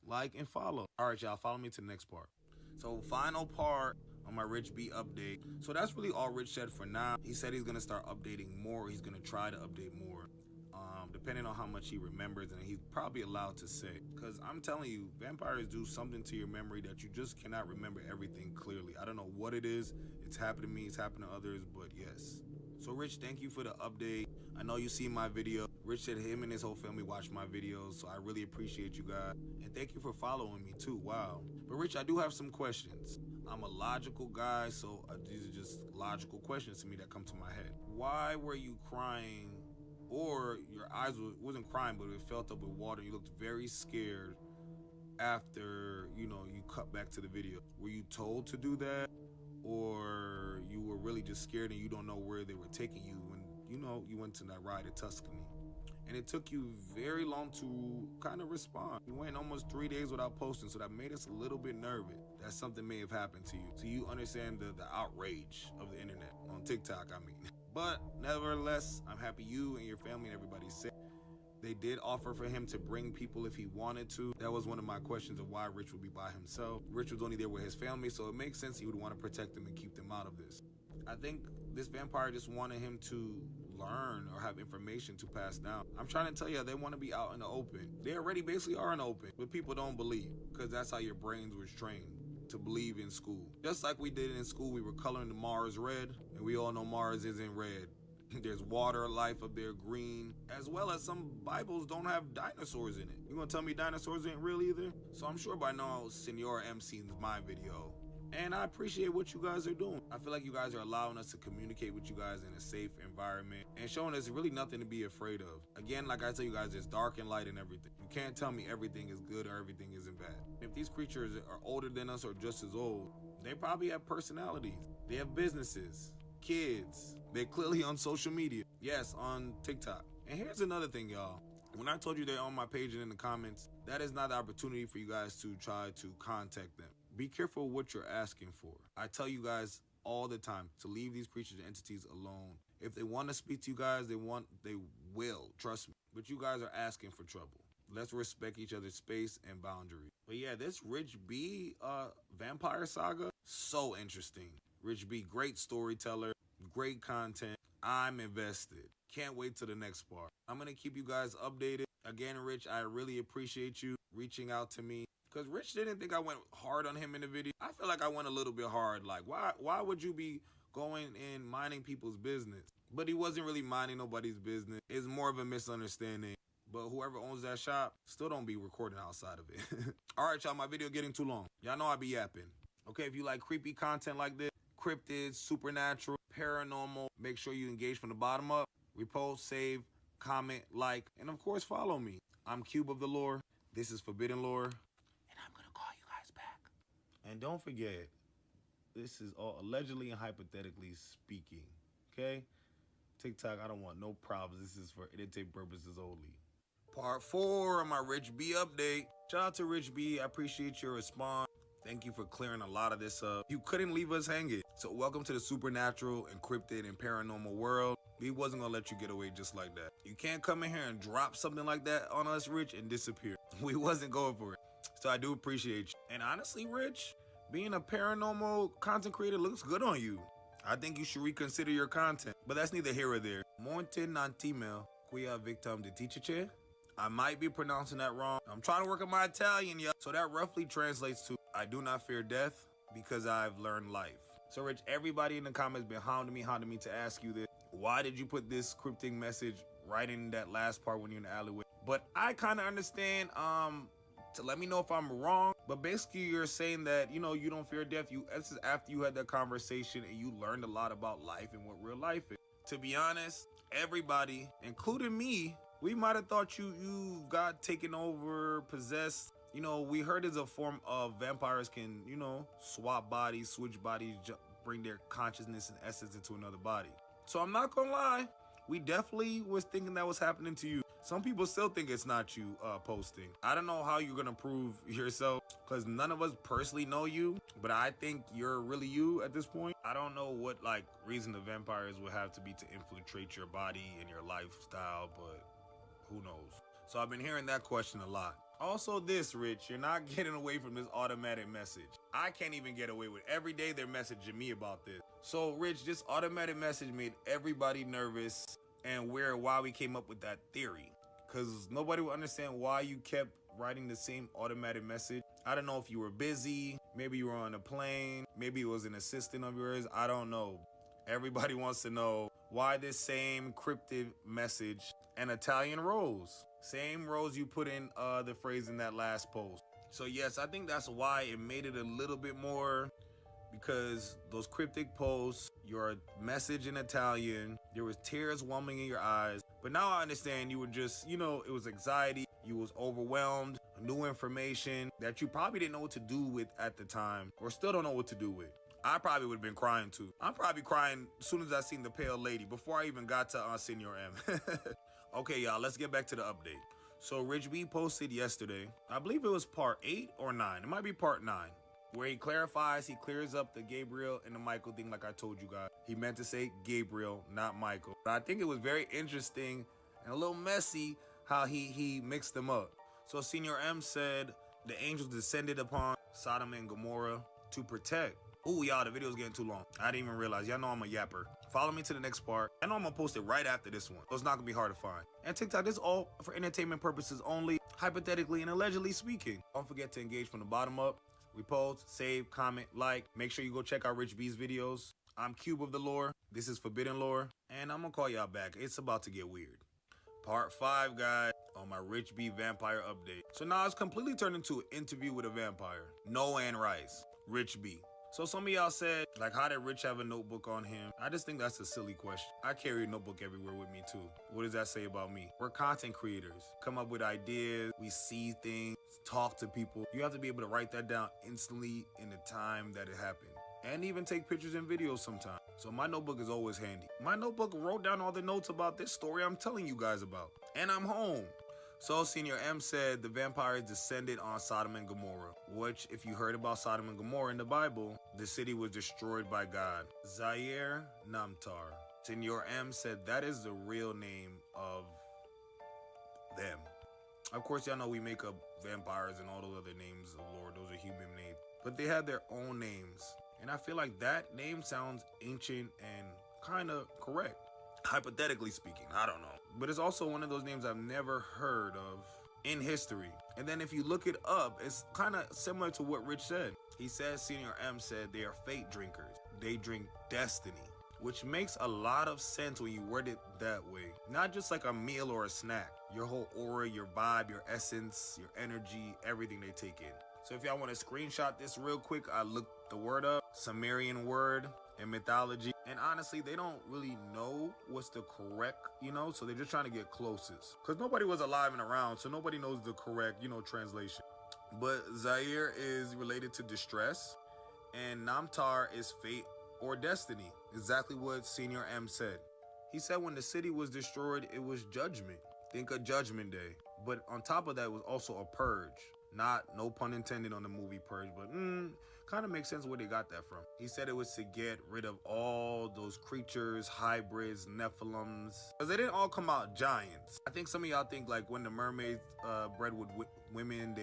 like, and follow. All right, y'all, follow me to the next part. So final part on my Rich B update. So that's really all Rich said for now. He said he's gonna start updating more. He's gonna try to update more, depending on how much he remembers, and he's probably allowed to say. Because I'm telling you, vampires do something to your memory that you just cannot remember everything clearly. I don't know what it is. It's happened to me. It's happened to others, but yes. So Rich, thank you for the update. I know you see my video. Rich said him and his whole family watch my videos, so I really appreciate you guys. And thank you for following me too, wow. But Rich, I do have some questions. I'm a logical guy, so these are just logical questions to me that come to my head. Why were you crying, or your eyes wasn't crying, but it filled up with water, and you looked very scared after, you cut back to the video? Were you told to do that? Or you were really just scared and you don't know where they were taking you when, you went to that ride at Tuscany? And it took you very long to kind of respond. You went almost 3 days without posting, so that made us a little bit nervous that something may have happened to you. So you understand the outrage of the internet, on TikTok, I mean. But nevertheless, I'm happy you and your family and everybody safe. They did offer for him to bring people if he wanted to. That was one of my questions of why Rich would be by himself. Rich was only there with his family, so it makes sense he would want to protect them and keep them out of this. I think this vampire just wanted him to learn or have information to pass down. I'm trying to tell you, they want to be out in the open. They already basically are in the open, but people don't believe, because that's how your brains was trained to believe in school. Just like we did in school, we were coloring the Mars red, and we all know Mars isn't red. There's water, life up there, green, as well as some Bibles don't have dinosaurs in it. You gonna tell me dinosaurs ain't real either? So I'm sure by now Senor MC's my video. And I appreciate what you guys are doing. I feel like you guys are allowing us to communicate with you guys in a safe environment and showing us really nothing to be afraid of. Again, like I tell you guys, there's dark and light and everything. You can't tell me everything is good or everything isn't bad. If these creatures are older than us or just as old, they probably have personalities. They have businesses, kids. They're clearly on social media. Yes, on TikTok. And here's another thing, y'all. When I told you they're on my page and in the comments, that is not the opportunity for you guys to try to contact them. Be careful what you're asking for. I tell you guys all the time to leave these creatures and entities alone. If they want to speak to you guys, they will, trust me. But you guys are asking for trouble. Let's respect each other's space and boundary. But yeah, this Rich B vampire saga, so interesting. Rich B, great storyteller, great content. I'm invested. Can't wait till the next part. I'm going to keep you guys updated. Again, Rich, I really appreciate you reaching out to me. Because Rich didn't think I went hard on him in the video. I feel like I went a little bit hard. Like, why would you be going and minding people's business? But he wasn't really minding nobody's business. It's more of a misunderstanding. But whoever owns that shop still don't be recording outside of it. All right, y'all, my video getting too long. Y'all know I be yapping. Okay, if you like creepy content like this, cryptids, supernatural, paranormal, make sure you engage from the bottom up. Repost, save, comment, like, and of course, follow me. I'm Cube of the Lore. This is Forbidden Lore. And I'm going to call you guys back. And don't forget, this is all allegedly and hypothetically speaking. Okay? TikTok, I don't want no problems. This is for entertainment purposes only. Part 4 of my Rich B update. Shout out to Rich B. I appreciate your response. Thank you for clearing a lot of this up. You couldn't leave us hanging. So welcome to the supernatural, encrypted, and paranormal world. We wasn't gonna let you get away just like that. You can't come in here and drop something like that on us, Rich, and disappear. We wasn't going for it. So I do appreciate you. And honestly, Rich, being a paranormal content creator looks good on you. I think you should reconsider your content. But that's neither here or there. Monte nantimel, quia victim de teacher. I might be pronouncing that wrong. I'm trying to work on my Italian, yo. So that roughly translates to, I do not fear death because I've learned life. So Rich, everybody in the comments been hounding me to ask you this. Why did you put this cryptic message right in that last part when you're in the alleyway? But I kind of understand, to let me know if I'm wrong. But basically you're saying that, you don't fear death. This is after you had that conversation and you learned a lot about life and what real life is. To be honest, everybody, including me, we might have thought you got taken over, possessed. We heard there's a form of vampires can, swap bodies, switch bodies, bring their consciousness and essence into another body. So I'm not gonna lie, we definitely was thinking that was happening to you. Some people still think it's not you posting. I don't know how you're gonna prove yourself because none of us personally know you, but I think you're really you at this point. I don't know what reason the vampires would have to be to infiltrate your body and your lifestyle, but who knows? So I've been hearing that question a lot. Also this, Rich, you're not getting away from this automatic message. I can't even get away with every day they're messaging me about this. So Rich, this automatic message made everybody nervous and why we came up with that theory. Cause nobody would understand why you kept writing the same automatic message. I don't know if you were busy, maybe you were on a plane, maybe it was an assistant of yours, I don't know. Everybody wants to know why this same cryptic message and Italian rose. Same rose you put in the phrase in that last post. So yes, I think that's why it made it a little bit more, because those cryptic posts, your message in Italian, there was tears welling in your eyes. But now I understand you were just, it was anxiety, you was overwhelmed, new information that you probably didn't know what to do with at the time, or still don't know what to do with. I probably would have been crying too. I'm probably crying as soon as I seen the pale lady, before I even got to Senior M. Okay, y'all, let's get back to the update. So Rich B posted yesterday, I believe it was part 8 or 9, it might be part 9, where he clears up the Gabriel and the Michael thing like I told you guys. He meant to say Gabriel, not Michael. But I think it was very interesting and a little messy how he mixed them up. So Senior M said the angels descended upon Sodom and Gomorrah to protect. Ooh, y'all, the video's getting too long. I didn't even realize. Y'all know I'm a yapper. Follow me to the next part. I know I'm gonna post it right after this one, so it's not gonna be hard to find. And TikTok, this is all for entertainment purposes only, hypothetically and allegedly speaking. Don't forget to engage from the bottom up. Repost, save, comment, like. Make sure you go check out Rich B's videos. I'm Cube of the Lore. This is Forbidden Lore. And I'm gonna call y'all back. It's about to get weird. Part 5, guys, on my Rich B vampire update. So now it's completely turned into an interview with a vampire. No Anne Rice. Rich B. So some of y'all said, like, how did Rich have a notebook on him? I just think that's a silly question. I carry a notebook everywhere with me too. What does that say about me? We're content creators. Come up with ideas, we see things, talk to people. You have to be able to write that down instantly in the time that it happened. And even take pictures and videos sometimes. So my notebook is always handy. My notebook wrote down all the notes about this story I'm telling you guys about. And I'm home. So Senior M said the vampires descended on Sodom and Gomorrah, which, if you heard about Sodom and Gomorrah in the Bible, the city was destroyed by God. Zaire Namtar. Senior M said that is the real name of them. Of course, y'all know we make up vampires and all those other names of Lord. Those are human names. But they had their own names. And I feel like that name sounds ancient and kind of correct. Hypothetically speaking, I don't know. But it's also one of those names I've never heard of in history. And then if you look it up, it's kind of similar to what Rich said. He said, Senior M said they are fate drinkers. They drink destiny, which makes a lot of sense when you word it that way. Not just like a meal or a snack. Your whole aura, your vibe, your essence, your energy, everything they take in. So if y'all want to screenshot this real quick, I looked the word up, Sumerian word in mythology. And honestly, they don't really know what's the correct, so they're just trying to get closest. Because nobody was alive and around, so nobody knows the correct, translation. But Zaire is related to distress, and Namtar is fate or destiny. Exactly what Senior M said. He said when the city was destroyed, it was judgment. Think of Judgment Day. But on top of that, it was also a purge. No pun intended on the movie Purge, but kind of makes sense where they got that from. He said it was to get rid of all those creatures, hybrids, Nephilims, because they didn't all come out giants. I think some of y'all think like when the mermaids bred with women,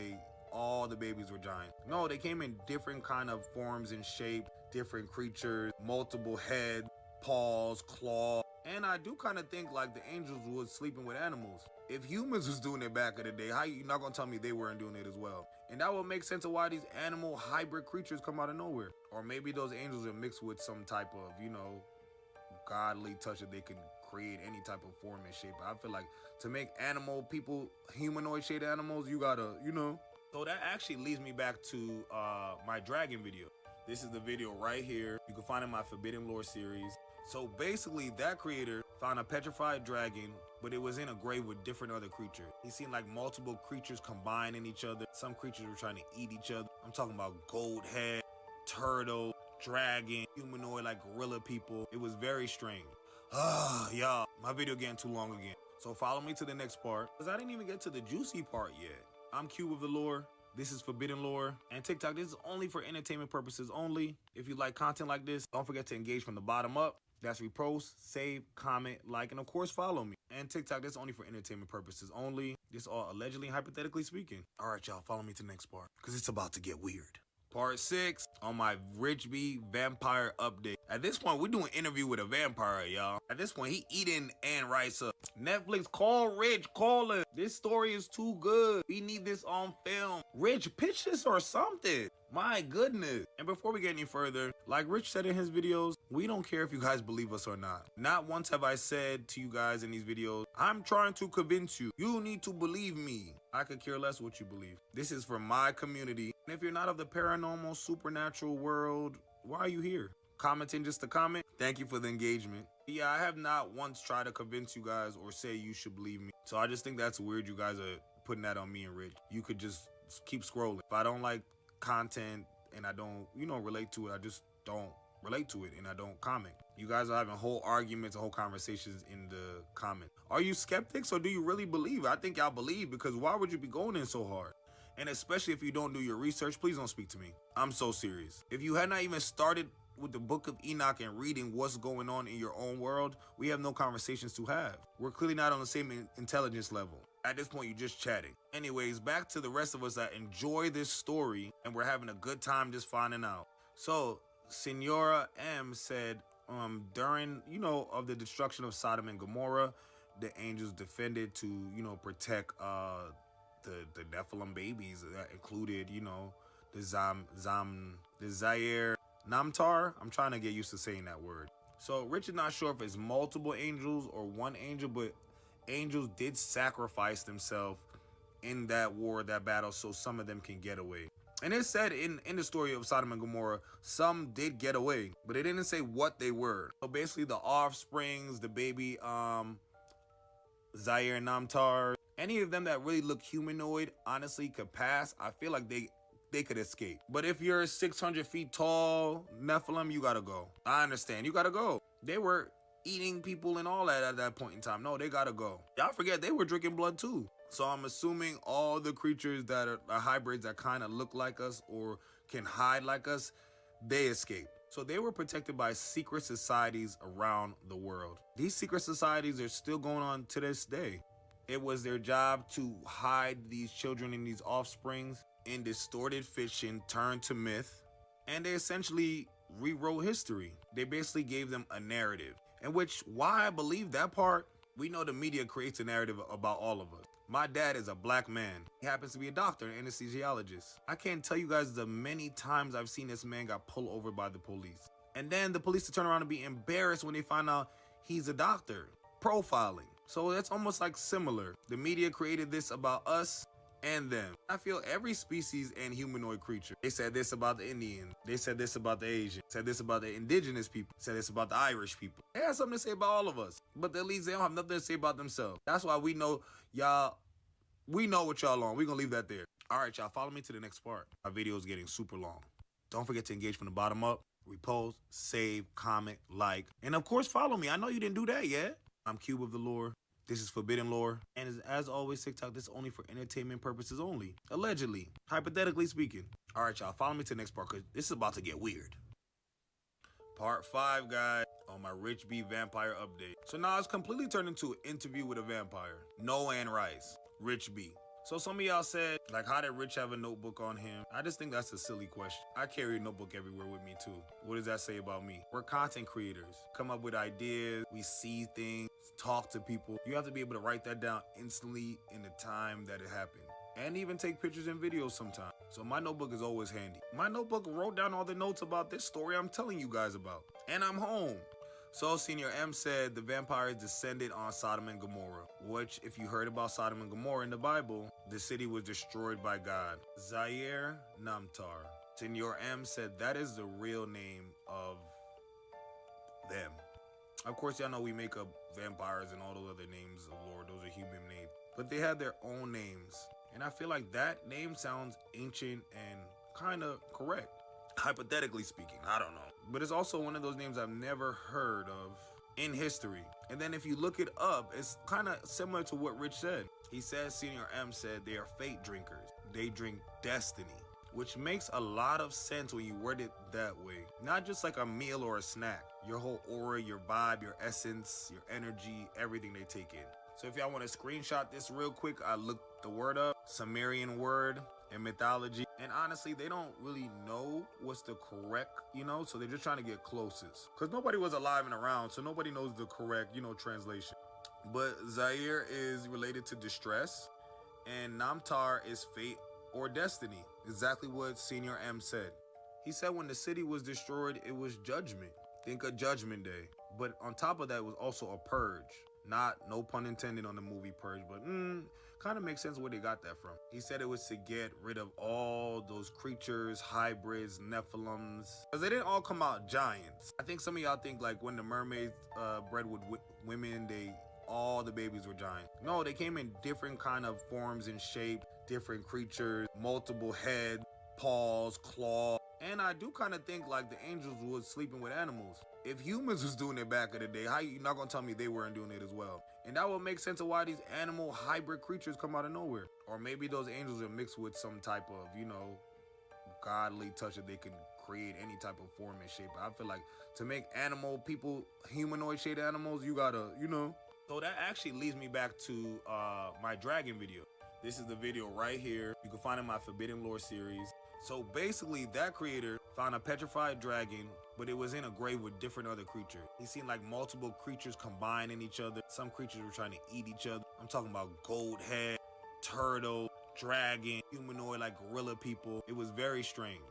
all the babies were giants. No, they came in different kind of forms and shapes, different creatures, multiple heads, paws, claws. And I do kind of think like the angels was sleeping with animals. If humans was doing it back in the day, how you not gonna tell me they weren't doing it as well? And that would make sense of why these animal hybrid creatures come out of nowhere. Or maybe those angels are mixed with some type of, godly touch that they can create any type of form and shape. I feel like to make people, humanoid shaped animals, you gotta, So that actually leads me back to my dragon video. This is the video right here. You can find it in my Forbidden Lore series. So basically, that creator found a petrified dragon, but it was in a grave with different other creatures. He seen like multiple creatures combining each other. Some creatures were trying to eat each other. I'm talking about gold head, turtle, dragon, humanoid like gorilla people. It was very strange. Y'all, my video getting too long again. So follow me to the next part, because I didn't even get to the juicy part yet. I'm Cube of the Lore. This is Forbidden Lore. And TikTok, this is only for entertainment purposes only. If you like content like this, don't forget to engage from the bottom up. That's repost, save, comment, like, and of course follow me. And TikTok, that's only for entertainment purposes only. This all allegedly, hypothetically speaking. All right, y'all, follow me to the next part, because it's about to get weird. Part 6 on my Rich B vampire update. At this point, we're doing interview with a vampire, y'all. At this point, he eating Anne Rice up. Netflix, call Rich, call him. This story is too good. We need this on film. Rich, pitch this or something. My goodness. And before we get any further, like Rich said in his videos, we don't care if you guys believe us or not. Not once have I said to you guys in these videos, I'm trying to convince you. You need to believe me. I could care less what you believe. This is for my community. And if you're not of the paranormal, supernatural world, why are you here? Commenting just to comment? Thank you for the engagement. Yeah, I have not once tried to convince you guys or say you should believe me. So I just think that's weird you guys are putting that on me and Rich. You could just keep scrolling. If I don't like content and I don't, relate to it, I just don't relate to it and I don't comment. You guys are having whole arguments, whole conversations in the comments. Are you skeptics or do you really believe? I think y'all believe, because why would you be going in so hard? And especially if you don't do your research, please don't speak to me. I'm so serious. If you had not even started with the book of Enoch and reading what's going on in your own world, we have no conversations to have. We're clearly not on the same intelligence level. At this point, you're just chatting. Anyways, back to the rest of us that enjoy this story and we're having a good time just finding out. So, Senora M said, during, of the destruction of Sodom and Gomorrah, the angels defended to, protect the Nephilim babies that included, the Zaire Namtar. I'm trying to get used to saying that word. So Rich is not sure if it's multiple angels or one angel, but angels did sacrifice themselves in that war, that battle, so some of them can get away. And it said in the story of Sodom and Gomorrah, some did get away, but it didn't say what they were. So basically the offsprings, the baby Zaire Namtar, any of them that really look humanoid, honestly, could pass. I feel like they could escape. But if you're 600 feet tall, Nephilim, you gotta go. I understand, you gotta go. They were eating people and all that at that point in time. No, they gotta go. Y'all forget they were drinking blood too. So I'm assuming all the creatures that are hybrids that kind of look like us or can hide like us, they escaped. So they were protected by secret societies around the world. These secret societies are still going on to this day. It was their job to hide these children and these offsprings in distorted fiction turned to myth, and they essentially rewrote history. They basically gave them a narrative, in which, why I believe that part, we know the media creates a narrative about all of us. My dad is a black man. He happens to be a doctor and anesthesiologist. I can't tell you guys the many times I've seen this man got pulled over by the police. And then the police to turn around and be embarrassed when they find out he's a doctor. Profiling. So that's almost like similar. The media created this about us and them. I feel every species and humanoid creature. They said this about the Indians. They said this about the Asians. Said this about the indigenous people. Said this about the Irish people. They have something to say about all of us. But at least they don't have nothing to say about themselves. That's why we know y'all, we know what y'all on. We're gonna leave that there. All right, y'all, follow me to the next part. My video is getting super long. Don't forget to engage from the bottom up. Repost, save, comment, like, and of course follow me. I know you didn't do that yet. I'm Cube of the Lore. This is Forbidden Lore. And as always, TikTok, this is only for entertainment purposes only. Allegedly. Hypothetically speaking. All right, y'all. Follow me to the next part, because this is about to get weird. Part 5, guys, on my Rich B vampire update. So now it's completely turned into an interview with a vampire. No Anne Rice. Rich B. So some of y'all said, like, how did Rich have a notebook on him? I just think that's a silly question. I carry a notebook everywhere with me too. What does that say about me? We're content creators. Come up with ideas. We see things, talk to people. You have to be able to write that down instantly in the time that it happened. And even take pictures and videos sometimes. So my notebook is always handy. My notebook wrote down all the notes about this story I'm telling you guys about. And I'm home. So Senior M said the vampires descended on Sodom and Gomorrah, which, if you heard about Sodom and Gomorrah in the Bible, the city was destroyed by God. Zaire Namtar. Senior M said that is the real name of them. Of course, y'all know we make up vampires and all those other names of Lord. Those are human names. But they had their own names. And I feel like that name sounds ancient and kind of correct. Hypothetically speaking, I don't know. But it's also one of those names I've never heard of in history. And then if you look it up, it's kind of similar to what Rich said. He said, Senior M said they are fate drinkers. They drink destiny, which makes a lot of sense when you word it that way. Not just like a meal or a snack. your whole aura, your vibe, your essence, your energy, everything they take in. So if y'all want to screenshot this real quick, I looked the word up, Sumerian word in mythology. And honestly, they don't really know what's the correct, so they're just trying to get closest. Because nobody was alive and around, so nobody knows the correct, translation. But Zaire is related to distress, and Namtar is fate or destiny. Exactly what Senior M said. He said when the city was destroyed, it was judgment. Think of Judgment Day. But on top of that was also a purge. No pun intended on the movie Purge, but kind of makes sense where they got that from. He said it was to get rid of all those creatures, hybrids, Nephilims, because they didn't all come out giants. I think some of y'all think like when the mermaids bred with women, all the babies were giant. No, they came in different kind of forms and shape, different creatures, multiple heads, paws, claws. And I do kind of think like the angels was sleeping with animals. If humans was doing it back in the day, how you not gonna tell me they weren't doing it as well? And that would make sense of why these animal hybrid creatures come out of nowhere. Or maybe those angels are mixed with some type of, godly touch that they can create any type of form and shape. I feel like to make humanoid shaped animals, you gotta, So that actually leads me back to my dragon video. This is the video right here. You can find it in my Forbidden Lore series. So basically, that creator found a petrified dragon, but it was in a grave with different other creatures. He seen like multiple creatures combining each other. Some creatures were trying to eat each other. I'm talking about gold head, turtle, dragon, humanoid, like gorilla people. It was very strange.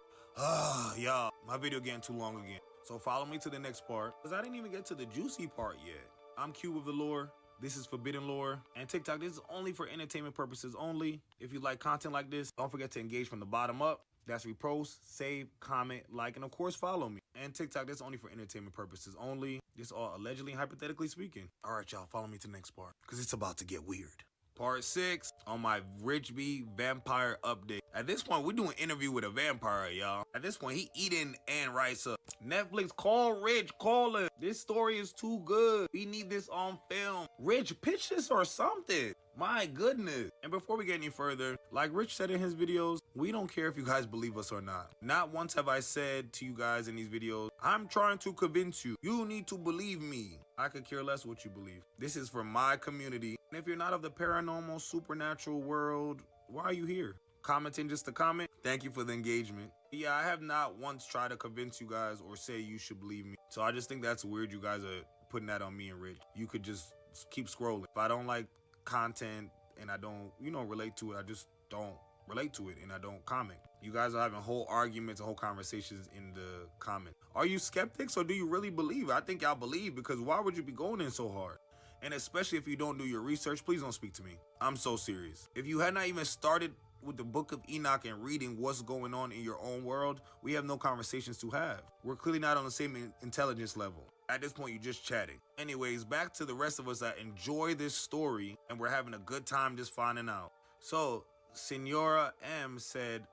Y'all, my video getting too long again. So follow me to the next part, because I didn't even get to the juicy part yet. I'm Cube of the Lore. This is Forbidden Lore. And TikTok, this is only for entertainment purposes only. If you like content like this, don't forget to engage from the bottom up. That's repost, save, comment, like, and of course follow me. And TikTok, this is only for entertainment purposes only. This all allegedly and hypothetically speaking. All right, y'all, follow me to the next part, because it's about to get weird. Part 6 on my Rich B vampire update. At this point, we're doing an interview with a vampire, y'all. At this point, he eating Anne Rice up. Netflix, call Rich, call him. This story is too good. We need this on film. Rich, pitch this or something. My goodness. And before we get any further, like Rich said in his videos, we don't care if you guys believe us or not. Not once have I said to you guys in these videos, I'm trying to convince you. You need to believe me. I could care less what you believe. This is for my community. And if you're not of the paranormal, supernatural world, why are you here? Commenting just to comment? Thank you for the engagement. Yeah, I have not once tried to convince you guys or say you should believe me. So I just think that's weird you guys are putting that on me and Rich. You could just keep scrolling. If I don't like content and I don't, relate to it, I just don't relate to it and I don't comment. You guys are having whole arguments and whole conversations in the comments. Are you skeptics or do you really believe? I think y'all believe, because why would you be going in so hard? And especially if you don't do your research, please don't speak to me. I'm so serious. If you had not even started with the Book of Enoch and reading what's going on in your own world, we have no conversations to have. We're clearly not on the same intelligence level. At this point, you're just chatting. Anyways, back to the rest of us that enjoy this story and we're having a good time just finding out. So, Senora M said,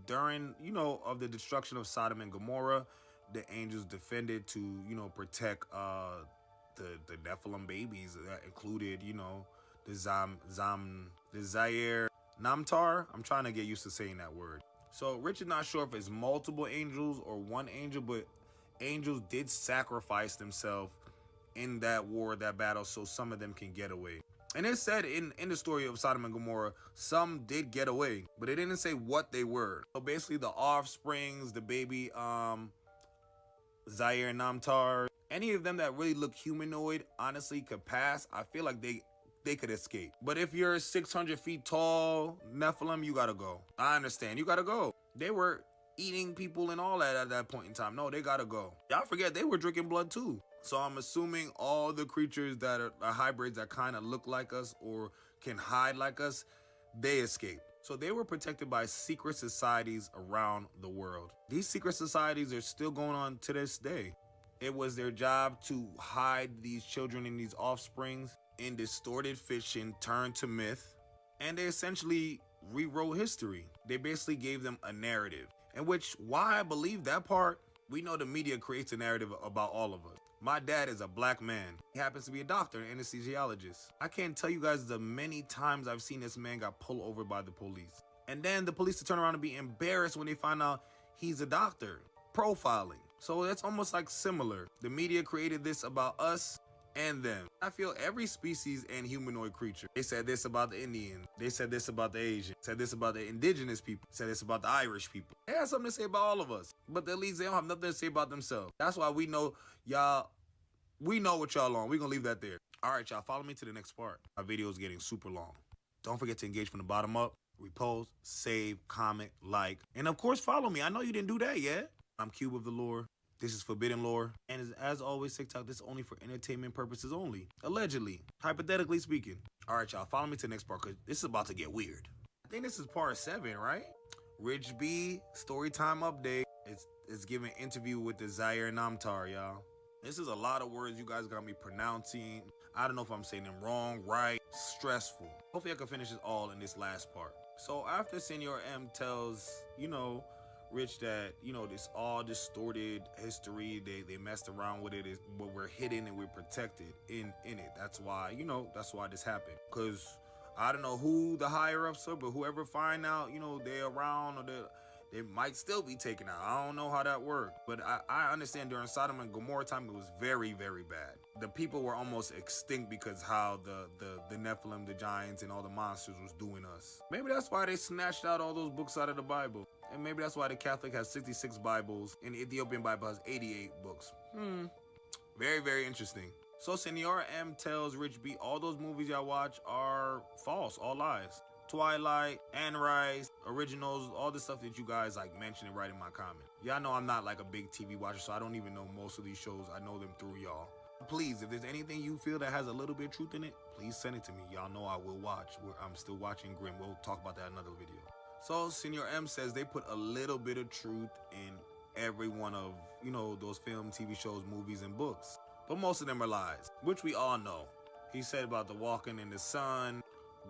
during, of the destruction of Sodom and Gomorrah, the angels defended to, protect the Nephilim babies that included, the Zaire Namtar. I'm trying to get used to saying that word. So Rich is not sure if it's multiple angels or one angel, but angels did sacrifice themselves in that war, that battle, so some of them can get away. And it said in the story of Sodom and Gomorrah, some did get away, but it didn't say what they were. So basically the offsprings, the baby Zaire Namtar, any of them that really look humanoid, honestly, could pass. I feel like they could escape. But if you're 600 feet tall, Nephilim, you gotta go. I understand, you gotta go. They were eating people and all that at that point in time. No, they gotta go. Y'all forget they were drinking blood too. So I'm assuming all the creatures that are hybrids that kind of look like us or can hide like us, they escaped. So they were protected by secret societies around the world. These secret societies are still going on to this day. It was their job to hide these children and these offsprings in distorted fiction turned to myth. And they essentially rewrote history. They basically gave them a narrative. In which, why I believe that part, we know the media creates a narrative about all of us. My dad is a black man. He happens to be a doctor and anesthesiologist. I can't tell you guys the many times I've seen this man got pulled over by the police. And then the police turn around and be embarrassed when they find out he's a doctor. Profiling. So that's almost like similar. The media created this about us and them. I feel every species and humanoid creature. They said this about the Indians. They said this about the Asians. Said this about the indigenous people. Said this about the Irish people. They had something to say about all of us. But at least they don't have nothing to say about themselves. That's why we know y'all, we know what y'all on. We're gonna leave that there. All right, y'all, follow me to the next part. My video is getting super long. Don't forget to engage from the bottom up. Repost, save, comment, like, and of course follow me. I know you didn't do that yet. I'm Cube of the Lore. This is Forbidden Lore. And as always, TikTok, this is only for entertainment purposes only. Allegedly. Hypothetically speaking. All right, y'all, follow me to the next part because this is about to get weird. I think this is part 7, right? Rich B, story time update. It's giving interview with the Zaire Namtar, y'all. This is a lot of words you guys got me pronouncing. I don't know if I'm saying them wrong, right, stressful. Hopefully I can finish this all in this last part. So after Senor M tells, Rich that, this all distorted history, they messed around with it, but we're hidden and we're protected in it. That's why, that's why this happened. Because I don't know who the higher ups are, but whoever find out, they're around or they might still be taken out. I don't know how that worked. But I understand during Sodom and Gomorrah time, it was very, very bad. The people were almost extinct because how the Nephilim, the giants, and all the monsters was doing us. Maybe that's why they snatched out all those books out of the Bible. And maybe that's why the Catholic has 66 Bibles and the Ethiopian Bible has 88 books. Very, very interesting. So Senora M tells Rich B all those movies y'all watch are false, all lies. Twilight, Anne Rice, originals, all the stuff that you guys like mention and write in my comment. Y'all know I'm not like a big TV watcher, so I don't even know most of these shows. I know them through y'all. Please, if there's anything you feel that has a little bit of truth in it, please send it to me. Y'all know I will watch. I'm still watching Grimm. We'll talk about that in another video. So Senor M says they put a little bit of truth in every one of, those film, TV shows, movies, and books. But most of them are lies, which we all know. He said about the walking in the sun,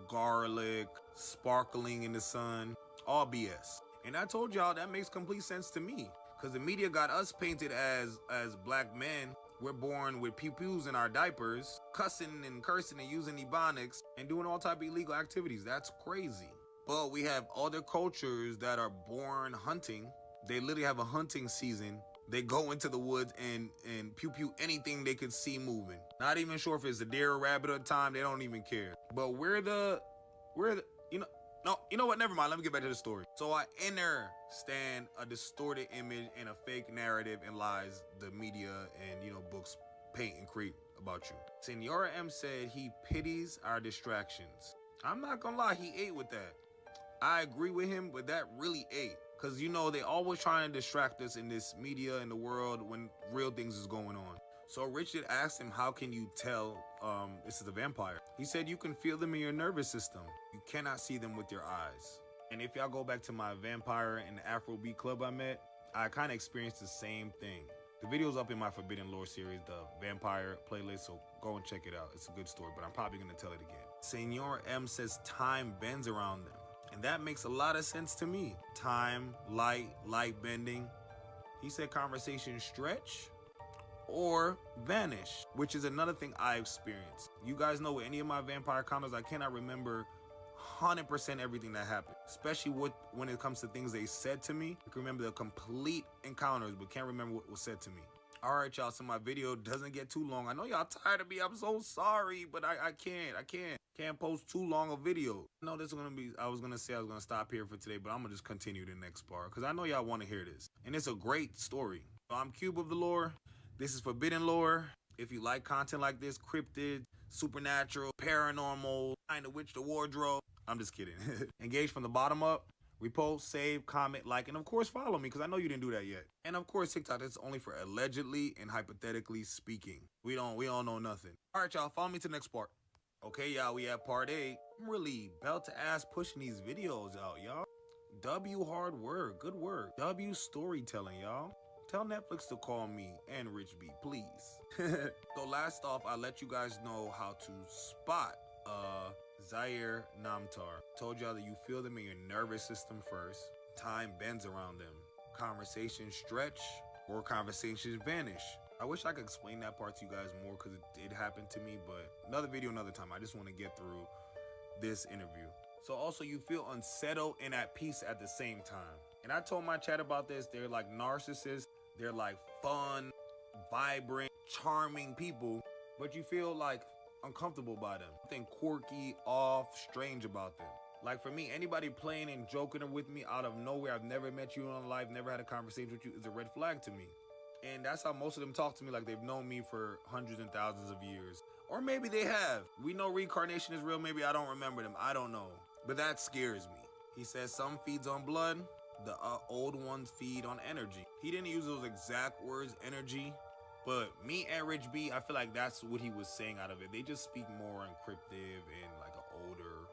garlic, sparkling in the sun, all BS. And I told y'all that makes complete sense to me, because the media got us painted as black men. We're born with pew-pews in our diapers, cussing and cursing and using ebonics and doing all type of illegal activities. That's crazy. But we have other cultures that are born hunting. They literally have a hunting season. They go into the woods and pew-pew anything they could see moving. Not even sure if it's a deer or rabbit at the time. They don't even care. But you know what? Never mind. Let me get back to the story. So I understand a distorted image and a fake narrative and lies the media and, books paint and create about you. Senora M said he pities our distractions. I'm not gonna lie, he ate with that. I agree with him, but that really ate. Because, they always trying to distract us in this media in the world when real things is going on. So Richard asked him, how can you tell this is a vampire? He said, you can feel them in your nervous system. You cannot see them with your eyes. And if y'all go back to my vampire and the Afrobeat club I met, I kind of experienced the same thing. The video's up in my Forbidden Lore series, the vampire playlist, so go and check it out. It's a good story, but I'm probably going to tell it again. Senor M says time bends around them. And that makes a lot of sense to me. Time, light bending. He said conversation stretch or vanish, which is another thing I experienced. You guys know with any of my vampire encounters, I cannot remember 100% everything that happened, especially when it comes to things they said to me. I can remember the complete encounters, but can't remember what was said to me. All right, y'all, so my video doesn't get too long. I know y'all tired of me. I'm so sorry, but I can't post too long a video. I know this is gonna be, I was gonna stop here for today, but I'm gonna just continue the next part because I know y'all want to hear this. And it's a great story. So I'm Cube of the Lore. This is Forbidden Lore. If you like content like this, cryptid, supernatural, paranormal, kind of witch the wardrobe, I'm just kidding. Engage from the bottom up. Repost, save, comment, like, and of course follow me because I know you didn't do that yet. And of course TikTok, that's only for allegedly and hypothetically speaking. We don't know nothing. All right, y'all, follow me to the next part. Okay, y'all, we have part 8. I'm really belt to ass pushing these videos out, y'all. W hard work, good work. W storytelling, y'all. Tell Netflix to call me and Rich B, please. So last off, I let you guys know how to spot Zaire Namtar. Told y'all that you feel them in your nervous system first. Time bends around them. Conversations stretch or conversations vanish. I wish I could explain that part to you guys more because it happened to me, but another video, another time. I just want to get through this interview. So also you feel unsettled and at peace at the same time. And I told my chat about this. They're like narcissists They're like fun, vibrant, charming people, but you feel like uncomfortable by them. Something quirky, off, strange about them. Like for me, anybody playing and joking with me out of nowhere, I've never met you in life, never had a conversation with you, is a red flag to me. And that's how most of them talk to me, like they've known me for hundreds and thousands of years. Or maybe they have. We know reincarnation is real, maybe I don't remember them, I don't know. But that scares me. He says some feeds on blood, the old ones feed on energy. He didn't use those exact words, energy, but me and Rich B, I feel like that's what he was saying out of it. They just speak more encryptive and like an older,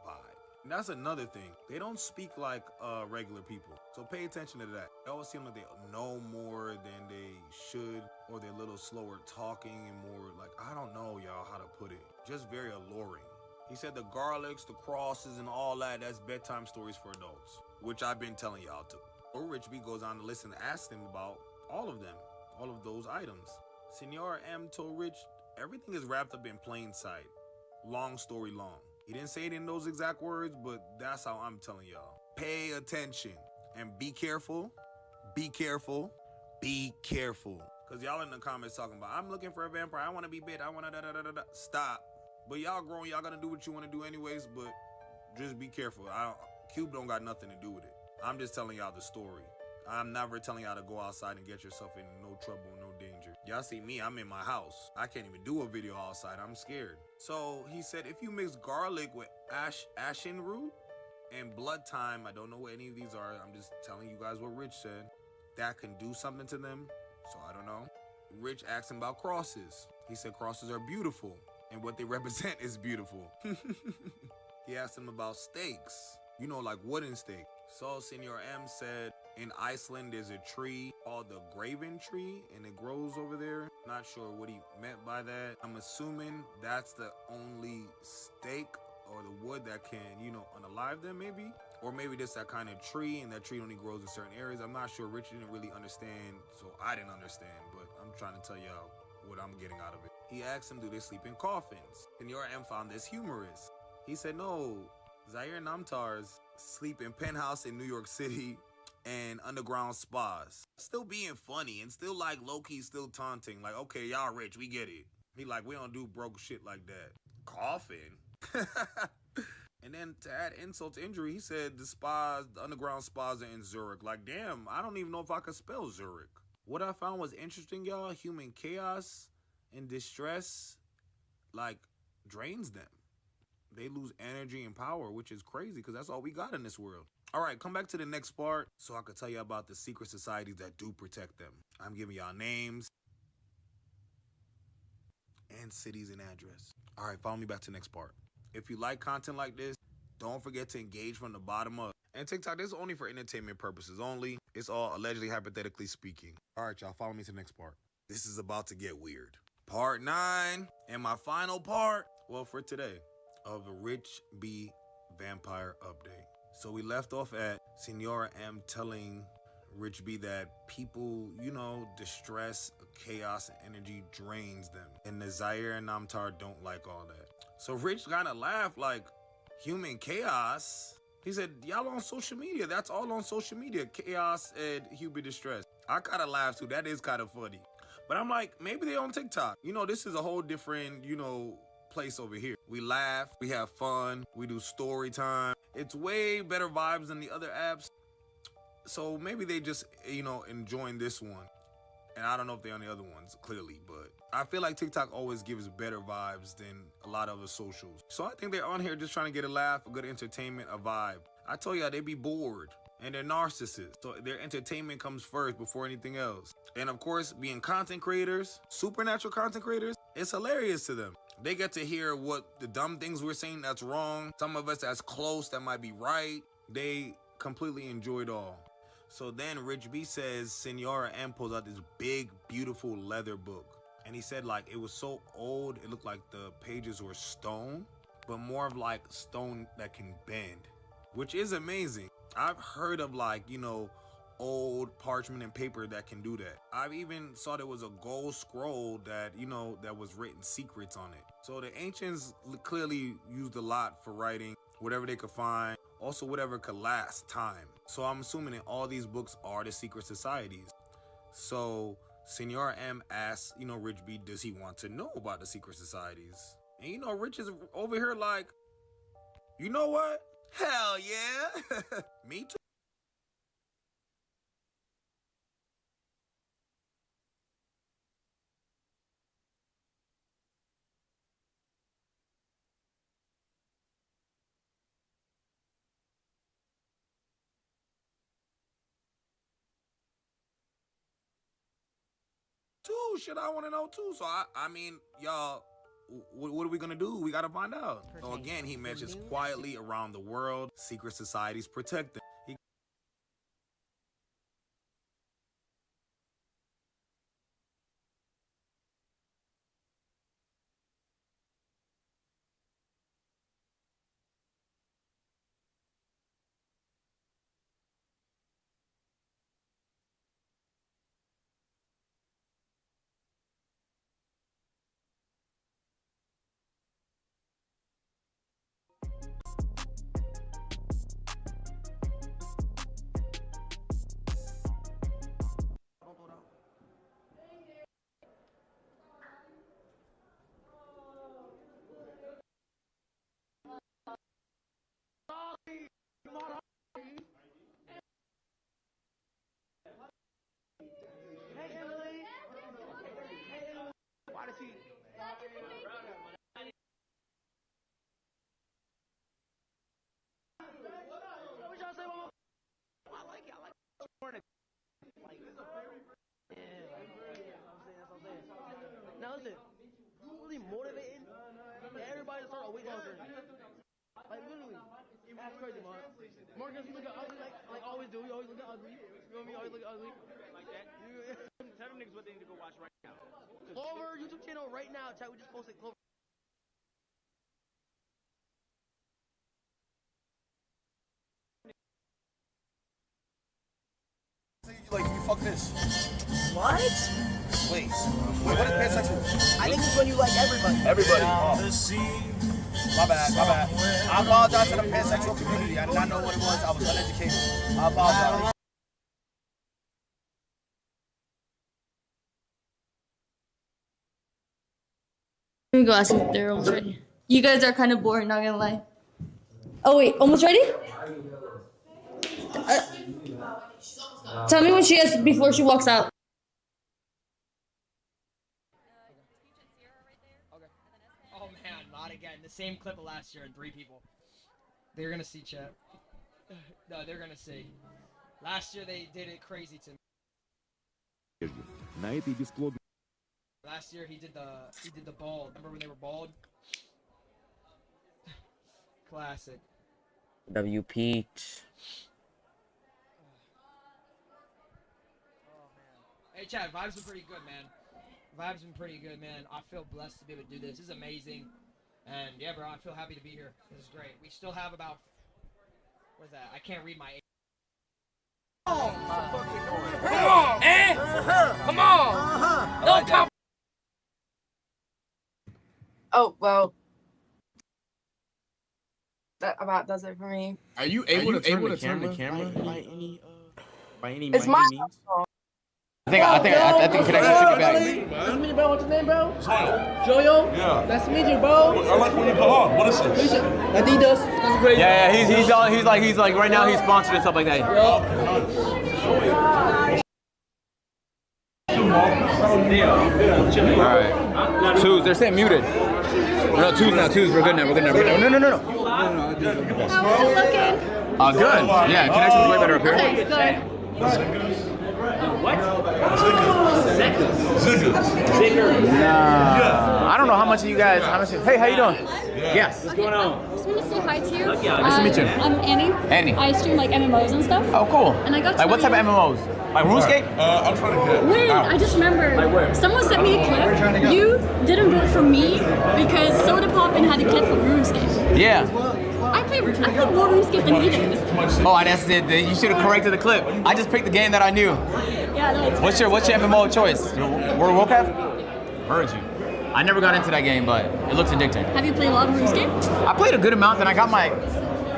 vibe. And that's another thing. They don't speak like regular people. So pay attention to that. They always seem like they know more than they should, or they're a little slower talking and more like, I don't know, y'all, how to put it. Just very alluring. He said the garlics, the crosses, and all that, that's bedtime stories for adults, which I've been telling y'all too. Or Rich B goes on to listen and ask them about all of them, all of those items. Senor M told Rich, everything is wrapped up in plain sight. Long story long. He didn't say it in those exact words, but that's how I'm telling y'all. Pay attention and be careful, be careful, be careful. Because y'all in the comments talking about, I'm looking for a vampire, I want to be bit, I want to da-da-da-da-da. Stop. But y'all grown, y'all gonna do what you want to do anyways, but just be careful. Cube don't got nothing to do with it. I'm just telling y'all the story. I'm never telling y'all to go outside and get yourself in no trouble, no danger. Y'all see me, I'm in my house. I can't even do a video outside, I'm scared. So he said, if you mix garlic with ashen root and blood thyme, I don't know what any of these are, I'm just telling you guys what Rich said, that can do something to them, so I don't know. Rich asked him about crosses. He said crosses are beautiful, and what they represent is beautiful. He asked him about steaks, like wooden steak. So Senor M said, in Iceland, there's a tree called the Graven tree, and it grows over there. Not sure what he meant by that. I'm assuming that's the only steak or the wood that can, unalive them maybe. Or maybe just that kind of tree, and that tree only grows in certain areas. I'm not sure. Rich didn't really understand, so I didn't understand, but I'm trying to tell y'all what I'm getting out of it. He asked him, do they sleep in coffins? Senor M found this humorous. He said, no, Zaire Namtars sleep in penthouse in New York City and underground spas. Still being funny and still like low-key still taunting. Like, okay, y'all rich, we get it. He like, we don't do broke shit like that. Coffin? And then to add insult to injury, he said the underground spas are in Zurich. Like, damn, I don't even know if I could spell Zurich. What I found was interesting, y'all, human chaos and distress, like, drains them. They lose energy and power, which is crazy because that's all we got in this world. All right, come back to the next part so I could tell you about the secret societies that do protect them. I'm giving y'all names and cities and address. All right, follow me back to the next part. If you like content like this, don't forget to engage from the bottom up. And TikTok, this is only for entertainment purposes only. It's all allegedly, hypothetically speaking. All right, y'all, follow me to the next part. This is about to get weird. Part 9 and my final part, well, for today, of the Rich B vampire update. So we left off at Senora M telling Rich B that people, distress, chaos, and energy drains them. And the Zaire and Namtar don't like all that. So Rich kind of laughed like, human chaos? He said, y'all on social media. That's all on social media. Chaos and human distress. I kind of laughed too. That is kind of funny. But I'm like, maybe they on TikTok. This is a whole different, place over here. We laugh, we have fun, we do story time. It's way better vibes than the other apps. So maybe they just, enjoying this one. And I don't know if they're on the other ones, clearly, but I feel like TikTok always gives better vibes than a lot of the socials. So I think they're on here just trying to get a laugh, a good entertainment, a vibe. I told y'all they be bored and they're narcissists. So their entertainment comes first before anything else. And of course, being content creators, supernatural content creators, it's hilarious to them. They get to hear what the dumb things we're saying that's wrong. Some of us that's close that might be right. They completely enjoy it all. So then Rich B says Senora M pulls out this big, beautiful leather book. And he said like it was so old, it looked like the pages were stone, but more of like stone that can bend, which is amazing. I've heard of like, old parchment and paper that can do that. I've even saw there was a gold scroll that, that was written secrets on it. So the ancients clearly used a lot for writing, whatever they could find, also whatever could last time. So I'm assuming that all these books are the secret societies. So Senor M asks, Rich B, does he want to know about the secret societies? And Rich is over here like, you know what? Hell yeah. Me too. Shit, I want to know too. So I mean, y'all, what are we gonna do? We gotta find out. So again, he mentions quietly around the world, secret societies protect them. Now listen, you really motivating everybody to start a weight loss journey. Like literally, that's crazy, man. Marcus, you look ugly like always do. You always look ugly. You know what I mean? Always look ugly. Like that. Tell them niggas what they need to go watch right now. Clover YouTube channel right now. Chat, we just posted Clover. Like, you fuck this. What? Wait, what is pansexual? I think it's when you like everybody. Everybody. Oh. My bad. I apologize to the pansexual community. I did not know what it was. I was uneducated. I apologize. Let me go ask if they're almost ready. You guys are kind of boring, not gonna lie. Oh wait, almost ready? Tell me when she is before she walks out. Okay. Oh man, not again. The same clip of last year and 3 people. They're gonna see, chat. No, they're gonna see. Last year they did it crazy to me. Last year he did the bald. Remember when they were bald? Classic. W Peach. Hey, Chad, vibes been pretty good, man. Vibes been pretty good, man. I feel blessed to be able to do this. This is amazing. And, yeah, bro, I feel happy to be here. This is great. We still have about... What is that? I can't read my... Come on, eh? Come on. Don't come. Oh, well. That about does it for me. Are you able to turn the camera by any It's my means? I think could actually take it back. Nice to meet you, bro. What's your name, bro? Joyo. Yeah. Nice to meet you, bro. I like when you come on. What is this? Adidas. That's great. Yeah, he's like right now he's sponsored and stuff like that. All right. Twos, they're saying muted. No, twos now. Twos, we're good now. No. How's it looking? Good. Yeah, connection's way better up here. Okay, good. What? I don't know how much of you guys. Hey, how you doing? Yes. What's going on? I just want to say hi to you. Nice to meet you. I'm Annie. Annie. I stream like MMOs and stuff. Oh, cool. And I got to like what type of MMOs? Like RuneScape? I'm trying to get. Wait, I just remembered. Someone sent me a clip. You didn't vote for me because Soda Poppin had a clip of RuneScape. Yeah. I played more RuneScape than he did. Oh, that's it. You should have corrected the clip. I just picked the game that I knew. Yeah, no, it's What's your MMO of choice? World of Warcraft? Heard you. I never got into that game, but it looks addicting. Have you played a lot of RuneScape? I played a good amount, then I got my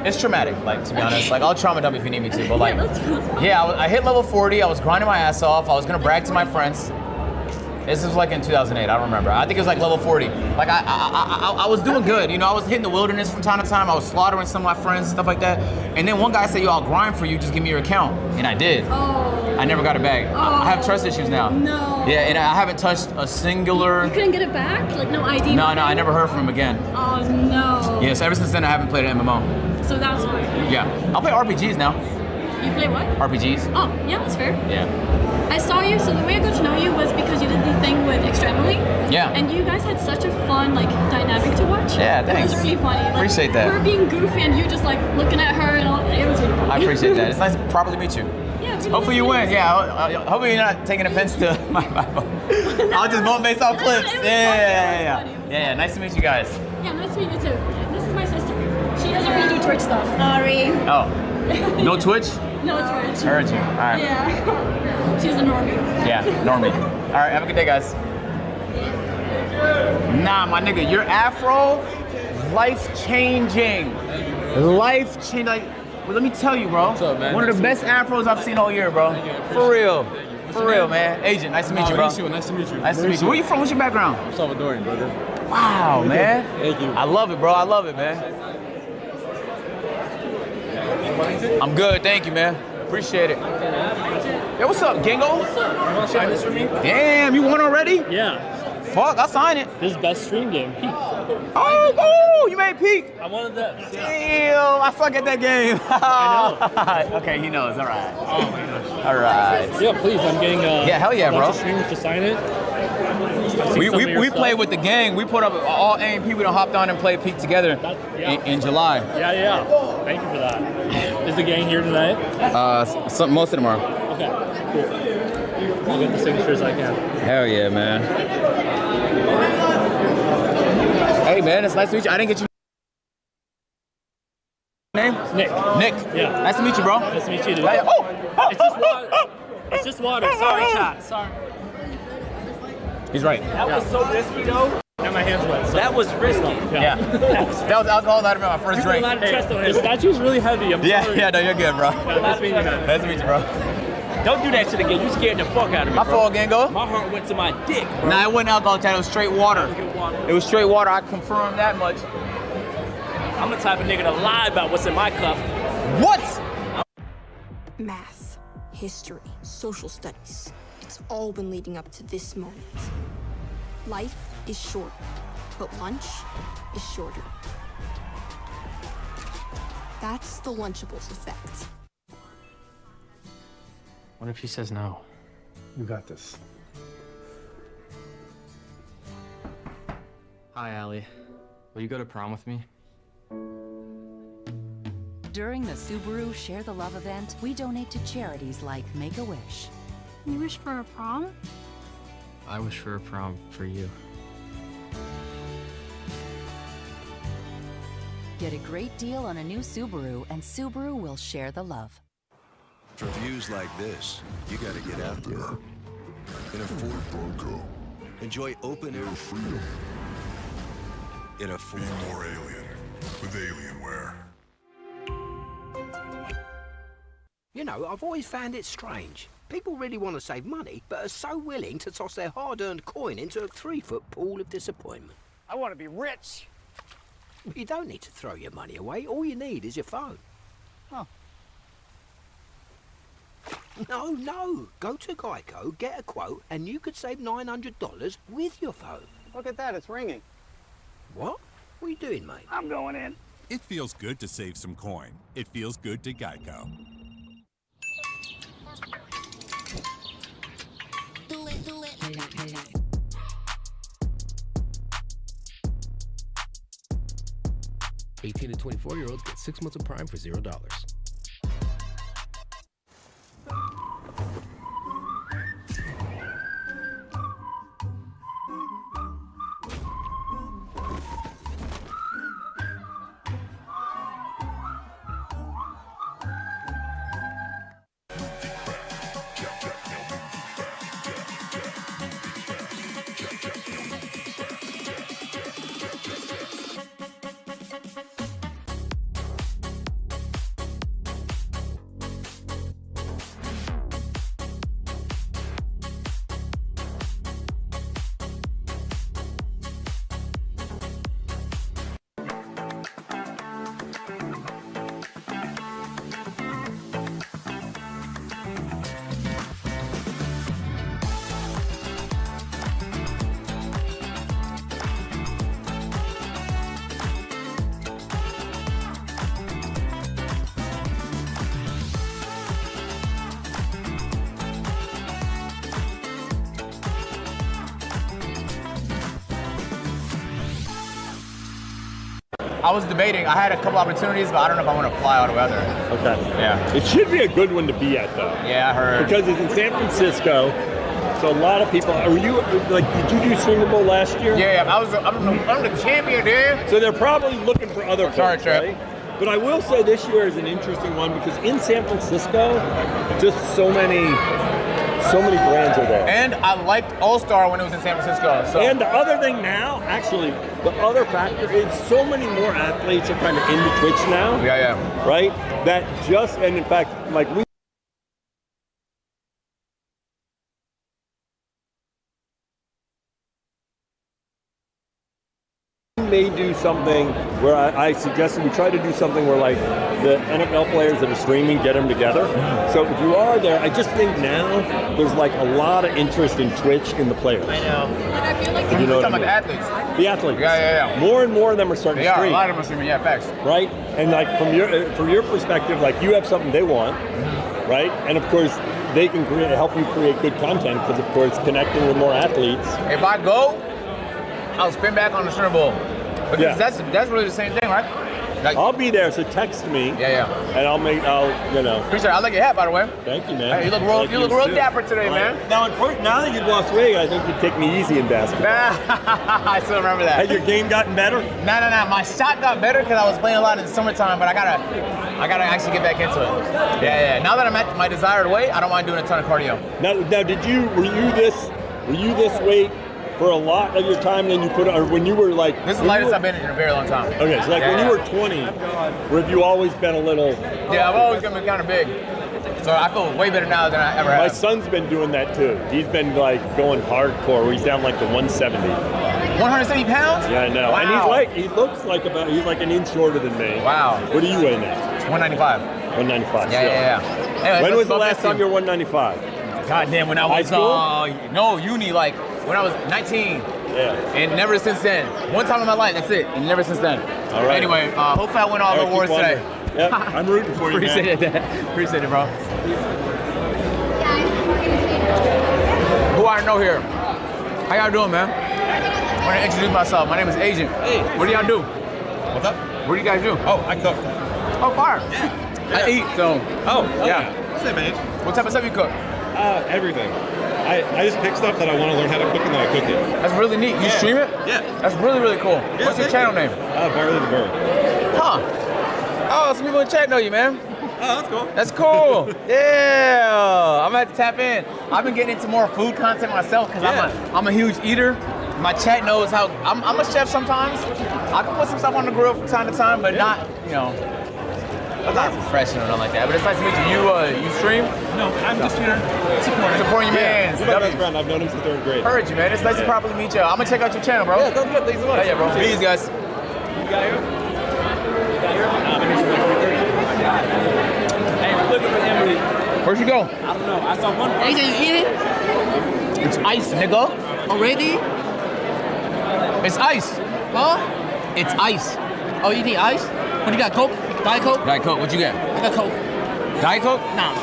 It's traumatic, like, to be honest. Like, I'll trauma dump if you need me to, but like, that's fine. yeah, I hit level 40. I was grinding my ass off. I was gonna brag to my friends. This was like in 2008. I don't remember. I think it was like level 40. Like I was doing good. You know, I was hitting the wilderness from time to time. I was slaughtering some of my friends and stuff like that. And then one guy said, "Yo, I'll grind for you. Just give me your account." And I did. Oh. I never got it back. I have trust issues now. No. Yeah, and I haven't touched a singular. You couldn't get it back? Like no ID? No, I never heard from him again. Oh no. Yeah, so ever since then I haven't played an MMO. So that's why. Yeah, I'll play RPGs now. You play what? RPGs. Oh, yeah, that's fair. Yeah. I saw you, so the way I got to know you was because you did the thing with Extremely. Yeah. And you guys had such a fun, like, dynamic to watch. Yeah, thanks. It was really funny. Like, Appreciate that. Her being goofy and you just, like, looking at her and all. It was really funny. I appreciate that. It's nice to properly meet you. Yeah, really Hopefully you win. Yeah, hopefully you're not taking offense to my vote. I'll just vote based off clips. Yeah, nice to meet you guys. Yeah, nice to meet you too. This is my sister. She doesn't really do Twitch stuff. Sorry. Oh, no Twitch? No Twitch. Heard you. All right. Yeah. She's a normie. Yeah, normie. All right, have a good day, guys. Nah, my nigga, your afro, life-changing. Life-changing. Like, well, let me tell you, bro. What's up, man? One of the best afros I've seen all year, bro. For real. For real, man. Agent, nice to meet you, bro. Nice to meet you. Nice to meet you. Where you from? What's your background? I'm Salvadorian, brother. Wow, man. Thank you. I love it, bro. I love it, man. I'm good, thank you, man. Appreciate it. Hey, what's up, Gingo? What's up? You want to sign this for me? Damn, you won already? Yeah. Fuck, I'll sign it. This is best stream game. Peak. Oh, you made peak. I wanted that. Damn, I suck at that game. I know. Okay, he knows. All right. Oh my gosh. All right. Yeah, please. I'm getting yeah, hell yeah, a bunch bro. of streamers to sign it. We played with the gang. We put up all AMP. We done hopped on and played peak together in July. Yeah. Thank you for that. Is the gang here tonight? Most of them are. Okay, cool. I'll get the signatures I can. Hell yeah, man. Hey, man, it's nice to meet you. I didn't get your name? Nick. Nick. Yeah. Nice to meet you, bro. Nice to meet you, dude. Yeah. It's just water. It's just water. Sorry, chat. Sorry. He's right. That was so risky, though. And my hands wet. So. That was risky. Yeah. That was alcohol that I my first drink. Hey, the statue's really heavy. I'm sorry. Yeah, no, you're good, bro. Nice to meet you, man. Nice to meet you, bro. Don't do that shit again. You scared the fuck out of me, My bro. fault, Gango. My heart went to my dick, bro. Nah, it wasn't alcohol, Chad. It was straight water. It was straight water. I confirm that much. I'm the type of nigga to lie about what's in my cup. What? Math, history, social studies. It's all been leading up to this moment. Life is short, but lunch is shorter. That's the Lunchables effect. What if he says no? You got this. Hi, Allie. Will you go to prom with me? During the Subaru Share the Love event, we donate to charities like Make-A-Wish. You wish for a prom? I wish for a prom for you. Get a great deal on a new Subaru, and Subaru will share the love. For views like this, you gotta get out there. In a Ford Bronco. Enjoy open air freedom. In a Ford. Be more alien with Alienware. You know, I've always found it strange. People really want to save money, but are so willing to toss their hard-earned coin into a 3-foot pool of disappointment. I want to be rich. You don't need to throw your money away. All you need is your phone. Huh. No. Go to Geico, get a quote, and you could save $900 with your phone. Look at that, it's ringing. What? What are you doing, mate? I'm going in. It feels good to save some coin. It feels good to Geico. Do it. 18 to 24-year-olds get 6 months of Prime for $0. I was debating. I had a couple opportunities, but I don't know if I want to fly all the way out there. Okay. Yeah. It should be a good one to be at, though. Yeah, I heard. Because it's in San Francisco, so a lot of people. Are you like? Did you do Super Bowl last year? Yeah, I'm the champion, dude. So they're probably looking for other folks, Trip. right? But I will say this year is an interesting one because in San Francisco, just so many brands are there. And I liked All-Star when it was in San Francisco. So. And the other thing now, actually, the other factor is so many more athletes are kind of into Twitch now. Yeah. Right? That just, and in fact, like we may do something where I suggested we try to do something where like the NFL players that are streaming, get them together. So if you are there, I just think now there's like a lot of interest in Twitch in the players. I know. Like I feel like You know You're talking what about I the mean? athletes. The athletes. Yeah. More and more of them are starting to stream. A lot of them are streaming. Yeah, facts. Right? And like from your perspective, like you have something they want, right? And of course, they can help you create good content because of course connecting with more athletes. If I go, I'll spin back on the Super Bowl. Because that's really the same thing, right? Like, I'll be there, so text me. Yeah. And I'll Appreciate it. I like your hat, by the way. Thank you, man. Hey, you look real dapper today, man. Now that you've lost weight, I think you'd take me easy in basketball. I still remember that. Has your game gotten better? No. My shot got better because I was playing a lot in the summertime, but I gotta actually get back into it. Yeah. Now that I'm at my desired weight, I don't mind doing a ton of cardio. Now, were you this weight for a lot of your time, then you put, or when you were like... This is the lightest I've been in a very long time. Okay, so like when you were 20, have you always been a little... Yeah, I've always been kind of big. So I feel way better now than I ever have. My son's been doing that too. He's been like going hardcore, where he's down like the 170. 170 pounds? Yeah, I know. Wow. And he's like an inch shorter than me. Wow. What do you weigh now? 195. 195. Yeah. Anyway, when was the last time you were 195? Goddamn, when I was uni, like when I was 19. Yeah. And never since then. One time in my life, that's it. And never since then. All right. Anyway, hopefully I win all the awards today. Yep, I'm rooting for you, Appreciate man. it, Appreciate it, bro. Who I know here? How y'all doing, man? I want to introduce myself. My name is Agent. Hey. What do y'all do? What's up? What do you guys do? Oh, I cook. Oh, fire. Yeah. I eat, so. Oh, yeah. What's that, man? What type of stuff you cook? Everything. I just pick stuff that I want to learn how to cook and then I cook it. That's really neat. You stream it? Yeah. That's really, really cool. Yeah, What's your channel name? Barley the Bird. Huh. Oh, some people in chat know you, man. Oh, that's cool. That's cool. Yeah. I'm gonna have to tap in. I've been getting into more food content myself because I'm a huge eater. My chat knows how I'm a chef sometimes. I can put some stuff on the grill from time to time, but not, not professional or nothing like that. But it's nice to meet you. You stream? No, I'm just here supporting your man. He's my best friend. I've known him since 3rd grade. Heard you, man. It's nice to properly meet you. I'm gonna check out your channel, bro. Yeah, sounds good. Thanks so much. Yeah, bro. Peace, guys. You got here? Hey, I'm looking for Emily. Where'd you go? I don't know. I saw one person. Agent, you eat it? It's ice, nigga. Already? It's ice. Huh? It's ice. Oh, you need ice? What you got, Coke? Diet Coke? Diet Coke. What you get? I got Coke. Diet Coke? Nah.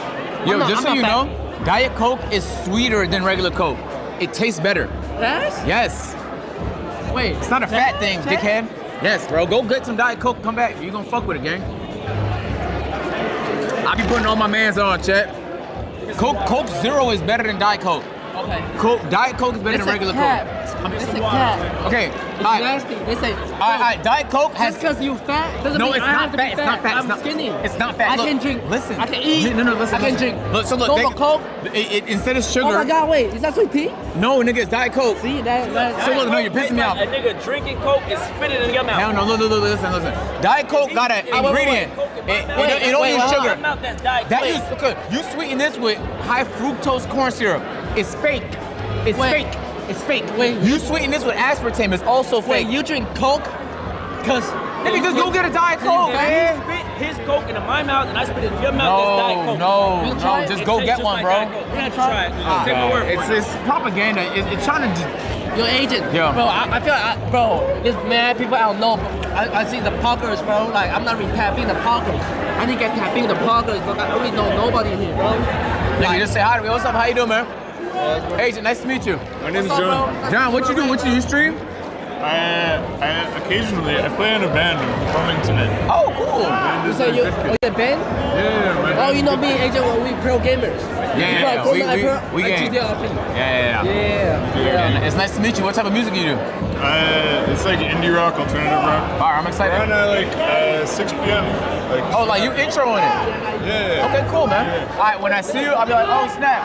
Yo, I'm just so not you fat. know, Diet Coke is sweeter than regular Coke. It tastes better. Yes? Yes. Wait. It's not a fat thing, dickhead. Yes, bro. Go get some Diet Coke. Come back. You gonna fuck with it, gang. I be putting all my mans on, chat. Coke Zero is better than Diet Coke. Okay. Diet Coke is better than regular Coke. It's a cat. Okay. It's nasty. They say. Alright. Diet Coke has. Just because you fat doesn't No, mean it's I not have to fat. be It's not fat. I'm skinny. It's not fat. I Look, can drink. Listen. I can eat. No, listen. I can drink. Look, so look. Coke or Coke? Instead of sugar. Oh my God! Wait, is that sweet tea? No, nigga, it's Diet Coke. See that? So look, no, you're pissing me off. A nigga drinking Coke is spitting in your mouth. Hell no, look, listen. Diet Coke got an ingredient. It don't use sugar. You sweeten this with high fructose corn syrup. It's fake. It's fake. It's fake. Wait, you sweeten this with aspartame. It's also fake. Wait, you drink Coke? Cause nigga, just go get a Diet Coke, man. Spit his Coke into my mouth and I spit it in your mouth. That's Diet Coke. No, just go get one, bro. We're gonna try it. Take my word for it. It's propaganda. It's trying to. Your agent, yeah. Bro, I feel like, bro, there's mad people I don't know. I see the parkers, bro. Like, I'm not really tapping the parkers. I didn't get tapping the parkers, but I don't really know nobody here, bro. Nigga, just say hi to me. What's up? How you doing, man? Agent, nice to meet you. My name is John. John, what you do? You stream? Occasionally, I play in a band. I'm performing tonight. Oh, cool. You say you a band? Yeah. Oh, you know me and AJ, we pro gamers. Yeah, we game. Yeah. It's nice to meet you. What type of music you do? It's like indie rock, alternative rock. All right, I'm excited. Around like 6 p.m. Like you introing it? Yeah. Okay, cool, man. All right, when I see you, I'll be like, oh, snap.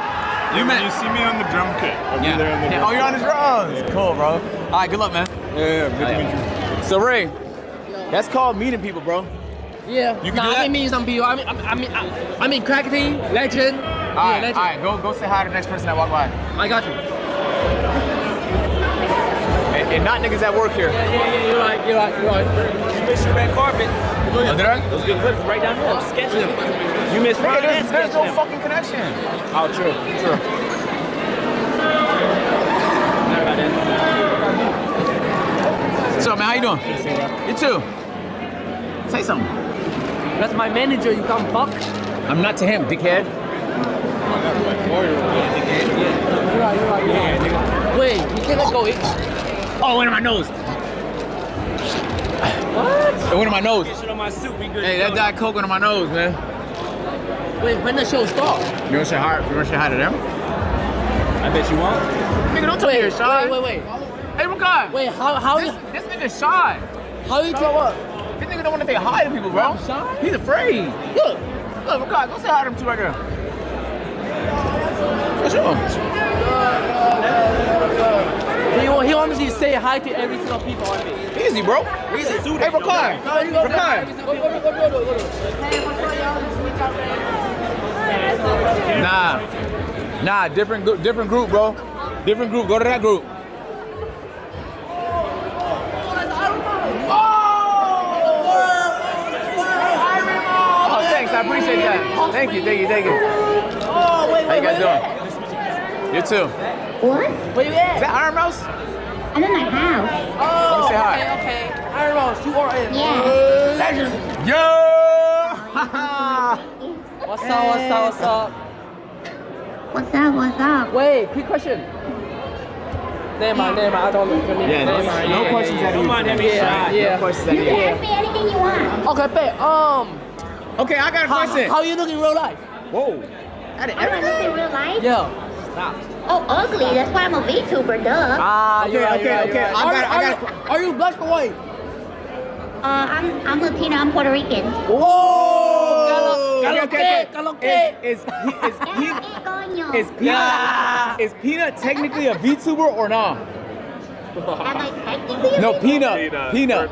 When you see me on the drum kit, I'll be there on the drum Oh, you're on the drums. Yeah. Cool, bro. All right, good luck, man. Yeah, good to meet you. So, Ray, that's called meeting people, bro. Yeah. You can do that? I mean some people. I mean crack team, legend. All right, go say hi to the next person that walk by. I got you. And not niggas that work here. Yeah, you're right. You missed your red carpet. Oh, did I? Those good clips right down there. Sketching. You missed Ryan and There's no sketching. fucking connection. Oh, true. What's up, man? How you doing? You too. Say something. That's my manager, you come fuck. I'm not to him, dickhead. You're right. Wait, you cannot go in. Oh, it went in my nose. What? It went in my nose. Get shit on my suit. We good. Hey, that Diet Coke went in my nose, man. Wait, when the show start? You wanna say hi to them? I bet you won't. Nigga, don't tell me you're shy. Wait. Hey, Rakai. Wait, how this nigga's shy. How you tell what? This nigga don't want to say hi to people, bro. I'm shy? He's afraid. Look, Rakai, go say hi to them two right there. What's wrong? He wants me to say hi to every single people on me. Easy, bro. Easy. Hey, Rakai. Rakai. Nah, different group, bro. Different group. Go to that group. Oh, thanks. I appreciate that. Thank you. Oh, wait. How you guys doing? You too. What? Where you at? Is that Iron Mouse? I'm in my house. Oh, Let me say hi. okay. Iron Mouse, you are in. Yeah. Legend. Yo! What's up? What's up? Wait, quick question. Never mind. I don't know. Yeah, no questions out of you. Don't mind him being shy. Yeah. No questions out of You you. can ask me anything you want. Okay, babe. Okay, I got a question. How you look in real life? Whoa. I'm gonna look in real life. Yeah. Stop. Oh, ugly. That's why I'm a VTuber, duh. Okay. I got. Are you black or white? I'm Latina. I'm Puerto Rican. Whoa! Okay. Caloque. Is Peanut technically a VTuber or not? Am I technically a No, VTuber? Peanut.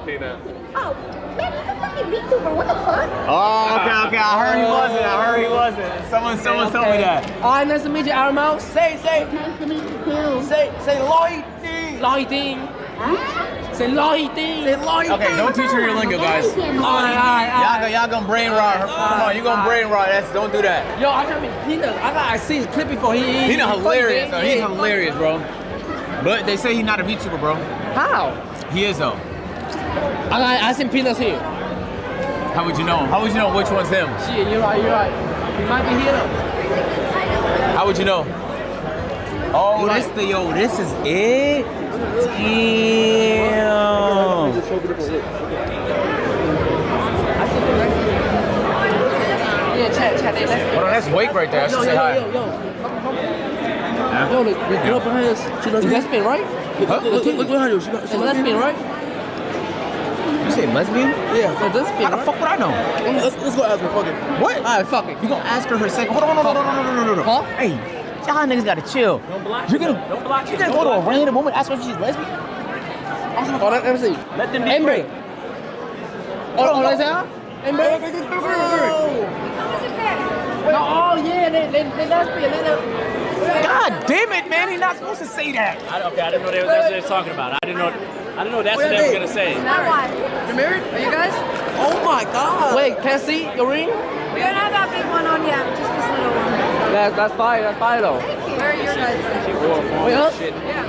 Oh, man, he's a fucking VTuber. What the fuck? Oh, okay. I heard he wasn't. Someone told me that. Nice to meet you, Iron Mouse. Say. Nice to meet you too. Say Lohiting. Huh? Say Lohiting. Okay, don't teach her your lingo, guys. Alright. Y'all gonna brain rot her. Come on, you gonna brain rot. Don't do that. Yo, I mean Peanut. I see his clip before. Peanut hilarious, though. He's hilarious, bro. But they say he's not a VTuber, bro. How? He is though. I seen Peanuts here. How would you know? How would you know which one's him? Shit, you're right. He might be here though. How would you know? Oh, this is it? Damn. Yeah, chat. Hold on, that's Wake right there. I should say hi. Yo, the girl behind us, she's lesbian, right? Huh? Look behind you. She's lesbian, right? You say lesbian? Yeah, so lesbian. How the fuck would I know? Let's go ask her. Fuck it. What? Alright, fuck it. You gonna ask her second? Hold on. No. Huh? Hey, y'all niggas gotta chill. Don't block You're him. gonna Don't block him. go to a random woman, ask her if she's lesbian? Oh, let me see. Let them be Amber. free. Oh, let's say Amber. No, oh yeah, they lesbian. God damn it, man! He's not supposed to say that. I didn't know that's what they were talking about. I didn't know that's what they were gonna say. You married? Are you guys? Oh my God. Wait, can I see your ring? We don't have that big one on yet, just this little one. That's fine though. Where are your guys? Wait, huh?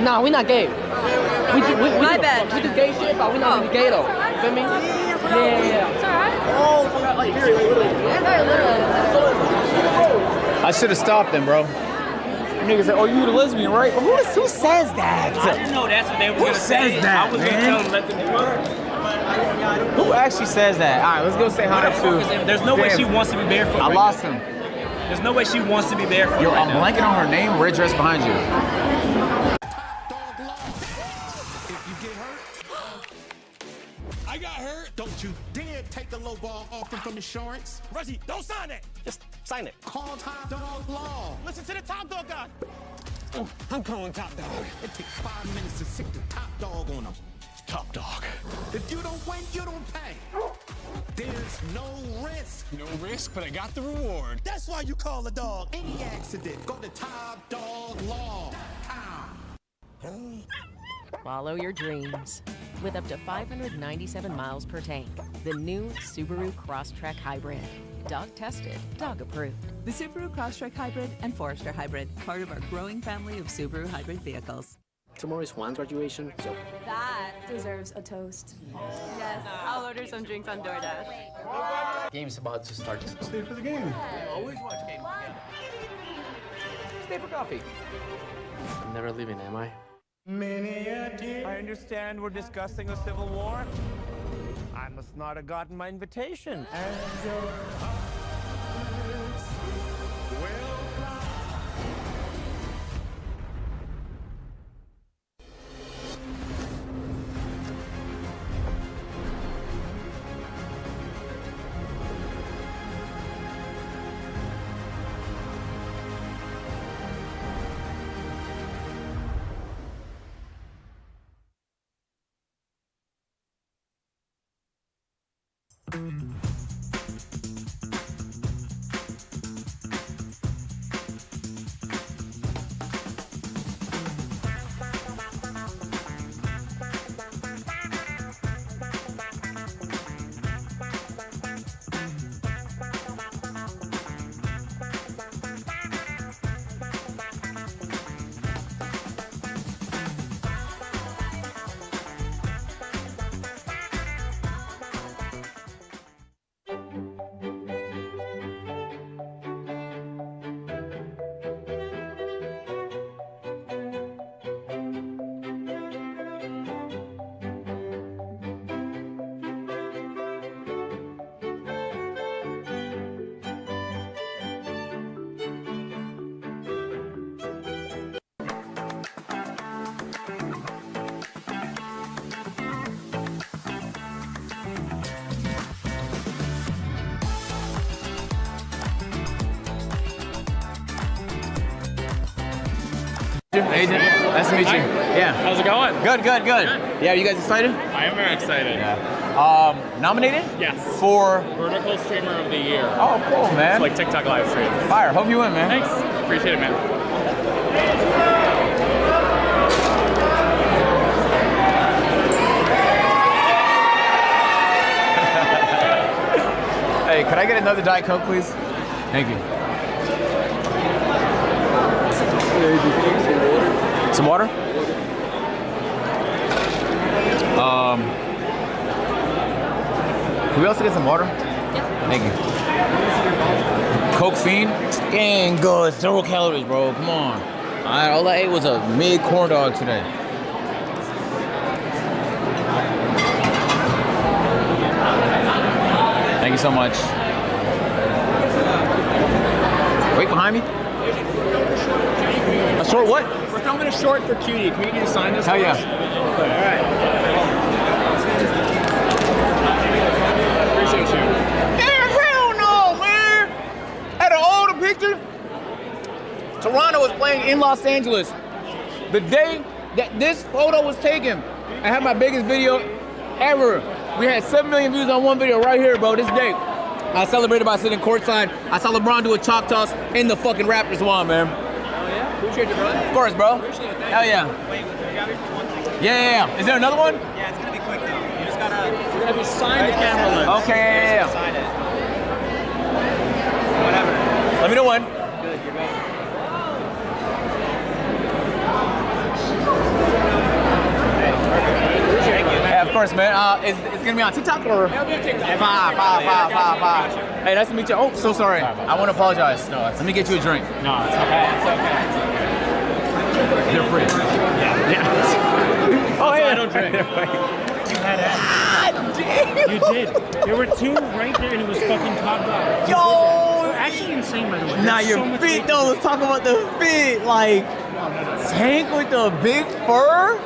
Nah, we're not gay. My bad. We do gay shit, but we're not really gay though. Feel me? Yeah. It's alright. Oh, like here, literally. Yeah, very literally. I should have stopped him, bro. Niggas say, oh, you the lesbian, right? But who says that? I didn't know that's what they were going to say. Who says that, I was going to tell them let them do it. Who actually says that? All right, let's go say hi to... There's no way she wants to be barefoot. I lost him. There's no way she wants to be barefoot. Yo, I'm blanking on her name. Red dress behind you. I got hurt. Don't you dare take the low ball offer from insurance. Reggie, don't sign it. Just sign it. Call Top Dog Law. Listen to the Top Dog guy. Oh, I'm calling Top Dog. It takes 5 minutes to sick the Top Dog on them. Top Dog. If you don't win, you don't pay. There's no risk. No risk, but I got the reward. That's why you call the dog. Any accident, go to Top Dog Law. Follow your dreams. With up to 597 miles per tank, the new Subaru Crosstrek Hybrid. Dog tested, dog approved. The Subaru Crosstrek Hybrid and Forester Hybrid, part of our growing family of Subaru hybrid vehicles. Tomorrow is Juan's graduation, so... That deserves a toast. Yes, I'll order some drinks on DoorDash. Game's about to start. Stay for the game. Always watch games together. Stay for coffee. I'm never leaving, am I? I understand we're discussing a civil war. I must not have gotten my invitation. And your hearts will fly. Agent, nice to meet you. Yeah. How's it going? Good. Yeah, you guys excited? I am very excited. Yeah. Nominated? Yes. For? Vertical Streamer of the Year. Oh, cool, man. It's like TikTok live stream. Fire. Hope you win, man. Thanks. Appreciate it, man. Hey, could I get another Diet Coke, please? Thank you. Some water? Can we also get some water? Yeah. Thank you. Coke Fiend? Dang good. 0 calories, bro. Come on. All I ate was a mid corn dog today. Thank you so much. Wait behind me. A short what? We're filming a short for Cutie. Can we get you to sign this? Hell yeah. Okay, all right. Appreciate you. Yeah, hell no, man. Had an older picture. Toronto was playing in Los Angeles. The day that this photo was taken, I had my biggest video ever. We had 7 million views on one video right here, bro, this day. I celebrated by sitting courtside. I saw LeBron do a chalk toss in the fucking Raptors won, man. Appreciate you, bro. Of course, bro. Appreciate it. Thank Hell you. yeah. Wait, you got me for one thing? Yeah. Is there another one? Yeah, it's gonna be quick though. You just gotta. You're gonna be signed the camera lens. Okay, yeah. Sign it. Whatever. Let me know when. Good, you're good. Yeah, of course, man. It's gonna be on TikTok or? It'll be on TikTok. Five. Hey, nice to meet you. Oh, so sorry. I want to apologize. No, let me get you a drink. No, it's okay. It's okay. They're free. Yeah. Oh, yeah. I don't drink. You did. There were two right there, and it was fucking top dog. Yo! Actually insane, by the way. Nah, There's your so much feet weight. though. Let's talk about the feet. Like, Tank with the big fur,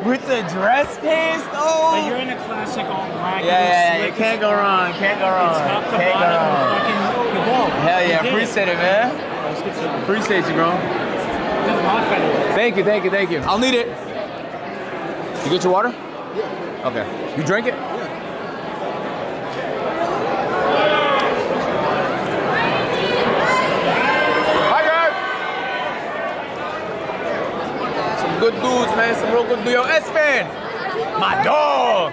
with the dress pants though. But you're in a classic all black. Yeah, you can't go wrong. Can't go wrong. It's top to Can't go bottom. wrong. Fucking the ball. Hell yeah, You did appreciate it, man. Let's get some. Appreciate you, bro. Thank you. I'll need it. You get your water? Yeah. Okay. You drink it? Good dudes, man. Some real good dudes. Yo, S-Fan, my dog.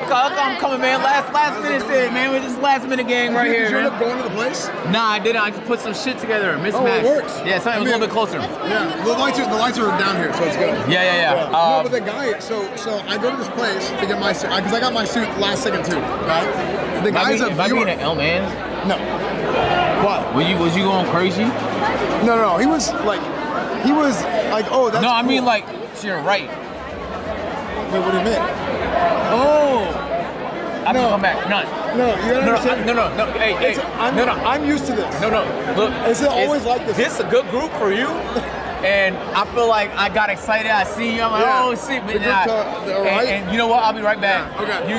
Look how I'm coming, man. Last minute shit, man. We're just last minute gang right here, Did you man. end up going to the place? Nah, I didn't. I just put some shit together. Mismatch. Oh, it works. Yeah, something was a little bit closer. Yeah, the lights are down here, so it's good. Yeah. No, but the guy, so I go to this place to get my suit, because I got my suit last second too, right? The guy's a Am I viewer. being an L man? No. What? Was you going crazy? No. He was like, oh, that's No, I cool. mean like to your right. Wait, what do you mean? Oh. I can come back. None. No, you gotta understand. No. Hey. I'm used to this. No. Look. Is it always like this? This is a good group for you. And I feel like I got excited. I see you. I'm like, oh shit. But and you know what? I'll be right back. Yeah, okay.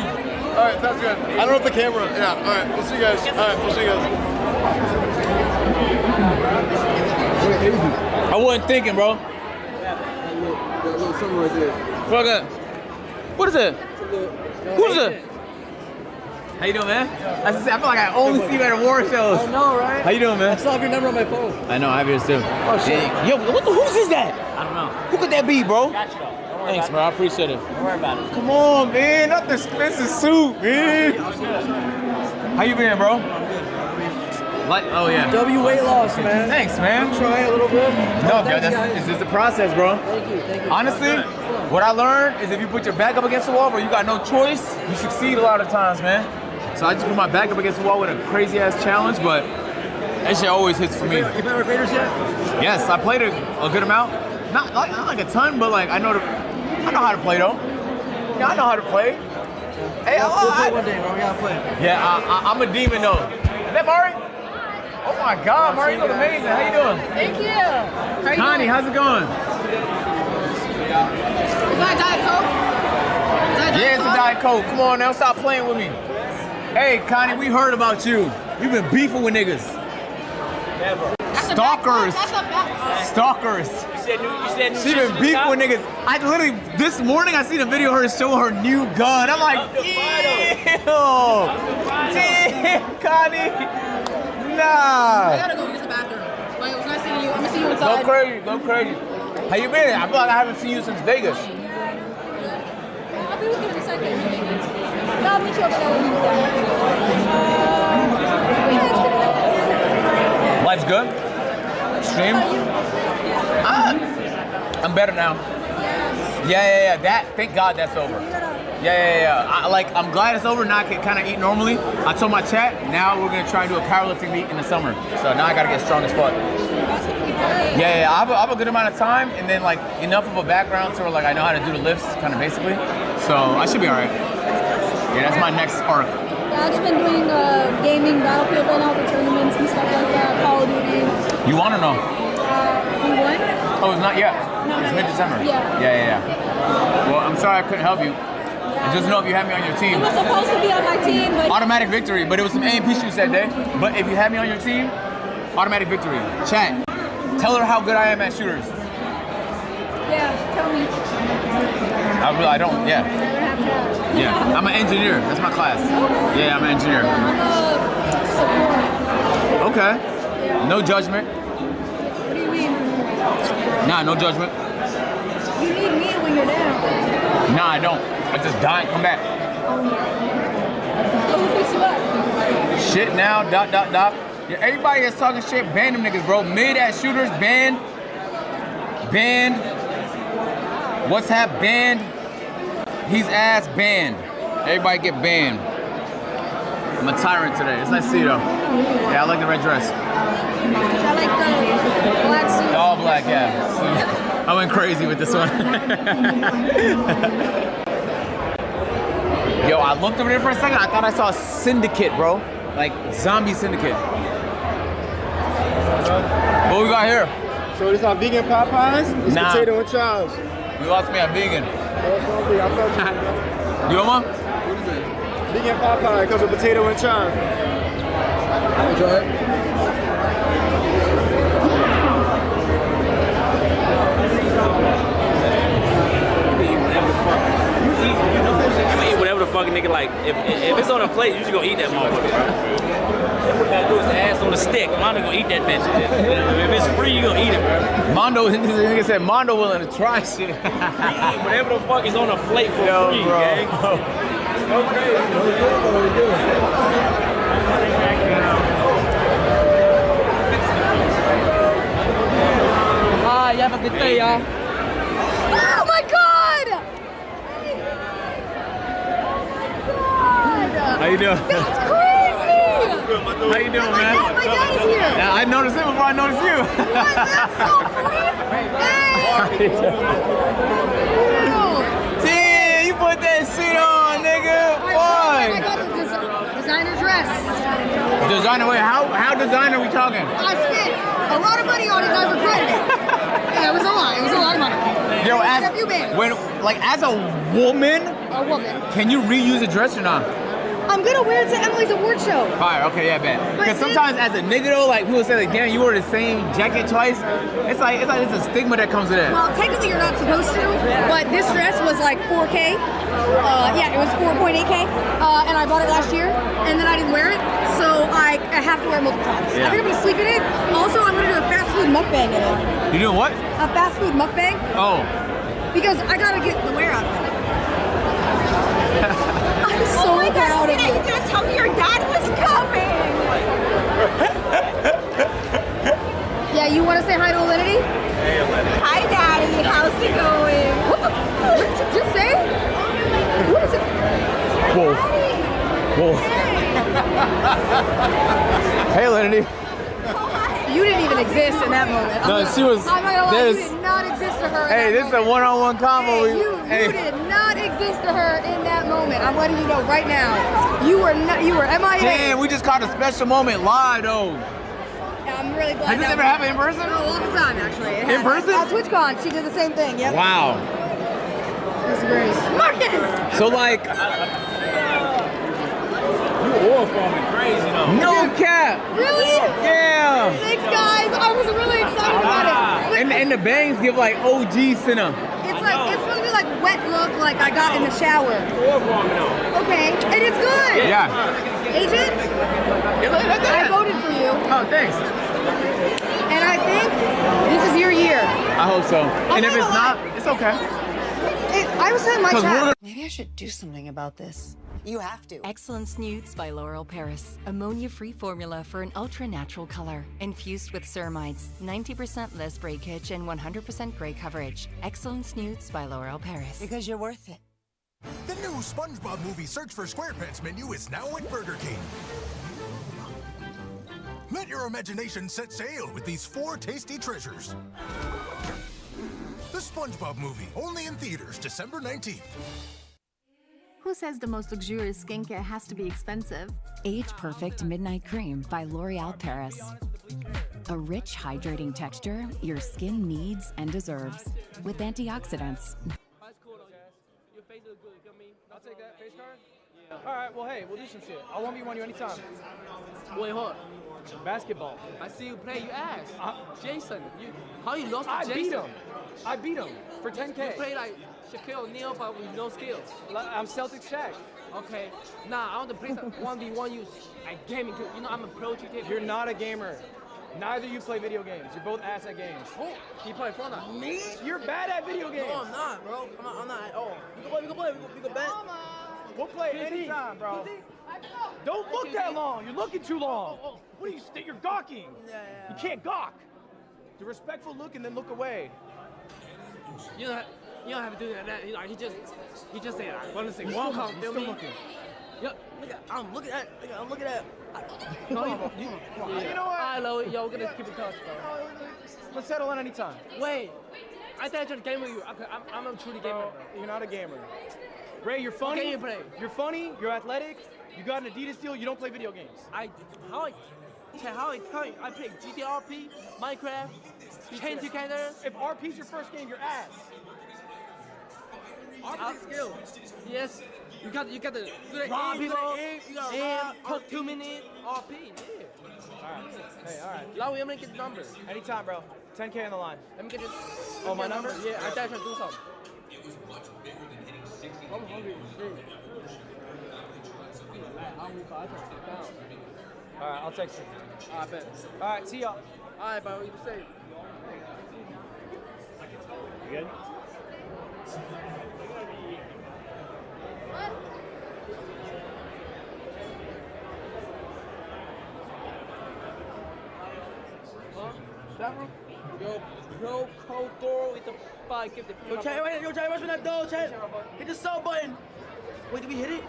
All right, sounds good. I don't know if the camera. Yeah. All right. We'll see you guys. All right. We'll see you guys. I wasn't thinking, bro. Something right there. What is it? Who's it? How you doing, man? I feel like I only see you at award shows. I know, right? How you doing, man? I still have your number on my phone. I know, I have yours too. Oh, shit. Yo, whose is that? I don't know. Who could that be, bro? Got you though. Don't worry Thanks, about bro. I appreciate it. Don't worry about it. Come on, man. Not the expensive suit, man. How you been, bro? Oh, yeah. W weight loss, man. Thanks, man. I'm trying a little bit. No, it's just a process, bro. Thank you. Honestly, what I learned is if you put your back up against the wall, bro, you got no choice, you succeed a lot of times, man. So I just put my back up against the wall with a crazy-ass challenge, but that shit always hits for me. You been with Raiders yet? Yes, I played a good amount. Not like a ton, but like I know how to play, though. Yeah, I know how to play. Hey, we'll play one day, bro. We gotta play. Yeah, I'm a demon, though. Is that Mari? Oh my God, Mari, you look amazing. How you doing? Thank you. How are you Connie, doing? how's it going? Is that Diet Coke? Yeah, it's a Diet Coke. Come on now, stop playing with me. Hey, Connie, we heard about you. You've been beefing with niggas. Never. Stalkers. Stalkers. You said She been beefing with niggas. I literally, this morning, I seen a video of her show her new gun. I'm like, damn, Connie. Nah. I gotta go use the bathroom. But it was nice seeing you. I'm gonna see you inside. Go crazy. How you been? I feel like I haven't seen you since Vegas. I'll be with you in a second. No, I'll meet you over there. Life's good? Stream? I'm better now. Yeah. Thank God that's over. Yeah. I'm glad it's over. Now I can kind of eat normally. I told my chat, now we're going to try and do a powerlifting meet in the summer. So now I got to get strong as fuck. Yeah. I have a good amount of time and then like enough of a background to where like I know how to do the lifts kind of basically. So I should be all right. Yeah, that's my next arc. Yeah, I've just been doing gaming, Battlefield right now, the tournaments and stuff like that, Call of Duty. You want or no? You won? Oh, it's not yet. No, It's mid-December. Yeah. Well, I'm sorry I couldn't help you. Just know if you had me on your team. It was supposed to be on my team, but... Automatic victory, but it was some A&P shoots that day. But if you had me on your team, automatic victory. Chat, tell her how good I am at shooters. Yeah, tell me. I don't, yeah. Yeah, I'm an engineer. That's my class. Yeah, I'm an engineer. I'm a support. Okay. No judgment. What do you mean? Nah, no judgment. You need me when you're down. Nah, I don't. I just die and come back. Who picks you up? Shit now, ... Yeah, everybody that's talking shit, ban them niggas, bro. Mid-ass shooters, banned. WhatsApp, banned. He's ass, banned. Everybody get banned. I'm a tyrant today. It's nice to see you, though. Yeah, I like the red dress. I like the black suit. All black, yeah. I'm went crazy with this one. Yo, I looked over there for a second. I thought I saw Syndicate, bro. Like Zombie Syndicate. What we got here? So this our vegan Popeyes? It's potato and chives. You lost me at vegan. You want one? What is it? Vegan Popeye comes with potato and chives. Enjoy it. You eat whatever the fuck a nigga like. If it's on a plate, you just gonna eat that motherfucker, bro. What you gotta do is the ass on the stick. Mondo gonna eat that bitch. If it's free, you gonna eat it, bro. Mondo, nigga said Mondo willing to try shit. Whatever the fuck is on a plate for free, bro. gang. Okay. Ah, you have a good day, y'all. Oh my god! How you doing? That's crazy! How you doing, man? My dad is here! Yeah, I noticed him before I noticed you. That's so creepy! Damn, you put that shit on, nigga. I Boy. got a designer dress. Designer, wait, how designer are we talking? I spent a lot of money on it and I regret it. Yeah, it was a lot. It was a lot of money. Yo, What have you been? as a woman, can you reuse a dress or not? I'm gonna wear it to Emily's award show. Fire, okay, yeah, bet. Because sometimes as a nigga though, like people say like, damn, you wore the same jacket twice. It's like it's a stigma that comes with that. Well, technically you're not supposed to, but this dress was like 4K. Yeah, it was 4.8K, and I bought it last year, and then I didn't wear it, so I have to wear it multiple times. Yeah. I think I'm gonna sleep in it. Also, I'm gonna do a fast food mukbang in it. You doing what? A fast food mukbang. Oh. Because I gotta get the wear out of it. I'm so proud of you. You didn't tell me your dad was coming. Yeah, you want to say hi to Alinity? Hey, Alinity. Hi, Daddy. How's it going? What did you just say? What is it? Whoa. Whoa. Hey, Alinity. You didn't even exist in that moment. No, she was. I'm not gonna lie, you this- did not exist to her. Hey, this is a one-on-one combo. Hey, you did not exist to her in that moment. I'm letting you know right now. You were not. You were MIA. Damn, we just caught a special moment live though. I'm really glad. Has this ever happened in person? Oh, all the time actually. It In has. person? At TwitchCon, she did the same thing. Yep. Wow. This is great. Marcus. So like, You oil farming crazy though. no cap. Really? Yeah. Thanks, guys. I was really excited about it. But And the bangs give like OG cinema. it's like it's supposed to be like wet look, like I got in the shower. Oil farming though. Okay, and it's good. Yeah. Agent, I voted for you. Oh, thanks. And I think this is your year. I hope so. And if it's not, it's okay. I was telling my 'Cause chat. Maybe I should do something about this. You have to. Excellence Nudes by L'Oreal Paris. Ammonia-free formula for an ultra-natural color. Infused with ceramides. 90% less breakage and 100% gray coverage. Excellence Nudes by L'Oreal Paris. Because you're worth it. The new SpongeBob movie Search for SquarePants menu is now at Burger King. Let your imagination set sail with these 4 tasty treasures. The SpongeBob movie, only in theaters December 19th. Who says the most luxurious skincare has to be expensive? Age Perfect Midnight Cream by L'Oreal Paris. A rich, hydrating texture your skin needs and deserves. With antioxidants. Your face looks good, you feel me? I'll take that face card. Yeah. Alright, well hey, we'll do some shit. I'll 1v1 you anytime. Wait, what? Basketball. I see you play, you ass. Jason, how you lost to Jason? I beat him for 10K. You play like Shaquille O'Neal, but with no skills. I'm Celtic Shaq. Okay. Nah, I want to play some 1v1 you. I gaming, you know I'm a pro GTA. You're not a gamer. Neither you play video games. You're both ass at games. Oh, you play Fortnite. Me? You're bad at video games. No, I'm not, bro. I'm not at all. We can play. We can bet. We'll play anytime, bro. Don't look that long. You're looking too long. What are you? You're gawking. You can't gawk. The respectful look and then look away. You don't have to do that. He just said, I want to say, walk out. Feel me? Yep. I'm looking at. I'm looking at. No, you know what? Yo, we're gonna keep in touch, bro. Let's settle in anytime. Wait. I thought I tried to game with you. I'm a truly gamer. You're not a gamer. Ray, you're funny. What game you play? You're funny. You're athletic. You got an Adidas deal. You don't play video games. I play GTRP, Minecraft, Chain Together. If RP's your first game, you're ass. RP skill. Yes. You got the rob people. You got rob. Cook 2 minutes. RP. Yeah. All right. Hey, all right. Now I'm gonna get the number. Anytime, bro. 10K on the line. Let me get this. Oh, my number? Yeah, I thought I tried to do something. I'm hungry as shit. All right, I'll text you. I bet. All right, see y'all. All right, bro. You safe. You good? Yo, cold door with the 5 gifted. Yo, Chad, wait, yo, Chad, rush me that door, Chad. Hit the sub button. Wait, did we hit it?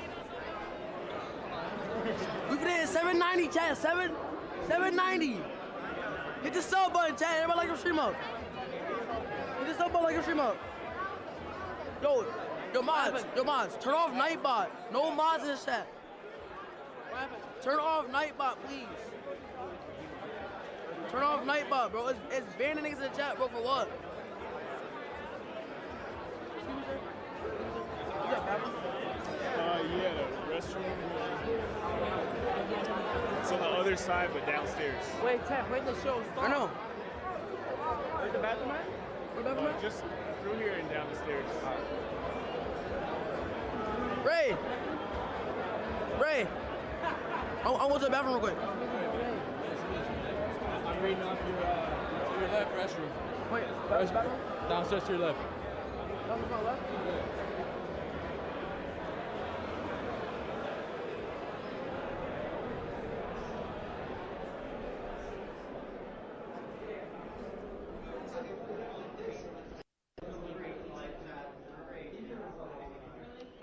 We put it in 790, Chad. 790. Hit the sub button, Chad. Everybody like your stream up. Hit the sub button, like your stream up. Yo, mods, turn off Nightbot. No mods in the chat. Turn off Nightbot, please. Turn off Nightbot, bro. It's banning niggas in the chat, bro, for what? Yeah, the restroom. It's on the other side, but downstairs. Wait, Ted, wait the show start. I know. Where's the bathroom at? Where's the bathroom at? Just through here and down the stairs. Ray! I went to the bathroom real quick. I'm reading off your left restroom. Wait, where's the bathroom? Downstairs to your left. Bathroom to my left?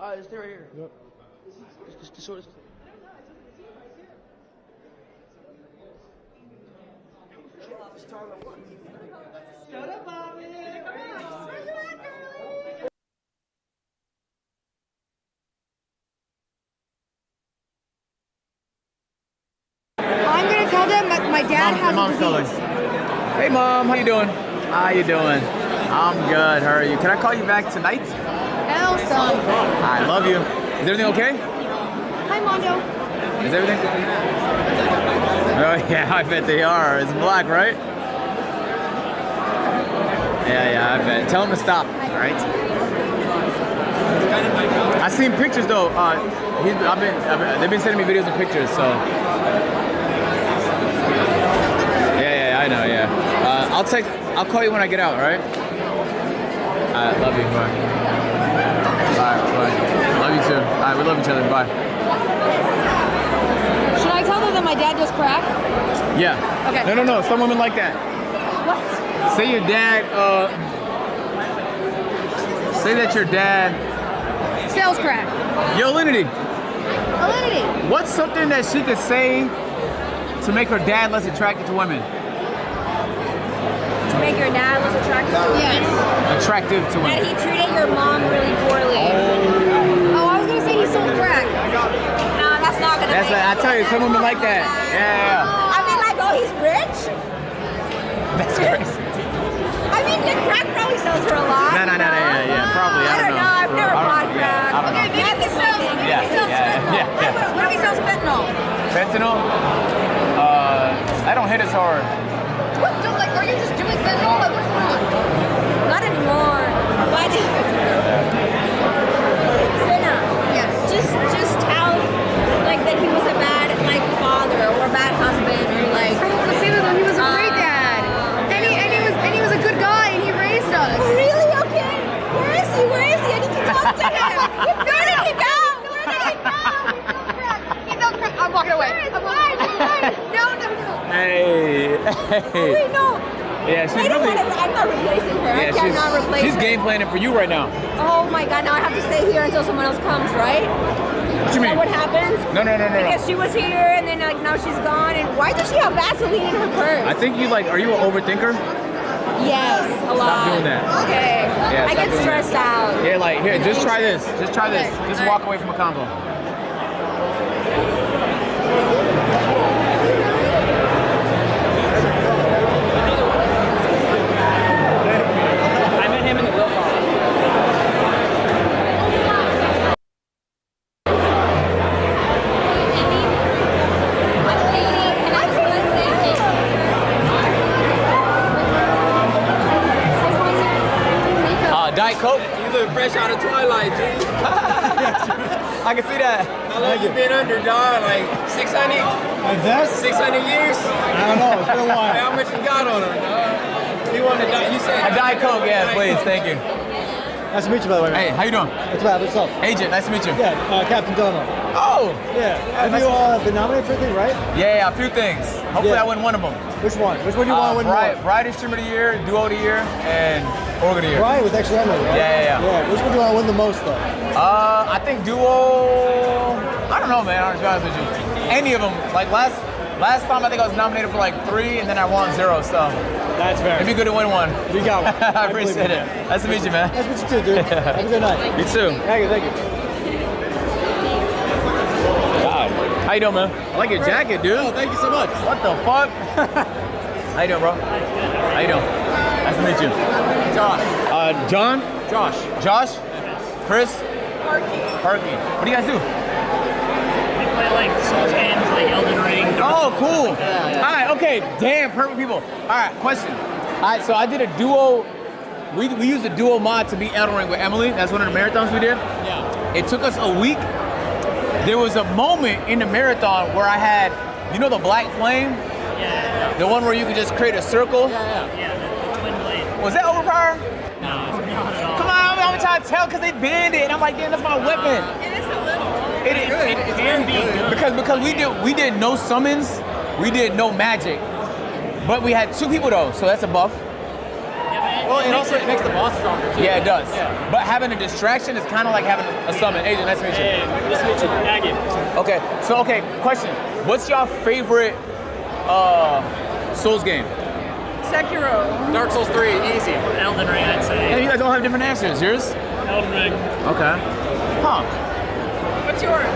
Alright, stay right here. Yep. Just show this. Shut up, Bobby. I'm gonna tell them my dad has a disease. Hey mom, how you doing? How you doing? I'm good. How are you? Can I call you back tonight? Hell, son. I love you. Is everything okay? Hi, Mondo. Is everything? Oh yeah, I bet they are. It's black, right? Yeah, I bet. Tell him to stop. All right. I seen pictures though. They've been sending me videos and pictures. So. Yeah, I know. Yeah. I'll call you when I get out. All right. Love you. Bye. Bye. Love you too. All right, we love each other. Bye. Should I tell them that my dad does crack? Yeah. Okay. No. Some women like that. What? Say your dad. Say that your dad sells crack. Yo, Alinity. What's something that she could say to make her dad less attracted to women? To make your dad less attractive to women? Yes. Attractive to women. That he treated your mom really poorly. Oh, I was gonna say he sold crack. No, that's not gonna make I tell you, some women like that. Yeah. I mean, like, oh, he's rich? That's crazy. I mean, the crack probably sells for a lot. No, yeah, probably. I don't know. I've never bought crack. I don't know. Maybe he sells fentanyl. What if he sells fentanyl? Fentanyl? I don't hit as hard. What? Are you just doing fentanyl? Like, what's going on? Not anymore. Why did Sina? Yes. Just tell, like, that he was a bad, like, father or a bad husband or, like. I don't want to say that though. He was a great dad. And he was a good guy and he raised us. Really? Okay. Where is he? I need to talk to him. Where did he go? He sells crack. I'm walking away. No. Hey. Wait, no. Yeah, she's I'm not replacing her. Yeah, I cannot replace she's her. game planning for you right now. Oh my god, now I have to stay here until someone else comes, right? What you mean? Is that what happens? No. Because she was here and then like now she's gone. And why does she have Vaseline in her purse? I think are you an overthinker? Yes, a lot. Stop doing that. Okay. Yeah, I stop get doing stressed that. out. Yeah, like here, just try this. Just try this. Okay. Just All walk right. away from a combo. I met him in the Will Hall. Diet Coke? You look fresh out of Twilight, G. I can see that. How long you been under, dog? Like 600? Like that? 600 years? I don't know. It's been a while. How much you got on him, dog? You want to die? You said A Diet Coke, yeah, please, thank you. Nice to meet you, by the way, man. Hey, how you doing? What's up? What's up? Agent, nice to meet you. Yeah, Captain Dono. Oh! Yeah. Have you been nominated for anything, right? Yeah, a few things. Hopefully I win one of them. Which one? Which one do you want to win more? Variety Streamer of the Year, Duo of the Year, and Organ of the Year. Right, with extra Emily, right? Yeah. Which one do you want to win the most, though? I think Duo, I don't know, man, I'll be honest with you. Any of them. Like last time I think I was nominated for like 3 and then I won 0, so. That's fair. It'd be good to win one. You got one. I appreciate it. Nice to meet you, man. Nice to meet you too, dude. Have a good night. You too. Thank you, thank you. God. How you doing, man? I like your jacket, dude. Oh, thank you so much. What the fuck? How you doing, bro? How you doing? Nice to meet you. Josh. John? Josh. Josh? Chris? Parky. What do you guys do? We play like Souls games, like Elden Ring. Oh, cool. All right, okay. Damn, perfect people. All right, question. All right, so I did a duo. We used a duo mod to beat Elden Ring with Emily. That's one of the marathons we did. Yeah. It took us a week. There was a moment in the marathon where I had, you know the black flame? Yeah. The one where you could just create a circle? Yeah, the twin blade. Was that overpowered? No, it's not at all. Come on, I'm trying to tell because they banned it. And I'm like, damn, that's my weapon. It is a little. It can be good. Because we did no summons, we did no magic. But we had 2 people though, so that's a buff. Well, it also makes the boss stronger, too. Yeah, it does. Yeah. But having a distraction is kind of like having a summon. Agent, nice to meet you. Hey, nice to meet you. Aggie. Okay, so question. What's your favorite Souls game? Sekiro. Dark Souls 3, easy. Elden Ring, I'd say. Hey, you guys all have different answers. Yours? Elden Ring. Okay. Huh. What's yours?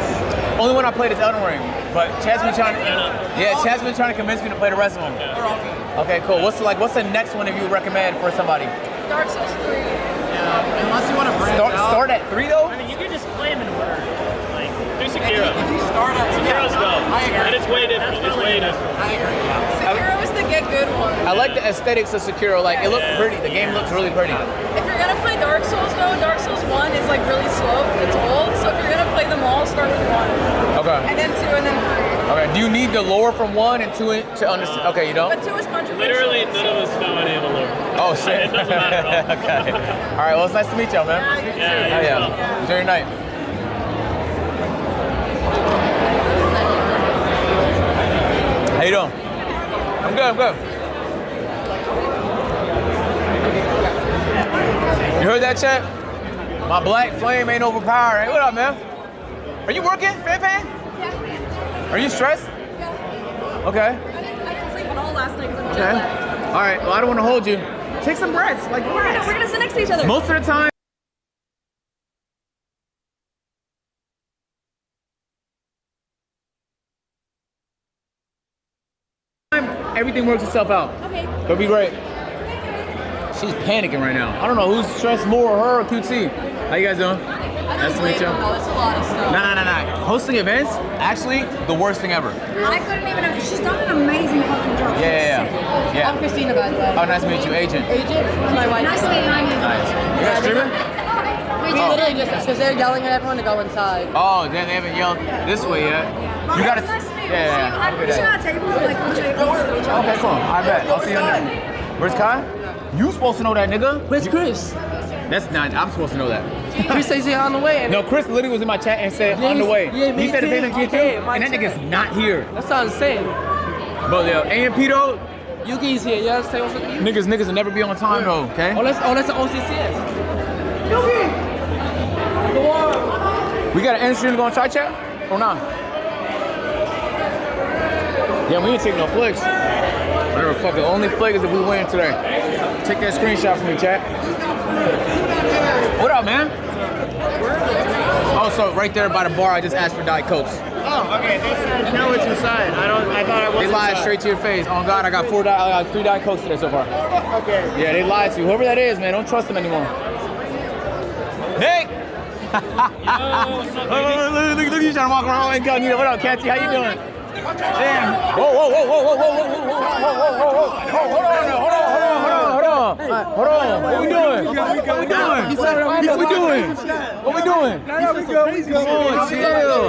Only one I played is Elden Ring, but Chad's been trying to convince me to play the rest of them. Okay, cool. What's the next one that you would recommend for somebody? Dark Souls 3. Yeah, unless you want to branch out. Start at 3 though? I mean, you could just play them in order. Like, do Sekiro. If you start at Sekiro's dope. I agree. And it's way different. It's way different. I agree. Sekiro is the get good one. I like the aesthetics of Sekiro. Like, it looks pretty. The game looks really pretty. If you're gonna play Dark Souls though, Dark Souls 1 is like really slow. It's old, so if you're gonna play them all, start with 1. Okay. And then 2 and then 3. Okay. Do you need the lore from 1 and 2 to understand? Okay, you don't? But 2 is controversial. Literally, none of us know any of the lore. Oh, shit. It doesn't matter at all. Okay. All right, well, it's nice to meet y'all, man. Yeah. Enjoy your night. How you doing? I'm good. You heard that, chat? My black flame ain't overpowered. Hey, what up, man? Are you working, Fan? Yeah. Are you stressed? Yeah. Okay. I didn't sleep at all last night because I'm jet lagged. All right, well, I don't want to hold you. Take some breaths, like relax. We're gonna sit next to each other. Most of the time, everything works itself out. Okay. It'll be great. She's panicking right now. I don't know who's stressed more, her or QT. How you guys doing? Nice to meet you. It's a lot of stuff. Nah. Hosting events, actually, the worst thing ever. I couldn't even have. She's done an amazing fucking job. Yeah. I'm Christina, by the way. Oh, nice to meet you, Agent. Agent? My wife. Nice to meet you. Nice. You guys streaming? We literally just, because they're yelling at everyone to go inside. Oh, they haven't yelled this way yet. You gotta. Nice to meet you. Yeah. I'm pretty sure our tables are like literally close to each other. Okay, cool. I bet. I'll see you in there. Where's Kai? You supposed to know that, nigga. Where's Chris? That's not. I'm supposed to know that. Chris says he's on the way. No, Chris literally was in my chat and said on the way. Yeah, he said the same thing to you too, and that nigga's not here. That's what I'm saying. But AMP though, Yuki's here. You understand what's up with you? niggas will never be on time though. Okay. Oh, that's an OCCS. Yuki. Go on. We got an end stream to go on side chat or not? Yeah, we ain't taking no flicks. Whatever, fuck it. Only flick is if we win today. Take that screenshot for me, chat. What up, man? Oh, so right there by the bar, I just asked for Diet Cokes. Oh, okay. They said no, it's inside. I thought I wasn't. They lied inside. straight to your face. Oh God, I got 3 Diet Cokes today so far. Okay. Yeah, they lied to you. Whoever that is, man, don't trust them anymore. Nick! Look at you trying to walk around incognito. What up, Kathy? How you doing? Damn. Whoa. Hold on. What we doing? What we doing? No, we good. Come on, chill.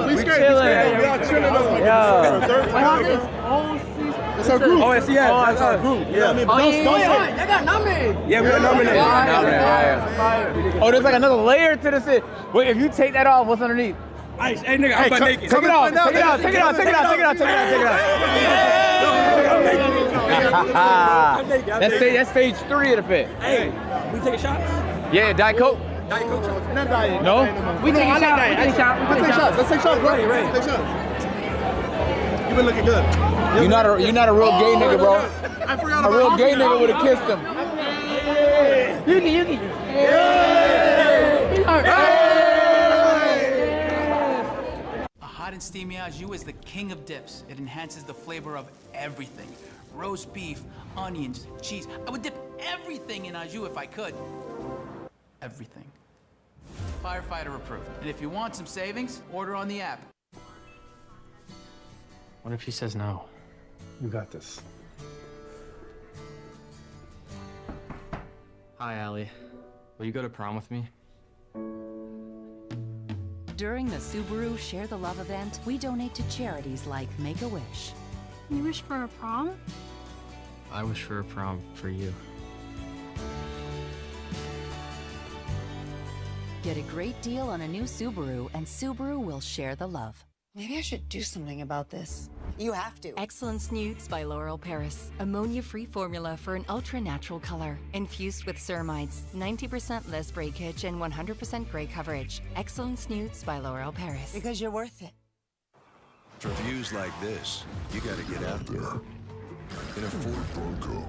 We chilling. It's our group. Oh, it's our group. Yeah, I mean, don't say. They got nominated. Yeah, we got nominated. Oh, there's like another layer to this. Wait, if you take that off, what's underneath? Ice. Hey, nigga, I'm butt naked. Take it off. That's stage 3 of the fit. Hey, we taking shots? Yeah, Diet Coke. Diet Coke shots. Not diet. No? We take shots. Let's take shots. Let's take shots, bro. Ready. Take shots. You've been looking good. You're not a real gay nigga, bro. I forgot A real gay nigga would have kissed him. Yuki. A hot and steamy au jus is the king of dips. It enhances the flavor of everything. Roast beef, onions, cheese. I would dip everything in au jus if I could. Everything. Firefighter approved. And if you want some savings, order on the app. What if she says no? You got this. Hi, Allie. Will you go to prom with me? During the Subaru Share the Love event, we donate to charities like Make-A-Wish. You wish for a prom? I wish for a prom for you. Get a great deal on a new Subaru, and Subaru will share the love. Maybe I should do something about this. You have to. Excellence Nudes by L'Oreal Paris. Ammonia-free formula for an ultra-natural color. Infused with ceramides, 90% less breakage and 100% gray coverage. Excellence Nudes by L'Oreal Paris. Because you're worth it. For views like this, you gotta get out there. In a Ford Bronco.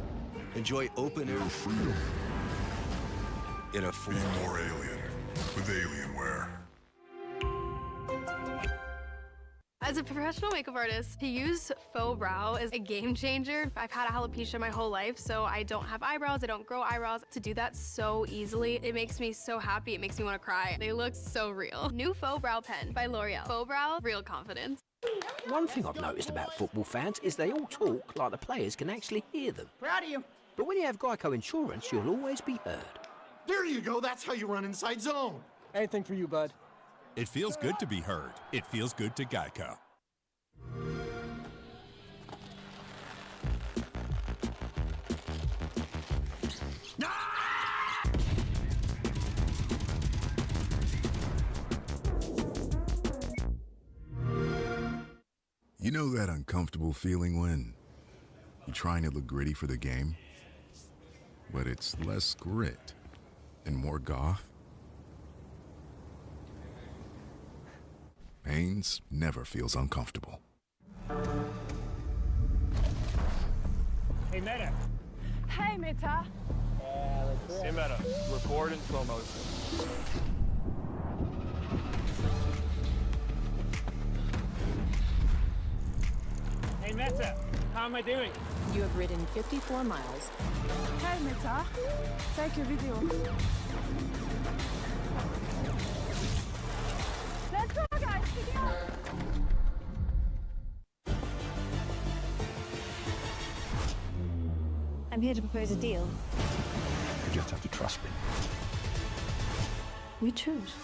Enjoy open air freedom. In a Ford. Be more alien with Alienware. As a professional makeup artist, to use faux brow is a game changer. I've had alopecia my whole life, so I don't have eyebrows, I don't grow eyebrows. To do that so easily, it makes me so happy, it makes me want to cry. They look so real. New faux brow pen by L'Oreal. Faux brow, real confidence. One thing I've noticed about football fans is they all talk like the players can actually hear them. Proud of you. But when you have Geico Insurance, you'll always be heard. There you go. That's how you run inside zone. Anything for you, bud. It feels good to be heard. It feels good to Geico. You know that uncomfortable feeling when you're trying to look gritty for the game, but it's less grit and more goth? Hanes never feels uncomfortable. Hey, Meta. Hey, Meta. Hey, Meta. Record in slow motion. Hey, Meta. How am I doing? You have ridden 54 miles. Hey, Meta. Take a video. Let's go, guys. Video. I'm here to propose a deal. You just have to trust me. We choose.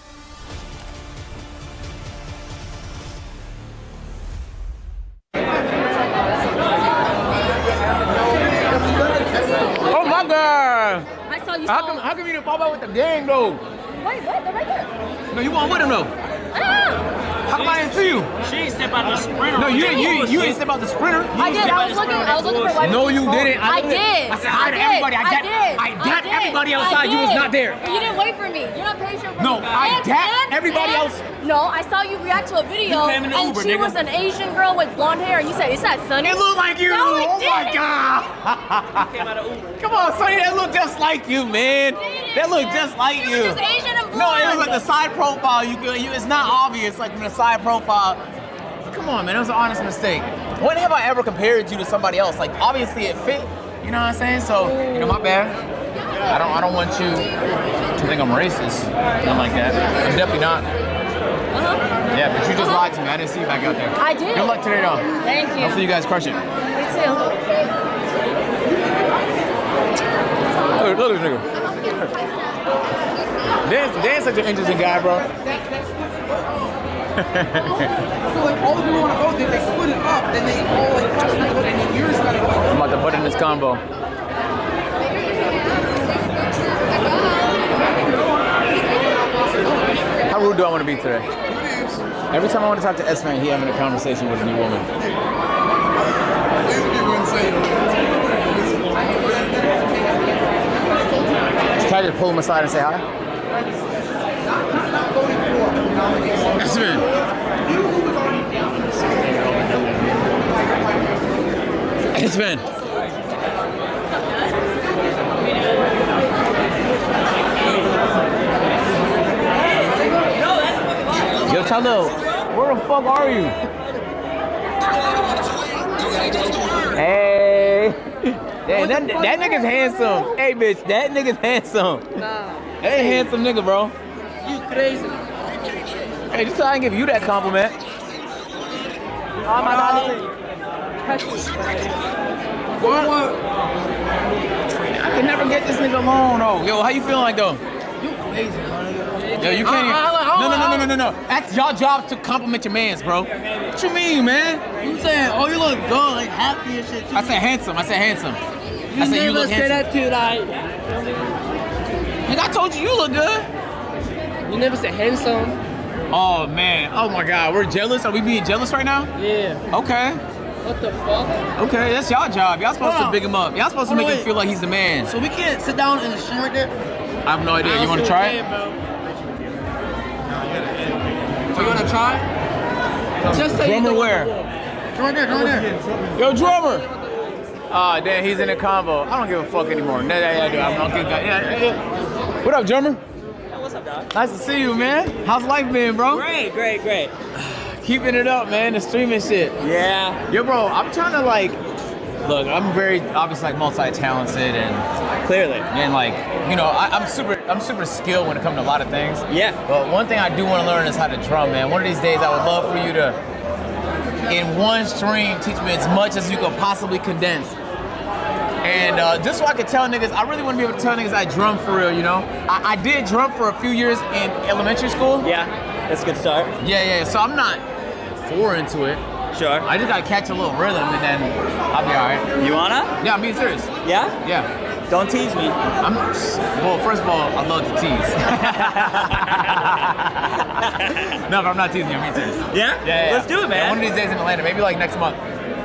Oh my God! I saw you. How come you didn't fall out with the gang though? Wait, what? They're right there. No, you want with him though. Ah! How come I didn't see you? She ain't step out the sprinter. No, you didn't step out the sprinter. I did. I was looking for white. No, you didn't. I did. I said hi to everybody. I dapped everybody outside. You was not there. You didn't wait for me. You're not patient for me. No, I dapped everybody else. No, I saw you react to a video, came in the and Uber, she nigga. was an Asian girl with blonde hair, and you said, "Is that Sunny?" It looked like you. No, it Oh my didn't. god. Came out of Uber. Come on, Sonny. That looked just like you, man. That looked just like you. Just Asian and No, blonde. it was like the side profile. It's not obvious, like from the side profile. Come on, man. It was an honest mistake. When have I ever compared you to somebody else? Like, obviously it fit. You know what I'm saying? So, my bad. I don't want you to think I'm racist. Nothing like that. I'm definitely not. Yeah, but you just lied to me. I didn't see you back out there. I did. Good luck today, though. Thank you. Hopefully you guys crush it. Me too. Look at this nigga. Dan's such an interesting guy, bro. So like all the people want to vote, they split it up, then they all like cross the vote, and then yours gotta vote. I'm about to butt in this combo. How rude do I want to be today? Every time I want to talk to S-Man, he having a conversation with a new woman. Can I just pull him aside and say hi? S-Man. S-Man. Yo, Chalo, where the fuck are you? Hey. Hey, that nigga's handsome. Hey, bitch, that nigga's handsome. Nah. Hey, handsome nigga, bro. You crazy. Hey, just so I can give you that compliment. Oh my God. What? I can never get this nigga alone, though. Yo, how you feeling like, though? You crazy, man. Yo, you can't even. No. That's your job to compliment your mans, bro. What you mean, man? You saying, oh, you look good, like happy and shit. I said handsome. You I said you never look say handsome. that to like. Nigga, I told you look good. You never say handsome. Oh, man. Oh, my God. We're jealous? Are we being jealous right now? Yeah. Okay. What the fuck? Okay, that's y'all job. Y'all supposed to big him up. Y'all supposed to make him feel like he's the man. So we can't sit down in the street right there? I have no idea. You want to try it? So you want to try? Just say Drummer where? Right there. Yo, drummer! Ah, damn, he's in a combo. I don't give a fuck anymore. Yeah, I do. I'm not good guy. Yeah. What up, drummer? What's up, dog? Nice to see you, man. How's life been, bro? Great. Keeping it up, man. The streaming shit. Yeah. Yo, bro, I'm trying to look, I'm very obviously like multi-talented and clearly, and like, I'm super skilled when it comes to a lot of things. Yeah. But one thing I do want to learn is how to drum, man. One of these days I would love for you to, in one stream, teach me as much as you could possibly condense. And just so I could tell niggas, I really want to be able to tell niggas I drum for real, I did drum for a few years in elementary school. Yeah, that's a good start. Yeah, so I'm not foreign to it. Sure. I just gotta catch a little rhythm and then I'll be alright. You wanna? Yeah, I'm being serious. Yeah? Yeah. Don't tease me. Well, first of all, I love to tease. No, but I'm not teasing you, I'm being serious. Yeah? Yeah. Let's do it, man. Yeah, one of these days in Atlanta, maybe like next month.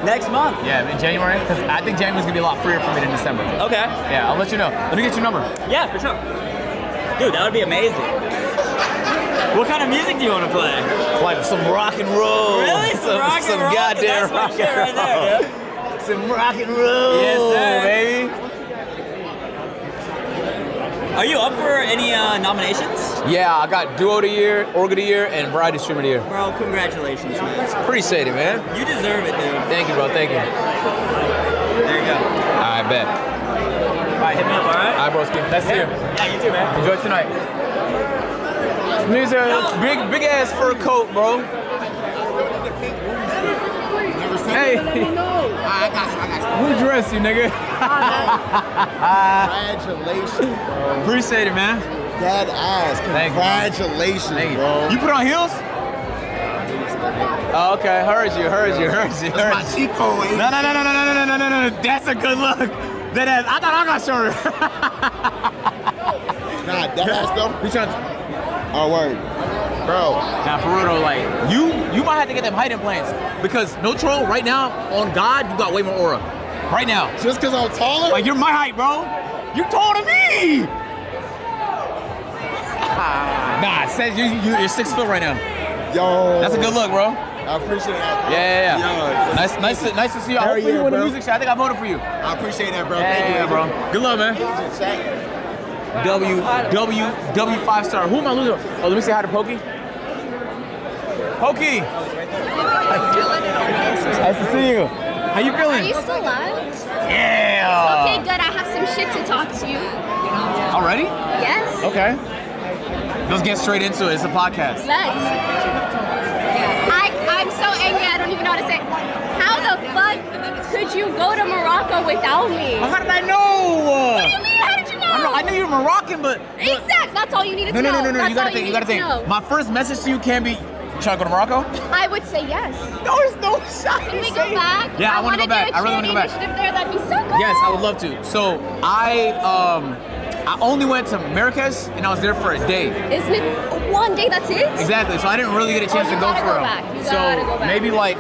Next month? Yeah, in January, because I think January's gonna be a lot freer for me than December. Okay. Yeah, I'll let you know. Let me get your number. Yeah, for sure. Dude, that would be amazing. What kind of music do you want to play? Like some rock and roll. Really? Some rock and roll? Goddamn rock and roll. Right there, dude. Some rock and roll. Yes, sir. Baby. Are you up for any nominations? Yeah, I got Duo of the Year, Org of the Year, and Variety Stream of the Year. Bro, congratulations, man. Appreciate it, man. You deserve it, dude. Thank you, bro. Thank you. There you go. All right, bet. All right, hit me up, all right? All right, broski. Nice to see you. Yeah, you too, man. Enjoy tonight. These are big ass fur coat, bro. Hey. I got you. Who dressed you, nigga? Congratulations, bro. Appreciate it, man. Dead ass. Congratulations, Thank you. bro. You put on heels? Oh, okay. Heard you. That's my cheek hole. No. That's a good look. That ass. I thought I got shorter. Nah, dead ass though. You trying to... Oh, word. Bro. Now for real though, like you might have to get them height implants because no troll right now on God you got way more aura. Right now. Just because I'm taller? Like you're my height, bro. You're taller than me. Nah, it says you're 6 foot right now. Yo. That's a good look, bro. I appreciate that. Bro. Yeah. Yo, nice to see you. I hope you win the music show. I think I voted for you. I appreciate that, bro. Yeah, Thank you, bro. Good luck, man. W 5-star. Who am I losing? Oh, let me say hi to Pokey. Pokey. Nice to see you. How you feeling? Are you still live? Yeah. Okay, good. I have some shit to talk to you. Already? Yes. Okay. Let's get straight into it. It's a podcast. Let's. I'm so angry. I don't even know how to say it. How the fuck could you go to Morocco without me? How did I know? What do you mean? How did you know? I knew you were Moroccan, but exactly. That's all you needed to know. No. You gotta think. My first message to you can be, you trying to go to Morocco? I would say yes. No, there's no shot. Can we go back? Yeah, I want to go back. I really want to go back. Initiative there. That'd be so cool. Yes, I would love to. So I only went to Marrakesh and I was there for a day. Isn't it one day? That's it? Exactly. So I didn't really get a chance to go for it. So maybe like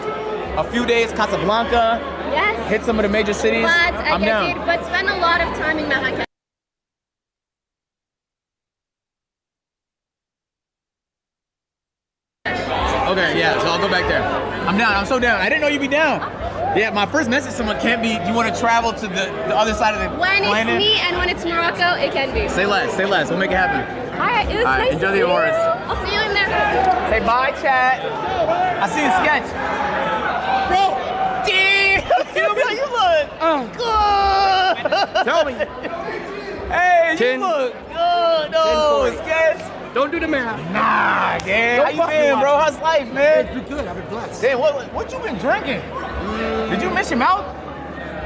a few days, Casablanca. Yes. Hit some of the major cities. But I'm down. But spend a lot of time in Marrakech. Okay, yeah, so I'll go back there. I'm down. I'm so down. I didn't know you'd be down. Yeah, my first message to someone can't be, you want to travel to the other side of the planet? When it's me and when it's Morocco, it can be. Say less. We'll make it happen. All right, it was nice enjoy to the see awards. you. I'll see you in there. Say bye, chat. I see you sketch. Bro, damn, you look good. Tell me. Hey, you look good. No, sketch. Don't do the math. Nah, damn. How you been, bro? How's life, man? It's been good. I've been blessed. Damn, what you been drinking? Did you miss your mouth?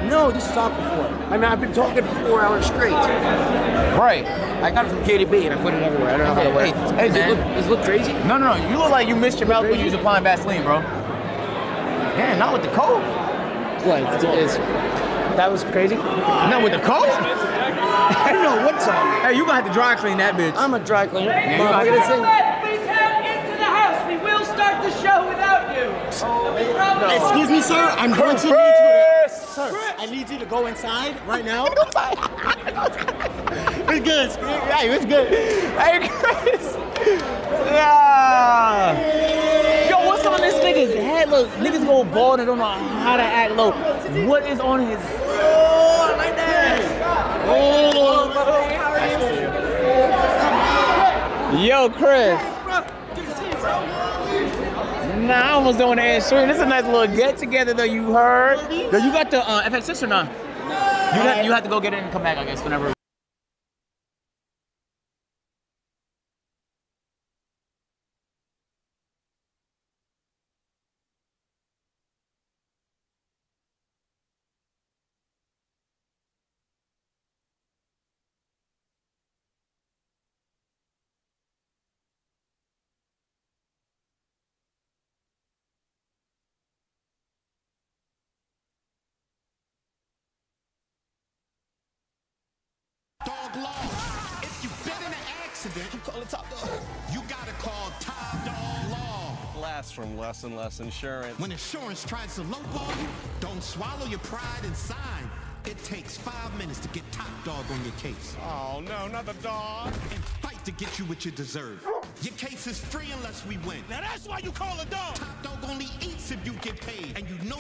No, this is Aquaphor. I mean, I've been talking for 4 hours straight. Right. I got it from KDB and I put it everywhere. I don't know how to wear it. Hey, Does it look crazy? No. You look like you missed your mouth when you was applying Vaseline, bro. Yeah, not with the cold. What? That was crazy? Not with the cold? I don't know what's on. Hey, you gonna have to dry clean that bitch. I'm a dry cleaner. Yeah, Please head into the house. We will start the show without you. No. Excuse me, sir. I'm going to need you to... Sir, I need you to go inside right now. It's good. Hey, it's good. Hey, Chris. Yeah. Yo, what's on this nigga's head? Look, niggas go bald and don't know how to act low. What is on his... Oh, I like that. Oh, yo, Chris. Nah, I almost don't want to ask you. This is a nice little get together though. You heard? Yo, you got the FX6 or not? You have to go get it and come back, I guess, whenever. Dog law. If you've been in an accident, I'm calling Top Dog. You gotta call Top Dog Law. Blast from Less and Less Insurance. When insurance tries to lowball you, don't swallow your pride and sign. It takes 5 minutes to get Top Dog on your case. Oh no, not the dog. And fight to get you what you deserve. Your case is free unless we win. Now that's why you call a dog. Top Dog only eats if you get paid. And you know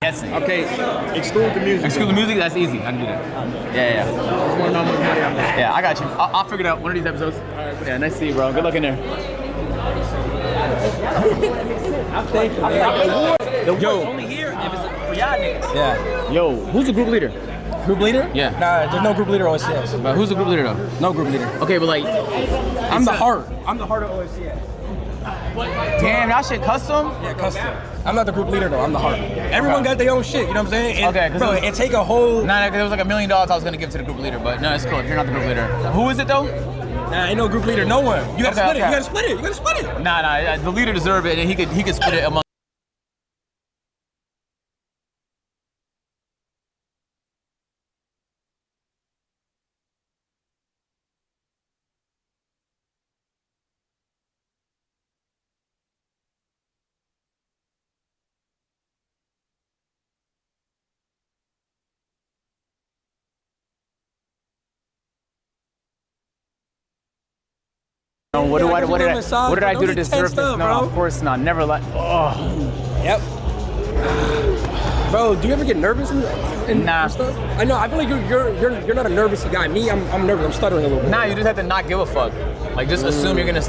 Guessing. Okay, exclude the music. Exclude the music. That's easy. I can do that. Yeah. Yeah, I got you. I'll figure it out one of these episodes. Yeah, nice to see you, bro. Good luck in there. Thank you, man. The Yo, only here if it's for y'all niggas. Yeah. Yo, who's the group leader? Group leader? Yeah. Nah, there's no group leader at OSCS. But who's the group leader though? No group leader. Okay, but like, I'm the heart. I'm the heart of OSCS. Damn, that shit custom? Yeah, custom. I'm not the group leader though. I'm the heart. Everyone got their own shit. You know what I'm saying? And, okay, bro, it take a whole. Nah, there was like $1 million I was gonna give to the group leader, but no, it's cool if you're not the group leader. Who is it though? Nah, ain't no group leader. No one. You gotta split it. You gotta split it. You gotta split it. Nah. The leader deserve it, and he could split it among. What did I do to deserve this? No, of course not. Never let. Oh. Yep. Bro, do you ever get nervous in stuff? I know. I feel like you're not a nervous guy. Me, I'm nervous. I'm stuttering a little bit. Nah, you just have to not give a fuck. Like just assume you're gonna.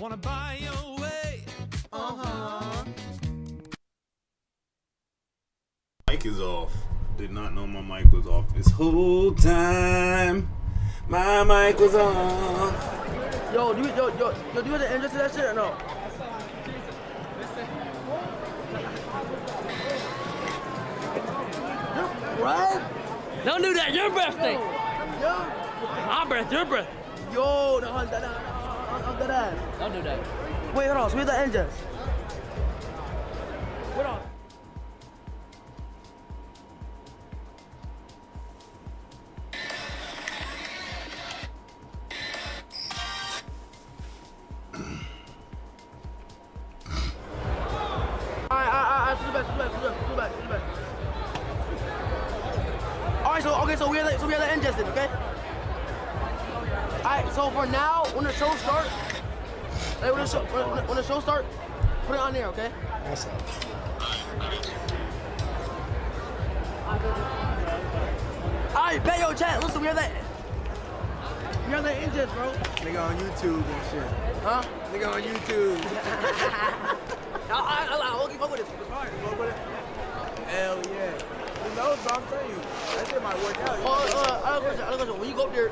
Wanna buy your way? Mic is off. Did not know my mic was off. This whole time, my mic was off. Yo, do you have the interest in that shit or no? What? Don't do that. Your birthday. My breath. Your breath. Yo, I'm dead ass. Don't do that. Wait, hold on. So where's the engines? Hold on. Alright, do back. Alright, so we have the engines in, okay? Alright, so for now, when the show starts, when the show starts, put it on there, okay? That's it. Alright, bet yo, chat. Listen, we have the engines, bro. Nigga on YouTube and shit. Huh? Nigga on YouTube. I'll keep up with it. Fuck with it? Hell yeah. Who knows, bro? I'm telling you. That shit might work out. I have a question. When you go up there,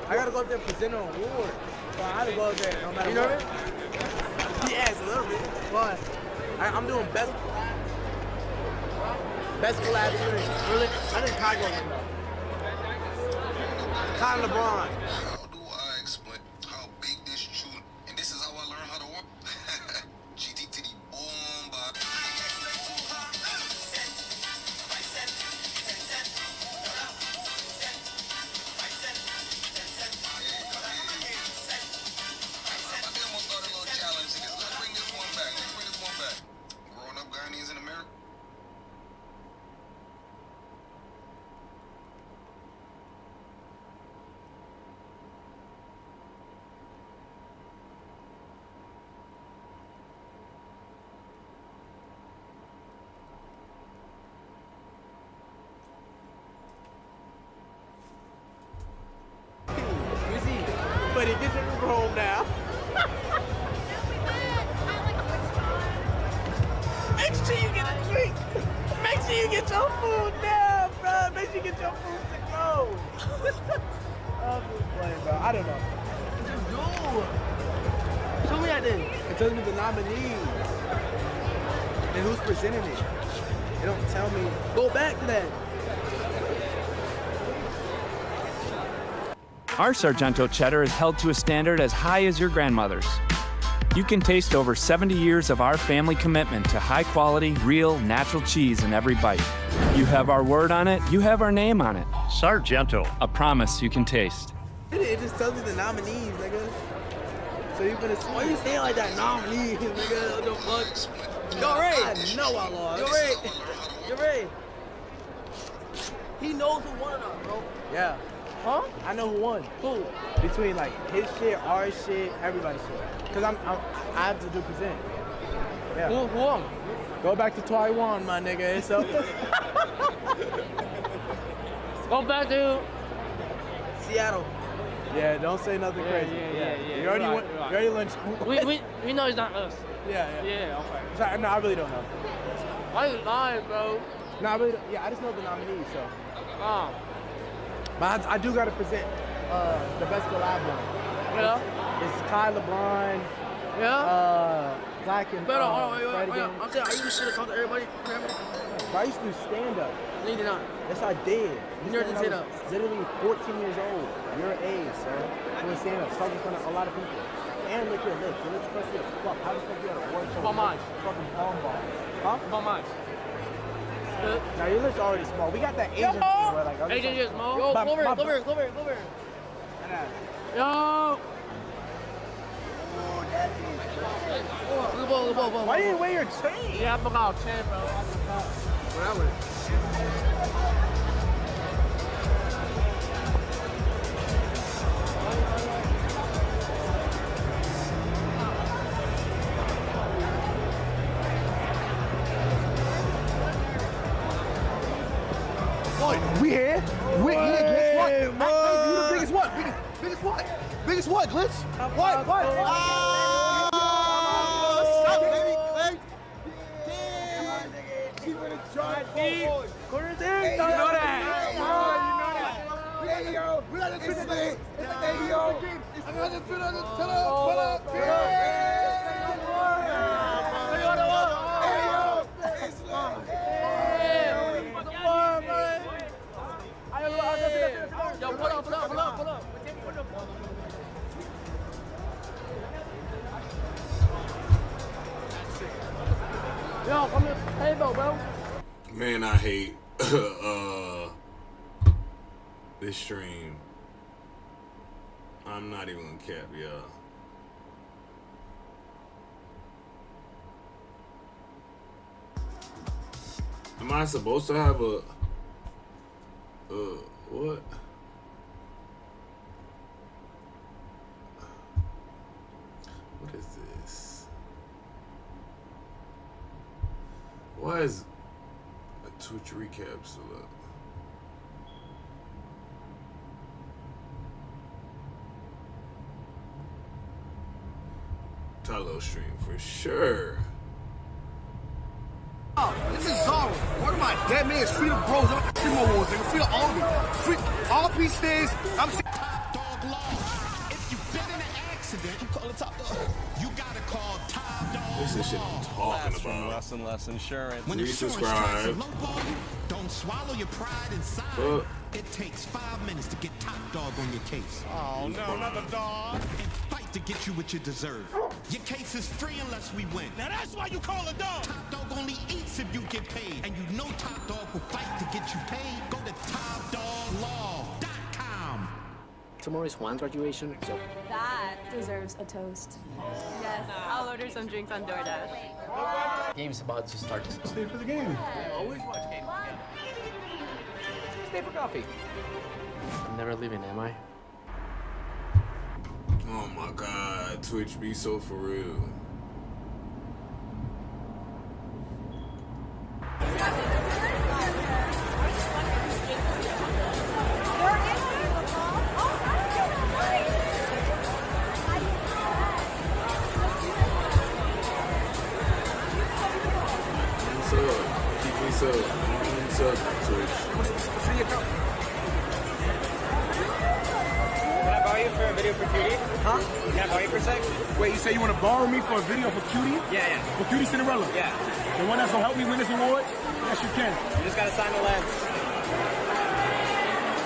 I gotta go up there and present an award. So I had to go up there no matter you know what. it? Yes, a little bit. But I'm doing best collab experience. Really? I think Kai goes in though. Kai and LeBron. But he gets your Uber home now. Make sure you get a drink. Make sure you get your food now, bro. Make sure you get your food to go. I'm just playing, bro. I don't know. Just do. Show me that thing. It tells me the nominees and who's presenting it. It don't tell me. Go back to that. Our Sargento cheddar is held to a standard as high as your grandmother's. You can taste over 70 years of our family commitment to high quality, real, natural cheese in every bite. You have our word on it, you have our name on it. Sargento, a promise you can taste. It just tells me the nominees, nigga. So you gonna see. Why you saying like that? Nominees, nigga. What the fuck? Yo, Ray. I know I lost. Yo, Ray. He knows who won or not, bro. Yeah. Huh? I know who won. Who? Between like his shit, our shit, everybody's shit. Cause I have to do present. Yeah. Who won? Go back to Taiwan, my nigga. It's up. Go back to Seattle. Yeah, don't say nothing crazy. Yeah. You already went. You already lynched. we know it's not us. Yeah. Okay. Sorry, no, I really don't know. Why you lying, bro? No, I really don't. Yeah, I just know the nominees, so. But I do gotta present the best collab one. Yeah. It's Kai, LeBron. Yeah. Black and But Fred again. I'm saying, I used to shit talk to everybody. But I used to do stand up. No, you did not. Yes, I did. You never did stand up. Literally 14 years old. Your age, sir. Doing stand up, talking in front of a lot of people. And lick your lips. Your lips supposed to fuck. How the fuck you at a award show? How much? Fucking palm ball. Huh? How much? Now your lips already small. We got that Asian thing where like Asian is small. Yo, come over. Yo. Why didn't you wear your chain? Yeah, I forgot chain, bro. Whatever. We here? We here, Glitch. What? You the biggest what? Biggest what? Biggest what, Glitch? What? Corner there. You know that. Hey, yo. We got to put it. Hey, yo. Another put up. Yo, pull up. Yo, come here. Hey, bro. Man, I hate this stream. I'm not even gonna cap, y'all. Am I supposed to have a what? What is this? Why is a Twitch recap still up? Tylo stream for sure. This is Zara. One of my dead man's Freedom Bros. I'm Freedom Awards. Nigga, Freedom Army. RP stands. I'm Top Dog Law. If you've been in an accident, you call it Top Dog. You gotta call Top Dog. This is shit I'm talking about. Less and less insurance. When insurance tries to lowball you, don't swallow your pride inside. It takes 5 minutes to get Top Dog on your case. Oh no, not the dog. And fight to get you what you deserve. Your case is free unless we win. Now that's why you call a dog. Top Dog only eats if you get paid. And you know Top Dog will fight to get you paid. Go to TopDogLaw.com. Tomorrow is Juan's graduation, so That deserves a toast. Yes, I'll order some drinks on DoorDash. Game's about to start. Stay for the game. Always watch games. Stay for coffee. I'm never leaving, am I? Oh my god, Twitch be so for real. What's up, Twitch? What's in your cup? Can I borrow you for a video for Cutie? Huh? Can I borrow you for a sec? Wait, you say you want to borrow me for a video for Cutie? Yeah. For Cutie Cinderella? Yeah. The one that's going to help me win this award? Yes, you can. You just gotta sign the lens.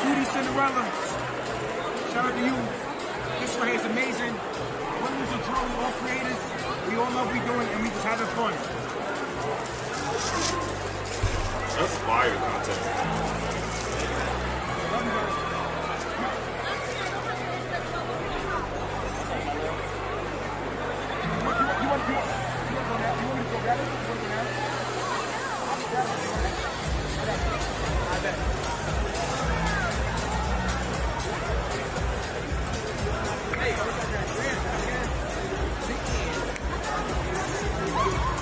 Cutie Cinderella. Shout out to you. This right here is amazing. One was a draw, we all creators. We all love what we're doing, and we just having fun. That's fire content. Love you guys. You want to go now? You want me to go grab it? You want to go now? I'll grab it. I bet.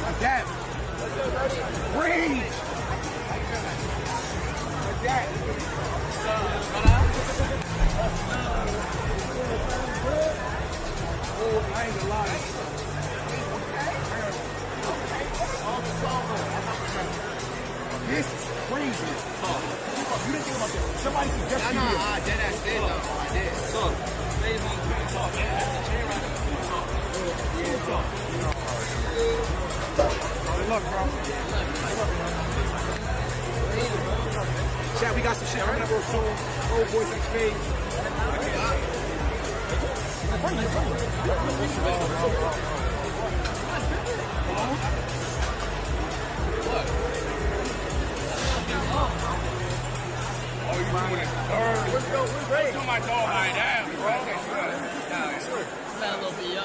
Like that. Breathe. Like that. Oh, I ain't gonna lie. This is crazy. You didn't think about that. Somebody suggested you. I did. I did. So, maybe talk. Good luck, bro. Chat, we got some shit coming up real soon. Old Boys X Phase. Let's do my dog high down, bro. That little BO.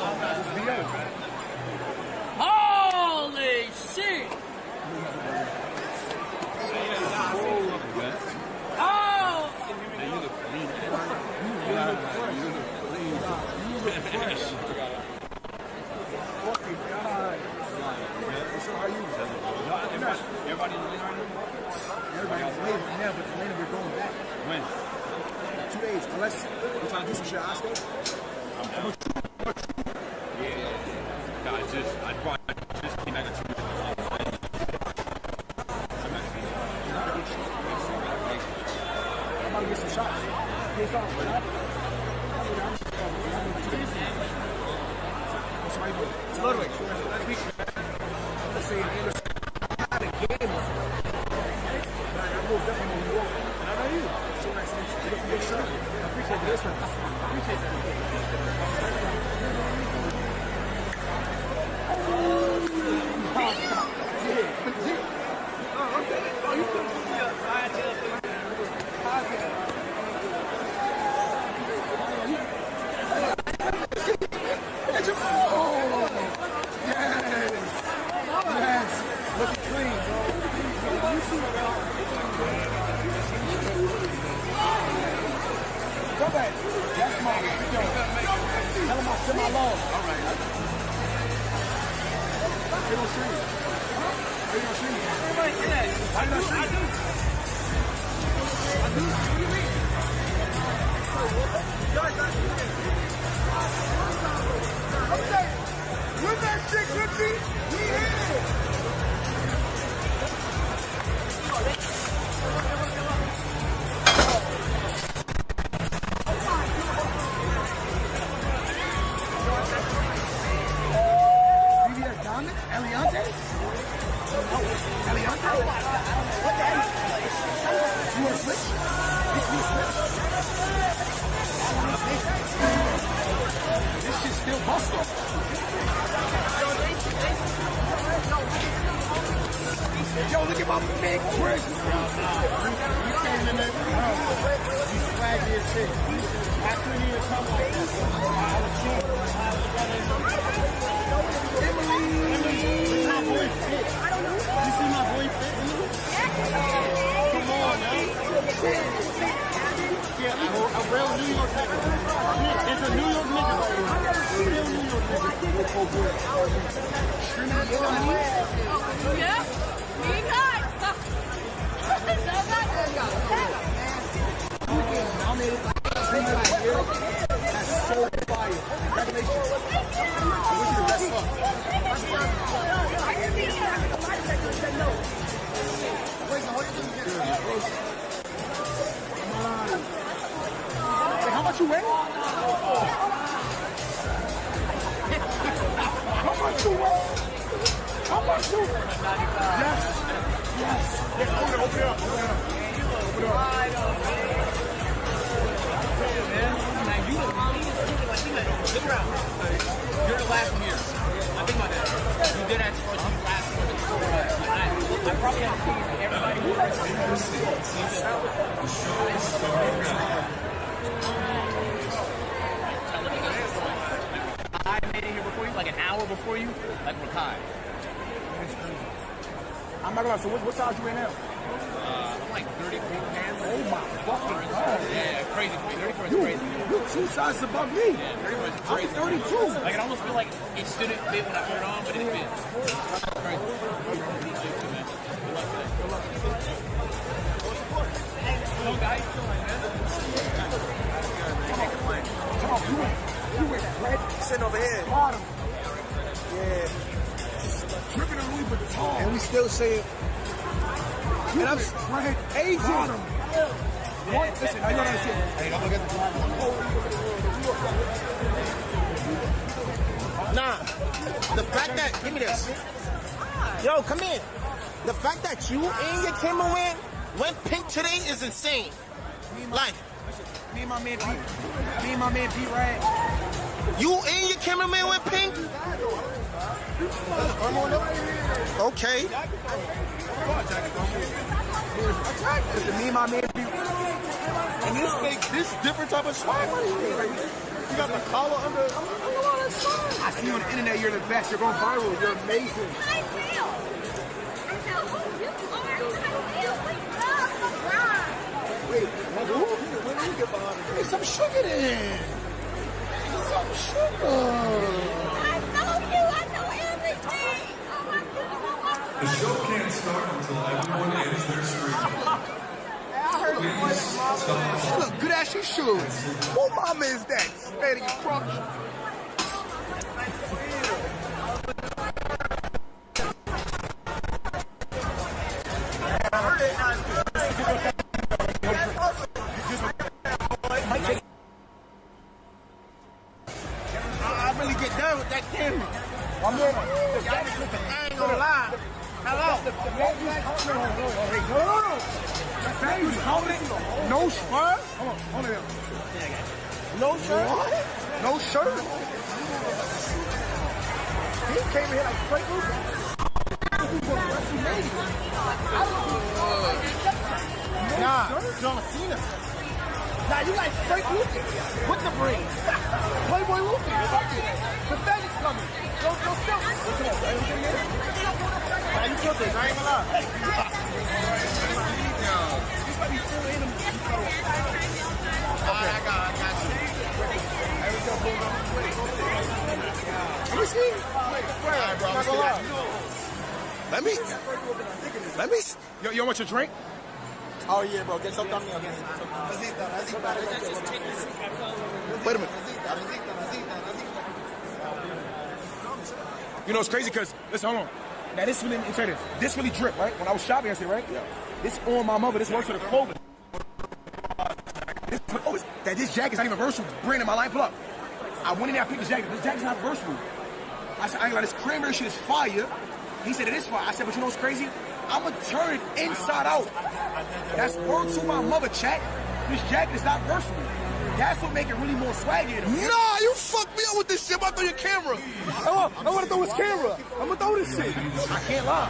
Holy shit! Oh! Fucking God. So how you? Everybody Everybody's waiting now, but later we're going back. When? 2 days, unless we're trying to do some shit. I stay. Yeah. I just came back in 2 days. to get some shots. Get some. What's my boy? It's Ludwig. Let's say Anderson. Not a game. I moved up from New York. And I know you. So nice to meet you. Good shot. I appreciate this one. I appreciate that. Oh, okay. Oh, you can put me up. I had Yes. Looking clean, bro. Go back. That's mine. Tell him I send my love. All right. They don't shoot me. They don't shoot me. Everybody say that. Why not shoot me? I do. What do you mean? Okay. Win that shit, Gucci. We here. Eliante? Eliante? What the hell? You want to switch? You switch? This shit's still busted. Yo, look at my big twist. You came in there. You swaggy as shit. I couldn't even come on. I was cheating. Emily, my boy fit. You see my boy fit? Come on, man. Yeah, a real New York nigga. It's a New York nigga. Real New York nigga. Yeah? Me guys. That's so fire. Congratulations. I wish you the best luck. Hey, how much you weigh? How much you weigh? How much you weigh? Yes. Yes. Yes. Open it up. Open it up. Open it up. Look around. You're the last one here. I think about that. You did ask for the last one. I probably have seen everybody who I made it here before you, like an hour before you, like Rakai. I'm not gonna lie, so what size you in now? I'm like 34 pounds. Oh my fucking god. Yeah, crazy. 34 is crazy. You're 2 sizes above me. Yeah, 34 is crazy. I'm 32. Like, it almost feel like it shouldn't fit when I put it on, but it fits. Crazy. Hello, guys. You went red. Sitting over here. Bottom. Yeah. Dripping on Louis Vuitton. And we still say it. And I'm red. Asian. Bottom. Listen, I know what I said. Hey, don't look at the Nah. The fact that, give me this. Yo, come in. The fact that you and your cameraman went pink today is insane. Like, me and my man Pete. Me and my man Pete Rad. You and your cameraman went pink? Okay. Listen, me and my man Pete. And this different type of swag. You got the collar under all that swag. I see you on the internet, you're the best. You're going viral. You're amazing. Wait, when you get behind me? Hey, some sugar then. Some sugar. I know everything. The show can't start until everyone ends their stream. Please look good as you should. Who mama is that? Standing across. No shirt? Hold on here. No shirt? What? No shirt? He came in here like Frank Lucas. Nah, John Cena. Nah, you like Frank Lucas with the brains. Playboy Lucas, fuck it. The fat is coming. Don't still. Come on, right? Nah, you killed this. I ain't gonna lie. You might be still in him. Okay. I got you. Let me see. Alright, bro. I'm not gonna lie. Let me. Yo, want your drink? Oh yeah, bro. Get some thumbnail. Wait a minute. You know it's crazy because listen, hold on. Now this really, this really drip, right? When I was shopping yesterday, right? Yeah. This on my mother. This works for the clothing. This jacket's not even versatile. Brandon, my line, pull up. I went in there, I picked this jacket. This jacket's not versatile. I said, I ain't like this cranberry shit is fire. He said it is fire. I said, but you know what's crazy? I'ma turn it inside out. That's word to my mother, chat. This jacket is not versatile. That's what make it really more swaggy. Nah, you fucked me up with this shit. I'm about to throw your camera. I want to throw his camera. I'm gonna throw this shit. I can't lie.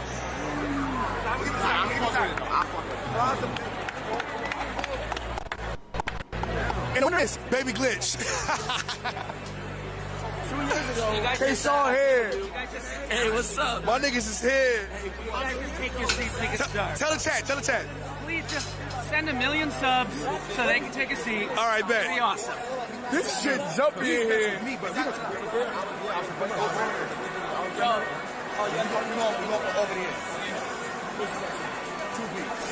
And on this, baby glitch. 2 years ago, K-Shaw here. Hey, what's up? My niggas is here. Hey, can you guys just take your seats, take a start? Tell the chat. Please just send 1 million subs so they can take a seat. All right, bet. It'd be awesome. This shit jumpy in here. Yo. Oh, yeah, we go over here. 2 beats.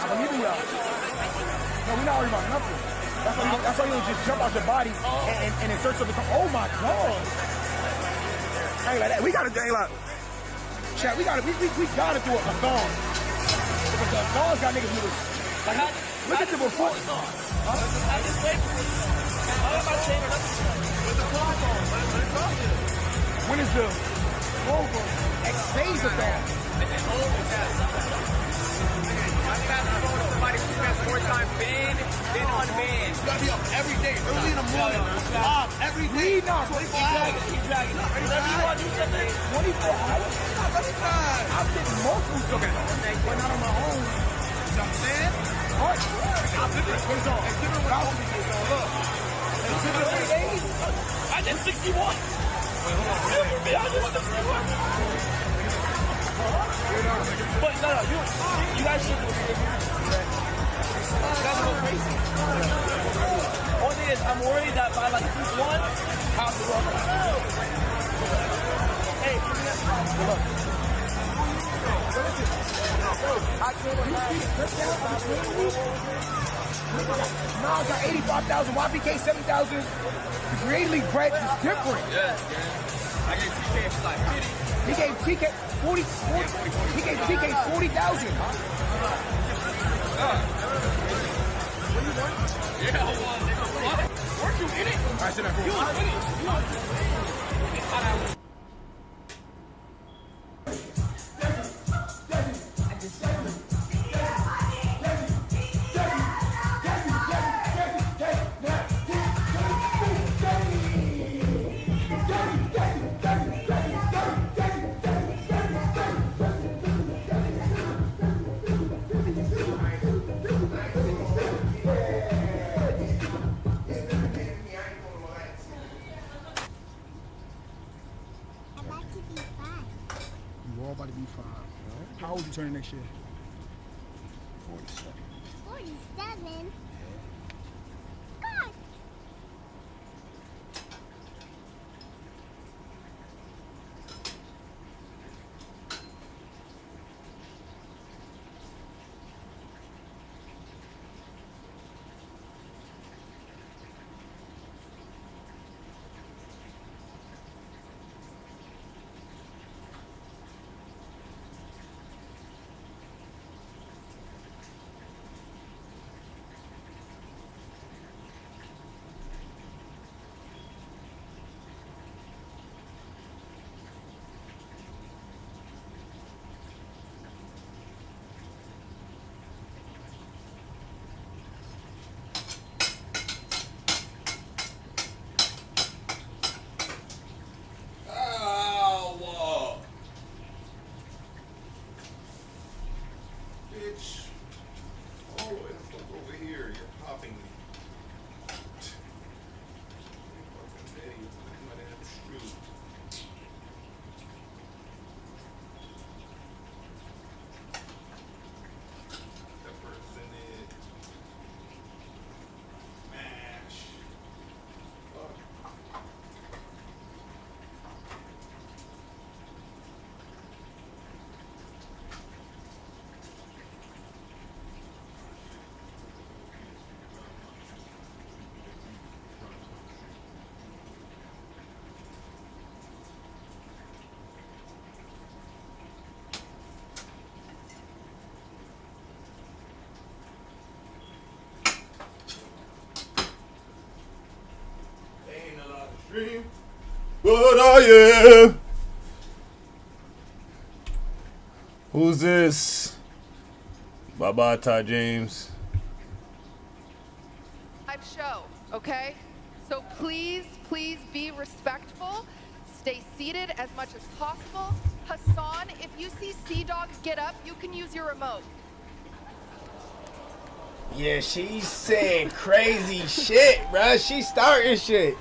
I believe in y'all. No, we're not worried about nothing. That's why you don't just jump out your body and insert something. Oh my God. I ain't like that. We gotta, chat, we gotta do a thong. Because the thongs got niggas moving. Like, look at the before. When is the over? X-phase of that. Somebody who spends more time banned than unbanned. You gotta be up every day, early in the morning. Every day. Keep dragging. Whenever you want to do something, 24 hours? I'm getting multiple stuff, but not on my own. You know what I'm saying? What? It's on. Exhibit what I was look. Exhibit 8 days? I did 61. Wait, hold on. I did 61. But no, you guys should go crazy. You guys go crazy. Only thing is, I'm worried that by like week 1, house will run. Hey, good luck. Nas got 85,000, YBK 7,000. The Creative League bread is different. Yes, man. I gave TK like 50. He gave TK 40. He gave TK 40,000. Yeah, what? Weren't you in it? All right, sit down. You were in it. How old you turning next year? 47. 47? bitch. Oh, and fuck over here. You're popping me. Fucking Betty, I'm gonna have to shoot. Peppers in it. Mash. Fuck. Ain't a lot of stream, but I am. Who's this? Bye-bye, Ty James. Live show, okay? So please, please be respectful. Stay seated as much as possible. Hassan, if you see Sea-Dog get up, you can use your remote. Yeah, she's saying crazy shit, bruh. She's starting shit.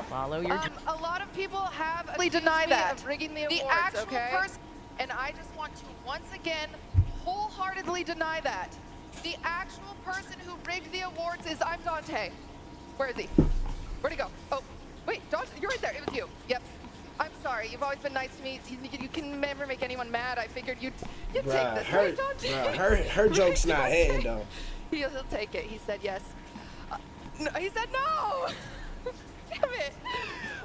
Follow your. A lot of people have denied that. Of rigging the awards, actual person, and I just want to once again wholeheartedly deny that. The actual person who rigged the awards is I'm Dante. Where is he? Where'd he go? Oh, wait, Dante, you're right there. It was you. Yep. I'm sorry. You've always been nice to me. You can never make anyone mad. I figured you'd take this. Right, Dante? Her joke's not hitting though. He'll take it. He said yes. No, he said no. Damn it.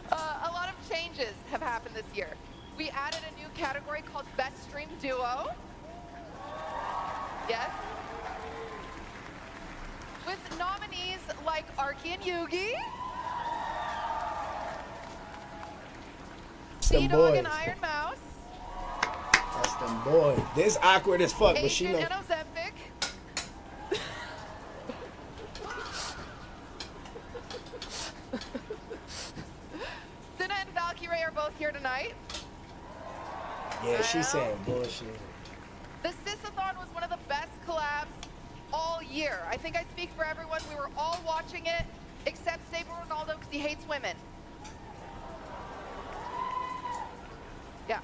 A lot of changes have happened this year. We added a new category called Best Stream Duo. Yes. With nominees like Arky and Yugi, Sea-Dog and Iron Mouse. That's them boys. This awkward as fuck, but she Adrian know. and Ozempic. Cinna and Valkyrie are both here tonight. Yeah, she's saying bullshit. The Sisathon was one of the best collabs all year. I think I speak for everyone. We were all watching it, except Stable Ronaldo because he hates women. Yeah.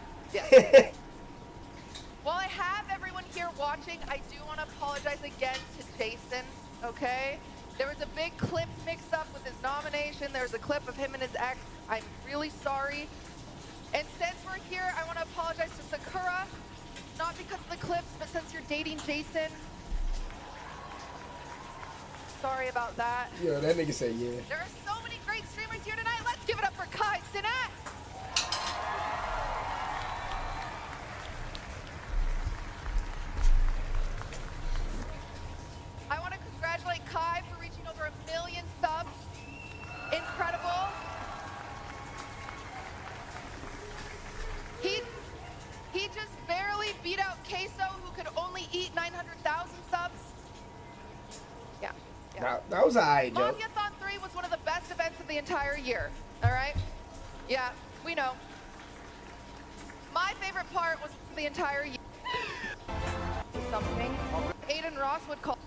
While I have everyone here watching, I do want to apologize again to Jason, okay? There was a big clip mix-up with his nomination. There was a clip of him and his ex. I'm really sorry. And since we're here, I want to apologize to Sakura, not because of the clips, but since you're dating Jason. Sorry about that. Yo, that nigga said yeah. There are so many great streamers here tonight. Let's give it up for Kai Cenat. I want to congratulate Kai for reaching over 1 million subs. Incredible. He just barely beat out Queso, who could only eat 900,000 subs. Yeah. That was alright, Joe. Mafia-thon 3 was one of the best events of the entire year. All right? Yeah, we know. My favorite part was the entire year. Something Aiden Ross would call.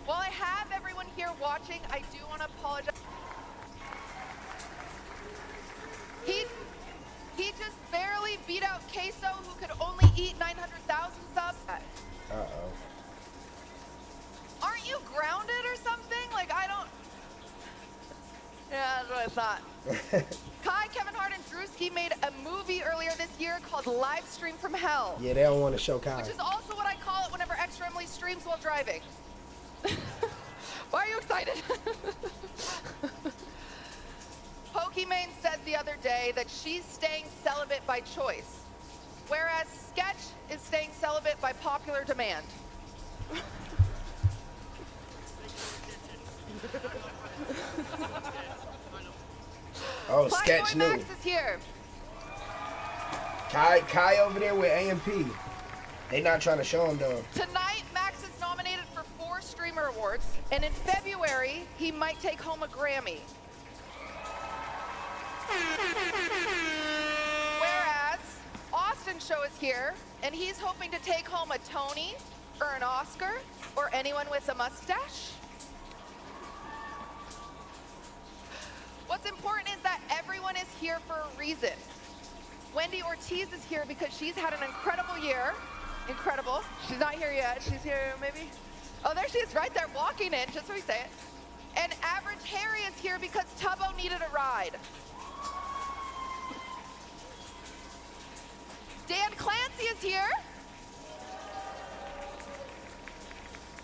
While I have everyone here watching, I do want to apologize. He just barely beat out Queso, who could only eat 900,000 subs. Uh-oh. Aren't you grounded or something? Like, I don't... Yeah, that's what I thought. Kai, Kevin Hart, and Drewski made a movie earlier this year called Live Stream from Hell. Yeah, they don't want to show Kai. Which is also what I call it whenever Extra Emily streams while driving. Why are you excited? Pokimane said the other day that she's staying celibate by choice, whereas Sketch is staying celibate by popular demand. Oh, Sketch knew. Max is here. Kai over there with AMP. They not trying to show him though. Tonight, Max is nominated for 4 Streamer Awards, and in February, he might take home a Grammy. Whereas is here, and he's hoping to take home a Tony or an Oscar or anyone with a mustache. What's important is that everyone is here for a reason. Wendy Ortiz is here because she's had an incredible year. Incredible. She's not here yet. She's here maybe. Oh, there she is right there walking in, just so we say it. And Average Harry is here because Tubbo needed a ride. Dan Clancy is here.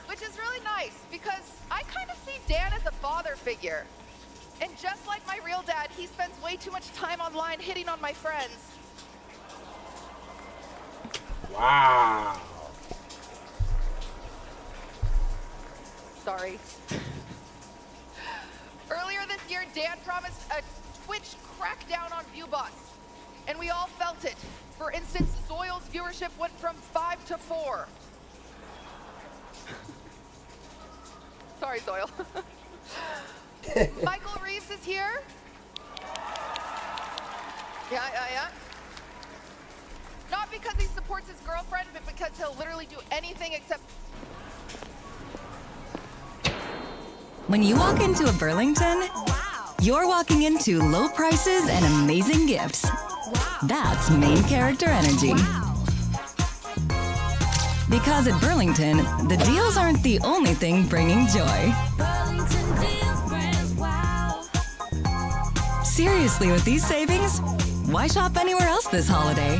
Which is really nice because I kind of see Dan as a father figure. And just like my real dad, he spends way too much time online hitting on my friends. Wow. Sorry. Earlier this year, Dan promised a Twitch crackdown on viewbots, and we all felt it. For instance, Zoil's viewership went from 5 to 4. Sorry, Zoil. Michael Reeves is here. Yeah. Not because he supports his girlfriend, but because he'll literally do anything except... When you walk into a Burlington, you're walking into low prices and amazing gifts. That's main character energy. Because at Burlington, the deals aren't the only thing bringing joy. Seriously, with these savings, why shop anywhere else this holiday?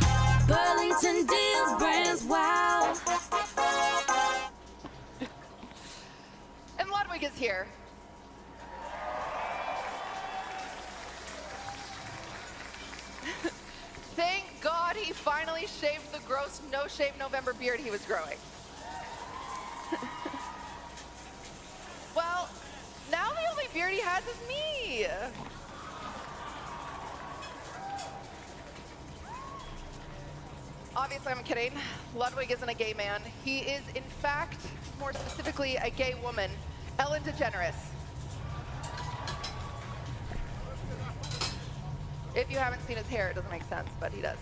Burlington deals brands wow. And Ludwig is here. Thank God he finally shaved the gross no-shave November beard he was growing. Well, now the only beard he has is me. Obviously, I'm kidding. Ludwig isn't a gay man. He is, in fact, more specifically, a gay woman, Ellen DeGeneres. If you haven't seen his hair, it doesn't make sense, but he does.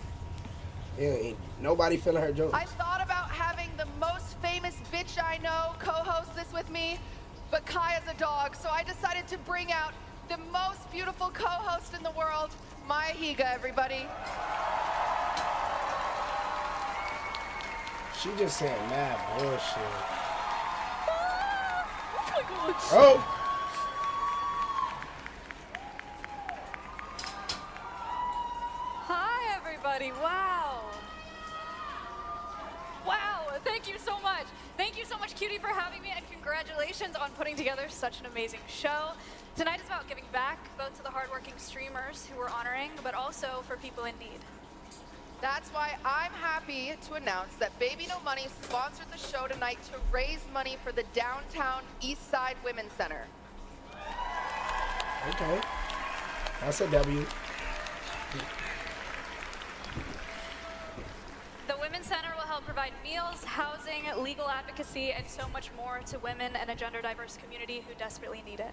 Yeah, ain't nobody feeling her jokes. I thought about having the most famous bitch I know co-host this with me, but Kaya's a dog, so I decided to bring out the most beautiful co-host in the world, Maya Higa, everybody. She just said mad bullshit. Oh my gosh. Oh! Hi, everybody. Wow. Wow. Thank you so much. Thank you so much, Cutie, for having me, and congratulations on putting together such an amazing show. Tonight is about giving back, both to the hardworking streamers who we're honoring, but also for people in need. That's why I'm happy to announce that Baby No Money sponsored the show tonight to raise money for the Downtown East Side Women's Center. Okay. That's a W. The Women's Center will help provide meals, housing, legal advocacy, and so much more to women and a gender diverse community who desperately need it.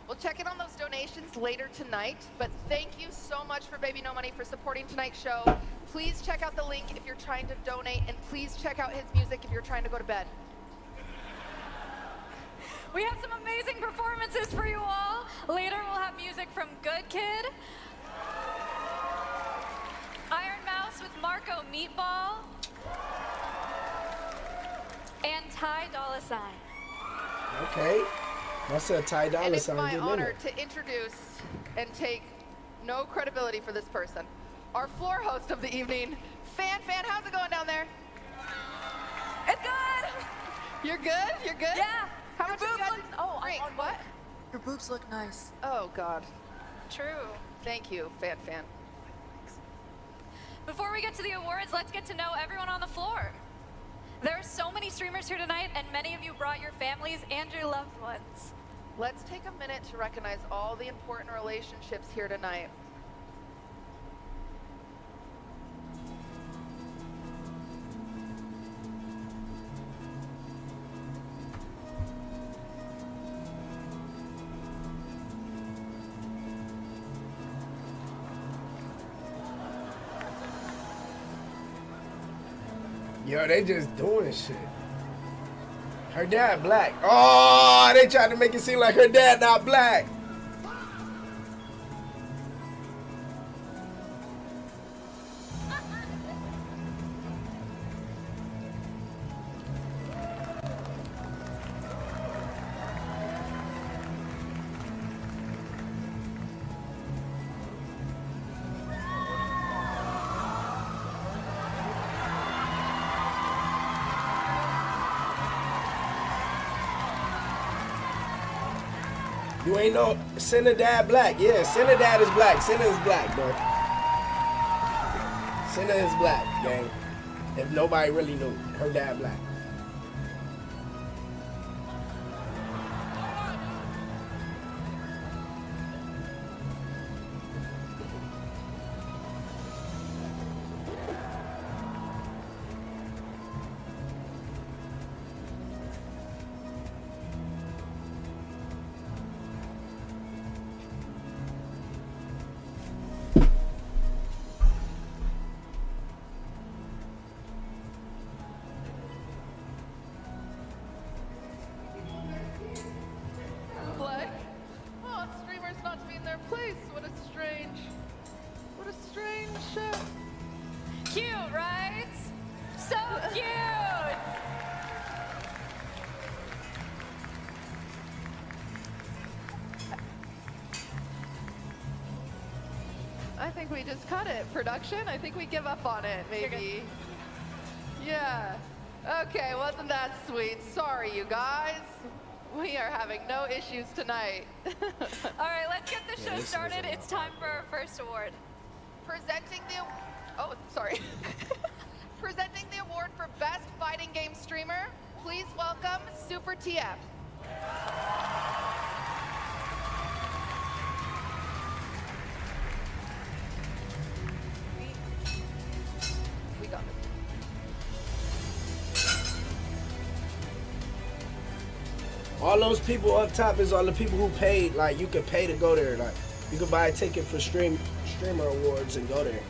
We'll check in on those donations later tonight, but thank you so much for Baby No Money for supporting tonight's show. Please check out the link if you're trying to donate, and please check out his music if you're trying to go to bed. We have some amazing performances for you all. Later we'll have music from Good Kid, Iron Mouse with Marco Meatball, and Ty Dolla Sign. Okay. That's a Ty Dolla And it's Sign. my getting in honor there. to introduce and take no credibility for this person. Our floor host of the evening, Fan. How's it going down there? It's good. You're good? You're good? Yeah. How much boobs you guys look- oh, drink? on What? Your boobs look nice. Oh, God. True. Thank you, Fan. Before we get to the awards, let's get to know everyone on the floor. There are so many streamers here tonight, and many of you brought your families and your loved ones. Let's take a minute to recognize all the important relationships here tonight. Yo, they just doing shit. Her dad black. Oh, they tried to make it seem like her dad not black. You ain't know Dad black. Yeah, Dad is black. Senna is black, bro. Senna is black, gang. If nobody really knew, her dad black. Black? Oh, streamers not to be in their place. What a strange Cute, right? So cute! I think we just cut it. Production, I think we give up on it, maybe. Yeah. Okay, wasn't that sweet? Sorry, you guys. We are having no issues tonight. All right, let's get the show started. It's time for our first award. Presenting the award for Best Fighting Game Streamer, please welcome Super TF. We got it. All those people up top is all the people who paid. Like, you could pay to go there. Like, you could buy a ticket for streamer awards and go there.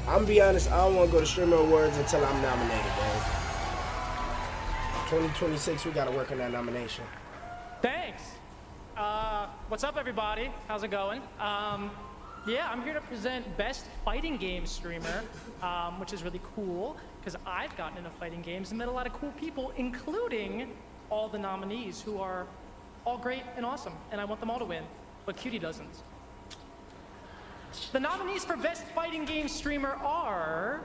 I'm gonna be honest, I don't want to go to streamer awards until I'm nominated, man. 2026, we gotta work on that nomination. Thanks. What's up, everybody? How's it going? Yeah, I'm here to present Best Fighting Game Streamer, which is really cool because I've gotten into fighting games and met a lot of cool people, including all the nominees who are all great and awesome, and I want them all to win, but Cutie doesn't. The nominees for Best Fighting Game Streamer are...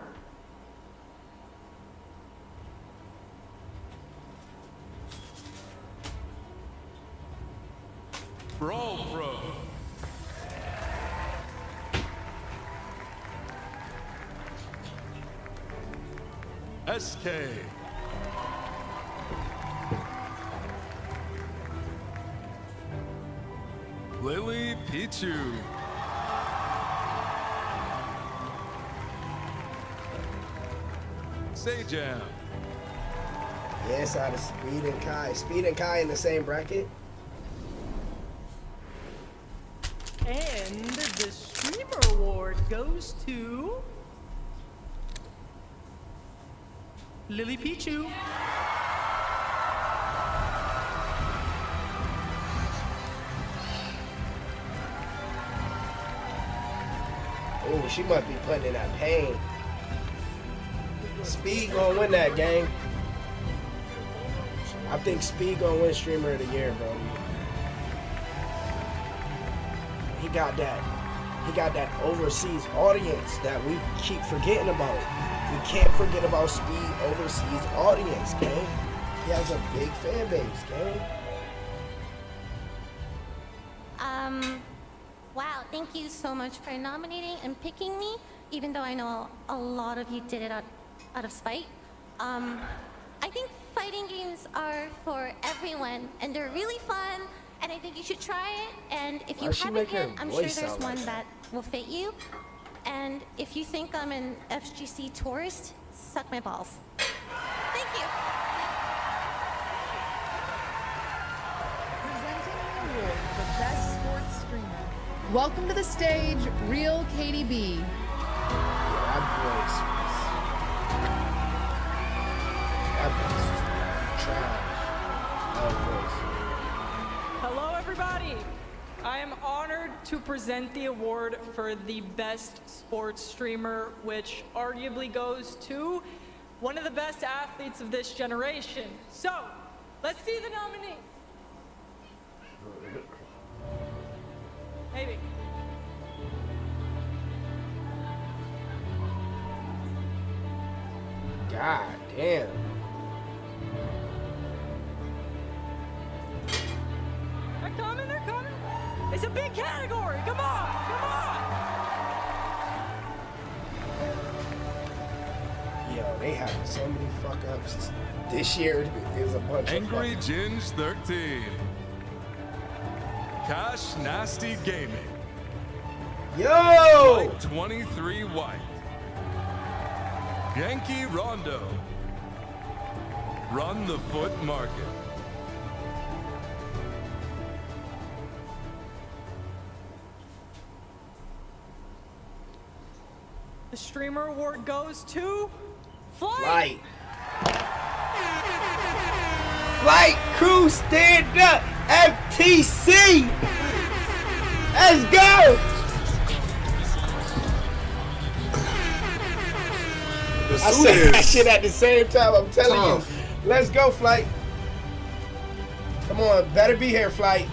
Brawl Pro. SK. Lily Pichu. Sajam. Yes, out of Speed and Kai. Speed and Kai in the same bracket. And the Streamer Award goes to... Lily Pichu. Oh, she must be putting in that pain. Speed gonna win that game. I think Speed gonna win Streamer of the Year, bro. He got that overseas audience that we keep forgetting about. We can't forget about Speed overseas audience, gang. He has a big fan base, gang. Wow, thank you so much for nominating and picking me, even though I know a lot of you did it out of spite. I think fighting games are for everyone, and they're really fun, and I think you should try it. And if you haven't yet, I'm sure there's one that will fit you. And if you think I'm an FGC tourist, suck my balls. Thank you. Presenting the award for Best Sports Streamer. Welcome to the stage, Real KDB. to present the award for the best sports streamer, which arguably goes to one of the best athletes of this generation. So, let's see the nominee. Maybe. God damn. They're coming, they're coming. It's a big category. Come on, come on. Yo, they have so many fuck ups. This year is a bunch Angry of Ginge 13. Cash Nasty Gaming. Yo! Mike 23 White. Yankee Rondo. Run the Foot Market. The streamer award goes to Flight. Flight Crew Stand Up FTC. Let's go. I said that shit at the same time. I'm telling you. Let's go, Flight. Come on, better be here, Flight.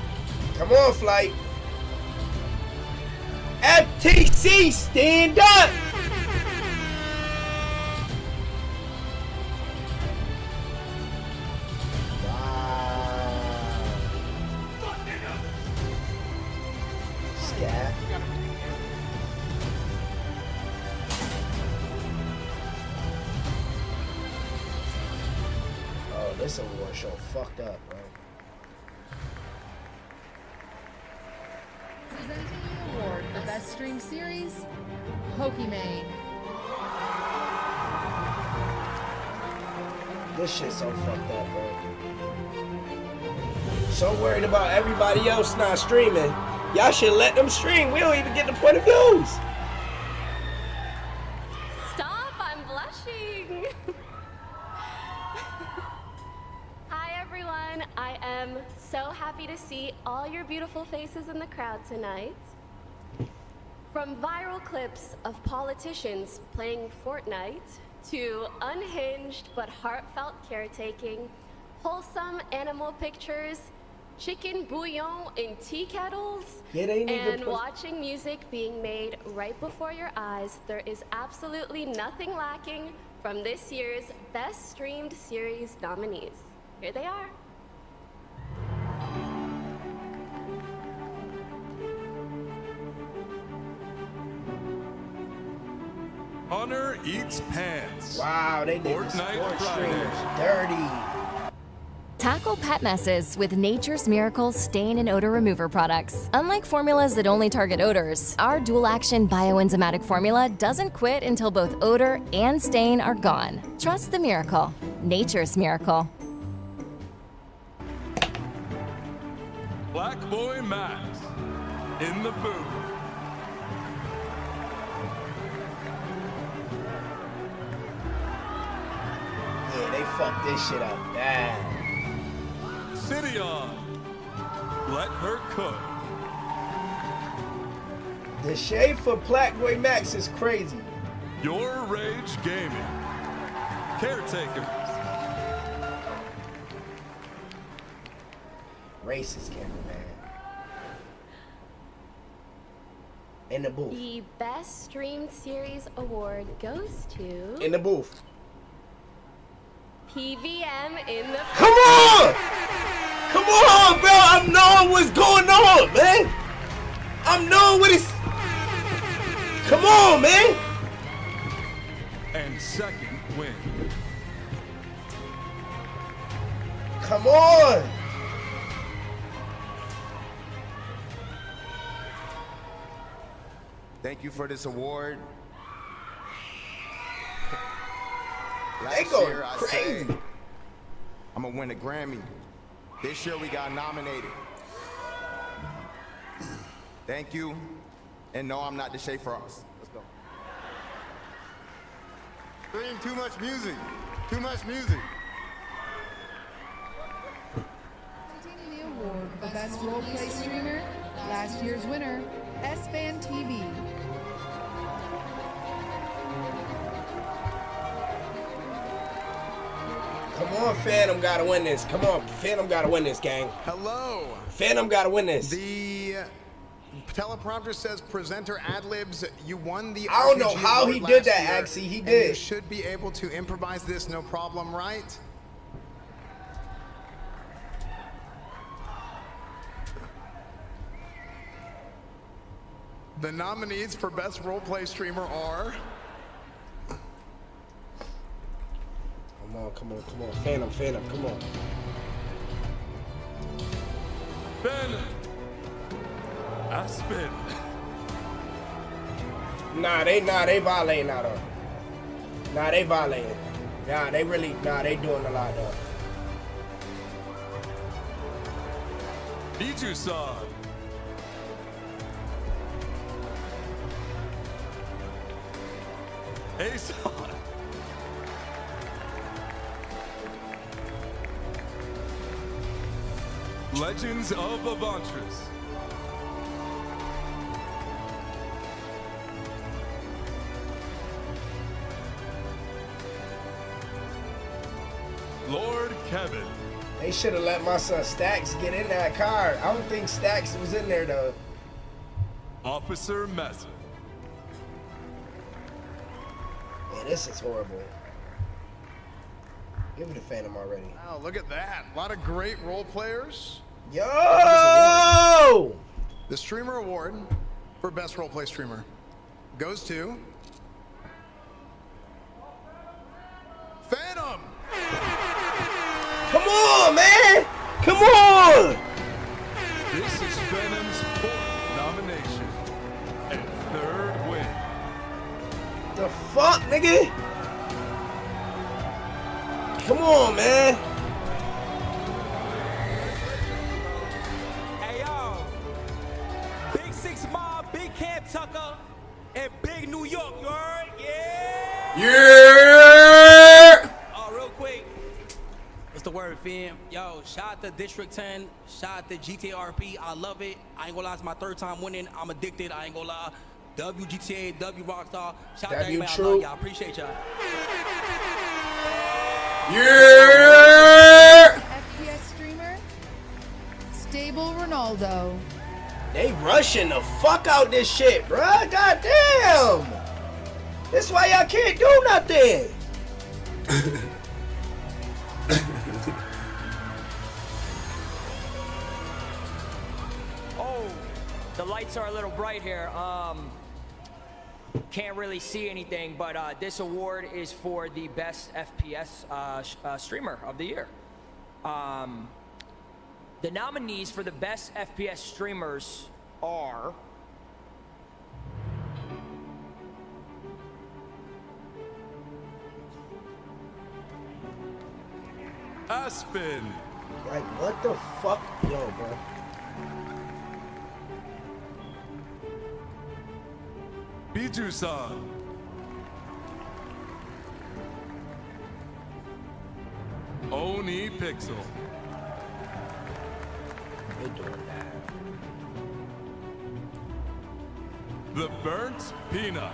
Come on, Flight. FTC, stand up. Scat. Oh, this award show fucked up, bro. Presenting the award for Best Stream Series, Pokimane. This shit's so fucked up, bro. So worried about everybody else not streaming. Y'all should let them stream. We don't even get the point of views. Stop, I'm blushing. Hi everyone, I am so happy to see all your beautiful faces in the crowd tonight. From viral clips of politicians playing Fortnite to unhinged but heartfelt caretaking, wholesome animal pictures, chicken bouillon in tea kettles, and watching music being made right before your eyes, there is absolutely nothing lacking from this year's Best Streamed Series nominees. Here they are. Hunter Eats Pants. Wow, they did Fortnite sports Friday. streamers dirty. Tackle pet messes with Nature's Miracle stain and odor remover products. Unlike formulas that only target odors, our dual-action bioenzymatic formula doesn't quit until both odor and stain are gone. Trust the miracle. Nature's Miracle. Black Boy Max. In the booth. Yeah, they fucked this shit up bad. City On. Let her cook. The shade for Black Boy Max is crazy. Your Rage Gaming. Caretakers. Racist cameraman. In the booth. The Best Streamed Series award goes to In the booth. PVM in the... Come on! Come on, bro! I'm knowing what's going on, man! I'm knowing what it's... Come on, man! And second win. Come on! Thank you for this award. They going year, I crazy. said, I'm gonna win a Grammy. This year we got nominated. Thank you. And no, I'm not the Shay Frost. Let's go. Stream too much music. Too much music. Presenting the award for Best Roleplay Streamer, last year's winner, S-Fan TV. Come on, Phantom gotta win this. Come on, Phantom gotta win this, gang. Hello. Phantom gotta win this. The teleprompter says presenter ad-libs. You won the I don't know RPG how he award did last that, year, actually. He and did. You should be able to improvise this, no problem, right? The nominees for Best Roleplay Streamer are... Come on. Phantom, come on. Ben Aspen. Nah, they violating now though. Nah, they violating. Nah, they doing a lot though. Biju-san. Hey-san. Legends of Avantris. Lord Kevin. They should have let my son Stacks get in that car. I don't think Stacks was in there though. Officer Messer. Man, this is horrible. Give it a Phantom already. Wow, look at that. A lot of great role players. Yo! The Streamer Award for Best Roleplay Streamer goes to Phantom. Come on, man! Come on! This is Phantom's 4th nomination and 3rd win. The fuck, nigga? Come on, man. Hey, yo. Big Six Mob, Big Camp Tucker, and Big New York, you heard? Yeah! Yeah! Real quick. What's the word, fam? Yo, shout out to District 10. Shout out to GTRP. I love it. I ain't gonna lie, it's my 3rd time winning. I'm addicted. I ain't gonna lie. WGTA, W Rockstar. Shout out to everybody. I love y'all. Appreciate y'all. Yeah! FPS streamer, Stable Ronaldo. They rushing the fuck out this shit, bruh. God damn. That's why y'all can't do nothing. Oh, the lights are a little bright here. Can't really see anything, but this award is for the best FPS streamer of the year. The nominees for the best FPS streamers are Aspen. Like, what the fuck? Yo, bro. Biju-san. Oni Pixel. They doing that. The Burnt Peanut.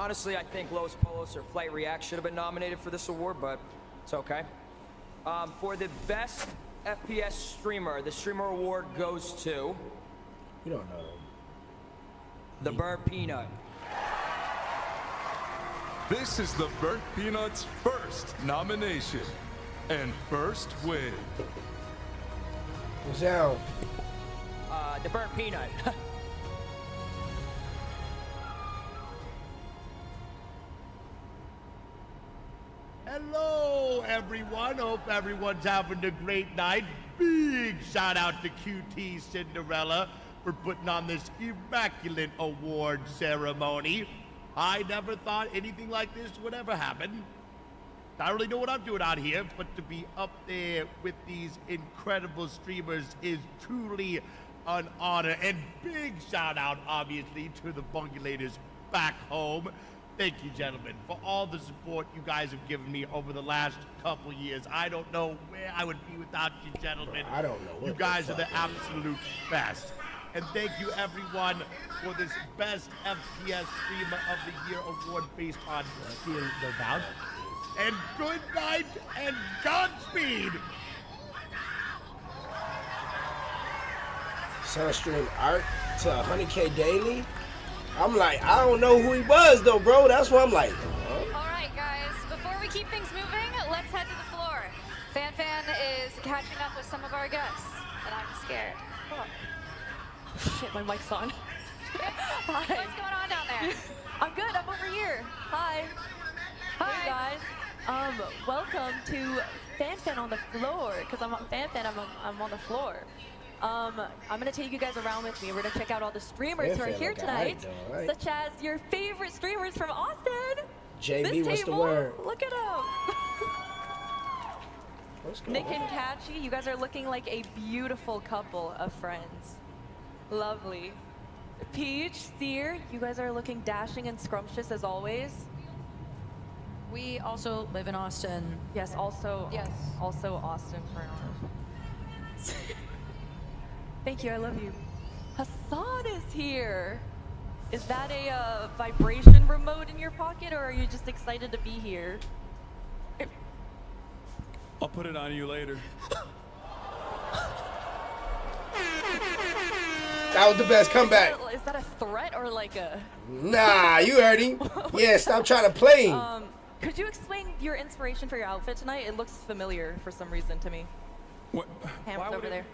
honestly, I think Los Polos or Flight React should have been nominated for this award, but it's okay. For the best FPS streamer, the streamer award goes to... You don't know. The Burnt Peanut. This is the Burnt Peanut's first nomination and first win. What's down? The Burnt Peanut. Hello, everyone. Hope everyone's having a great night. Big shout out to QT Cinderella for putting on this immaculate award ceremony. I never thought anything like this would ever happen. I don't really know what I'm doing out here, but to be up there with these incredible streamers is truly an honor. And big shout out, obviously, to the Bungulators back home. thank you, gentlemen, for all the support you guys have given me over the last couple years. I don't know where I would be without you, gentlemen. Bro, I don't know. You guys are the absolute best. And thank you, everyone, for this Best FPS Streamer of the Year award based on skill, no doubt. And good night and Godspeed. Sunstream art to 100K daily. I'm like, I don't know who he was though, bro. That's why I'm like. All right, guys. Before we keep things moving, let's head to the floor. Fan is catching up with some of our guests, and I'm scared. Oh, shit, my mic's on. Hi. What's going on down there? I'm good. I'm over here. Hi. Hi. Hey guys. Welcome to Fan on the floor. Because I'm on Fan, I'm on the floor. I'm gonna take you guys around with me. We're gonna check out all the streamers who are here tonight, such as your favorite streamers from Austin. JB, what's the word? Look at them. Nick and Catchy, you guys are looking like a beautiful couple of friends. Lovely. Peach, Sear, you guys are looking dashing and scrumptious as always. We also live in Austin. Yes, also. Yes. Also Austin for an Thank you, I love you. Hassan is here. Is that a vibration remote in your pocket, or are you just excited to be here? I'll put it on you later. That was the best comeback. Is that a threat or like a... Nah, you heard him. Yeah, stop trying to play him. Could you explain your inspiration for your outfit tonight? It looks familiar for some reason to me. What? Hammer's over there.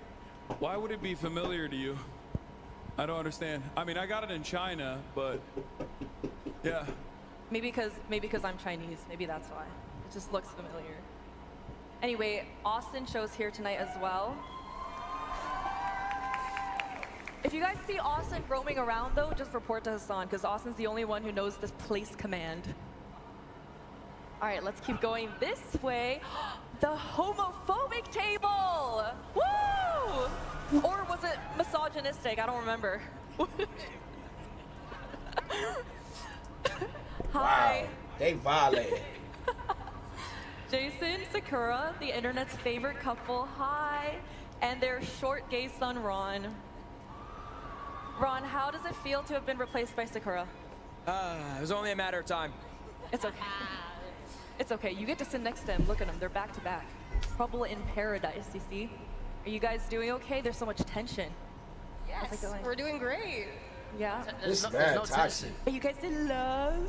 Why would it be familiar to you? I don't understand. I mean, I got it in China, but yeah. Maybe because I'm Chinese. Maybe that's why. It just looks familiar. Anyway, Austin shows here tonight as well. If you guys see Austin roaming around though, just report to Hassan, because Austin's the only one who knows this place command. All right, let's keep going this way. The homophobic table! Woo! Or was it misogynistic? I don't remember. Hi. Wow, they violated. Jason, Sakura, the internet's favorite couple. Hi. And their short gay son, Ron. Ron, how does it feel to have been replaced by Sakura? It was only a matter of time. It's okay. It's okay. You get to sit next to them. Look at them. They're back to back. Trouble in paradise, you see? Are you guys doing okay? There's so much tension. Yes, How's it going? we're doing great. Yeah? This is bad, toxic. Are you guys in love?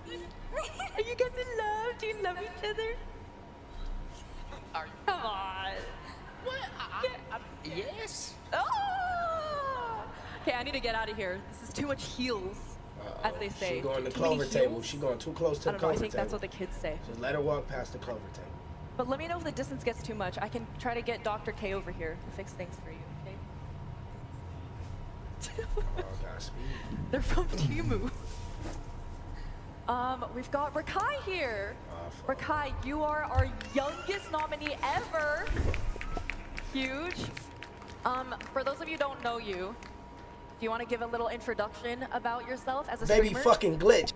Are you guys in love? Do you love each other? Come on. What? Yes. Oh! Okay, I need to get out of here. This is too much heels, as they say. She going to Too many clover table. heels? She going too close to the I don't know. clover I think table. that's what the kids say. Just let her walk past the clover table. But let me know if the distance gets too much. I can try to get Dr. K over here to fix things for you, okay? Oh, Godspeed. They're from Timu. We've got Rakai here. Rakai, you are our youngest nominee ever. Huge. For those of you who don't know you, do you want to give a little introduction about yourself as a Baby streamer? fucking glitch.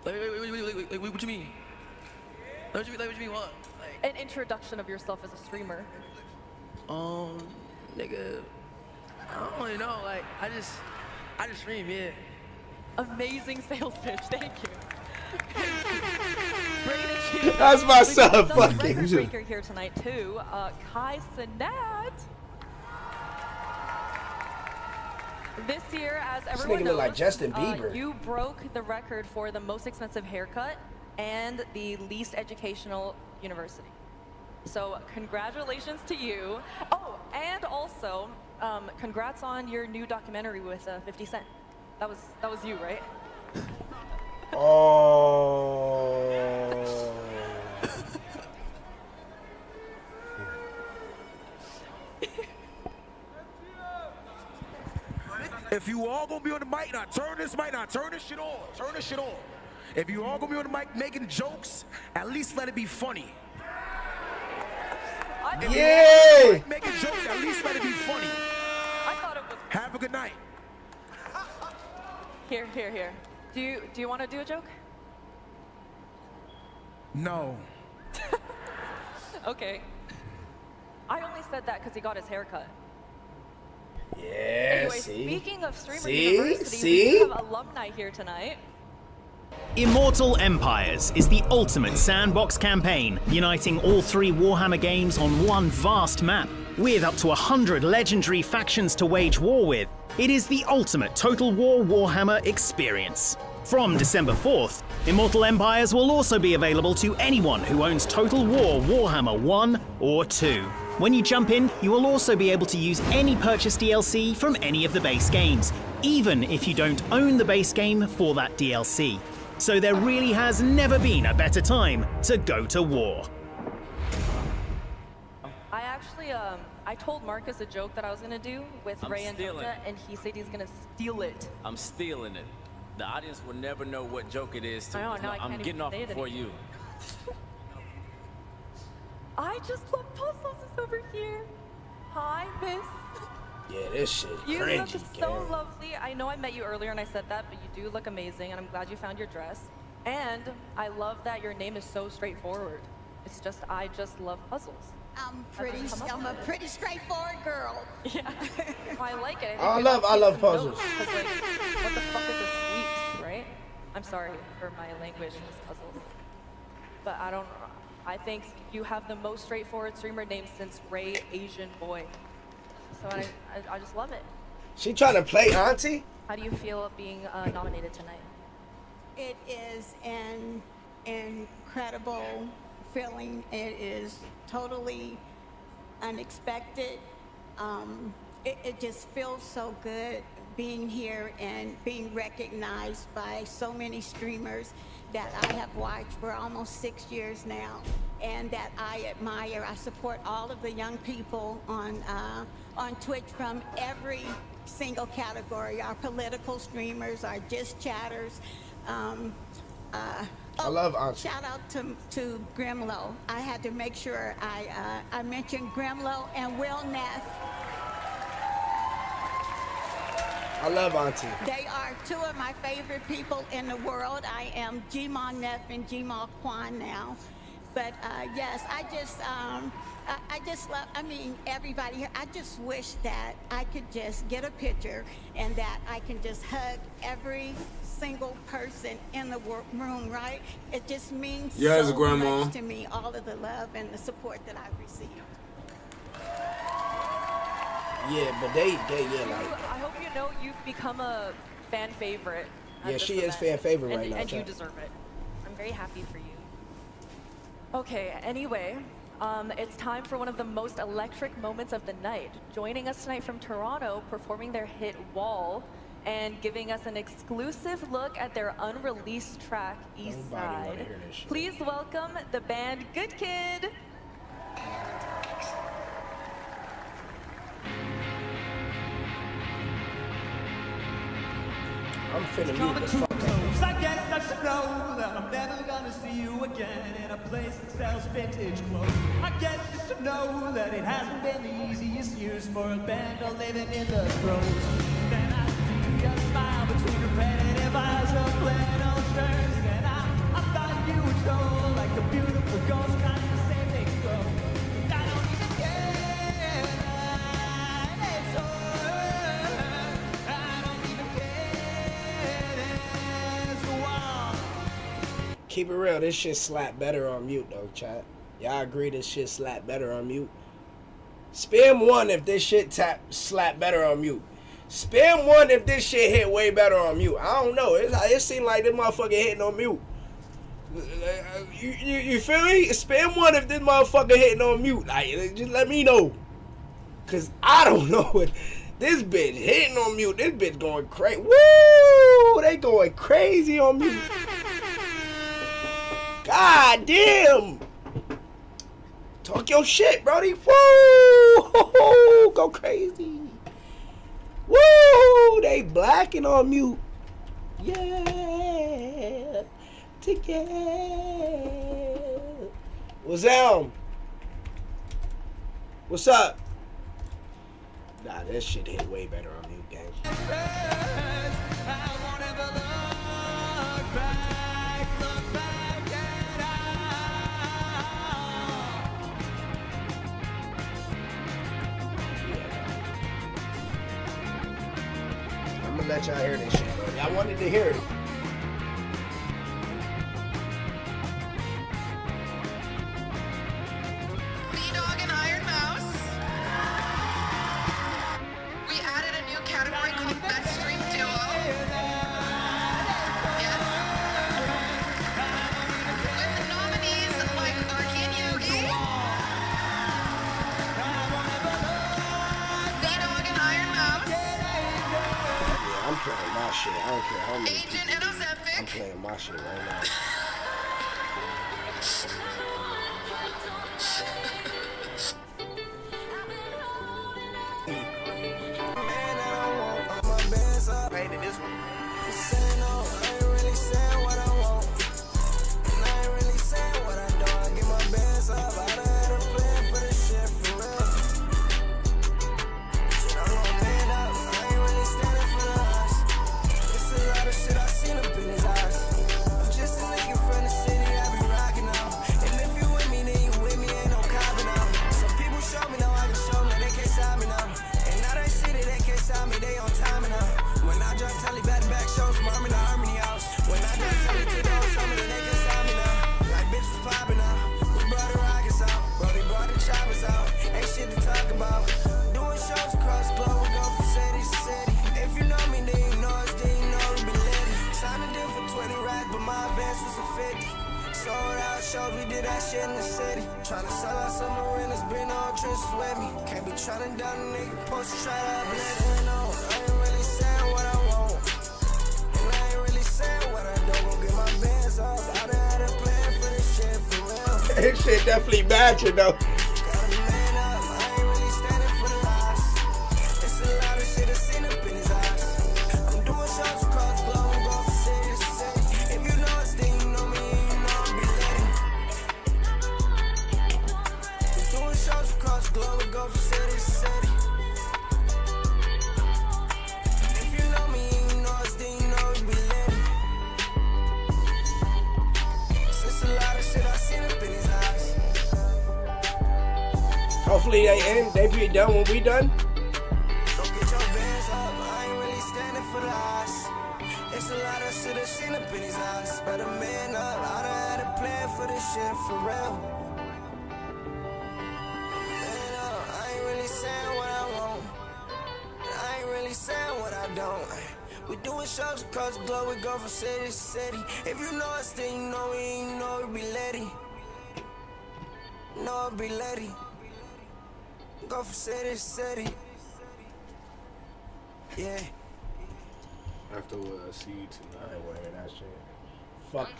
Wait, what you mean? What you mean, what? An introduction of yourself as a streamer. Nigga, I don't really know. Like, I just stream, yeah. Amazing sales pitch, thank you. That's my son, fucking. Record breaker here tonight too. Kai Sinat. This year, as everyone nigga knows, look like Justin Bieber. You broke the record for the most expensive haircut and the least educational university. So congratulations to you. Oh, and also, congrats on your new documentary with 50 Cent. That was you, right? Oh. If you all gonna be on the mic, now turn this mic, now turn this shit on. Turn this shit on. If you all gonna be on the mic making jokes, at least let it be funny. Yay! Making jokes, at least let it be funny. I thought it was. Have a good night. Here. Do you want to do a joke? No. Okay. I only said that because he got his hair cut. Yeah, Anyway, see? speaking of Streamer See? University, See? we do have alumni here tonight. Immortal Empires is the ultimate sandbox campaign, uniting all 3 Warhammer games on one vast map. With up to 100 legendary factions to wage war with, it is the ultimate Total War Warhammer experience. From December 4th, Immortal Empires will also be available to anyone who owns Total War Warhammer 1 or 2. When you jump in, you will also be able to use any purchased DLC from any of the base games, even if you don't own the base game for that DLC. So there really has never been a better time to go to war. I actually, I told Marcus a joke that I was gonna do with Ray and Delta, and he said he's gonna steal it. I'm stealing it. The audience will never know what joke it is. I know, now I can't I'm even getting off say it before anymore. you. I just love puzzles. It's over here. Hi, miss. Yeah, this shit You cringy, look so gang. lovely. I know I met you earlier and I said that, but you do look amazing, and I'm glad you found your dress. And I love that your name is so straightforward. It's just, I just love puzzles. I'm a pretty straightforward girl. Yeah. I like it. I love puzzles. Because, like, what the fuck is a sweet, right? I'm sorry for my language in this puzzle. But I think you have the most straightforward streamer name since Ray Asian Boy. So I just love it. She trying to play auntie? How do you feel being nominated tonight? It is an incredible feeling. It is totally unexpected. It just feels so good being here and being recognized by so many streamers that I have watched for almost 6 years now, and that I admire. I support all of the young people on Twitch from every single category. Our political streamers, our just chatters. I love Auntie. Shout out to Grimlow. I had to make sure I mentioned Grimlow and Will Neff. I love Auntie. They are 2 of my favorite people in the world. I am Gmal Neff and Gmal Kwan now. But yes, I just love, I mean, everybody here. I just wish that I could just get a picture and that I can just hug every single person in the room, right? It just means Yes, so Grandma. much to me, all of the love and the support that I've received. Yeah, but they I hope you know you've become a fan favorite. at Yeah, this she is event, fan favorite right now, and you chat. deserve it. I'm very happy for you. Okay, anyway, it's time for one of the most electric moments of the night. Joining us tonight from Toronto, performing their hit Wall, and giving us an exclusive look at their unreleased track, East Nobody wanna Side. hear this shit. Please welcome the band Good Kid. I'm finna mute the fuck up. I guess I should know that I'm never gonna see you again in a place that sells vintage clothes. I guess you should know that it hasn't been the easiest years for a band of living in the throes. Then I see a smile between repetitive eyes of flannel shirts, and I thought you would show like a beautiful ghost kind of same things go. I don't even care that it's over. I don't even care there's a wall. Keep it real, this shit slap better on mute though, chat. Y'all agree this shit slap better on mute? Spam 1 if this shit slap better on mute. Spam 1 if this shit hit way better on mute. I don't know. It seemed like this motherfucker hitting on mute. You feel me? Spam 1 if this motherfucker hitting on mute. Like, just let me know. Cause I don't know what this bitch hitting on mute. This bitch going crazy. Woo! They going crazy on mute. God damn! Talk your shit, brody. Woo! Go crazy. Woo! They blacking on mute. Yeah. Together. What's up? What's up? Nah, this shit hit way better on mute, gang. I'm gonna let y'all hear this shit, bro. Y'all wanted to hear it. B-Dog and Iron Mouse. We added a new category called Best Stream Duo. Yeah. With nominees like Arky and Yogi, B-Dog and Iron Mouse, Yeah, I'm playing my shit. I don't care how many Agent people. and Ozempic. I'm playing my shit right now. Painted this one. We did that shit in the city. Tryna sell out some arenas, bring all trenches with me. Can't be tryna down a nigga, post to try to uplift. I ain't really saying what I want. And I ain't really saying what I don't. Gon' get my bands up. I done had a plan for this shit for real. This shit definitely matching though. Gotta man up, I ain't really standing for the lies. It's a lot of shit I seen up in his eyes. I'm doing shows across the globe, I'm going from city to city. If you know us, then you know me, you know I'll be ready. Doing shows across the globe, we go from city to city. If you know me, you know us, then you know we be ready. It's a lot of shit I seen up in his eyes. Hopefully they be done when we done. Don't get your bands up, I ain't really standing for the eyes. It's a lot of shit I seen up in his eyes. Better man up, I done had a plan for this shit for real. Man up, I ain't really saying what I want. I ain't really saying what I don't. We doing shows across the globe, we go from city to city. If you know us, then you know we, you know we be ready. Know we be ready. Go from city to city. Yeah. After what I see you tonight. I ain't wearing that shit. Fuck.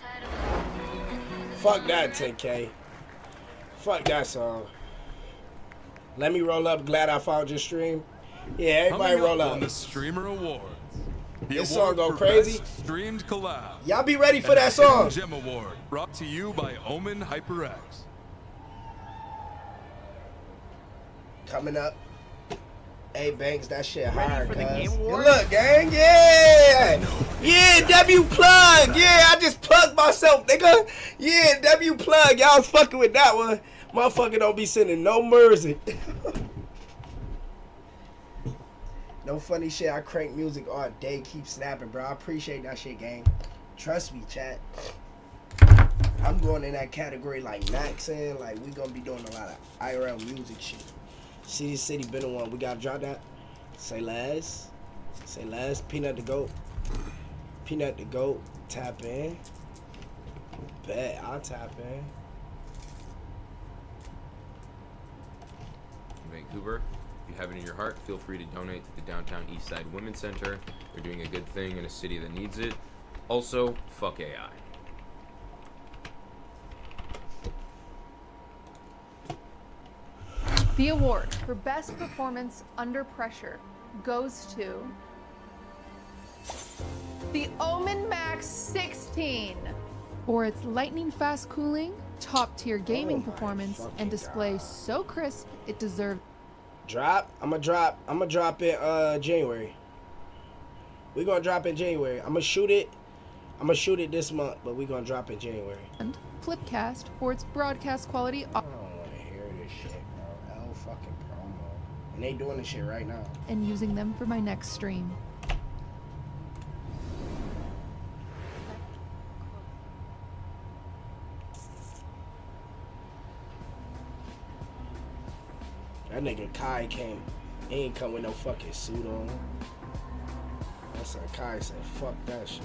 Fuck that 10K. Fuck that song. Let me roll up. Glad I found your stream. Yeah, everybody roll up. On the Streamer Awards. The This award song go for crazy. Best Streamed Collab. Y'all be ready for And that the Hidden song. Gem Award, brought to you by Omen HyperX. Coming up. Hey, Banks, that shit hard, for the cuz. Game Good Awards? luck, gang. Yeah. Yeah, W plug. Yeah, I just plugged myself, nigga. Yeah, W plug. Y'all was fucking with that one. Motherfucker don't be sending no mercy. No funny shit. I crank music all day. Keep snapping, bro. I appreciate that shit, gang. Trust me, chat. I'm going in that category like Max and like we gonna be doing a lot of IRL music shit. City City been the one. We gotta drop that. Say less. Say less. Peanut the goat. Peanut the goat. Tap in. Bet I'll tap in. Vancouver, if you have it in your heart, feel free to donate to the Downtown Eastside Women's Center. They're doing a good thing in a city that needs it. Also, fuck AI. The award for Best Performance Under Pressure goes to the Omen Max 16 for its lightning fast cooling, top tier gaming performance, and display so crisp it deserves. Drop? I'm gonna drop in January. We're gonna drop in January. I'm gonna shoot it this month, but we're gonna drop in January. And Flipcast for its broadcast quality. I don't wanna hear this shit, bro. L fucking promo. And they doing this shit right now. And using them for my next stream. That nigga Kai came. He ain't come with no fucking suit on. That's what Kai said. Fuck that shit.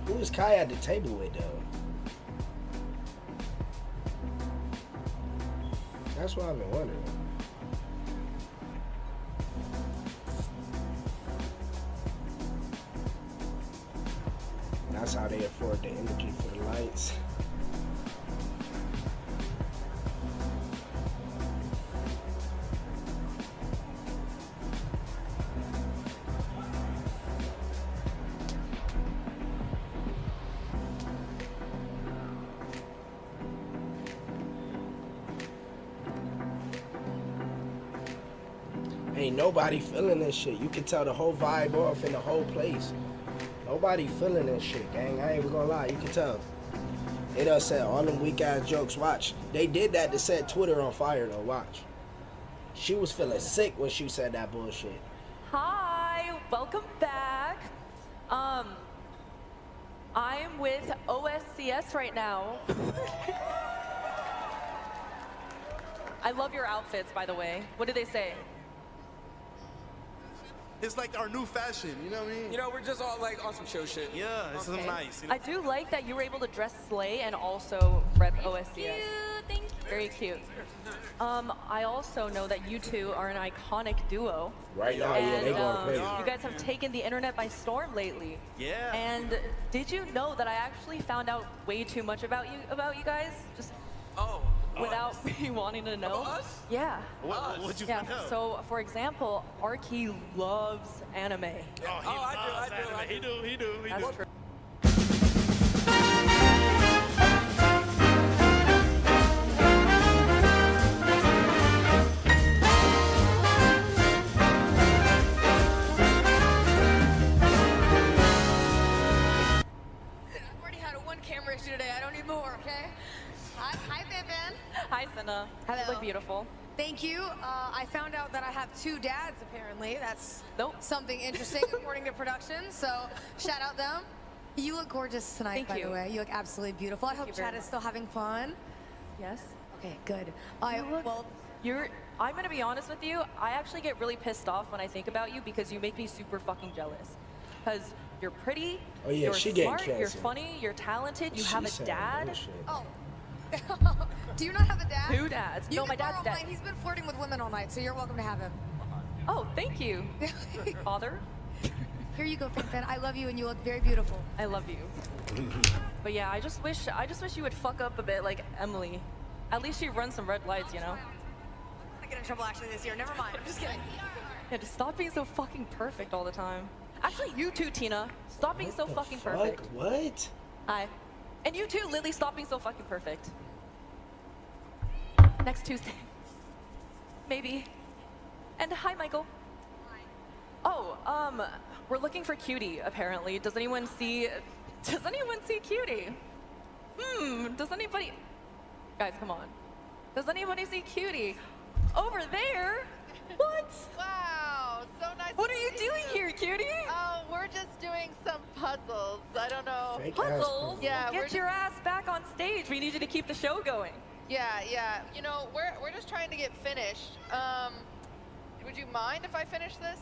Who was Kai at the table with though? That's what I've been wondering. That's how they afford the energy for the lights. Ain't nobody feeling this shit. You can tell the whole vibe off in the whole place. Nobody feeling this shit, gang. I ain't even gonna lie. You can tell. They done said all them weak ass jokes. Watch. They did that to set Twitter on fire though. Watch. She was feeling sick when she said that bullshit. Hi, welcome back. I'm with OSCS right now. I love your outfits, by the way. What did they say? It's like our new fashion, you know what I mean? You know, we're just all like on some show shit. Yeah, it's Okay. nice. You know? I do like that you were able to dress Slay and also rep OSCS. Thank you. Very cute. I also know that you two are an iconic duo. Right now, yeah, they going crazy. You guys have taken the internet by storm lately. Yeah. And did you know that I actually found out way too much about you guys? Just without me wanting to know. About us? Yeah. What'd you find out? So, for example, Arky loves anime. He do. That's true. I've already had a one camera issue today. I don't need more, okay? Hi, Vivian. Hi, Senna. Hello. You look beautiful. Thank you. I found out that I have two dads, apparently. That's something interesting, according to production. So, shout out them. You look gorgeous tonight, by the way. You look absolutely beautiful. I hope Chad is still having fun. Yes. Okay, good. I'm gonna be honest with you. I actually get really pissed off when I think about you because you make me super fucking jealous. Because you're pretty, Oh, yeah, you're she getting smart, you're canceled. funny, you're talented, you She have a said dad. bullshit. Oh. Do you not have a dad? Two dads. You No, can my dad's borrow dead. mine. He's been flirting with women all night, so you're welcome to have him. Oh, thank you, father. Here you go, Fin. I love you, and you look very beautiful. I love you. But yeah, I just wish you would fuck up a bit like Emily. At least she runs some red lights, you know? I get in trouble actually this year. Never mind. I'm just kidding. Yeah, just stop being so fucking perfect all the time. Actually, you too, Tina. Stop being so fucking perfect. What? Hi. And you too, Lily. Stop being so fucking perfect. Next Tuesday. Maybe. And hi, Michael. Oh, we're looking for Cutie, apparently. Does anyone see Cutie? Does anybody... Guys, come on. Does anybody see Cutie? Over there? What? Wow, so nice. What are you doing here, Cutie? Oh, we're just doing some puzzles. I don't know. Fake Puzzles? Yeah, Get your ass back on stage. We need you to keep the show going. Yeah. You know, we're just trying to get finished. Would you mind if I finish this?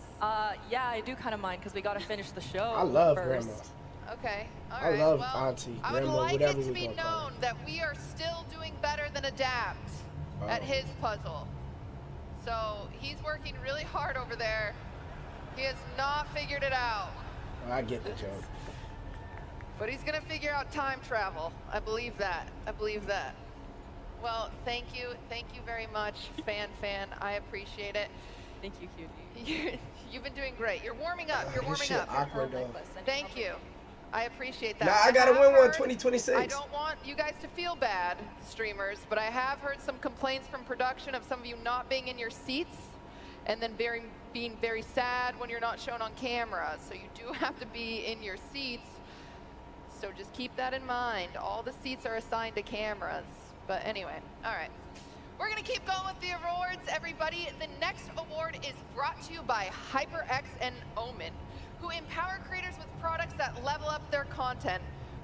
Yeah, I do kind of mind because we gotta finish the show. I love first. Grandma. Okay. All I right. love well, Auntie, I would Grandma, like whatever it to we be gonna call known that we are still doing better than Adapt at his puzzle. So he's working really hard over there. He has not figured it out. Oh, I get the joke. But he's gonna figure out time travel. I believe that. Well, thank you very much, fan. I appreciate it. Thank you, Cutie. You've been doing great. You're warming up. This shit awkward though. Thank you. I appreciate that. Nah, I gotta win one 2026. I don't want you guys to feel bad, streamers, but I have heard some complaints from production of some of you not being in your seats and then being very sad when you're not shown on camera. So you do have to be in your seats. So just keep that in mind. All the seats are assigned to cameras. But anyway, all right. We're gonna keep going with the awards, everybody. The next award is brought to you by HyperX and Omen, who empower creators with products that level up their content.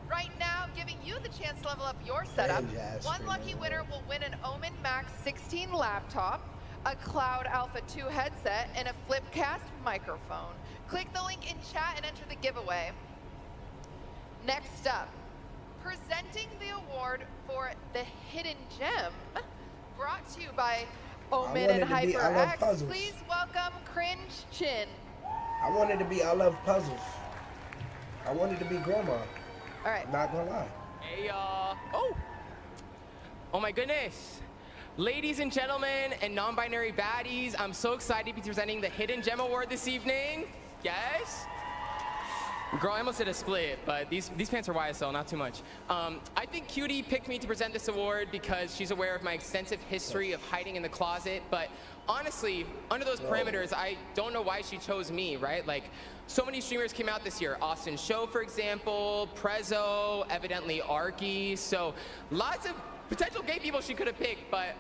Right now, giving you the chance to level up your setup. One lucky winner will win an Omen Max 16 laptop, a Cloud Alpha 2 headset, and a Flipcast microphone. Click the link in chat and enter the giveaway. Next up, presenting the award for the Hidden Gem, brought to you by Omen and HyperX. Please welcome Cringe Chin. I wanted to be I Love Puzzles. I wanted to be Grandma. All right. Not gonna lie. Hey, oh my goodness. Ladies and gentlemen and non-binary baddies, I'm so excited to be presenting the Hidden Gem Award this evening. Yes? Girl, I almost did a split, but these pants are YSL, not too much. I think Cutie picked me to present this award because she's aware of my extensive history of hiding in the closet, but honestly, under those parameters, I don't know why she chose me, right? Like, so many streamers came out this year. Austin Show, for example, Prezzo, evidently Arky, so lots of potential gay people she could have picked, but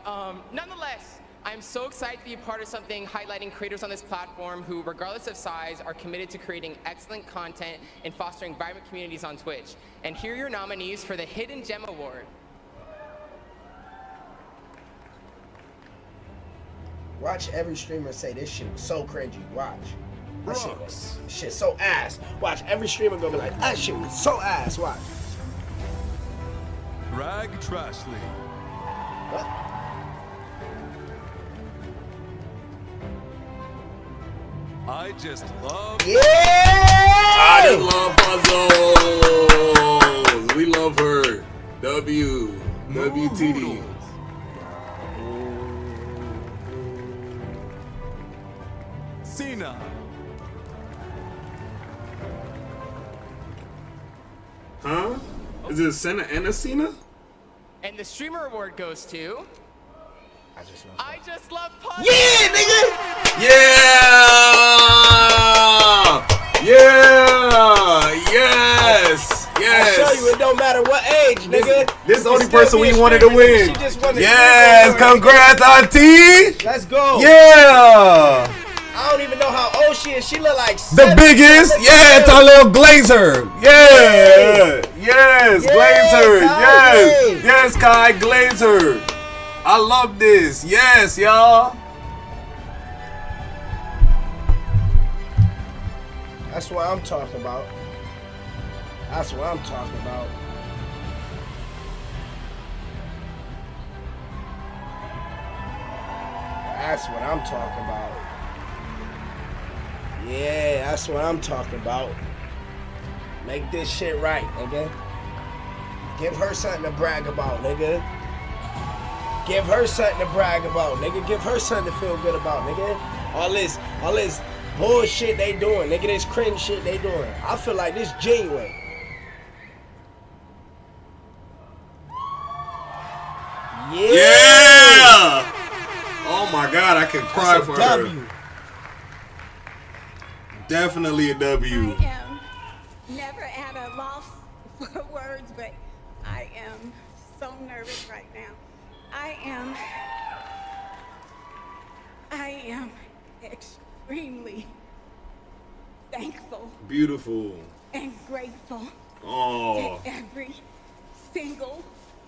nonetheless, I'm so excited to be a part of something highlighting creators on this platform who, regardless of size, are committed to creating excellent content and fostering vibrant communities on Twitch. And here are your nominees for the Hidden Gem Award. Watch every streamer say this shit was so cringy. Watch. That shit so ass. Watch every streamer go be like, that shit was so ass. Watch. Rag Trashly. What? I just love. Yeah! I just love puzzles. We love her. WTD. Cena. Huh? Is it Senna and a Cena? And the Streamer Award goes to... I just love puzzles. Yeah, nigga! Yeah! Yeah! Yes! Yes! I show you it don't matter what age, nigga. This is the only person we wanted to win. Yes! Congrats, Auntie! Let's go. Yeah! I don't even know how old she is. She look like the biggest. Yeah, it's our little Glazer. Yeah. Yes, Glazer. Yes. Yes, Kai Glazer. I love this. Yes, y'all. That's what I'm talking about. That's what I'm talking about. That's what I'm talking about. Yeah, that's what I'm talking about. Make this shit right, nigga. Give her something to brag about, nigga. Give her something to brag about, nigga. Give her something to feel good about, nigga. All this bullshit they doing, nigga. This cringe shit they doing. I feel like this genuine. Yeah! Oh my God, I can cry for her. Definitely a W. I am never at a loss for words, but I am so nervous right now. I am extremely thankful. Beautiful. And grateful to every single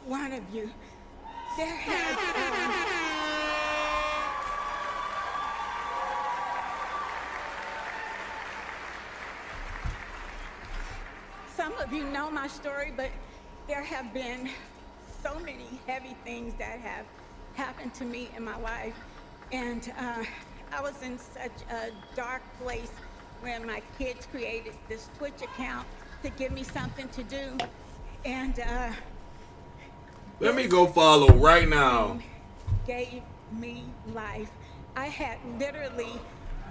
one of you. There has some of you know my story, but there have been so many heavy things that have happened to me in my life. And I was in such a dark place when my kids created this Twitch account to give me something to do. And let me go follow right now. Gave me life. I had literally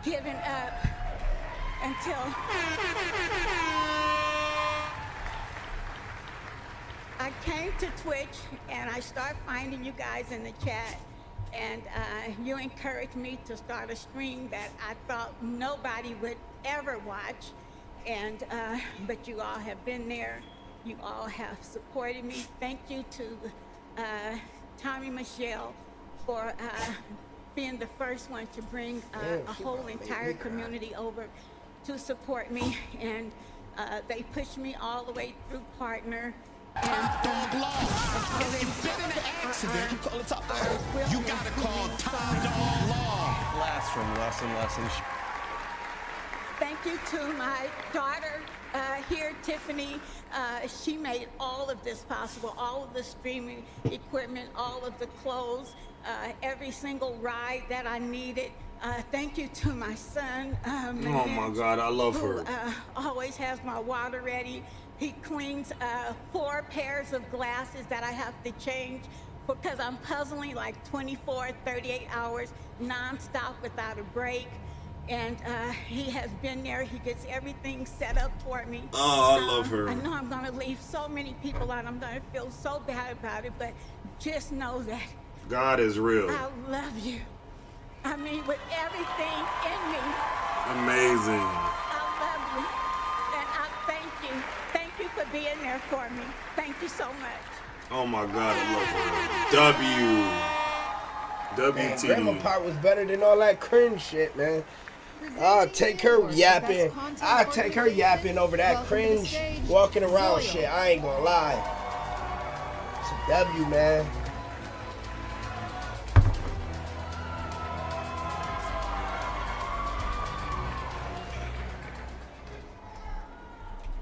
given up until I came to Twitch and I started finding you guys in the chat, and you encouraged me to start a stream that I thought nobody would ever watch, and but you all have been there. You all have supported me. Thank you to Tommy Michelle for being the first one to bring a whole entire community over to support me, and they pushed me all the way through partner. And you gotta call Top Dog Law. Blast from lesson. Thank you to my daughter here, Tiffany. She made all of this possible, all of the streaming equipment, all of the clothes, every single ride that I needed. Thank you to my son. Oh my God, I love her. Always has my water ready. He cleans 4 pairs of glasses that I have to change because I'm puzzling like 24, 38 hours nonstop without a break. And he has been there. He gets everything set up for me. Oh, I love her. I know I'm going to leave so many people out. I'm going to feel so bad about it, but just know that God is real. I love you. I mean, with everything in me. Amazing. I love you. And I thank you. Thank you for being there for me. Thank you so much. Oh my God, I love her. Man, Grandma part was better than all that cringe shit, man. I'll take her yapping. I'll take her yapping over that cringe walking around shit. I ain't gonna lie. It's a W, man.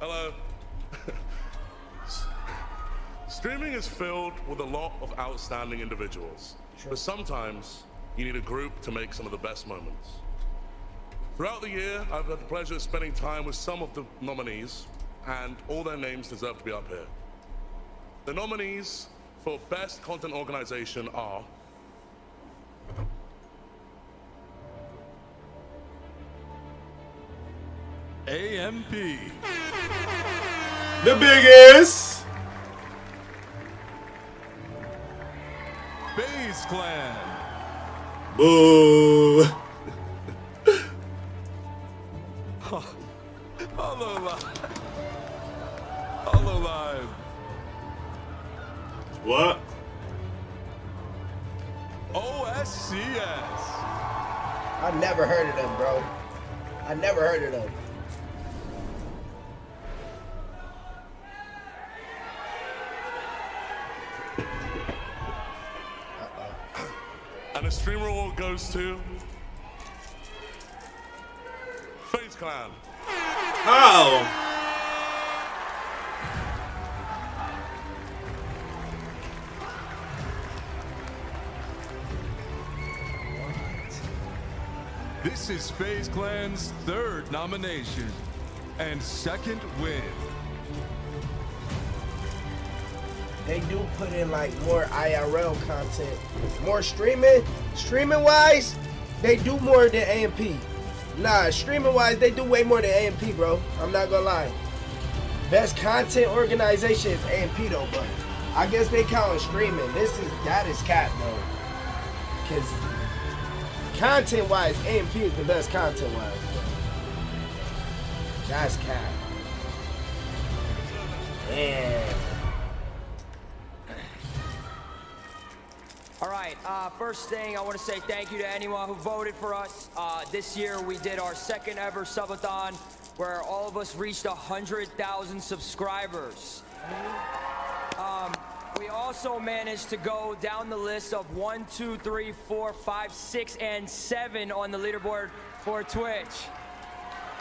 Hello. Streaming is filled with a lot of outstanding individuals, but sometimes you need a group to make some of the best moments. Throughout the year, I've had the pleasure of spending time with some of the nominees, and all their names deserve to be up here. The nominees for Best Content Organization are AMP. The biggest. FaZe Clan. Boo. Hololive. What? OSCS. I never heard of them, bro. I never heard of them. And the Streamer Award goes to FaZe Clan. How? This is FaZe Clan's 3rd nomination and 2nd win. They do put in like more IRL content, more streaming wise, they do more than AMP. Nah, streaming wise, they do way more than AMP, bro. I'm not gonna lie. Best content organization is AMP though, but I guess they count streaming. That is cat though, because content wise, AMP is the best content wise. That's cat. Yeah. All right, first thing, I want to say thank you to anyone who voted for us. This year, we did our 2nd ever subathon, where all of us reached 100,000 subscribers. We also managed to go down the list of 1, 2, 3, 4, 5, 6, and 7 on the leaderboard for Twitch.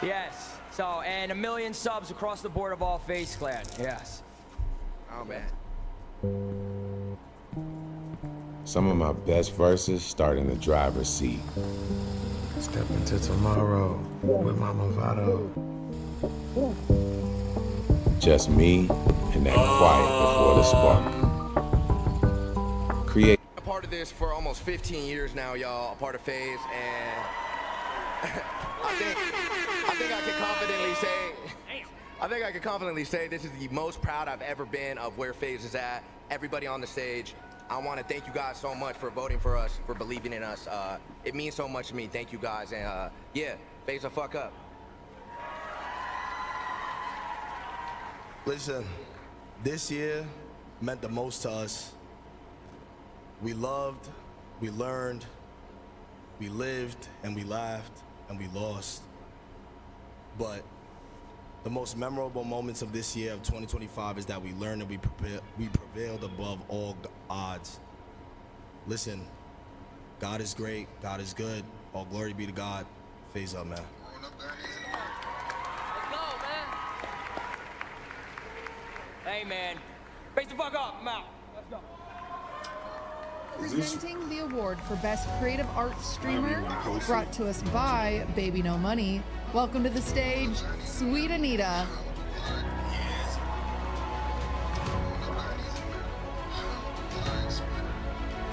Yes, so, and 1 million subs across the board of all FaZe Clan, yes. Oh, man. Some of my best verses start in the driver's seat. Step into tomorrow with Mama Vado. Just me and that quiet before the spark. Create. A part of this for almost 15 years now, y'all. A part of FaZe, and I think I can confidently say I think I can confidently say this is the most proud I've ever been of where FaZe is at. Everybody on the stage. I want to thank you guys so much for voting for us, for believing in us. It means so much to me. Thank you guys. And yeah, FaZe the fuck up. Listen, this year meant the most to us. We loved, we learned, we lived, and we laughed, and we lost. But the most memorable moments of this year of 2025 is that we learned and we prevailed above all odds. Listen, God is great, God is good, all glory be to God. FaZe up, man. Hey, man. Face the fuck up. I'm out. Let's go. Presenting the award for Best Creative Arts Streamer, brought to us by Baby No Money. Welcome to the stage, Sweet Anita.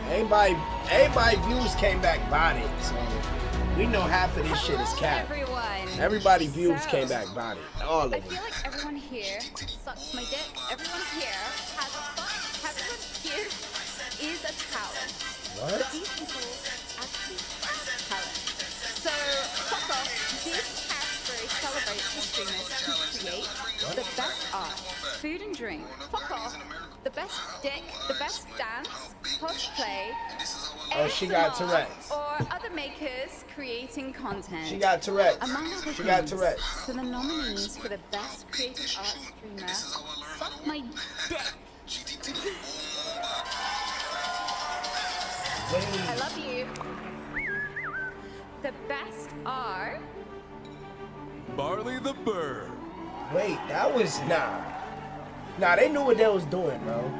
Everybody views came back body, so we know half of this shit is cat. Everybody views came back body. All of I them. feel like everyone here sucks my dick. Everyone here has a fuck. Everyone here is a talent. What? But these people actually have talent. So fuck off. This category celebrates the streamers who create the best art, food and drink. Fuck off. The best dick, the best dance, cosplay, Oh, she got ASMR, Tourette's. or other makers creating content. She got Tourette's. Among other She got things. Tourette's. So the nominees for the best creative art streamer, suck my dick. I love you. The best are Barley the Bird. Wait, that was Nah, they knew what they was doing, bro.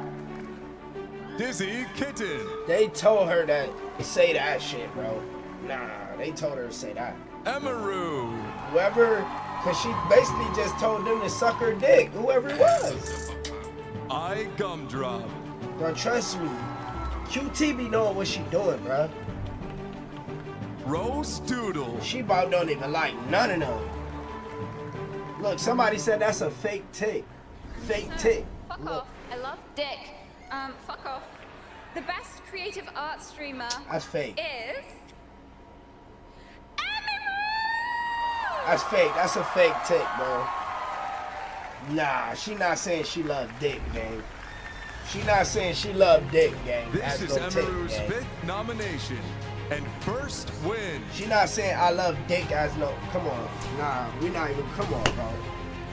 Dizzy Kitten. They told her to say that shit, bro. Nah, they told her to say that. Emerald. Whoever, cause she basically just told them to suck her dick. Whoever it was. I Gumdrop. Bro, trust me. QT be knowing what she doing, bro. Rose Doodle. She about don't even like none of them. Look, somebody said that's a fake tick. Fake tick. fuck Look. off. I love dick. Fuck off. The best creative art streamer That's fake. is That's fake. That's a fake tick, bro. Nah, she not saying she love dick, gang. She not saying she love dick, gang. This That's is no tick, Emerald's gang. 5th nomination and first win. She not saying I love dick as no. Come on. Nah, we not even. Come on, bro.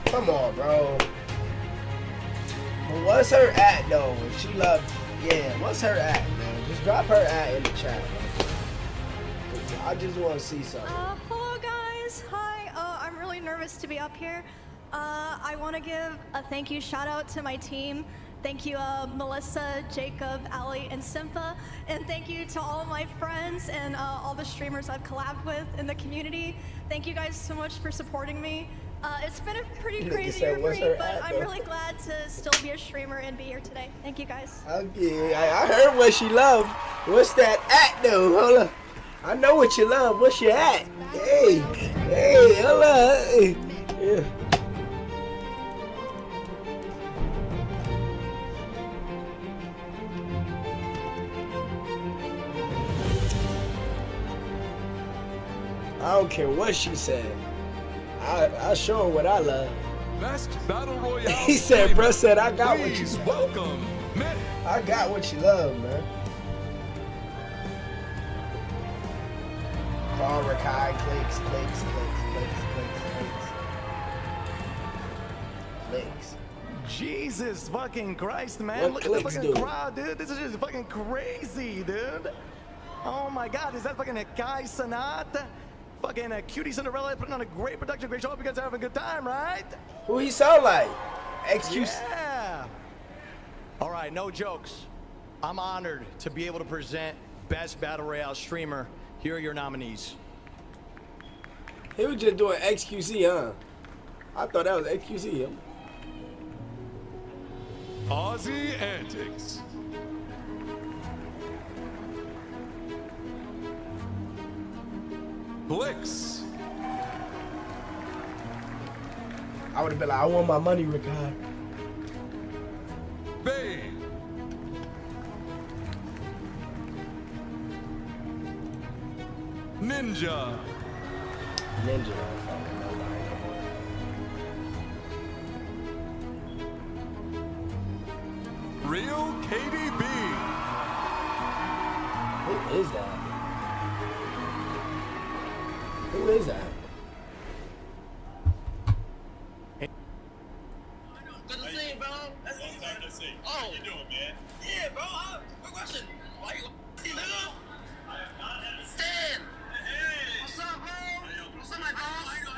Come on, bro. But what's her at, though? If she love. Yeah, what's her at, man? Just drop her at in the chat, bro. I just want to see something. Hello guys, hi. I'm really nervous to be up here. I want to give a thank you shout out to my team. Thank you Melissa, Jacob, Ali, and Simpa. And thank you to all of my friends and all the streamers I've collabed with in the community. Thank you guys so much for supporting me. It's been a pretty Nigga crazy said, year for "What's me, her but at, I'm though?" really glad to still be a streamer and be here today. Thank you guys. Okay, I heard what she loved. What's that at, though? Hold up. I know what you love. What's your at? Hey, hey, hold up. Hey. Yeah. I don't care what she said. I show her what I love. Best Battle Royale. He said, bruh said, I got what you Please love. welcome, Matt. I got what you love, man. Call Rakai, clicks, clicks, clicks, clicks, clicks, clicks. Clicks. Jesus fucking Christ, man. What Look at the clicks fucking do? crowd, dude. This is just fucking crazy, dude. Oh my God, is that fucking a Kai Sanat? Fucking a Cutie Cinderella putting on a great production, great show. Hope you guys are having a good time, right? Who he sound like? Excuse. Yeah. All right, no jokes. I'm honored to be able to present Best Battle Royale Streamer. Here are your nominees. He was just doing XQC, huh? I thought that was XQC. Aussie Antics. Blix. I would have been like, I want my money, Rickard. Babe. Ninja. Ninja. Fucking nobody. Real KDB. Who is that? Who is that? Good to see you, bro. That's what I'm to see. Oh. How you doing, man? Yeah, bro. Quick question. Why you see nigga? Stan. Hey. What's up, bro? What's up, my dog? I know.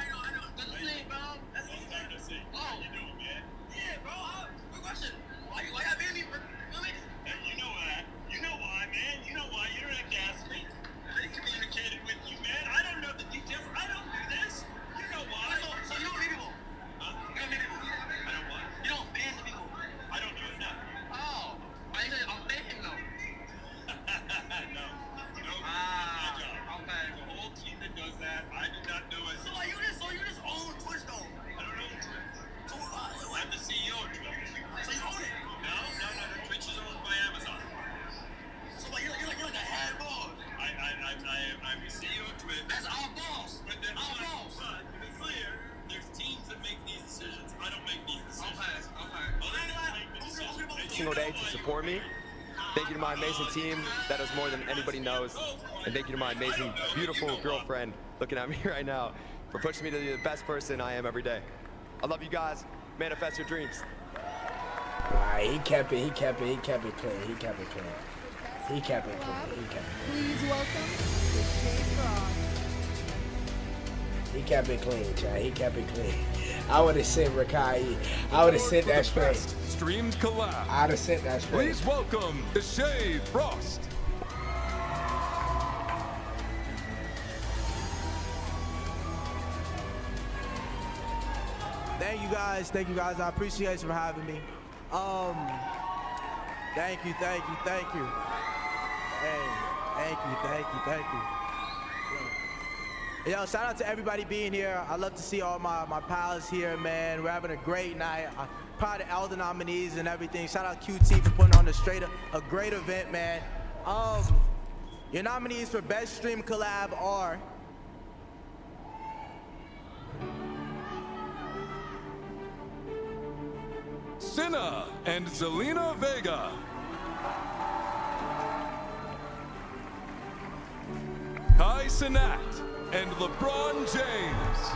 Good to see you, bro. That's what I'm to see. Oh. How you doing, man? Yeah, bro. Quick question. Why you being me? Hey, you know why? You know why, man? You know why? You don't have to ask me. I communicated with you, man. I don't know the details. I don't do this. You know why? So you don't meet people? Huh? You don't meet people? I don't what? You don't ban the people? I don't do it, no. Oh. I said I'll ban him, though. No. My job. Okay. There's a whole team that does that. I did not do it. So you just own Twitch, though? I don't own Twitch. So I'm the CEO of Twitch. So you own it? No. Twitch is owned by Amazon. So you're like a head boss. I'm the CEO of Twitch. That's our boss. But then our boss. But to be clear, there's teams that make these decisions. I don't make these decisions. Okay. Single day to support me. Thank you to my amazing team that does more than anybody knows. And thank you to my amazing, beautiful girlfriend looking at me right now for pushing me to be the best person I am every day. I love you guys. Manifest your dreams. He kept it clean. Please welcome the Shade Frog. He kept it clean, Chad. He kept it clean. I would have sent Rakai. I would have sent that straight. Streamed collab. I'd have sent that straight. Please welcome the Shade Frost. Thank you guys. I appreciate you for having me. Thank you. Hey, thank you. Yo, shout out to everybody being here. I love to see all my pals here, man. We're having a great night. I'm proud of Elder nominees and everything. Shout out QT for putting on a great event, man. Your nominees for Best Stream Collab are Cinna and Zelina Vega. Kai Cenat and LeBron James.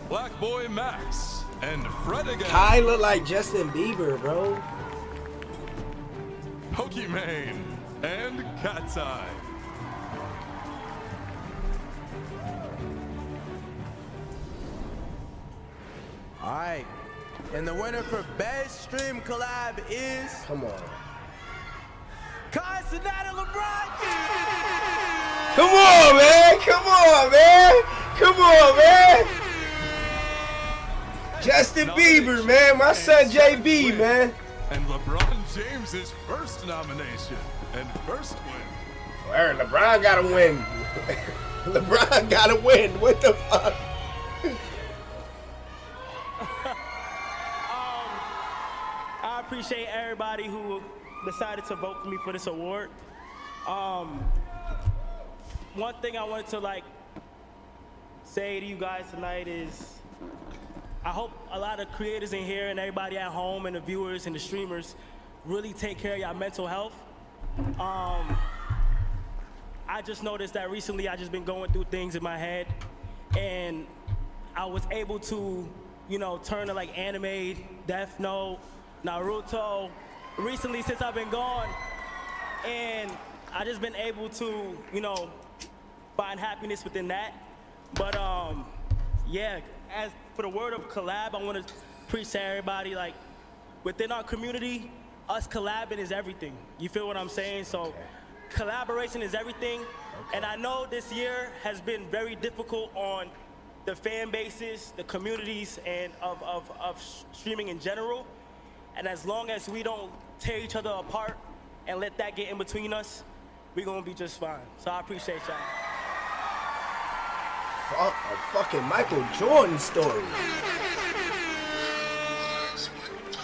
Black Boy Max and Fred again. Kai look like Justin Bieber, bro. Pokimane and Cat's Eye. all right. And the winner for Best Stream Collab is... Come on. Kai Cenat and LeBron James. Come on, man. Justin Bieber, man. My son JB, man. And LeBron James's first nomination and first win. Well, LeBron gotta win. LeBron gotta win. What the fuck? I appreciate everybody who decided to vote for me for this award. One thing I wanted to say to you guys tonight is I hope a lot of creators in here and everybody at home and the viewers and the streamers really take care of your mental health. I just noticed that recently I just been going through things in my head and I was able to, turn to anime, Death Note, Naruto, recently since I've been gone, and I just been able to, find happiness within that. But yeah, as for the word of collab, I want to preach to everybody, within our community, us collabing is everything. You feel what I'm saying? So collaboration is everything. And I know this year has been very difficult on the fan bases, the communities, and of streaming in general. And as long as we don't tear each other apart and let that get in between us, we're gonna be just fine. So I appreciate y'all. a fucking Michael Jordan story.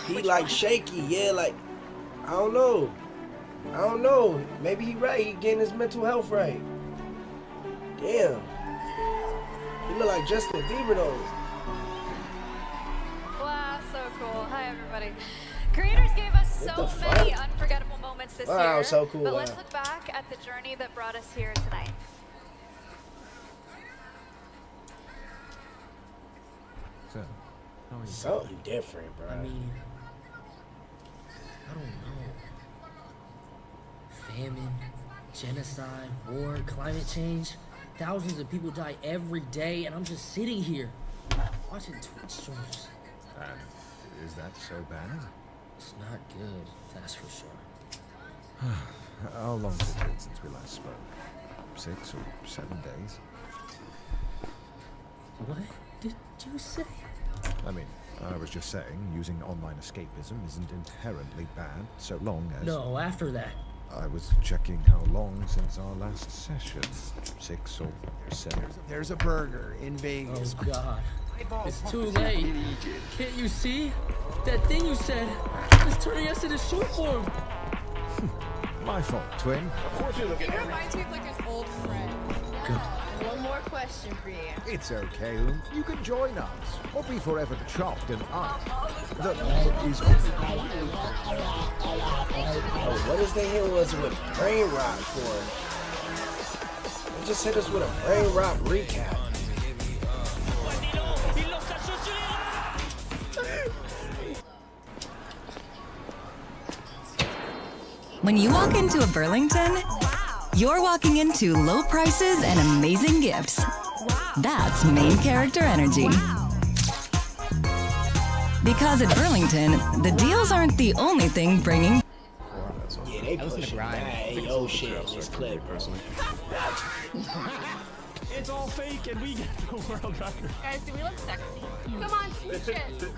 He like shaky, yeah, like, I don't know. Maybe he right, he getting his mental health right. Damn. He look like Justin Bieber though. Wow, so cool. Hi everybody. Creators gave us so many unforgettable moments this year. So cool. But let's look back at the journey that brought us here tonight. Something different, bro. I mean, I don't know. Famine, genocide, war, climate change. Thousands of people die every day, and I'm just sitting here watching Twitch streams. And is that so bad? It's not good, that's for sure. How long has it been since we last spoke? 6 or 7 days? What did you say? I mean, I was just saying, using online escapism isn't inherently bad, so long as... No, after that. I was checking how long since our last session. 6 or 7. There's a burger in Vegas. Oh, God. It's too late. Can't you see? That thing you said is turning us into short form. My fault, twin. Of course you're looking at me. It reminds me of like an old friend. God. One more question for you. It's okay, you can join us, or be forever chopped and up. That is... Oh, what is they hit us with brain rot for? They just hit us with a brain rot recap. When you walk into a Burlington, you're walking into low prices and amazing gifts. That's main character energy. Because at Burlington, the deals aren't the only thing bringing... Yeah, they pushing that AO shit in this clip. It's all fake and we get the world record. Guys, do we look sexy? Come on, switch it. There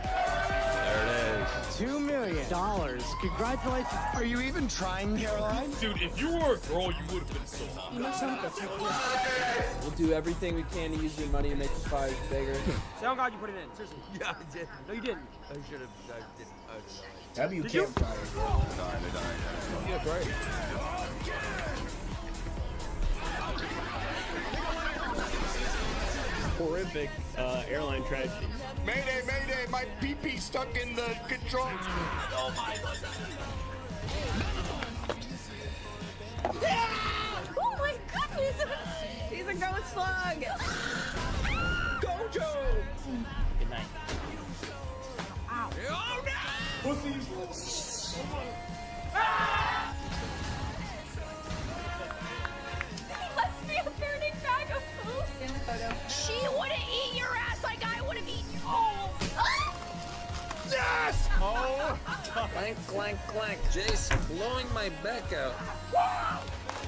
it is. $2 million. Congratulations. Are you even trying, Caroline? Dude, if you were a girl, you would have been so hot. You must have the We'll do everything we can to use your money to make the prize bigger. Say on God you put it in. Seriously. Yeah, I did. No, you didn't. I should have. I did. W Did you? campfire. Yeah, great. Horrific airline tragedy. Mayday, mayday, my pee-pee stuck in the control. Oh my God. Oh my goodness! He's a ghost slug! Gojo! Good night. Ow. Oh no! Pussies. Let's be a burning bag of food! In the photo. She wouldn't eat your ass like I would have eaten. Oh! Yes! Oh! Clank, clank, clank. Jace blowing my back out.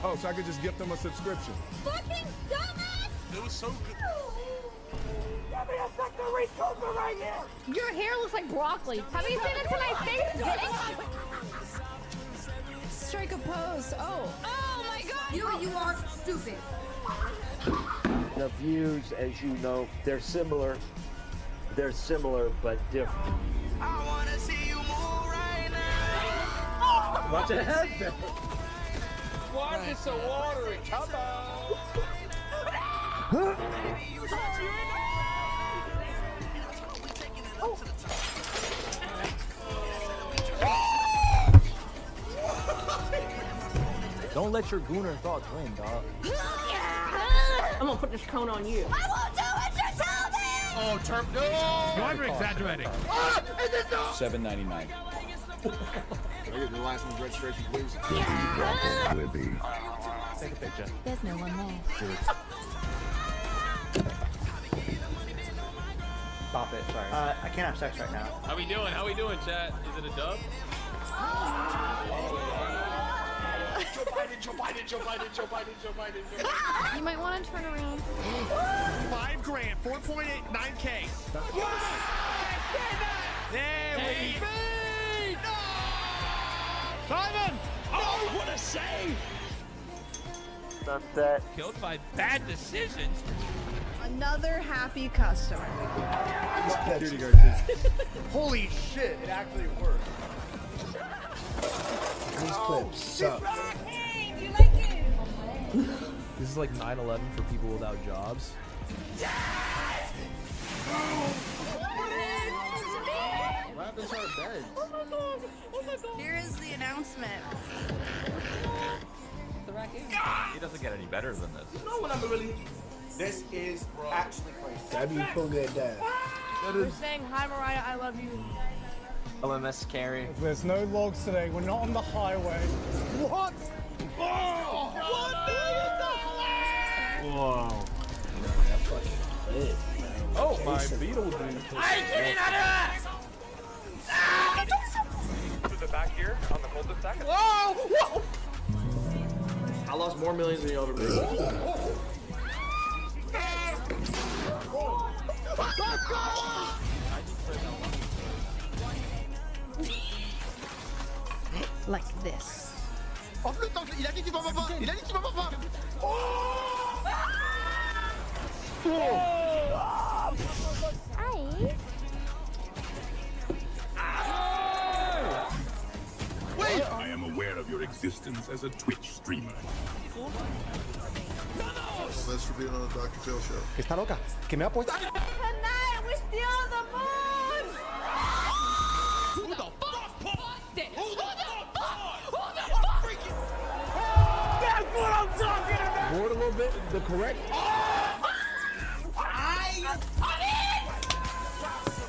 Oh, so I could just gift them a subscription. Fucking dumbass! It was so good. Give me a second to recover right here! Your hair looks like broccoli. Have you seen it to my face? Strike a pose. Oh. Oh my God! You are stupid. The views, as you know, they're similar. They're similar, but different. I wanna see you move right now. Watch it happen. Why is it so watery? Come on. Don't let your gooner thoughts win, dog. I'm gonna put this cone on you. I won't do what you tell me! Oh, Turp, no! You're over-exaggerating. $7.99. Can I get the last one's registration, please? Libby. Take a picture. There's no one there. Stop it, sorry. I can't have sex right now. How we doing? How we doing, chat? Is it a dub? Joe Biden, Joe Biden, Joe Biden, Joe Biden, Joe Biden, Joe Biden. You might want to turn around. $5 grand, 4.8, 9K. There we Hey. be! No! Simon! Oh, what a save! Sunset. Killed by bad decisions. Another happy customer. Holy shit, it actually worked. These clips suck. This is like 9/11 for people without jobs. What happened to our beds? Oh my god! Oh my god! Here is the announcement. He doesn't get any better than this. You know what I'm really... This is actually crazy. That'd be cool good dad. We're saying hi, Mariah. I love you. LMS carry. There's no logs today. We're not on the highway. What? Oh! Whoa. That fucking lit. Oh, my beetle dude. I get it out of To the back here on the coldest second. Whoa! Whoa! I lost more millions than you ever made. Like this. Oh putain, il a dit tu vas pas. Il a dit tu vas pas. Wait! I am aware of your existence as a Twitch streamer. That's for being on a Dr. Phil show. Está loca. Que me ha puesto. Tonight we steal the moon! Who the fuck? Who the That's what I'm talking about! Board a little bit, the correct.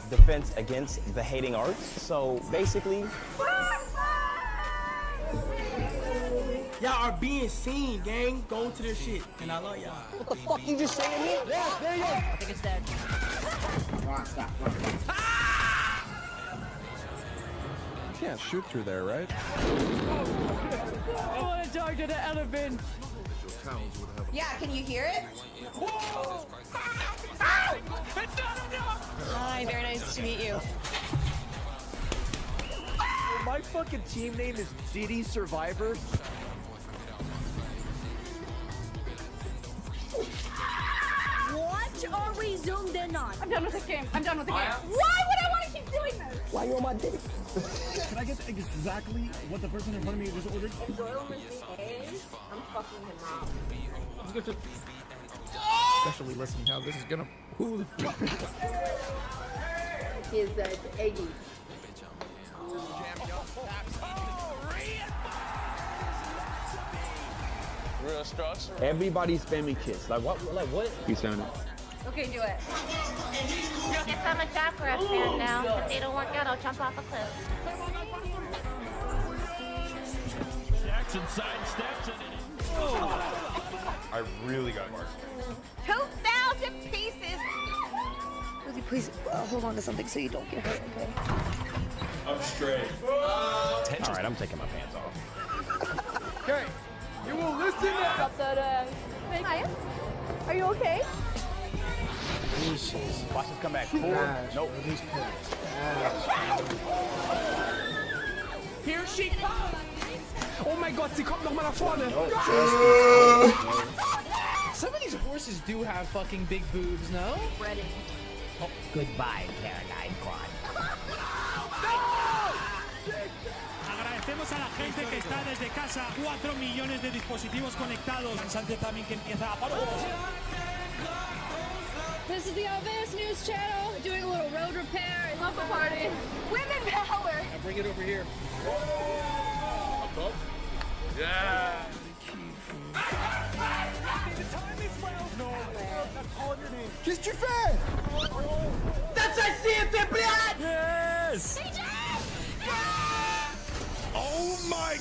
Defense against the hating arts. So basically, Y'all are being seen, gang. Go to this shit. And I love y'all. what the fuck you just saying here? Yeah, there you go. I think it's dead. You can't shoot through there, right? I want to talk to the elephant. Yeah, can you hear it? Hi, very nice to meet you. My fucking team name is Diddy Survivor. What are we zoomed in on? I'm done with this game. I'm done with the game. Why would I want to keep doing this? Why you on my dick? Can I get exactly what the person in front of me just ordered? If Doyle missing A's, I'm fucking him up. Especially listening how this is gonna. Who the fuck? Is Eggy. Real structure. Everybody's spamming kiss. Like what? He's spamming it. Okay, do it. Guess I'm a Chakra fan now. If they don't work out, I'll jump off a cliff. Jackson sidesteps and I really got marked. 2,000 pieces. Rosie, please hold on to something so you don't get hurt, okay? I'm straight. All right, I'm taking my pants off. Okay, you will listen now. Drop that Hi. Are you okay? Watch this come back. Forward. Nope. Here she comes. Oh my god, sie kommt noch mal nach vorne. Some of these horses do have fucking big boobs, no? Ready. Oh, goodbye, Caroline Quad. agradecemos a la gente que está desde casa. 4 millones de dispositivos conectados. Sánchez también que empieza a parar. This is the OBS News Channel doing a little road repair. Love the party. Women power. I'll bring it over here. Yeah. Qu'est-ce que tu fais? That's I see it, блядь! Yes! Oh my.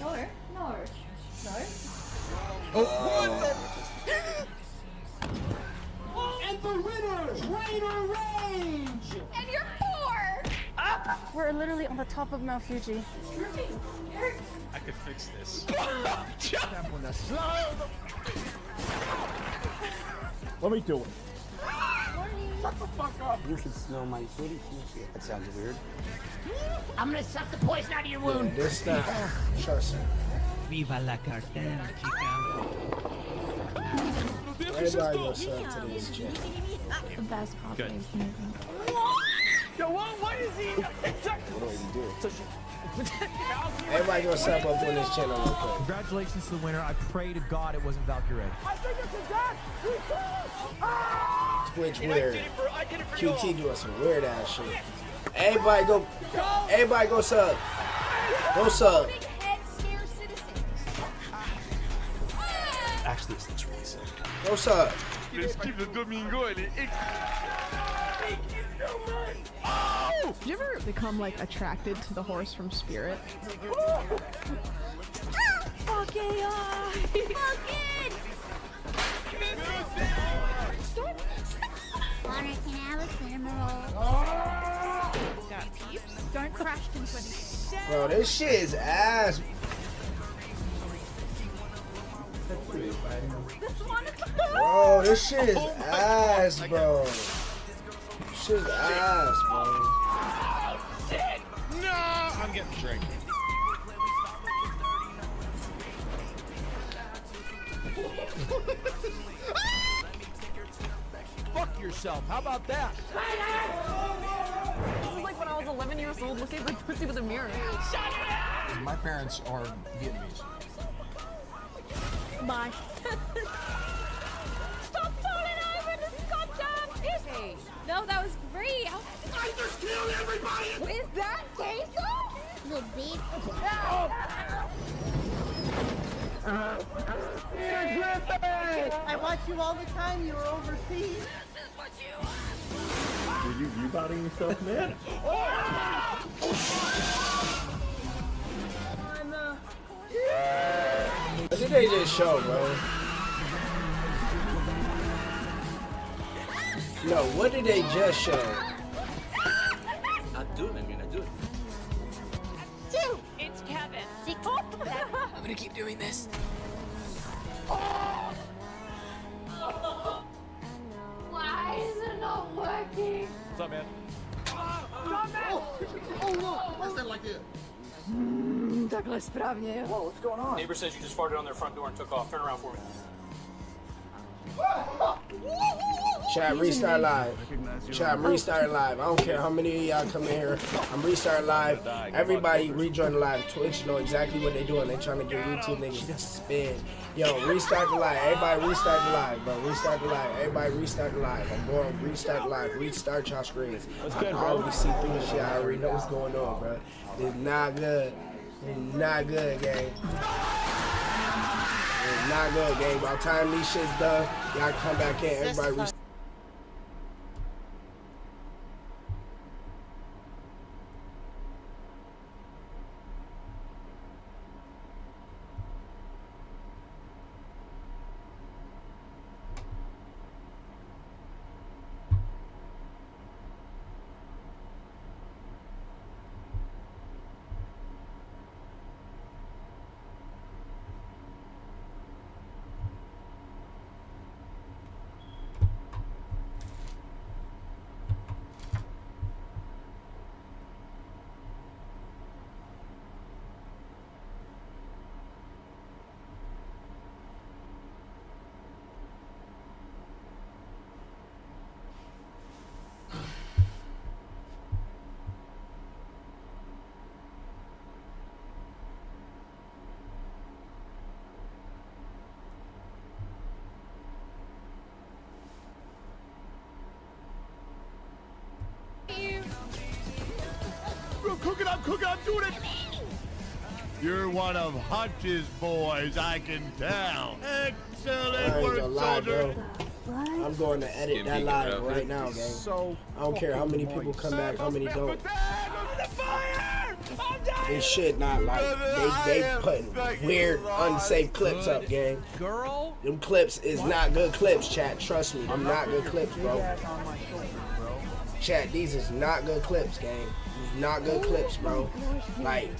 No. Oh, And the winner, Trainer Range! And you're poor! We're literally on the top of Mount Fuji. I could fix this. Let me do it. Shut the fuck up! You should smell my city. That sounds weird. I'm gonna suck the poison out of your wound. This stuff. Trust me. Viva la cartera, chica. Everybody go sub to this channel. The best population movie. Yo, what is he? What are you doing? Everybody go sub up on this channel real quick. Congratulations to the winner. I pray to God it wasn't Valkyrie. I think it's a death. Twitch weird. QT doing some weird ass shit. Everybody go sub. Go sub. Actually, this looks really sick. Go sub. L'esquive de Domingo, elle est Did you ever become like attracted to the horse from Spirit? Okay, Connor, can I have a cinema roll? Got peeps? Don't crash into anything. Bro, this shit is ass. Bro, this shit is ass, bro. Shit is ass, bro. No! I'm getting a drink. Fuck yourself. How about that? This is like when I was 11 years old looking at my pussy with a mirror. My parents are Vietnamese. Bye. Stop falling over this goddamn issue. No, that was free. I just killed everybody! Is that queso? The beef. I watch you all the time. You were overseas. Were you viewbotting yourself, man? What did they just show, bro? No, what did they just show? I do, I mean, I do. Two. It's Kevin. 6, 7. I'm gonna keep doing this. Why is it not working? What's up, man? Oh no! What's that like that? Takhle správně. Whoa, what's going on? Neighbor says you just farted on their front door and took off. Turn around for me. Chat, restart live. Chat, I'm restarting live. I don't care how many of y'all come in here. I'm restarting live. Everybody rejoin the live. Twitch know exactly what they're doing. They trying to get YouTube niggas to spin. Yo, restart the live. Everybody restart the live, bro. Restart the live. Everybody restart the live. I'm going restart the live. Restart y'all screens. I already see through the shit. I already know what's going on, bro. It's not good. It's not good, gang. It's not good, gang. By the time these shit's done, y'all come back in. Everybody restart. I'm doing it! You're one of Hutch's boys, I can tell. Excellent work, soldier. I'm going to edit that live right now, gang. I don't care how many people come back, how many don't. This shit not like they putting weird, unsafe clips up, gang. Them clips is not good clips, chat. Trust me, them not good clips, bro. Chat, these is not good clips, gang. Not good clips, bro. Like,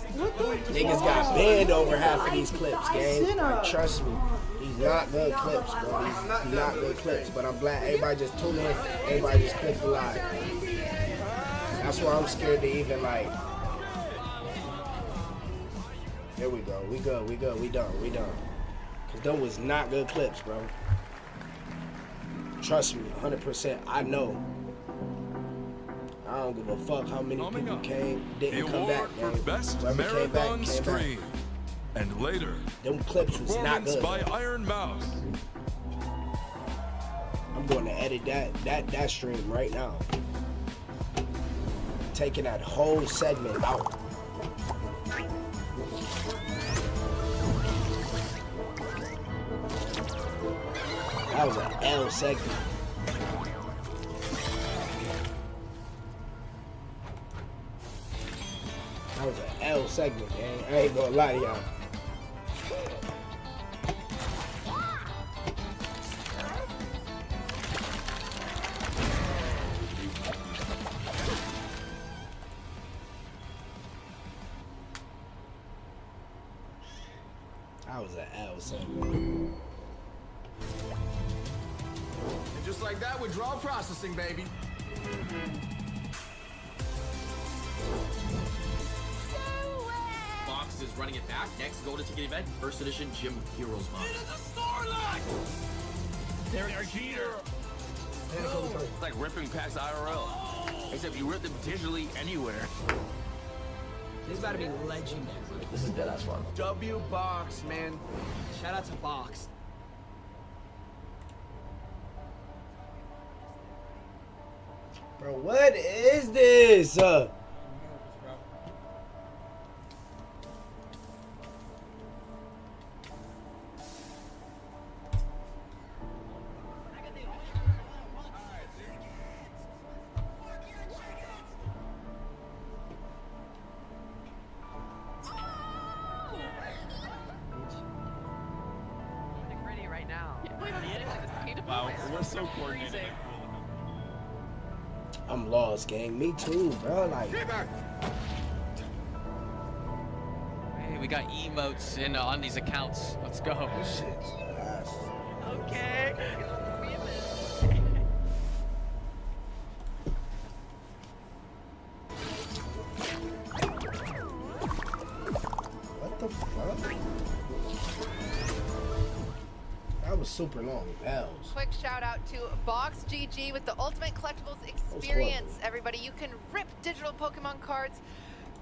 niggas got banned over half of these clips, gang. Like, trust me. These not good clips, bro. These not good clips. But I'm glad everybody just tuned in. Everybody just clicked the live. That's why I'm scared to even, like... There we go. We good. We good. We done. We done. Because those was not good clips, bro. Trust me, 100%. I know. I don't give a fuck how many people didn't come back, for man. Best Whoever Marathon came Stream. back. And later, Them clips was not performance good. by Iron Mouse. I'm going to edit that stream right now. Taking that whole segment out. That was an L segment. That was an L segment, man. I ain't gonna lie to y'all. That was an L segment. And just like that, withdrawal processing, baby. Fox is running it back. Next, go to ticket event, first edition Gym Heroes mod. It is a Snorlax! They're cheater. It's like ripping packs IRL. Except you rip them digitally anywhere. This is about to be legendary. This is dead ass fun. W Box, man. Shout out to Box. Bro, what is this? Wow, we're so coordinated. I'm lost, gang. Me too, bro. Like, Hey, we got emotes in on these accounts. Let's go. Okay. what the fuck? That was super long. Bells. Quick shout out to Box GG with the Ultimate Collectibles Experience. Everybody, you can rip digital Pokemon cards,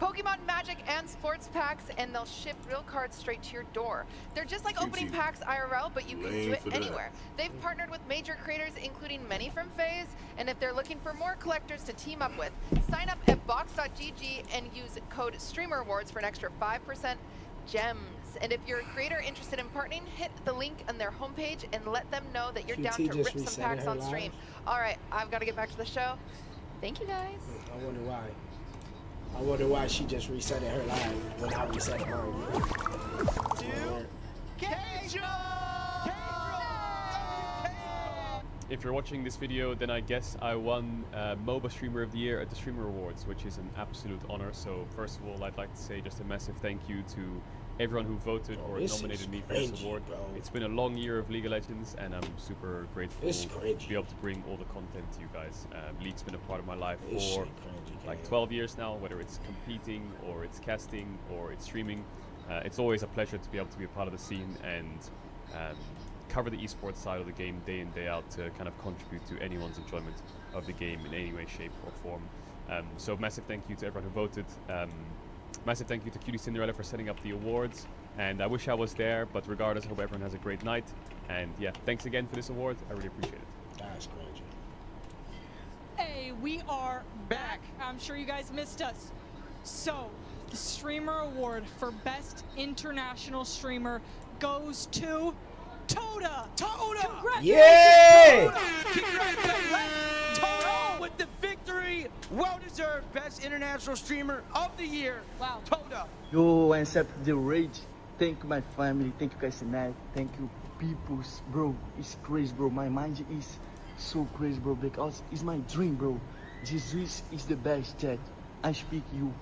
Pokemon Magic and sports packs, and they'll ship real cards straight to your door. They're just like opening packs IRL, but you can do it anywhere. They've partnered with major creators, including many from FaZe, and if they're looking for more collectors to team up with, sign up at box.gg and use code STREAMERAWARDS for an extra 5% gems. And if you're a creator interested in partnering, hit the link on their homepage and let them know that you're down to rip some packs on stream. All right, I've got to get back to the show. Thank you, guys. I wonder why. I wonder why she just reset her live when I reset mine. If you're watching this video, then I guess I won MOBA Streamer of the Year at the Streamer Awards, which is an absolute honor. So first of all, I'd like to say just a massive thank you to everyone who voted or nominated me for this award. It's been a long year of League of Legends, and I'm super grateful to be able to bring all the content to you guys. League's been a part of my life for like 12 years now, whether it's competing or it's casting or it's streaming. It's always a pleasure to be able to be a part of the scene and cover the esports side of the game day in, day out to kind of contribute to anyone's enjoyment of the game in any way, shape or form. So massive thank you to everyone who voted. Massive thank you to Cutie Cinderella for setting up the awards, and I wish I was there, but regardless, I hope everyone has a great night. And yeah, thanks again for this award. I really appreciate it. That's crazy. Hey, we are back. I'm sure you guys missed us. So, the Streamer Award for Best International Streamer goes to Toda! Toda! Congratulations, Yeah! Toda! Congratulations, Toda, with the victory. Well-deserved Best International Streamer of the Year. Wow. Toda. Yo, accept the rage. Thank you, my family. Thank you, Cassinet. Thank you, peoples. Bro, it's crazy, bro. My mind is so crazy, bro, because it's my dream, bro. Jesus is the best, chat. I speak you.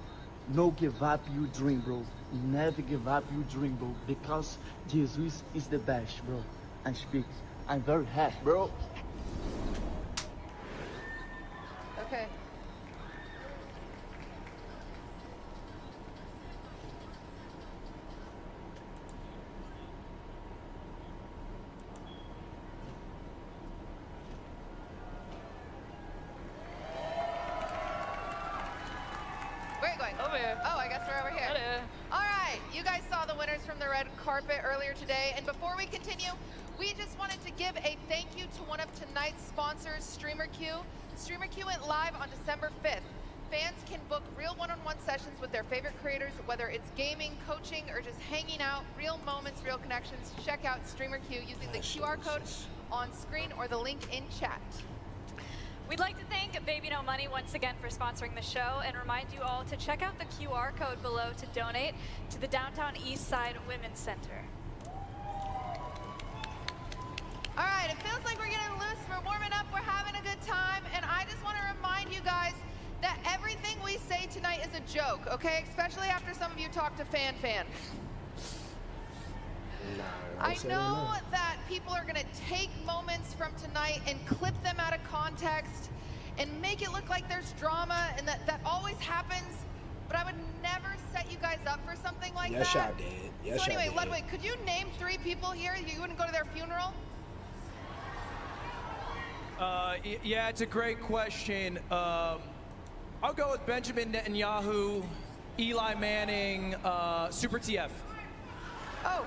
No give up your dream, bro. Never give up your dream, bro. Because Jesus is the best, bro. I speak. I'm very happy, bro. Okay. Okay. Over here. Oh, I guess we're over here. All right. You guys saw the winners from the red carpet earlier today. And before we continue, we just wanted to give a thank you to one of tonight's sponsors, StreamerQ. StreamerQ went live on December 5th. Fans can book real one-on-one sessions with their favorite creators, whether it's gaming, coaching, or just hanging out. Real moments, real connections. Check out StreamerQ using the QR code on screen or the link in chat. We'd like to thank Baby No Money once again for sponsoring the show and remind you all to check out the QR code below to donate to the Downtown East Side Women's Center. All right, it feels like we're getting loose, we're warming up, we're having a good time, and I just want to remind you guys that everything we say tonight is a joke, okay? Especially after some of you talk to Fan. I know that people are gonna take moments from tonight and clip them out of context and make it look like there's drama, and that always happens, but I would never set you guys up for something like that. Yes, I did. Yes, so anyway, I did. Ludwig, could you name 3 people here you wouldn't go to their funeral? Yeah, it's a great question. I'll go with Benjamin Netanyahu, Eli Manning, Super TF. Oh,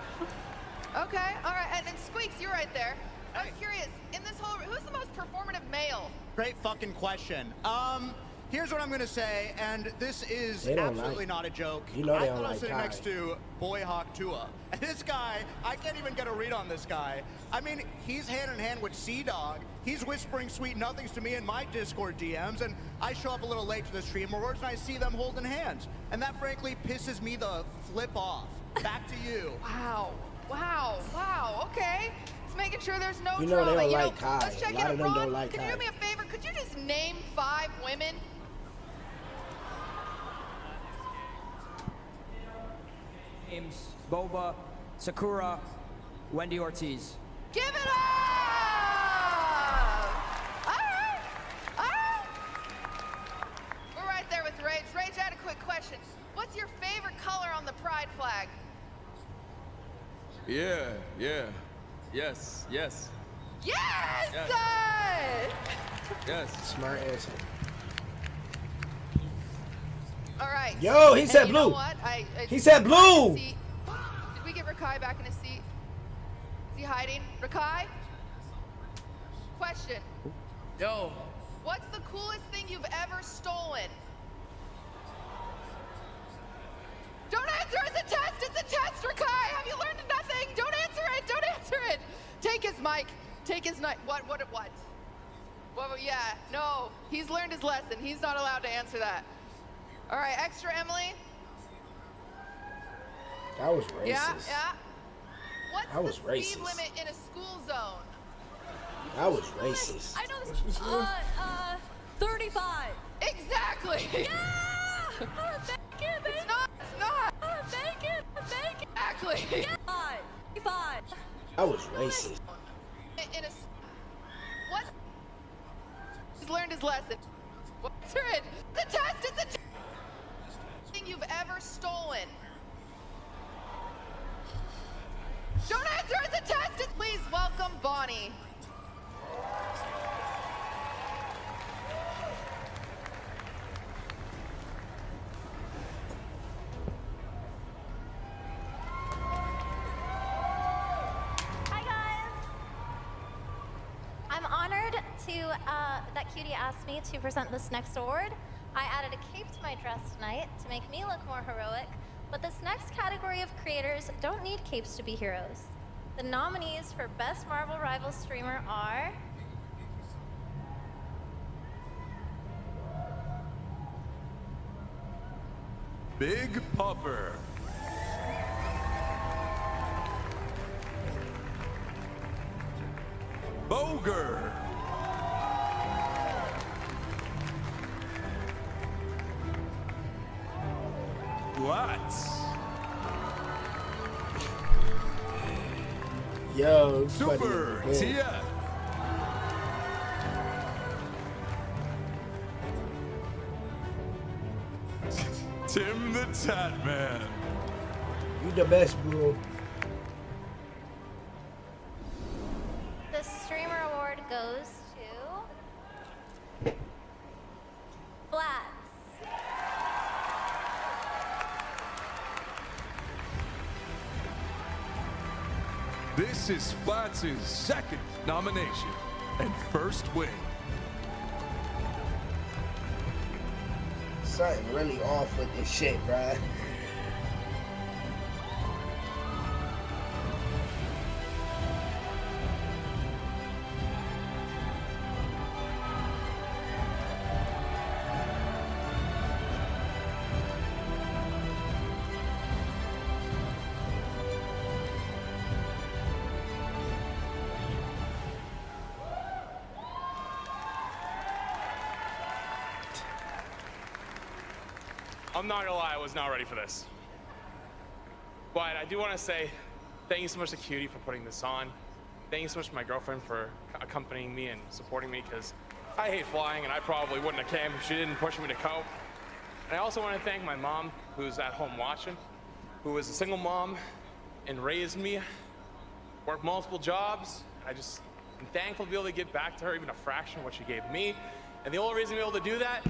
okay, all right, and then Squeaks, you're right there. I was curious, in this whole, who's the most performative male? Great fucking question. Here's what I'm gonna say, and this is absolutely not a joke. You know they I don't thought I was like sitting Kai. next to Boy Hawk Tua, and this guy, I can't even get a read on this guy. I mean, he's hand in hand with Sea-Dog. He's whispering sweet nothings to me in my Discord DMs, and I show up a little late to the stream awards, and I see them holding hands, and that frankly pisses me the flip off. Back to you. Wow, okay. Just making sure there's no You know drama. they don't like Kai. Let's check A lot in of on them Ron. don't like Can you Kai. do me a favor? Could you just name 5 women? James, Boba, Sakura, Wendy Ortiz. Give it up! All right. We're right there with Rage. Rage, I had a quick question. What's your favorite color on the pride flag? Yeah. Yes. Yes! Yes. Smart answer. All right. Yo, he And said you know blue. what? He said blue. Did we get Rakai back in his seat? Is he hiding? Rakai? Question. Yo. What's the coolest thing you've ever stolen? Don't answer, it's a test, Rakai! Have you learned nothing? Don't answer it! Take his mic, take his knife. What? Well, yeah, no, he's learned his lesson. He's not allowed to answer that. All right, extra Emily. That was racist. Yeah. That was What's the speed racist. limit in a school zone? That was racist. I know this. 35. Exactly. Yeah! Thank you, baby. It's not. Thank you. Exactly. Yeah. 35. That was racist. What? He's learned his lesson. Answer it. The test. It's a test. Thing you've ever stolen. Don't answer. It's a test. Please welcome Bonnie. Hi guys! I'm honored that Cutie asked me to present this next award. I added a cape to my dress tonight to make me look more heroic, but this next category of creators don't need capes to be heroes. The nominees for Best Marvel Rival Streamer are... Big Puffer. Boger. Glatz. Yo, Super funny, man. TF. Tim the Tat Man. You the best, bro. The Streamer Award goes to... Flats. This is Flats' second nomination and first win. Something really off with this shit, bruh. I'm not gonna lie, I was not ready for this. But I do want to say thank you so much to Cutie for putting this on. Thank you so much to my girlfriend for accompanying me and supporting me, because I hate flying and I probably wouldn't have came if she didn't push me to cope. And I also want to thank my mom, who's at home watching, who is a single mom and raised me, worked multiple jobs. I'm thankful to be able to give back to her even a fraction of what she gave me. And the only reason I'm able to do that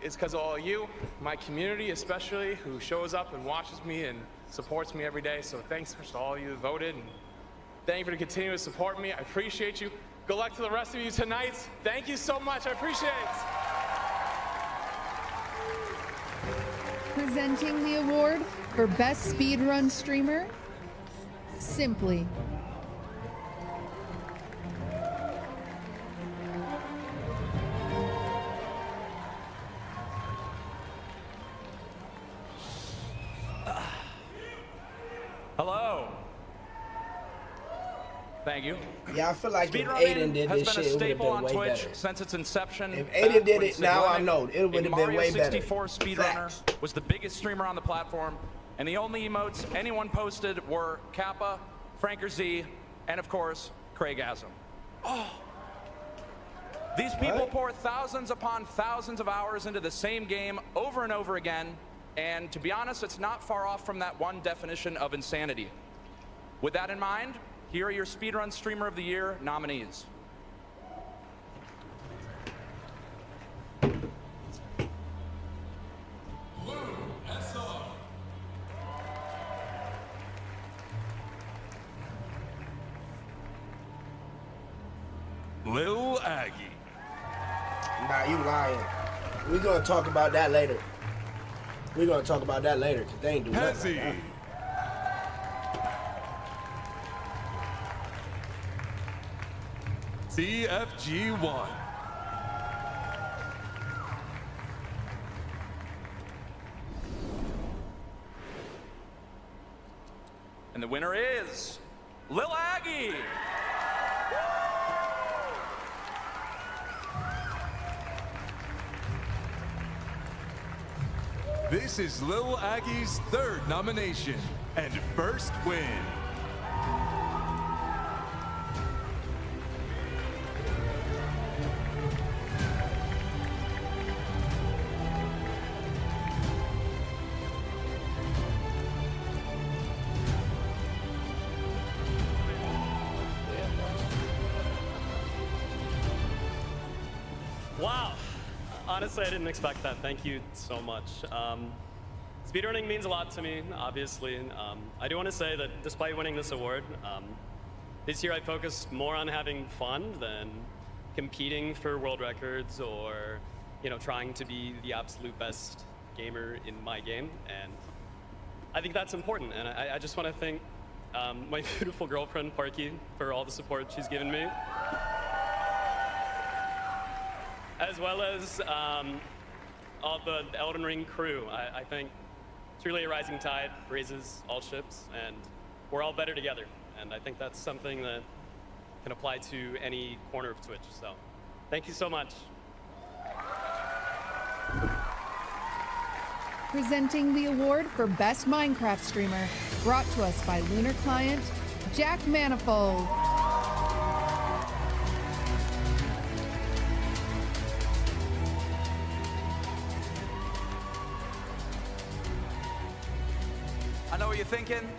is because of all of you, my community especially, who shows up and watches me and supports me every day. So thanks so much to all of you who voted, and thank you for continuing to support me. I appreciate you. Good luck to the rest of you tonight. Thank you so much. I appreciate it. Presenting the award for Best Speedrun Streamer, Simply. Hello. Thank you. Yeah, I feel like if Aiden did this shit, it would have been way Twitch better. since its inception. If Aiden did it, now I know it would have been way better. 64 speedrunner was the biggest streamer on the platform, and the only emotes anyone posted were Kappa, Franker Z, and of course, Craigasm. Oh. These people pour thousands upon thousands of hours into the same game over and over again, and to be honest, it's not far off from that one definition of insanity. With that in mind, here are your Speedrun Streamer of the Year nominees. Lil Aggie. Nah, you lying. We're gonna talk about that later. We're gonna talk about that later, because they ain't do nothing like that. CFG1. And the winner is Lil Aggie. This is Lil Aggie's third nomination and first win. Wow. Honestly, I didn't expect that. Thank you so much. Speedrunning means a lot to me, obviously. I do want to say that despite winning this award, this year I focused more on having fun than competing for world records or, trying to be the absolute best gamer in my game. And I think that's important. And I just want to thank my beautiful girlfriend, Parky, for all the support she's given me. As well as all the Elden Ring crew. I think truly a rising tide raises all ships, and we're all better together. And I think that's something that can apply to any corner of Twitch. So thank you so much. Presenting the award for Best Minecraft Streamer, brought to us by Lunar Client, Jack Manifold. I know what you're thinking.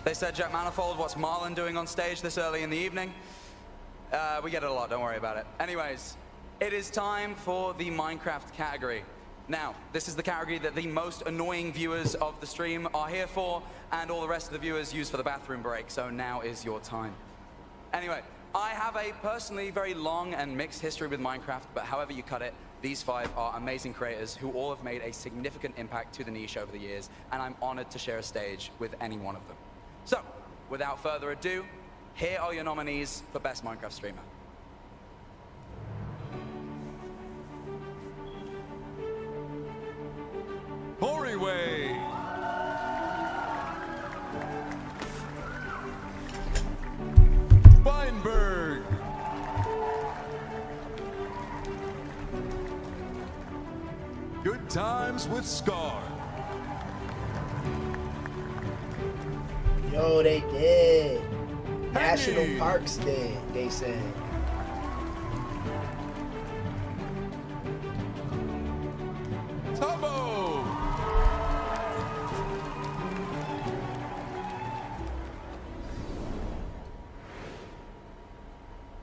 They said Jack Manifold, what's Marlon doing on stage this early in the evening? We get it a lot, don't worry about it. Anyways, it is time for the Minecraft category. Now, this is the category that the most annoying viewers of the stream are here for, and all the rest of the viewers use for the bathroom break, so now is your time. Anyway, I have a personally very long and mixed history with Minecraft, but however you cut it, these 5 are amazing creators who all have made a significant impact to the niche over the years, and I'm honored to share a stage with any one of them. So, without further ado, here are your nominees for Best Minecraft Streamer. Boriway. Feinberg. Good Times with Scar. Yo, they did. National Parks did, they said. Tubbo.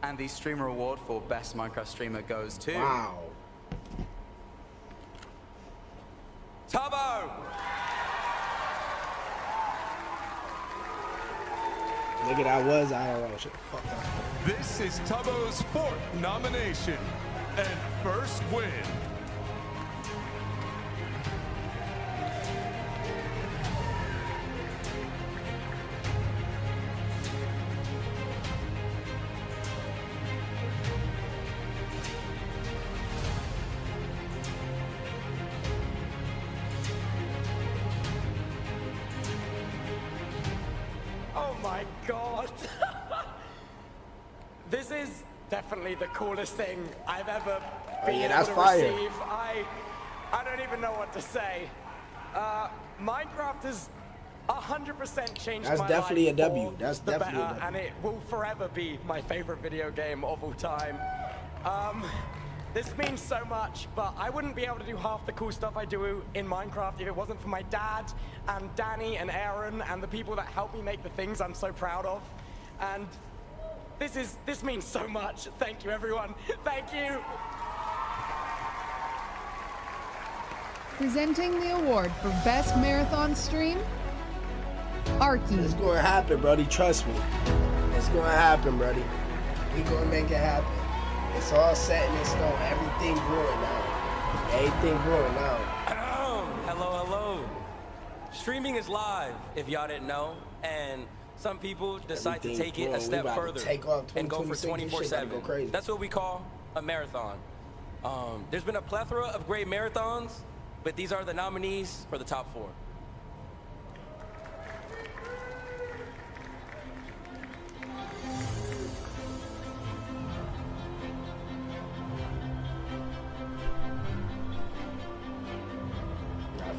And the Streamer Award for Best Minecraft Streamer goes to... Wow. Tubbo! Nigga, that was IRL. Shut the fuck up. This is Tubbo's 4th nomination and first win. Oh my god. This is definitely the coolest thing I've ever been able to receive. I don't even know what to say. Minecraft has 100% changed my life. That's definitely a W. for That's the definitely a better, W. and it will forever be my favorite video game of all time. This means so much, but I wouldn't be able to do half the cool stuff I do in Minecraft if it wasn't for my dad and Danny and Aaron and the people that help me make the things I'm so proud of. And this means so much. Thank you, everyone. Thank you. Presenting the award for Best Marathon Stream, Arky. It's gonna happen, buddy. Trust me. It's gonna happen, buddy. We gonna make it happen. It's all set in stone. Everything growing now. Everything growing now. Hello, hello. Streaming is live, if y'all didn't know, and some people decide to take it a step further and go for 24/7. That's what we call a marathon. There's been a plethora of great marathons, but these are the nominees for the top 4.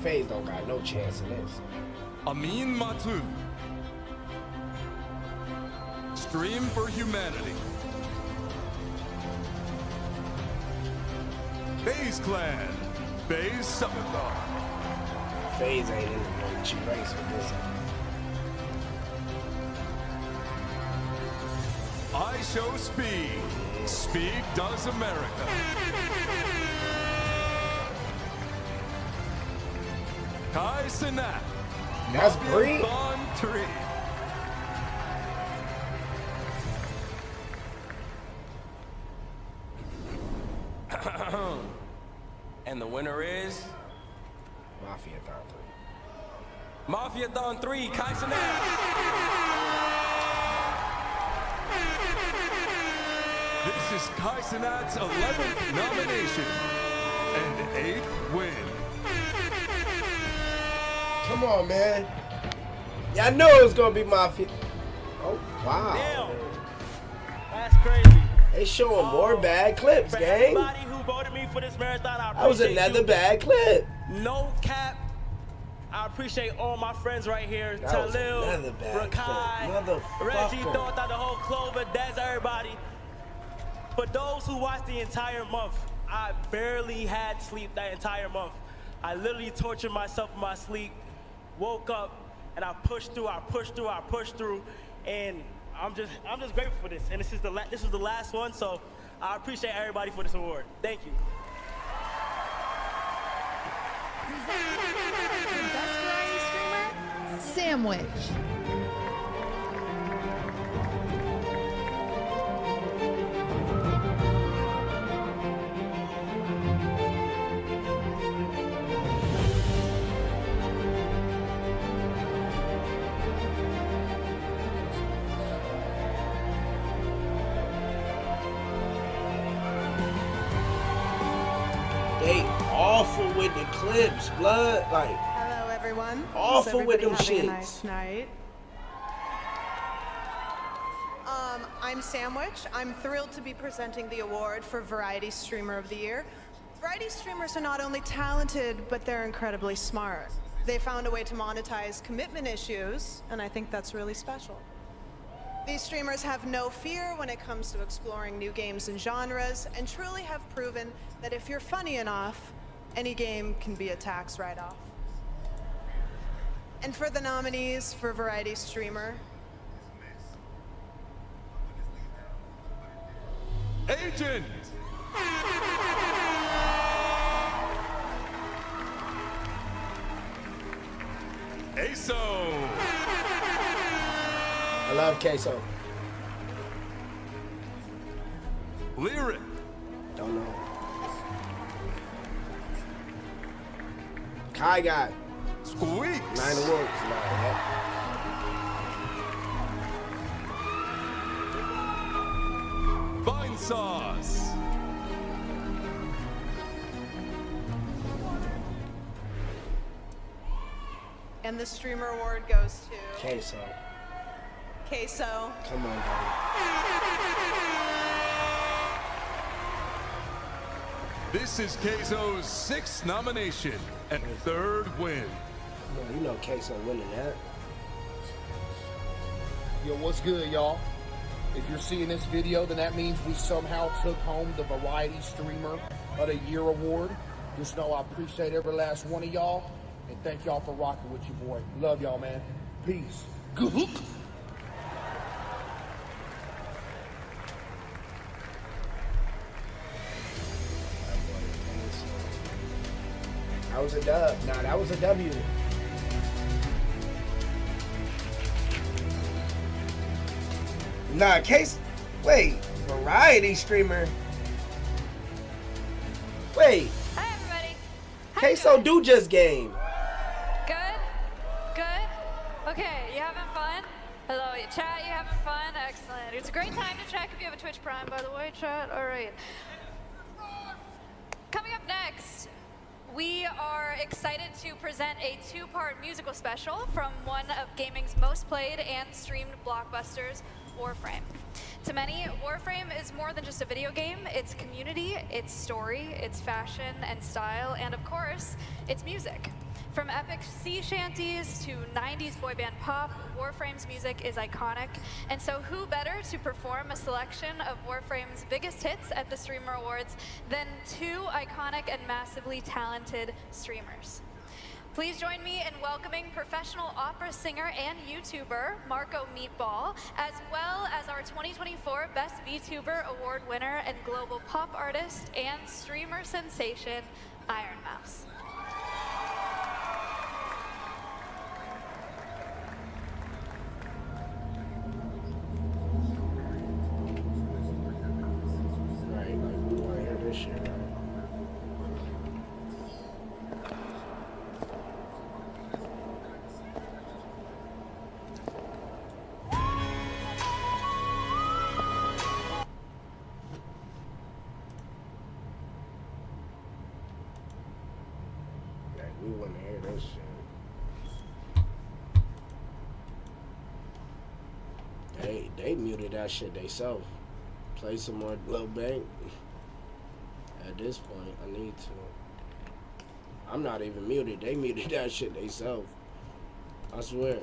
FaZe don't got no chance in this. Amin Matu. Stream for Humanity. FaZe Clan. FaZe Summerthon. FaZe ain't in the cheap race with this. I Show Speed. Speed Does America. Kai Cenat. That's Bree. Mafia 3. And the winner is Mafia Thon 3, Kai Cenat. This is Kai Cenat's 11th nomination and 8th win. Come on, man. Y'all know it was gonna be Mafia. Oh, wow. Damn. That's crazy. They showing more bad clips, For gang. everybody who voted me for this marathon, I appreciate That was another you. bad clip. No cap. I appreciate all my friends right here. That was Talil, another bad Rakai, clip. Reggie, Motherfucker. thought out the whole Clover, Dez, everybody. For those who watched the entire month, I barely had sleep that entire month. I literally tortured myself in my sleep, woke up, and I pushed through, and I'm just grateful for this. And this is the last one, so I appreciate everybody for this award. Thank you. For Best Variety Streamer, Sandwich. They awful with the clips, blood. Like, hello everyone. Awful with them having shits. A nice night. I'm Sandwich. I'm thrilled to be presenting the award for Variety Streamer of the Year. Variety streamers are not only talented, but they're incredibly smart. They found a way to monetize commitment issues, and I think that's really special. These streamers have no fear when it comes to exploring new games and genres, and truly have proven that if you're funny enough, any game can be a tax write-off. And for the nominees for Variety Streamer, Agent! Queso! I love Queso. Lyric. Don't know. Kai Guy. Squeaks. 9 awards. Vine Sauce. and the streamer award goes to Queso. Queso. Come on, buddy. This is Queso's 6th nomination and 3rd win. Well, you know Queso winning that. Yo, what's good, y'all? If you're seeing this video, then that means we somehow took home the Variety Streamer of the Year award. Just know I appreciate every last one of y'all, and thank y'all for rocking with your boy. Love y'all, man. Peace. Good. That was a dub. Nah, that was a W. Nah, wait, Variety Streamer. Wait. Hi, everybody. Queso do just game. Good? Good? Okay, you having fun? Hello, chat, you having fun? Excellent. It's a great time to check if you have a Twitch Prime, by the way, chat. All right. Coming up next, we are excited to present a 2-part musical special from one of gaming's most played and streamed blockbusters, Warframe. To many, Warframe is more than just a video game. It's community, it's story, it's fashion and style, and of course, it's music. From epic sea shanties to 90s boy band pop, Warframe's music is iconic. And so who better to perform a selection of Warframe's biggest hits at the Streamer Awards than 2 iconic and massively talented streamers. Please join me in welcoming professional opera singer and YouTuber, Marco Meatball, as well as our 2024 Best VTuber Award winner and global pop artist and streamer sensation, Iron Mouse. Right, like we want to hear this shit, right? We want to hear this shit. They muted that shit theyself. Play some more Lil Bank. At this point, I need to. I'm not even muted. They muted that shit theyself. I swear.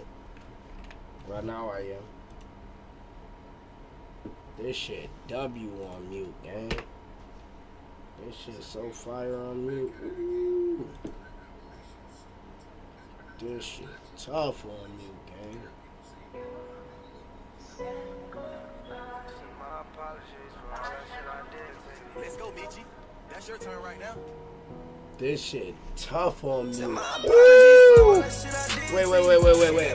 Right now I am. This shit W on mute, gang. This shit so fire on mute. Ooh. This shit tough on mute, gang. Let's go, Michi. That's your turn right now. This shit tough on me. Woo! Wait.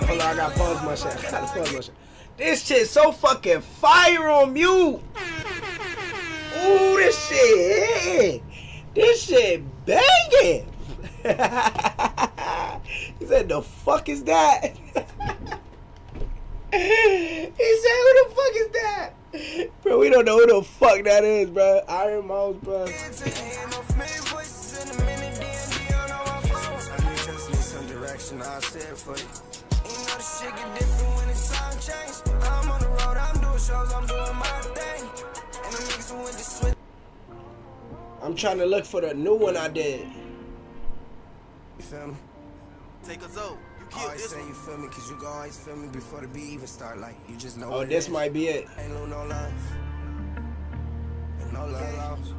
Hold on, I gotta pause my shit. This shit so fucking fire on mute. Ooh, this shit hitting. This shit banging. He said, the fuck is that? He said, who the fuck is that? Bro, we don't know who the fuck that is, bro. Iron Mouse, bro. I said for you. You know the shit get different when it's time change. I'm on the road, I'm doing shows, I'm doing my thing. And the niggas who went to switch. I'm trying to look for the new one I did. You feel me? Take a zoe. You always say you feel me, cause you go always feel me before the beat even start. Like, you just know. Oh, this might be it. Ain't no love. Ain't no love lost.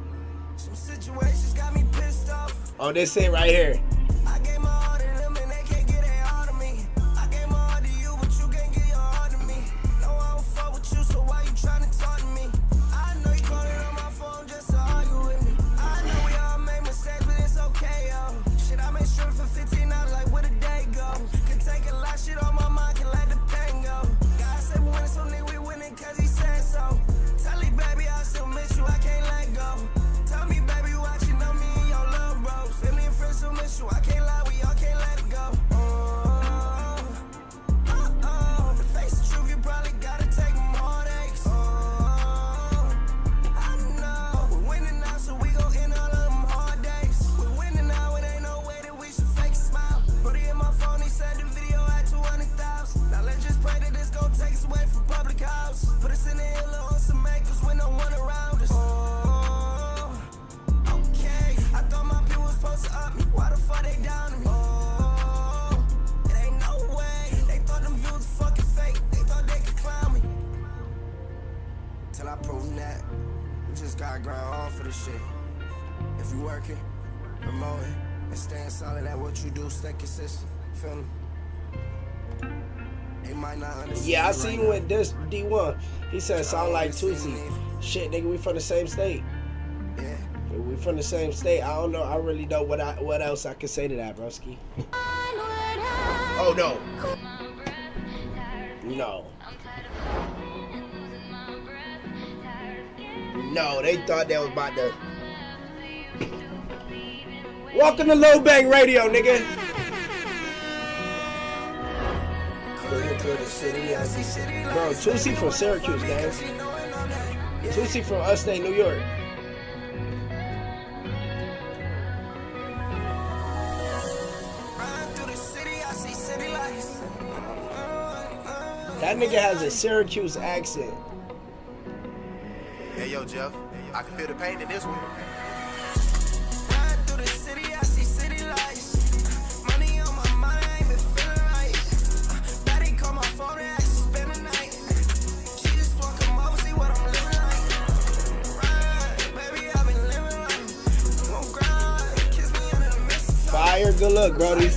Some situations got me pissed off. Oh, this it right here. I gave my heart to them and they can't get their heart to me. I gave my heart to you, but you can't get your heart to me. No, I don't fuck with you, so why you trying to talk to me? I know you calling on my phone just to argue with me. I know we all make mistakes, but it's okay, yo. Shit, I made sure for 15 hours, like where the day go? Can take a lot, shit on my mind, can let the pain go. God said we winning, so nigga, we winning, cause he said so. Tell me, baby, I still miss you, I can't let go. Tell me, baby, watch you know me and your love bros. Family and friends still miss you, I can't lie, we all can't let it go. To face the truth, you probably gotta take them heartaches. I know, we're winning now, so we gon' end all of them hard days. We're winning now, it ain't no way that we should fake a smile. Brody in my phone, he said the video had 200,000. Now let's just pray that this gon' take us away from public house. Put us in the hill on some acres with no one around us. Okay, I thought my people was supposed to up me. Why the fuck they down to me? It ain't no way. They thought them views fucking fake. They thought they could clown me. Till I prove that. We just gotta grind hard for this shit. If you working, promoting, and staying solid at what you do, stay consistent. Feel me? They might not understand. Yeah, I seen with this D1. He said sound like Tusi. Shit, nigga, we from the same state. Yeah. We from the same state. I don't know. I really know what else I can say to that, broski. Oh no. No. No, they thought they was about to. Welcome to Low Bang Radio, nigga. Bro, Tusi from Syracuse, guys. Tusi from upstate New York. That nigga has a Syracuse accent. Hey, yo, Jeff. I can feel the pain in this one. Fire, good luck, brody.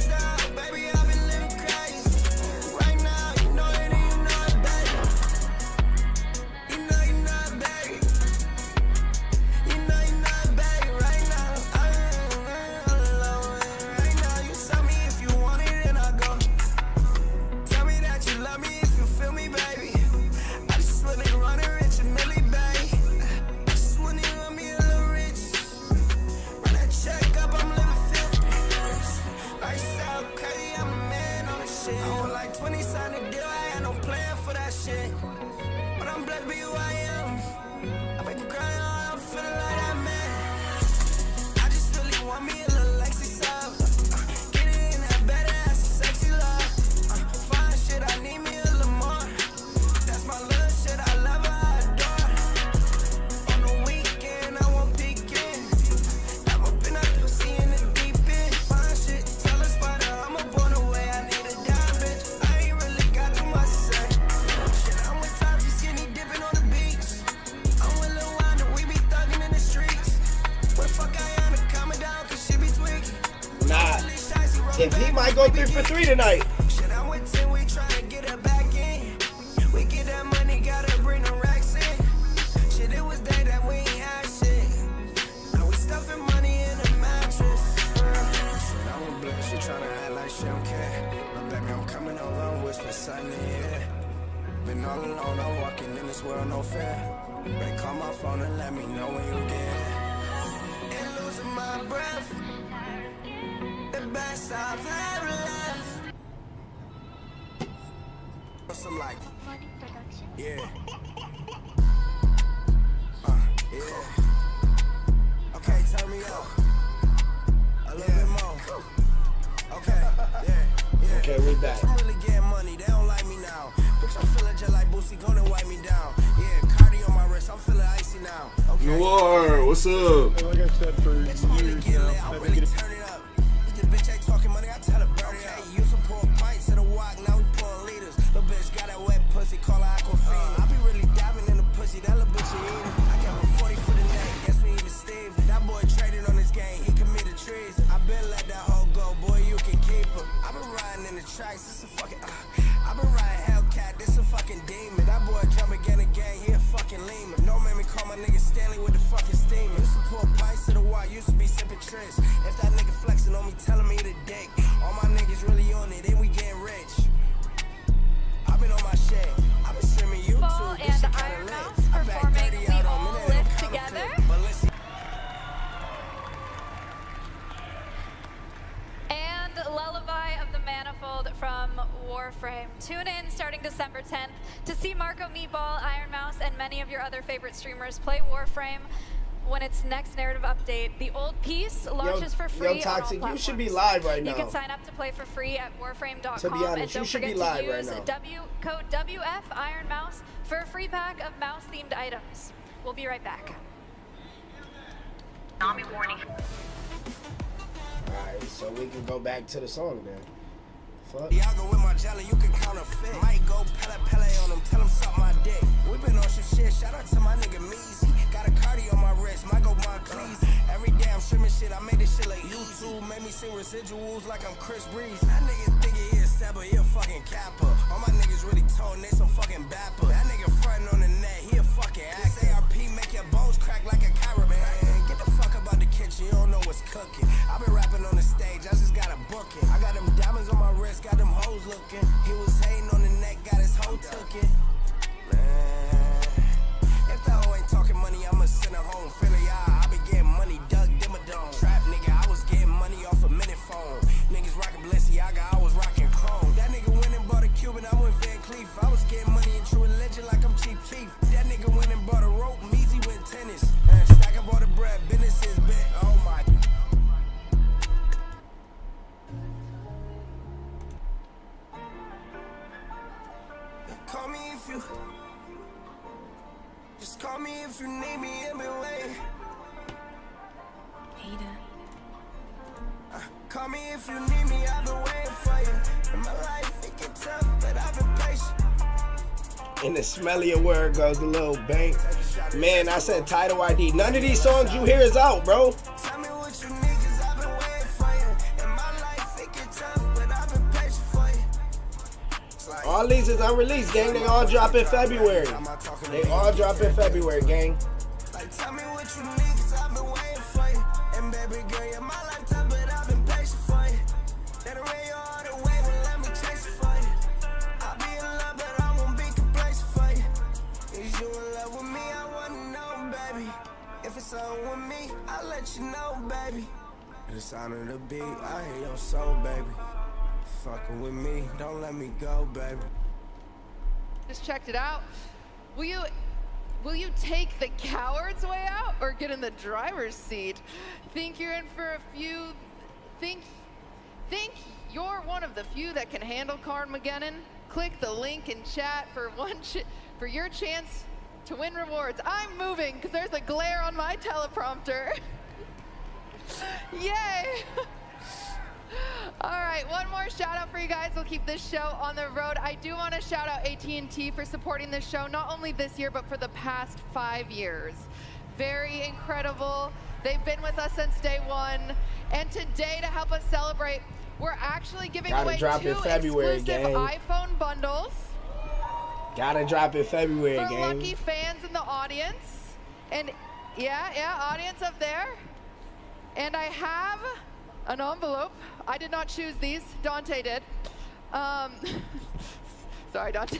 If he might go 3 for 3 tonight. feel. Babe, call my phone and let me know when you get. And losing my breath. The best I've ever left. Some like, yeah. Yeah. Okay, turn me up. A little bit more. Okay, yeah. Okay, we back. I'm really getting money, they don't like me now. Bitch, I'm feeling just like Boosie, gonna wipe me down. Yeah, Cardi on my wrist, I'm feeling icy now. Okay. You are, what's up? Like I said, for years now, I'm really turn it up. If the bitch ain't talking money, I tell her burn it up. Used to pour pints to the walk, now we pour liters. Little bitch got that wet pussy, call her Aquafina. I be really diving in the pussy, that little bitch you eating. I got her 40 for the neck, guess we even Steve. That boy traded on this game, he committed trees. I been let that hoe go, boy, you can keep her. I been riding in the tracks, this a fucking, I been riding Hellcat, this a fucking demon. That boy jump again, he a fucking Lima. No man me call my nigga Stanley with the fucking steamer. Used to pour pints to the wall, used to be sipping Trish. If that nigga flexing on me, telling me the dick. All my niggas really on it, then we getting rich. I been on my shit, I been streaming YouTube. Ball and Iron Mouse performing We All Live Together. And Lullaby of the Manifold from Warframe. Tune in starting December 10th to see Marco Meatball, Iron Mouse, and many of your other favorite streamers play Warframe when its next narrative update. The old piece launches for free. Yo, Toxic, on all you should be platforms. live right now. You can sign up to play for free at warframe.com. To be honest, you should be live right now. And don't forget to use code WF Iron Mouse for a free pack of mouse-themed items. We'll be right back. Tsunami warning. Alright, so we can go back to the song then. Fuck. Y'all go with my jelly, you can counterfeit. Might go pele on them, tell them suck my dick. We been on some shit, shout out to my nigga Meezy. Got a Cardi on my wrist, might go Montclair. Every day I'm streaming shit, I made this shit like YouTube. Made me sing residuals like I'm Chris Breeze. That nigga think he a stabber, he a fucking capper. All my niggas really told, and they some fucking bapper. That nigga frontin' on the net, he a fucking actor. This ARP make your bones crack like a chiropractor. Get the fuck up out the kitchen, you don't know what's cooking. I been rapping on the stage, I just got a booking. I got them diamonds on my wrist, got them hoes looking. He was hating on the neck, got his hoe took it. Man, if that hoe ain't talking money, I'ma send her home. Feeling y'all, I been getting money, Doug Dimmadome. Trap nigga, I was getting money off a minute phone. Niggas rockin' Balenciaga, I was rockin' Chrome. That nigga went and bought a Cuban, I went Van Cleef. I was getting money in True Religion like I'm Chief Keef. That nigga went and bought a rope, Meezy went tennis. Stack up all the bread, business is big. Oh my. Call me if you, just call me if you need me in my way. Call me if you need me, I've been waiting for you. In my life, it get tough, but I've been patient. In the smellier word goes the little bank. Man, I said title ID. None of these songs you hear is out, bro. Tell me what you need, cause I've been waiting for you. In my life, it get tough, but I've been patient for you. All these is unreleased, gang. They all drop in February. They all drop in February, gang. Like, tell me what you need, cause I've been waiting for you. And baby girl, you're my lifetime, but I've been patient for you. That array you all the way, well, let me chase it for you. I'll be in love, but I won't be complacent for you. Is you in love with me? I wanna know, baby. If it's on with me, I'll let you know, baby. The sound of the beat, I hear your soul, baby. Fucking with me, don't let me go, baby. Just checked it out. Will you take the coward's way out or get in the driver's seat? Think you're in for a few? Think you're one of the few that can handle Carmageddon? Click the link in chat for your chance to win rewards. I'm moving because there's a glare on my teleprompter. Yay! All right, one more shout out for you guys. We'll keep this show on the road. I do want to shout out AT&T for supporting this show, not only this year, but for the past 5 years. Very incredible. They've been with us since day one. And today, to help us celebrate, we're actually giving away 2 exclusive iPhone bundles. Gotta drop in February, gang. For lucky fans in the audience. And yeah, audience up there. And I have an envelope. I did not choose these. Dante did. Sorry, Dante.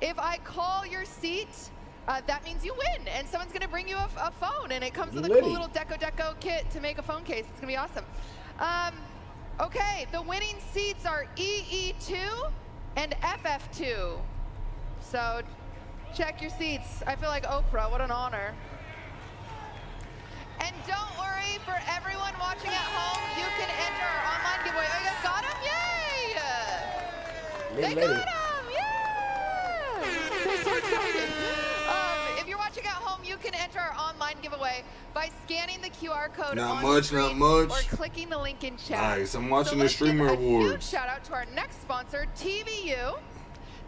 If I call your seat, that means you win, and someone's gonna bring you a phone, and it comes with a cool little deco kit to make a phone case. It's gonna be awesome. Okay, the winning seats are EE2 and FF2. So check your seats. I feel like Oprah, what an honor. And don't worry, for everyone watching at home, you can enter our online giveaway. Oh, you guys got him? Yay! They got him! Yeah! They're so excited. If you're watching at home, you can enter our online giveaway by scanning the QR code Not on much, screen not much. or clicking the link in chat. Nice, I'm watching so the Streamer let's give a Awards. Huge shout out to our next sponsor, TVU.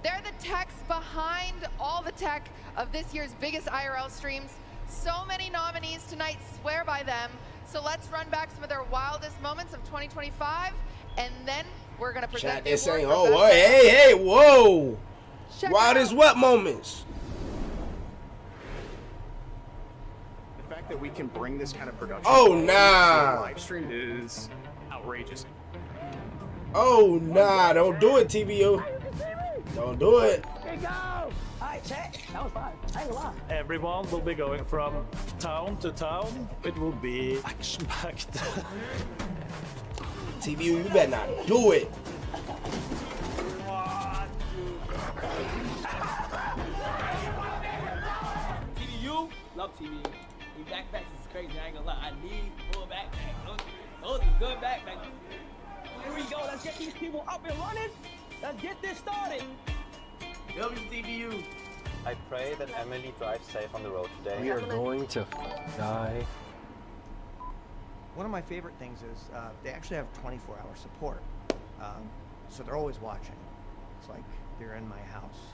They're the techs behind all the tech of this year's biggest IRL streams. So many nominees tonight swear by them. So let's run back some of their wildest moments of 2025, and then we're gonna present Chat, the they're award saying, for oh, best hey, whoa. Check Wildest what moments? The fact that we can bring this kind of production Oh, to nah. a live stream is outrageous. Oh, nah, don't do it, TVU. Don't do it. Here you go! Alright, chat. That was fun. I ain't gonna lie. Everyone will be going from town to town. It will be action-packed. TVU, you better not do it. TVU? Love TVU. These backpacks is crazy, I ain't gonna lie. I need full backpacks. Those are good backpacks. Here we go, let's get these people up and running. Let's get this started. WTVU. I pray that Emily drives safe on the road today. We are going to die. One of my favorite things is they actually have 24-hour support. So they're always watching. It's like they're in my house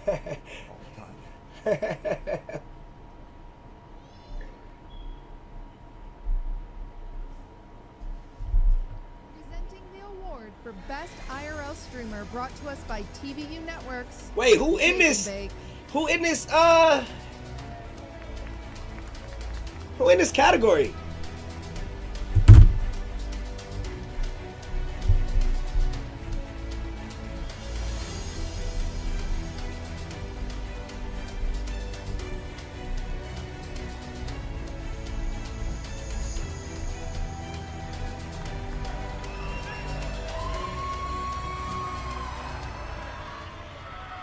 all the time. Presenting the award for Best IRL Streamer brought to us by TVU Networks. Wait, who in this? Who in this category?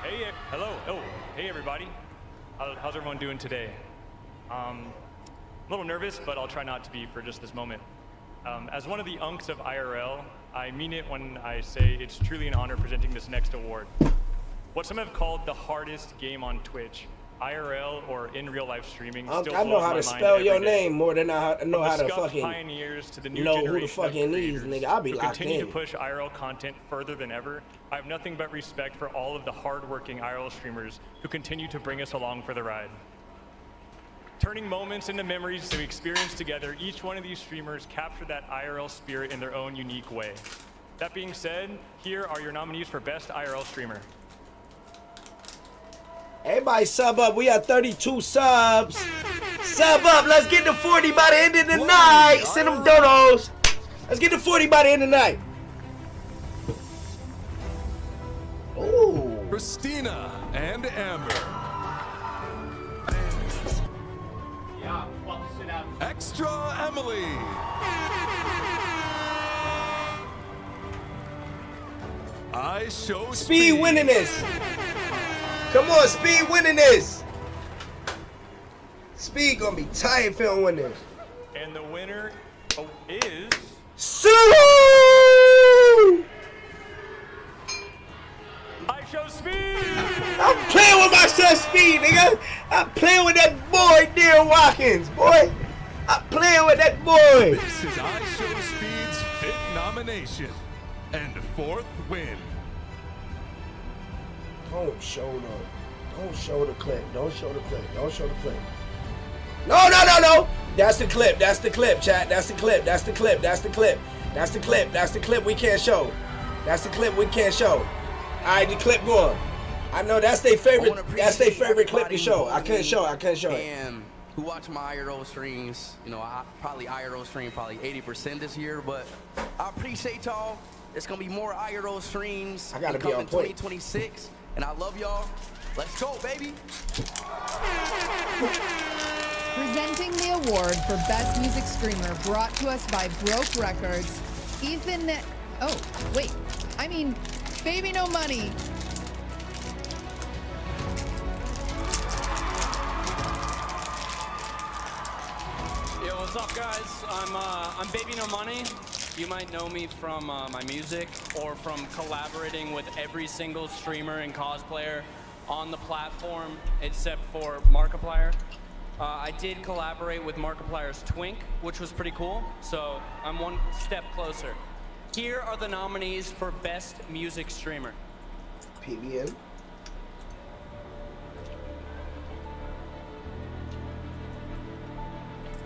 Hey, hello. Oh, hey everybody. How's everyone doing today? A little nervous, but I'll try not to be for just this moment. As one of the unks of IRL, I mean it when I say it's truly an honor presenting this next award. What some have called the hardest game on Twitch, IRL or in real life streaming, still I know how to spell your name more than I know how to fucking pioneers to the new know who the generation of fucking is, nigga. I'll be who locked continue in. to push IRL content further than ever. I have nothing but respect for all of the hard-working IRL streamers who continue to bring us along for the ride. Turning moments into memories that we experience together, each one of these streamers capture that IRL spirit in their own unique way. That being said, here are your nominees for Best IRL Streamer. Everybody sub up. We have 32 subs. Sub up. Let's get to 40 by the end of the night. Send them donos. Let's get to 40 by the end of the night. Ooh. Christina and Amber. Extra Emily. I show Speed winning this. Come on, Speed winning this. Speed gonna be tired if he don't win this. And the winner is... Sue! I show Speed! I'm playing with my son Speed, nigga. I'm playing with that boy, Dear Watkins, boy. I'm playing with that boy. This is I Show Speed's 5th nomination and 4th win. Don't show the clip. Don't show the clip. Don't show the clip. No, no, no, no. That's the clip. That's the clip, chat. That's the clip. That's the clip. That's the clip. That's the clip. That's the clip we can't show. That's the clip we can't show. All right, the clip going. I know that's their favorite. That's their favorite clip to show. I couldn't show it. I couldn't show it. And who watch my IRL streams? You know, I probably IRL stream probably 80% this year, but I appreciate y'all. It's gonna be more IRL streams. I gotta be coming on point. 2026. and I love y'all. Let's go, baby. Presenting the award for Best Music Streamer brought to us by Broke Records, Ethan... Oh, wait. I mean, Baby No Money. Yo, what's up, guys? I'm Baby No Money. You might know me from my music or from collaborating with every single streamer and cosplayer on the platform except for Markiplier. I did collaborate with Markiplier's Twink, which was pretty cool, so I'm one step closer. Here are the nominees for Best Music Streamer. PBN.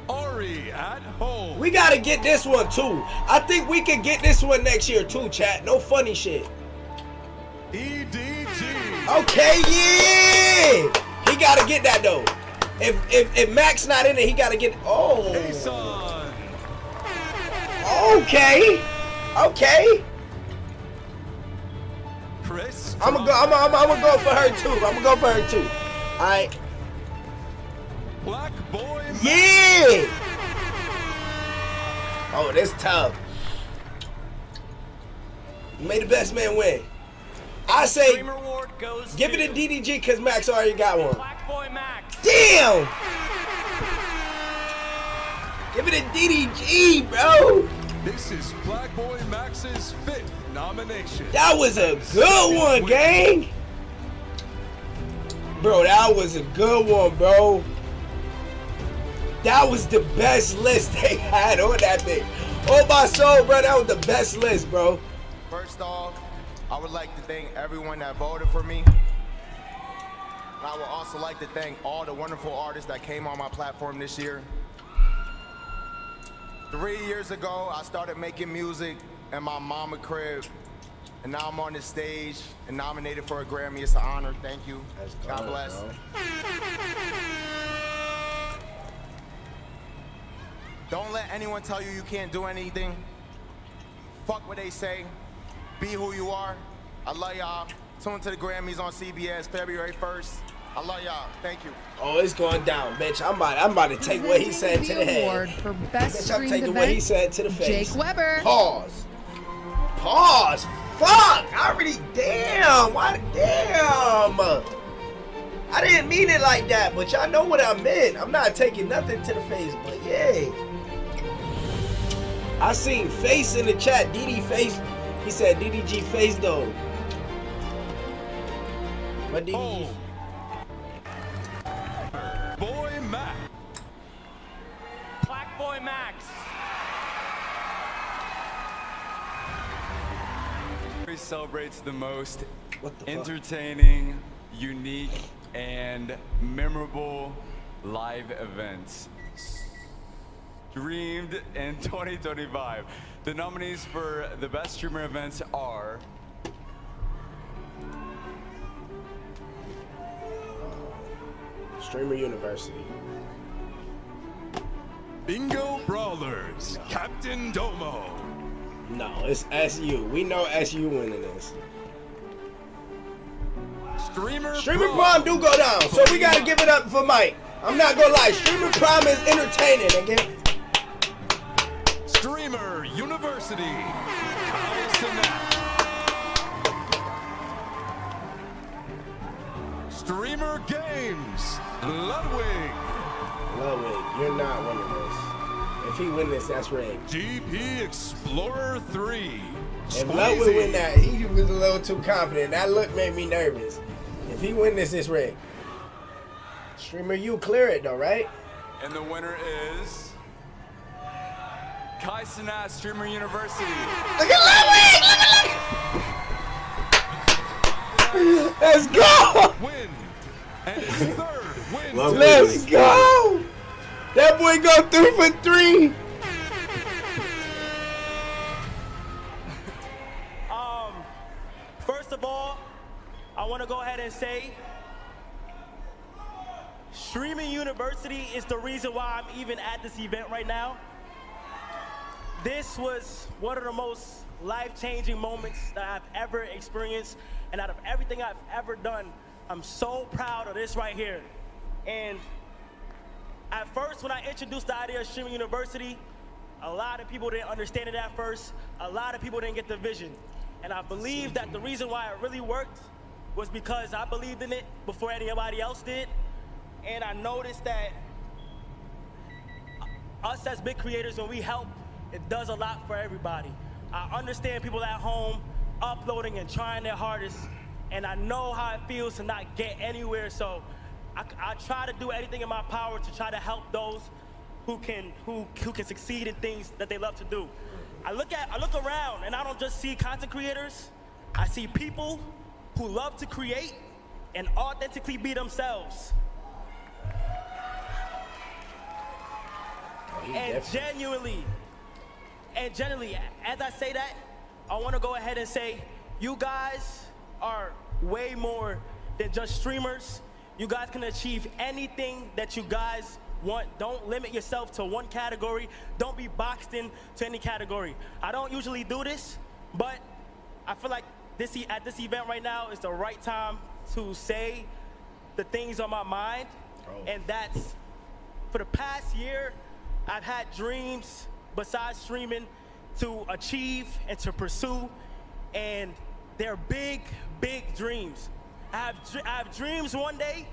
Ari at home. We gotta get this one too. I think we can get this one next year too, chat. No funny shit. EDG. Okay, yeah. He gotta get that though. If Mac's not in it, he gotta get. Oh. Ason. Okay. Okay. Chris. I'm gonna go for her too. I'm gonna go for her too. All right. Black Boy. Yeah. Oh, that's tough. May the best man win. I say give it a DDG because Max already got one. Black Boy Max. Damn. Give it a DDG, bro. This is Black Boy Max's 5th nomination. That was a good one, gang. Bro, that was a good one, bro. That was the best list they had on that thing. Oh my soul, bro, that was the best list, bro. First off, I would like to thank everyone that voted for me. I would also like to thank all the wonderful artists that came on my platform this year. 3 years ago, I started making music in my mama crib, and now I'm on the stage and nominated for a Grammy. It's an honor. Thank you. God bless. Bro. Don't let anyone tell you you can't do anything. Fuck what they say. Be who you are. I love y'all. Tune to the Grammys on CBS February 1st. I love y'all. Thank you. Oh, it's going down, bitch. I'm about to take what he said to the head. Award for Best Bitch, I'm Streamed taking Event, what he said to the face. Jake Weber. Pause. Pause. Fuck. I already. Damn. Why? Damn. I didn't mean it like that, but y'all know what I meant. I'm not taking nothing to the face, but yeah. I seen face in the chat. DD face. He said DDG face though. But DDG. Boy Max. Black Boy Max. He celebrates the most What the entertaining, unique, and memorable live events streamed in 2025. The nominees for the best streamer events are Streamer University. Bingo Brawlers. Captain Domo. No, it's SU. We know SU winning this. Streamer Prime do go down, so we gotta give it up for Mike. I'm not gonna lie, Streamer Prime is entertaining again. Streamer University. Kyle Sinat. Streamer Games. Ludwig. Ludwig, you're not winning this. If he win this, that's rigged. GP Explorer 3. If Ludwig win that, he was a little too confident. That look made me nervous. If he win this, it's rigged. Streamer, you clear it though, right? and the winner is Kai Sinat, Streamer University. Look at Ludwig! Let's go! Win. And his third win. Let's go! That boy go 3 for 3. First of all, I want to go ahead and say Streaming University is the reason why I'm even at this event right now. This was one of the most life-changing moments that I've ever experienced And out of everything I've ever done, I'm so proud of this right here. And at first, when I introduced the idea of Streaming University, a lot of people didn't understand it at first. A lot of people didn't get the vision. And I believe that the reason why it really worked was because I believed in it before anybody else did. And I noticed that us as big creators, when we help, it does a lot for everybody. I understand people at home uploading and trying their hardest, and I know how it feels to not get anywhere, so I try to do anything in my power to try to help those who can succeed in things that they love to do. I look around and I don't just see content creators, I see people who love to create and authentically be themselves. And genuinely, as I say that, I want to go ahead and say, you guys are way more than just streamers. You guys can achieve anything that you guys want. Don't limit yourself to one category. Don't be boxed in to any category. I don't usually do this, but I feel like at this event right now is the right time to say the things on my mind. And that's, for the past year, I've had dreams besides streaming to achieve and to pursue, and they're big, big dreams. I have dreams one day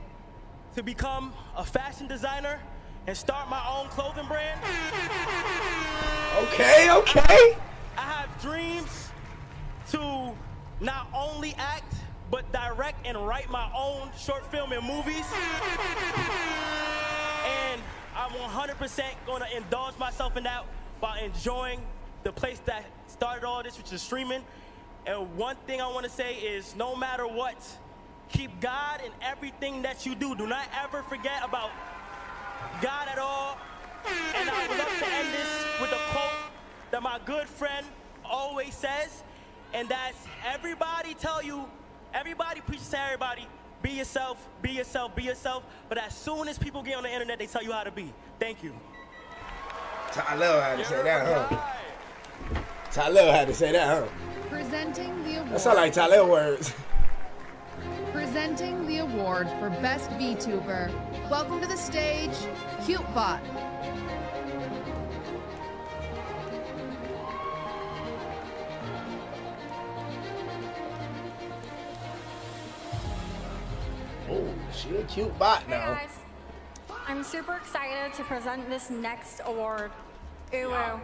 to become a fashion designer and start my own clothing brand. Okay. I have dreams to not only act, but direct and write my own short film and movies. And I'm 100% gonna indulge myself in that while enjoying the place that started all this, which is streaming. And one thing I wanna say is, no matter what, keep God in everything that you do. Do not ever forget about God at all. And I would love to end this with a quote that my good friend always says, and that's, everybody preaches to everybody, be yourself, be yourself, be yourself. But as soon as people get on the internet, they tell you how to be. Thank you. Tyler had to say that, huh? Tyler had to say that, huh? Presenting the award. That sound like Tyler words. Presenting the award for Best VTuber. Welcome to the stage, CubeBot. Oh, she a cute bot now. Hey guys, I'm super excited to present this next award. Uwu.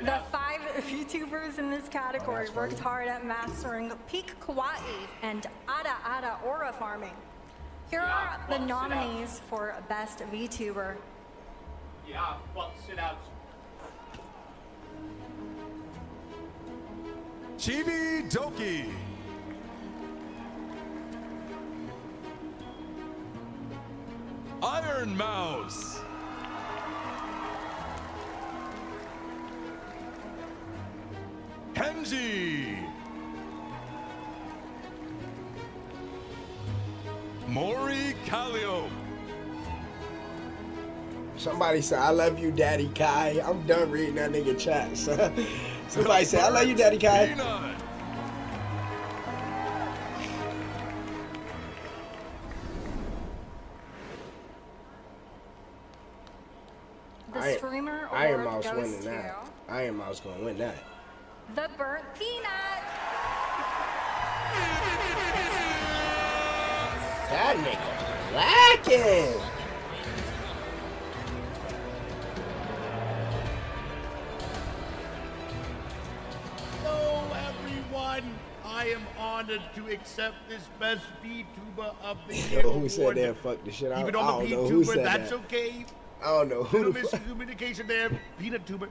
The 5 VTubers in this category worked hard at mastering peak kawaii and ada aura farming. Here are the nominees for Best VTuber. Yeah, well, sit out. Chibi Doki. Iron Mouse. Kenji. Mori Kallio. Somebody said, I love you, Daddy Kai. I'm done reading that nigga chat. Somebody said, I love you, Daddy Kai. Peanut. The streamer Iron award Mouse goes winning to that. Iron Mouse gonna win that. the Burnt Peanut. That nigga lacking. Hello, everyone. I am honored to accept this Best VTuber of the Year Yo, who said award. that? Fuck the shit. Even I on don't the know who VTuber, said that's that. okay. I don't know who Little the fuck. miscommunication there, Peanut Tuber.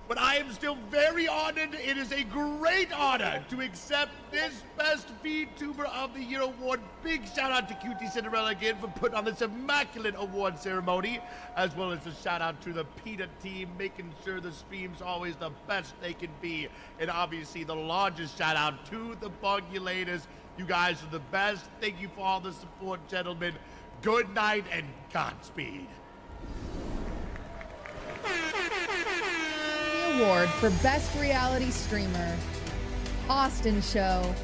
But I am still very honored. It is a great honor to accept this Best VTuber of the Year award. Big shout out to QT Cinderella again for putting on this immaculate award ceremony, as well as a shout out to the Peanut team, making sure the stream's always the best they can be. And obviously the largest shout out to the Bungulators. You guys are the best. Thank you for all the support, gentlemen. Good night and Godspeed. The award for Best Reality Streamer, Austin Show.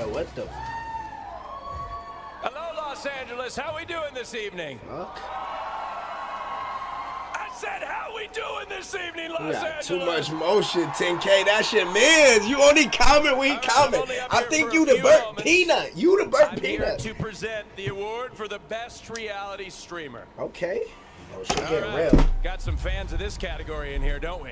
Yo, what the? Hello, Los Angeles. How we doing this evening? Fuck. I said, how we doing this evening, Los You got Angeles? too much motion, 10K. That's your man. You only comment when he comment. I think you the burnt peanut. You the burnt I'm here peanut. to present the award for the best reality streamer. Okay. Oh, shit All getting right. real. Got some fans of this category in here, don't we?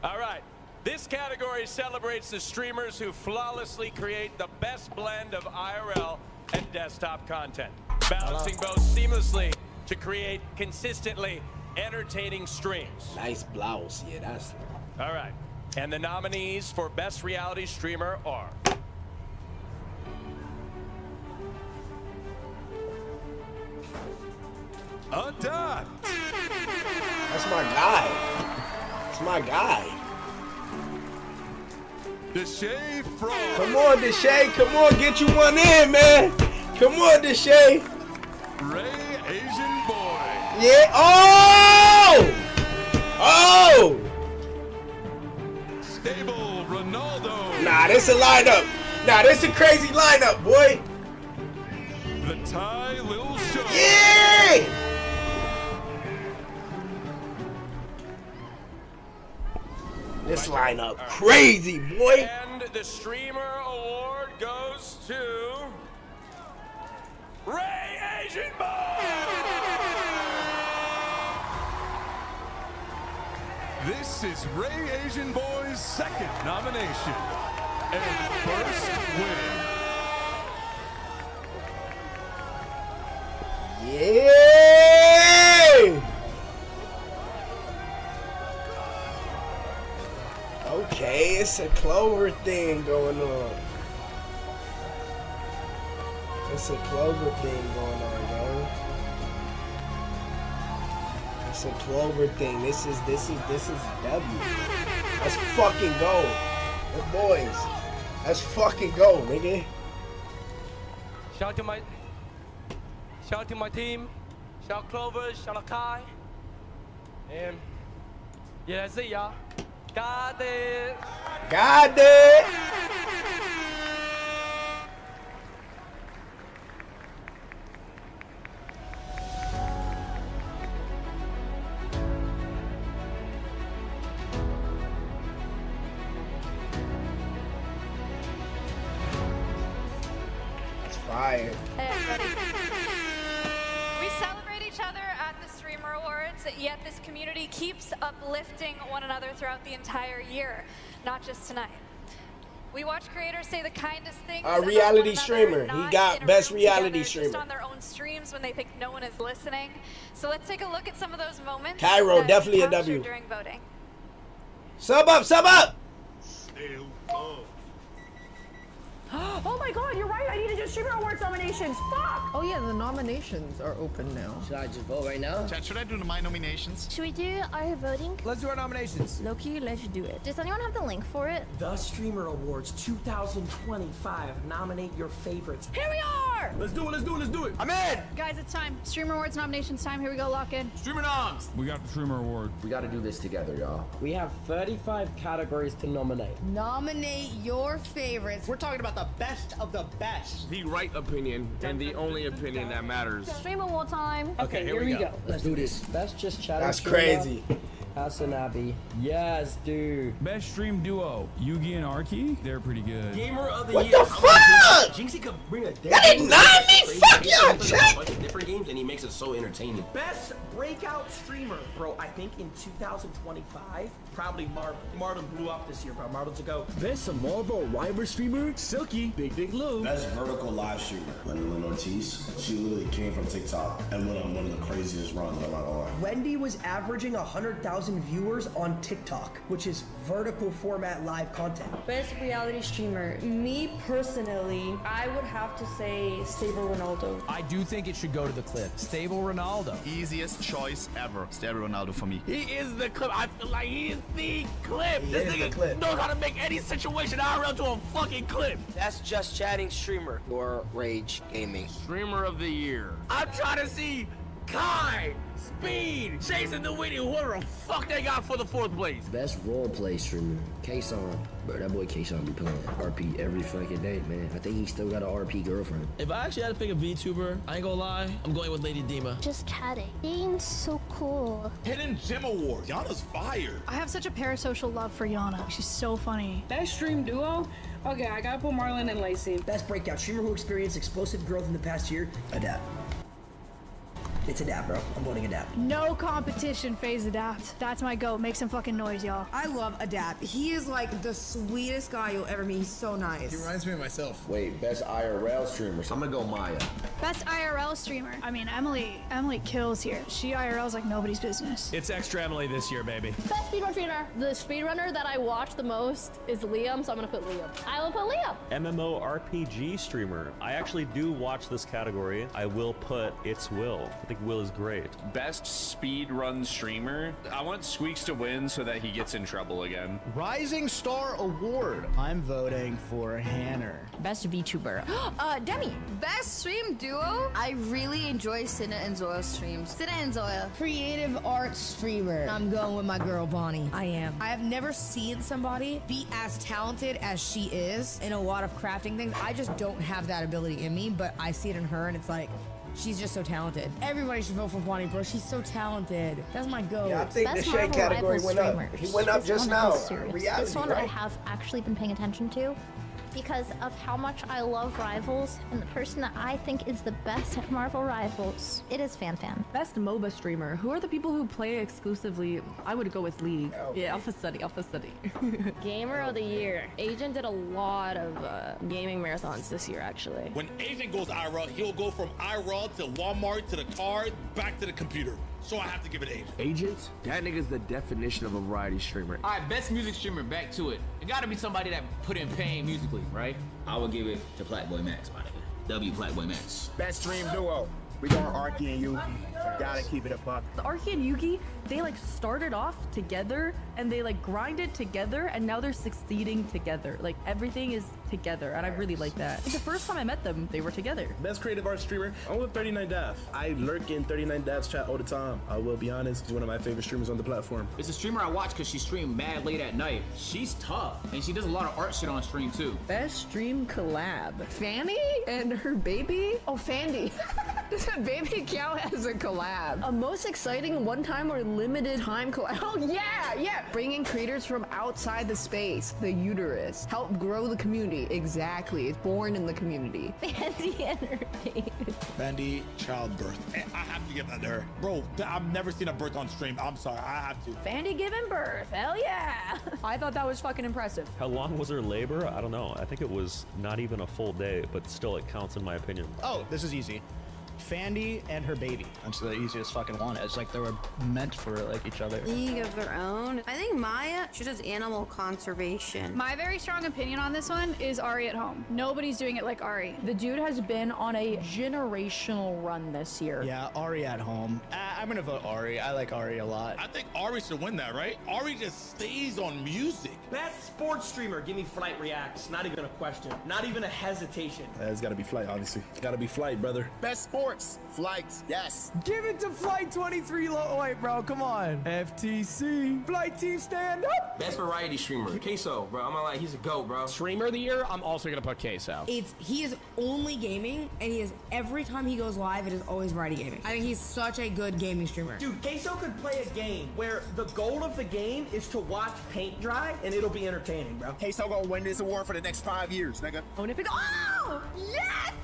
All right. This category celebrates the streamers who flawlessly create the best blend of IRL and desktop content, balancing both seamlessly to create consistently entertaining streams. Nice blouse. Yeah, that's. All right. And the nominees for Best Reality Streamer are... Adopt. That's my guy. That's my guy. Deshae Frog. Come on, Deshae. Come on, get you one in, man. Come on, Deshae. Ray Asian Boy. Yeah. Oh! Oh! Stable Ronaldo. Nah, this a lineup. Nah, this a crazy lineup, boy. The Thai Lil Show. Yeah! This lineup crazy, boy. And the Streamer Award goes to... Ray Asian Boy! This is Ray Asian Boy's second nomination and first win. Yeah! Okay, it's a Clover thing going on. It's a Clover thing going on, yo. It's a Clover thing. This is W. Let's fucking go. The boys. Let's fucking go, nigga. Shout out to my team. Shout out Clover, shout out Kai. And yeah, that's it, y'all. Got it. Got it. That's fire. Hey everybody. We celebrate each other at the Streamer Awards, yet this community keeps uplifting one another throughout the entire year, not just tonight. We watch creators say the kindest things. A reality streamer. He got best reality just streamer. on their own streams when they think no one is listening. So let's take a look at some of those moments. Cairo, that definitely a captured W. during voting. Sub up, sub up. Oh my god, you're right. I need to do Streamer Awards nominations. Fuck! Oh yeah, the nominations are open now. Should I just vote right now? Chat, should I do my nominations? Should we do our voting? Let's do our nominations. Loki, let's do it. Does anyone have the link for it? The Streamer Awards 2025. Nominate your favorites. Here we are! Let's do it, let's do it, let's do it. I'm in! Guys, it's time. Streamer Awards nominations time. Here we go, lock in. Streamer noms! We got the Streamer Award. We gotta do this together, y'all. We have 35 categories to nominate. Nominate your favorites. We're talking about the best of the best. The right opinion and the only opinion that matters. Stream Award time. Okay, here we go. Let's do this. Best just chatting. That's crazy. Hasanabi. Yes, dude. Best stream duo, Yugi and Arky. They're pretty good. Gamer of the What year. the fuck? Jinxie could bring a Y'all didn't name me? Fuck y'all, check. Different games and he makes it so entertaining. Best breakout streamer, bro. I think in 2025, probably Marlon blew up this year, bro. Marlon to go. Best Marvel Wyber streamer, Silky, Big Lou. Best vertical live streamer, Lynn Ortiz. She literally came from TikTok and went on one of the craziest runs, I'm not gonna lie. Wendy was averaging 100,000 viewers on TikTok, which is vertical format live content. Best reality streamer. Me personally, I would have to say Stable Ronaldo. I do think it should go to the clip. Stable Ronaldo. Easiest choice ever. Stable Ronaldo for me. He is the clip. I feel like he is the clip. He This is the nigga clip. knows how to make any situation IRL to a fucking clip. That's just chatting streamer or Rage Gaming. Streamer of the year. I'm trying to see Kai Speed! Chasing the Winnie. Whoever the fuck they got for the 4th place? Best roleplay streamer, K-Son. Bro, that boy K-Son be playing RP every fucking day, man. I think he still got an RP girlfriend. If I actually had to pick a VTuber, I ain't gonna lie, I'm going with Lady Dima. Just chatting. Being so cool. Hidden Gem Award. Yana's fire. I have such a parasocial love for Yana. She's so funny. Best stream duo? Okay, I gotta put Marlon and Lacey. Best breakout streamer who experienced explosive growth in the past year? Adapt. It's Adapt, bro. I'm voting Adapt. No competition, FaZe Adapt. That's my goat. Make some fucking noise, y'all. I love Adapt. He is like the sweetest guy you'll ever meet. He's so nice. He reminds me of myself. Wait, best IRL streamer. I'm gonna go Maya. Best IRL streamer. I mean, Emily kills here. She IRL's like nobody's business. It's extra Emily this year, baby. Best speedrun streamer. The speedrunner that I watch the most is Liam, so I'm gonna put Liam. I will put Liam. MMORPG streamer. I actually do watch this category. I will put It's Will. I think Will is great. Best speedrun streamer. I want Squeaks to win so that he gets in trouble again. Rising Star Award. I'm voting for Hanner. Best VTuber. Demi. Best stream duo? I really enjoy Cinna and Zoya streams. Cinna and Zoya. Creative art streamer. I'm going with my girl Bonnie. I am. I have never seen somebody be as talented as she is in a lot of crafting things. I just don't have that ability in me, but I see it in her and it's like, she's just so talented. Everybody should vote for Bonnie, bro. She's so talented. That's my goal. Yeah, I think the shade category went up. He went up just now. Reality, this one right? I have actually been paying attention to because of how much I love Rivals and the person that I think is the best at Marvel Rivals. It is Fan. Best MOBA streamer. Who are the people who play exclusively? I would go with League. Yeah, Alpha Study. Gamer of the Year. Agent did a lot of gaming marathons this year, actually. When Agent goes IRL, he'll go from IRL to Walmart to the car, back to the computer. So I have to give it Agent. Agent? That nigga's the definition of a variety streamer. All right, best music streamer, back to it. It gotta be somebody that put in pain musically, right? I would give it to Blackboy Max, my nigga. W Blackboy Max. Best stream duo. We going Arky and Yugi. Gotta keep it a buck. The Arky and Yugi, they like started off together and they like grinded together and now they're succeeding together. Like everything is together and I really like that. Like, the first time I met them, they were together. Best creative art streamer. I'm with 39 Daff. I lurk in 39 Daff's chat all the time. I will be honest, he's one of my favorite streamers on the platform. It's a streamer I watch because she streamed mad late at night. She's tough, and she does a lot of art shit on stream too. Best stream collab. Fanny and her baby? Oh, Fandy. Baby Cow has a collab. A most exciting one-time or limited time collab. Oh, yeah. Bringing creators from outside the space, the uterus. Help grow the community. Exactly. It's born in the community. Fandy and her baby. Fandy childbirth. I have to give that to her. Bro, I've never seen a birth on stream. I'm sorry, I have to. Fandy giving birth. Hell yeah. I thought that was fucking impressive. How long was her labor? I don't know. I think it was not even a full day, but still it counts in my opinion. Oh, this is easy. Fandy and her baby. That's the easiest fucking one. It's like they were meant for like each other. League of their own. I think Maya, she does animal conservation. My very strong opinion on this one is Ari at home. Nobody's doing it like Ari. The dude has been on a generational run this year. Yeah, Ari at home. I'm gonna vote Ari. I like Ari a lot. I think Ari should win that, right? Ari just stays on music. Best sports streamer, give me Flight Reacts. Not even a question. Not even a hesitation. It's gotta be Flight, obviously. It's gotta be Flight, brother. Best sports. Flight, yes. Give it to Flight 23 Wait, bro, come on. FTC. Flight team, stand up. Best variety streamer. Queso, bro. I'm not like, he's a GOAT, bro. Streamer of the year, I'm also gonna put Queso. He is only gaming, and he is every time he goes live, it is always variety gaming. I think he's such a good gaming streamer. Dude, Queso could play a game where the goal of the game is to watch paint dry, and it'll be entertaining, bro. Queso gonna win this award for the next 5 years, nigga. Oh, yes!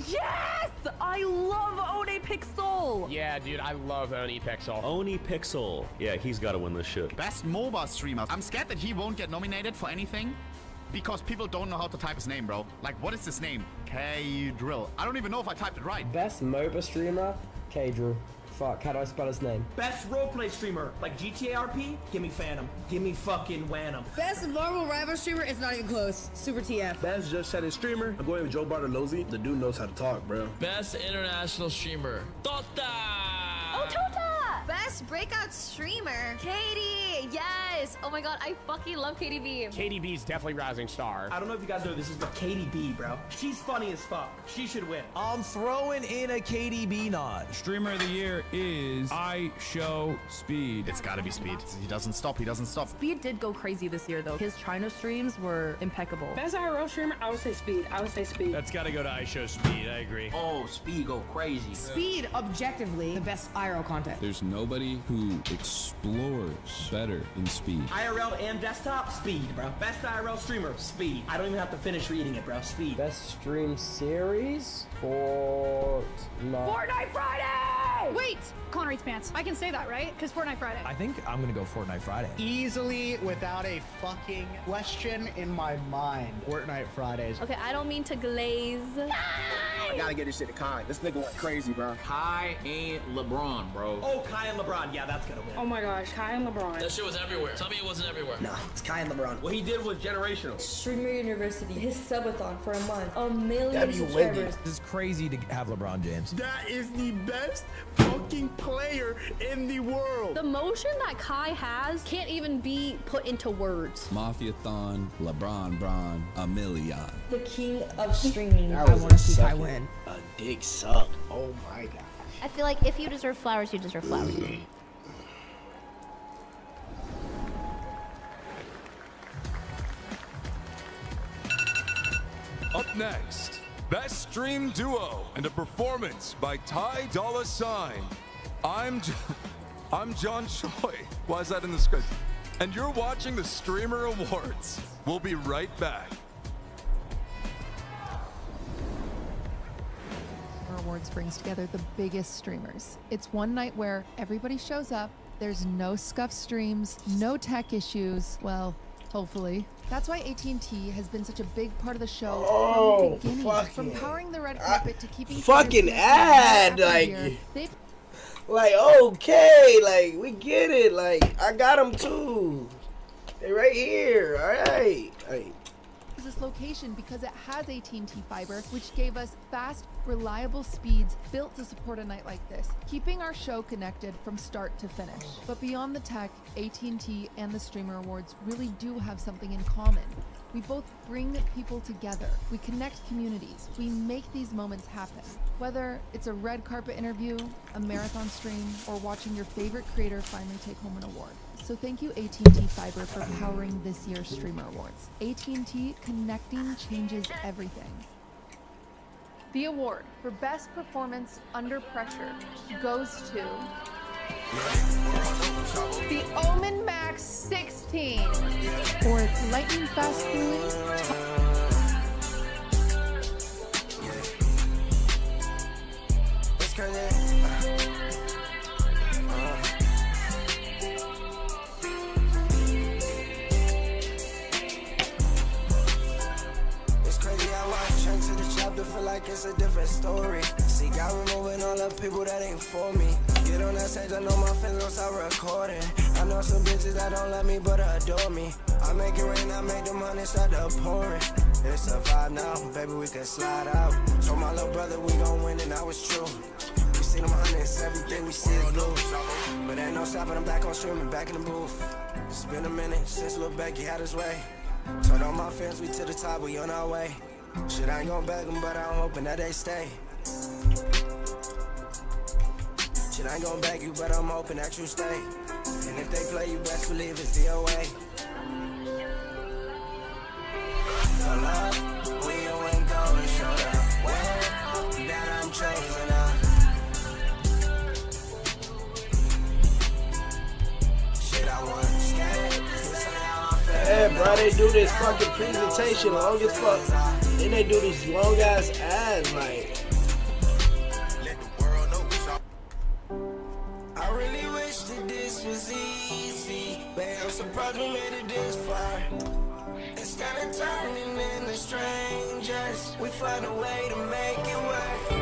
Yes! I love One Pixel! Yeah, dude, I love Oni Pixel. Oni Pixel. Yeah, he's got to win this shit. Best MOBA streamer. I'm scared that he won't get nominated for anything because people don't know how to type his name, bro. Like, what is his name? K-Drill. I don't even know if I typed it right. Best MOBA streamer, K-Drill. Fuck, how do I spell his name? Best roleplay streamer, like GTA RP, give me Phantom. Give me fucking Wanham. Best Marvel Rival streamer, it's not even close. Super TF. Best just chatting streamer. I'm going with Joe Bartolozzi. The dude knows how to talk, bro. Best international streamer. Tota! Oh, Tota! Best breakout streamer, Katie. Yes. Oh my god, I fucking love KDB. KDB's definitely rising star. I don't know if you guys know this is, but KDB, bro. She's funny as fuck. She should win. I'm throwing in a KDB nod. Streamer of the year is I Show Speed. It's gotta be Speed. He doesn't stop. He doesn't stop. Speed did go crazy this year, though. His China streams were impeccable. Best IRL streamer, I would say Speed. I would say Speed. That's gotta go to I Show Speed. I agree. Oh, Speed go crazy. Speed, objectively, the best IRL content. There's nobody who explores better than Speed. IRL and desktop, Speed, bro. Best IRL streamer, Speed. I don't even have to finish reading it, bro. Speed. Best stream series? Fortnite. Fortnite Friday! Wait! Connor eats pants. I can say that, right? Because Fortnite Friday. I think I'm gonna go Fortnite Friday. Easily, without a fucking question in my mind, Fortnite Fridays. Okay, I don't mean to glaze. I gotta get this shit to Kai. This nigga went crazy, bro. Kai and LeBron, bro. Oh, Kai and LeBron. Yeah, that's gonna win. Oh my gosh, Kai and LeBron. That shit was everywhere. Tell me it wasn't everywhere. Nah, it's Kai and LeBron. What he did was generational. Streamer University, his subathon for a month. 1 million W subscribers. This is crazy to have LeBron James. That is the best fucking player in the world. The motion that Kai has can't even be put into words. Mafia-thon, LeBron Bron, a million. The king of streaming. That was I want to a see Kai second. win. A dick suck. Oh my god. I feel like if you deserve flowers, you deserve flowers. Up next, Best Stream Duo and a performance by Ty Dolla $ign. I'm John Choi. Why is that in the script? And you're watching the Streamer Awards. We'll be right back. Awards brings together the biggest streamers. It's one night where everybody shows up, there's no scuffed streams, no tech issues, well, hopefully. That's why AT&T has been such a big part of the show from the beginning. From powering the red carpet to keeping fucking ad, like, okay, like, we get it, like, I got them too. They right here, all right. Like, this location because it has AT&T fiber, which gave us fast, reliable speeds built to support a night like this, keeping our show connected from start to finish. But beyond the tech, AT&T and the Streamer Awards really do have something in common. We both bring people together. We connect communities. We make these moments happen. Whether it's a red carpet interview, a marathon stream, or watching your favorite creator finally take home an award. So thank you AT&T Fiber for powering this year's Streamer Awards. AT&T, connecting changes everything. The award for Best Performance Under Pressure goes to the Omen Max 16 for its lightning fast feeling. Feel like it's a different story. See, got removing all the people that ain't for me. Get on that stage, I know my fans gon' start recording. I know some bitches that don't love me but adore me. I make it rain, I make the money start to pouring. It's a vibe now, baby, we can slide out. Told my little brother we gon' win and that was true. We see them hundreds, everything we see is blue. But ain't no stopping, I'm back on streaming, back in the booth. It's been a minute since Lil Becky had his way. Told all my fans we to the top, we on our way. Shit, I ain't gon' beg them, but I'm hoping that they stay. Shit, I ain't gon' beg you, but I'm hoping that you stay. And if they play, you best believe it's DOA. For love, we ain't going show them well, that I'm chosen up. Shit, I want scared. yeah, bro, they do this fucking presentation long as fuck. Then they do these long ass ads, like. I really wish that this was easy, babe. I'm surprised we made it this far. Instead of turning into strangers, we find a way to make it work.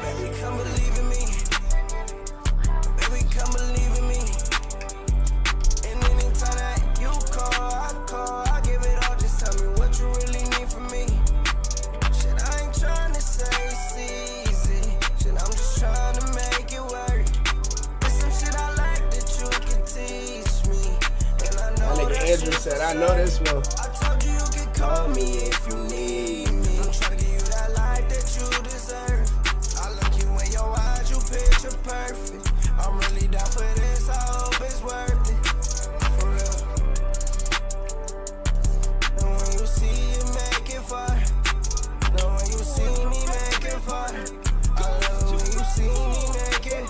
Baby, come believe in me. Baby, come believe in me. And anytime that you call, I give it all. Just tell me what you really need from me. said, I know this one. I told you you can call me if you need me. I'm trying to give you that life that you deserve. I look you in your eyes, you picture perfect. I'm really down for this, I hope it's worth it. For real. And when you see it, make it far. And when you see me, make it far. I love when you see me make it.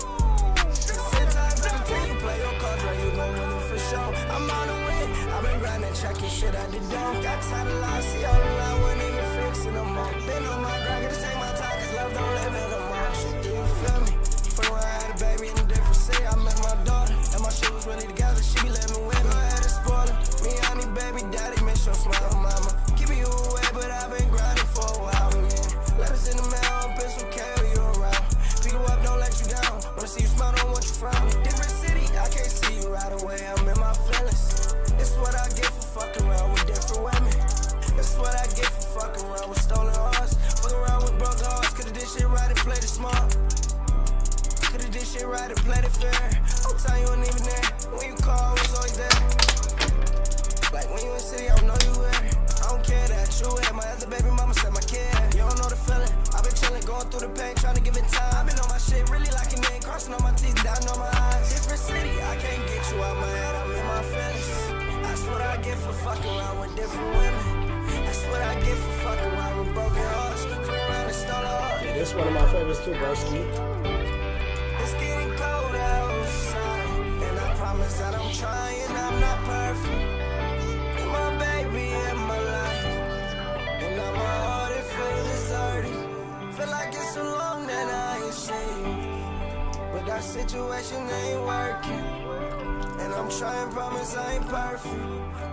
Sometimes I tell you play your cards right, you gon' win it for sure. I'm on the win, I've been grinding, checking shit at the door. Got tired of lies, see all the lie, wasn't even fixing them all. Been on my grind, gotta take my time, cause love don't live in them all. Shit, do you feel me? From when I had a baby in a different city, I met my daughter, and my shit was really together, she be living with me. I had a spoiler, me and me baby daddy, miss your smile, mama. Keeping you away, but I've been grinding for a while, yeah. Letters in the mail, I'm pissed, will carry you around. Pick you up, don't let you down. Wanna see you smile, don't want you frown. Different city, I can't see you right away, I'm in my feelings. It's what I get for fucking around with different women. It's what I get for fucking around with stolen hearts. Fucking around with broke hearts. Could've did shit right and played it smart. Could've did shit right and played it fair. I'll tell you ain't even there. When you call, I was always there. Like when you in the city, I don't know you where. I don't care that you here. My other baby mama said my kid. You don't know the feeling. I've been chilling, going through the pain, trying to give it time. I've been on my shit, really like a name, crossing on my teeth, down on my eyes. Different city, I can't get you out my head. I'm in my feelings. That's what I get for fucking around with different women. That's what I get for fucking around with broken hearts. Fucking around and start a heart. Yeah, this is one of my favorites too, broski. It's getting cold outside, and I promise that I'm trying, I'm not perfect. You're my baby in my life, and now my heart it feels deserted. Feel like it's so long that I ain't seen you, but that situation ain't working. And I'm trying, promise I ain't perfect.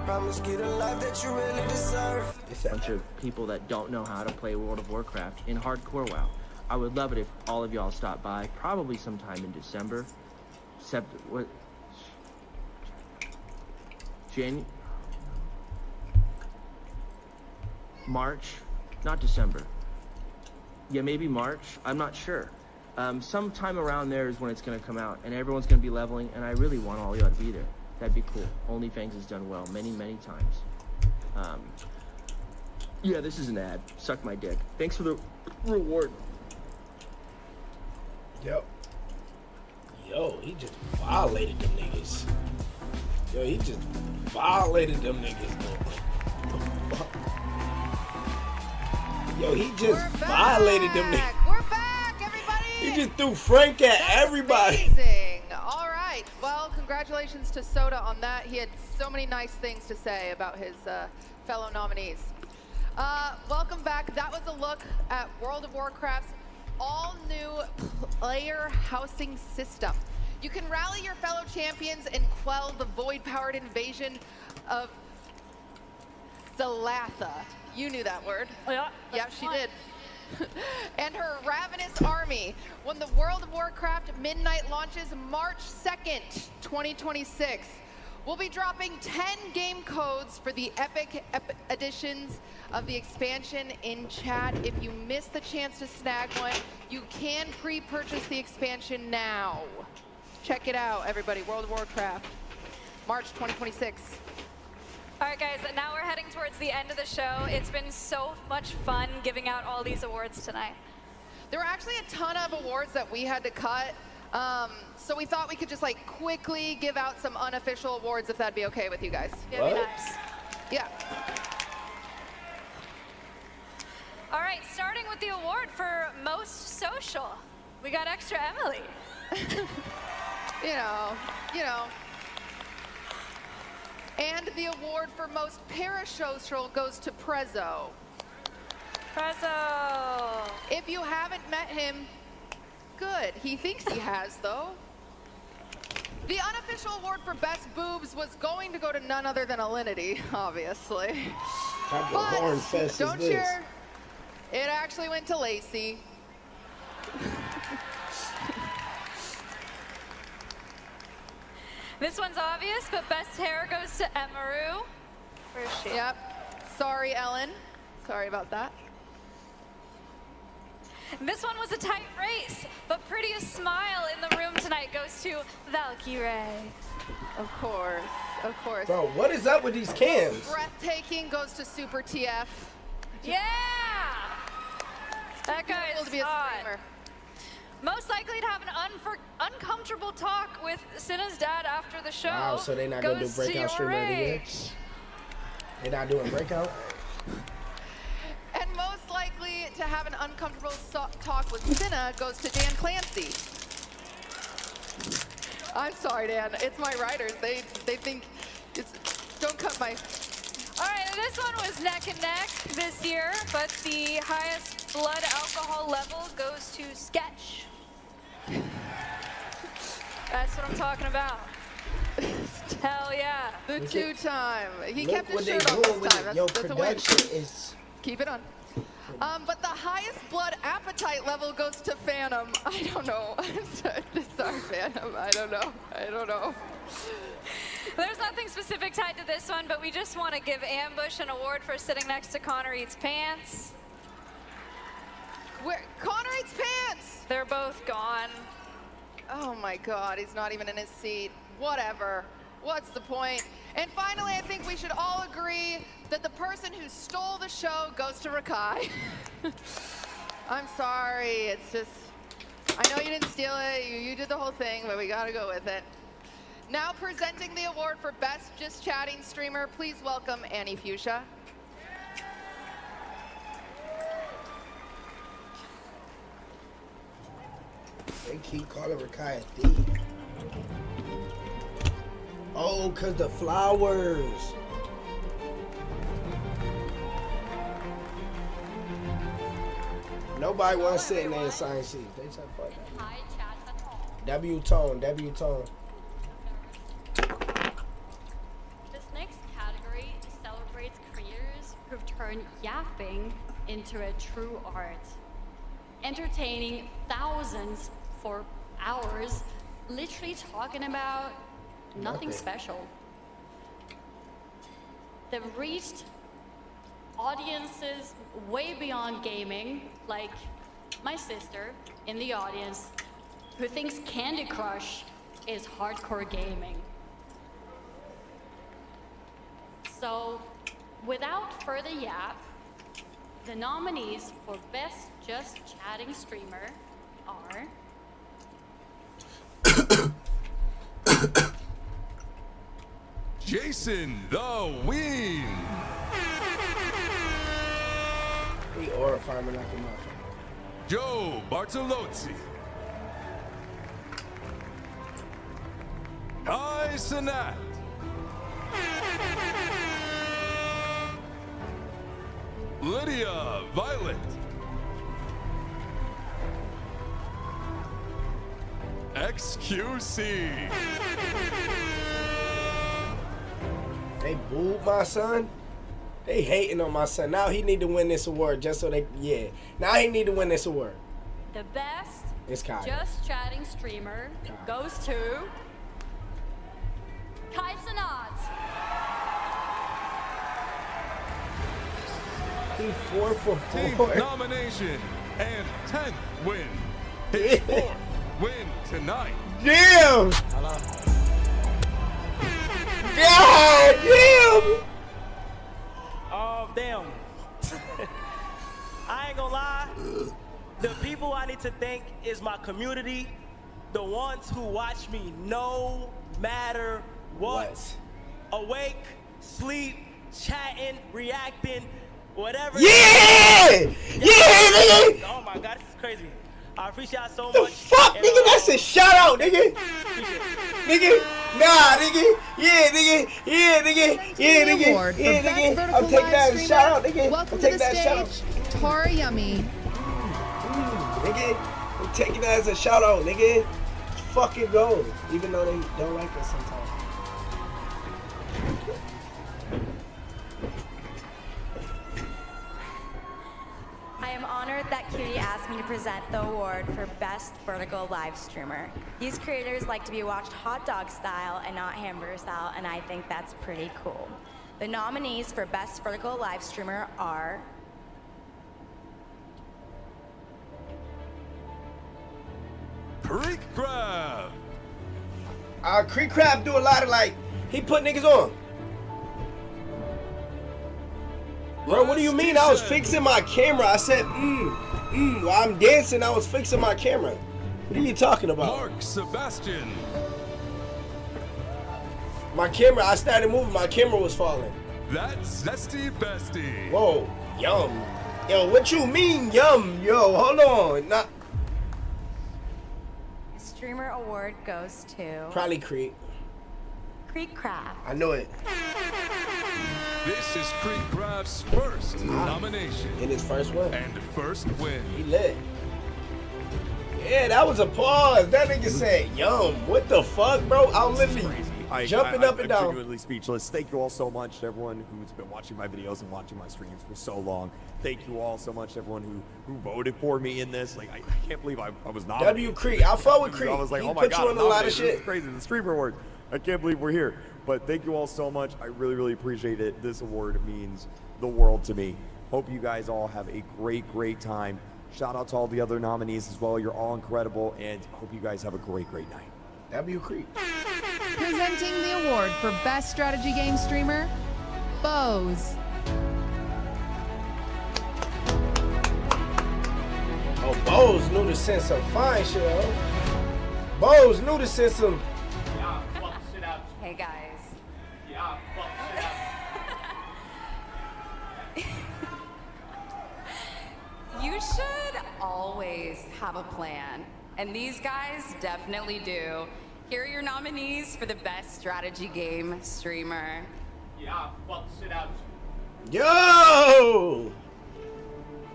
Promise get a life that you really deserve. It's a bunch of people that don't know how to play World of Warcraft in hardcore WoW. I would love it if all of y'all stopped by, probably sometime in December. March? Not December. Yeah, maybe March. I'm not sure. Sometime around there is when it's going to come out, and everyone's going to be leveling, and I really want all y'all to be there. That'd be cool. OnlyFans has done well many, many times. Yeah, this is an ad. Suck my dick. Thanks for the reward. Yep. Yo, he just violated them niggas. Yo, he just violated them niggas, though. Yo, he just violated them niggas. We're back, everybody. He just threw Frank at everybody. Amazing. All right. Well, congratulations to Soda on that. He had so many nice things to say about his fellow nominees. Welcome back. That was a look at World of Warcraft's all-new player housing system. You can rally your fellow champions and quell the void-powered invasion of Zalatha. You knew that word. Yeah, she did. And her ravenous army when the World of Warcraft Midnight launches March 2nd, 2026. We'll be dropping 10 game codes for the epic editions of the expansion in chat. If you missed the chance to snag one, you can pre-purchase the expansion now. Check it out, everybody. World of Warcraft, March 2026. All right, guys, now we're heading towards the end of the show. It's been so much fun giving out all these awards tonight. There were actually a ton of awards that we had to cut. So we thought we could just like quickly give out some unofficial awards if that'd be okay with you guys. Yeah, be nice. Yeah. All right, starting with the award for most social. We got extra Emily. You know. And the award for most parasocial goes to Prezzo. Prezzo. If you haven't met him, good. He thinks he has, though. The unofficial award for best boobs was going to go to none other than Alinity, obviously. But don't cheer. It actually went to Lacey. This one's obvious, but best hair goes to Emaru. Where is she? Yep. Sorry, Ellen. Sorry about that. This one was a tight race, but prettiest smile in the room tonight goes to Valkyrie. Of course. of course. Bro, what is up with these cams? Breathtaking goes to Super TF. Yeah! That guy is to be a streamer. Most likely to have an uncomfortable talk with Cinna's dad after the show. Wow, so they're not gonna do breakout streamer again? They're not doing breakout? And most likely to have an uncomfortable talk with Cinna goes to Dan Clancy. I'm sorry, Dan. It's my writers. They think it's... Don't cut my... All right, this one was neck and neck this year, but the highest blood alcohol level goes to Sketch. That's what I'm talking about. Hell yeah. The two-time. He Look kept his what they shirt on doing this with time. it. Yo, That's a win. production is... Keep it on. But the highest blood appetite level goes to Phantom. I don't know. Sorry, Phantom. I don't know. There's nothing specific tied to this one, but we just want to give Ambush an award for sitting next to Connor Eats Pants. Where? Connor Eats Pants! They're both gone. Oh my god, he's not even in his seat. Whatever. What's the point? And finally, I think we should all agree that the person who stole the show goes to Rakai. I'm sorry, it's just... I know you didn't steal it, you did the whole thing, but we gotta go with it. Now presenting the award for Best Just Chatting Streamer, please welcome Annie Fuchsia. They keep calling Rakai a thief. Oh, cause the flowers. Nobody wants to sit in there and sign seats. They said fuck that. W-tone. This next category celebrates creators who've turned yapping into a true art. Entertaining thousands for hours, literally talking about nothing special. They've reached audiences way beyond gaming, like my sister in the audience, who thinks Candy Crush is hardcore gaming. So, without further yap, the nominees for Best Just Chatting Streamer are... Jason the Ween. He aura farming like a motherfucker. Joe Bartolozzi. Kai Sinat. Lydia Violet. XQC. They booed my son. They hating on my son. Now he need to win this award just so they, yeah. Now he need to win this award. The Best It's Kai. Just Chatting Streamer goes to Kai Sinat. He 4 for 4. Team nomination and 10th win. His 4th win tonight. Damn! God damn! Damn. I ain't gonna lie. The people I need to thank is my community. The ones who watch me no matter what. Awake, sleep, chatting, reacting, whatever. Yeah! Nigga! Oh my God, this is crazy. I appreciate y'all so The much. fuck, And, nigga? That's a shout out, nigga. Nigga, nah, nigga. Yeah, nigga. Yeah, nigga. Yeah, nigga. Yeah, nigga. I'm taking that as a shout out, nigga. Welcome I'm to taking the that as a shout out. stage, Tara Yummy. Nigga, I'm taking that as a shout out, nigga. Let's fucking go. Even though they don't like us sometimes. I am honored that Cutie asked me to present the award for Best Vertical Live Streamer. These creators like to be watched hot dog style and not hamburger style, and I think that's pretty cool. The nominees for Best Vertical Live Streamer are Creek Crab. Creek Crab do a lot of like He put niggas on. Bro, what do you mean? I was fixing my camera. I said, while I'm dancing, I was fixing my camera. What are you talking about? Mark Sebastian. My camera, I started moving. My camera was falling. That's Zesty Bestie. Whoa, yum. Yo, what you mean, yum? Yo, hold on. Nah. Streamer award goes to Probably Creek. Creek Craft. I knew it. This is Creek Craft's first nomination. In his first win. And first win. He lit. Yeah, that was a pause. That nigga said, yum. What the fuck, bro? I'm literally jumping up and down. I'm genuinely speechless. Thank you all so much to everyone who's been watching my videos and watching my streams for so long. Thank you all so much to everyone who voted for me in this. Like, I can't believe I was nominated. W Creek. I fought with Creek. I was like, he oh my put God, you on a lot of shit. This is crazy. The Streamer Award. I can't believe we're here. But thank you all so much. I really, really appreciate it. This award means the world to me. Hope you guys all have a great, great time. Shout out to all the other nominees as well. You're all incredible, and hope you guys have a great, great night. W Creek. Presenting the award for Best Strategy Game Streamer, Bose. Oh, Bose knew to send some fine shit, huh? Bose knew to send some. Hey guys. You should always have a plan, and these guys definitely do. Here are your nominees for the best strategy game streamer. Yo!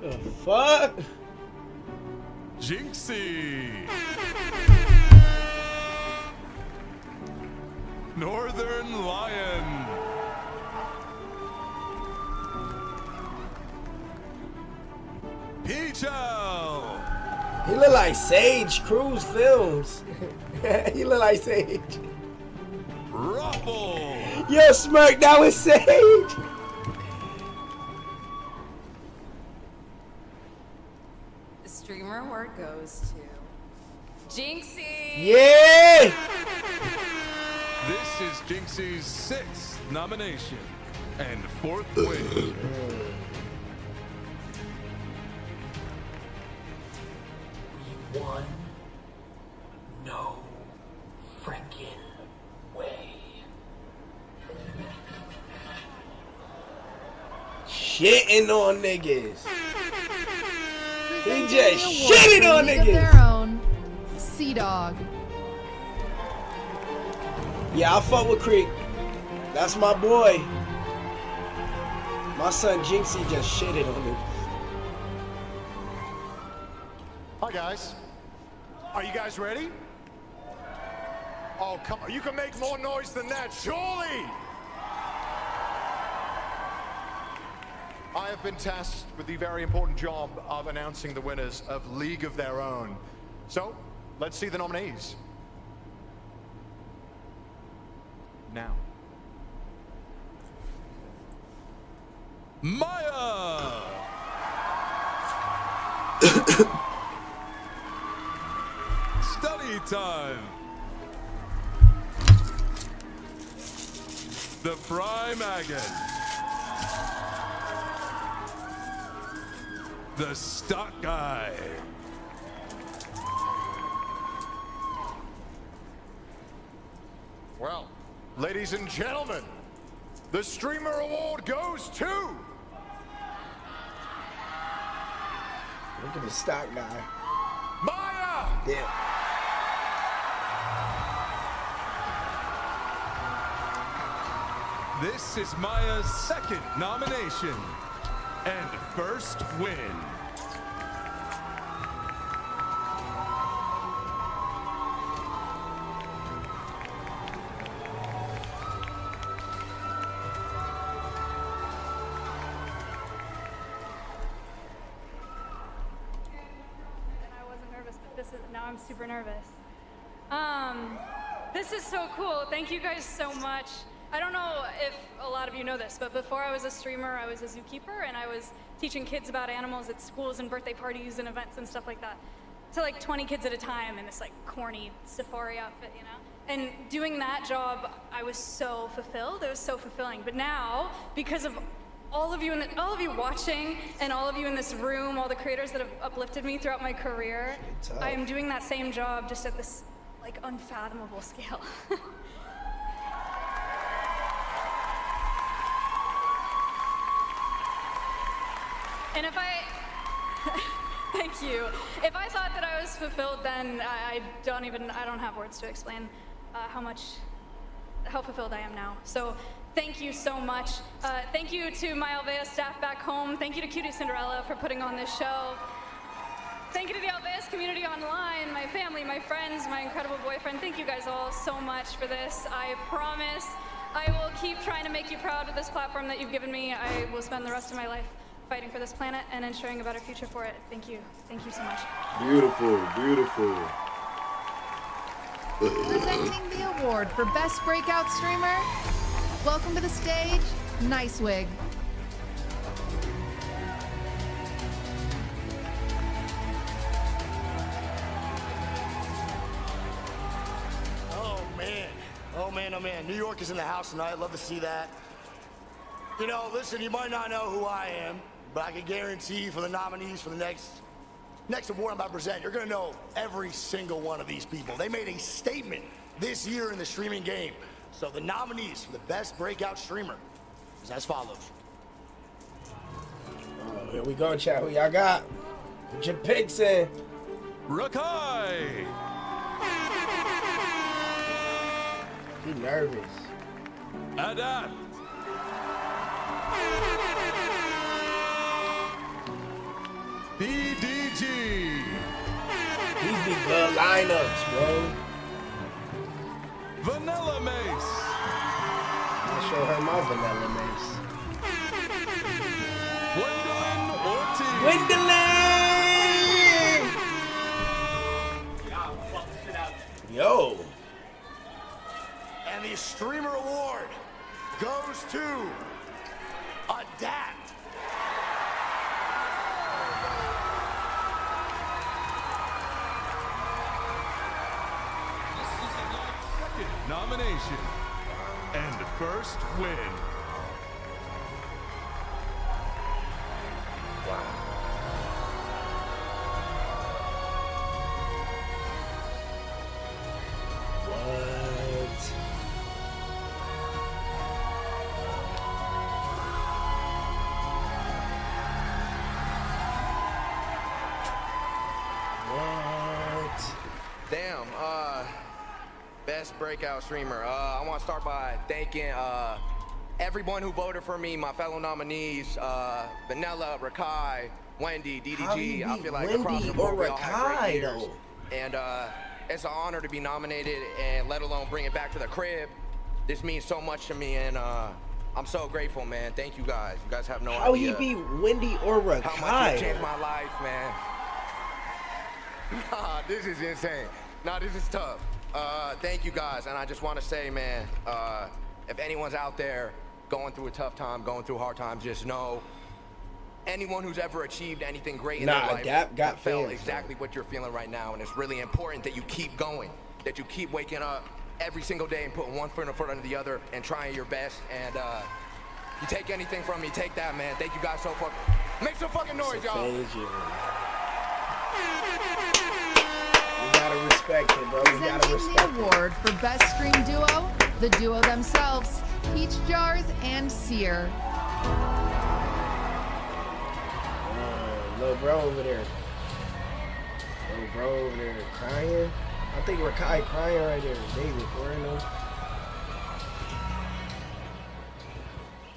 The fuck? Jinxie. Northern Lion. Peachel. He look like Sage Cruise Films. He look like Sage. Ruffle. Yo, Smirk, that was Sage. The streamer award goes to Jinxie. Yeah. This is Jinxie's 6th nomination and 4th win. One, no freaking way. Shitting on niggas. He Presenting just the award shitting for on League of niggas. Their own, Sea Dog. Yeah, I fuck with Creek. That's my boy. My son Jinxie just shitted on me. Hi guys. Are you guys ready? Oh, come on. You can make more noise than that, surely! I have been tasked with the very important job of announcing the winners of League of Their Own. So, let's see the nominees. Now. Maya. Study time. The Prime Agate. The Stock Guy. Well, ladies and gentlemen, the Streamer Award goes to... Look at the Stock Guy. Maya! Yeah. This is Maya's 2nd nomination and 1st win. Now I'm super nervous. This is so cool. Thank you guys so much. I don't know if a lot of you know this, but before I was a streamer, I was a zookeeper, and I was teaching kids about animals at schools and birthday parties and events and stuff like that. To like 20 kids at a time in this like corny safari outfit, you know? And doing that job, I was so fulfilled. It was so fulfilling. But now, because of all of you watching, and all of you in this room, all the creators that have uplifted me throughout my career, I am doing that same job just at this like unfathomable scale. And if I, thank you. If I thought that I was fulfilled, then I don't have words to explain how fulfilled I am now. So thank you so much. Thank you to my Alvea staff back home. Thank you to Cutie Cinderella for putting on this show. Thank you to the Alveus community online, my family, my friends, my incredible boyfriend. Thank you guys all so much for this. I promise I will keep trying to make you proud of this platform that you've given me. I will spend the rest of my life fighting for this planet and ensuring a better future for it. Thank you. Thank you so much. Beautiful, beautiful. Presenting the award for Best Breakout Streamer, welcome to the stage, Nice Wig. Oh man, New York is in the house tonight. I'd love to see that. You know, listen, you might not know who I am, but I can guarantee you for the nominees for the next award I'm about to present, you're gonna know every single one of these people. They made a statement this year in the streaming game. So the nominees for the Best Breakout Streamer is as follows. Oh, here we go, chat. Who y'all got? Put your picks in. Rakai! He nervous. Adapt! PDG! These be good lineups, bro. Vanilla Mace! I'll show her my Vanilla Mace. Gwendolyn Ortiz! Gwendolyn! Yo! And the Streamer Award goes to Adapt. Second nomination and first win. Damn, best breakout streamer. I want to start by thanking everyone who voted for me, my fellow nominees, Vanilla, Rakai, Wendy, DDG. I feel like across the board we all had great years. And it's an honor to be nominated and let alone bring it back to the crib. This means so much to me, and I'm so grateful, man. Thank you guys. You guys have no idea. How he beat Wendy or Rakai? How much you changed my life, man. Nah, this is insane. Nah, this is tough. Thank you guys, and I just want to say, man, if anyone's out there going through a tough time, going through hard times, just know anyone who's ever achieved anything great in their life got felt exactly what you're feeling right now, and it's really important that you keep going, that you keep waking up every single day and putting one foot in front of the other and trying your best. And you take anything from me, take that, man. Thank you guys so fucking. Make some fucking noise, y'all. We gotta respect it, bro. We gotta respect the award for Best Stream Duo, the duo themselves, Peach Jars and Seer. Little bro over there. Little bro over there crying. I think Rakai crying right there. They recording them.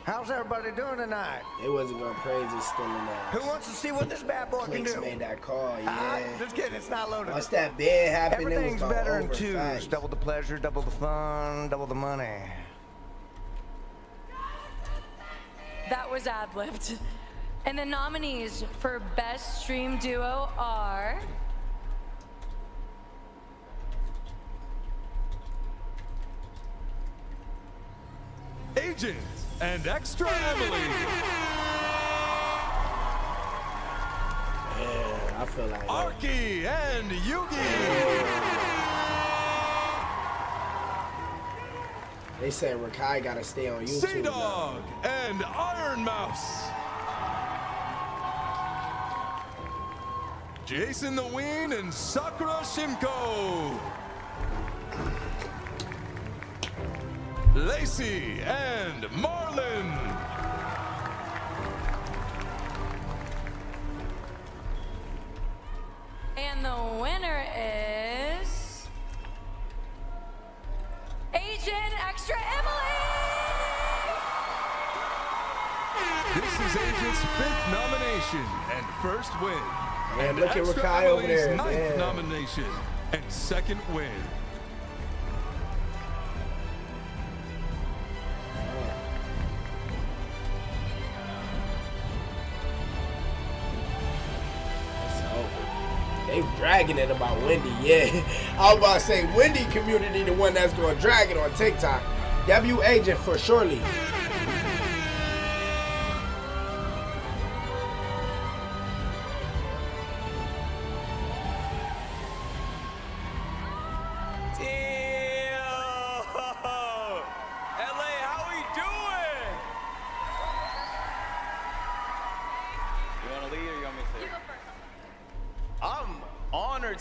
How's everybody doing tonight? They wasn't gonna praise us still in that. Who wants to see what this bad boy can do? Made that call, yeah. Just kidding, it's not loaded. Once that bid happened, everything's it was better in over twos. fast. Double the pleasure, double the fun, double the money. That was ad-libbed. And the nominees for Best Stream Duo are... Agent and Extra Emily. Yeah, I feel like Arky and Yugi. They said Rakai gotta stay on YouTube. Sea-Dog and Iron Mouse. Jason the Ween and Sakura Shimko. Lacey and Marlon. And the winner is Agent Extra Emily. This is Agent's 5th nomination and first win. Man, and look at Extra Rakai over Emily's there. 9th Man. nomination and 2nd win. They dragging it about Wendy, yeah. I was about to say, Wendy community the one that's going to drag it on TikTok. W Agent for surely.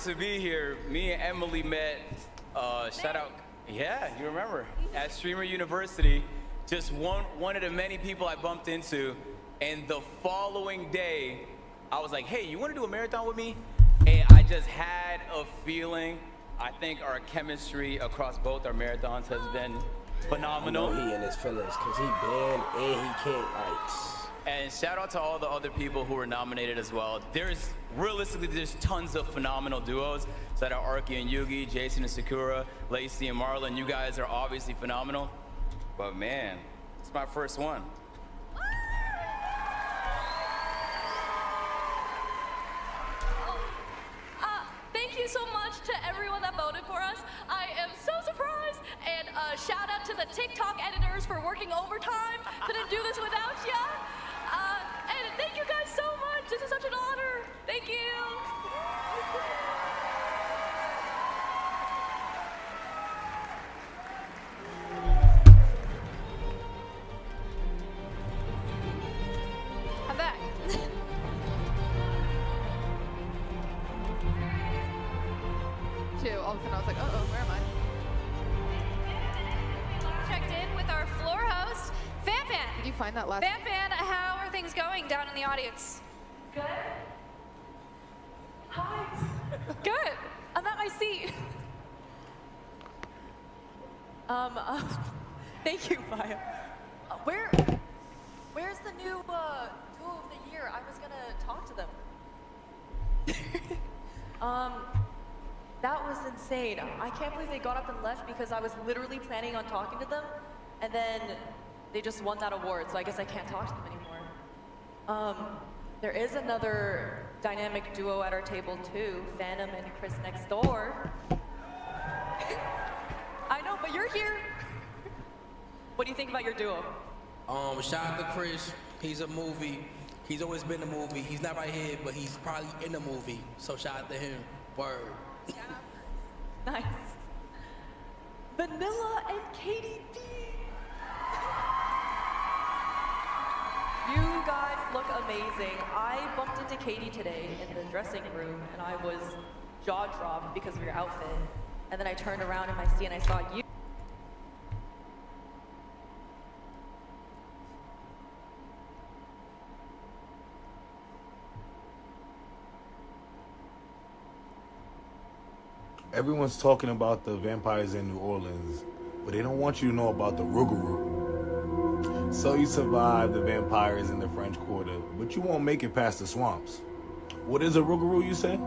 To be here. Me and Emily met, shout out, yeah, you remember, at Streamer University. Just one of the many people I bumped into, and the following day, I was like, hey, you want to do a marathon with me? And I just had a feeling. I think our chemistry across both our marathons has been phenomenal. I know he in his feelings, because he banned and he can't, like... And shout out to all the other people who were nominated as well. Realistically, there's tons of phenomenal duos. Shout out Arky and Yugi, Jason and Sakura, Lacey and Marlon. You guys are obviously phenomenal. But man, it's my first one. Thank you so much to everyone that voted for us. I am so surprised. And shout out to the TikTok editors for working overtime. Couldn't do this without ya. And thank you guys so much. This is such an honor. Thank you. I'm back. All of a sudden I was like, uh-oh, where am I? Checked in with our floor host, Fan. Did you find that last Fan, how are things going down in the audience? Good. Hi. Good. I'm at my seat. Thank you, Maya. Where's the new duo of the year? I was gonna talk to them. That was insane. I can't believe they got up and left because I was literally planning on talking to them, and then they just won that award, so I guess I can't talk to them anymore. There is another dynamic duo at our table too, Phantom and Chris next door. I know, but you're here. What do you think about your duo? Shout out to Chris. He's a movie. He's always been a movie. He's not right here, but he's probably in a movie. So shout out to him. Word. Nice. Vanilla and Katie B. You guys look amazing. I bumped into Katie today in the dressing room, and I was jaw-dropped because of your outfit. And then I turned around in my seat and I saw you. Everyone's talking about the vampires in New Orleans, but they don't want you to know about the Rougarou. So you survived the vampires in the French Quarter, but you won't make it past the swamps. What is a Rougarou, you say?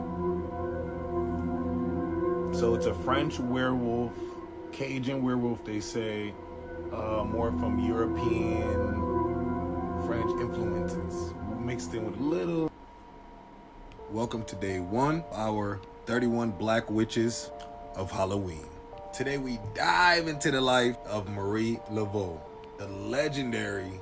So it's a French werewolf, Cajun werewolf, they say, more from European, French influences, mixed in with a little. Welcome to day one, our 31 Black Witches of Halloween. Today we dive into the life of Marie Laveau, the legendary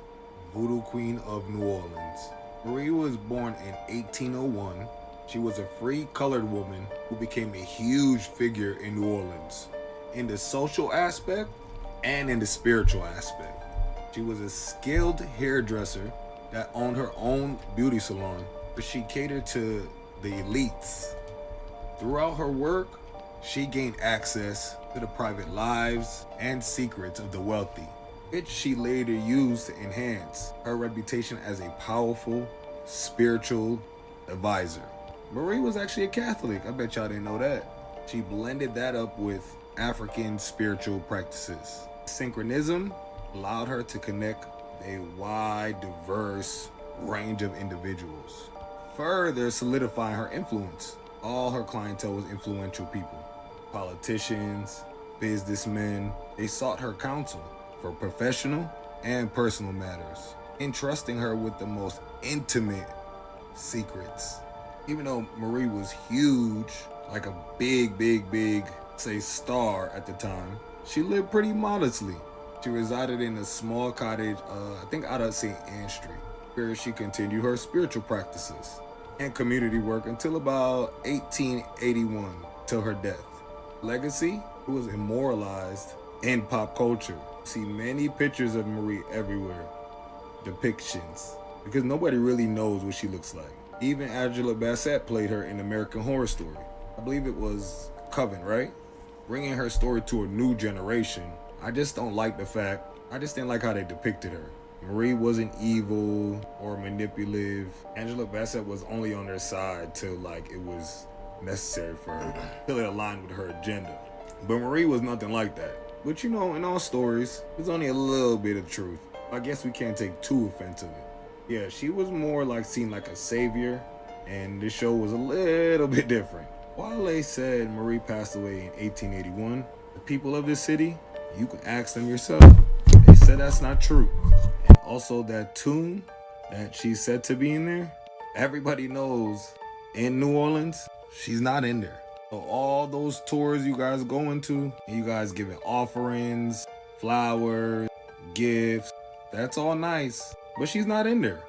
voodoo queen of New Orleans. Marie was born in 1801. She was a free colored woman who became a huge figure in New Orleans. In the social aspect, and in the spiritual aspect. She was a skilled hairdresser that owned her own beauty salon, but she catered to the elites. Throughout her work, she gained access to the private lives and secrets of the wealthy, which she later used to enhance her reputation as a powerful spiritual advisor. Marie was actually a Catholic. I bet y'all didn't know that. She blended that up with African spiritual practices. Synchronism allowed her to connect a wide, diverse range of individuals, further solidifying her influence. All her clientele was influential people. Politicians, businessmen, they sought her counsel for professional and personal matters, entrusting her with the most intimate secrets. Even though Marie was huge, like a big, say, star at the time, she lived pretty modestly. She resided in a small cottage, I think out of St. Anne Street, where she continued her spiritual practices and community work until about 1881, till her death. Legacy was immortalized in pop culture. See many pictures of Marie everywhere, depictions, because nobody really knows what she looks like. Even Angela Bassett played her in American Horror Story. I believe it was Coven, right? Bringing her story to a new generation. I just don't like the fact, I just didn't like how they depicted her. Marie wasn't evil or manipulative. Angela Bassett was only on their side till like it was necessary for her, till it aligned with her agenda. But Marie was nothing like that. But you know, in all stories, there's only a little bit of truth. I guess we can't take too offense of it. Yeah, she was more like seen like a savior, and this show was a little bit different. While they said Marie passed away in 1881, the people of this city, you can ask them yourself. They said that's not true. And also that tomb that she's said to be in there, everybody knows in New Orleans, she's not in there. So all those tours you guys going to, and you guys giving offerings, flowers, gifts, that's all nice, but she's not in there.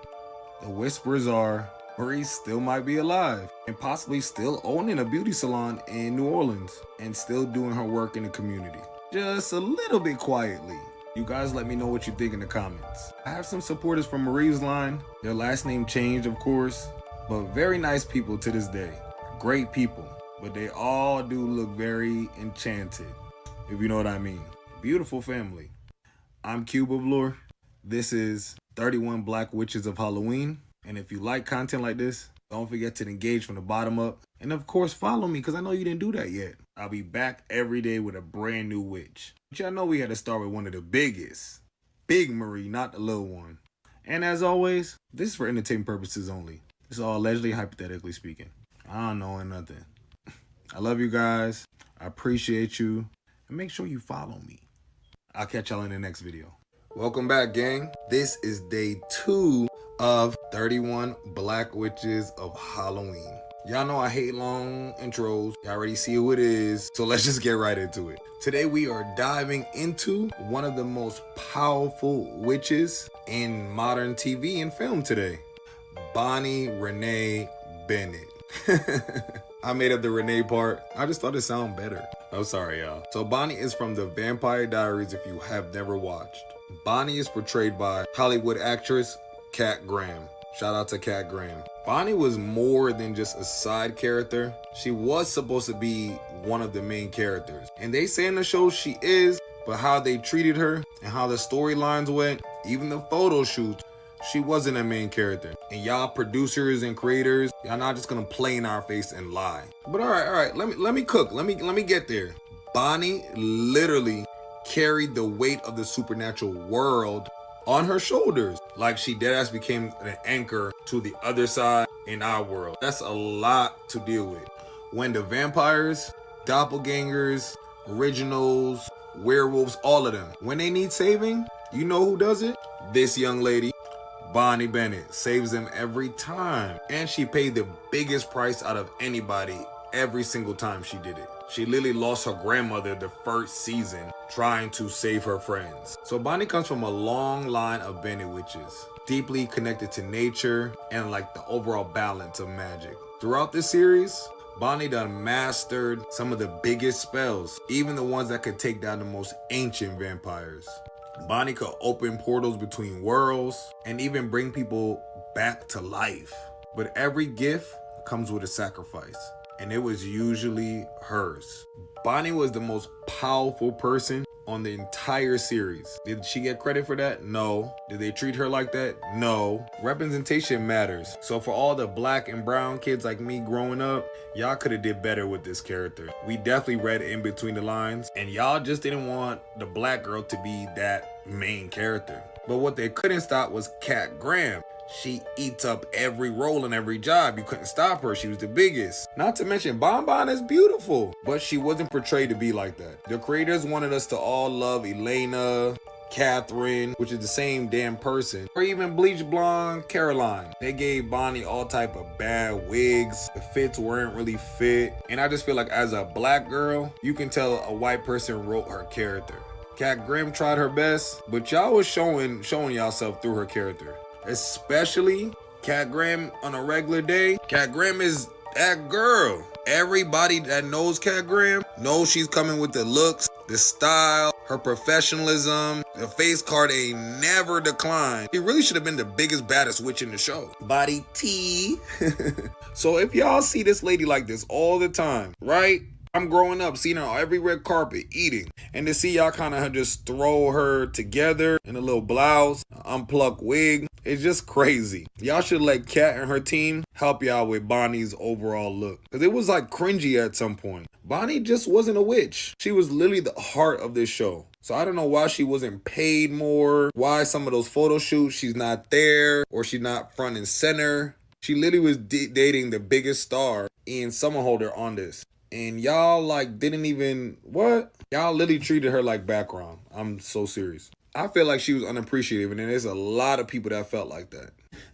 The whispers are Marie still might be alive and possibly still owning a beauty salon in New Orleans and still doing her work in the community. Just a little bit quietly. You guys let me know what you think in the comments. I have some supporters from Marie's line. Their last name changed, of course, but very nice people to this day. Great people, but they all do look very enchanted, if you know what I mean. Beautiful family. I'm CubeOxley. This is 31 Black Witches of Halloween. And if you like content like this, don't forget to engage from the bottom up. And of course, follow me, because I know you didn't do that yet. I'll be back every day with a brand new witch. But y'all know we had to start with one of the biggest. Big Marie, not the little one. And as always, this is for entertainment purposes only. This is all allegedly, hypothetically speaking. I don't know nothing. I love you guys. I appreciate you. And make sure you follow me. I'll catch y'all in the next video. Welcome back, gang. This is day 2 of 31 Black Witches of Halloween. Y'all know I hate long intros. Y'all already see who it is. So let's just get right into it. Today we are diving into one of the most powerful witches in modern TV and film today. Bonnie Renee Bennett. I made up the Renee part. I just thought it sounded better. I'm sorry, y'all. So Bonnie is from The Vampire Diaries if you have never watched. Bonnie is portrayed by Hollywood actress Kat Graham. Shout out to Kat Graham. Bonnie was more than just a side character. She was supposed to be one of the main characters. And they say in the show she is, but how they treated her and how the storylines went, even the photo shoots, she wasn't a main character. And y'all producers and creators, y'all not just gonna play in our face and lie. But all right, let me cook. Let me get there. Bonnie literally carried the weight of the supernatural world on her shoulders. Like she deadass became an anchor to the other side in our world. That's a lot to deal with. When the vampires, doppelgangers, originals, werewolves, all of them, when they need saving, you know who does it? This young lady, Bonnie Bennett, saves them every time. And she paid the biggest price out of anybody every single time she did it. She literally lost her grandmother the first season trying to save her friends. So Bonnie comes from a long line of Bennett witches, deeply connected to nature and like the overall balance of magic. Throughout this series, Bonnie done mastered some of the biggest spells, even the ones that could take down the most ancient vampires. Bonnie could open portals between worlds and even bring people back to life. But every gift comes with a sacrifice, and it was usually hers. Bonnie was the most powerful person on the entire series. Did she get credit for that? No. Did they treat her like that? No. Representation matters. So for all the black and brown kids like me growing up, y'all could have did better with this character. We definitely read in between the lines, and y'all just didn't want the black girl to be that main character. But what they couldn't stop was Kat Graham. She eats up every role and every job. You couldn't stop her. She was the biggest. Not to mention, Bon Bon is beautiful, but she wasn't portrayed to be like that. The creators wanted us to all love Elena, Catherine, which is the same damn person, or even bleach blonde Caroline. They gave Bonnie all type of bad wigs. The fits weren't really fit. And I just feel like as a black girl, you can tell a white person wrote her character. Kat Graham tried her best, but y'all was showing y'allself through her character. Especially Kat Graham on a regular day. Kat Graham is that girl. Everybody that knows Kat Graham knows she's coming with the looks, the style, her professionalism. The face card ain't never declined. She really should have been the biggest, baddest witch in the show. Body T. So if y'all see this lady like this all the time, right? I'm growing up seeing her on every red carpet eating, and to see y'all kind of just throw her together in a little blouse, unplucked wig, it's just crazy. Y'all should let Kat and her team help y'all with Bonnie's overall look, because it was like cringy at some point. Bonnie just wasn't a witch. She was literally the heart of this show. So I don't know why she wasn't paid more, why some of those photo shoots she's not there, or she's not front and center. She literally was dating the biggest star, Ian Somerhalder, on this. And y'all like didn't even, what? Y'all literally treated her like background. I'm so serious. I feel like she was unappreciated, and there's a lot of people that felt like that.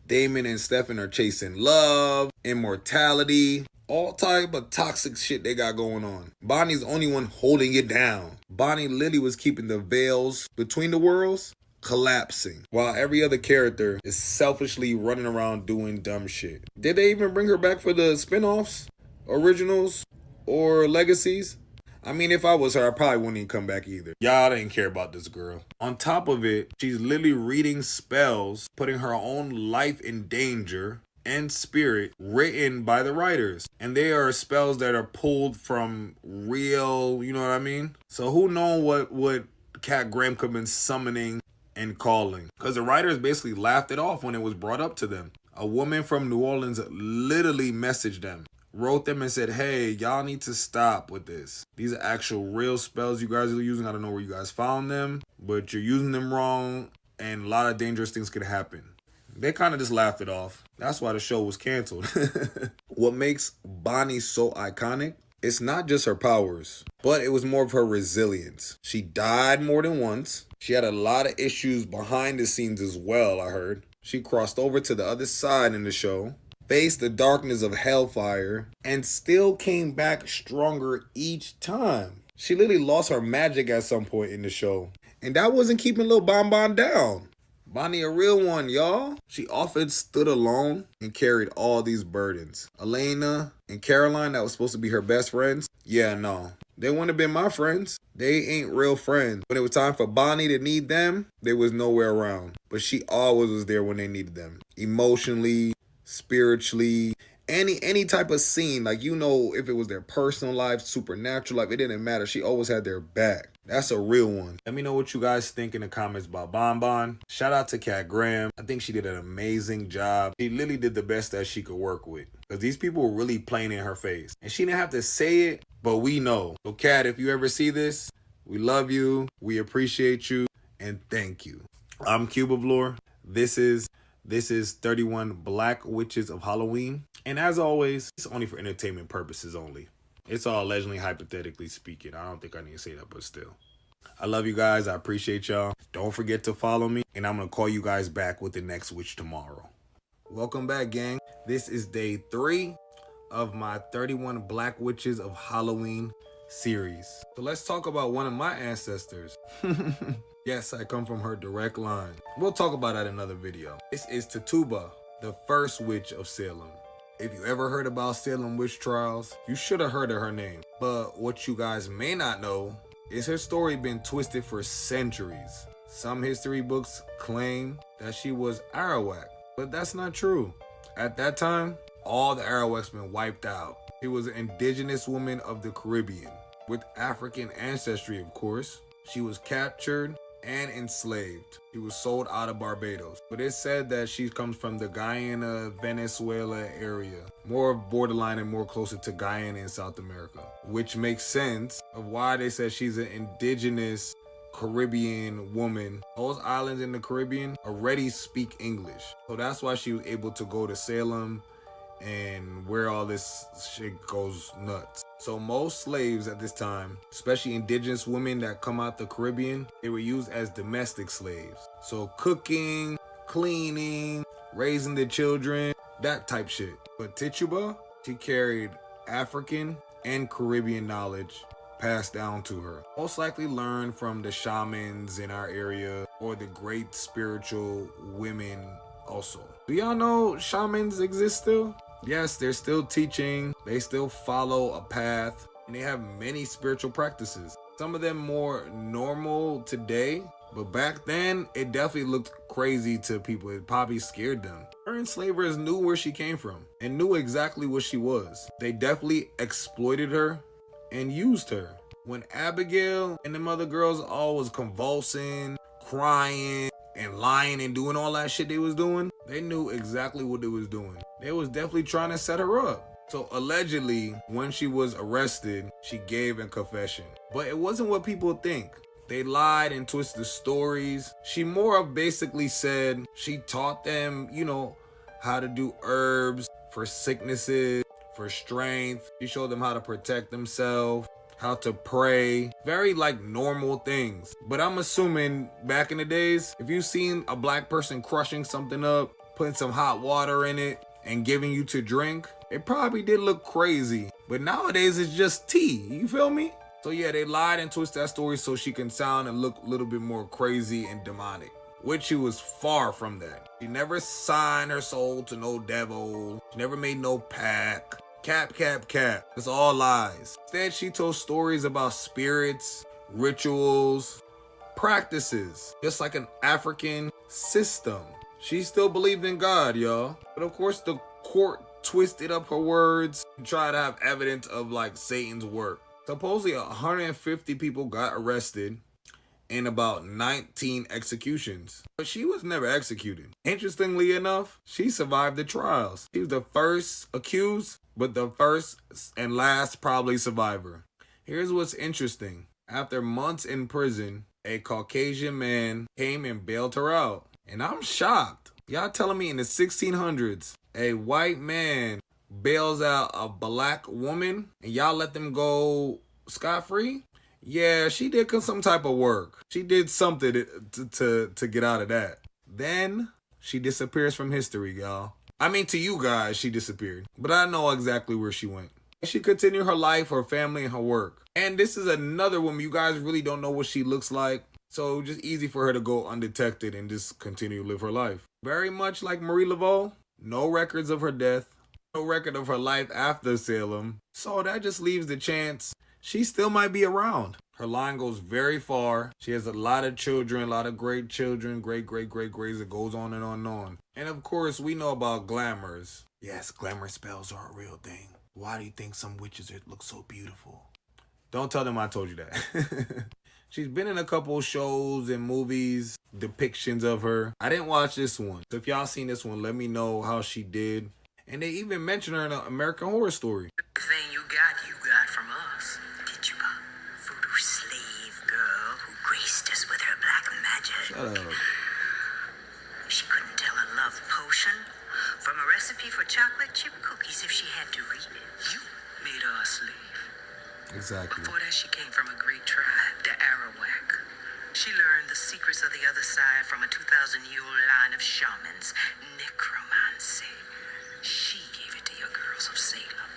Damon and Stefan are chasing love, immortality, all type of toxic shit they got going on. Bonnie's the only one holding it down. Bonnie literally was keeping the veils between the worlds collapsing, while every other character is selfishly running around doing dumb shit. Did they even bring her back for the spinoffs, originals, or legacies? I mean, if I was her, I probably wouldn't even come back either. Y'all didn't care about this girl. On top of it, she's literally reading spells, putting her own life in danger and spirit, written by the writers. And they are spells that are pulled from real, you know what I mean? So who knows what Kat Graham could have been summoning and calling? Because the writers basically laughed it off when it was brought up to them. A woman from New Orleans literally messaged them, wrote them and said, hey, y'all need to stop with this. These are actual real spells you guys are using. I don't know where you guys found them, but you're using them wrong, and a lot of dangerous things could happen. They kind of just laughed it off. That's why the show was canceled. What makes Bonnie so iconic, it's not just her powers, but it was more of her resilience. She died more than once. She had a lot of issues behind the scenes as well, I heard. She crossed over to the other side in the show, faced the darkness of hellfire, and still came back stronger each time. She literally lost her magic at some point in the show, and that wasn't keeping Lil Bon Bon down. Bonnie a real one, y'all. She often stood alone and carried all these burdens. Elena and Caroline, that was supposed to be her best friends, yeah, no. They wouldn't have been my friends. They ain't real friends. When it was time for Bonnie to need them, they was nowhere around. But she always was there when they needed them. Emotionally, spiritually, any type of scene, like, you know, if it was their personal life, supernatural life, it didn't matter. She always had their back. That's a real one. Let me know what you guys think in the comments about Bon Bon. Shout out to Kat Graham. I think she did an amazing job. She literally did the best that she could work with, because these people were really playing in her face, and she didn't have to say it, but we know. So Kat, if you ever see this, we love you, we appreciate you, and thank you. I'm CubeOxley. This is 31 Black Witches of Halloween. And as always, it's only for entertainment purposes only. It's all allegedly, hypothetically speaking. I don't think I need to say that, but still. I love you guys. I appreciate y'all. Don't forget to follow me, and I'm going to call you guys back with the next witch tomorrow. Welcome back, gang. This is day 3 of my 31 Black Witches of Halloween series. So let's talk about one of my ancestors. Yes, I come from her direct line. We'll talk about that in another video. This is Tituba, the first witch of Salem. If you ever heard about Salem witch trials, you should have heard of her name. But what you guys may not know is her story been twisted for centuries. Some history books claim that she was Arawak, but that's not true. At that time, all the Arawaks been wiped out. She was an indigenous woman of the Caribbean, with African ancestry, of course. She was captured and enslaved. She was sold out of Barbados. But it's said that she comes from the Guyana, Venezuela area, more borderline and more closer to Guyana in South America, which makes sense of why they said she's an indigenous Caribbean woman. Those islands in the Caribbean already speak English. So that's why she was able to go to Salem and where all this shit goes nuts. So most slaves at this time, especially indigenous women that come out the Caribbean, they were used as domestic slaves. So cooking, cleaning, raising the children, that type shit. But Tituba, she carried African and Caribbean knowledge passed down to her. Most likely learned from the shamans in our area or the great spiritual women also. Do y'all know shamans exist still? Yes, they're still teaching, they still follow a path, and they have many spiritual practices. Some of them more normal today, but back then, it definitely looked crazy to people. It probably scared them. Her enslavers knew where she came from and knew exactly what she was. They definitely exploited her and used her. When Abigail and them other girls all was convulsing, crying, and lying and doing all that shit they was doing, they knew exactly what they was doing. They was definitely trying to set her up. So allegedly, when she was arrested, she gave a confession. But it wasn't what people think. They lied and twisted stories. She more of basically said she taught them, how to do herbs for sicknesses, for strength. She showed them how to protect themselves, how to pray, very normal things. But I'm assuming back in the days, if you've seen a black person crushing something up, putting some hot water in it and giving you to drink, it probably did look crazy. But nowadays it's just tea, you feel me? So yeah, they lied and twisted that story so she can sound and look a little bit more crazy and demonic, which she was far from that. She never signed her soul to no devil. She never made no pact. Cap. It's all lies. Instead, she told stories about spirits, rituals, practices, just like an African system. She still believed in God, y'all. But of course, the court twisted up her words and tried to have evidence of Satan's work. Supposedly 150 people got arrested and about 19 executions. But she was never executed. Interestingly enough, she survived the trials. She was the first accused, but the first and last probably survivor. Here's what's interesting. After months in prison, a Caucasian man came and bailed her out. And I'm shocked. Y'all telling me in the 1600s, a white man bails out a black woman and y'all let them go scot-free? Yeah, she did some type of work. She did something to get out of that. Then she disappears from history, y'all. I mean, to you guys, she disappeared. But I know exactly where she went. She continued her life, her family, and her work. And this is another woman. You guys really don't know what she looks like. So just easy for her to go undetected and just continue to live her life. Very much like Marie Laveau. No records of her death. No record of her life after Salem. So that just leaves the chance she still might be around. Her line goes very far. She has a lot of children, a lot of great children, great. It goes on and on and on. And of course, we know about glamours. Yes, glamour spells are a real thing. Why do you think some witches look so beautiful? Don't tell them I told you that. She's been in a couple shows and movies, depictions of her. I didn't watch this one. So if y'all seen this one, let me know how she did. And they even mentioned her in an American Horror Story. Everything you got from us. Tituba, voodoo slave girl who graced us with her black magic. Shut up. She couldn't tell a love potion from a recipe for chocolate chip cookies if she had to read it. You made her a slave. Exactly. Before that, she came from a great tribe, the Arawak. She learned the secrets of the other side from a 2,000-year-old line of shamans, necromancy. She gave it to your girls of Salem.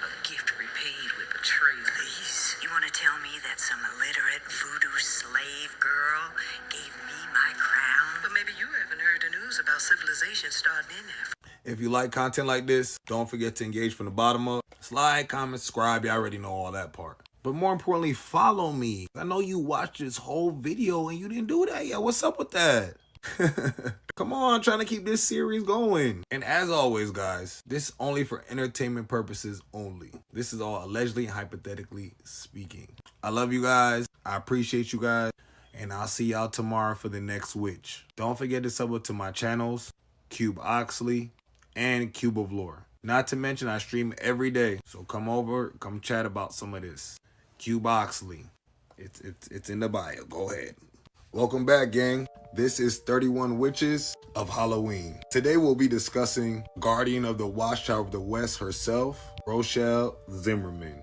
A gift repaid with betrayal. Please, you want to tell me that some illiterate voodoo slave girl gave me my crown? But maybe you haven't heard the news about civilization starting in Africa. If you like content like this, don't forget to engage from the bottom up. Like, comment, subscribe. You already know all that part. But more importantly, follow me. I know you watched this whole video and you didn't do that yet. What's up with that? Come on, trying to keep this series going. And as always, guys, this is only for entertainment purposes only. This is all allegedly and hypothetically speaking. I love you guys. I appreciate you guys. And I'll see y'all tomorrow for the next witch. Don't forget to sub up to my channels, CubeOxley and Cube of Lore. Not to mention I stream every day. So come over, come chat about some of this. CubeOxley. It's in the bio. Go ahead. Welcome back, gang. This is 31 Witches of Halloween. Today we'll be discussing Guardian of the Watchtower of the West herself, Rochelle Zimmerman.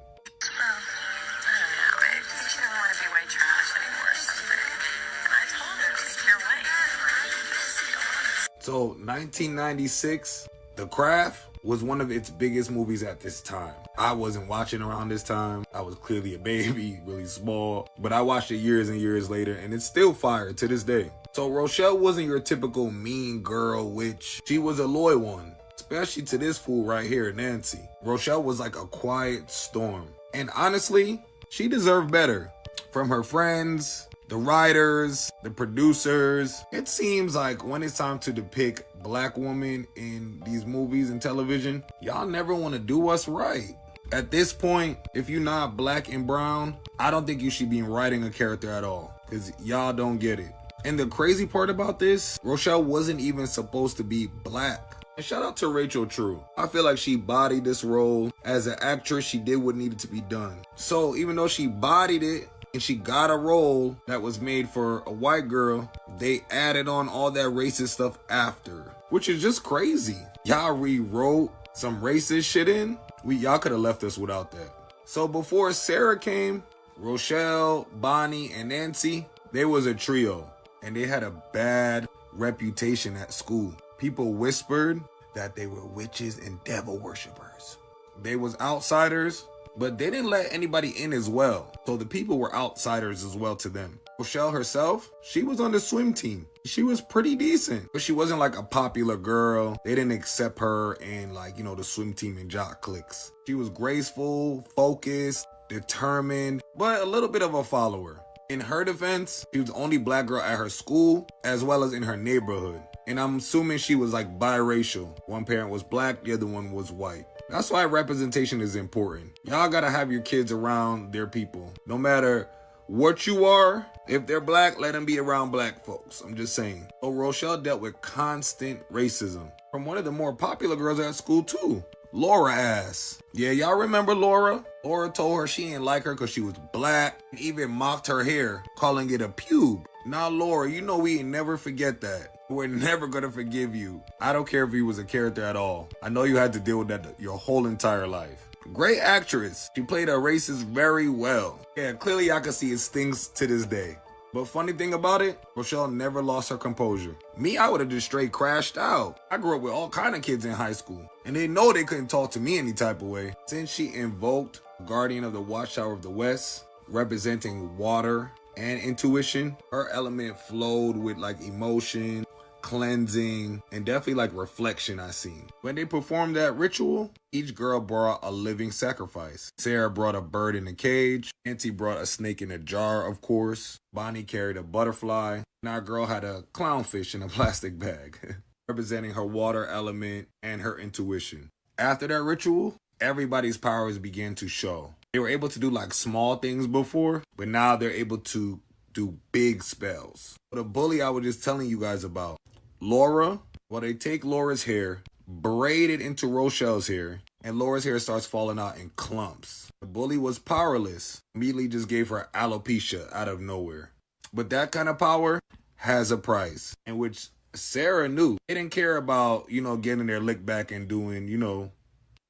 So 1996, The Craft was one of its biggest movies at this time. I wasn't watching around this time. I was clearly a baby, really small, but I watched it years and years later and it's still fire to this day. So Rochelle wasn't your typical mean girl witch. She was a loyal one, especially to this fool right here, Nancy. Rochelle was like a quiet storm. And honestly, she deserved better from her friends, the writers, the producers. It seems like when it's time to depict black women in these movies and television, y'all never want to do us right. At this point, if you're not black and brown, I don't think you should be writing a character at all, because y'all don't get it. And the crazy part about this, Rochelle wasn't even supposed to be black. And shout out to Rachel True. I feel like she bodied this role. As an actress, she did what needed to be done. So even though she bodied it, and she got a role that was made for a white girl, they added on all that racist stuff after, which is just crazy. Y'all rewrote some racist shit in? Y'all could have left us without that. So before Sarah came, Rochelle, Bonnie, and Nancy, they was a trio, and they had a bad reputation at school. People whispered that they were witches and devil worshippers. They was outsiders, but they didn't let anybody in as well. So the people were outsiders as well to them. Rochelle herself, she was on the swim team. She was pretty decent, but she wasn't like a popular girl. They didn't accept her in like, you know, the swim team and jock cliques. She was graceful, focused, determined, but a little bit of a follower. In her defense, she was the only black girl at her school as well as in her neighborhood. And I'm assuming she was like biracial. One parent was black, the other one was white. That's why representation is important. Y'all gotta have your kids around their people. No matter what you are, if they're black, let them be around black folks. I'm just saying. So Rochelle dealt with constant racism from one of the more popular girls at school too, Laura ass. Yeah, y'all remember Laura? Laura told her she didn't like her because she was black and even mocked her hair, calling it a pube. Now, Laura, you know we ain't never forget that. We're never gonna forgive you. I don't care if you was a character at all. I know you had to deal with that your whole entire life. Great actress. She played a racist very well. Yeah, clearly I can see it stings to this day. But funny thing about it, Rochelle never lost her composure. Me, I would have just straight crashed out. I grew up with all kind of kids in high school, and they know they couldn't talk to me any type of way. Since she invoked Guardian of the Watchtower of the West, representing water and intuition, her element flowed with like emotion, cleansing, and definitely like reflection I seen. When they performed that ritual, each girl brought a living sacrifice. Sarah brought a bird in a cage. Nancy brought a snake in a jar, of course. Bonnie carried a butterfly. And our girl had a clownfish in a plastic bag, representing her water element and her intuition. After that ritual, everybody's powers began to show. They were able to do like small things before, but now they're able to do big spells. The bully I was just telling you guys about, Laura, well, they take Laura's hair, braid it into Rochelle's hair, and Laura's hair starts falling out in clumps. The bully was powerless, immediately just gave her alopecia out of nowhere. But that kind of power has a price, in which Sarah knew. They didn't care about, you know, getting their lick back and doing, you know,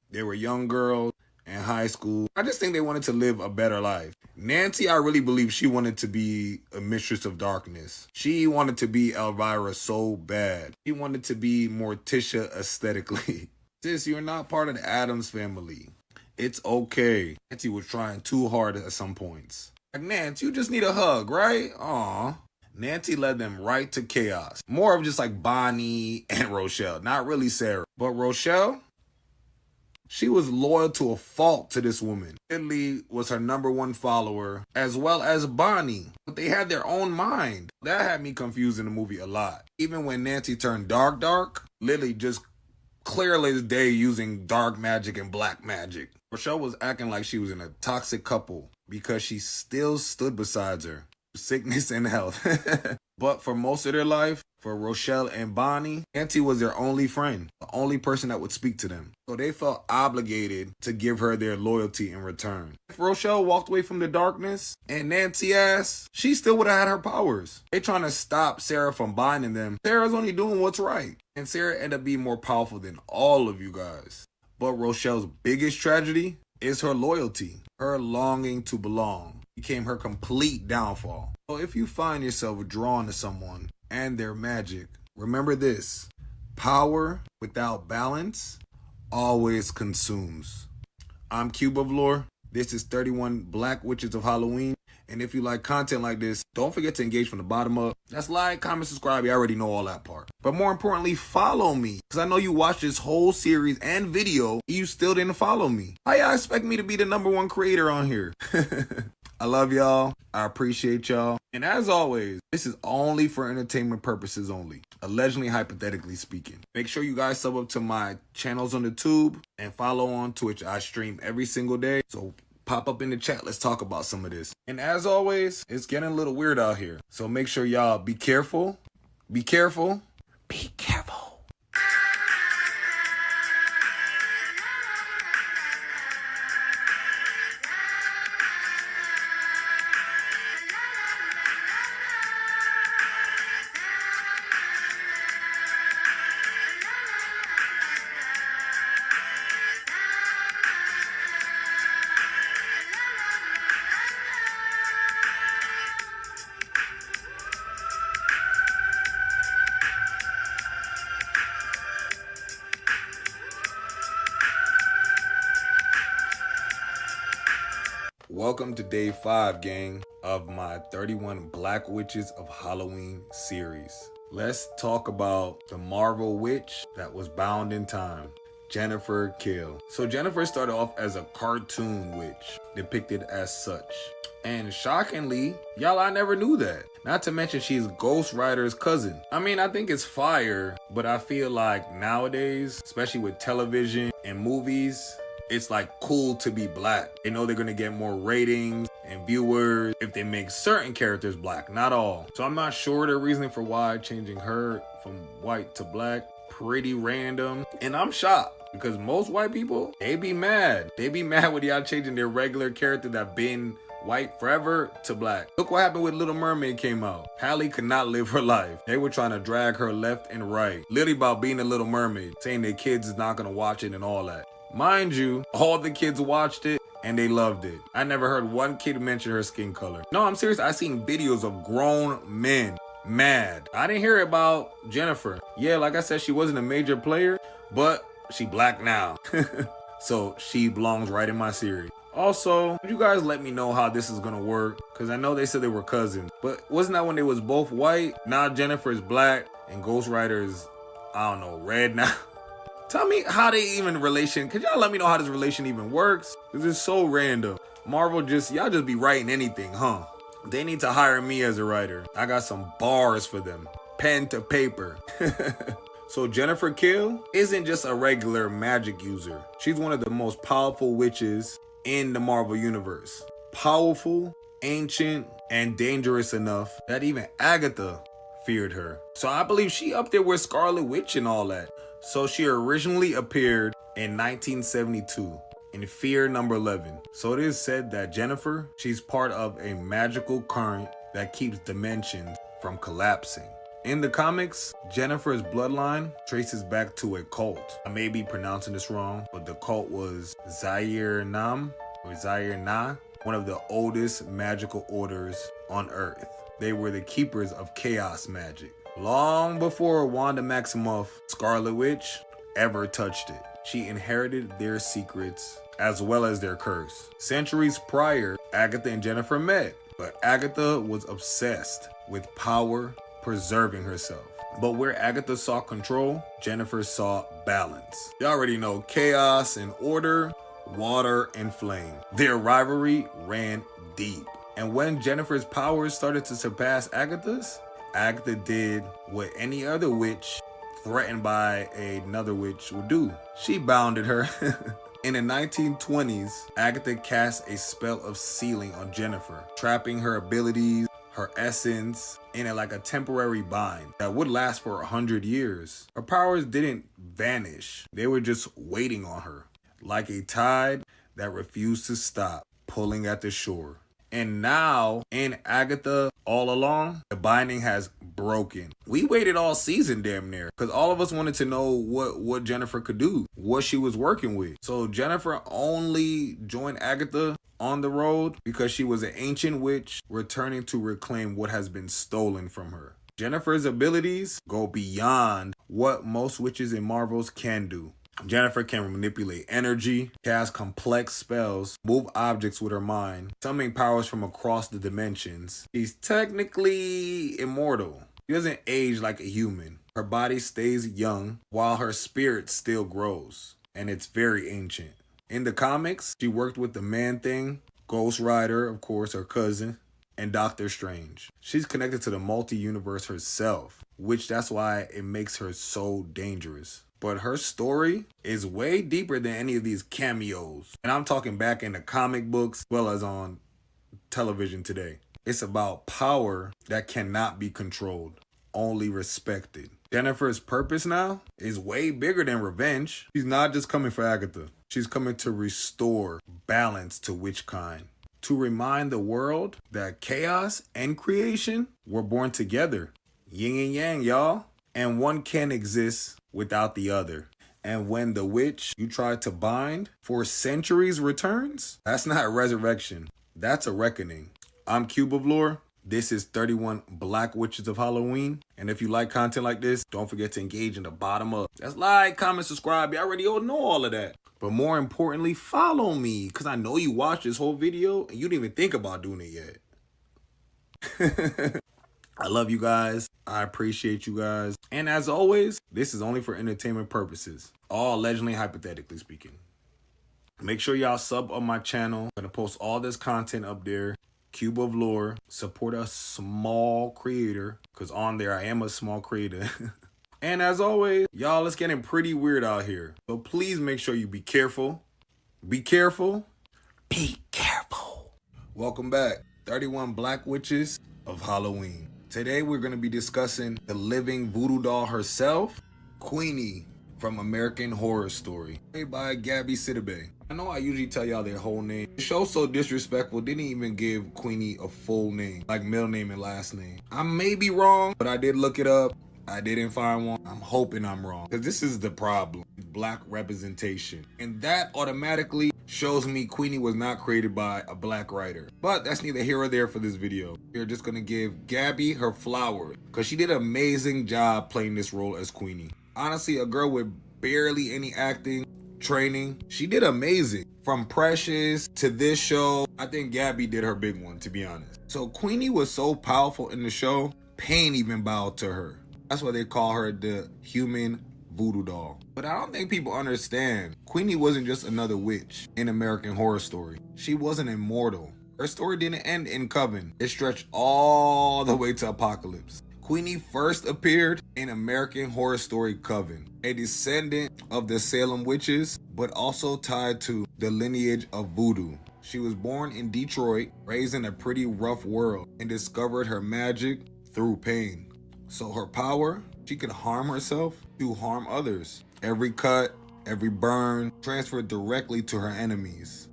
they were young girls in high school. I just think they wanted to live a better life. Nancy, I really believe she wanted to be a mistress of darkness. She wanted to be Elvira so bad. She wanted to be Morticia aesthetically. Sis, you're not part of the Addams family. It's okay. Nancy was trying too hard at some points. Like, Nancy, you just need a hug, right? Aw. Nancy led them right to chaos. More of just like Bonnie and Rochelle, not really Sarah. But Rochelle, she was loyal to a fault to this woman. Italy was her #1 follower, as well as Bonnie. But they had their own mind. That had me confused in the movie a lot. Even when Nancy turned dark, Lily just clearly as day using dark magic and black magic. Rochelle was acting like she was in a toxic couple because she still stood beside her. Sickness and health. But for most of their life, for Rochelle and Bonnie, Nancy was their only friend, the only person that would speak to them. So they felt obligated to give her their loyalty in return. If Rochelle walked away from the darkness and Nancy asked, she still would have had her powers. They trying to stop Sarah from binding them. Sarah's only doing what's right. And Sarah ended up being more powerful than all of you guys. But Rochelle's biggest tragedy is her loyalty. Her longing to belong became her complete downfall. So if you find yourself drawn to someone and their magic, remember this: power without balance always consumes. I'm CubeOxley. This is 31 Black Witches of Halloween. And if you like content like this, don't forget to engage from the bottom up. That's like, comment, subscribe. You already know all that part. But more importantly, follow me. Because I know you watched this whole series and video, and you still didn't follow me. How y'all expect me to be the #1 creator on here? I love y'all. I appreciate y'all. And as always, this is only for entertainment purposes only. Allegedly, hypothetically speaking. Make sure you guys sub up to my channels on the tube and follow on Twitch. I stream every single day. So pop up in the chat. Let's talk about some of this. And as always, it's getting a little weird out here. So make sure y'all be careful. Be careful. Be careful. Welcome to day 5, gang, of my 31 Black Witches of Halloween series. Let's talk about the Marvel witch that was bound in time, Jennifer Kale. So Jennifer started off as a cartoon witch, depicted as such. And shockingly, y'all, I never knew that. Not to mention she's Ghost Rider's cousin. I mean, I think it's fire, but I feel like nowadays, especially with television and movies, it's like cool to be black. They know they're gonna get more ratings and viewers if they make certain characters black, not all. So I'm not sure the reasoning for why changing her from white to black. Pretty random. And I'm shocked because most white people, they be mad. They be mad when y'all changing their regular character that been white forever to black. Look what happened when Little Mermaid came out. Halle could not live her life. They were trying to drag her left and right. Literally about being a Little Mermaid, saying their kids is not gonna watch it and all that. Mind you, all the kids watched it and they loved it. I never heard one kid mention her skin color. No, I'm serious. I seen videos of grown men mad. I didn't hear about Jennifer. Yeah, like I said, she wasn't a major player, but she black now. So she belongs right in my series. Also, would you guys let me know how this is gonna work? Because I know they said they were cousins, but wasn't that when they was both white? Now Jennifer is black and Ghost Rider is, I don't know, red now. Tell me how they even relation. Could y'all let me know how this relation even works? Because it's so random. Marvel y'all just be writing anything, huh? They need to hire me as a writer. I got some bars for them. Pen to paper. So Jennifer Kale isn't just a regular magic user. She's one of the most powerful witches in the Marvel Universe. Powerful, ancient, and dangerous enough that even Agatha feared her. So I believe she up there with Scarlet Witch and all that. So she originally appeared in 1972 in Fear number 11. So it is said that Jennifer, she's part of a magical current that keeps dimensions from collapsing. In the comics, Jennifer's bloodline traces back to a cult. I may be pronouncing this wrong, but the cult was Zaire-Nam or Zaire-Na, one of the oldest magical orders on Earth. They were the keepers of chaos magic. Long before Wanda Maximoff, Scarlet Witch, ever touched it. She inherited their secrets as well as their curse. Centuries prior, Agatha and Jennifer met, but Agatha was obsessed with power, preserving herself. But where Agatha saw control, Jennifer saw balance. You already know chaos and order, water and flame. Their rivalry ran deep. And when Jennifer's powers started to surpass Agatha's, Agatha did what any other witch threatened by another witch would do. She bounded her. In the 1920s, Agatha cast a spell of sealing on Jennifer, trapping her abilities, her essence, in a temporary bind that would last for 100 years. Her powers didn't vanish. They were just waiting on her, like a tide that refused to stop, pulling at the shore. And now, in Agatha All Along, the binding has broken. We waited all season damn near, because all of us wanted to know what Jennifer could do, what she was working with. So Jennifer only joined Agatha on the road because she was an ancient witch returning to reclaim what has been stolen from her. Jennifer's abilities go beyond what most witches in Marvels can do. Jennifer can manipulate energy, cast complex spells, move objects with her mind, summoning powers from across the dimensions. She's technically immortal. She doesn't age like a human. Her body stays young while her spirit still grows, and it's very ancient. In the comics, she worked with the Man-Thing, Ghost Rider, of course, her cousin, and Doctor Strange. She's connected to the multi-universe herself, which that's why it makes her so dangerous. But her story is way deeper than any of these cameos. And I'm talking back in the comic books as well as on television today. It's about power that cannot be controlled, only respected. Jennifer's purpose now is way bigger than revenge. She's not just coming for Agatha. She's coming to restore balance to witchkind. To remind the world that chaos and creation were born together. Yin and yang, y'all. And one can't exist without the other. And when the witch you tried to bind for centuries returns, that's not resurrection. That's a reckoning. I'm Cube of Lore. This is 31 Black Witches of Halloween. And if you like content like this, don't forget to engage in the bottom up. That's like, comment, subscribe. You already all know all of that. But more importantly, follow me, because I know you watched this whole video and you didn't even think about doing it yet. I love you guys. I appreciate you guys. And as always, this is only for entertainment purposes. All allegedly, hypothetically speaking. Make sure y'all sub on my channel. I'm going to post all this content up there. Cube of Lore. Support a small creator. Because on there, I am a small creator. And as always, y'all, it's getting pretty weird out here. So please make sure you be careful. Be careful. Be careful. Welcome back. 31 Black Witches of Halloween. Today we're going to be discussing the living voodoo doll herself, Queenie from American Horror Story, played by Gabby Sidibe. I know I usually tell y'all their whole name. The show's so disrespectful, didn't even give Queenie a full name, like middle name and last name. I may be wrong, but I did look it up. I didn't find one. I'm hoping I'm wrong, because this is the problem. Black representation. And that automatically shows me Queenie was not created by a black writer. But that's neither here or there for this video. We're just gonna give Gabby her flowers, because she did an amazing job playing this role as Queenie. Honestly, a girl with barely any acting training, she did amazing. From Precious to this show, I think Gabby did her big one, to be honest. So Queenie was so powerful in the show, pain even bowed to her. That's why they call her the human voodoo doll. But I don't think people understand. Queenie wasn't just another witch in American Horror Story. She wasn't immortal. Her story didn't end in Coven. It stretched all the way to Apocalypse. Queenie first appeared in American Horror Story Coven, a descendant of the Salem witches, but also tied to the lineage of voodoo. She was born in Detroit, raised in a pretty rough world, and discovered her magic through pain. So her power, she could harm herself to harm others. Every cut, every burn transferred directly to her enemies.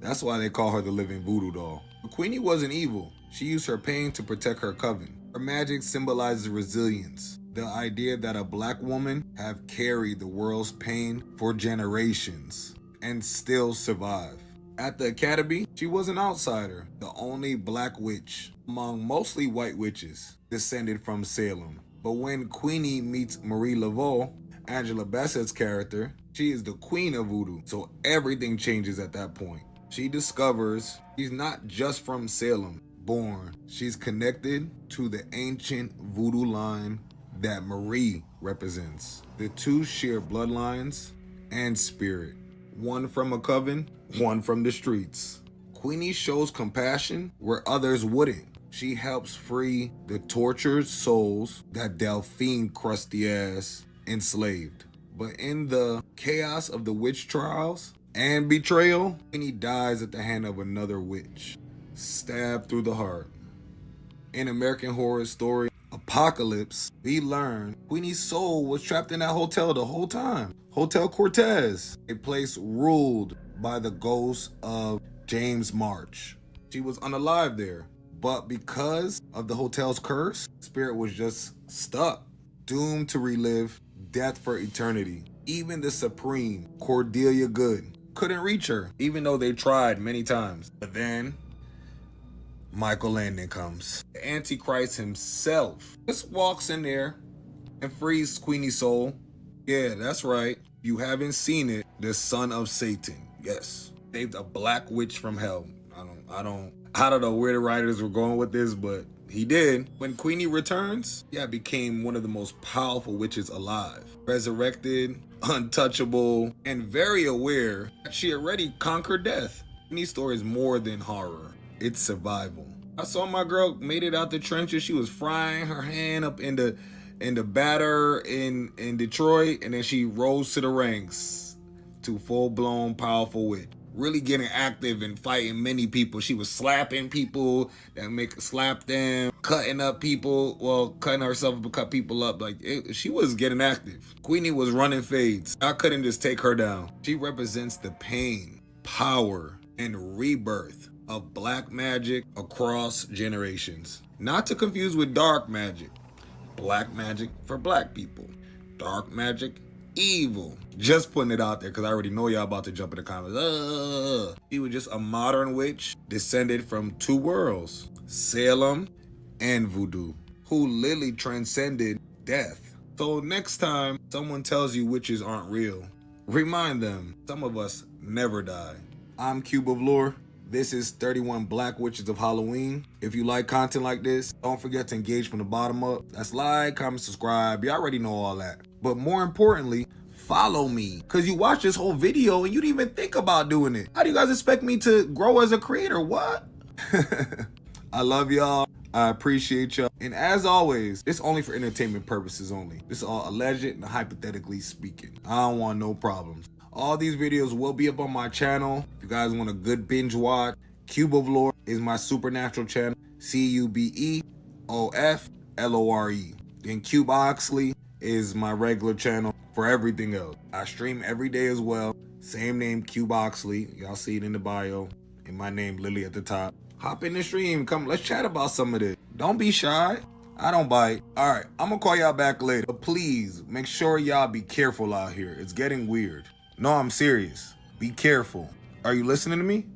That's why they call her the living voodoo doll. But Queenie wasn't evil. She used her pain to protect her coven. Her magic symbolizes resilience. The idea that a black woman have carried the world's pain for generations and still survive. At the academy, she was an outsider, the only black witch among mostly white witches descended from Salem. But when Queenie meets Marie Laveau, Angela Bassett's character, she is the queen of voodoo, so everything changes at that point. She discovers she's not just from Salem, born. She's connected to the ancient voodoo line that Marie represents. The two share bloodlines and spirit. One from a coven, one from the streets. Queenie shows compassion where others wouldn't. She helps free the tortured souls that Delphine crusty ass enslaved. But in the chaos of the witch trials and betrayal, Queenie dies at the hand of another witch, stabbed through the heart. In American Horror Story Apocalypse, we learn Queenie's soul was trapped in that hotel the whole time. Hotel Cortez, a place ruled by the ghost of James March. She was unalive there, but because of the hotel's curse, spirit was just stuck, doomed to relive death for eternity. Even the Supreme, Cordelia Good, couldn't reach her, even though they tried many times. But then Michael Landon comes. The Antichrist himself just walks in there and frees Queenie's soul. Yeah, that's right. You haven't seen it. The son of Satan. Yes. Saved a black witch from hell. I don't know where the writers were going with this, but he did. When Queenie returns, became one of the most powerful witches alive. Resurrected, untouchable, and very aware that she already conquered death. Queenie's story is more than horror. It's survival. I saw my girl made it out the trenches. She was frying her hand up in the batter in Detroit, and then she rose to the ranks to full-blown powerful witch. Really getting active and fighting many people. She was slapping people that slap them, cutting up people, cutting herself up to cut people up. She was getting active. Queenie was running fades. I couldn't just take her down. She represents the pain, power, and rebirth of black magic across generations. Not to confuse with dark magic. Black magic for black people. Dark magic, evil. Just putting it out there because I already know y'all about to jump in the comments. She was just a modern witch descended from two worlds, Salem and voodoo, who literally transcended death. So next time someone tells you witches aren't real, remind them some of us never die. I'm Cube of Lore. This is 31 Black Witches of Halloween. If you like content like this, don't forget to engage from the bottom up. That's like, comment, subscribe. You already know all that. But more importantly, follow me. Because you watched this whole video and you didn't even think about doing it. How do you guys expect me to grow as a creator? What? I love y'all. I appreciate y'all. And as always, it's only for entertainment purposes only. This is all alleged and hypothetically speaking. I don't want no problems. All these videos will be up on my channel. If you guys want a good binge watch, Cube of Lore is my supernatural channel. CubeOflore. Then CubeOxley is my regular channel for everything else. I stream every day as well. Same name, CubeOxley. Y'all see it in the bio. And my name, Lily, at the top. Hop in the stream. Come, let's chat about some of this. Don't be shy. I don't bite. All right, I'm gonna call y'all back later. But please, make sure y'all be careful out here. It's getting weird. No, I'm serious. Be careful. Are you listening to me?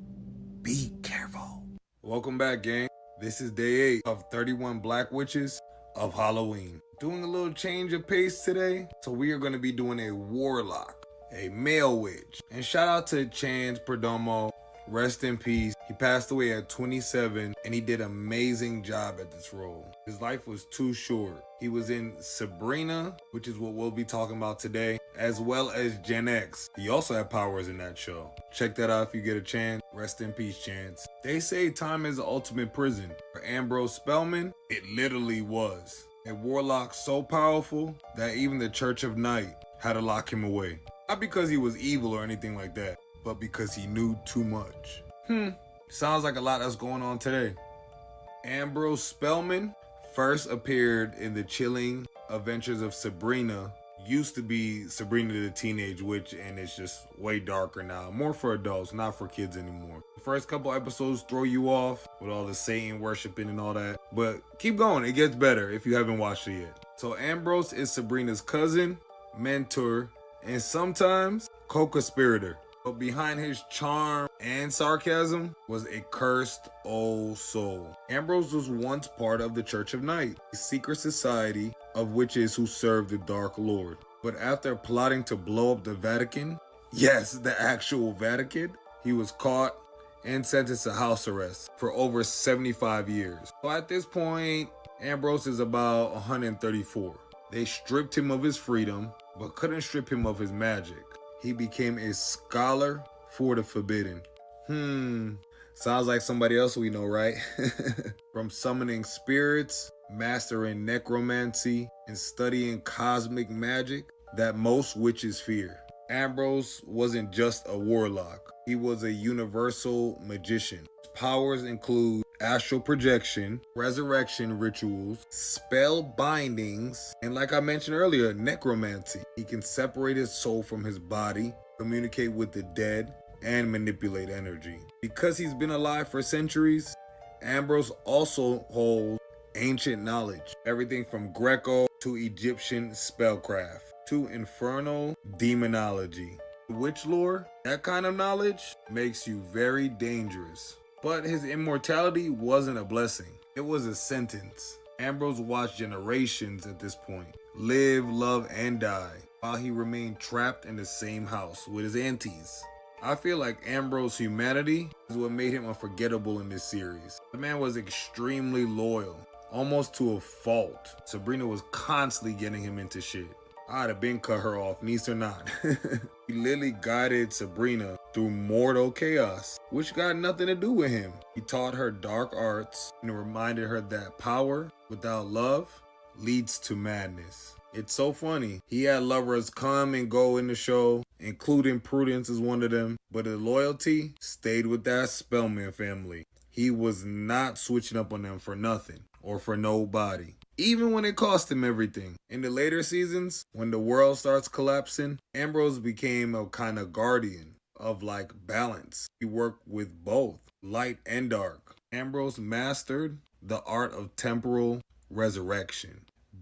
Be careful. Welcome back, gang. This is day 8 of 31 Black Witches of Halloween. Doing a little change of pace today. So we are going to be doing a warlock, a male witch. And shout out to Chance Perdomo. Rest in peace. He passed away at 27 and he did an amazing job at this role. His life was too short. He was in Sabrina, which is what we'll be talking about today, as well as Gen X. He also had powers in that show. Check that out if you get a chance. Rest in peace, Chance. They say time is the ultimate prison. For Ambrose Spellman, it literally was. A warlock so powerful that even the Church of Night had to lock him away. Not because he was evil or anything like that, but because he knew too much. Sounds like a lot that's going on today. Ambrose Spellman first appeared in The Chilling Adventures of Sabrina. Used to be Sabrina the Teenage Witch, and it's just way darker now. More for adults, not for kids anymore. The first couple episodes throw you off with all the Satan worshiping and all that. But keep going, it gets better if you haven't watched it yet. So Ambrose is Sabrina's cousin, mentor, and sometimes co-conspirator. But behind his charm and sarcasm was a cursed old soul. Ambrose was once part of the Church of Night, a secret society of witches who served the Dark Lord. But after plotting to blow up the Vatican, yes, the actual Vatican, he was caught and sentenced to house arrest for over 75 years. So at this point, Ambrose is about 134. They stripped him of his freedom, but couldn't strip him of his magic. He became a scholar for the forbidden. Sounds like somebody else we know, right? From summoning spirits, mastering necromancy, and studying cosmic magic that most witches fear. Ambrose wasn't just a warlock. He was a universal magician. His powers include astral projection, resurrection rituals, spell bindings, and like I mentioned earlier, necromancy. He can separate his soul from his body, communicate with the dead, and manipulate energy. Because he's been alive for centuries, Ambrose also holds ancient knowledge. Everything from Greco to Egyptian spellcraft to infernal demonology. Witch lore, that kind of knowledge makes you very dangerous. But his immortality wasn't a blessing. It was a sentence. Ambrose watched generations at this point live, love, and die while he remained trapped in the same house with his aunties. I feel like Ambrose's humanity is what made him unforgettable in this series. The man was extremely loyal, almost to a fault. Sabrina was constantly getting him into shit. I'd have been cut her off, niece or not. He literally guided Sabrina through mortal chaos, which got nothing to do with him. He taught her dark arts and reminded her that power without love leads to madness. It's so funny. He had lovers come and go in the show, including Prudence as one of them, but his loyalty stayed with that Spellman family. He was not switching up on them for nothing or for nobody, even when it cost him everything. In the later seasons, when the world starts collapsing, Ambrose became a kind of guardian of like balance. He worked with both light and dark. Ambrose mastered the art of temporal resurrection,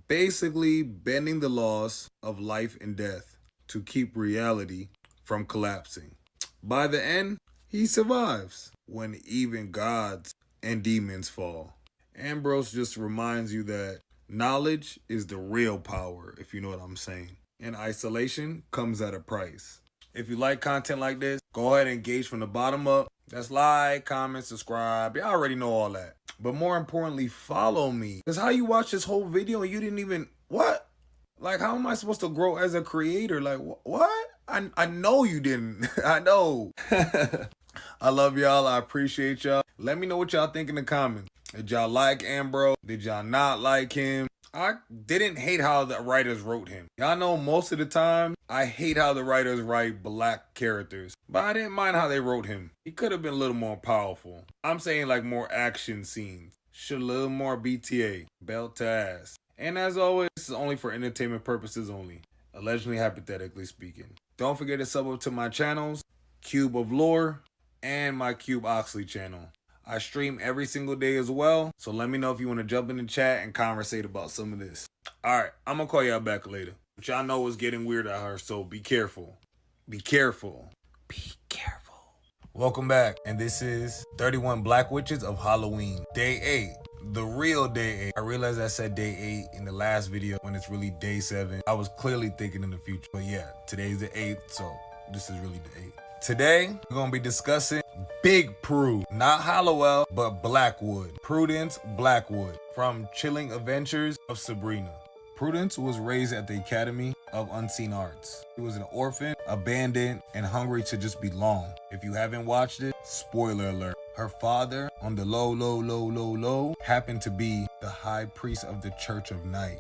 basically bending the laws of life and death to keep reality from collapsing. By the end, he survives when even gods and demons fall. Ambrose just reminds you that knowledge is the real power, if you know what I'm saying. And isolation comes at a price. If you like content like this, go ahead and engage from the bottom up. That's like, comment, subscribe. You already know all that. But more importantly, follow me. Because how you watch this whole video and you didn't even, what? Like, how am I supposed to grow as a creator? Like, what? I know you didn't. I know. I love y'all. I appreciate y'all. Let me know what y'all think in the comments. Did y'all like Ambrose? Did y'all not like him? I didn't hate how the writers wrote him. Y'all know most of the time, I hate how the writers write black characters. But I didn't mind how they wrote him. He could have been a little more powerful. I'm saying like more action scenes. Should a little more BTA. Belt to ass. And as always, this is only for entertainment purposes only. Allegedly, hypothetically speaking. Don't forget to sub up to my channels, Cube of Lore, and my CubeOxley channel. I stream every single day as well, so let me know if you want to jump in the chat and conversate about some of this. Alright, I'm gonna call y'all back later. But y'all know it's getting weird out here, so be careful. Be careful. Be careful. Welcome back, and this is 31 Black Witches of Halloween, Day 8. The real Day 8. I realized I said Day 8 in the last video when it's really Day 7. I was clearly thinking in the future, but yeah, today's the 8th, so this is really the 8th. Today, we're going to be discussing Big Prue, not Hallowell, but Blackwood. Prudence Blackwood from Chilling Adventures of Sabrina. Prudence was raised at the Academy of Unseen Arts. She was an orphan, abandoned, and hungry to just belong. If you haven't watched it, spoiler alert. Her father, on the low, happened to be the high priest of the Church of Night.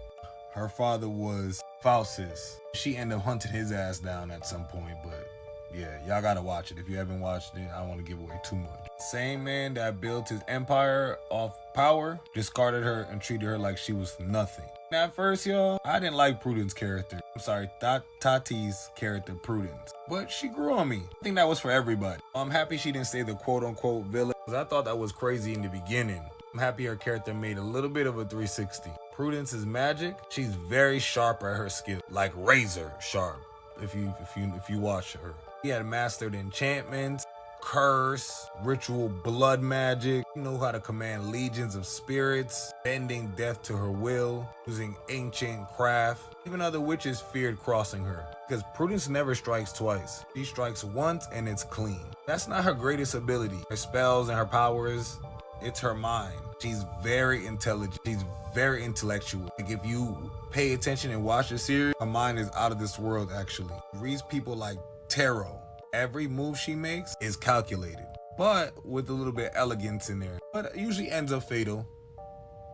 Her father was Faustus. She ended up hunting his ass down at some point, but yeah, y'all gotta watch it. If you haven't watched it, I don't want to give away too much. Same man that built his empire off power, discarded her and treated her like she was nothing. At first, y'all, I didn't like Prudence's character. I'm sorry, Tati's character, Prudence. But she grew on me. I think that was for everybody. I'm happy she didn't say the quote-unquote villain, because I thought that was crazy in the beginning. I'm happy her character made a little bit of a 360. Prudence's magic, she's very sharp at her skill, like razor sharp. If you watch her. He had mastered enchantments, curse, ritual blood magic. He knew how to command legions of spirits, bending death to her will, using ancient craft. Even other witches feared crossing her, because Prudence never strikes twice. She strikes once and it's clean. That's not her greatest ability. Her spells and her powers, it's her mind. She's very intelligent. She's very intellectual. Like if you pay attention and watch the series, her mind is out of this world actually. Reads people like tarot. Every move she makes is calculated, but with a little bit of elegance in there. But it usually ends up fatal.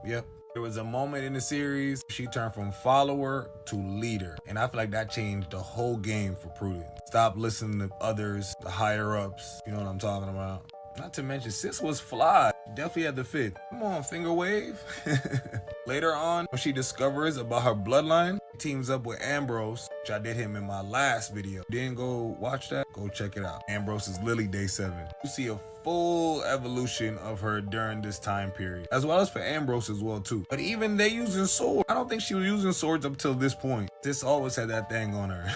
Yep. There was a moment in the series, she turned from follower to leader. And I feel like that changed the whole game for Prudence. Stop listening to others, the higher ups, you know what I'm talking about. Not to mention, sis was fly. Definitely had the fit. Come on, finger wave. Later on, when she discovers about her bloodline, she teams up with Ambrose, which I did him in my last video. Didn't go watch that? Go check it out. Ambrose is Lily Day 7. You see a full evolution of her during this time period, as well as for Ambrose as well too. But even they using swords. I don't think she was using swords up till this point. Sis always had that thing on her.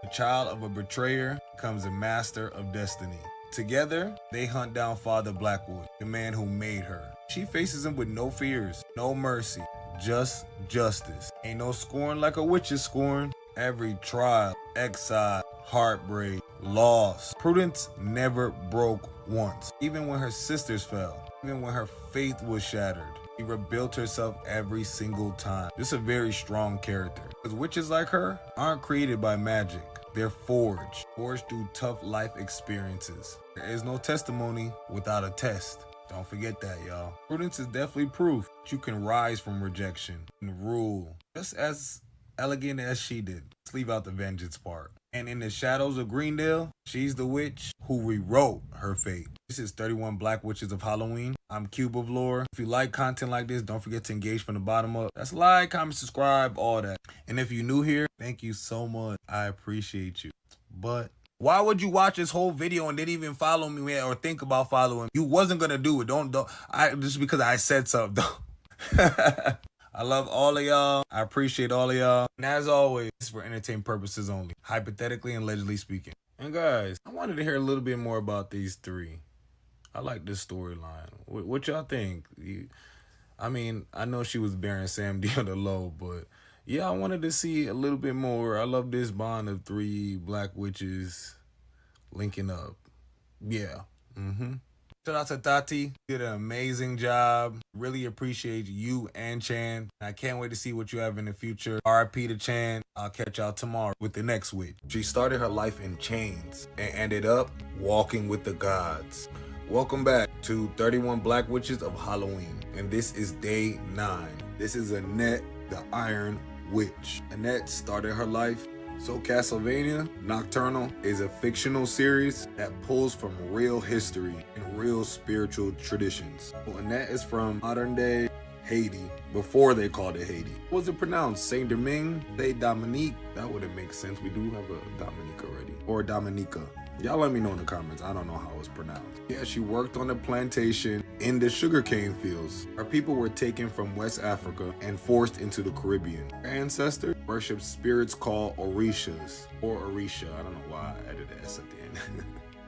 The child of a betrayer becomes a master of destiny. Together, they hunt down Father Blackwood, the man who made her. She faces him with no fears, no mercy, just justice. Ain't no scorn like a witch's scorn. Every trial, exile, heartbreak, loss. Prudence never broke once. Even when her sisters fell, even when her faith was shattered, she rebuilt herself every single time. This is a very strong character. Because witches like her aren't created by magic. They're forged through tough life experiences. There is no testimony without a test. Don't forget that, y'all. Prudence is definitely proof that you can rise from rejection and rule just as elegant as she did. Let's leave out the vengeance part. And in the shadows of Greendale, she's the witch who rewrote her fate. This is 31 Black Witches of Halloween. I'm Cube of Lore. If you like content like this, don't forget to engage from the bottom up. That's like, comment, subscribe, all that. And if you're new here, thank you so much. I appreciate you. But why would you watch this whole video and didn't even follow me or think about following me? You wasn't gonna do it. Don't. Just because I said something. I love all of y'all. I appreciate all of y'all. And as always, it's for entertainment purposes only, hypothetically and allegedly speaking. And guys, I wanted to hear a little bit more about these three. I like this storyline. What y'all think? I mean, I know she was bearing Sam D on the low, but yeah, I wanted to see a little bit more. I love this bond of three black witches linking up. Yeah. Shout out to Tati. Did an amazing job. Really appreciate you and Chan. I can't wait to see what you have in the future. RIP to Chan. I'll catch y'all tomorrow with the next witch. She started her life in chains and ended up walking with the gods. Welcome back to 31 Black Witches of Halloween. And this is day 9. This is Annette, the Iron Witch. Annette started her life. So Castlevania Nocturnal is a fictional series that pulls from real history and real spiritual traditions. So Annette is from modern day Haiti, before they called it Haiti. What was it pronounced? Saint Domingue? Saint Dominique? That wouldn't make sense. We do have a Dominique already. Or Dominica. Y'all let me know in the comments. I don't know how it's pronounced. Yeah, she worked on a plantation in the sugarcane fields. Her people were taken from West Africa and forced into the Caribbean. Her ancestors worshipped spirits called Orishas, or Orisha. I don't know why I added an S at the end.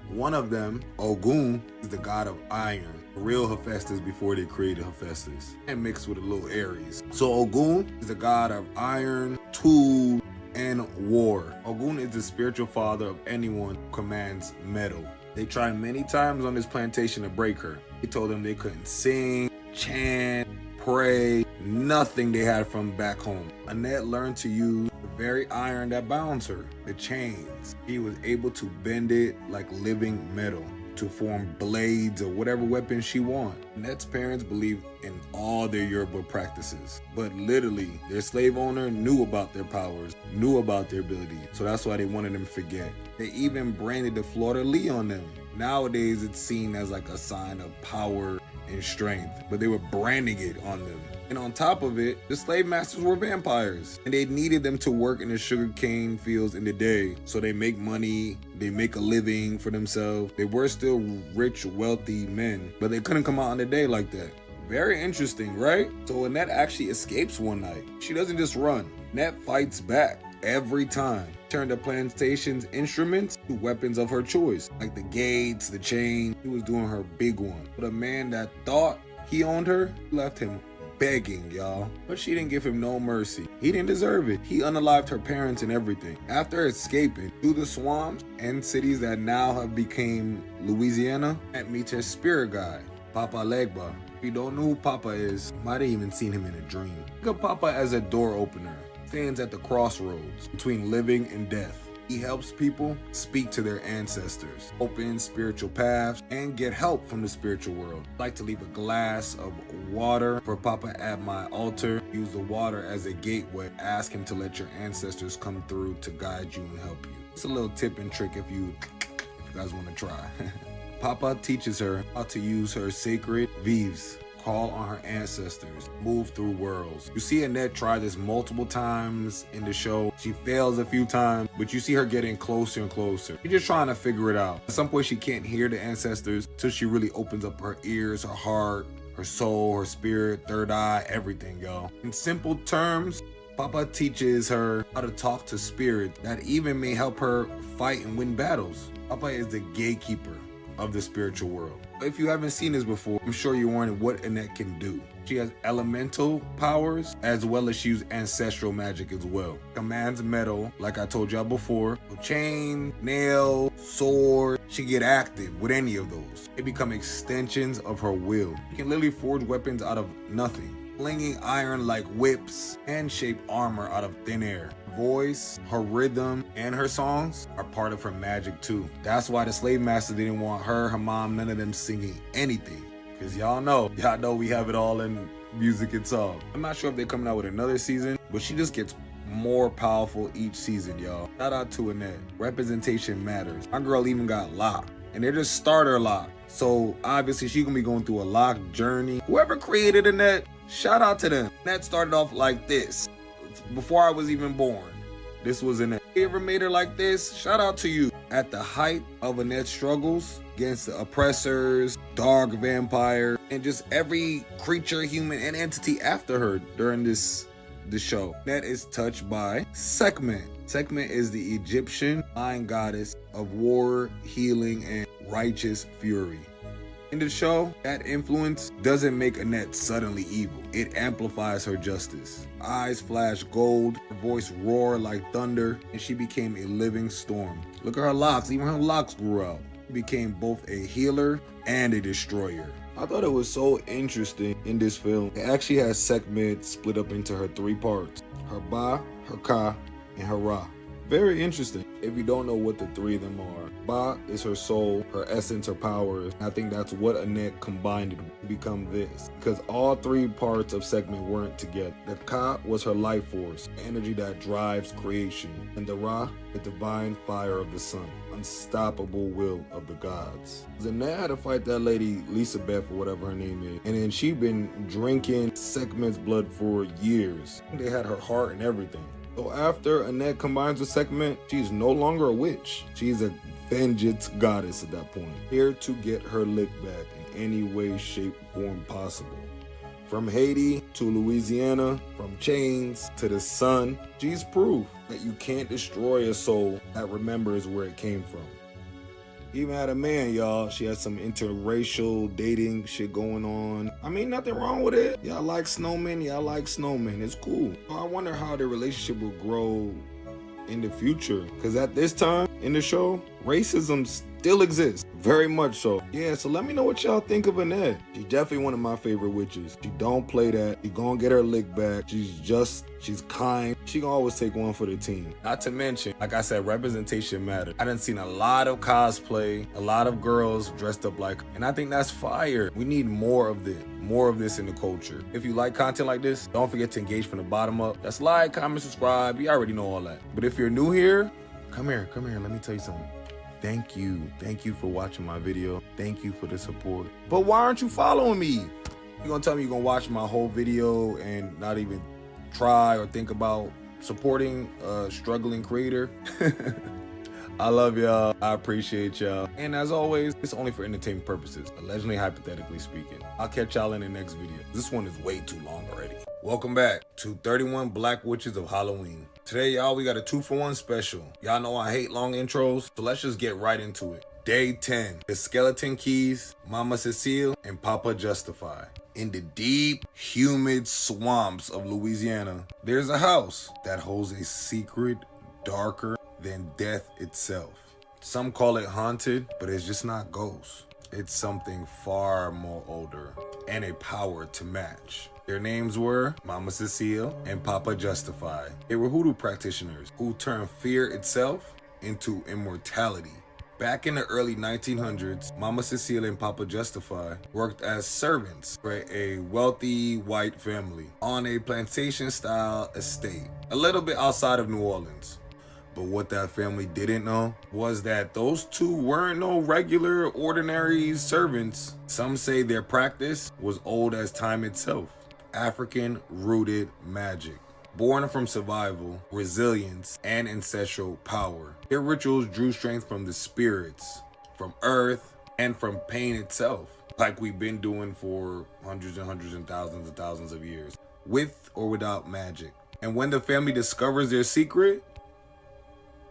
One of them, Ogun, is the god of iron. Real Hephaestus before they created Hephaestus, and mixed with a little Aries. So Ogun is the god of iron, tool, and war. Ogun is the spiritual father of anyone who commands metal. They tried many times on this plantation to break her. They told them they couldn't sing, chant, pray, nothing they had from back home. Annette learned to use the very iron that bounds her, the chains. She was able to bend it like living metal to form blades or whatever weapon she wanted. Annette's parents believed in all their Yoruba practices, but literally their slave owner knew about their powers, knew about their ability, so that's why they wanted them to forget. They even branded the fleur-de-lis on them. Nowadays it's seen as like a sign of power and strength, but they were branding it on them. And on top of it, the slave masters were vampires, and they needed them to work in the sugarcane fields in the day, so they make money, they make a living for themselves. They were still rich, wealthy men, but they couldn't come out in the day like that. Very interesting, right? So Annette actually escapes one night. She doesn't just run. Annette fights back every time. Turned the plantation's instruments to weapons of her choice, like the gates, the chain. She was doing her big one. But a man that thought he owned her left him begging, y'all. But she didn't give him no mercy. He didn't deserve it. He unalived her parents and everything. After escaping through the swamps and cities that now have become Louisiana, Annette meets her spirit guide, Papa Legba. If you don't know who Papa is, you might have even seen him in a dream. Think of Papa as a door opener. Stands at the crossroads between living and death. He helps people speak to their ancestors, open spiritual paths, and get help from the spiritual world. I like to leave a glass of water for Papa at my altar. Use the water as a gateway. Ask him to let your ancestors come through to guide you and help you. It's a little tip and trick if you guys want to try. Papa teaches her how to use her sacred vives. Call on her ancestors, move through worlds. You see Annette try this multiple times in the show. She fails a few times, but you see her getting closer and closer. She's just trying to figure it out. At some point she can't hear the ancestors till she really opens up her ears, her heart, her soul, her spirit, third eye, everything, y'all. In simple terms, Papa teaches her how to talk to spirit that even may help her fight and win battles. Papa is the gatekeeper of the spiritual world. If you haven't seen this before, I'm sure you're wondering what Annette can do. She has elemental powers as well as she uses ancestral magic as well. Commands metal, like I told y'all before. Chain, nail, sword. She get active with any of those. They become extensions of her will. She can literally forge weapons out of nothing. Flinging iron like whips and shape armor out of thin air. Voice, her rhythm, and her songs are part of her magic too. That's why the slave master didn't want her mom, none of them singing anything. Cause y'all know we have it all in music and song. I'm not sure if they're coming out with another season, but she just gets more powerful each season, y'all. Shout out to Annette. Representation matters. My girl even got locked, and they're just starter locked. So obviously she gonna be going through a locked journey. Whoever created Annette, shout out to them. Annette started off like this. Before I was even born, this was Annette. If you ever made her like this, shout out to you. At the height of Annette's struggles against the oppressors, dark vampire, and just every creature, human, and entity after her during this show. Annette is touched by Sekhmet. Sekhmet is the Egyptian lion goddess of war, healing, and righteous fury. In the show, that influence doesn't make Annette suddenly evil. It amplifies her justice. Eyes flash gold, her voice roar like thunder, and she became a living storm. Look at her locks, even her locks grew out. She became both a healer and a destroyer. I thought it was so interesting in this film. It actually has Sekhmet split up into her three parts. Her Ba, her Ka, and her Ra. Very interesting. If you don't know what the three of them are, Ba is her soul, her essence, her powers. I think that's what Annette combined it to become this. Because all three parts of Sekhmet weren't together. The Ka was her life force, the energy that drives creation. And the Ra, the divine fire of the sun, unstoppable will of the gods. Annette had to fight that lady, Lisa Beth, or whatever her name is. And then she'd been drinking Sekhmet's blood for years. They had her heart and everything. So after Annette combines with Sekhmet, she's no longer a witch. She's a vengeance goddess at that point, here to get her lick back in any way, shape, form possible. From Haiti to Louisiana, from chains to the sun, she's proof that you can't destroy a soul that remembers where it came from. Even had a man, y'all. She had some interracial dating shit going on. I mean, nothing wrong with it. Y'all like snowmen, y'all like snowmen. It's cool. I wonder how the relationship will grow in the future. Because at this time in the show, racism still exists. Very much so. Yeah, so let me know what y'all think of Annette. She's definitely one of my favorite witches. She don't play that. She gonna get her lick back. She's kind. She gonna always take one for the team. Not to mention, like I said, representation matters. I done seen a lot of cosplay, a lot of girls dressed up like, and I think that's fire. We need more of this. More of this in the culture. If you like content like this, don't forget to engage from the bottom up. That's like, comment, subscribe. You already know all that. But if you're new here, come here. Let me tell you something. Thank you for watching my video. Thank you for the support. But why aren't you following me? You're gonna tell me you're gonna watch my whole video and not even try or think about supporting a struggling creator? I love y'all. I appreciate y'all. And as always, it's only for entertainment purposes, allegedly, hypothetically speaking. I'll catch y'all in the next video. This one is way too long already. Welcome back to 31 Black Witches of Halloween. Today, y'all, we got a 2-for-1 special. Y'all know I hate long intros, so let's just get right into it. Day 10, the Skeleton Keys, Mama Cecile, and Papa Justify. In the deep, humid swamps of Louisiana, there's a house that holds a secret darker than death itself. Some call it haunted, but it's just not ghosts. It's something far more older. and a power to match. Their names were Mama Cecile and Papa Justify. They were hoodoo practitioners who turned fear itself into immortality. Back in the early 1900s, Mama Cecile and Papa Justify worked as servants for a wealthy white family on a plantation-style estate, a little bit outside of New Orleans. But what that family didn't know was that those two weren't no regular, ordinary servants. Some say their practice was old as time itself. African-rooted magic. Born from survival, resilience, and ancestral power. Their rituals drew strength from the spirits, from earth, and from pain itself, like we've been doing for hundreds and thousands of years, with or without magic. And when the family discovers their secret,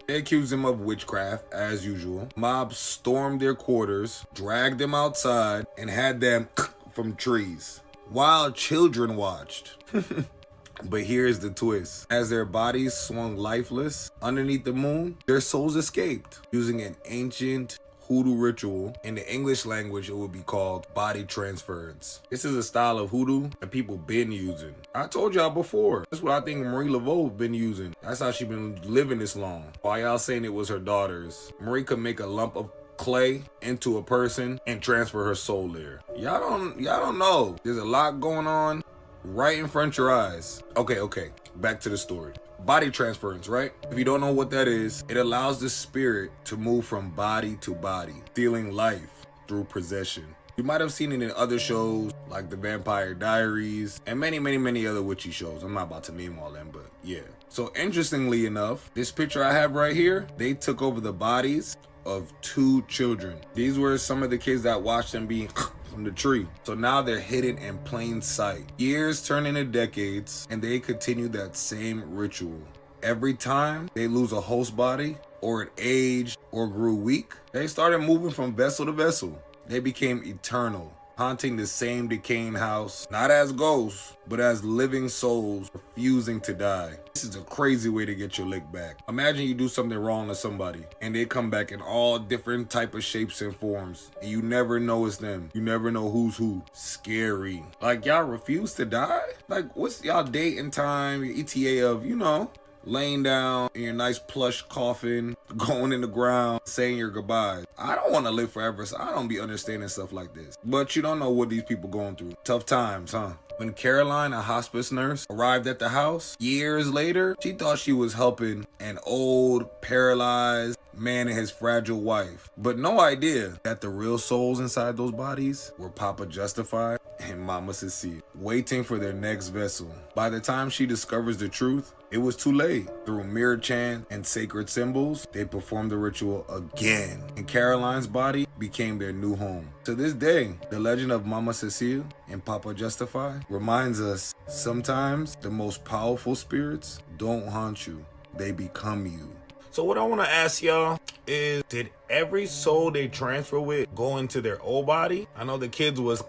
they accuse them of witchcraft, as usual. Mobs stormed their quarters, dragged them outside, and had them from trees, while children watched. But here's the twist. As their bodies swung lifeless underneath the moon, their souls escaped using an ancient hoodoo ritual. In the English language, it would be called body transference. This is a style of hoodoo that people been using. I told y'all before. That's what I think Marie Laveau been using. That's how she been living this long. Why y'all saying it was her daughters? Marie could make a lump of clay into a person and transfer her soul there. Y'all don't know. There's a lot going on right in front of your eyes. Okay, back to the story. Body transference, right? If you don't know what that is, it allows the spirit to move from body to body, stealing life through possession. You might have seen it in other shows like The Vampire Diaries and many other witchy shows. I'm not about to name all them, but yeah. So interestingly enough, this picture I have right here, they took over the bodies of 2 children. These were some of the kids that watched them being from the tree. So now they're hidden in plain sight. Years turn into decades, and they continue that same ritual. Every time they lose a host body, or it aged or grew weak, they started moving from vessel to vessel. They became eternal, haunting the same decaying house, not as ghosts, but as living souls refusing to die. This is a crazy way to get your lick back. Imagine you do something wrong to somebody, and they come back in all different type of shapes and forms, and you never know it's them. You never know who's who. Scary. Like, y'all refuse to die? Like, what's y'all dating time, your ETA of, laying down in your nice plush coffin, going in the ground, saying your goodbyes. I don't want to live forever, so I don't be understanding stuff like this. But you don't know what these people going through. Tough times, huh? When Caroline, a hospice nurse, arrived at the house, years later, she thought she was helping an old, paralyzed man and his fragile wife. But no idea that the real souls inside those bodies were Papa Justify and Mama Cecile, waiting for their next vessel. By the time she discovers the truth, it was too late. Through mirror chant and sacred symbols, they performed the ritual again, and Caroline's body became their new home. To this day, the legend of Mama Cecile and Papa Justify reminds us sometimes the most powerful spirits don't haunt you, they become you. So what I want to ask y'all is, did every soul they transfer with go into their old body? I know the kids was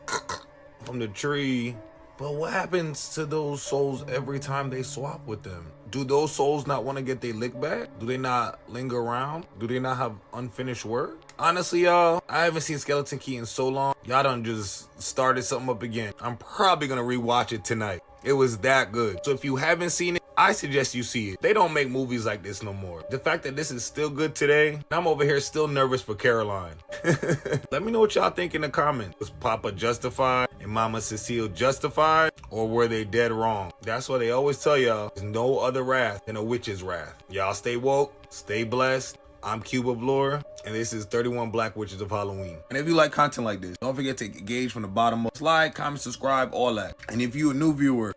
from the tree, but what happens to those souls every time they swap with them? Do those souls not want to get their lick back? Do they not linger around? Do they not have unfinished work? Honestly, y'all, I haven't seen Skeleton Key in so long. Y'all done just started something up again. I'm probably gonna rewatch it tonight. It was that good. So if you haven't seen it, I suggest you see it. They don't make movies like this no more. The fact that this is still good today, I'm over here still nervous for Caroline. Let me know what y'all think in the comments. Was Papa justified and Mama Cecile justified, or were they dead wrong? That's why they always tell y'all, there's no other wrath than a witch's wrath. Y'all stay woke, stay blessed. I'm CubeOxley, and this is 31 Black Witches of Halloween. And if you like content like this, don't forget to engage from the bottom up. Like, comment, subscribe, all that. And if you're a new viewer,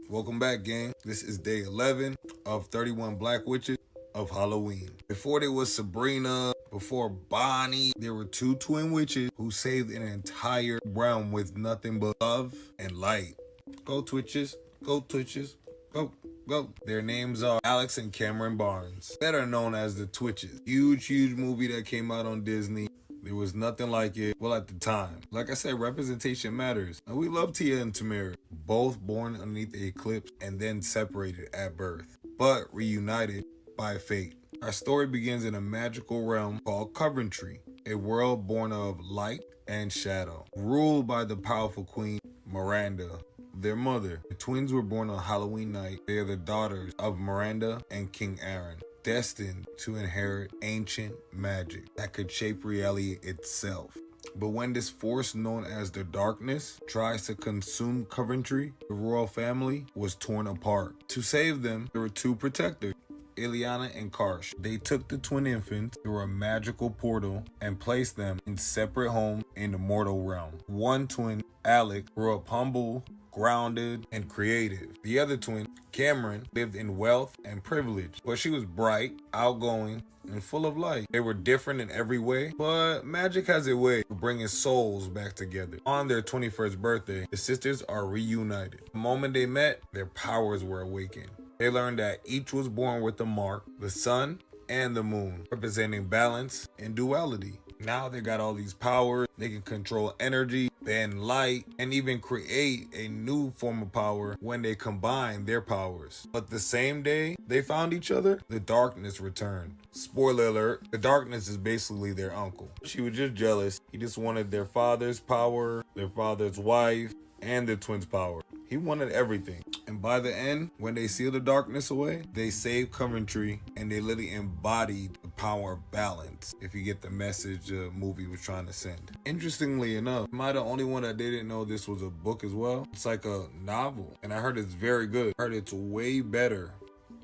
welcome back, gang. This is day 11 of 31 Black Witches. of Halloween. Before there was Sabrina, before Bonnie, there were 2 twin witches who saved an entire realm with nothing but love and light. Go Twitches, go Twitches, go. Go. Their names are Alex and Cameron Barnes, better known as the Twitches. Huge movie that came out on Disney. There was nothing like it, well, at the time. Like I said, representation matters. And we love Tia and Tamara, both born underneath the eclipse and then separated at birth, but reunited by fate. Our story begins in a magical realm called Coventry, a world born of light and shadow, ruled by the powerful queen, Miranda. Their mother. The twins were born on Halloween night. They are the daughters of Miranda and King Aaron, destined to inherit ancient magic that could shape reality itself. But when this force known as the Darkness tries to consume Coventry, the royal family was torn apart. To save them, there were 2 protectors, Ileana and Karsh. They took the twin infants through a magical portal and placed them in separate homes in the mortal realm. One twin, Alec, grew up humble, grounded, and creative. The other twin, Cameron, lived in wealth and privilege, but she was bright, outgoing, and full of light. They were different in every way, but magic has a way of bringing souls back together. On their 21st birthday, the sisters are reunited. The moment they met, their powers were awakened. They learned that each was born with a mark, the sun and the moon, representing balance and duality. Now they got all these powers. They can control energy, bend light, and even create a new form of power when they combine their powers. But the same day they found each other, the darkness returned. Spoiler alert, the darkness is basically their uncle. She was just jealous. He just wanted their father's power, their father's wife, and their twins' power. He wanted everything. And by the end, when they sealed the darkness away, they saved Coventry and they literally embodied the power of balance, if you get the message the movie was trying to send. Interestingly enough, am I the only one that didn't know this was a book as well? It's like a novel, and I heard it's very good. I heard it's way better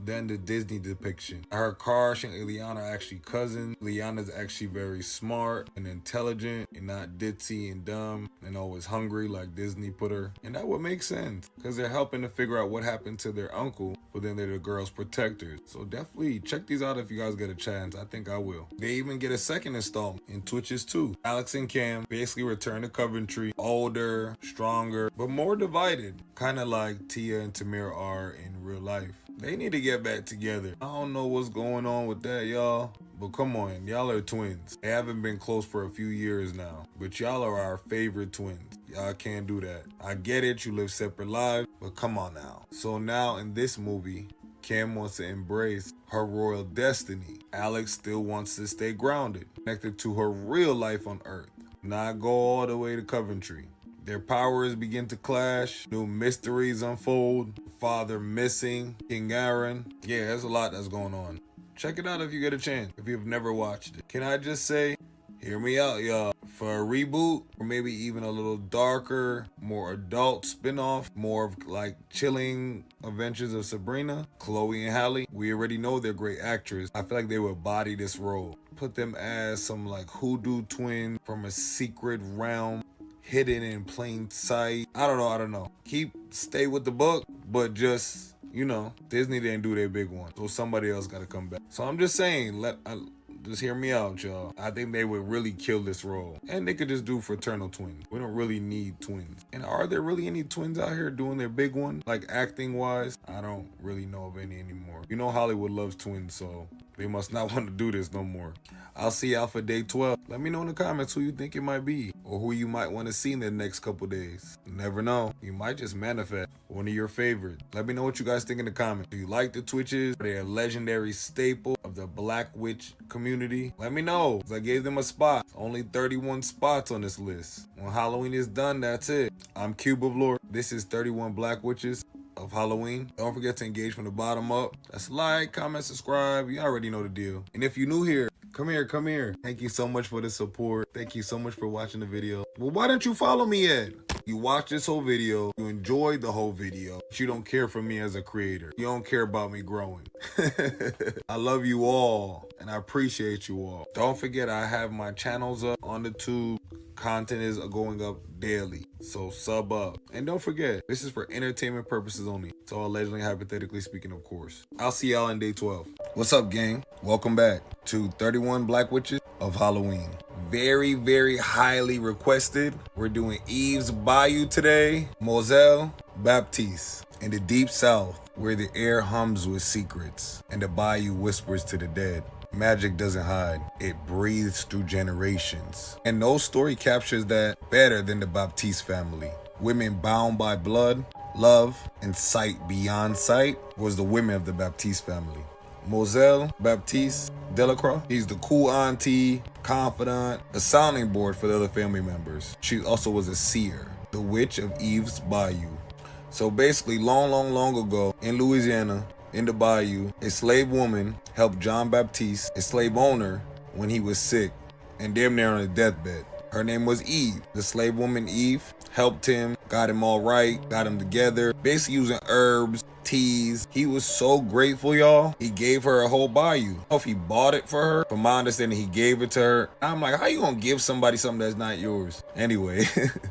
than the Disney depiction. I heard Karsh and Ileana are actually cousins. Ileana's actually very smart and intelligent and not ditzy and dumb and always hungry like Disney put her. And that would make sense because they're helping to figure out what happened to their uncle, but then they're the girl's protectors. So definitely check these out if you guys get a chance. I think I will. They even get a second installment in Twitches too. Alex and Cam basically return to Coventry, older, stronger, but more divided, kind of like Tia and Tamir are in real life. They need to get back together. I don't know what's going on with that, y'all. But come on, y'all are twins. They haven't been close for a few years now. But y'all are our favorite twins. Y'all can't do that. I get it, you live separate lives, but come on now. So now in this movie, Cam wants to embrace her royal destiny. Alex still wants to stay grounded, connected to her real life on Earth, not go all the way to Coventry. Their powers begin to clash, new mysteries unfold, father missing, King Aaron. Yeah, there's a lot that's going on. Check it out if you get a chance, if you've never watched it. Can I just say, hear me out, y'all. For a reboot, or maybe even a little darker, more adult spin-off, more of like chilling adventures of Sabrina, Chloe and Halle, we already know they're great actors. I feel like they would body this role. Put them as some like hoodoo twin from a secret realm, hidden in plain sight. I don't know. Stay with the book, but just, Disney didn't do their big one. So somebody else got to come back. So I'm just saying, just hear me out, y'all. I think they would really kill this role. And they could just do fraternal twins. We don't really need twins. And are there really any twins out here doing their big one? Like acting wise? I don't really know of any anymore. Hollywood loves twins, so they must not want to do this no more. I'll see y'all for day 12. Let me know in the comments who you think it might be, or who you might want to see in the next couple days. You never know. You might just manifest one of your favorites. Let me know what you guys think in the comments. Do you like the Twitches? Are they a legendary staple of the Black Witch community? Let me know, because I gave them a spot. Only 31 spots on this list. When Halloween is done, that's it. I'm CubeOxley. This is 31 Black Witches of Halloween. Don't forget to engage from the bottom up. That's like, comment, subscribe. You already know the deal. And if you're new here, come here. Thank you so much for the support. Thank you so much for watching the video. Well, why don't you follow me yet? You watch this whole video, you enjoyed the whole video, but you don't care for me as a creator. You don't care about me growing. I love you all, and I appreciate you all. Don't forget, I have my channels up on the tube. Content is going up daily, so sub up. And don't forget, this is for entertainment purposes only. So allegedly, hypothetically speaking, of course. I'll see y'all in day 12. What's up, gang? Welcome back to 31 Black Witches of Halloween. Very, very highly requested. We're doing Eve's Bayou today. Moselle Baptiste. In the deep south, where the air hums with secrets and the bayou whispers to the dead. Magic doesn't hide. It breathes through generations. And no story captures that better than the Baptiste family. Women bound by blood, love, and sight beyond sight was the women of the Baptiste family. Moselle Baptiste Delacroix, he's the cool auntie, confidant, a sounding board for the other family members. She also was a seer, the witch of Eve's Bayou. So basically, long ago in Louisiana, in the bayou, a slave woman helped John Baptiste, a slave owner, when he was sick and damn near on his deathbed. Her name was Eve. The slave woman Eve helped him, got him all right, got him together, basically using herbs, teas. He was so grateful, y'all. He gave her a whole bayou. I don't know if he bought it for her. From my understanding, he gave it to her. I'm like, how you gonna give somebody something that's not yours? Anyway,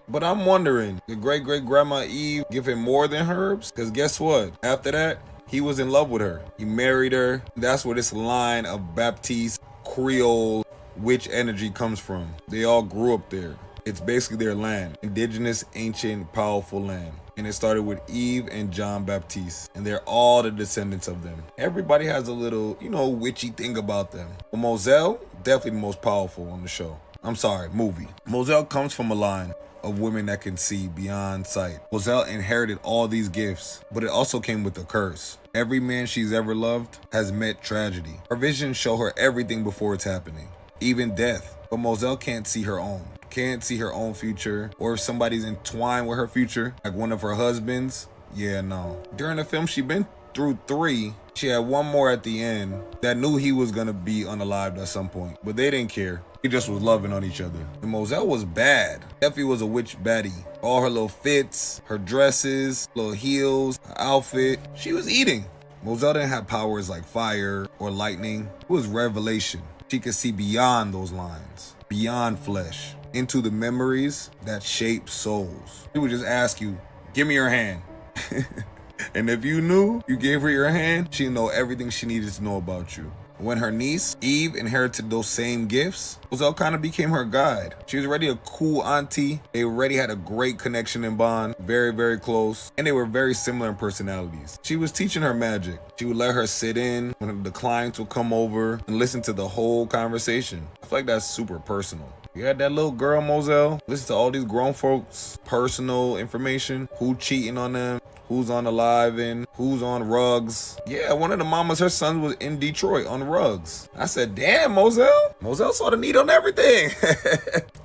but I'm wondering, did great-great-grandma Eve give him more than herbs? Because guess what? After that, he was in love with her. He married her. That's where this line of Baptiste Creole witch energy comes from. They all grew up there. It's basically their land. Indigenous, ancient, powerful land. And it started with Eve and John Baptiste. And they're all the descendants of them. Everybody has a little, witchy thing about them. But Moselle, definitely the most powerful on the show. I'm sorry, movie. Moselle comes from a line of women that can see beyond sight. Moselle inherited all these gifts, but it also came with a curse. Every man she's ever loved has met tragedy. Her visions show her everything before it's happening, even death. But Moselle can't see her own. Can't see her own future, or if somebody's entwined with her future, like one of her husbands. Yeah, no. During the film, she been through 3. She had one more at the end that knew he was gonna be unalived at some point, but they didn't care. They just was loving on each other. And Moselle was bad. Effie was a witch baddie. All her little fits, her dresses, little heels, her outfit. She was eating. Moselle didn't have powers like fire or lightning. It was revelation. She could see beyond those lines, beyond flesh, into the memories that shape souls. She would just ask you, give me your hand. And if you knew you gave her your hand, she'd know everything she needed to know about you. When her niece, Eve, inherited those same gifts, Moselle kind of became her guide. She was already a cool auntie. They already had a great connection and bond, very, very close, and they were very similar in personalities. She was teaching her magic. She would let her sit in when the clients would come over and listen to the whole conversation. I feel like that's super personal. You had that little girl, Moselle, listen to all these grown folks' personal information, who cheating on them, who's on the live in, who's on rugs. Yeah, one of the mamas, her son was in Detroit on rugs. I said, damn, Moselle. Moselle saw the need on everything.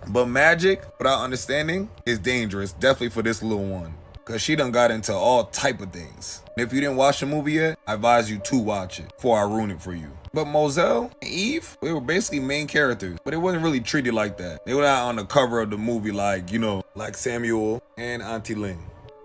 But magic, without understanding, is dangerous, definitely for this little one. Because she done got into all type of things. And if you didn't watch the movie yet, I advise you to watch it before I ruin it for you. But Moselle and Eve, they were basically main characters, but it wasn't really treated like that. They were not on the cover of the movie like Samuel and Auntie Lynn.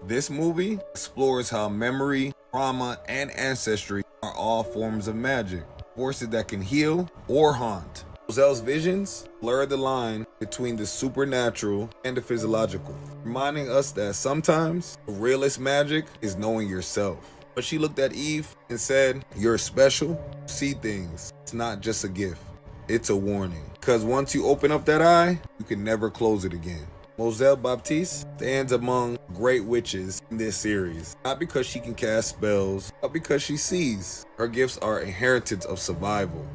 This movie explores how memory, trauma, and ancestry are all forms of magic, forces that can heal or haunt. Moselle's visions blur the line between the supernatural and the physiological, reminding us that sometimes the realest magic is knowing yourself. But she looked at Eve and said, you're special, see things. It's not just a gift, it's a warning. Because once you open up that eye, you can never close it again. Moselle Baptiste stands among great witches in this series, not because she can cast spells, but because she sees. Her gifts are inheritance of survival,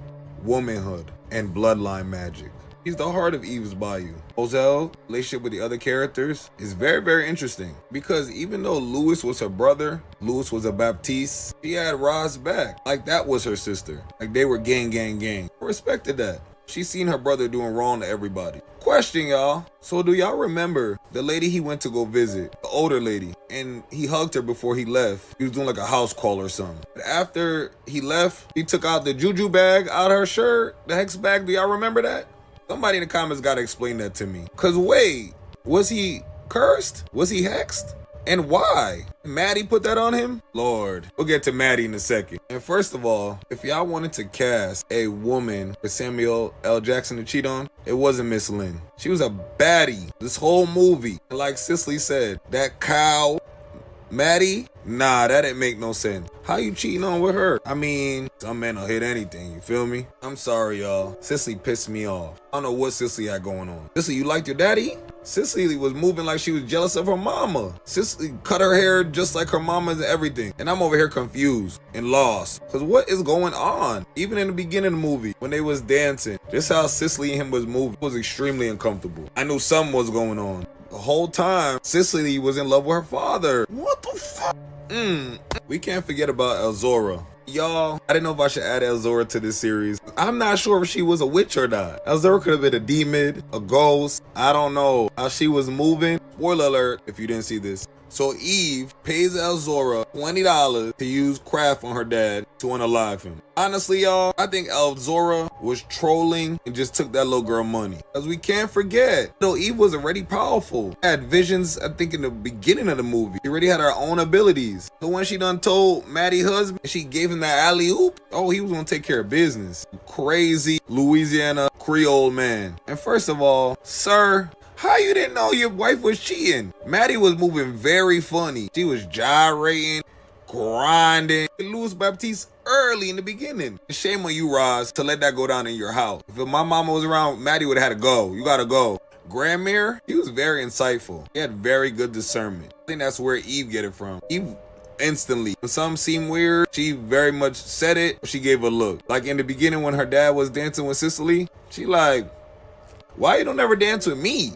womanhood, and bloodline magic. She's the heart of Eve's Bayou. Moselle's relationship with the other characters is very, very interesting because even though Louis was her brother, Louis was a Baptiste, she had Roz back. Like that was her sister. Like they were gang. I respected that. She's seen her brother doing wrong to everybody. Question, y'all. So do y'all remember the lady he went to go visit, the older lady, and he hugged her before he left? He was doing like a house call or something. But after he left, he took out the juju bag out of her shirt, the hex bag. Do y'all remember that? Somebody in the comments gotta explain that to me. Cause wait, was he cursed? Was he hexed? And why? Maddie put that on him? Lord. We'll get to Maddie in a second. And first of all, if y'all wanted to cast a woman for Samuel L. Jackson to cheat on, it wasn't Miss Lynn. She was a baddie this whole movie. And like Cicely said, that cow, Maddie, nah, that didn't make no sense. How you cheating on with her? I mean, some men will hit anything, you feel me? I'm sorry, y'all. Cicely pissed me off. I don't know what Cicely had going on. Cicely, you liked your daddy? Cicely was moving like she was jealous of her mama. Cicely cut her hair just like her mama and everything. And I'm over here confused and lost. Cause what is going on? Even in the beginning of the movie, when they was dancing, just how Cicely and him was moving was extremely uncomfortable. I knew something was going on. The whole time, Cicely was in love with her father. What the fuck? We can't forget about Elzora. Y'all, I didn't know if I should add Elzora to this series. I'm not sure if she was a witch or not. Elzora could have been a demon, a ghost. I don't know how she was moving. Spoiler alert if you didn't see this. So Eve pays Elzora $20 to use craft on her dad to unalive him. Honestly, y'all, I think Elzora was trolling and just took that little girl money. Because we can't forget, though Eve was already powerful. She had visions, I think, in the beginning of the movie. She already had her own abilities. So when she done told Maddie's husband, she gave him that alley-oop, oh, he was going to take care of business. Crazy Louisiana Creole man. And first of all, sir, how you didn't know your wife was cheating? Maddie was moving very funny. She was gyrating, grinding. Louis Baptiste early in the beginning. Shame on you, Roz, to let that go down in your house. If my mama was around, Maddie would have had to go. You gotta go. Grandmere, he was very insightful. He had very good discernment. I think that's where Eve get it from. Eve instantly. When something seemed weird, she very much said it. She gave a look. Like in the beginning when her dad was dancing with Cicely, she like, why you don't ever dance with me?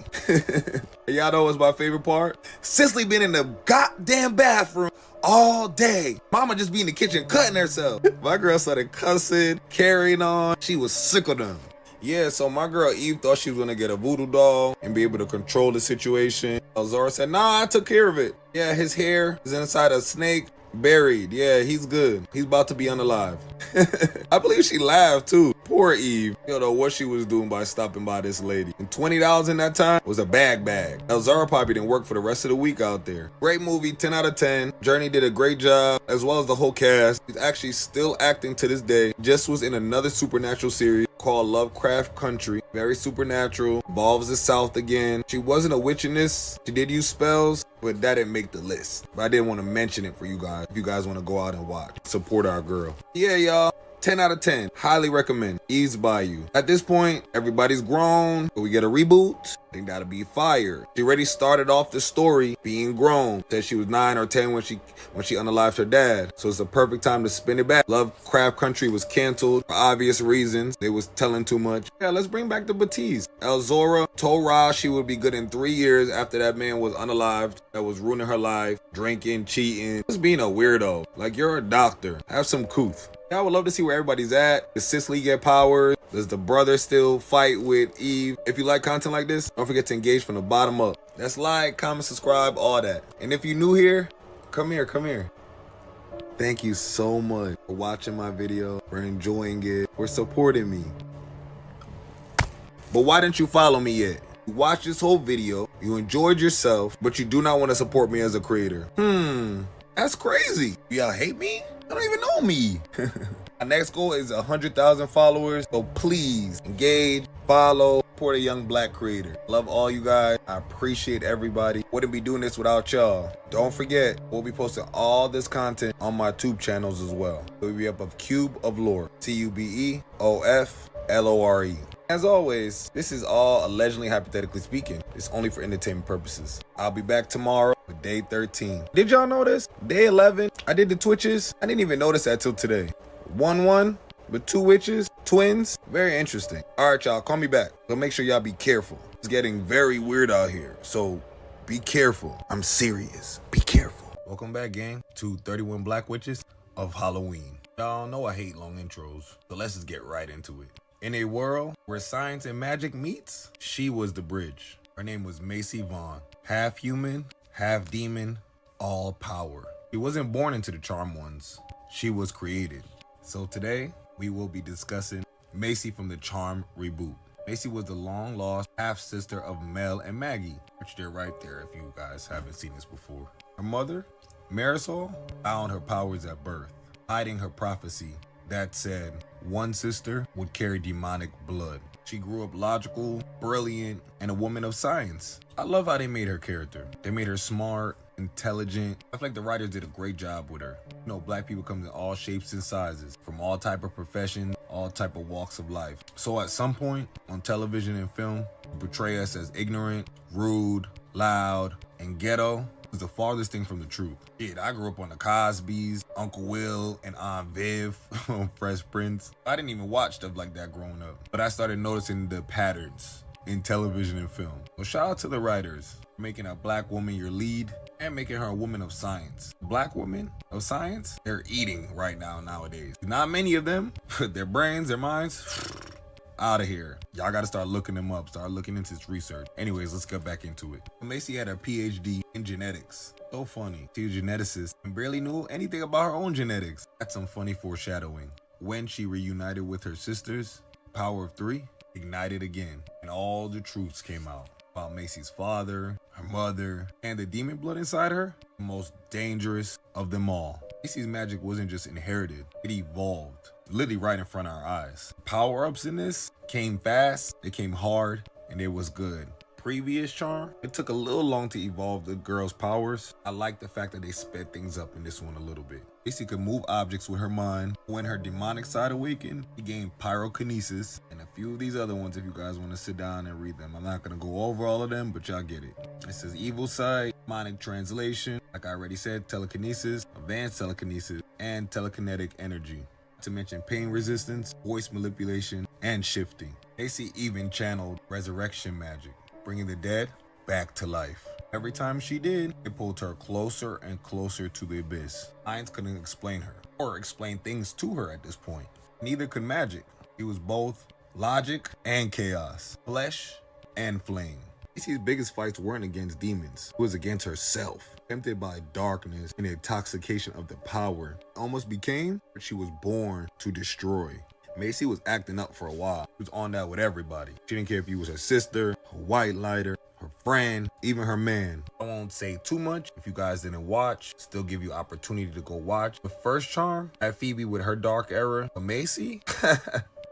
Y'all know what's my favorite part? Cicely been in the goddamn bathroom all day. Mama just be in the kitchen cutting herself. My girl started cussing, carrying on. She was sick of them. Yeah, so my girl Eve thought she was gonna get a voodoo doll and be able to control the situation. Zora said, nah, I took care of it. Yeah, his hair is inside a snake. Buried. Yeah, he's good. He's about to be unalive. I believe she laughed too. Poor Eve. You don't know what she was doing by stopping by this lady. And $20 in that time was a bag. Elzara probably didn't work for the rest of the week out there. Great movie, 10 out of 10. Journey did a great job, as well as the whole cast. She's actually still acting to this day. Just was in another supernatural series called Lovecraft Country. Very supernatural. Involves the South again. She wasn't a witch in this. She did use spells, but that didn't make the list. But I didn't want to mention it for you guys. If you guys want to go out and watch, support our girl. Yeah, y'all. 10 out of 10. Highly recommend. Eve's Bayou. At this point, everybody's grown. But we get a reboot. I think that'll be fire. She already started off the story being grown. Said she was 9 or 10 when she unalived her dad. So it's a perfect time to spin it back. Lovecraft Country was canceled for obvious reasons. They was telling too much. Yeah, let's bring back the Baptiste. Elzora told Ra she would be good in 3 years after that man was unalived. That was ruining her life. Drinking, cheating. Just being a weirdo. Like, you're a doctor. Have some couth. I would love to see where everybody's at. Does Cicely get powers? Does the brother still fight with Eve? If you like content like this, don't forget to engage from the bottom up. That's like, comment, subscribe, all that. And if you're new here, come here. Thank you so much for watching my video, for enjoying it, for supporting me. But why didn't you follow me yet? You watched this whole video, you enjoyed yourself, but you do not want to support me as a creator. That's crazy. Y'all hate me? I don't even know me. My next goal is 100,000 followers. So please engage, follow, support a young black creator. Love all you guys. I appreciate everybody. Wouldn't be doing this without y'all. Don't forget, we'll be posting all this content on my tube channels as well. We'll be up of Cube of Lore. CubeOflore. As always, this is all allegedly hypothetically speaking. It's only for entertainment purposes. I'll be back tomorrow with day 13. Did y'all notice? Day 11, I did the Twitches. I didn't even notice that till today. 1-1 with 2 witches, twins. Very interesting. All right, y'all, call me back. But make sure y'all be careful. It's getting very weird out here. So be careful. I'm serious. Be careful. Welcome back, gang, to 31 Black Witches of Halloween. Y'all know I hate long intros. So let's just get right into it. In a world where science and magic meets, she was the bridge. Her name was Macy Vaughn. Half human, half demon, all power. She wasn't born into the Charmed Ones. She was created. So today, we will be discussing Macy from the Charmed reboot. Macy was the long-lost half-sister of Mel and Maggie, which they're right there if you guys haven't seen this before. Her mother, Marisol, found her powers at birth, hiding her prophecy that said one sister would carry demonic blood. She grew up logical, brilliant, and a woman of science. I love how they made her character. They made her smart, intelligent. I feel like the writers did a great job with her. You know, black people come in all shapes and sizes, from all type of professions, all type of walks of life. So at some point on television and film, portray us as ignorant, rude, loud, and ghetto is the farthest thing from the truth. Shit, I grew up on the Cosbys, Uncle Will, and Aunt Viv on Fresh Prince. I didn't even watch stuff like that growing up, but I started noticing the patterns in television and film. So shout out to the writers for making a black woman your lead and making her a woman of science. Black women of science, they're eating right now nowadays. Not many of them, but their brains, their minds, out of here. Y'all gotta start looking them up, start looking into this research. Anyways, let's get back into it. Macy had a PhD in genetics. So funny. She was a geneticist and barely knew anything about her own genetics. That's some funny foreshadowing. When she reunited with her sisters, the power of 3 ignited again, and all the truths came out about Macy's father, her mother, and the demon blood inside her, the most dangerous of them all. Macy's magic wasn't just inherited, it evolved, literally right in front of our eyes. Power-ups in this came fast, they came hard, and it was good. Previous charm, it took a little long to evolve the girl's powers. I like the fact that they sped things up in this one a little bit. Macy could move objects with her mind. When her demonic side awakened, she gained pyrokinesis and a few of these other ones if you guys want to sit down and read them. I'm not going to go over all of them, but y'all get it. It says evil side, demonic translation, like I already said, telekinesis, advanced telekinesis, and telekinetic energy. Not to mention pain resistance, voice manipulation, and shifting. Macy even channeled resurrection magic, bringing the dead back to life. Every time she did, it pulled her closer and closer to the abyss. Science couldn't explain her, or explain things to her at this point. Neither could magic. It was both logic and chaos, flesh and flame. Macy's biggest fights weren't against demons. It was against herself. Tempted by darkness and the intoxication of the power, it almost became what she was born to destroy. Macy was acting up for a while. She was on that with everybody. She didn't care if he was her sister, her white lighter, her friend, even her man. I won't say too much. If you guys didn't watch, still give you opportunity to go watch. The first charm at Phoebe with her dark era, but Macy,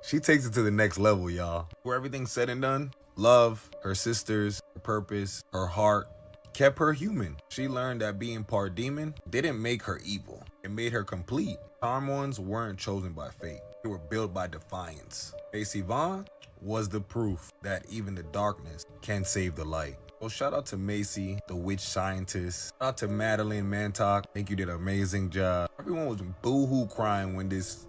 she takes it to the next level, y'all. Where everything's said and done, love, her sisters, her purpose, her heart, kept her human. She learned that being part demon didn't make her evil. It made her complete. Charm ones weren't chosen by fate. They were built by defiance. Macy Vaughn was the proof that even the darkness can save the light. So shout out to Macy, the witch scientist. Shout out to Madeline Mantock. I think you did an amazing job. Everyone was boo-hoo crying when this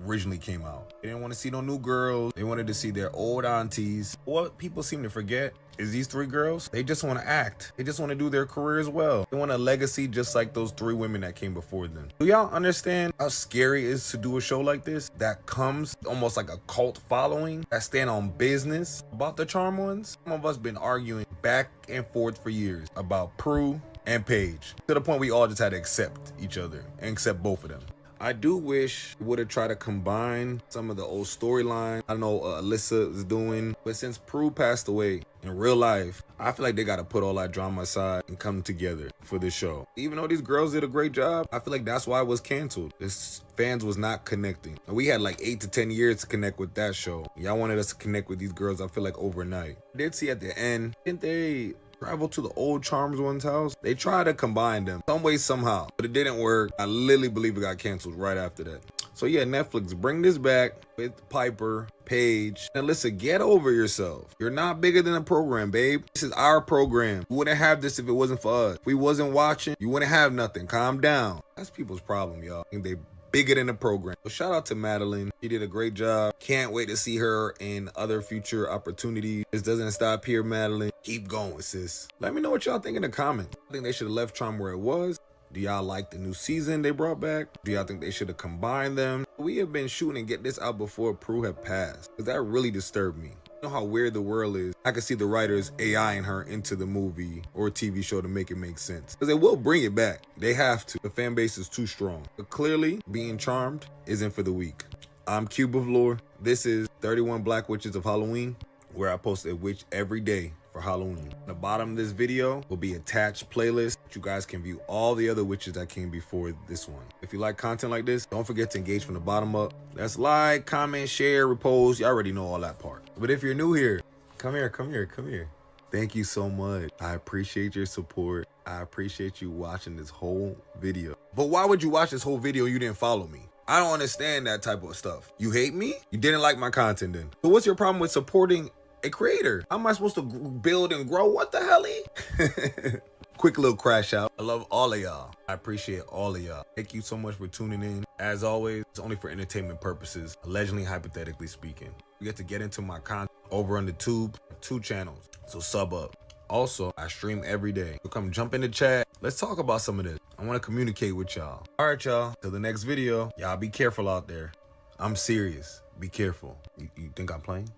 originally came out. They didn't want to see no new girls. They wanted to see their old aunties. What people seem to forget is these 3 girls, they just want to act. They just want to do their careers well. They want a legacy just like those 3 women that came before them. Do y'all understand how scary it is to do a show like this that comes almost like a cult following that stand on business about the charm ones? Some of us been arguing back and forth for years about Prue and Paige, to the point we all just had to accept each other and accept both of them. I do wish we would have tried to combine some of the old storylines I know Alyssa is doing, but since Prue passed away in real life, I feel like they got to put all that drama aside and come together for this show. Even though these girls did a great job, I feel like that's why it was canceled. This fans was not connecting. And we had like 8 to 10 years to connect with that show. Y'all wanted us to connect with these girls, I feel like overnight. I did see at the end, didn't they travel to the old Charms one's house? They tried to combine them some way, somehow, but it didn't work. I literally believe it got canceled right after that. So yeah, Netflix, bring this back with Piper, Paige, and listen, get over yourself. You're not bigger than a program, babe. This is our program. We wouldn't have this if it wasn't for us. If we wasn't watching, you wouldn't have nothing. Calm down. That's people's problem, y'all. I think they bigger than the program. So shout out to Madeline. She did a great job. Can't wait to see her in other future opportunities. This doesn't stop here, Madeline. Keep going, sis. Let me know what y'all think in the comments. I think they should have left Charm where it was. Do y'all like the new season they brought back? Do y'all think they should have combined them? We have been shooting to get this out before Prue had passed, because that really disturbed me. You know how weird the world is. I can see the writers AIing her into the movie or TV show to make it make sense, because they will bring it back. They have to. The fan base is too strong. But clearly, being charmed isn't for the weak. I'm CubeOxley. This is 31 Black Witches of Halloween. where I post a witch every day for Halloween. The bottom of this video will be attached playlist. You guys can view all the other witches that came before this one. If you like content like this, don't forget to engage from the bottom up. That's like, comment, share, repost. You already know all that part. But if you're new here, come here, come here, come here. Thank you so much. I appreciate your support. I appreciate you watching this whole video. But why would you watch this whole video and you didn't follow me? I don't understand that type of stuff. You hate me? You didn't like my content then. So what's your problem with supporting a creator? How am I supposed to build and grow? What the hell? Quick little crash out. I love all of y'all. I appreciate all of y'all. Thank you so much for tuning in. As always, it's only for entertainment purposes, allegedly, hypothetically speaking. You get into my content over on the Tube, 2 channels. So sub up. Also, I stream every day. So come jump in the chat. Let's talk about some of this. I want to communicate with y'all. All right, y'all. Till the next video. Y'all be careful out there. I'm serious. Be careful. You think I'm playing?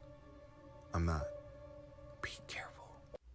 I'm not. Be careful.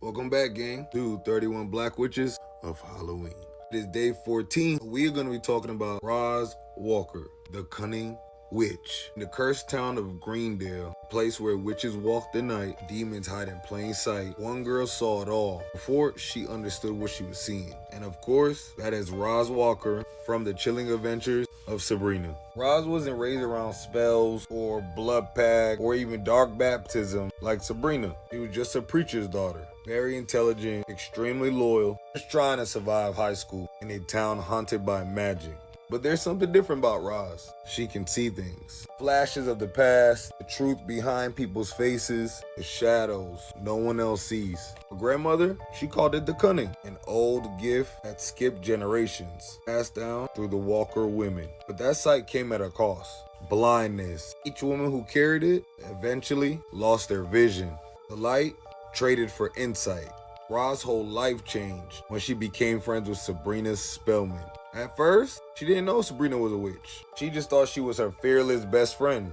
Welcome back, gang. Dude, 31 Black Witches of Halloween. It is day 14. We are going to be talking about Roz Walker, the cunning witch. In the cursed town of Greendale, a place where witches walk the night, demons hide in plain sight, one girl saw it all before she understood what she was seeing. And of course, that is Roz Walker from the chilling adventures of Sabrina. Roz wasn't raised around spells or blood pact or even dark baptism like Sabrina. She was just a preacher's daughter. Very intelligent, extremely loyal, just trying to survive high school in a town haunted by magic. But there's something different about Roz. She can see things. Flashes of the past, the truth behind people's faces, the shadows no one else sees. Her grandmother, she called it the cunning, an old gift that skipped generations, passed down through the Walker women. But that sight came at a cost. Blindness. Each woman who carried it eventually lost their vision. The light traded for insight. Roz's whole life changed when she became friends with Sabrina's spellman. At first, she didn't know Sabrina was a witch. She just thought she was her fearless best friend.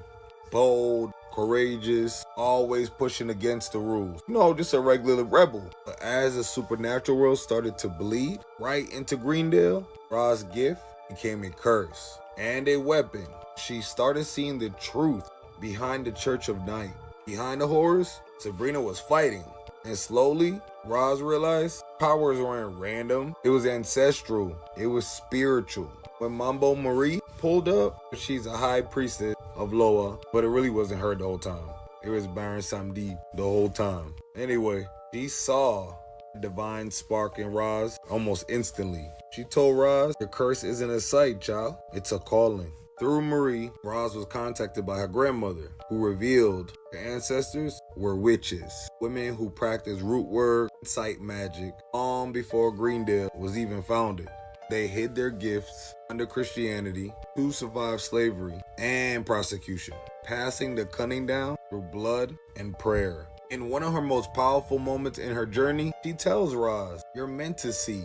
Bold, courageous, always pushing against the rules. You know, just a regular rebel. But as the supernatural world started to bleed right into Greendale, Roz's gift became a curse and a weapon. She started seeing the truth behind the Church of Night. Behind the horrors, Sabrina was fighting. And slowly, Roz realized powers weren't random. It was ancestral. It was spiritual. When Mambo Marie pulled up, she's a high priestess of Loa, but it really wasn't her the whole time. It was Baron Samdi the whole time. Anyway, she saw a divine spark in Roz almost instantly. She told Roz, the curse isn't a sight, child. It's a calling. Through Marie, Roz was contacted by her grandmother, who revealed her ancestors were witches, women who practiced root work and sight magic long before Greendale was even founded. They hid their gifts under Christianity to survive slavery and prosecution, passing the cunning down through blood and prayer. In one of her most powerful moments in her journey, she tells Roz, you're meant to see,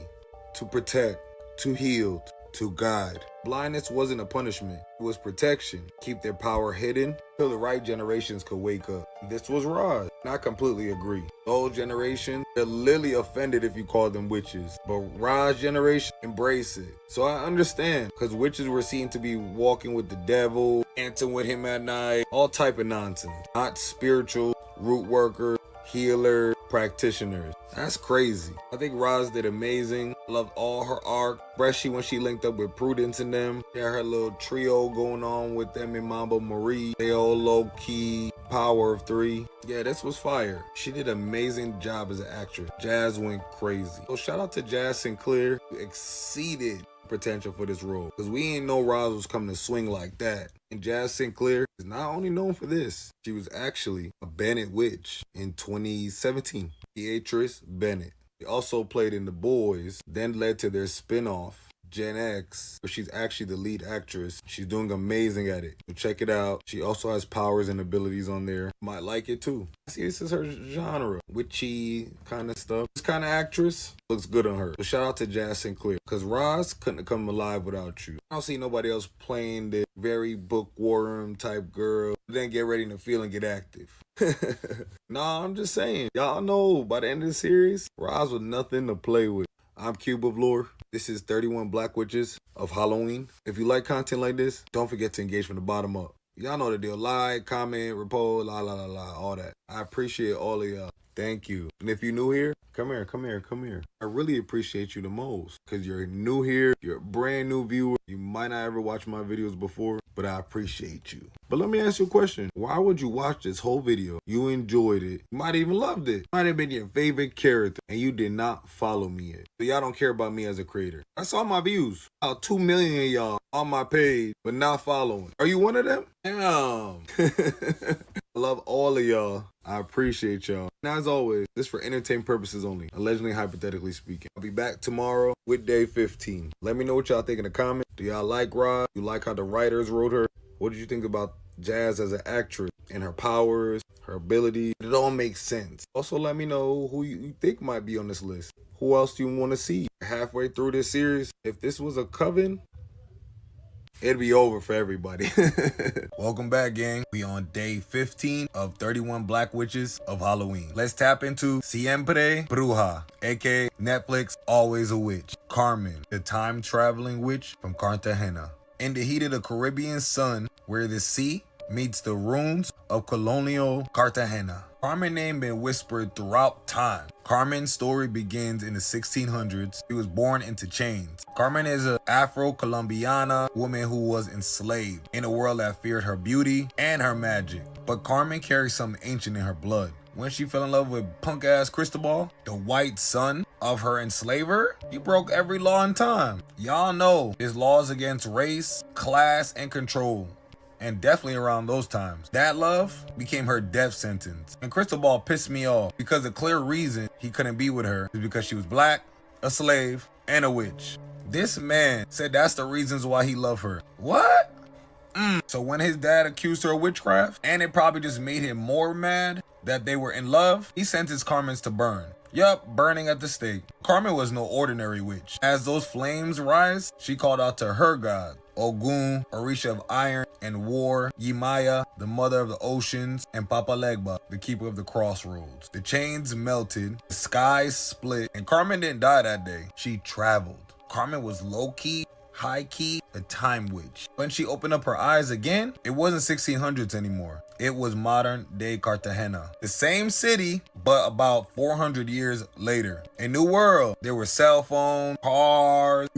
to protect, to heal, to guide. Blindness wasn't a punishment, it was protection. Keep their power hidden till the right generations could wake up. This was Roz. And I completely agree. The old generation, they're literally offended if you call them witches. But Roz's generation embrace it. So I understand, because witches were seen to be walking with the devil, dancing with him at night, all type of nonsense. Not spiritual, root workers, healers, practitioners. That's crazy. I think Roz did amazing. Loved all her arc, especially when she linked up with Prudence and them. She had her little trio going on with them and Mambo Marie. They all low key, power of 3. Yeah, this was fire. She did an amazing job as an actress. Jazz went crazy. So shout out to Jazz Sinclair, who exceeded potential for this role, because we ain't know Roz was coming to swing like that. And Jazz Sinclair is not only known for this, she was actually a Bennett witch in 2017. Beatrice Bennett. She also played in The Boys, then led to their spin-off, Gen X, where she's actually the lead actress. She's doing amazing at it. So check it out. She also has powers and abilities on there. Might like it too. See, this is her genre. Witchy kind of stuff. This kind of actress looks good on her. So shout out to Jazz Sinclair. Because Roz couldn't have come alive without you. I don't see nobody else playing the very bookworm type girl. Then get ready to feel and get active. Nah, I'm just saying. Y'all know by the end of the series, Roz was nothing to play with. I'm Cube of Lore. This is 31 Black Witches of Halloween. If you like content like this, don't forget to engage from the bottom up. Y'all know the deal. Like, comment, repost, all that. I appreciate all of y'all. Thank you. And if you're new here, come here. I really appreciate you the most because you're new here. You're a brand new viewer. You might not ever watch my videos before, but I appreciate you. But let me ask you a question. Why would you watch this whole video? You enjoyed it. You might even loved it. Might have been your favorite character and you did not follow me yet. So y'all don't care about me as a creator. I saw my views. About 2 million of y'all on my page, but not following. Are you one of them? Damn. I love all of y'all. I appreciate y'all. And as always, this is for entertainment purposes only, allegedly, hypothetically speaking. I'll be back tomorrow with day 15. Let me know what y'all think in the comments. Do y'all like Rod? You like how the writers wrote her? What did you think about Jazz as an actress and her powers, her ability? It all makes sense. Also, let me know who you think might be on this list. Who else do you want to see? Halfway through this series, if this was a coven, it'd be over for everybody. Welcome back, gang. We on day 15 of 31 Black Witches of Halloween. Let's tap into Siempre Bruja, aka Netflix Always a Witch. Carmen, the time-traveling witch from Cartagena. In the heat of the Caribbean sun, where the sea meets the ruins of colonial Cartagena. Carmen's name been whispered throughout time. Carmen's story begins in the 1600s. She was born into chains. Carmen is an Afro-Colombiana woman who was enslaved in a world that feared her beauty and her magic. But Carmen carries something ancient in her blood. When she fell in love with punk-ass Cristobal, the white son of her enslaver, he broke every law in time. Y'all know his laws against race, class, and control. And definitely around those times. That love became her death sentence. And Cristobal pissed me off because the clear reason he couldn't be with her is because she was black, a slave, and a witch. This man said that's the reasons why he loved her. What? So when his dad accused her of witchcraft, and it probably just made him more mad that they were in love, he sentenced Carmen's to burn. Yup, burning at the stake. Carmen was no ordinary witch. As those flames rise, she called out to her god, Ogun, Orisha of iron and war, Yemaya, the mother of the oceans, and Papa Legba, the keeper of the crossroads. The chains melted, the skies split, and Carmen didn't die that day. She traveled. Carmen was low-key, high-key, a time witch. When she opened up her eyes again, it wasn't 1600s anymore. It was modern-day Cartagena. The same city, but about 400 years later. A new world. There were cell phones, cars,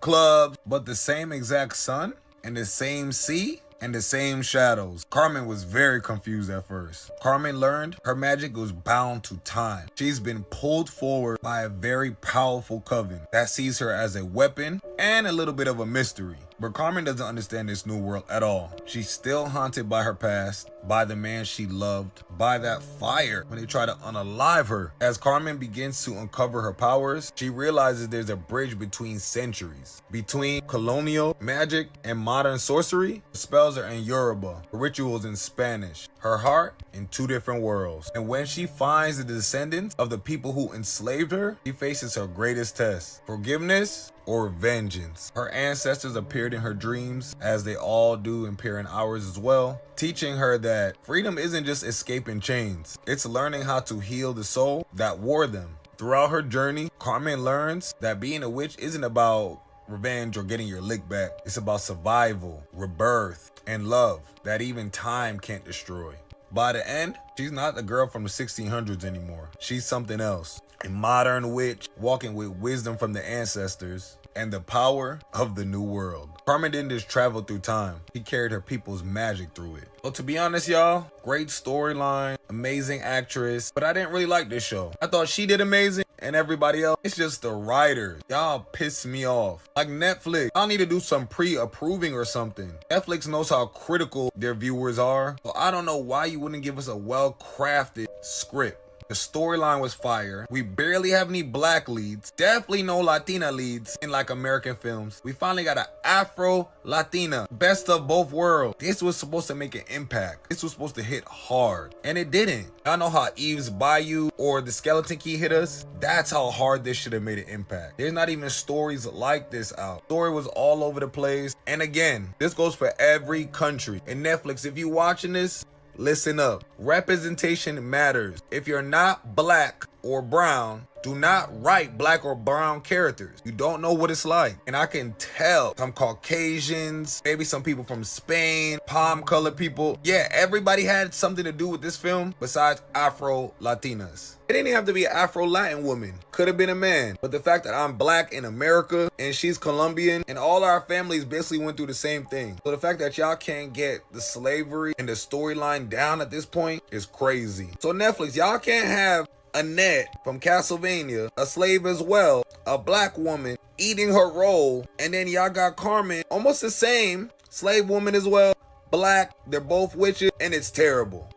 clubs, but the same exact sun and the same sea and the same shadows. Carmen was very confused at first. Carmen learned her magic was bound to time. She's been pulled forward by a very powerful coven that sees her as a weapon and a little bit of a mystery. But Carmen doesn't understand this new world at all. She's still haunted by her past, by the man she loved, by that fire when they try to unalive her. As Carmen begins to uncover her powers, she realizes there's a bridge between centuries. Between colonial magic and modern sorcery, the spells are in Yoruba, the rituals in Spanish, her heart in two different worlds. And when she finds the descendants of the people who enslaved her, she faces her greatest test: forgiveness or vengeance. Her ancestors appeared in her dreams, as they all do appear in ours as well, teaching her that freedom isn't just escaping chains, it's learning how to heal the soul that wore them. Throughout her journey, Carmen learns that being a witch isn't about revenge or getting your lick back. It's about survival, rebirth, and love that even time can't destroy. By the end, she's not the girl from the 1600s anymore. She's something else. A modern witch walking with wisdom from the ancestors and the power of the new world. Carmen didn't just travel through time. She carried her people's magic through it. Well, to be honest, y'all, great storyline, amazing actress, but I didn't really like this show. I thought she did amazing and everybody else. It's just the writers. Y'all piss me off. Like Netflix, y'all need to do some pre-approving or something. Netflix knows how critical their viewers are. So I don't know why you wouldn't give us a well-crafted script. The storyline was fire. We barely have any black leads. Definitely no Latina leads in like American films. We finally got an Afro-Latina. Best of both worlds. This was supposed to make an impact. This was supposed to hit hard. And it didn't. Y'all know how Eve's Bayou or The Skeleton Key hit us? That's how hard this should have made an impact. There's not even stories like this out. Story was all over the place. And again, this goes for every country. And Netflix, if you watching this, listen up. Representation matters. If you're not black or brown, do not write black or brown characters. You don't know what it's like. And I can tell some Caucasians, maybe some people from Spain, palm colored people. Yeah, everybody had something to do with this film besides Afro-Latinas. It didn't even have to be an Afro-Latin woman. Could have been a man. But the fact that I'm black in America and she's Colombian and all our families basically went through the same thing. So the fact that y'all can't get the slavery and the storyline down at this point is crazy. So Netflix, y'all can't have Annette from Castlevania, a slave as well, a black woman eating her role, and then y'all got Carmen, almost the same, slave woman as well, black, they're both witches, and it's terrible.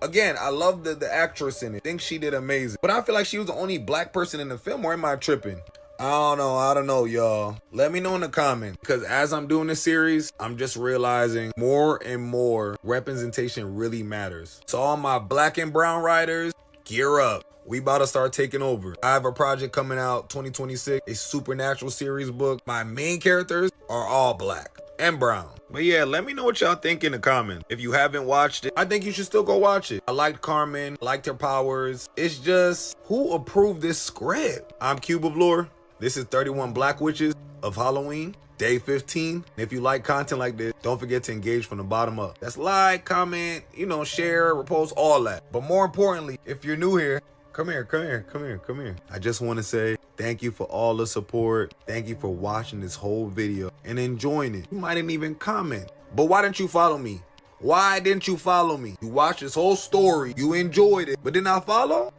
Again, I love the actress in it. I think she did amazing. But I feel like she was the only black person in the film, or am I tripping? I don't know, y'all. Let me know in the comments, because as I'm doing this series, I'm just realizing more and more representation really matters. So all my black and brown writers, gear up. We about to start taking over. I have a project coming out 2026, a supernatural series book. My main characters are all black and brown. But yeah, let me know what y'all think in the comments. If you haven't watched it, I think you should still go watch it. I liked Carmen, liked her powers. It's just, who approved this script? I'm Cube of Lore. This is 31 Black Witches of Halloween, day 15. If you like content like this, don't forget to engage from the bottom up. That's like, comment, share, repost, all that. But more importantly, if you're new here, come here. I just want to say thank you for all the support. Thank you for watching this whole video and enjoying it. You might didn't even comment, but why didn't you follow me? Why didn't you follow me? You watched this whole story, you enjoyed it, but did not follow?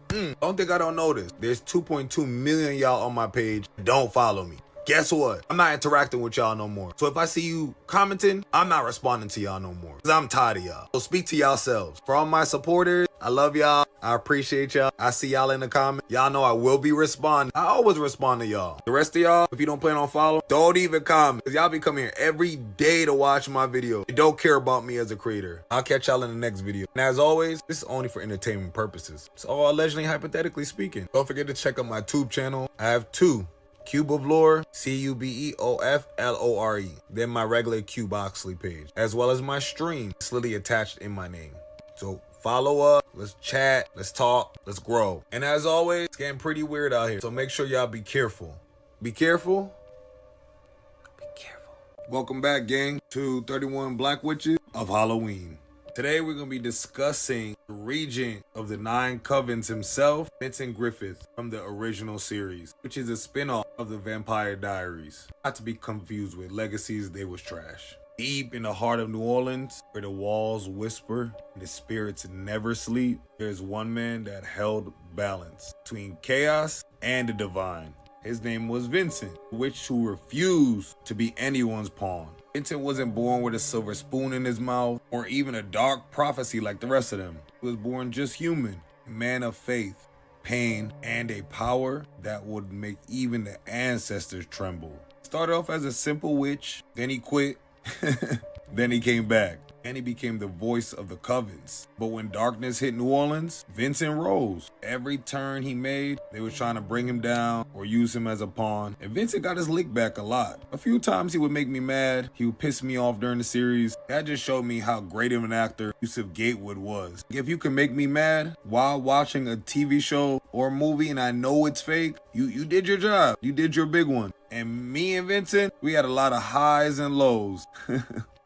Don't think I don't know this. There's 2.2 million y'all on my page. Don't follow me. Guess what? I'm not interacting with y'all no more. So if I see you commenting, I'm not responding to y'all no more, because I'm tired of y'all. So speak to yourselves. For all my supporters, I love y'all. I appreciate y'all. I see y'all in the comments. Y'all know I will be responding. I always respond to y'all. The rest of y'all, if you don't plan on following, don't even comment, because y'all be coming here every day to watch my video. You don't care about me as a creator. I'll catch y'all in the next video. And as always, this is only for entertainment purposes. It's all allegedly, hypothetically speaking. Don't forget to check out my tube channel. I have two. Cube of Lore, CubeOflore. Then my regular CubeOxley page, as well as my stream. It's literally attached in my name. So follow up, let's chat, let's talk, let's grow. And as always, it's getting pretty weird out here. So make sure y'all be careful. Be careful. Be careful. Welcome back, gang, to 31 Black Witches of Halloween. Today we're going to be discussing the regent of the 9 Covens himself, Vincent Griffith, from the original series, which is a spin-off of the Vampire Diaries. Not to be confused with Legacies, they was trash. Deep in the heart of New Orleans, where the walls whisper and the spirits never sleep, there's one man that held balance between chaos and the divine. His name was Vincent, a witch who refused to be anyone's pawn. Vincent wasn't born with a silver spoon in his mouth or even a dark prophecy like the rest of them. He was born just human, a man of faith, pain, and a power that would make even the ancestors tremble. Started off as a simple witch, then he quit, then he came back, and he became the voice of the Covens. But when darkness hit New Orleans, Vincent rose. Every turn he made, they were trying to bring him down or use him as a pawn. And Vincent got his lick back a lot. A few times he would make me mad. He would piss me off during the series. That just showed me how great of an actor Yusuf Gatewood was. If you can make me mad while watching a TV show or movie and I know it's fake, you did your job. You did your big one. And me and Vincent, we had a lot of highs and lows.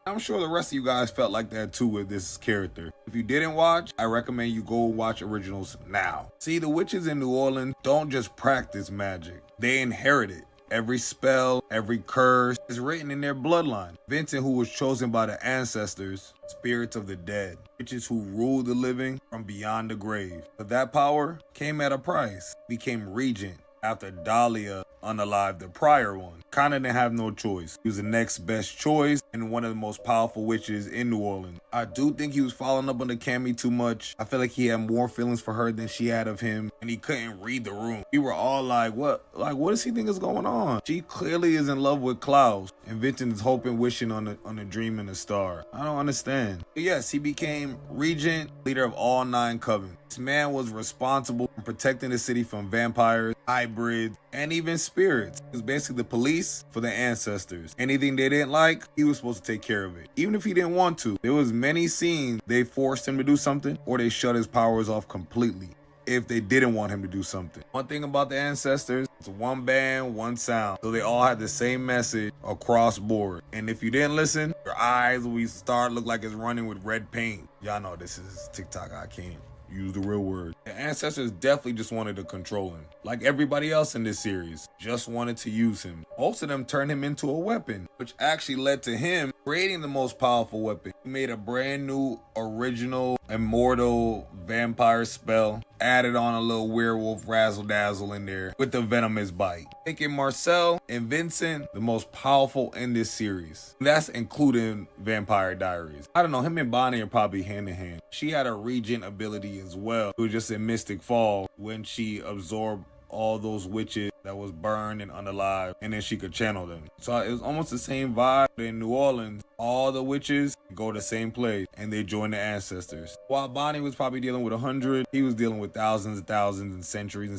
I'm sure the rest of you guys felt like that too with this character. If you didn't watch, I recommend you go watch originals now. See, the witches in New Orleans don't just practice magic. They inherit it. Every spell, every curse is written in their bloodline. Vincent, who was chosen by the ancestors, spirits of the dead, witches who ruled the living from beyond the grave. But that power came at a price. Became regent after Dahlia unalived the prior one. Kinda didn't have no choice. He was the next best choice and one of the most powerful witches in New Orleans. I do think he was following up on the Cammy too much. I feel like he had more feelings for her than she had of him, and he couldn't read the room. We were all like, what does he think is going on? She clearly is in love with Klaus, and Vincent is hoping, wishing on a dream and a star. I don't understand. But yes, he became regent, leader of all 9 covens. This man was responsible for protecting the city from vampires hybrids, and even spirits. He was basically the police for the ancestors. Anything they didn't like, he was supposed to take care of it. Even if he didn't want to. There was many scenes they forced him to do something, or they shut his powers off completely if they didn't want him to do something. One thing about the ancestors, it's one band, one sound. So they all had the same message across board. And if you didn't listen, your eyes will start look like it's running with red paint. Y'all know this is TikTok. I can't use the real word. The ancestors definitely just wanted to control him. Like everybody else in this series, just wanted to use him. Most of them turned him into a weapon, which actually led to him creating the most powerful weapon. He made a brand new, original, immortal vampire spell, added on a little werewolf razzle dazzle in there with the venomous bite, making Marcel and Vincent the most powerful in this series. That's including Vampire Diaries. I don't know, him and Bonnie are probably hand in hand. She had a regent ability as well. It was just in Mystic Falls when she absorbed all those witches that was burned and unalive, and then she could channel them. So it was almost the same vibe. In New Orleans, all the witches go to the same place and they join the ancestors. While Bonnie was probably dealing with 100, he was dealing with thousands and thousands and centuries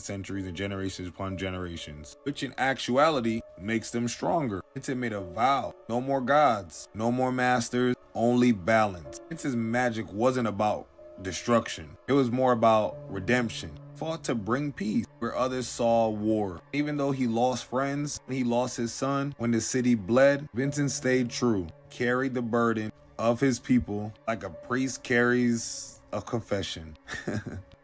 and generations upon generations, which in actuality makes them stronger. Vincent made a vow: no more gods, no more masters, only balance. Vincent's magic wasn't about destruction. It was more about redemption. Fought to bring peace where others saw war. Even though he lost friends, he lost his son, when the city bled, Vincent stayed true, carried the burden of his people like a priest carries a confession.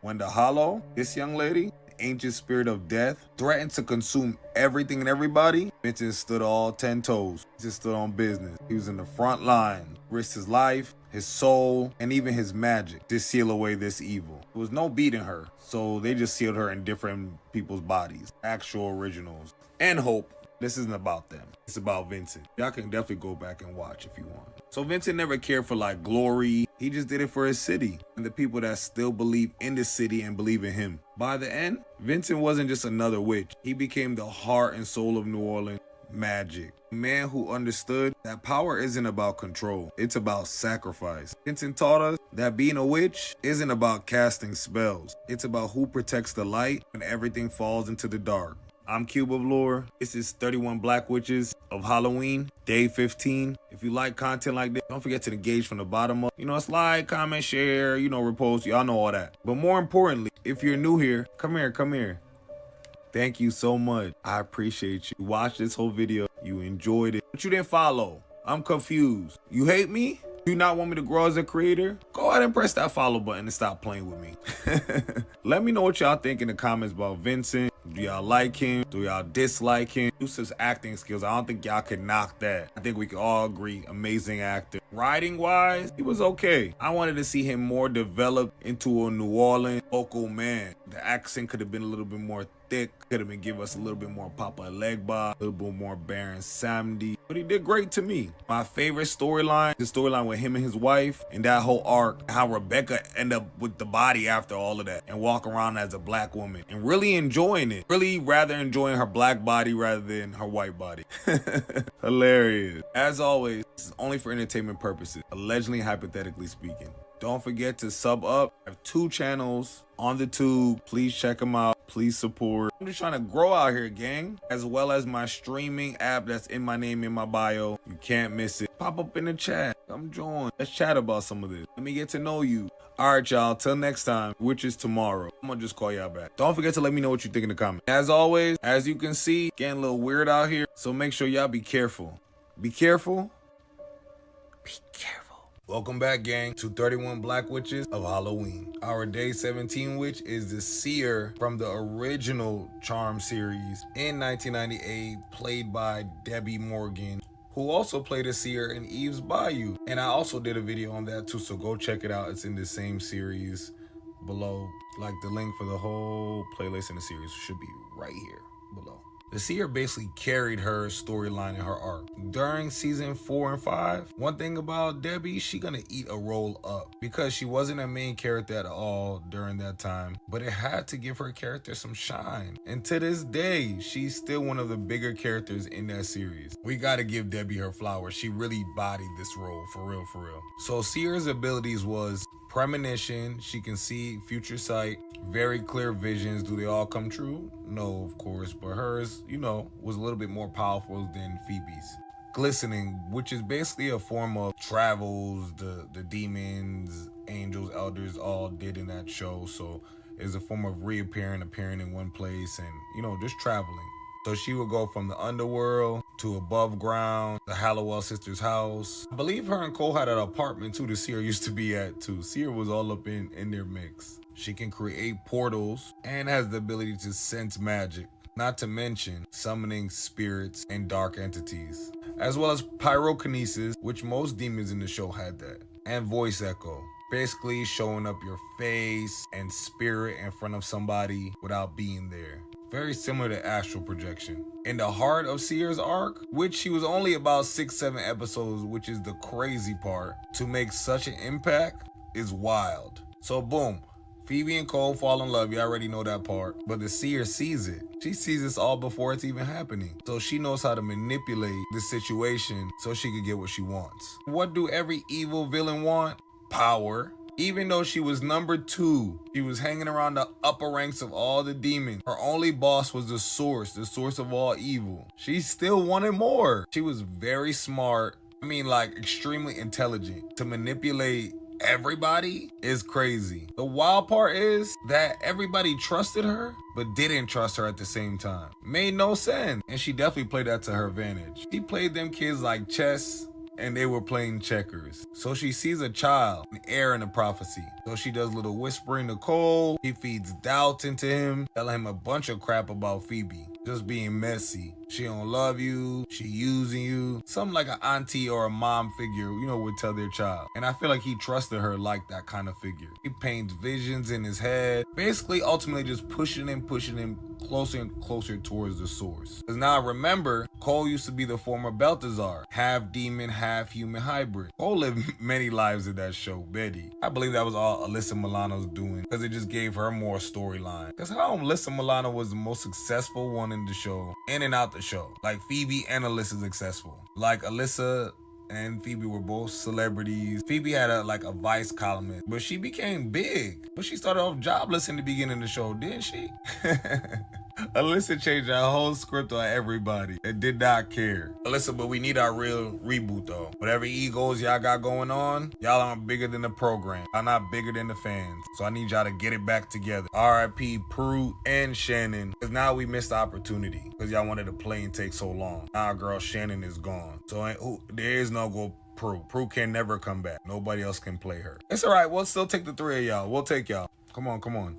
When the Hollow, this young lady, the ancient spirit of death, threatened to consume everything and everybody, Vincent stood all 10 toes. Vincent stood on business. He was in the front line, risked his life, his soul, and even his magic to seal away this evil. There was no beating her, so they just sealed her in different people's bodies, actual originals. And Hope. This isn't about them. It's about Vincent. Y'all can definitely go back and watch if you want. So Vincent never cared for like glory. He just did it for his city and the people that still believe in the city and believe in him. By the end, Vincent wasn't just another witch. He became the heart and soul of New Orleans magic. A man who understood that power isn't about control. It's about sacrifice. Vincent taught us that being a witch isn't about casting spells. It's about who protects the light when everything falls into the dark. I'm Cube of Lore. This is 31 Black Witches of Halloween, day 15. If you like content like this, don't forget to engage from the bottom up. It's like, comment, share, repost. Y'all know all that. But more importantly, if you're new here, come here. Thank you so much. I appreciate you. You watched this whole video. You enjoyed it, but you didn't follow. I'm confused. You hate me? Do you not want me to grow as a creator? Go ahead and press that follow button and stop playing with me. Let me know what y'all think in the comments about Vincent. Do y'all like him? Do y'all dislike him? Yusuf's acting skills, I don't think y'all can knock that. I think we can all agree, amazing actor. Writing wise, he was okay. I wanted to see him more developed into a New Orleans vocal man. The accent could have been a little bit more thick, could have been give us a little bit more Papa Legba, a little bit more Baron Samedi, but he did great to me. My favorite storyline, the storyline with him and his wife, and that whole arc, how Rebecca ended up with the body after all of that and walk around as a black woman and really enjoying it, really rather enjoying her black body rather than her white body. Hilarious. As always, this is only for entertainment purposes, allegedly, hypothetically speaking. Don't forget to sub up. I have 2 channels on the tube. Please check them out. Please support. I'm just trying to grow out here, gang. As well as my streaming app that's in my name, in my bio. You can't miss it. Pop up in the chat. Come join. Let's chat about some of this. Let me get to know you. All right, y'all. Till next time, which is tomorrow. I'm gonna just call y'all back. Don't forget to let me know what you think in the comments. As always, as you can see, getting a little weird out here. So make sure y'all be careful. Be careful. Be careful. Welcome back, gang, to 31 Black Witches of Halloween. Our day 17 witch is the Seer from the original Charm series in 1998, played by Debbie Morgan, who also played a Seer in Eve's Bayou. And I also did a video on that too, so go check it out. It's in the same series below. Like the link for the whole playlist in the series should be right here below. The Seer basically carried her storyline and her arc. During season 4 and 5, one thing about Debbie, she gonna eat a role up because she wasn't a main character at all during that time, but it had to give her character some shine. And to this day, she's still one of the bigger characters in that series. We gotta give Debbie her flowers. She really bodied this role, for real, for real. So Seer's abilities was Premonition, she can see future sight. Very clear visions. Do they all come true? No, of course, but hers, was a little bit more powerful than Phoebe's. Glistening, which is basically a form of travels the demons, angels, elders all did in that show. So it's a form of appearing in one place and, just traveling. So she would go from the underworld to above ground, the Hallowell sisters' house. I believe her and Cole had an apartment too that Seer used to be at too. Seer was all up in their mix. She can create portals and has the ability to sense magic, not to mention summoning spirits and dark entities, as well as pyrokinesis, which most demons in the show had that, and voice echo. Basically showing up your face and spirit in front of somebody without being there. Very similar to astral projection. In the heart of Seer's arc, which she was only about 6-7 episodes, which is the crazy part, to make such an impact is wild. So boom, Phoebe and Cole fall in love, you already know that part, but the Seer sees it. She sees this all before it's even happening. So she knows how to manipulate the situation so she can get what she wants. What do every evil villain want? Power. Even though she was number 2, she was hanging around the upper ranks of all the demons. Her only boss was the source of all evil. She still wanted more. She was very smart. Extremely intelligent. To manipulate everybody is crazy. The wild part is that everybody trusted her, but didn't trust her at the same time. Made no sense. And she definitely played that to her advantage. She played them kids like chess, and they were playing checkers. So she sees a child, an heir in a prophecy. So she does little whispering to Cole. He feeds doubt into him, telling him a bunch of crap about Phoebe. Just being messy. She don't love you, she using you. Something like an auntie or a mom figure, would tell their child. And I feel like he trusted her like that kind of figure. He paints visions in his head. Basically, ultimately just pushing him closer and closer towards the source. Because now remember, Cole used to be the former Balthazar, half demon, half human hybrid. Cole lived many lives in that show, Betty. I believe that was all Alyssa Milano's doing because it just gave her more storyline. Because how Alyssa Milano was the most successful one in the show, in and out the show. Like Phoebe and Alyssa successful. Like Alyssa and Phoebe were both celebrities. Phoebe had a Vice columnist, but she became big. But she started off jobless in the beginning of the show, didn't she? Alyssa changed that whole script on everybody and did not care. Alyssa, but we need our real reboot though. Whatever egos y'all got going on, y'all aren't bigger than the program. Y'all not bigger than the fans. So I need y'all to get it back together. R.I.P. Prue and Shannon. Because now we missed the opportunity. Because y'all wanted to play and take so long. Now our girl Shannon is gone. So there is no go Prue. Prue can never come back. Nobody else can play her. It's all right. We'll still take the 3 of y'all. We'll take y'all. Come on.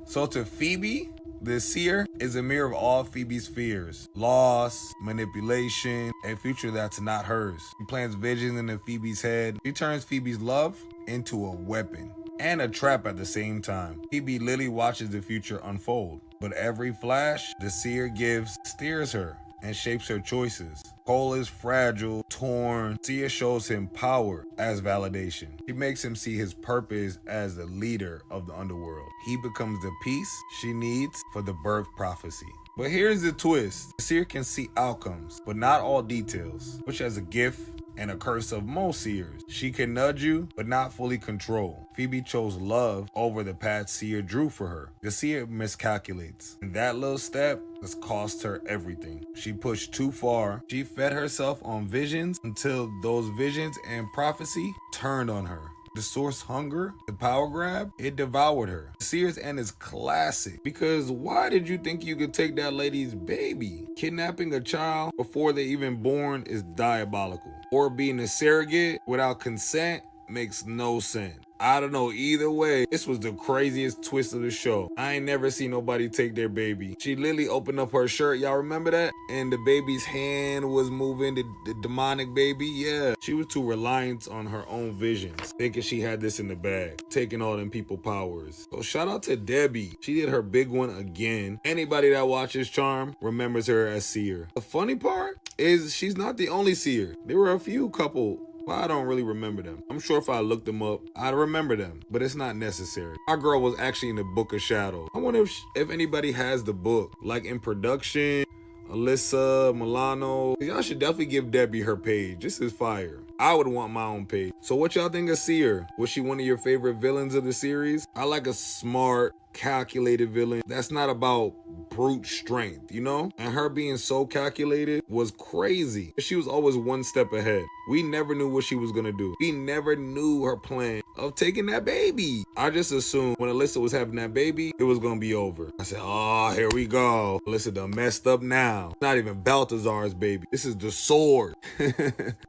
So to Phoebe, the Seer is a mirror of all Phoebe's fears. Loss, manipulation, a future that's not hers. She plants visions into Phoebe's head. She turns Phoebe's love into a weapon and a trap at the same time. Phoebe literally watches the future unfold. But every flash the Seer gives steers her and shapes her choices. Cole is fragile, torn. Seer shows him power as validation. He makes him see his purpose as the leader of the underworld. He becomes the piece she needs for the birth prophecy. But here's the twist. Seer can see outcomes, but not all details, which has a gift and a curse of most Seers. She can nudge you, but not fully control. Phoebe chose love over the path Seer drew for her. The Seer miscalculates, and that little step has cost her everything. She pushed too far. She fed herself on visions until those visions and prophecy turned on her. The source hunger, the power grab, it devoured her. Seer's end is classic because why did you think you could take that lady's baby? Kidnapping a child before they're even born is diabolical. Or being a surrogate without consent makes no sense. I don't know, either way, this was the craziest twist of the show. I ain't never seen nobody take their baby. She literally opened up her shirt, y'all remember that? And the baby's hand was moving, the demonic baby, yeah. She was too reliant on her own visions, thinking she had this in the bag, taking all them people powers. So shout out to Debbie. She did her big one again. Anybody that watches Charm remembers her as Seer. The funny part is she's not the only Seer. There were a few couple, but I don't really remember them. I'm sure if I looked them up, I'd remember them, but it's not necessary. Our girl was actually in the Book of Shadows. I wonder if anybody has the book, like in production, Alyssa, Milano. Y'all should definitely give Debbie her page. This is fire. I would want my own page. So what y'all think of Seer? Was she one of your favorite villains of the series? I like a smart, calculated villain that's not about brute strength, you know? And her being so calculated was crazy. She was always one step ahead. We never knew what she was gonna do. We never knew her plan of taking that baby. I just assumed when Alyssa was having that baby, it was gonna be over. I said, oh, here we go. Alyssa done messed up now. Not even Balthazar's baby. This is the sword.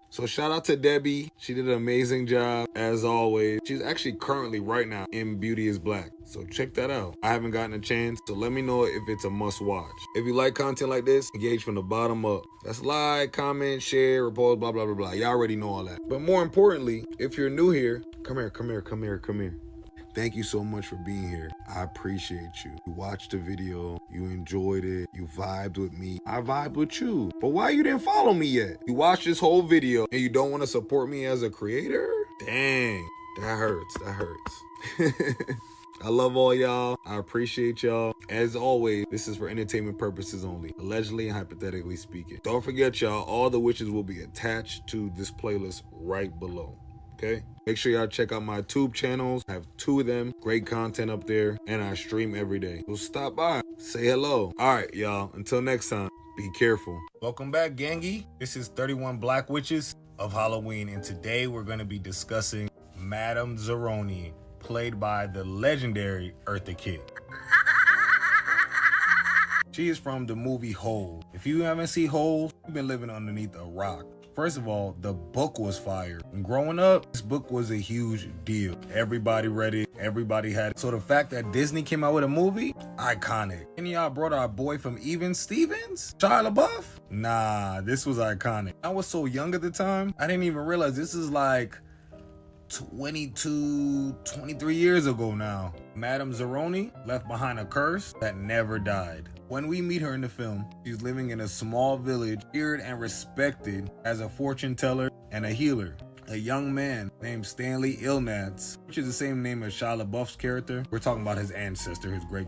So shout out to Debbie. She did an amazing job as always. She's actually currently right now in Beauty is Black. So check that out. I haven't gotten a chance, so let me know if it's a must watch. If you like content like this, engage from the bottom up. That's like, comment, share, repost, blah, blah, blah, blah. Y'all already know all that. But more importantly, if you're new here, come here. Thank you so much for being here. I appreciate you. You watched the video, you enjoyed it, you vibed with me. I vibed with you. But why you didn't follow me yet? You watched this whole video and you don't want to support me as a creator? Dang, that hurts. I love all y'all. I appreciate y'all. As always, this is for entertainment purposes only, allegedly and hypothetically speaking. Don't forget, y'all, all the witches will be attached to this playlist right below. Okay? Make sure y'all check out my tube channels. I have 2 of them. Great content up there. And I stream every day. So stop by. Say hello. All right, y'all. Until next time, be careful. Welcome back, gangy. This is 31 Black Witches of Halloween. And today we're going to be discussing Madame Zeroni, played by the legendary Eartha Kitt. She is from the movie Hole. If you haven't seen Hole, you've been living underneath a rock. First of all, the book was fire. And growing up, this book was a huge deal. Everybody read it, everybody had it. So the fact that Disney came out with a movie, iconic. Any of y'all brought our boy from Even Stevens? Shia LaBeouf? Nah, this was iconic. I was so young at the time, I didn't even realize this is like 23 years ago now. Madame Zeroni left behind a curse that never died. When we meet her in the film, she's living in a small village, feared and respected as a fortune teller and a healer. A young man named Stanley Ilnats, which is the same name as Shia LaBeouf's character. We're talking about his ancestor, his great,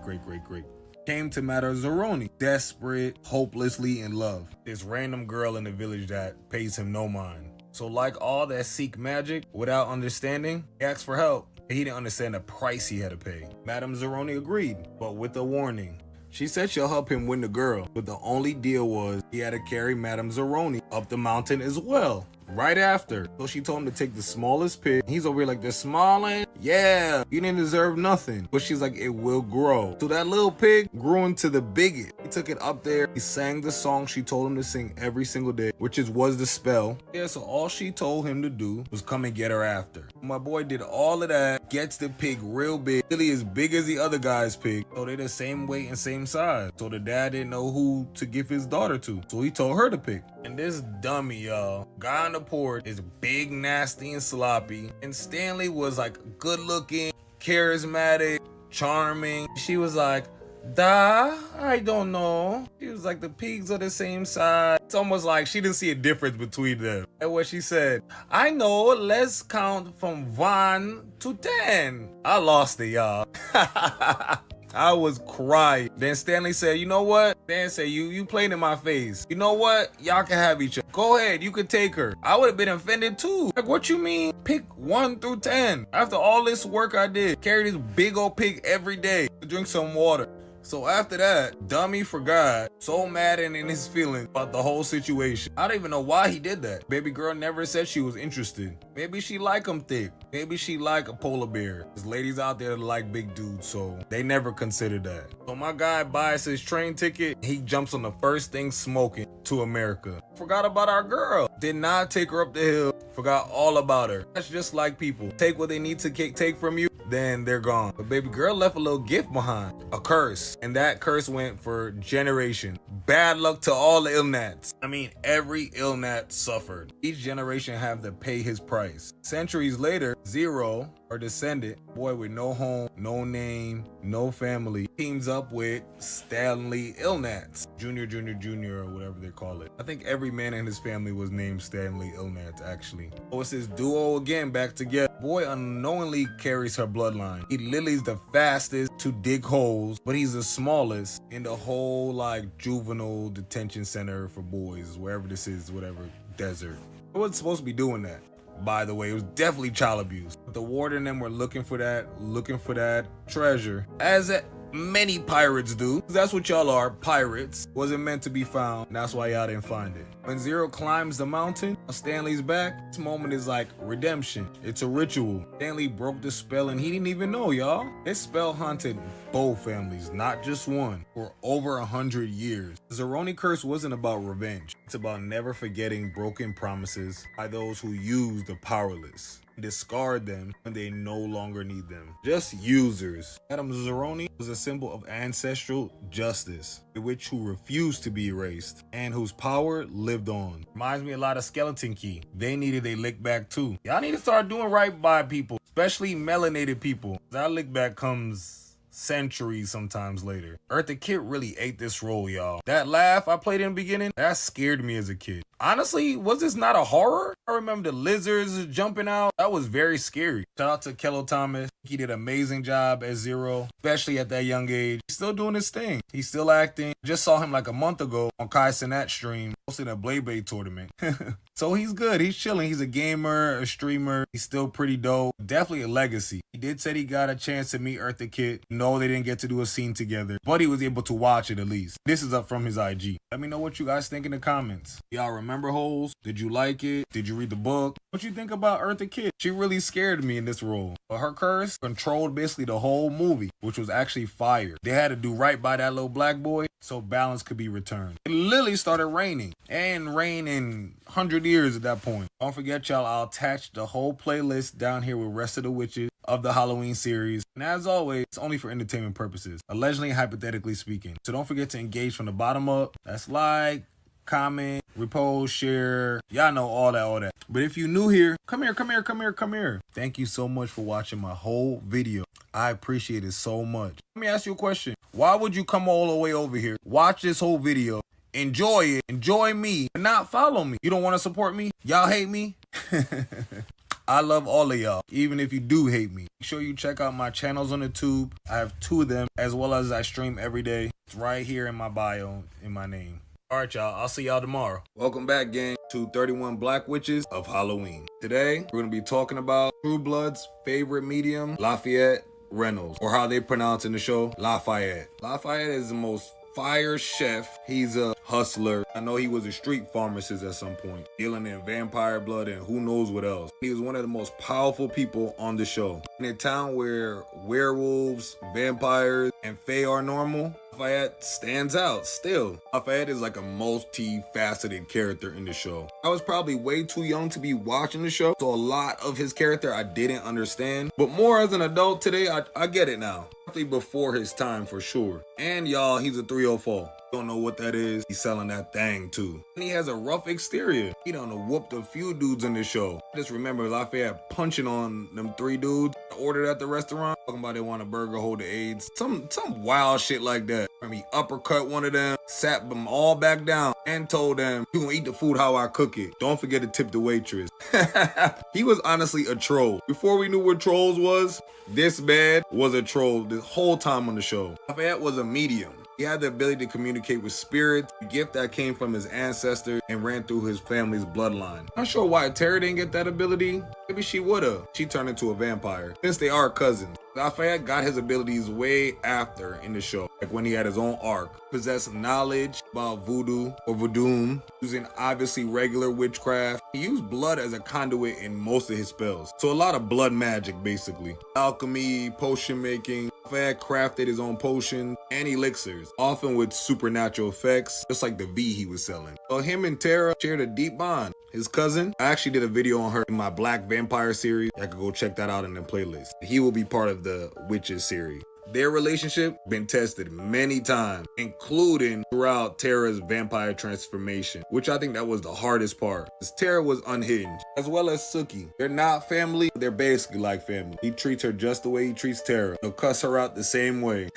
came to Madame Zeroni, desperate, hopelessly in love. This random girl in the village that pays him no mind. So like all that seek magic without understanding, he asked for help. He didn't understand the price he had to pay. Madame Zeroni agreed, but with a warning. She said she'll help him win the girl, but the only deal was he had to carry Madame Zeroni up the mountain as well. Right after. So she told him to take the smallest pig. He's over here like, the smallest? Yeah, you didn't deserve nothing. But she's like, it will grow. So that little pig grew into the biggest. He took it up there. He sang the song she told him to sing every single day, which was the spell. Yeah, so all she told him to do was come and get her after. My boy did all of that, gets the pig real big, really as big as the other guy's pig. So they're the same weight and same size. So the dad didn't know who to give his daughter to. So he told her to pick. And this dummy, y'all, guy on the porch is big, nasty, and sloppy. And Stanley was like good looking, charismatic, charming. She was like, I don't know. She was like, the pigs are the same size. It's almost like she didn't see a difference between them. And what she said, I know, let's count from 1 to 10. I lost it, y'all. I was crying. Then Stanley said, you know what? Dan said, you played in my face. You know what? Y'all can have each other. Go ahead, you could take her. I would have been offended too. Like, what you mean? Pick 1 through 10. After all this work I did, carry this big old pig every day to drink some water. So after that, dummy forgot, so mad and in his feelings about the whole situation. I don't even know why he did that. Baby girl never said she was interested. Maybe she like him thick. Maybe she like a polar bear. There's ladies out there that like big dudes, so they never considered that. So my guy buys his train ticket. He jumps on the first thing smoking to America. Forgot about our girl. Did not take her up the hill. Forgot all about her. That's just like people. Take what they need to take from you, then they're gone. But baby girl left a little gift behind. A curse. And that curse went for generation. Bad luck to all the Ilnats. I mean, every Ilnat suffered. Each generation have to pay his price. Centuries later, Zero, or descendant, boy with no home, no name, no family, teams up with Stanley Ilnats. Junior, or whatever they call it. I think every man in his family was named Stanley Ilnats, actually. So it's his duo again, back together. Boy unknowingly carries her bloodline. He literally is the fastest to dig holes, but he's the smallest in the whole like juvenile detention center for boys, wherever this is, whatever desert. I wasn't supposed to be doing that. By the way, it was definitely child abuse. But the warden and them were looking for that treasure, as many pirates do. That's what y'all are, pirates. Wasn't meant to be found. That's why y'all didn't find it. When Zero climbs the mountain on Stanley's back, this moment is like redemption. It's a ritual. Stanley broke the spell and he didn't even know, y'all. His spell haunted both families, not just one, for over 100 years. The Zeroni curse wasn't about revenge. It's about never forgetting broken promises by those who use the powerless. Discard them when they no longer need them. Just users. Adam Zeroni was a symbol of ancestral justice, the witch who refused to be erased and whose power lived on. Reminds me a lot of Skeleton Key. They needed a lick back too. Y'all need to start doing right by people, especially melanated people. That lick back comes centuries sometimes later. Eartha Kitt really ate this role, y'all. That laugh I played in the beginning, that scared me as a kid. Honestly, was this not a horror? I remember the lizards jumping out. That was very scary. Shout out to Kello Thomas. He did an amazing job as Zero, especially at that young age. He's still doing his thing. He's still acting. Just saw him like a month ago on Kai Cenat's stream, hosting a Blade Blade tournament. So he's good. He's chilling. He's a gamer, a streamer. He's still pretty dope. Definitely a legacy. He did say he got a chance to meet Eartha Kitt. No, they didn't get to do a scene together, but he was able to watch it at least. This is up from his IG. Let me know what you guys think in the comments. Y'all remember Holes? Did you like it? Did you read the book? What you think about Eartha Kitt? She really scared me in this role. But her curse controlled basically the whole movie, which was actually fire. They had to do right by that little black boy so balance could be returned. It literally started raining, and rain in 100 years at that point. Don't forget, y'all, I'll attach the whole playlist down here with rest of the witches of the Halloween series. And as always, it's only for entertainment purposes, allegedly and hypothetically speaking. So don't forget to engage from the bottom up. That's like, comment, repost, share. Y'all know all that. But if you're new here, come here. Thank you so much for watching my whole video. I appreciate it so much. Let me ask you a question. Why would you come all the way over here, watch this whole video, enjoy it, enjoy me, and not follow me? You don't want to support me? Y'all hate me? I love all of y'all, even if you do hate me. Make sure you check out my channels on the tube. I have 2 of them, as well as I stream every day. It's right here in my bio, in my name. All right, y'all. I'll see y'all tomorrow. Welcome back, gang, to 31 Black Witches of Halloween. Today, we're going to be talking about True Blood's favorite medium, Lafayette Reynolds, or how they pronounce in the show, Lafayette. Lafayette is the most fire chef. He's a hustler. I know he was a street pharmacist at some point, dealing in vampire blood and who knows what else. He was one of the most powerful people on the show. In a town where werewolves, vampires, and fae are normal, Lafayette stands out still. Lafayette is like a multi-faceted character in the show. I was probably way too young to be watching the show, so a lot of his character I didn't understand. But more as an adult today, I get it now. Definitely before his time for sure. And y'all, he's a 304. Don't know what that is. He's selling that thing too. And he has a rough exterior. He done whooped a few dudes in the show. I just remember Lafayette punching on them 3 dudes I ordered at the restaurant. Talking about they want a burger hold the AIDS. Some wild shit like that. I mean, uppercut one of them, sat them all back down, and told them, you gonna eat the food how I cook it. Don't forget to tip the waitress. He was honestly a troll. Before we knew what trolls was, this man was a troll this whole time on the show. Lafayette was a medium. He had the ability to communicate with spirits, a gift that came from his ancestors and ran through his family's bloodline. Not sure why Tara didn't get that ability. Maybe she would've. She turned into a vampire, since they are cousins. Lafayette got his abilities way after in the show, like when he had his own arc. Possessed knowledge about voodoo or voodoo, using obviously regular witchcraft. He used blood as a conduit in most of his spells. So a lot of blood magic basically. Alchemy, potion making. Lafayette crafted his own potions and elixirs, often with supernatural effects, just like the V he was selling. So him and Tara shared a deep bond. His cousin, I actually did a video on her in my Black Vampire series. I could go check that out in the playlist. He will be part of the Witches series. Their relationship been tested many times, including throughout Tara's vampire transformation, which I think that was the hardest part, because Tara was unhinged, as well as Suki. They're not family, they're basically like family. He treats her just the way he treats Tara. He'll cuss her out the same way.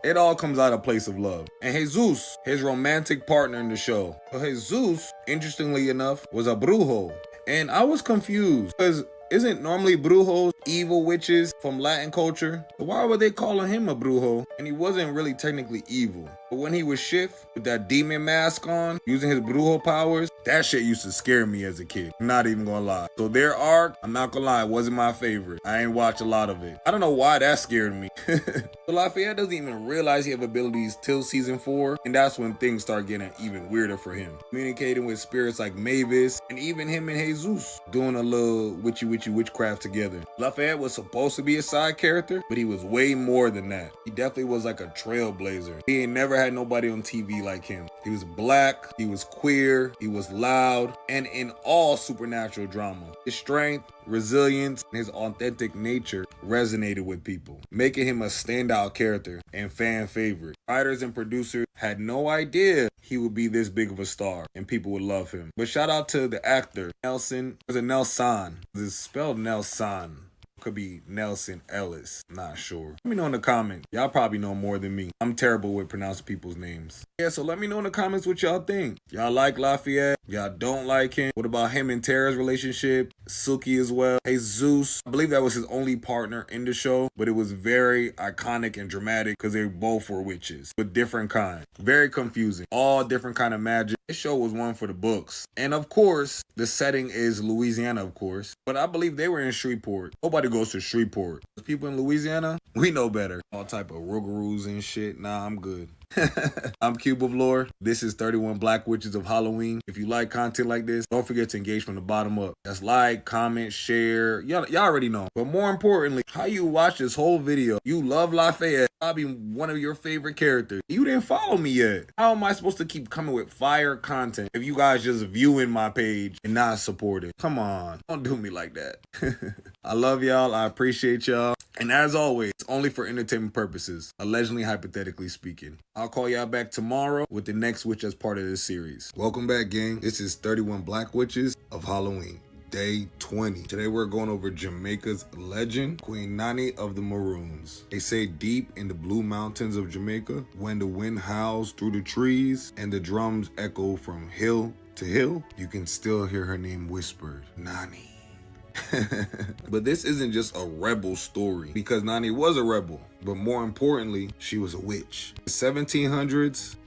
It all comes out of a place of love. And Jesus, his romantic partner in the show. So Jesus, interestingly enough, was a brujo. And I was confused, because isn't normally brujos evil witches from Latin culture? So why were they calling him a brujo? And he wasn't really technically evil. But when he would shift with that demon mask on, using his Brujo powers, that shit used to scare me as a kid. I'm not even gonna lie. So their arc, I'm not gonna lie, wasn't my favorite. I ain't watched a lot of it. I don't know why that scared me. But Lafayette doesn't even realize he have abilities till season 4, and that's when things start getting even weirder for him. Communicating with spirits like Mavis, and even him and Jesus doing a little witchy witchcraft together. Lafayette was supposed to be a side character, but he was way more than that. He definitely was like a trailblazer. He ain't never had nobody on TV like him. He was black, he was queer, he was loud, and in all supernatural drama. His strength, resilience, and his authentic nature resonated with people, making him a standout character and fan favorite. Writers and producers had no idea he would be this big of a star and people would love him. But shout out to the actor, Nelson. Was it Nelson? It's spelled Nelson. Could be Nelson Ellis. Not sure. Let me know in the comments. Y'all probably know more than me. I'm terrible with pronouncing people's names. Yeah, so let me know in the comments what y'all think. Y'all like Lafayette? Y'all don't like him? What about him and Tara's relationship? Suki as well. Jesus, I believe that was his only partner in the show, but it was very iconic and dramatic because they both were witches, but different kind. Very confusing. All different kind of magic. This show was one for the books. And of course, the setting is Louisiana, of course. But I believe they were in Shreveport. Nobody goes to Shreveport. People in Louisiana, we know better. All type of rougarous and shit. Nah, I'm good. I'm Cube of Lore. This is 31 Black Witches of Halloween. If you like content like this, don't forget to engage from the bottom up. That's like, comment, share. Y'all already know. But more importantly, how you watch this whole video. You love Lafayette. I'll be one of your favorite characters. You didn't follow me yet. How am I supposed to keep coming with fire content if you guys just viewing my page and not supporting? Come on. Don't do me like that. I love y'all. I appreciate y'all. And as always, it's only for entertainment purposes, allegedly, hypothetically speaking. I'll call y'all back tomorrow with the next witch as part of this series. Welcome back, gang. This is 31 Black Witches of Halloween, day 20. Today we're going over Jamaica's legend, Queen Nani of the Maroons. They say deep in the blue mountains of Jamaica, when the wind howls through the trees and the drums echo from hill to hill, you can still hear her name whispered, Nani. But this isn't just a rebel story, because Nani was a rebel, but more importantly, she was a witch. The 1700s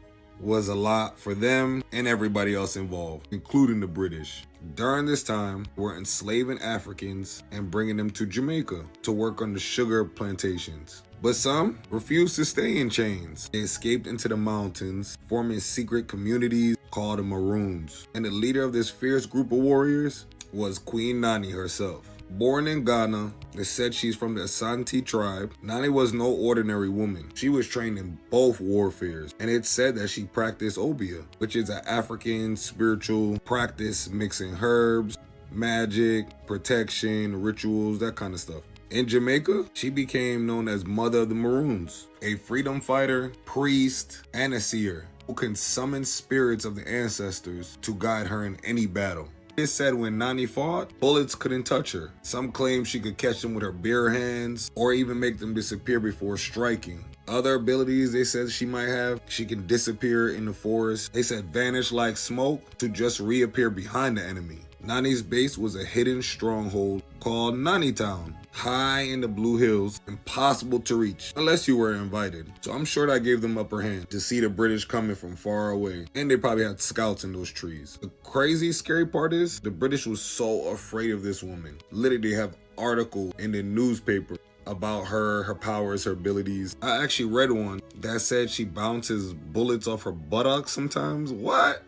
was a lot for them and everybody else involved, including the British. During this time, we're enslaving Africans and bringing them to Jamaica to work on the sugar plantations. But some refused to stay in chains. They escaped into the mountains, forming secret communities called the Maroons. And the leader of this fierce group of warriors was Queen Nani herself. Born in Ghana, it's said she's from the Asante tribe. Nani was no ordinary woman. She was trained in both warfares, and it's said that she practiced Obia, which is an African spiritual practice mixing herbs, magic, protection, rituals, that kind of stuff. In Jamaica, she became known as Mother of the Maroons, a freedom fighter, priest, and a seer who can summon spirits of the ancestors to guide her in any battle. It said when Nani fought, bullets couldn't touch her. Some claim she could catch them with her bare hands or even make them disappear before striking. Other abilities they said she might have, she can disappear in the forest. They said vanish like smoke to just reappear behind the enemy. Nani's base was a hidden stronghold called Nani Town, high in the Blue Hills, impossible to reach unless you were invited. So I'm sure that gave them upper hand to see the British coming from far away, and they probably had scouts in those trees. The crazy scary part is the British was so afraid of this woman. Literally they have articles in the newspaper about her powers, her abilities. I actually read one that said she bounces bullets off her buttocks sometimes. What?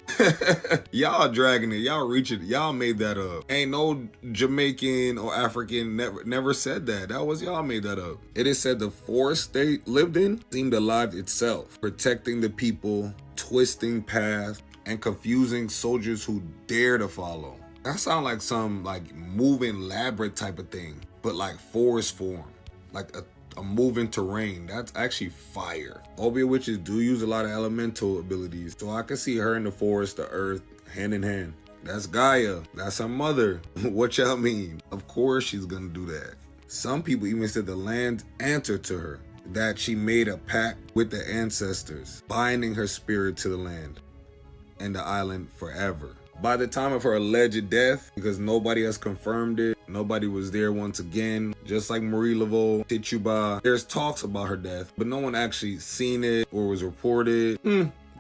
Y'all dragging it, y'all reaching it, y'all made that up. Ain't no Jamaican or African never said that. That was y'all made that up. It is said the forest they lived in seemed alive itself, protecting the people, twisting paths, and confusing soldiers who dare to follow. That sounds like some like moving labyrinth type of thing, but like forest form. Like a moving terrain. That's actually fire. Obia witches do use a lot of elemental abilities, so I can see her in the forest, the earth, hand in hand. That's Gaia. That's her mother. What y'all mean? Of course she's gonna do that. Some people even said the land answered to her, that she made a pact with the ancestors, binding her spirit to the land and the island forever. By the time of her alleged death, because nobody has confirmed it, Nobody was there once again. Just like Marie Laveau, Tituba, there's talks about her death, but no one actually seen it or was reported.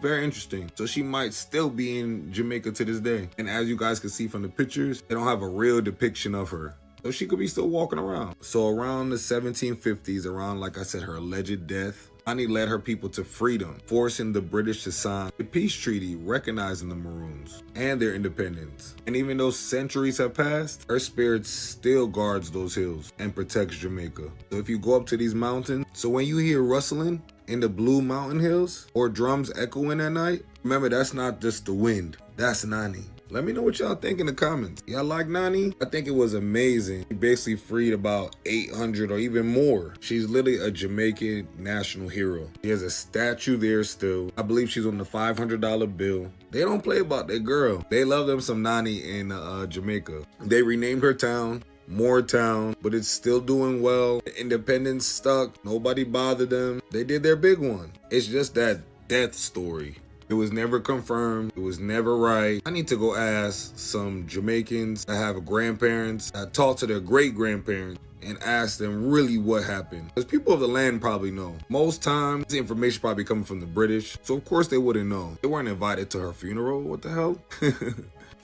Very interesting. So she might still be in Jamaica to this day. And as you guys can see from the pictures, they don't have a real depiction of her. So she could be still walking around. So around the 1750s, around, like I said, her alleged death, Nani led her people to freedom, forcing the British to sign a peace treaty recognizing the Maroons and their independence. And even though centuries have passed, her spirit still guards those hills and protects Jamaica. So if you go up to these mountains, so when you hear rustling in the blue mountain hills or drums echoing at night, remember that's not just the wind, that's Nani. Let me know what y'all think in the comments. Y'all like Nani? I think it was amazing. She basically freed about 800 or even more. She's literally a Jamaican national hero. She has a statue there still. I believe she's on the $500 bill. They don't play about that girl. They love them some Nani in Jamaica. They renamed her town Moortown, but it's still doing well. Independence stuck. Nobody bothered them. They did their big one. It's just that death story. It was never confirmed. It was never right. I need to go ask some Jamaicans that have grandparents that talk to their great-grandparents and ask them really what happened. Because people of the land probably know. Most times, the information probably coming from the British. So of course they wouldn't know. They weren't invited to her funeral. What the hell?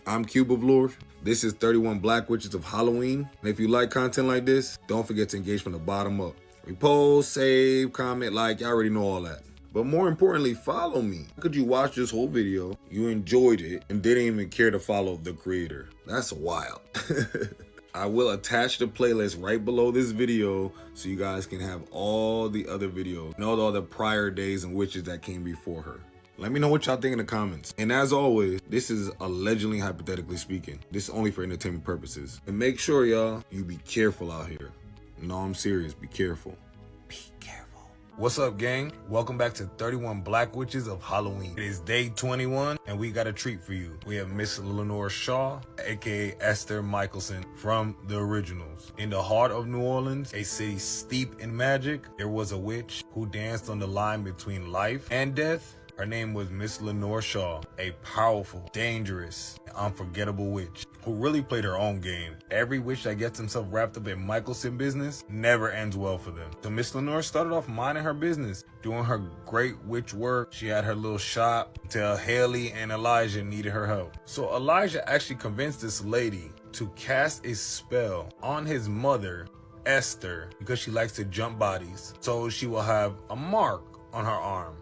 I'm CubeOxley. This is 31 Black Witches of Halloween. And if you like content like this, don't forget to engage from the bottom up. Repost, save, comment, like, you already know all that. But more importantly, follow me. How could you watch this whole video, you enjoyed it, and didn't even care to follow the creator? That's wild. I will attach the playlist right below this video so you guys can have all the other videos and all the prior days and witches that came before her. Let me know what y'all think in the comments. And as always, this is allegedly hypothetically speaking. This is only for entertainment purposes. And make sure, y'all, you be careful out here. No, I'm serious. Be careful. What's up, gang? Welcome back to 31 Black Witches of Halloween. It is day 21, and we got a treat for you. We have Miss Lenore Shaw, aka Esther Michelson, from the originals. In the heart of New Orleans, a city steeped in magic, there was a witch who danced on the line between life and death. Her name was Miss Lenore Shaw, a powerful, dangerous, and unforgettable witch who really played her own game. Every witch that gets himself wrapped up in Michelson business never ends well for them. So Miss Lenore started off minding her business, doing her great witch work. She had her little shop until Haley and Elijah needed her help. So Elijah actually convinced this lady to cast a spell on his mother, Esther, because she likes to jump bodies. So she will have a mark on her arm.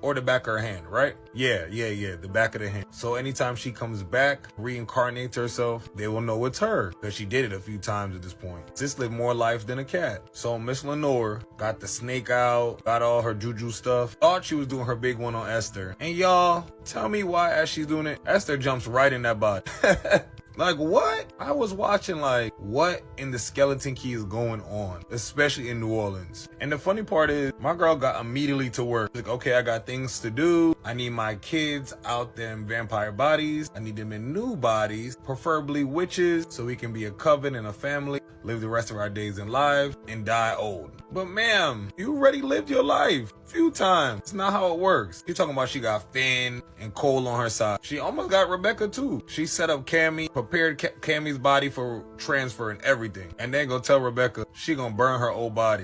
Or the back of her hand, right? Yeah, the back of the hand. So anytime she comes back, reincarnates herself, they will know it's her, because she did it a few times at this point. Sis lived more life than a cat. So Miss Lenore got the snake out, got all her juju stuff, thought she was doing her big one on Esther. And y'all, tell me why as she's doing it, Esther jumps right in that body. Like, what? I was watching like, what in the skeleton key is going on, especially in New Orleans. And the funny part is, my girl got immediately to work. Like, okay, I got things to do. I need my kids out them vampire bodies. I need them in new bodies, preferably witches, so we can be a coven and a family, live the rest of our days in life, and die old. But ma'am, you already lived your life a few times. It's not how it works. You're talking about she got Finn and Cole on her side. She almost got Rebecca too. She set up Cammy, prepared Cammy's body for transfer and everything. And then go tell Rebecca she gonna burn her old body.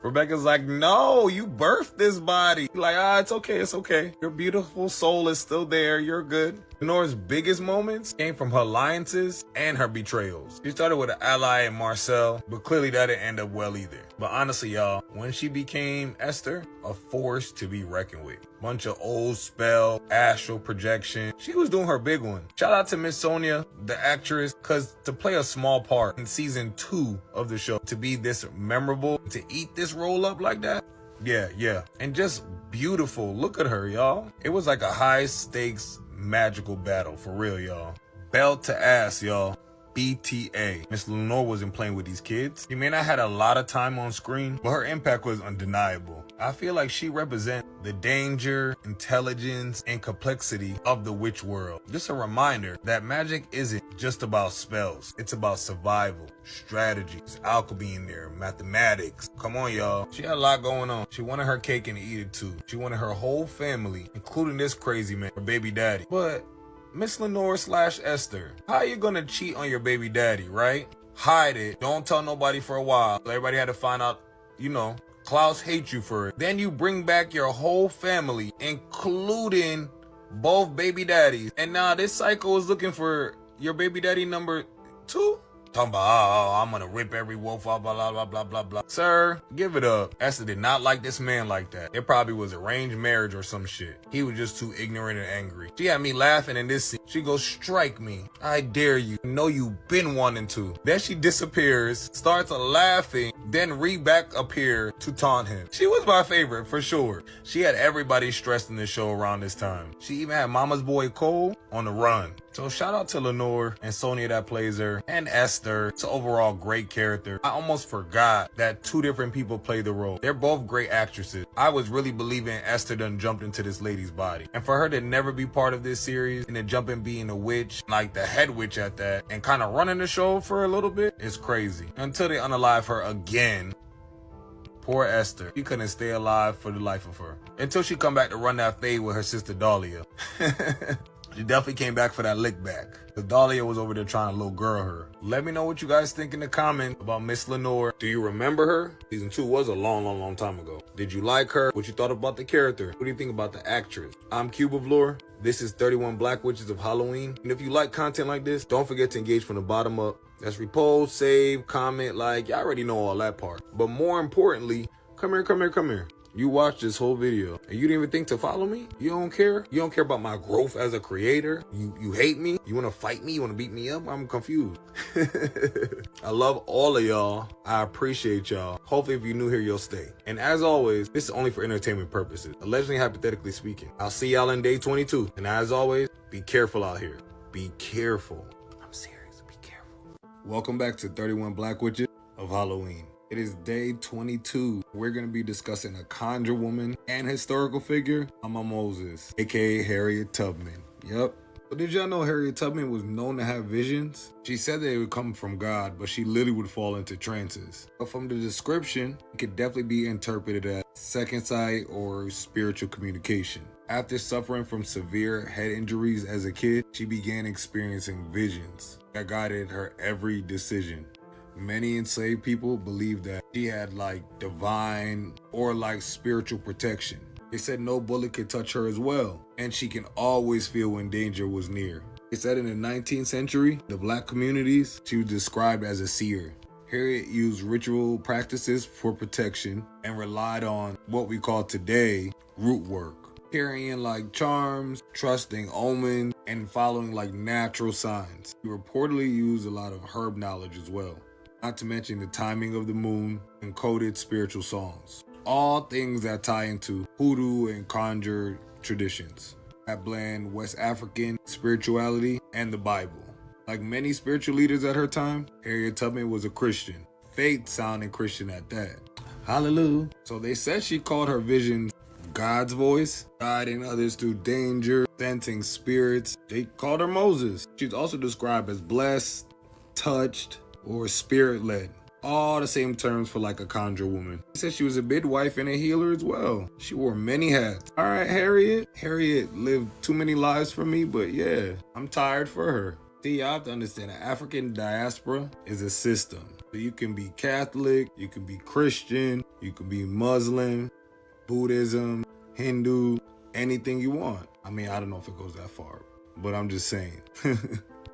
Rebecca's like, no, you birthed this body. Like, it's okay, it's okay. Your beautiful soul is still there. You're good. Lenore's biggest moments came from her alliances and her betrayals. She started with an ally in Marcel, but clearly that didn't end up well either. But honestly, y'all, when she became Esther, a force to be reckoned with. Bunch of old spell, astral projection. She was doing her big one. Shout out to Miss Sonia, the actress, because to play a small part in season 2 of the show, to be this memorable, to eat this roll up like that, yeah. And just beautiful. Look at her, y'all. It was like a high stakes magical battle, for real, y'all. Belt to ass, y'all. BTA. Miss Lenore wasn't playing with these kids. She may not had a lot of time on screen, but her impact was undeniable. I feel like she represents the danger, intelligence, and complexity of the witch world. Just a reminder that magic isn't just about spells. It's about survival, strategies, alchemy in there, mathematics. Come on, y'all. She had a lot going on. She wanted her cake and eat it too. She wanted her whole family, including this crazy man, her baby daddy. But Miss Lenore / Esther, how you gonna cheat on your baby daddy, right? Hide it. Don't tell nobody for a while. Everybody had to find out, you know, Klaus hates you for it. Then you bring back your whole family, including both baby daddies. And now this psycho is looking for your baby daddy number 2? Talking about, oh, I'm gonna rip every wolf off, blah, blah, blah, blah, blah, blah. Sir, give it up. Esther did not like this man like that. It probably was arranged marriage or some shit. He was just too ignorant and angry. She had me laughing in this scene. She goes, strike me. I dare you. Know you've been wanting to. Then she disappears, starts laughing, then back up here to taunt him. She was my favorite, for sure. She had everybody stressed in the show around this time. She even had Mama's boy Cole on the run. So shout out to Lenore and Sonia that plays her, and Esther. It's an overall great character. I almost forgot that 2 different people play the role. They're both great actresses. I was really believing Esther done jumped into this lady's body. And for her to never be part of this series and to jump in being a witch, like the head witch at that, and kind of running the show for a little bit, is crazy. Until they unalive her again. Poor Esther. She couldn't stay alive for the life of her. Until she come back to run that fade with her sister Dahlia. She definitely came back for that lick back. Because Dahlia was over there trying to little girl her. Let me know what you guys think in the comments about Miss Lenore. Do you remember her? Season 2 was a long time ago. Did you like her? What you thought about the character? What do you think about the actress? I'm Cube of Lore. This is 31 Black Witches of Halloween. And if you like content like this, don't forget to engage from the bottom up. That's repost, save, comment, like. Y'all already know all that part. But more importantly, come here. You watched this whole video and you didn't even think to follow me? You don't care? You don't care about my growth as a creator? You hate me? You want to fight me? You want to beat me up? I'm confused. I love all of y'all. I appreciate y'all. Hopefully if you're new here, you'll stay. And as always, this is only for entertainment purposes. Allegedly, hypothetically speaking. I'll see y'all in day 22. And as always, be careful out here. Be careful. I'm serious. Be careful. Welcome back to 31 Black Witches of Halloween. It is day 22. We're going to be discussing a conjure woman and historical figure, Mama Moses, aka Harriet Tubman. Yep. But did y'all know Harriet Tubman was known to have visions? She said they would come from God, but she literally would fall into trances. But from the description, it could definitely be interpreted as second sight or spiritual communication. After suffering from severe head injuries as a kid, she began experiencing visions that guided her every decision. Many enslaved people believed that she had like divine or like spiritual protection. They said no bullet could touch her as well, and she can always feel when danger was near. They said in the 19th century, the black communities, she was described as a seer. Harriet used ritual practices for protection and relied on what we call today root work, carrying like charms, trusting omens, and following like natural signs. She reportedly used a lot of herb knowledge as well. Not to mention the timing of the moon and coded spiritual songs. All things that tie into hoodoo and conjure traditions that blend West African spirituality and the Bible. Like many spiritual leaders at her time, Harriet Tubman was a Christian, faith-sounding Christian at that. Hallelujah. So they said she called her visions God's voice, guiding others through danger, sensing spirits. They called her Moses. She's also described as blessed, touched, or spirit-led. All the same terms for like a conjure woman. She said she was a midwife and a healer as well. She wore many hats. All right, Harriet. Harriet lived too many lives for me, but yeah, I'm tired for her. See, y'all have to understand the African diaspora is a system. So you can be Catholic, you can be Christian, you can be Muslim, Buddhism, Hindu, anything you want. I mean, I don't know if it goes that far, but I'm just saying.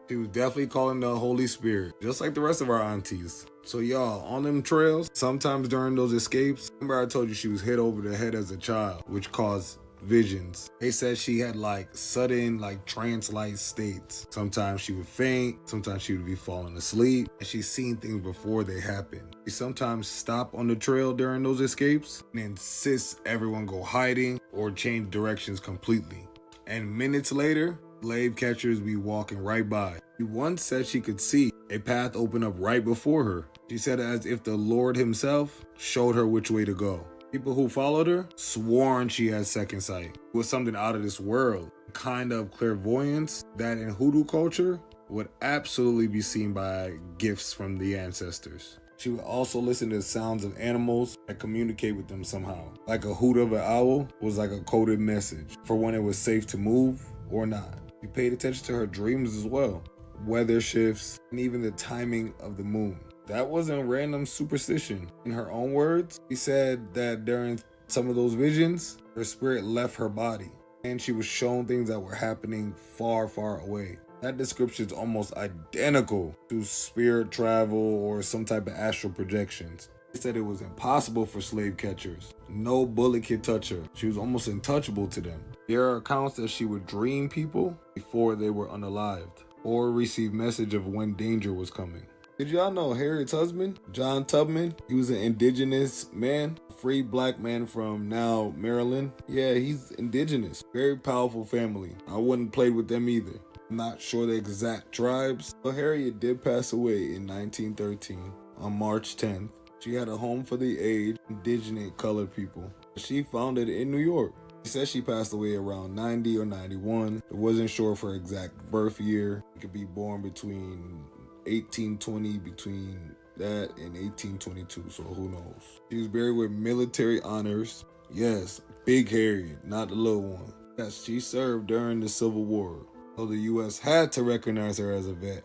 She was definitely calling the Holy Spirit, just like the rest of our aunties. So y'all, on them trails, sometimes during those escapes, remember I told you she was hit over the head as a child, which caused visions. They said she had like sudden like trance-like states. Sometimes she would faint, sometimes she would be falling asleep, and she's seen things before they happen. She sometimes stop on the trail during those escapes and insists everyone go hiding or change directions completely. And minutes later, slave catchers be walking right by. She once said she could see a path open up right before her. She said it as if the Lord himself showed her which way to go. People who followed her sworn she had second sight. It was something out of this world, kind of clairvoyance that in hoodoo culture would absolutely be seen by gifts from the ancestors. She would also listen to the sounds of animals that communicate with them somehow. Like a hoot of an owl was like a coded message for when it was safe to move or not. He paid attention to her dreams as well, weather shifts, and even the timing of the moon. That wasn't random superstition. In her own words, she said that during some of those visions, her spirit left her body, and she was shown things that were happening far, far away. That description is almost identical to spirit travel or some type of astral projections. They said it was impossible for slave catchers. No bullet could touch her. She was almost untouchable to them. There are accounts that she would dream people before they were unalived or receive message of when danger was coming. Did y'all know Harriet's husband, John Tubman, he was an indigenous man, free black man from now Maryland? Yeah, he's indigenous. Very powerful family. I wouldn't play with them either. Not sure the exact tribes, but Harriet did pass away in 1913 on March 10th. She had a home for the aged, indigenous colored people. She founded it in New York. She said she passed away around 90 or 91. It wasn't sure of her exact birth year. She could be born between 1820, between that and 1822, so who knows. She was buried with military honors. Yes, Big Harriet, not the little one. Yes, she served during the Civil War. So the U.S. had to recognize her as a vet.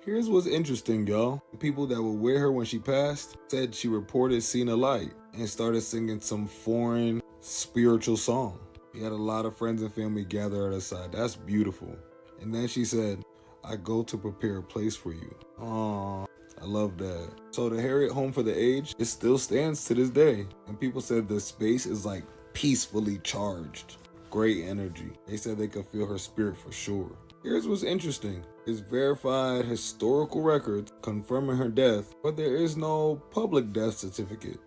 Here's what's interesting, y'all. The people that were with her when she passed said she reported seeing a light and started singing some foreign spiritual song. She had a lot of friends and family gather at her side. That's beautiful. And then she said, "I go to prepare a place for you." Aww, I love that. So the Harriet Home for the Aged, it still stands to this day. And people said the space is like peacefully charged. Great energy. They said they could feel her spirit for sure. Here's what's interesting. There's verified historical records confirming her death, but there is no public death certificate.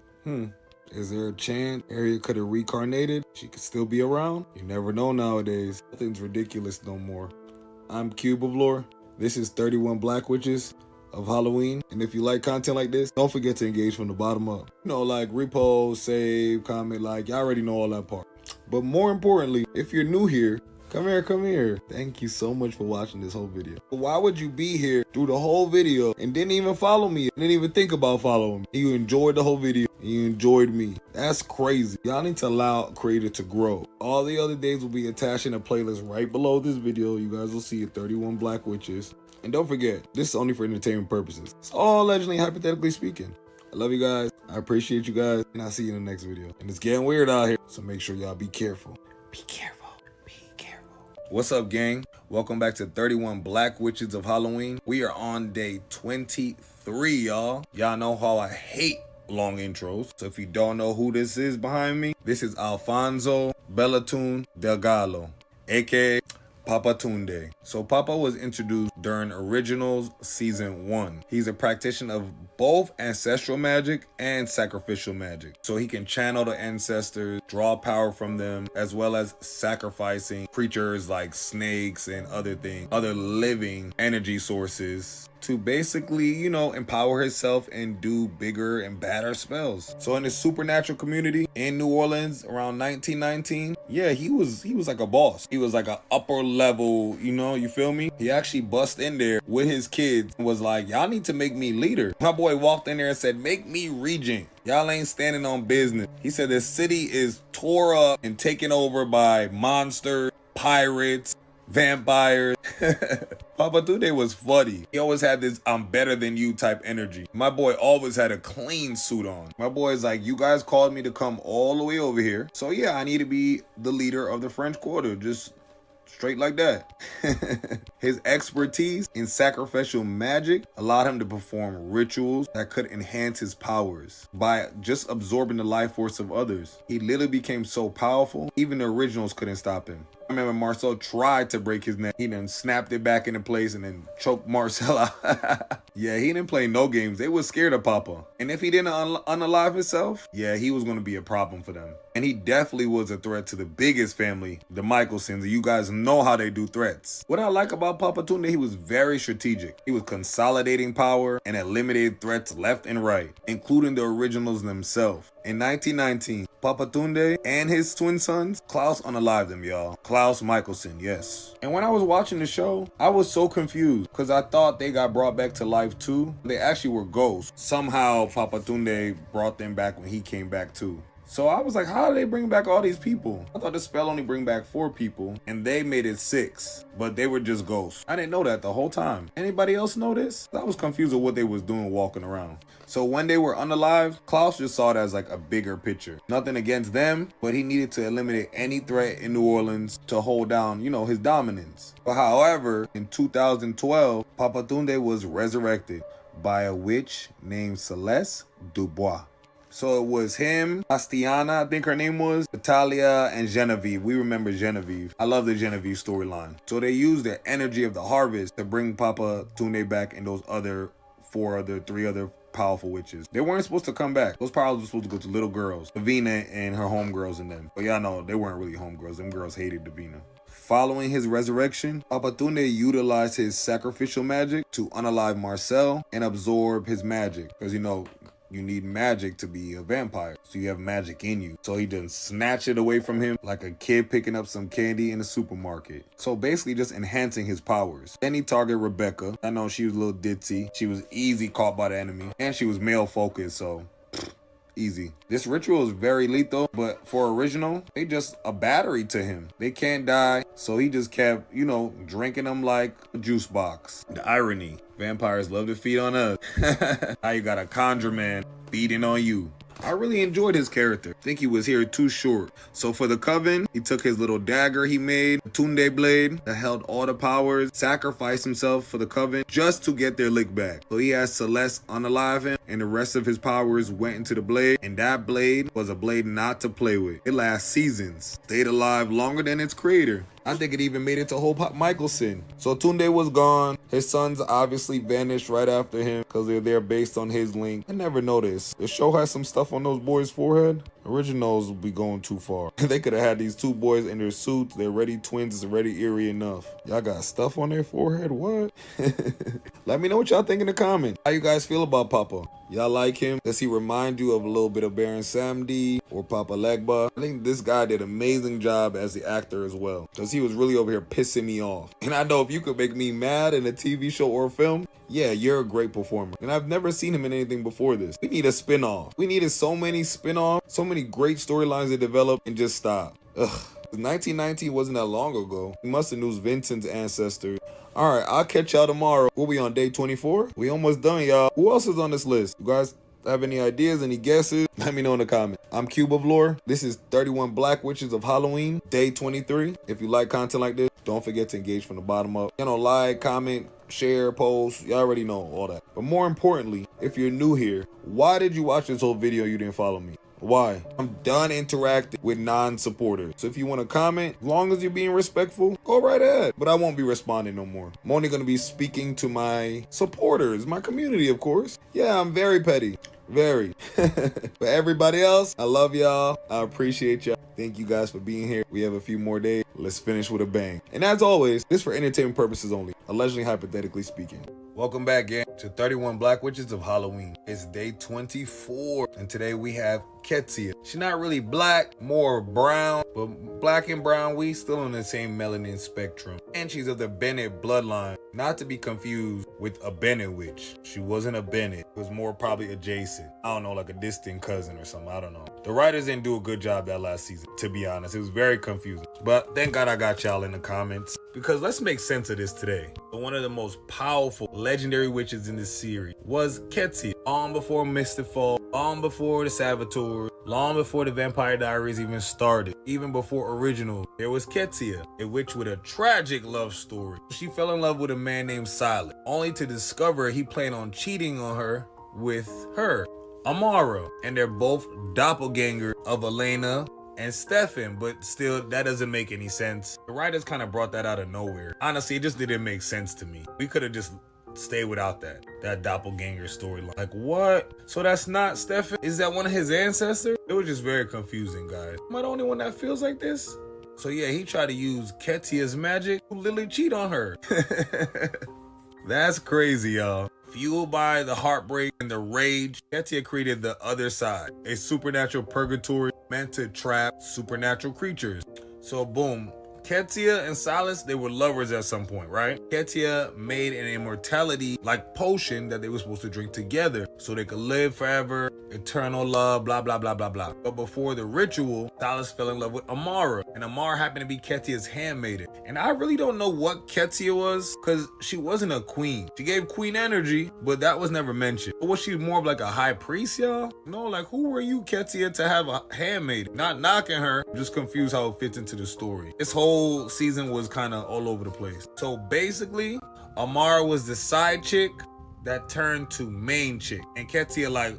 Is there a chance Harriet could have reincarnated? She could still be around? You never know nowadays. Nothing's ridiculous no more. I'm Cube of Lore. This is 31 Black Witches of Halloween. And if you like content like this, don't forget to engage from the bottom up. You know, like repost, save, comment, like, y'all already know all that part. But more importantly, if you're new here, come here. Thank you so much for watching this whole video. But why would you be here through the whole video and didn't even follow me? Didn't even think about following me? You enjoyed the whole video and you enjoyed me. That's crazy. Y'all need to allow a creator to grow. All the other days will be attached in a playlist right below this video. You guys will see it, 31 Black Witches. And don't forget, this is only for entertainment purposes. It's all allegedly, hypothetically speaking. I love you guys. I appreciate you guys. And I'll see you in the next video. And it's getting weird out here, so make sure y'all be careful. Be careful. What's up, gang? Welcome back to 31 Black Witches of Halloween. We are on day 23, y'all. Y'all know how I hate long intros. So if you don't know who this is behind me, this is Alfonso Bellatune Delgado, aka Papa Tunde. So Papa was introduced during Originals Season 1. He's a practitioner of both ancestral magic and sacrificial magic. So he can channel the ancestors, draw power from them, as well as sacrificing creatures like snakes and other things, other living energy sources to basically, you know, empower himself and do bigger and badder spells. So in the supernatural community in New Orleans around 1919, yeah, he was like a boss. He was like an upper level, you know, you feel me? He actually bust in there with his kids and was like, y'all need to make me leader. My boy walked in there and said, make me regent. Y'all ain't standing on business. He said the city is tore up and taken over by monsters, pirates, vampires. Papa Tunde was funny. He always had this I'm better than you type energy. My boy always had a clean suit on. My boy's like, you guys called me to come all the way over here. So yeah, I need to be the leader of the French Quarter. Just straight like that. His expertise in sacrificial magic allowed him to perform rituals that could enhance his powers by just absorbing the life force of others. He literally became so powerful, even the originals couldn't stop him. I remember Marcel tried to break his neck. He then snapped it back into place and then choked Marcel out. Yeah, he didn't play no games. They was scared of Papa. And if he didn't unalive himself, yeah, he was going to be a problem for them. And he definitely was a threat to the biggest family, the Michelsons. You guys know how they do threats. What I like about Papa Tunde, he was very strategic. He was consolidating power and eliminated threats left and right, including the originals themselves. In 1919, Papa Tunde and his twin sons, Klaus unalived them, y'all. Klaus Michelson, yes. And when I was watching the show, I was so confused because I thought they got brought back to life too. They actually were ghosts. Somehow Papa Tunde brought them back when he came back too. So I was like, how do they bring back all these people? I thought the spell only bring back 4 people, and they made it 6, but they were just ghosts. I didn't know that the whole time. Anybody else know this? I was confused with what they was doing walking around. So when they were unalive, Klaus just saw it as like a bigger picture. Nothing against them, but he needed to eliminate any threat in New Orleans to hold down, you know, his dominance. But however, in 2012, Papa Tunde was resurrected by a witch named Celeste Dubois. So it was him, Bastiana, I think her name was, Natalia, and Genevieve. We remember Genevieve. I love the Genevieve storyline. So they used the energy of the harvest to bring Papa Tunde back and those other 3 other powerful witches. They weren't supposed to come back. Those powers were supposed to go to little girls, Davina and her homegirls and them. But y'all know they weren't really homegirls. Them girls hated Davina. Following his resurrection, Papa Tunde utilized his sacrificial magic to unalive Marcel and absorb his magic. Because, you know, you need magic to be a vampire, so you have magic in you. So he just snatched it away from him like a kid picking up some candy in a supermarket. So basically just enhancing his powers. Then he targeted Rebecca. I know she was a little ditzy. She was easy caught by the enemy, and she was male focused, so easy. This ritual is very lethal, but for original, they just a battery to him. They can't die, so he just kept, you know, drinking them like a juice box. The irony, vampires love to feed on us. Now you got a conjure man feeding on you. I really enjoyed his character. I think he was here too short. So for the coven, he took his little dagger he made, a Tunde blade that held all the powers, sacrificed himself for the coven just to get their lick back. So he had Celeste unalive him, and the rest of his powers went into the blade, and that blade was a blade not to play with. It lasts seasons, stayed alive longer than its creator. I think it even made it to Hope Michelson. So Tunde was gone. His sons obviously vanished right after him because they're there based on his link. I never noticed. The show has some stuff on those boys' forehead. Originals would be going too far. They could have had these 2 boys in their suits. They're already twins. It's already eerie enough. Y'all got stuff on their forehead? What? Let me know what y'all think in the comments. How you guys feel about Papa? Y'all like him? Does he remind you of a little bit of Baron Samedi or Papa Legba? I think this guy did an amazing job as the actor as well, because he was really over here pissing me off. And I know if you could make me mad in a TV show or a film, yeah, you're a great performer. And I've never seen him in anything before this. We need a spin-off. We needed so many spin-offs, so many great storylines to develop and just stop. Ugh. 1919 wasn't that long ago. He must have knew Vincent's ancestors. All right, I'll catch y'all tomorrow. We'll be on day 24. We almost done, y'all. Who else is on this list? You guys have any ideas, any guesses? Let me know in the comments. I'm Cube of Lore. This is 31 Black Witches of Halloween, day 23. If you like content like this, don't forget to engage from the bottom up. You know, like, comment, share, post. You already know all that. But more importantly, if you're new here, why did you watch this whole video and you didn't follow me? Why? I'm done interacting with non-supporters. So if you want to comment, as long as you're being respectful, go right ahead. But I won't be responding no more. I'm only going to be speaking to my supporters, my community, of course. Yeah, I'm very petty. Very. But everybody else, I love y'all. I appreciate y'all. Thank you guys for being here. We have a few more days. Let's finish with a bang. And as always, this for entertainment purposes only, allegedly, hypothetically speaking. Welcome back, gang, to 31 Black Witches of Halloween. It's day 24, and today we have Ketsia. She's not really black, more brown, but black and brown, we still on the same melanin spectrum. And she's of the Bennett bloodline, not to be confused with a Bennett witch. She wasn't a Bennett. It was more probably adjacent. I don't know, like a distant cousin or something. I don't know. The writers didn't do a good job that last season, to be honest. It was very confusing. But thank God I got y'all in the comments, because let's make sense of this today. One of the most powerful legendary witches in this series was Ketsia. Long before Mistfall, long before the Saboteurs, long before the Vampire Diaries even started, even before Original, there was Ketsia, a witch with a tragic love story. She fell in love with a man named Silent, only to discover he planned on cheating on her with her, Amara, and they're both doppelganger of Elena and Stefan, but still, that doesn't make any sense. The writers kind of brought that out of nowhere. Honestly, it just didn't make sense to me. We could have just stayed without that doppelganger storyline. Like, what? So that's not Stefan? Is that one of his ancestors? It was just very confusing, guys. Am I the only one that feels like this? So yeah, he tried to use Ketia's magic to literally cheat on her. That's crazy, y'all. Fueled by the heartbreak and the rage, Ketia created the other side, a supernatural purgatory meant to trap supernatural creatures. So boom, Ketia and Silas, they were lovers at some point, right? Ketia made an immortality like potion that they were supposed to drink together so they could live forever eternal love, blah, blah, blah, blah, blah. But before the ritual, Silas fell in love with Amara, and Amara happened to be Ketia's handmaiden. And I really don't know what Ketia was, because she wasn't a queen. She gave queen energy, but that was never mentioned. But was she more of like a high priest, y'all? No, like, who were you, Ketia, to have a handmaiden? Not knocking her, I'm just confused how it fits into the story. This whole season was kind of all over the place. So basically, Amara was the side chick that turned to main chick. And Ketia like,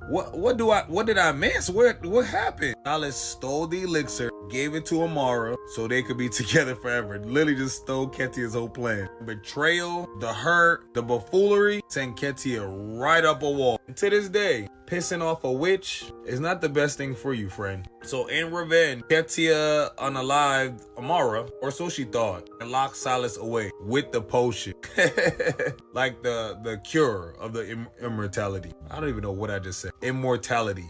what did I miss? What happened? Silas stole the elixir, gave it to Amara so they could be together forever. Literally just stole Ketia's whole plan. Betrayal, the hurt, the buffoonery sent Ketia right up a wall. And to this day, pissing off a witch is not the best thing for you, friend. So in revenge, Ketia unalived Amara, or so she thought, and locked Silas away with the potion. Like the cure of the immortality. I don't even know what I just said. Immortality.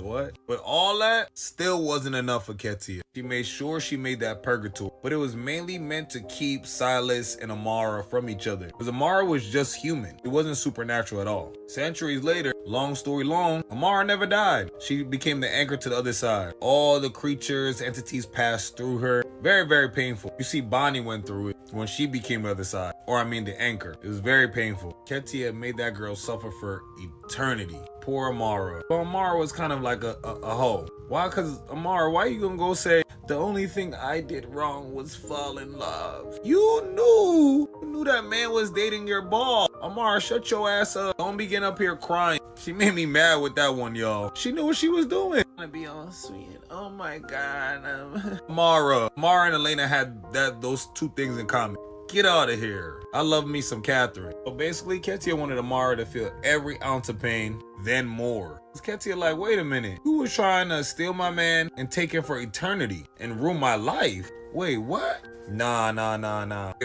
What? But all that still wasn't enough for Ketia. She made sure she made that purgatory, but it was mainly meant to keep Silas and Amara from each other, because Amara was just human. It wasn't supernatural at all. Centuries later, long story long, Amara never died. She became the anchor to the other side. All the creatures, entities passed through her. Very, very painful. You see, Bonnie went through it when she became the other side, or I mean the anchor. It was very painful. Ketia made that girl suffer for eternity. Poor Amara. But Amara was kind of like a hoe. Why? Because Amara, why you gonna go say, the only thing I did wrong was fall in love? You knew that man was dating your ball. Amara, shut your ass up. Don't be getting up here crying. She made me mad with that one, y'all. She knew what she was doing. To be all sweet. Oh my God. Amara and Elena had those two things in common. Get out of here. I love me some Catherine. But basically, Ketia wanted Amara to feel every ounce of pain, then more. Ketia like, wait a minute. You was trying to steal my man and take him for eternity and ruin my life. Wait, what? Nah.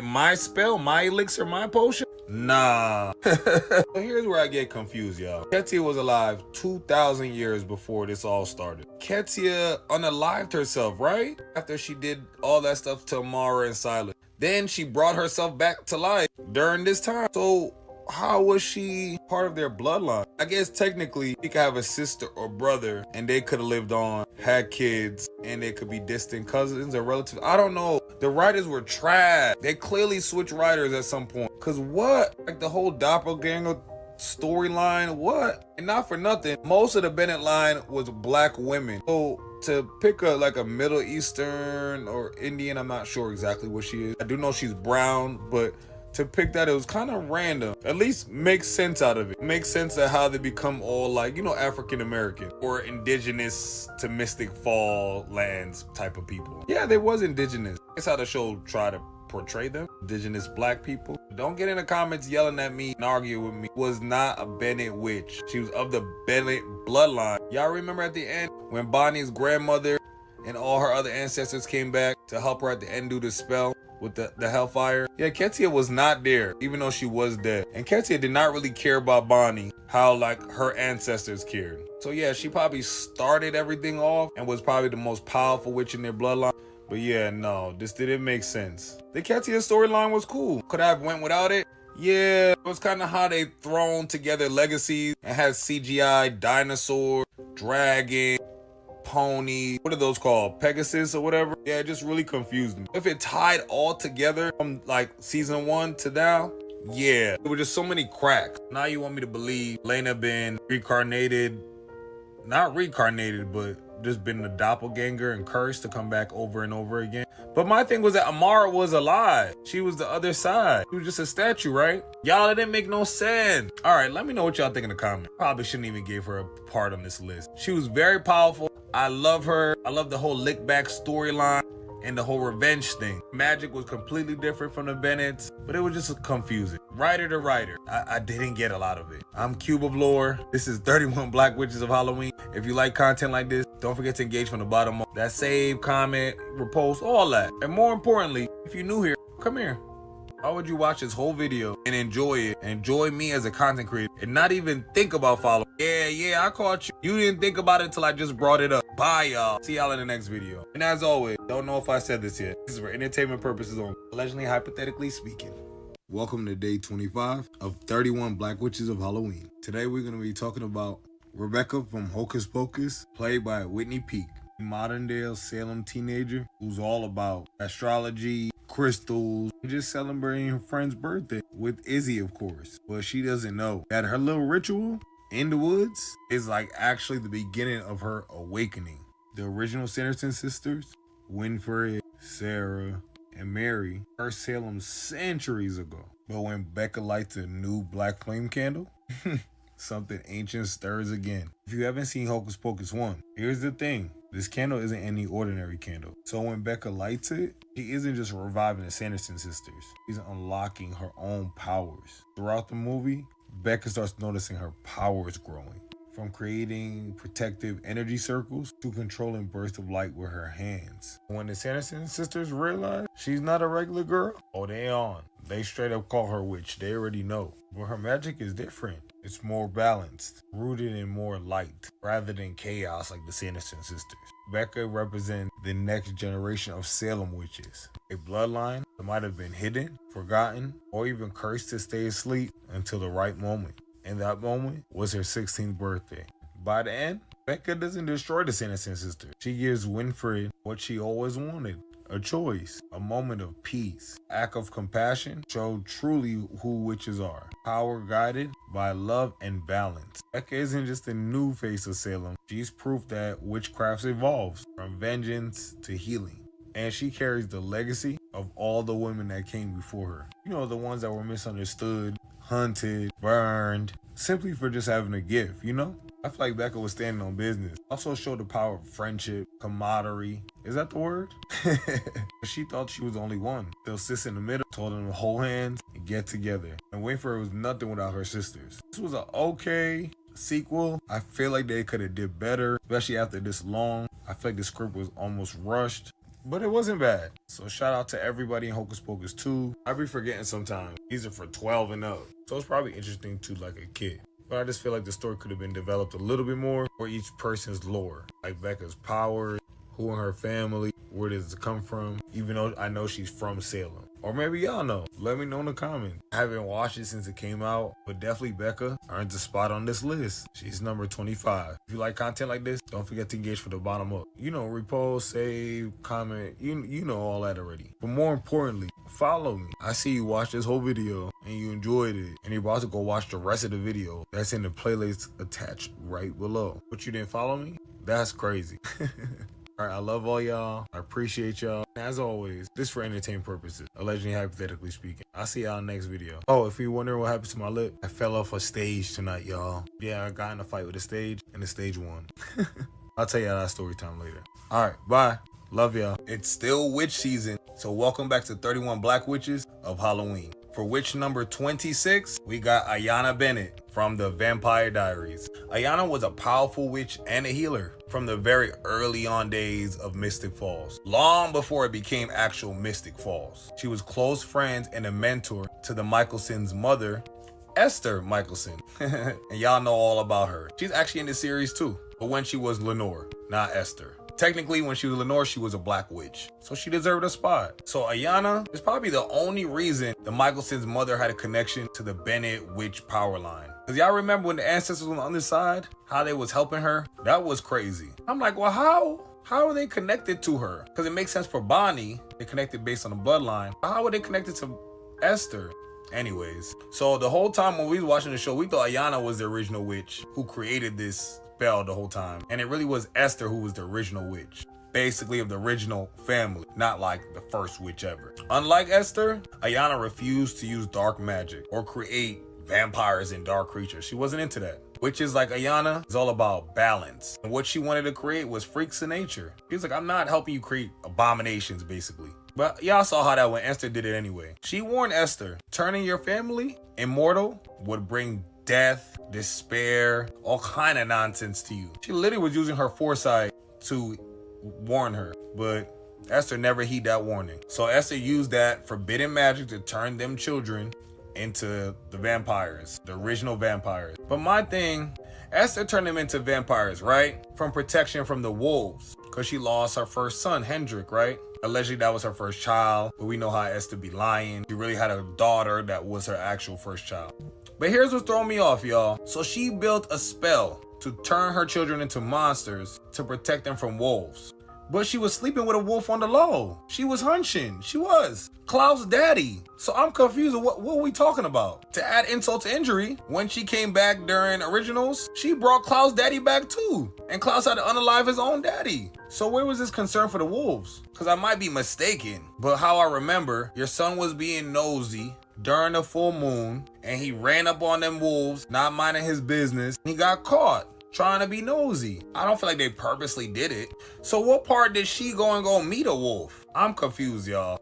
My spell, my elixir, my potion? Nah. So here's where I get confused, y'all. Ketia was alive 2,000 years before this all started. Ketia unalived herself, right? After she did all that stuff to Amara and Silas. Then she brought herself back to life during this time. So how was she part of their bloodline? I guess technically she could have a sister or brother and they could have lived on, had kids, and they could be distant cousins or relatives. I don't know. The writers were trash. They clearly switched writers at some point. Cause what? Like the whole doppelganger storyline, what? And not for nothing, most of the Bennett line was black women. So to pick a Middle Eastern or Indian, I'm not sure exactly what she is. I do know she's brown, but to pick that, it was kind of random. At least make sense out of it. Makes sense of how they become all like, African American or indigenous to Mystic Fall lands type of people. Yeah, they was indigenous. That's how the show tried to portray them. Indigenous black people. Don't get in the comments yelling at me and argue with me. Was not a Bennett witch. She was of the Bennett bloodline. Y'all remember at the end when Bonnie's grandmother and all her other ancestors came back to help her at the end do the spell with the hellfire? Yeah, Ketia was not there, even though she was dead. And Ketia did not really care about Bonnie, how like her ancestors cared. So yeah, she probably started everything off and was probably the most powerful witch in their bloodline. But yeah, no, this didn't make sense. The Ketia storyline was cool. Could I have went without it? Yeah, it was kind of how they thrown together legacies and had CGI, dinosaur, dragon, pony, what are those called? Pegasus or whatever? Yeah, it just really confused me. If it tied all together from like season 1 to now, yeah, there were just so many cracks. Now you want me to believe Lena been not reincarnated, but just been a doppelganger and cursed to come back over and over again. But my thing was that Amara was alive. She was the other side. She was just a statue, right? Y'all, it didn't make no sense. All right, let me know what y'all think in the comments. Probably shouldn't even give her a part on this list. She was very powerful. I love her. I love the whole lick back storyline and the whole revenge thing. Magic was completely different from the Bennetts, but it was just confusing. Writer to writer, I didn't get a lot of it. I'm Cube of Lore. This is 31 Black Witches of Halloween. If you like content like this, don't forget to engage from the bottom up. That save, comment, repost, all that. And more importantly, if you're new here, come here. Why would you watch this whole video and enjoy it? Enjoy me as a content creator and not even think about following? Yeah, I caught you. You didn't think about it until I just brought it up. Bye, y'all. See y'all in the next video. And as always, don't know if I said this yet. This is for entertainment purposes only. Allegedly, hypothetically speaking. Welcome to day 25 of 31 Black Witches of Halloween. Today we're going to be talking about Rebecca from Hocus Pocus, played by Whitney Peak, a modern-day Salem teenager who's all about astrology, crystals, and just celebrating her friend's birthday with Izzy, of course. But she doesn't know that her little ritual in the woods is like actually the beginning of her awakening. The original Sanderson sisters, Winfred, Sarah, and Mary, first Salem centuries ago. But when Becca lights a new black flame candle, something ancient stirs again. If you haven't seen Hocus Pocus 1, here's the thing. This candle isn't any ordinary candle. So when Becca lights it, she isn't just reviving the Sanderson sisters. She's unlocking her own powers. Throughout the movie, Becca starts noticing her powers growing. From creating protective energy circles to controlling bursts of light with her hands. When the Sanderson sisters realize she's not a regular girl, oh, they on. They straight up call her witch. They already know. But her magic is different. It's more balanced, rooted in more light, rather than chaos like the Sanderson sisters. Becca represents the next generation of Salem witches. A bloodline that might have been hidden, forgotten, or even cursed to stay asleep until the right moment. And that moment was her 16th birthday. By the end, Becca doesn't destroy the Sanderson sisters. She gives Winfred what she always wanted. A choice, a moment of peace, act of compassion, show truly who witches are. Power guided by love and balance. Becca isn't just a new face of Salem. She's proof that witchcraft evolves from vengeance to healing. And she carries the legacy of all the women that came before her. You know, the ones that were misunderstood, hunted, burned, simply for just having a gift, you know? I feel like Becca was standing on business. Also showed the power of friendship, camaraderie. Is that the word? She thought she was the only one. Those sis in the middle told them to hold hands and get together. And Winfred was nothing without her sisters. This was an okay sequel. I feel like they could have did better, especially after this long. I feel like the script was almost rushed. But it wasn't bad. So shout out to everybody in Hocus Pocus 2. I be forgetting sometimes. These are for 12 and up. So it's probably interesting to like a kid. But I just feel like the story could have been developed a little bit more for each person's lore. Like Becca's powers, who in her family, where does it come from? Even though I know she's from Salem. Or maybe y'all know. Let me know in the comments. I haven't watched it since it came out, but definitely Becca earns a spot on this list. She's number 25. If you like content like this, don't forget to engage from the bottom up. You know, repost, save, comment, you know all that already. But more importantly, follow me. I see you watch this whole video and you enjoyed it, and you're about to go watch the rest of the video that's in the playlist attached right below. But you didn't follow me? That's crazy. Alright, I love all y'all. I appreciate y'all. As always, this for entertainment purposes, allegedly hypothetically speaking. I'll see y'all in the next video. Oh, if you're wondering what happened to my lip, I fell off a stage tonight, y'all. Yeah, I got in a fight with a stage, and the stage won. I'll tell y'all that story time later. Alright, bye. Love y'all. It's still witch season, so welcome back to 31 Black Witches of Halloween. For witch number 26, we got Ayanna Bennett from the Vampire Diaries. Ayanna was a powerful witch and a healer from the very early on days of Mystic Falls, long before it became actual Mystic Falls. She was close friends and a mentor to the Michelson's mother, Esther Michelson. And y'all know all about her. She's actually in the series too, but when she was Lenore, not Esther. Technically, when she was Lenore, she was a black witch, so she deserved a spot. So Ayanna is probably the only reason the Michelson's mother had a connection to the Bennett witch power line. Cause y'all remember when the ancestors were on the other side, how they was helping her? That was crazy. I'm like, well, how are they connected to her? Because it makes sense for Bonnie, they connected based on the bloodline. But how are they connected to Esther? Anyways, so the whole time when we was watching the show, we thought Ayanna was the original witch who created this spell the whole time. And it really was Esther who was the original witch. Basically of the original family, not like the first witch ever. Unlike Esther, Ayanna refused to use dark magic or create vampires and dark creatures. She wasn't into that. Witches like Ayanna is all about balance. And what she wanted to create was freaks of nature. She was like, I'm not helping you create abominations, basically. But y'all saw how that went. Esther did it anyway. She warned Esther, turning your family immortal would bring death, despair, all kind of nonsense to you. She literally was using her foresight to warn her, but Esther never heeded that warning. So Esther used that forbidden magic to turn them children into the vampires, the original vampires. But my thing, Esther turned them into vampires, right? From protection from the wolves, because she lost her first son, Hendrik, right? Allegedly, that was her first child, but we know how Esther be lying. She really had a daughter that was her actual first child. But here's what's throwing me off, y'all. So she built a spell to turn her children into monsters to protect them from wolves. But she was sleeping with a wolf on the low. She was hunching. She was. Klaus' daddy. So I'm confused. What are we talking about? To add insult to injury, when she came back during originals, she brought Klaus' daddy back too. And Klaus had to unalive his own daddy. So where was this concern for the wolves? Because I might be mistaken, but how I remember, your son was being nosy during the full moon, and he ran up on them wolves, not minding his business. He got caught trying to be nosy. I don't feel like they purposely did it. So what part did she go meet a wolf? I'm confused, y'all.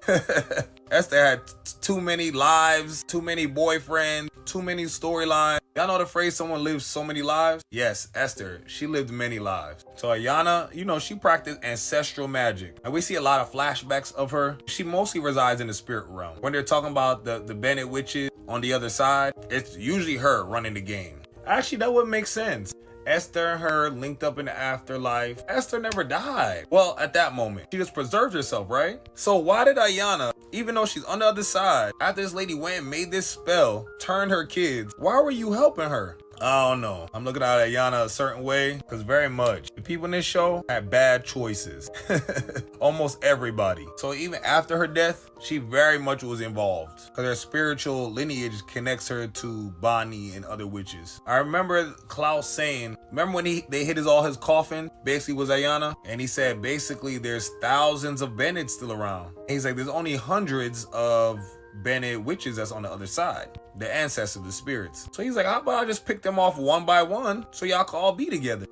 Esther had too many lives, too many boyfriends, too many storylines. Y'all know the phrase, someone lives so many lives? Yes, Esther, she lived many lives. So Ayanna, she practiced ancestral magic. And we see a lot of flashbacks of her. She mostly resides in the spirit realm. When they're talking about the Bennett witches on the other side, it's usually her running the game. Actually, that would make sense. Esther and her linked up in the afterlife. Esther never died. Well, at that moment, she just preserved herself, right? So why did Ayanna, even though she's on the other side, after this lady went and made this spell, turned her kids, why were you helping her? I don't know. I'm looking at Ayanna a certain way because very much the people in this show had bad choices. Almost everybody. So even after her death, she very much was involved because her spiritual lineage connects her to Bonnie and other witches. I remember Klaus saying, remember when they hit all his coffin, basically was Ayanna, and he said basically there's thousands of Bennett still around. And he's like, there's only hundreds of Bennett witches that's on the other side, the ancestors, the spirits. So he's like, how about I just pick them off one by one so y'all can all be together?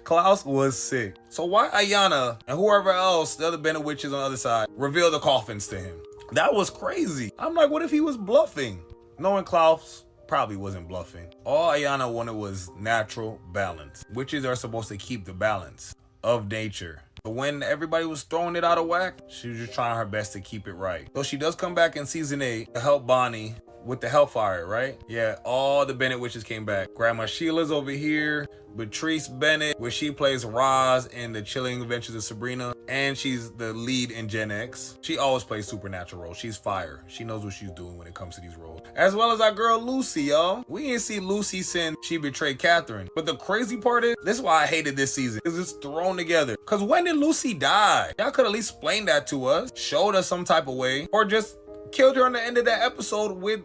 Klaus was sick. So why Ayanna and whoever else, the other Bennett witches on the other side, reveal the coffins to him? That was crazy. I'm like, what if he was bluffing? Knowing Klaus probably wasn't bluffing. All Ayanna wanted was natural balance. Witches are supposed to keep the balance of nature. But when everybody was throwing it out of whack, she was just trying her best to keep it right. So she does come back in season 8 to help Bonnie with the Hellfire, right? Yeah, all the Bennett witches came back. Grandma Sheila's over here. Patrice Bennett, where she plays Roz in The Chilling Adventures of Sabrina. And she's the lead in Gen X. She always plays supernatural roles. She's fire. She knows what she's doing when it comes to these roles. As well as our girl Lucy, y'all. We didn't see Lucy since she betrayed Catherine. But the crazy part is, this is why I hated this season. Because it's thrown together. Because when did Lucy die? Y'all could at least explain that to us. Showed us some type of way. Or just killed her on the end of that episode with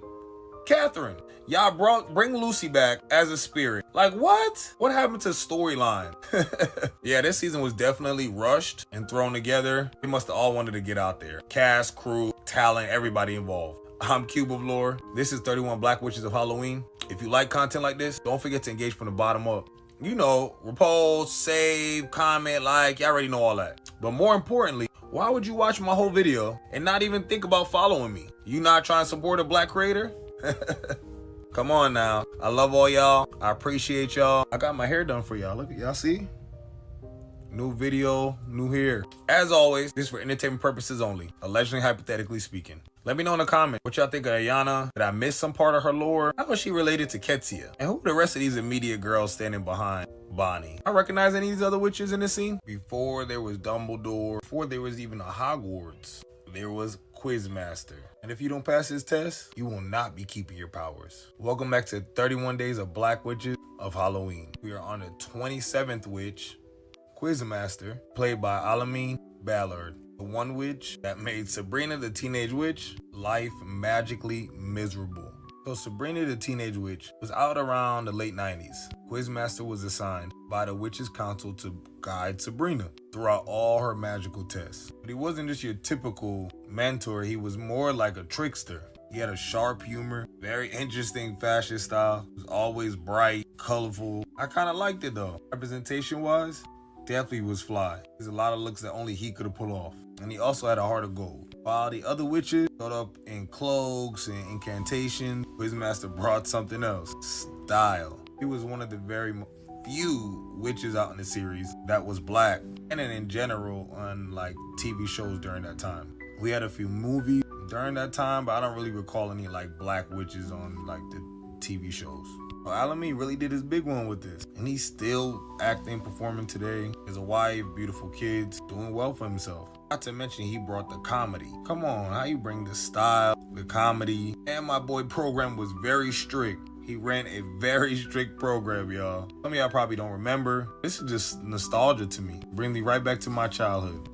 Catherine. Y'all bring Lucy back as a spirit. Like what? What happened to storyline? Yeah, this season was definitely rushed and thrown together. We must have all wanted to get out there. Cast, crew, talent, everybody involved. I'm Cube of Lore. This is 31 Black Witches of Halloween. If you like content like this, don't forget to engage from the bottom up. Repost, save, comment, like, you already know all that. But more importantly, why would you watch my whole video and not even think about following me? You not trying to support a black creator? Come on now. I love all y'all. I appreciate y'all. I got my hair done for y'all. Look at y'all, see? New video, new hair. As always, this is for entertainment purposes only. Allegedly, hypothetically speaking. Let me know in the comments what y'all think of Ayanna. Did I miss some part of her lore? How was she related to Ketsia? And who are the rest of these immediate girls standing behind Bonnie? I recognize any of these other witches in this scene? Before there was Dumbledore, before there was even a Hogwarts, there was Quizmaster. And if you don't pass this test, you will not be keeping your powers. Welcome back to 31 Days of Black Witches of Halloween. We are on the 27th witch, Quizmaster, played by Alameen Ballard, the one witch that made Sabrina the Teenage Witch life magically miserable. So Sabrina the Teenage Witch was out around the late 90s. Quizmaster was assigned by the Witches Council to guide Sabrina throughout all her magical tests. But he wasn't just your typical mentor, he was more like a trickster. He had a sharp humor, very interesting fashion style, was always bright, colorful. I kind of liked it though. Representation wise, definitely was fly. There's a lot of looks that only he could have pulled off. And he also had a heart of gold. While the other witches showed up in cloaks and incantations, Quizmaster brought something else, style. He was one of the very few witches out in the series that was black, and then in general on like TV shows during that time. We had a few movies during that time, but I don't really recall any like black witches on like the TV shows. Well, Alameen really did his big one with this, and he's still acting, performing today. He has a wife, beautiful kids, doing well for himself. Not to mention he brought the comedy. Come on, how you bring the style, the comedy, and my boy program was very strict. He ran a very strict program, y'all. Some of y'all probably don't remember. This is just nostalgia to me. Bring me right back to my childhood.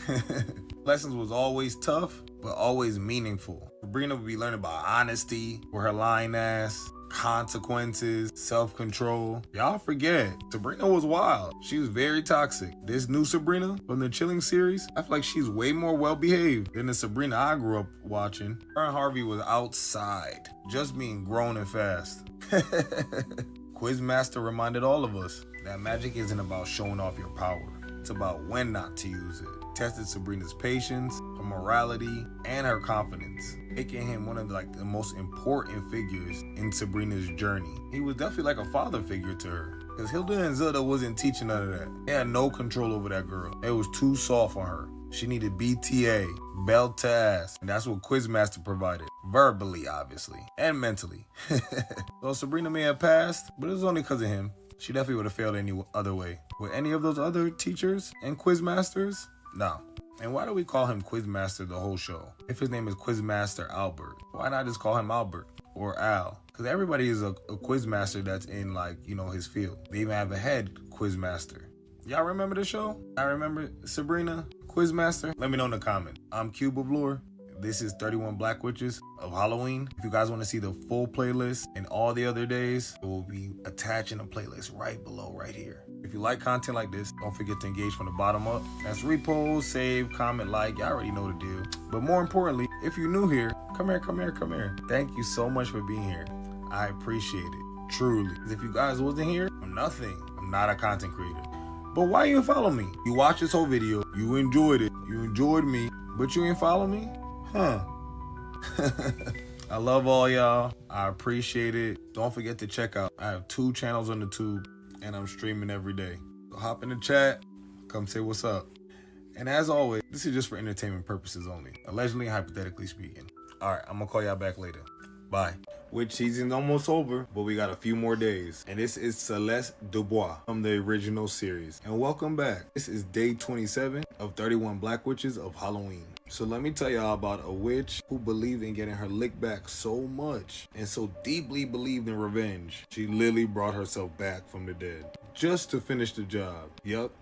Lessons was always tough, but always meaningful. Sabrina would be learning about honesty with her lying ass, consequences, self-control. Y'all forget, Sabrina was wild. She was very toxic. This new Sabrina from the Chilling series, I feel like she's way more well-behaved than the Sabrina I grew up watching. Her and Harvey was outside, just being grown and fast. Quizmaster reminded all of us that magic isn't about showing off your power. It's about when not to use it. Tested Sabrina's patience, her morality, and her confidence, making him one of the most important figures in Sabrina's journey. He was definitely like a father figure to her, because Hilda and Zilda wasn't teaching none of that. They had no control over that girl. It was too soft on her. She needed BTA, belt to ass, and that's what Quizmaster provided. Verbally, obviously, and mentally. So Sabrina may have passed, but it was only because of him. She definitely would have failed any other way. With any of those other teachers and Quizmasters? No. And why do we call him Quizmaster the whole show? If his name is Quizmaster Albert, why not just call him Albert or Al? Because everybody is a Quizmaster that's in his field. They even have a head Quizmaster. Y'all remember the show? I remember Sabrina, Quizmaster? Let me know in the comment. I'm CubeOxley. This is 31 Black Witches of Halloween. If you guys want to see the full playlist and all the other days, it will be attached in a playlist right below, right here. If you like content like this, don't forget to engage from the bottom up. That's repost, save, comment, like. Y'all already know the deal. But more importantly, if you're new here, come here. Thank you so much for being here. I appreciate it, truly. If you guys wasn't here, I'm nothing. I'm not a content creator. But why you didn't follow me? You watched this whole video, you enjoyed it, you enjoyed me, but you didn't follow me? Huh. I love all y'all. I appreciate it. Don't forget to check out. I have 2 channels on the tube and I'm streaming every day. So hop in the chat, come say what's up. And as always, this is just for entertainment purposes only. Allegedly and hypothetically speaking. All right, I'm gonna call y'all back later. Bye. Witch season's almost over, but we got a few more days. And this is Celeste Dubois from the original series. And welcome back. This is day 27 of 31 Black Witches of Halloween. So let me tell y'all about a witch who believed in getting her lick back so much and so deeply believed in revenge, she literally brought herself back from the dead just to finish the job. Yup,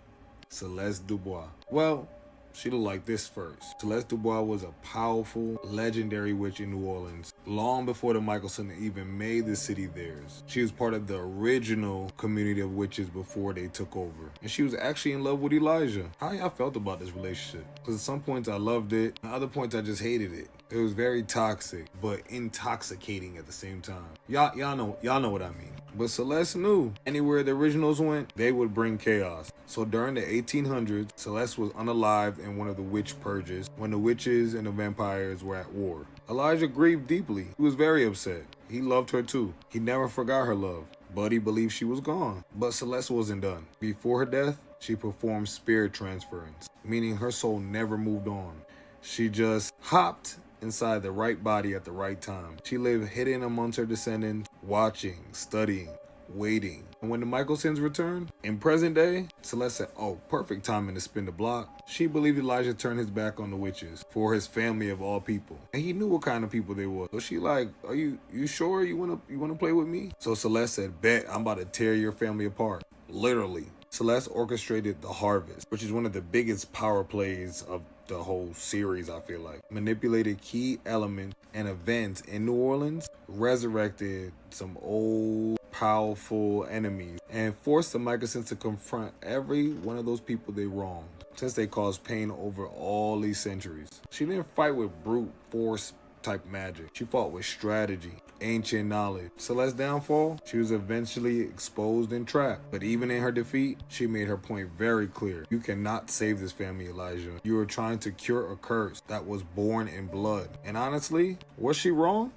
Celeste Dubois. Well, she looked like this first. Celeste Dubois was a powerful, legendary witch in New Orleans, long before the Michelson even made the city theirs. She was part of the original community of witches before they took over. And she was actually in love with Elijah. How y'all felt about this relationship? Because at some points I loved it, at other points I just hated it. It was very toxic, but intoxicating at the same time. Y'all know what I mean. But Celeste knew anywhere the originals went, they would bring chaos. So during the 1800s, Celeste was unalived in one of the witch purges when the witches and the vampires were at war. Elijah grieved deeply. He was very upset. He loved her too. He never forgot her love, but he believed she was gone. But Celeste wasn't done. Before her death, she performed spirit transference, meaning her soul never moved on. She just hopped inside the right body at the right time. She lived hidden amongst her descendants, watching, studying, waiting. And when the Michelsons returned, in present day, Celeste said, oh, perfect timing to spin the block. She believed Elijah turned his back on the witches for his family of all people. And he knew what kind of people they were. So she like, are you sure you wanna play with me? So Celeste said, bet, I'm about to tear your family apart. Literally. Celeste orchestrated the harvest, which is one of the biggest power plays of the whole series, I feel like. Manipulated key elements and events in New Orleans, resurrected some old powerful enemies, and forced the Michelsons to confront every one of those people they wronged, since they caused pain over all these centuries. She didn't fight with brute force type magic. She fought with strategy, ancient knowledge. Celeste's downfall, she was eventually exposed and trapped. But even in her defeat, she made her point very clear. You cannot save this family, Elijah. You are trying to cure a curse that was born in blood. And honestly, was she wrong?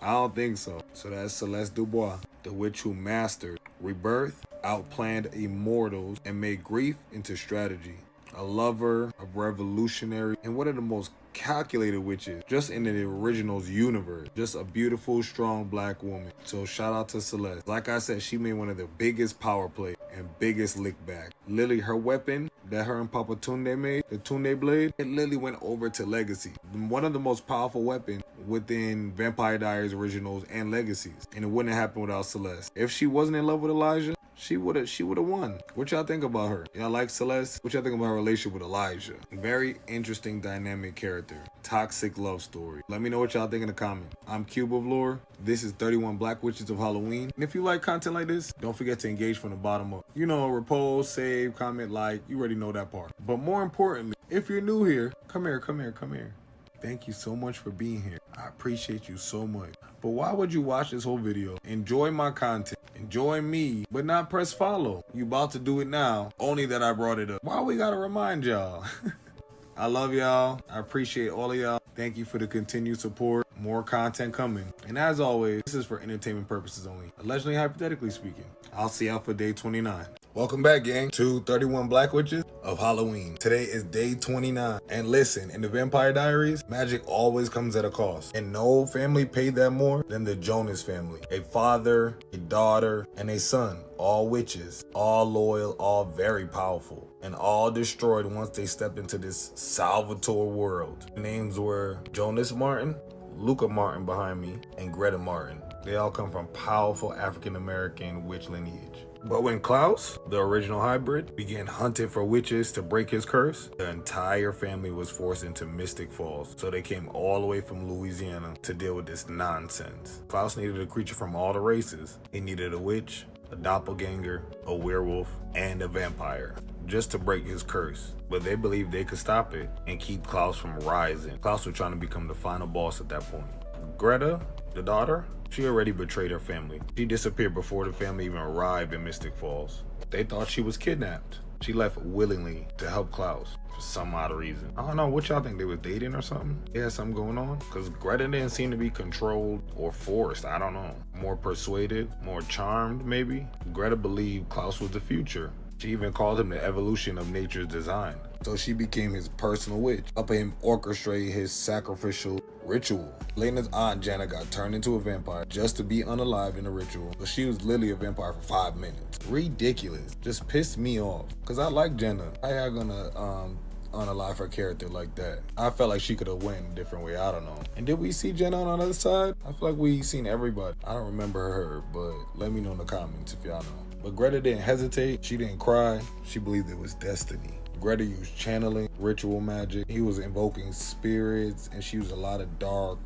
I don't think so. So that's Celeste Dubois, the witch who mastered rebirth, outplanned immortals, and made grief into strategy. A lover, a revolutionary, and one of the most calculated witches just in the originals universe. Just a beautiful, strong black woman. So shout out to Celeste. Like I said, she made one of the biggest power plays and biggest lick back. Literally, her weapon that her and Papa Tunde made, the Tunde blade, it literally went over to Legacy. One of the most powerful weapons within Vampire Diaries originals and Legacies. And it wouldn't happen without Celeste. If she wasn't in love with Elijah, she would have won. What y'all think about her? Y'all like Celeste? What y'all think about her relationship with Elijah? Very interesting dynamic character. Toxic love story. Let me know what y'all think in the comments. I'm Cube of Lore. This is 31 Black Witches of Halloween. And if you like content like this, don't forget to engage from the bottom up. You know, repose, save, comment, like. You already know that part. But more importantly, if you're new here, come here. Thank you so much for being here. I appreciate you so much. But why would you watch this whole video, enjoy my content, enjoy me, but not press follow? You about to do it now, only that I brought it up. Why we gotta remind y'all? I love y'all. I appreciate all of y'all. Thank you for the continued support. More content coming. And as always, this is for entertainment purposes only. Allegedly, hypothetically speaking. I'll see y'all for day 29. Welcome back, gang, to 31 Black Witches of Halloween. Today is day 29. And listen, in the Vampire Diaries, magic always comes at a cost. And no family paid that more than the Jonas family. A father, a daughter, and a son. All witches, all loyal, all very powerful. And all destroyed once they stepped into this Salvatore world. Names were Jonas Martin, Luca Martin behind me, and Greta Martin. They all come from powerful African-American witch lineage. But when Klaus, the original hybrid, began hunting for witches to break his curse, the entire family was forced into Mystic Falls. So they came all the way from Louisiana to deal with this nonsense. Klaus needed a creature from all the races. He needed a witch, a doppelganger, a werewolf, and a vampire, just to break his curse. But they believed they could stop it and keep Klaus from rising. Klaus was trying to become the final boss at that point. Greta, the daughter, she already betrayed her family. She disappeared before the family even arrived in Mystic Falls. They thought she was kidnapped. She left willingly to help Klaus for some odd reason. I don't know, what y'all think, they was dating or something? They had something going on? Because Greta didn't seem to be controlled or forced, I don't know. More persuaded, more charmed maybe? Greta believed Klaus was the future. She even called him the evolution of nature's design. So she became his personal witch, helping him orchestrate his sacrificial ritual. Lena's aunt Jenna got turned into a vampire just to be unalive in the ritual. So she was literally a vampire for 5 minutes. Ridiculous. Just pissed me off. Cause I like Jenna. How y'all gonna unalive her character like that? I felt like she could have went a different way. I don't know. And did we see Jenna on the other side? I feel like we seen everybody. I don't remember her, but let me know in the comments if y'all know. But Greta didn't hesitate. She didn't cry. She believed it was destiny. Greta used channeling, ritual magic. He was invoking spirits, and she used a lot of dark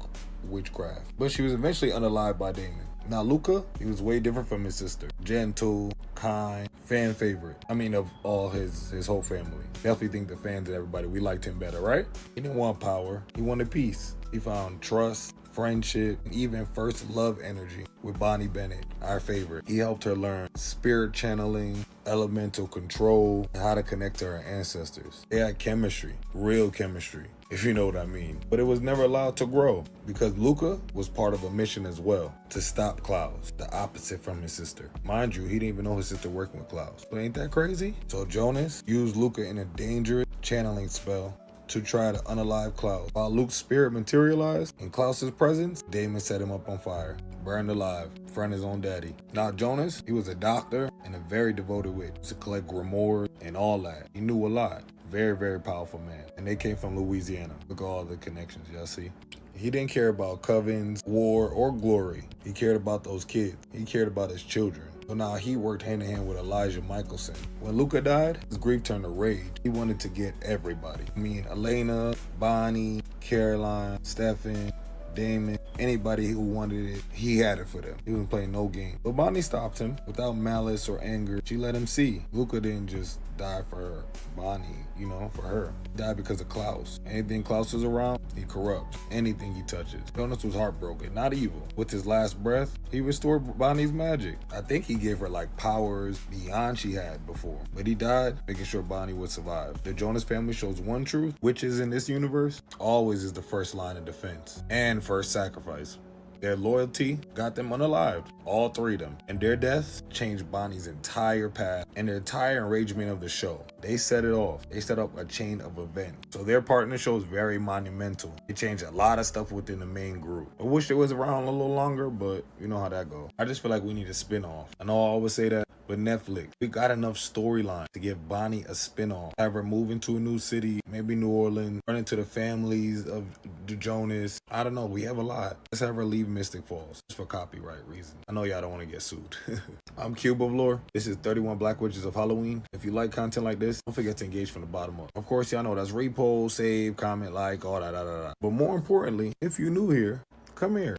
witchcraft. But she was eventually unalived by Damon. Now Luca, he was way different from his sister. Gentle, kind, fan favorite. I mean, of all his whole family. Definitely think the fans and everybody, we liked him better, right? He didn't want power. He wanted peace. He found trust, friendship, and even first love energy with Bonnie Bennett, our favorite. He helped her learn spirit channeling, elemental control, and how to connect to her ancestors. They had chemistry, real chemistry, if you know what I mean. But it was never allowed to grow because Luca was part of a mission as well, to stop Klaus, the opposite from his sister. Mind you, he didn't even know his sister working with Klaus. But ain't that crazy? So Jonas used Luca in a dangerous channeling spell to try to unalive Klaus. While Luke's spirit materialized in Klaus's presence, Damon set him up on fire, burned alive, in front of his own daddy. Now Jonas, he was a doctor and a very devoted witch to collect grimoires and all that. He knew a lot. Very, very powerful man. And they came from Louisiana. Look at all the connections, y'all see? He didn't care about covens, war, or glory. He cared about those kids. He cared about his children. So now he worked hand in hand with Elijah Michelson. When Luca died, his grief turned to rage. He wanted to get everybody. I mean, Elena, Bonnie, Caroline, Stefan, Damon, anybody who wanted it, he had it for them. He wasn't playing no game. But Bonnie stopped him without malice or anger. She let him see. Luca didn't just die for Bonnie, you know, for her. He died because of Klaus. Anything Klaus was around, he corrupts. Anything he touches. Jonas was heartbroken, not evil. With his last breath, he restored Bonnie's magic. I think he gave her like powers beyond she had before. But he died making sure Bonnie would survive. The Jonas family shows one truth. Witches in this universe always is the first line of defense and first sacrifice. Their loyalty got them unalived, all three of them. And their deaths changed Bonnie's entire path and the entire arrangement of the show. They set it off. They set up a chain of events. So their part in the show is very monumental. It changed a lot of stuff within the main group. I wish it was around a little longer, but you know how that goes. I just feel like we need a spin-off. I know I always say that, But Netflix, we got enough storyline to give Bonnie a spinoff. Have her move into a new city, maybe New Orleans, run into the families of the Jonas. I don't know, we have a lot. Let's have her leave Mystic Falls, just for copyright reasons. I know y'all don't want to get sued. I'm Cube of Lore. This is 31 Black Witches of Halloween. If you like content like this, don't forget to engage from the bottom up. Of course, y'all know that's repost, save, comment, like, all that. But more importantly, if you're new here, come here.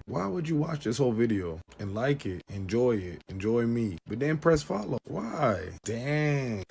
Why would you watch this whole video and like it, enjoy me, but then press follow? Why? Dang.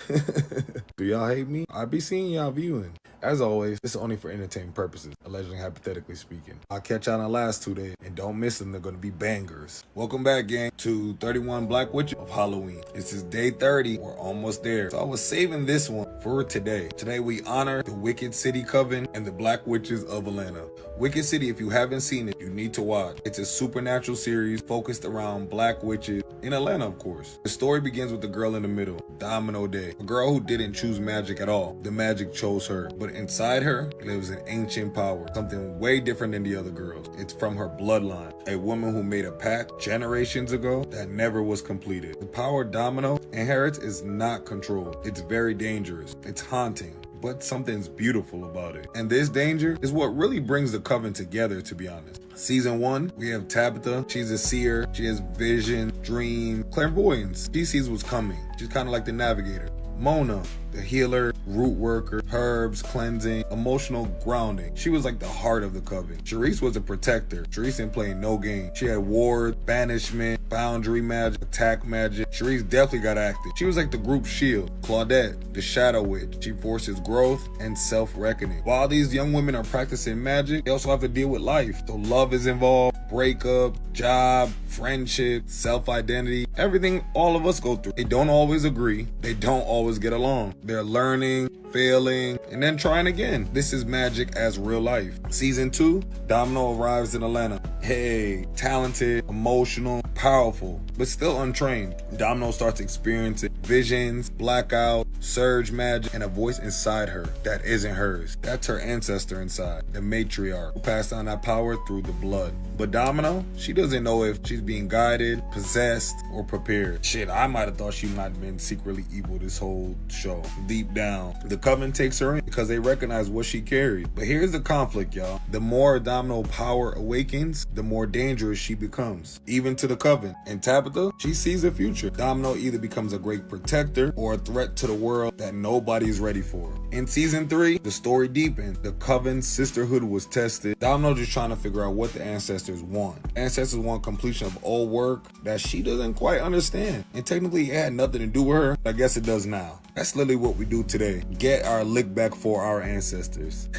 Do y'all hate me? I be seeing y'all viewing. As always, this is only for entertainment purposes, allegedly hypothetically speaking. I'll catch y'all in the last 2 days, and don't miss them, they're gonna be bangers. Welcome back, gang, to 31 Black Witches of Halloween. This is day 30, we're almost there. So I was saving this one for today. Today we honor the Wicked City Coven and the Black Witches of Atlanta. Wicked City, if you haven't seen it, you need to watch. It's a supernatural series focused around black witches in Atlanta, of course. The story begins with the girl in the middle, Domino Day, a girl who didn't choose magic at all. The magic chose her, but inside her lives an ancient power, something way different than the other girls. It's from her bloodline, a woman who made a pact generations ago that never was completed. The power Domino inherits is not controlled. It's very dangerous. It's haunting, but something's beautiful about it. And this danger is what really brings the coven together, to be honest. Season 1, we have Tabitha. She's a seer. She has vision, dream, clairvoyance. She sees what's coming. She's kind of like the navigator. Mona, the healer, root worker, herbs, cleansing, emotional grounding. She was like the heart of the coven. Charisse was a protector. Charisse didn't play no game. She had ward, banishment, boundary magic, attack magic. Charisse definitely got active. She was like the group shield. Claudette, the shadow witch. She forces growth and self-reckoning. While these young women are practicing magic, they also have to deal with life. So love is involved, breakup, job, friendship, self-identity, everything all of us go through. They don't always agree. They don't always get along. They're learning, failing, and then trying again. This is magic as real life. Season 2, Domino arrives in Atlanta. Hey, talented, emotional, powerful, but still untrained. Domino starts experiencing visions, blackout, surge magic, and a voice inside her that isn't hers. That's her ancestor inside, the matriarch, who passed down that power through the blood. But Domino, she doesn't know if she's being guided, possessed, or prepared. Shit, I might have thought she might have been secretly evil this whole show. Deep down, the coven takes her in because they recognize what she carried. But here's the conflict, y'all. The more Domino power awakens, the more dangerous she becomes, even to the coven. And Tabitha, she sees a future. Domino either becomes a great protector or a threat to the world that nobody's ready for. In season 3, the story deepened. The coven's sisterhood was tested. Domino just trying to figure out what the ancestors want. Ancestors want completion of old work that she doesn't quite understand. And technically it had nothing to do with her. I guess it does now. That's literally what we do today. Get our lick back for our ancestors.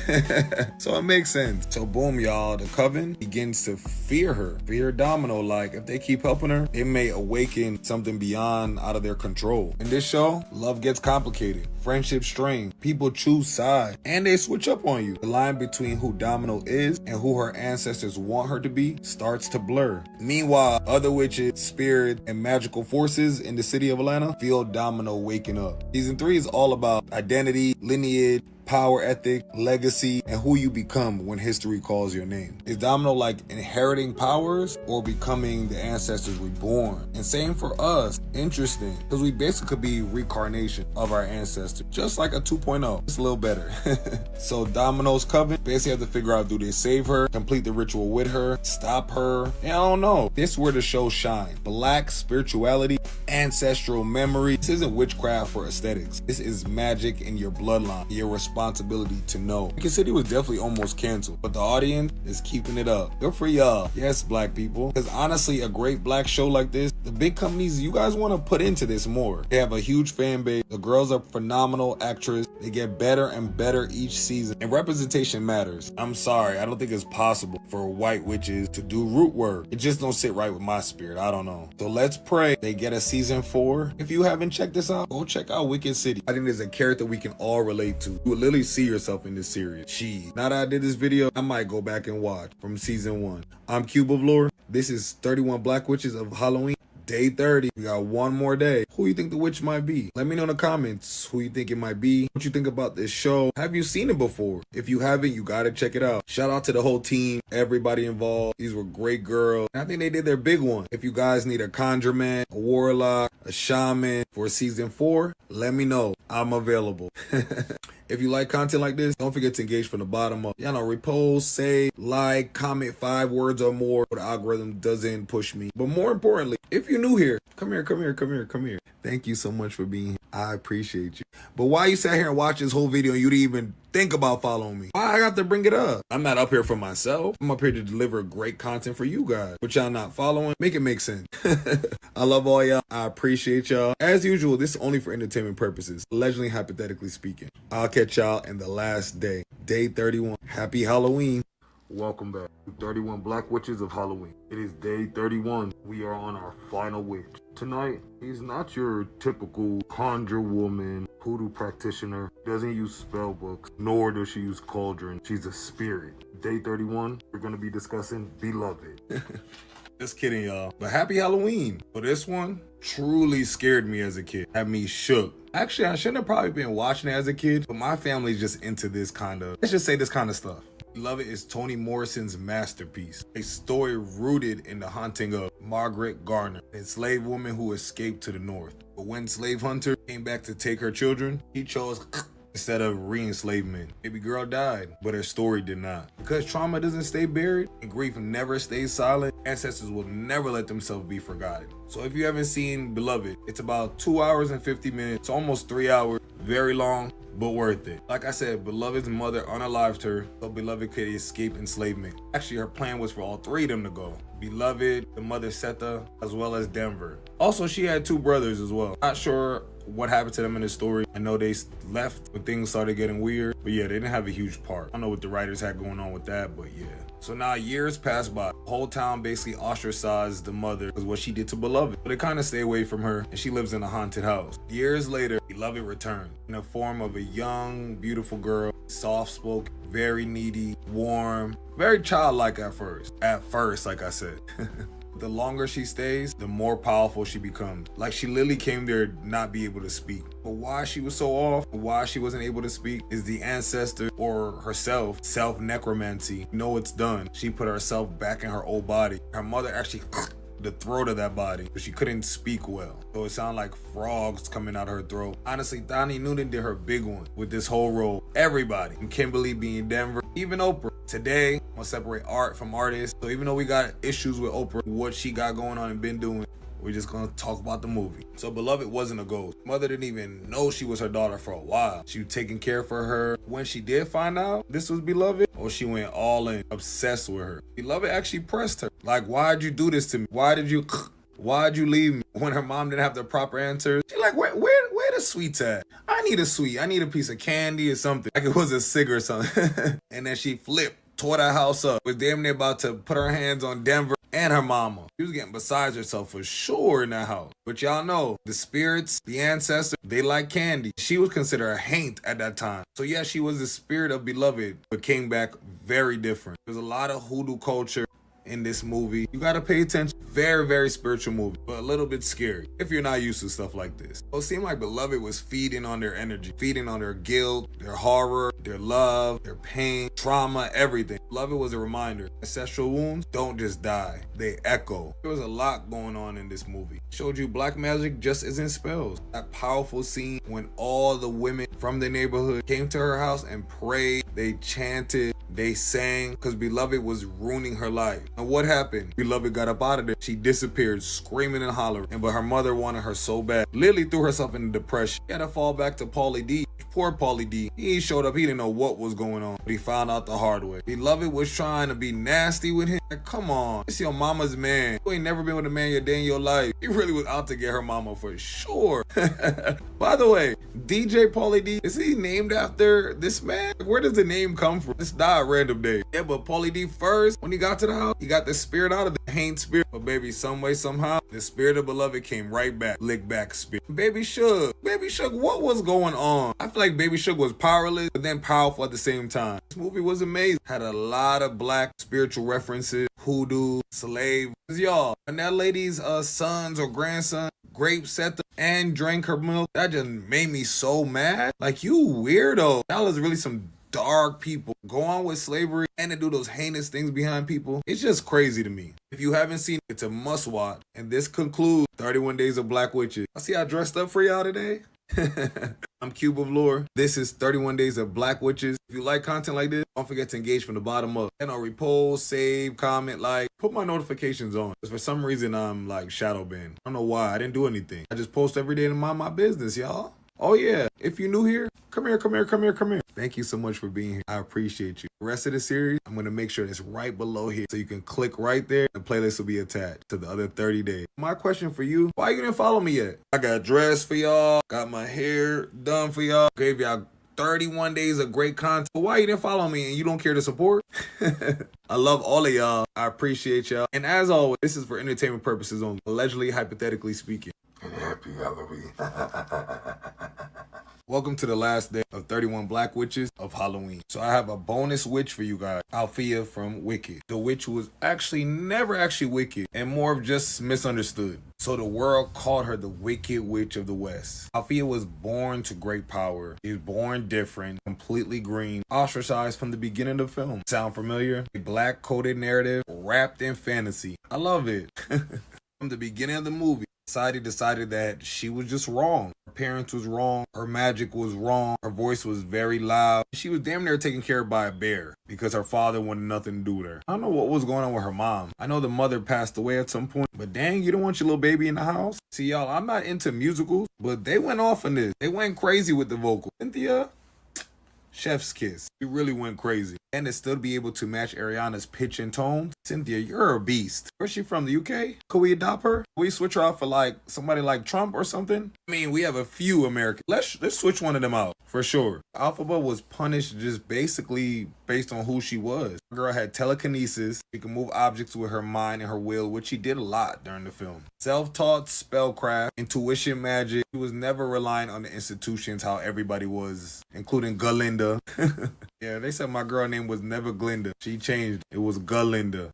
So it makes sense. So boom, y'all. The coven begins to fear her. Fear Domino. Like, if they keep helping her, it may awaken something beyond out of their control. In this show, love gets complicated. Friendship strained. People choose sides. And they switch up on you. The line between who Domino is and who her ancestors want her to be starts to blur. Meanwhile, other witches, spirits, and magical forces in the city of Atlanta feel Domino waking up. Season 3 is all about identity, lineage, power ethic, legacy, and who you become when history calls your name. Is Domino like inheriting powers or becoming the ancestors reborn? And same for us. Interesting, because we basically could be reincarnation of our ancestors, just like a 2.0. It's a little better. So Domino's coven basically have to figure out, do they save her, complete the ritual with her, stop her? And I don't know. This is where the show shines. Black spirituality, ancestral memory. This isn't witchcraft for aesthetics. This is magic in your bloodline, your responsibility to know. Wicked City was definitely almost canceled, but the audience is keeping it up. Good for y'all. Yes, black people. Because honestly, a great black show like this, the big companies, you guys want to put into this more. They have a huge fan base. The girls are phenomenal actresses. They get better and better each season. And representation matters. I'm sorry, I don't think it's possible for white witches to do root work. It just don't sit right with my spirit. I don't know. So let's pray they get a season 4. If you haven't checked this out, go check out Wicked City. I think there's a character we can all relate to. You will literally see yourself in this series. Now that I did this video, I might go back and watch from season 1. I'm Cube of Lore. This is 31 Black Witches of Halloween. Day 30. We got one more day. Who you think the witch might be? Let me know in the comments who you think it might be. What you think about this show. Have you seen it before? If you haven't, you gotta check it out. Shout out to the whole team, everybody involved. These were great girls. And I think they did their big one. If you guys need a conjurman, a warlock, a shaman for season 4, let me know. I'm available. If you like content like this, don't forget to engage from the bottom up. Y'all know, repost, say, like, comment 5 words or more so the algorithm doesn't push me. But more importantly, if you're new here, come here. Thank you so much for being here. I appreciate you. But why you sat here and watched this whole video and you didn't even think about following me? Why I got to bring it up? I'm not up here for myself. I'm up here to deliver great content for you guys. But y'all not following, make it make sense. I love all y'all. I appreciate y'all. As usual, this is only for entertainment purposes, allegedly, hypothetically speaking. I'll catch y'all in the last day, day 31. Happy Halloween. Welcome back to 31 Black Witches of Halloween. It is day 31. We are on our final witch. Tonight, he's not your typical conjure woman, hoodoo practitioner, doesn't use spell books, nor does she use cauldron. She's a spirit. Day 31, we're going to be discussing Beloved. Just kidding, y'all. But happy Halloween. But this one truly scared me as a kid. Had me shook. Actually, I shouldn't have probably been watching it as a kid, but my family's just into this kind of, let's just say this kind of stuff. Beloved is Toni Morrison's masterpiece, a story rooted in the haunting of Margaret Garner, a enslaved woman who escaped to the north. But when slave hunter came back to take her children, he chose instead of re-enslavement. Baby girl died, but her story did not. Because trauma doesn't stay buried and grief never stays silent, ancestors will never let themselves be forgotten. So if you haven't seen Beloved, it's about 2 hours and 50 minutes, almost 3 hours, very long, but worth it. Like I said, Beloved's mother unalived her so Beloved could escape enslavement. Actually, her plan was for all 3 of them to go. Beloved, the mother Setha, as well as Denver. Also, she had 2 brothers as well. Not sure what happened to them in the story. I know they left when things started getting weird, but yeah, they didn't have a huge part. I don't know what the writers had going on with that, but yeah. So now years pass by. The whole town basically ostracized the mother because what she did to Beloved. But they kind of stay away from her, and she lives in a haunted house. Years later, Beloved returned in the form of a young, beautiful girl, soft-spoken, very needy, warm, very childlike at first. At first, like I said. The longer she stays, the more powerful she becomes. Like she literally came there to not be able to speak. But why she was so off, why she wasn't able to speak, is the ancestor or herself, self-necromancy. You know it's done. She put herself back in her old body. Her mother actually the throat of that body, but she couldn't speak well. So it sounded like frogs coming out of her throat. Honestly, Tawny Newton did her big one with this whole role. Everybody, and Kimberly being Denver, even Oprah. Today, I'm gonna separate art from artists. So even though we got issues with Oprah, what she got going on and been doing, we're just gonna talk about the movie. So Beloved wasn't a ghost. Mother didn't even know she was her daughter for a while. She was taking care for her. When she did find out this was Beloved, she went all in, obsessed with her. Beloved actually pressed her. Like, why'd you do this to me? Why'd you leave me? When her mom didn't have the proper answers, she like, where the sweets at? I need a sweet. I need a piece of candy or something. Like it was a cig or something. And then she flipped, tore that house up. Was damn near about to put her hands on Denver and her mama. She was getting besides herself for sure in that house. But y'all know, the spirits, the ancestors, they like candy. She was considered a haint at that time. So yeah, she was the spirit of Beloved, but came back very different. There's a lot of hoodoo culture in this movie. You gotta pay attention. Very, very spiritual movie, but a little bit scary if you're not used to stuff like this. So it seemed like Beloved was feeding on their energy, feeding on their guilt, their horror, their love, their pain, trauma, everything. Beloved was a reminder. Ancestral wounds don't just die, they echo. There was a lot going on in this movie. Showed you black magic just isn't spells. That powerful scene when all the women from the neighborhood came to her house and prayed, they chanted, they sang, because Beloved was ruining her life. And what happened? Beloved got up out of there. She disappeared, screaming and hollering. But her mother wanted her so bad. Lily threw herself into depression. She had to fall back to Paulie D. Poor Paulie D. He showed up, he didn't know what was going on. But he found out the hard way. Beloved was trying to be nasty with him. Like, come on, it's your mama's man. You ain't never been with a man your day in your life. He really was out to get her mama for sure. By the way, DJ Paulie D, is he named after this man? Where does the name come from? This died random day. Yeah, but Paulie D first, when he got to the house, he got the spirit out of the haint spirit. But baby, some way, somehow, the spirit of Beloved came right back. Lick back spirit. Baby Suge, what was going on? I feel like Baby Suge was powerless, but then powerful at the same time. This movie was amazing. Had a lot of black spiritual references, hoodoo, slave. Y'all, when that lady's sons or grandson grape set and drank her milk, that just made me so mad. Like, you weirdo. That was really some dark people. Go on with slavery and to do those heinous things behind people. It's just crazy to me. If you haven't seen it, it's a must watch. And this concludes 31 Days of Black Witches. I see I dressed up for y'all today. I'm Cube of Lore. This is 31 Days of Black Witches. If you like content like this, don't forget to engage from the bottom up. And I'll repost, save, comment, like, put my notifications on. Because for some reason, I'm like shadow banned. I don't know why. I didn't do anything. I just post every day to mind my business, y'all. Oh yeah, if you're new here, come here. Thank you so much for being here. I appreciate you. The rest of the series, I'm gonna make sure it's right below here so you can click right there. The playlist will be attached to the other 30 days. My question for you, why you didn't follow me yet? I got dressed for y'all, got my hair done for y'all, gave y'all 31 days of great content. But why you didn't follow me and you don't care to support? I love all of y'all. I appreciate y'all. And as always, this is for entertainment purposes only. Allegedly, hypothetically speaking. And happy Halloween. Welcome to the last day of 31 Black Witches of Halloween. So I have a bonus witch for you guys. Althea from Wicked. The witch was never actually wicked and more of just misunderstood. So the world called her the Wicked Witch of the West. Althea was born to great power. She was born different, completely green, ostracized from the beginning of the film. Sound familiar? A black coded narrative wrapped in fantasy. I love it. From the beginning of the movie, society decided that she was just wrong. Her parents was wrong. Her magic was wrong. Her voice was very loud. She was damn near taken care of by a bear because her father wanted nothing to do with her. I don't know what was going on with her mom. I know the mother passed away at some point, but dang, you don't want your little baby in the house? See, y'all, I'm not into musicals, but they went off on this. They went crazy with the vocal. Cynthia, chef's kiss. She really went crazy. And to still be able to match Ariana's pitch and tone. Cynthia, you're a beast. Where's she from, the UK? Could we adopt her? Could we switch her out for like somebody like Trump or something? I mean, we have a few Americans. Let's switch one of them out, for sure. Alphaba was punished just basically based on who she was. The girl had telekinesis. She could move objects with her mind and her will, which she did a lot during the film. Self-taught spellcraft, intuition magic. She was never relying on the institutions how everybody was, including Galinda. Yeah, they said my girl name was never Glinda. She changed. It was Galinda.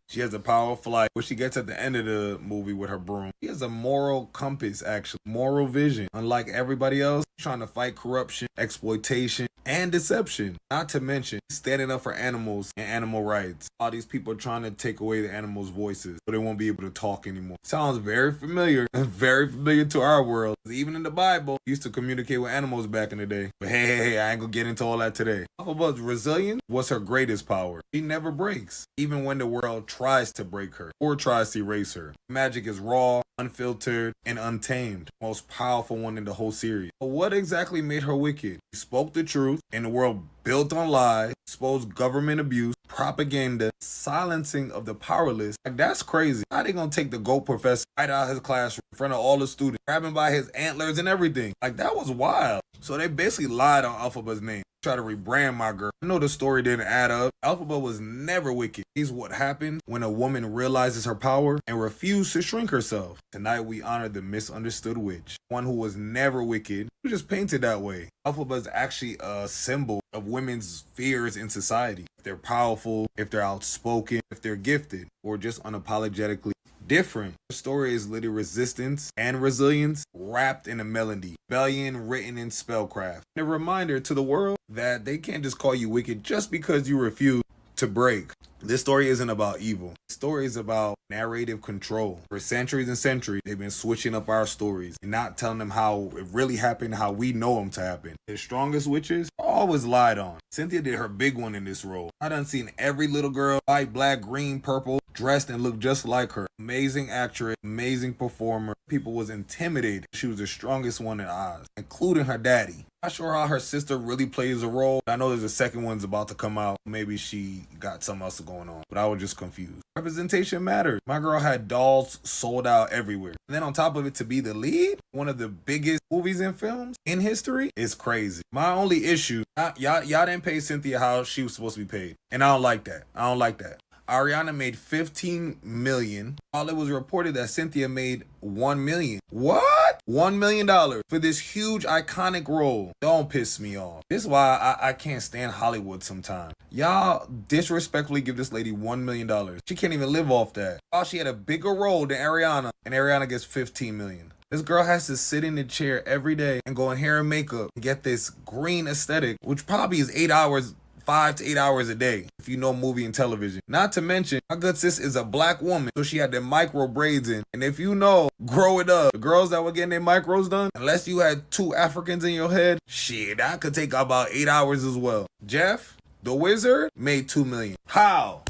She has a power of flight, which she gets at the end of the movie with her broom. She has a moral compass, actually. Moral vision. Unlike everybody else, trying to fight corruption, exploitation, and deception. Not to mention, standing up for animals and animal rights. All these people are trying to take away the animals' voices so they won't be able to talk anymore. Sounds very familiar. Very familiar to our world. Even in the Bible, we used to communicate with animals back in the day. But hey, I ain't gonna get into all that today. Alphaba's resilience was her greatest power. She never breaks, even when the world tries to break her or tries to erase her. Magic is raw, unfiltered, and untamed. Most powerful one in the whole series. But what exactly made her wicked? She spoke the truth in a world built on lies, exposed government abuse, propaganda, silencing of the powerless. Like, that's crazy. How they gonna take the GOAT professor right out of his classroom in front of all the students, grab him by his antlers and everything? Like, that was wild. So they basically lied on Alphaba's name. Try to rebrand my girl. I know the story didn't add up. Alphaba was never wicked. Here's what happens when a woman realizes her power and refuses to shrink herself. Tonight we honor the misunderstood witch. One who was never wicked, who just painted that way. Alphaba is actually a symbol of women's fears in society. If they're powerful, if they're outspoken, if they're gifted, or just unapologetically different. The story is literally resistance and resilience wrapped in a melody. Rebellion written in spellcraft. And a reminder to the world that they can't just call you wicked just because you refuse to break. This story isn't about evil. The story is about narrative control. For centuries and centuries, they've been switching up our stories and not telling them how it really happened, how we know them to happen. The strongest witches are always lied on. Cynthia did her big one in this role. I done seen every little girl, white, black, green, purple, dressed and looked just like her. Amazing actress, amazing performer. People was intimidated. She was the strongest one in Oz, including her daddy. Not sure how her sister really plays a role. I know there's a second one's about to come out. Maybe she got something else going on, but I was just confused. Representation matters. My girl had dolls sold out everywhere. And then on top of it, to be the lead, one of the biggest movies and films in history, is crazy. My only issue, y'all didn't pay Cynthia how she was supposed to be paid. And I don't like that. Ariana made $15 million, while it was reported that Cynthia made $1 million. What? $1 million for this huge iconic role. Don't piss me off. This is why I can't stand Hollywood sometimes. Y'all disrespectfully give this lady $1 million. She can't even live off that. Oh, she had a bigger role than Ariana, and Ariana gets $15 million. This girl has to sit in the chair every day and go in hair and makeup and get this green aesthetic, which probably is 8 hours, 5 to 8 hours a day, if you know movie and television. Not to mention, my good sis is a black woman, so she had the micro braids in. And if you know, growing up, the girls that were getting their micros done, unless you had 2 Africans in your head, shit, that could take about 8 hours as well. Jeff, the wizard, made $2 million. How,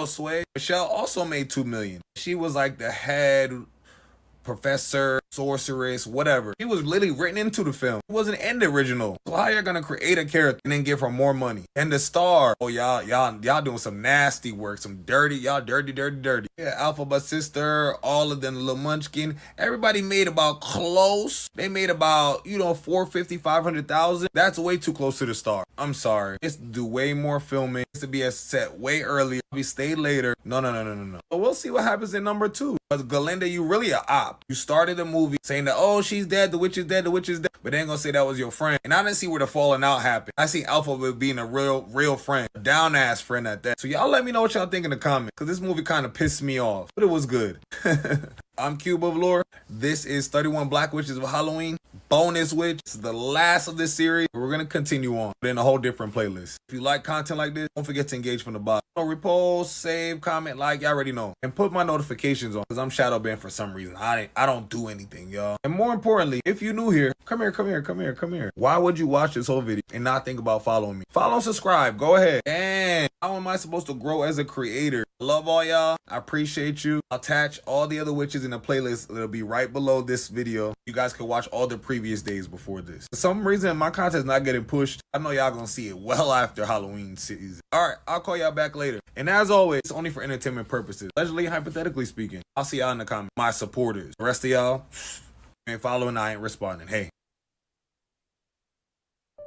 Sway? Michelle also made $2 million. She was like the head professor, sorceress, whatever. She was literally written into the film. It wasn't in the original. So how y'all gonna create a character and then give her more money? And the star, oh y'all doing some nasty work, some dirty, y'all dirty. Yeah, Alphabet Sister, all of them, the Little Munchkin, everybody made about close. They made about, you know, 450, 500,000. That's way too close to the star. I'm sorry. It's to do way more filming. It's to be a set way earlier. We stayed later. No. So we'll see what happens in number 2. But Galinda, you really a op. You started the movie saying that, oh, she's dead, the witch is dead, but they ain't gonna say that was your friend. And I didn't see where the falling out happened. I see Alphabet being a real friend, a down-ass friend at that. So y'all let me know what y'all think in the comments, because this movie kind of pissed me off, but it was good. I'm Cube of Lore. This is 31 Black Witches of Halloween. Bonus Witch. This is the last of this series. We're going to continue on, but in a whole different playlist. If you like content like this, don't forget to engage from the bottom. So repost, save, comment, like, y'all already know. And put my notifications on, because I'm shadow banned for some reason. I don't do anything, y'all. And more importantly, if you're new here, come here. Why would you watch this whole video and not think about following me? Follow and subscribe. Go ahead. And how am I supposed to grow as a creator? I love all y'all. I appreciate you. I'll attach all the other witches in the playlist. It'll be right below this video. You guys can watch all the previous days before this. For some reason, my content's not getting pushed. I know y'all gonna see it well after Halloween season. All right, I'll call y'all back later. And as always, it's only for entertainment purposes. Allegedly, hypothetically speaking. I'll see y'all in the comments. My supporters. The rest of y'all, ain't following, I ain't responding. Hey.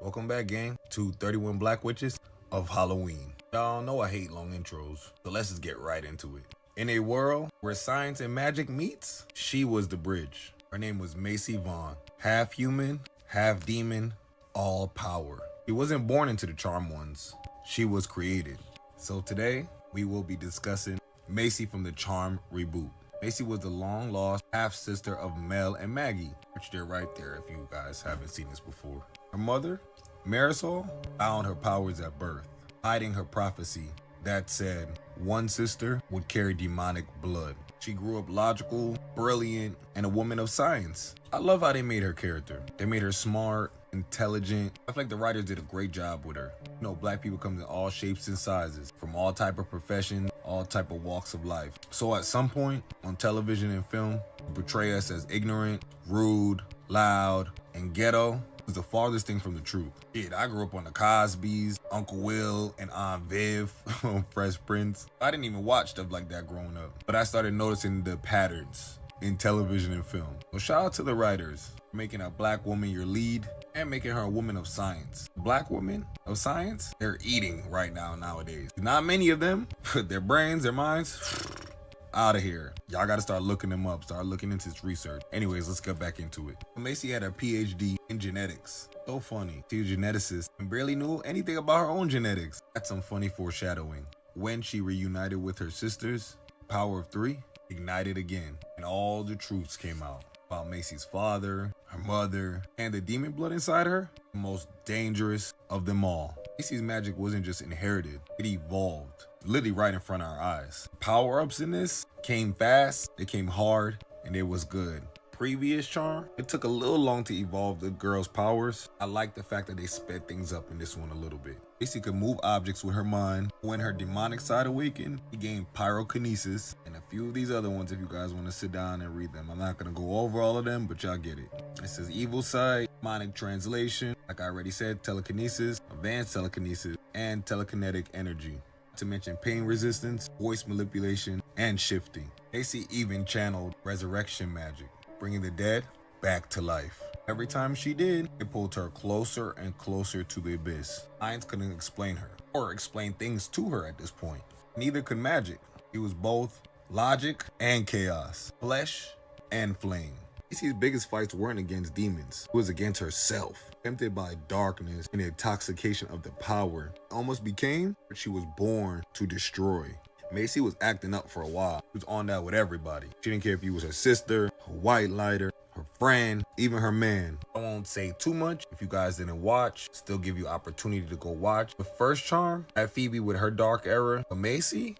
Welcome back, gang, to 31 Black Witches of Halloween. Y'all know I hate long intros, so let's just get right into it. In a world where science and magic meets, she was the bridge. Her name was Macy Vaughn. Half human, half demon, all power. She wasn't born into the Charmed Ones. She was created. So today, we will be discussing Macy from the Charmed reboot. Macy was the long-lost half-sister of Mel and Maggie, which they're right there if you guys haven't seen this before. Her mother, Marisol, found her powers at birth, hiding her prophecy that said one sister would carry demonic blood. She grew up logical, brilliant, and a woman of science. I love how they made her character. They made her smart, intelligent. I feel like the writers did a great job with her. You know, black people come in all shapes and sizes, from all type of professions, all type of walks of life. So at some point on television and film, portray us as ignorant, rude, loud, and ghetto is the farthest thing from the truth. Shit, I grew up on the Cosbys, Uncle Will, and Aunt Viv on Fresh Prince. I didn't even watch stuff like that growing up, but I started noticing the patterns in television and film. So shout out to the writers for making a black woman your lead and making her a woman of science. Black women of science, they're eating right now nowadays. Not many of them, but their brains, their minds, out of here. Y'all gotta start looking them up, start looking into this research. Anyways, let's get back into it. Macy had a PhD in genetics. So funny. She was a geneticist and barely knew anything about her own genetics. That's some funny foreshadowing. When she reunited with her sisters, Power of 3 ignited again, and all the truths came out about Macy's father, her mother, and the demon blood inside her, the most dangerous of them all. Macy's magic wasn't just inherited, it evolved, literally right in front of our eyes. Power-ups in this came fast, they came hard, and it was good. Previous charm, it took a little long to evolve the girl's powers. I like the fact that they sped things up in this one a little bit. Macy could move objects with her mind. When her demonic side awakened, she gained pyrokinesis and a few of these other ones if you guys want to sit down and read them. I'm not going to go over all of them, but y'all get it. It says evil side, demonic translation, like I already said, telekinesis, advanced telekinesis, and telekinetic energy. Not to mention pain resistance, voice manipulation, and shifting. Macy even channeled resurrection magic, bringing the dead back to life. Every time she did, it pulled her closer and closer to the abyss. Science couldn't explain her, or explain things to her at this point. Neither could magic. It was both logic and chaos, flesh and flame. Macy's biggest fights weren't against demons. It was against herself. Tempted by darkness and the intoxication of the power, almost became what she was born to destroy. Macy was acting up for a while. She was on that with everybody. She didn't care if you was her sister, her white lighter, her friend, even her man. I won't say too much. If you guys didn't watch, still give you opportunity to go watch. The first charm, at Phoebe with her dark era, but Macy,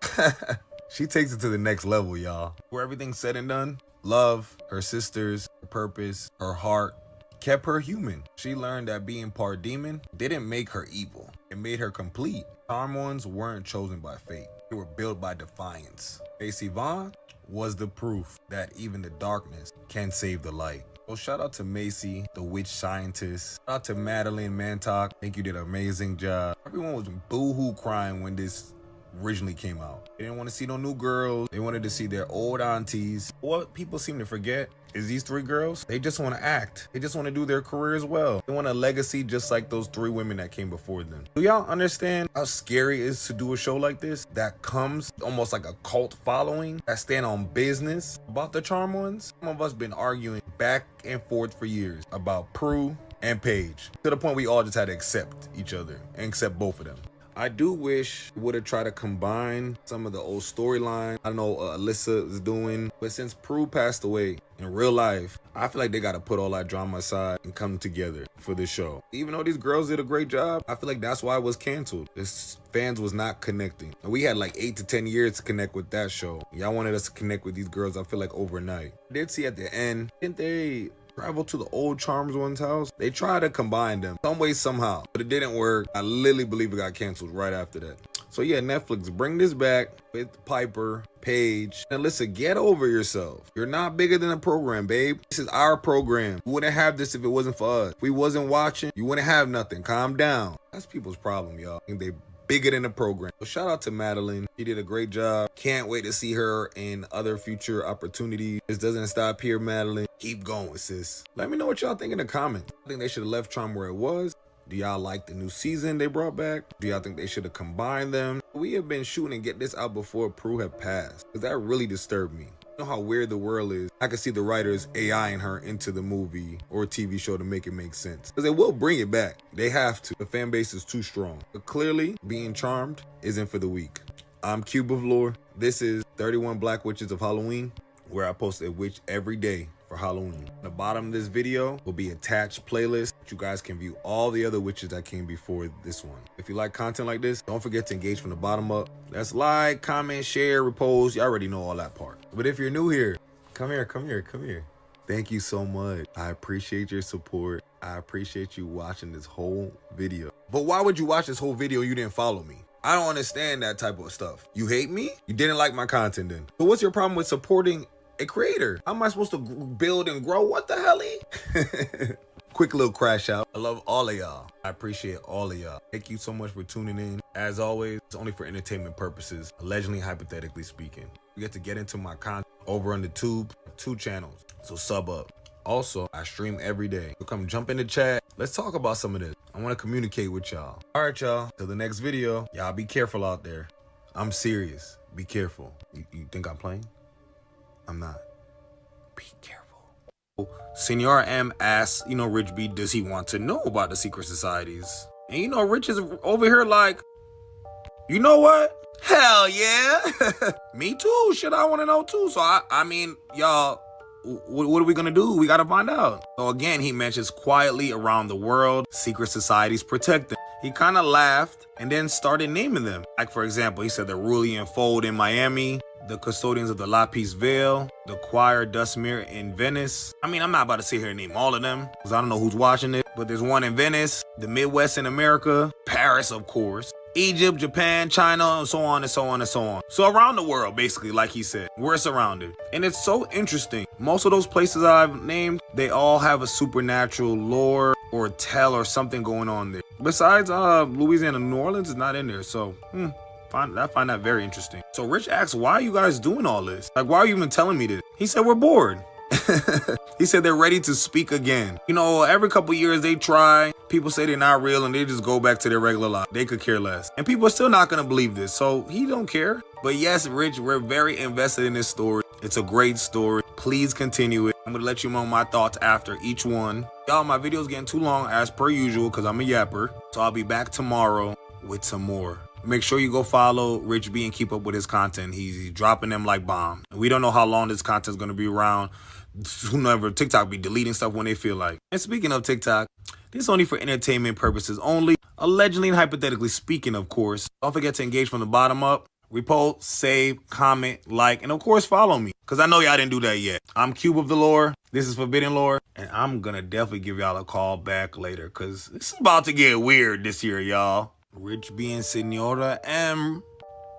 she takes it to the next level, y'all. Where everything's said and done, love, her sisters, her purpose, her heart, kept her human. She learned that being part demon didn't make her evil. It made her complete. Charm ones weren't chosen by fate. They were built by defiance. Macy Vaughn was the proof that even the darkness can save the light. So shout out to Macy, the witch scientist. Shout out to Madeline Mantock. I think you did an amazing job. Everyone was boo-hoo crying when this originally came out. They didn't want to see no new girls. They wanted to see their old aunties. What people seem to forget is these 3 girls, they just want to act. They just want to do their careers well. They want a legacy just like those 3 women that came before them. Do y'all understand how scary it is to do a show like this that comes almost like a cult following that stand on business about the charm ones? Some of us been arguing back and forth for years about Prue and Paige, to the point we all just had to accept each other and accept both of them. I do wish we would have tried to combine some of the old storyline. I know Alyssa is doing, but since Prue passed away in real life, I feel like they got to put all that drama aside and come together for this show. Even though these girls did a great job, I feel like that's why it was canceled. This fans was not connecting. And we had like 8 to 10 years to connect with that show. Y'all wanted us to connect with these girls, I feel like overnight. I did see at the end, didn't they travel to the old Charms one's house? They tried to combine them some way, somehow, but it didn't work. I literally believe it got canceled right after that. So yeah, Netflix, bring this back with Piper, Paige, and listen, get over yourself. You're not bigger than a program, babe. This is our program. We wouldn't have this if it wasn't for us. If we wasn't watching, you wouldn't have nothing. Calm down. That's people's problem, y'all. I think they bigger than the program. So shout out to Madeline. She did a great job. Can't wait to see her in other future opportunities. This doesn't stop here, Madeline. Keep going, sis. Let me know what y'all think in the comments. I think they should have left Charm where it was. Do y'all like the new season they brought back? Do y'all think they should have combined them? We have been shooting and get this out before Prue had passed, because that really disturbed me. You know how weird the world is. I could see the writers AIing her into the movie or TV show to make it make sense, because they will bring it back. They have to. The fan base is too strong. But clearly, being charmed isn't for the weak. I'm CubeOxley. This is 31 Black Witches of Halloween, where I post a witch every day for Halloween. At the bottom of this video will be attached playlist. You guys can view all the other witches that came before this one. If you like content like this, don't forget to engage from the bottom up. That's like, comment, share, repost. You already know all that part. But if you're new here, come here. Thank you so much. I appreciate your support. I appreciate you watching this whole video. But why would you watch this whole video and you didn't follow me? I don't understand that type of stuff. You hate me? You didn't like my content then. So what's your problem with supporting a creator? How am I supposed to build and grow? What the hell? Quick little crash out. I love all of y'all. I appreciate all of y'all. Thank you so much for tuning in. As always, it's only for entertainment purposes, allegedly, hypothetically speaking. You get to get into my content over on the Tube, 2 channels. So sub up. Also, I stream every day. So come jump in the chat. Let's talk about some of this. I want to communicate with y'all. All right, y'all. Till the next video. Y'all be careful out there. I'm serious. Be careful. You think I'm playing? I'm not. Be careful. Senor M asks, Rich B, does he want to know about the secret societies? And Rich is over here like, you know what? Hell yeah. Me too. Shit, I want to know too. So I mean, y'all, what are we gonna do? We gotta find out. So again, he mentions quietly around the world, secret societies protect them. He kind of laughed and then started naming them. Like, for example, he said the Rulian Fold in Miami, the Custodians of the Lapis Veil, the Choir Dustmere in Venice. I mean, I'm not about to sit here and name all of them, because I don't know who's watching it, but there's one in Venice, the Midwest in America, Paris, of course, Egypt, Japan, China, and so on and so on and so on. So around the world, basically, like he said, we're surrounded. And it's so interesting. Most of those places I've named, they all have a supernatural lore or tell or something going on there. Besides, Louisiana, New Orleans is not in there, so I find that very interesting. So Rich asks, why are you guys doing all this? Like, why are you even telling me this? He said, we're bored. He said they're ready to speak again. Every couple years they try. People say they're not real and they just go back to their regular life. They could care less. And people are still not going to believe this. So he don't care. But yes, Rich, we're very invested in this story. It's a great story. Please continue it. I'm gonna let you know my thoughts after each one. Y'all, my video's getting too long as per usual because I'm a yapper. So I'll be back tomorrow with some more. Make sure you go follow Rich B and keep up with his content. He's dropping them like bomb. We don't know how long this content's gonna be around. Whoever TikTok be deleting stuff when they feel like. And speaking of TikTok, this is only for entertainment purposes only. Allegedly and hypothetically speaking, of course. Don't forget to engage from the bottom up. Repost, save, comment, like, and of course follow me. Because I know y'all didn't do that yet. I'm Cube of the Lore. This is Forbidden Lore. And I'm gonna definitely give y'all a call back later. Because it's about to get weird this year, y'all. Rich B and Senora M.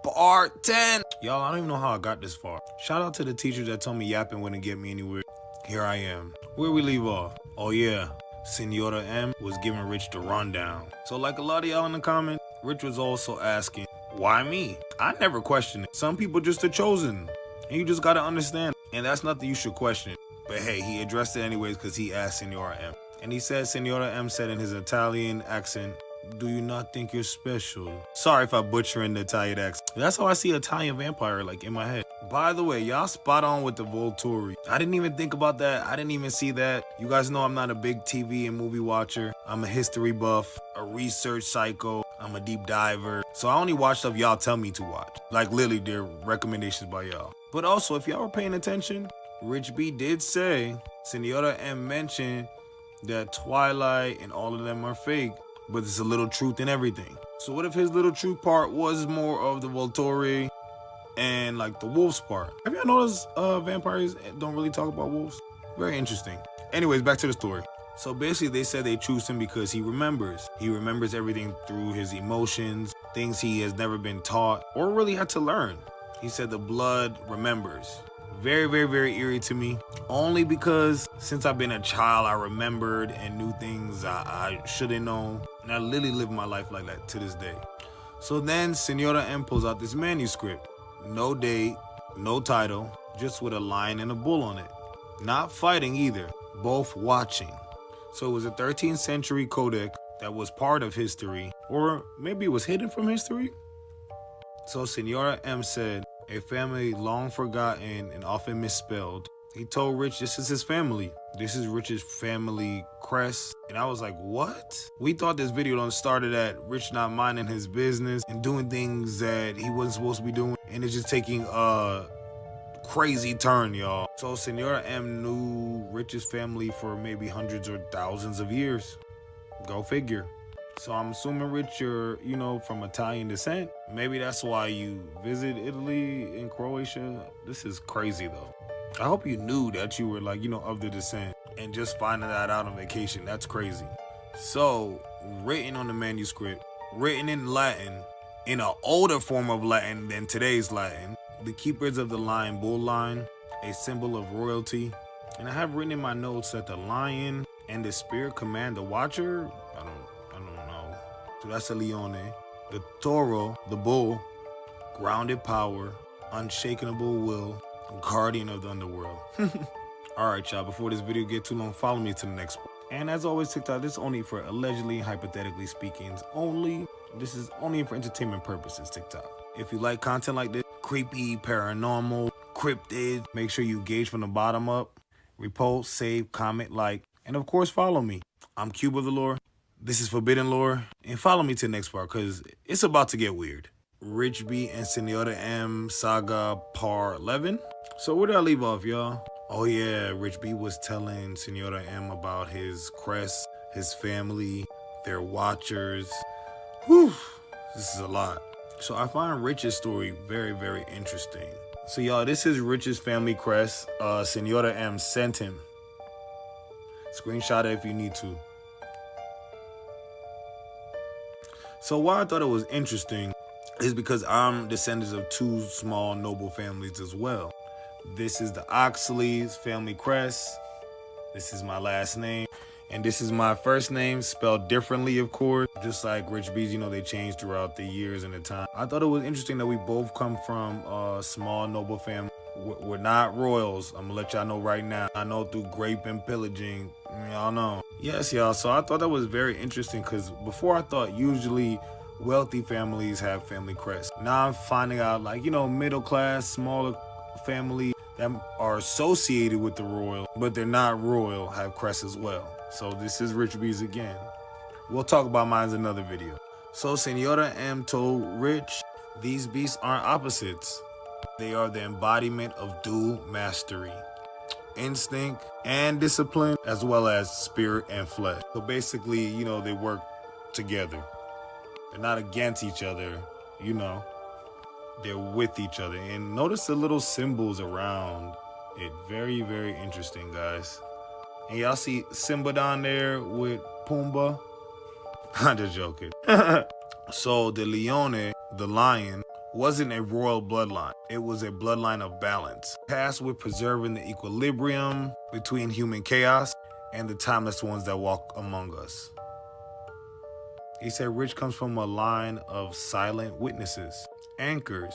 Part 10. Y'all, I don't even know how I got this far. Shout out to the teachers that told me yapping wouldn't get me anywhere. Here I am. Where we leave off? Oh yeah, Senora M was giving Rich the rundown. So like a lot of y'all in the comments, Rich was also asking, why me? I never questioned it. Some people just are chosen. And you just gotta understand. And that's nothing you should question. But hey, he addressed it anyways because he asked Senora M. And he said, Senora M said in his Italian accent, do you not think you're special? Sorry if I'm butchering the Italian accent. That's how I see Italian vampire, like, in my head. By the way, y'all spot on with the Volturi. I didn't even think about that. I didn't even see that. You guys know I'm not a big TV and movie watcher. I'm a history buff, a research psycho. I'm a deep diver. So I only watch stuff y'all tell me to watch. Like, literally, they're recommendations by y'all. But also, if y'all were paying attention, Rich B did say, Senora M mentioned that Twilight and all of them are fake. But there's a little truth in everything. So what if his little truth part was more of the Volturi and like the wolves part? Have y'all noticed vampires don't really talk about wolves? Very interesting. Anyways, back to the story. So basically they said they choose him because he remembers. He remembers everything through his emotions, things he has never been taught or really had to learn. He said the blood remembers. Very, very, very eerie to me. Only because since I've been a child, I remembered and knew things I shouldn't know. And I literally live my life like that to this day. So then Senora M pulls out this manuscript. No date, no title, just with a lion and a bull on it. Not fighting either, both watching. So it was a 13th century codex that was part of history, or maybe it was hidden from history. So Senora M said, a family long forgotten and often misspelled. He told Rich this is his family. This is Rich's family crest. And I was like, what? We thought this video done started at Rich not minding his business and doing things that he wasn't supposed to be doing. And it's just taking a crazy turn, y'all. So Senora M knew Rich's family for maybe hundreds or thousands of years. Go figure. So I'm assuming, Rich, you're, from Italian descent. Maybe that's why you visit Italy and Croatia. This is crazy, though. I hope you knew that you were, of the descent. And just finding that out on vacation, that's crazy. So, written on the manuscript, written in Latin, in an older form of Latin than today's Latin, the keepers of the lion bull line, a symbol of royalty. And I have written in my notes that the lion and the spirit command the watcher. I don't know. So that's a leone. The toro, the bull, grounded power, unshakable will, guardian of the underworld. All right, y'all, before this video get too long, follow me to the next one. And as always, TikTok, this is only for allegedly, hypothetically speaking, only. This is only for entertainment purposes, TikTok. If you like content like this, creepy, paranormal, cryptid, make sure you engage from the bottom up. Repost, save, comment, like, and of course, follow me. I'm Cube of the Lore. This is Forbidden Lore. And follow me to the next part, because it's about to get weird. Rich B and Senora M saga part 11. So where did I leave off, y'all? Oh yeah, Rich B was telling Senora M about his crest, his family, their watchers. Whew, this is a lot. So I find Rich's story very, very interesting. So y'all, this is Rich's family crest. Senora M sent him. Screenshot it if you need to. So why I thought it was interesting is because I'm descendants of two small noble families as well. This is the Oxley's family crest. This is my last name. And this is my first name, spelled differently, of course. Just like Rich B's, they changed throughout the years and the time. I thought it was interesting that we both come from a small noble family. We're not royals. I'm gonna let y'all know right now. I know through grape and pillaging, y'all know. Yes, y'all. So I thought that was very interesting because before I thought usually wealthy families have family crests. Now I'm finding out middle class, smaller family that are associated with the royal, but they're not royal, have crests as well. So this is Rich B's again. We'll talk about mine in another video. So Senora M told Rich, these beasts aren't opposites. They are the embodiment of dual mastery, instinct and discipline, as well as spirit and flesh. So basically, you know, they work together. They're not against each other, you know. They're with each other. And notice the little symbols around it. Very, very interesting, guys. And y'all see Simba down there with Pumbaa? I'm just joking. So the Leone, the lion, wasn't a royal bloodline. It was a bloodline of balance, tasked with preserving the equilibrium between human chaos and the timeless ones that walk among us. He said Rich comes from a line of silent witnesses, anchors.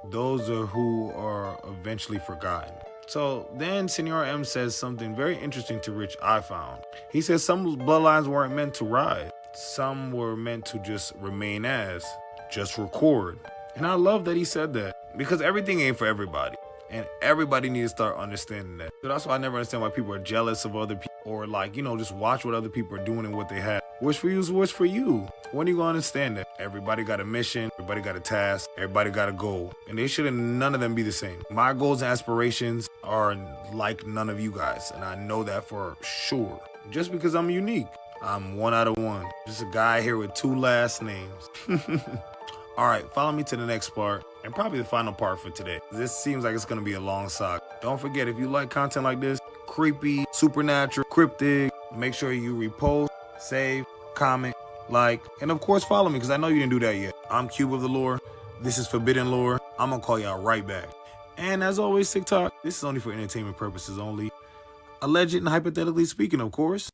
Those are who are eventually forgotten. So then Senor M says something very interesting to Rich I found. He says some bloodlines weren't meant to rise. Some were meant to just remain as, just record. And I love that he said that, because everything ain't for everybody. And everybody needs to start understanding that. So that's why I never understand why people are jealous of other people, or like, you know, just watch what other people are doing and what they have. What's for you is what's for you. When are you gonna understand that? Everybody got a mission, everybody got a task, everybody got a goal. And they shouldn't, none of them be the same. My goals and aspirations are like none of you guys. And I know that for sure. Just because I'm unique. I'm one out of one. Just a guy here with 2 last names. All right, follow me to the next part, and probably the final part for today. This seems like it's gonna be a long saga. Don't forget, if you like content like this, creepy, supernatural, cryptic, make sure you repost, save, comment, like, and of course follow me, because I know you didn't do that yet. I'm Cube of the Lore. This is Forbidden Lore. I'm gonna call y'all right back. And as always, TikTok, this is only for entertainment purposes only. Alleged and hypothetically speaking, of course.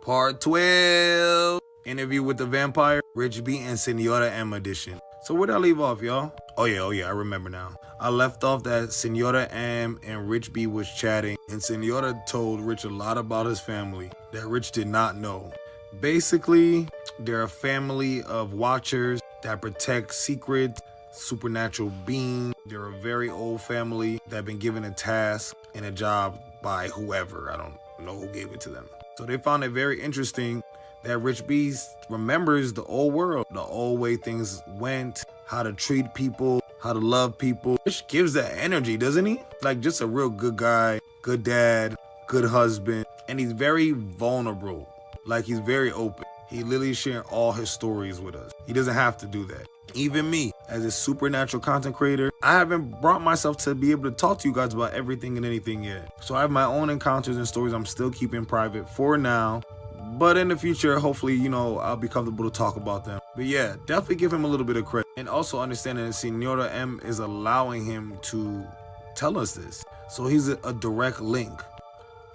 Part 12. Interview with the Vampire, Rich B and Senora M edition. So where did I leave off, y'all? Oh yeah, I remember now. I left off that Senora M and Rich B was chatting, and Senora told Rich a lot about his family that Rich did not know. Basically, they're a family of watchers that protect secrets, supernatural beings. They're a very old family that have been given a task and a job by whoever. I don't know who gave it to them. So they found it very interesting that Rich B remembers the old world, the old way things went, how to treat people, how to love people. Rich gives that energy, doesn't he? Like just a real good guy, good dad, good husband. And he's very vulnerable. Like he's very open. He literally sharing all his stories with us. He doesn't have to do that. Even me, as a supernatural content creator, I haven't brought myself to be able to talk to you guys about everything and anything yet. So I have my own encounters and stories I'm still keeping private for now. But in the future, hopefully, you know, I'll be comfortable to talk about them. But yeah, definitely give him a little bit of credit. And also understanding that Senora M is allowing him to tell us this. So he's a direct link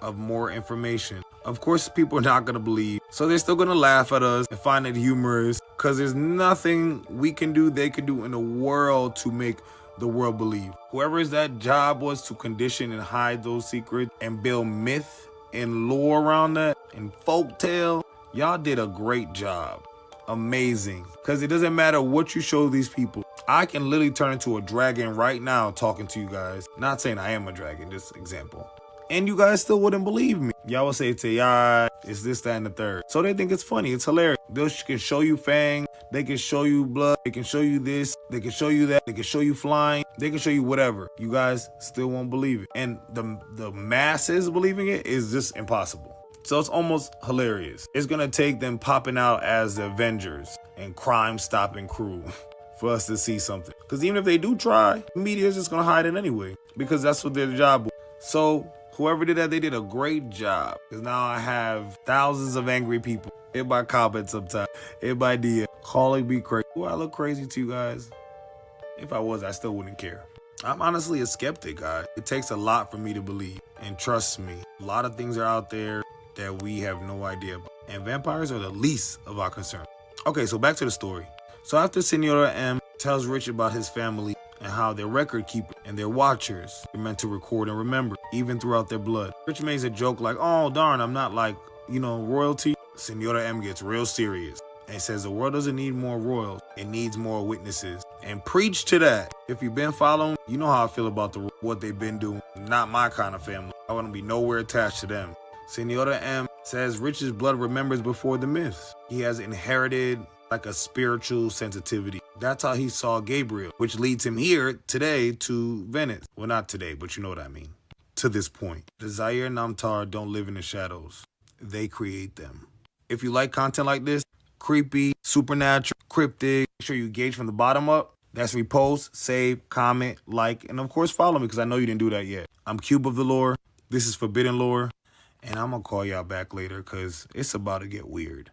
of more information. Of course, people are not going to believe. So they're still going to laugh at us and find it humorous. Because there's nothing we can do, they can do in the world to make the world believe. Whoever's that job was to condition and hide those secrets and build myth and lore around that and folktale, y'all did a great job. Amazing. Because it doesn't matter what you show these people. I can literally turn into a dragon right now talking to you guys. Not saying I am a dragon, just example. And you guys still wouldn't believe me. Y'all would say, yeah, it's this, that, and the third. So they think it's funny. It's hilarious. They can show you fang. They can show you blood. They can show you this. They can show you that. They can show you flying. They can show you whatever. You guys still won't believe it. And the masses believing it is just impossible. So it's almost hilarious. It's going to take them popping out as the Avengers and crime-stopping crew for us to see something. Because even if they do try, the media is just going to hide it anyway. Because that's what their job was. So whoever did that, they did a great job. Because now I have thousands of angry people. Everybody comment sometimes. Everybody DM. Calling me crazy. Do I look crazy to you guys? If I was, I still wouldn't care. I'm honestly a skeptic, guys. It takes a lot for me to believe. And trust me, a lot of things are out there that we have no idea about. And vampires are the least of our concern. Okay, so back to the story. So after Senora M tells Rich about his family and how they're record keepers and they're watchers, they're meant to record and remember, even throughout their blood. Rich makes a joke like, oh, darn, I'm not like, royalty. Senora M gets real serious. and says the world doesn't need more royals, it needs more witnesses. And preach to that. If you've been following, you know how I feel about what they've been doing. Not my kind of family. I want to be nowhere attached to them. Senora M says Rich's blood remembers before the myths. He has inherited like a spiritual sensitivity. That's how he saw Gabriel, which leads him here today to Venice. Well, not today, but you know what I mean. To this point, the Zaire Namtar don't live in the shadows. They create them. If you like content like this, creepy, supernatural, cryptic, make sure you engage from the bottom up. That's repost, save, comment, like, and of course follow me because I know you didn't do that yet. I'm Cube of the Lore. This is Forbidden Lore. And I'm going to call y'all back later because it's about to get weird.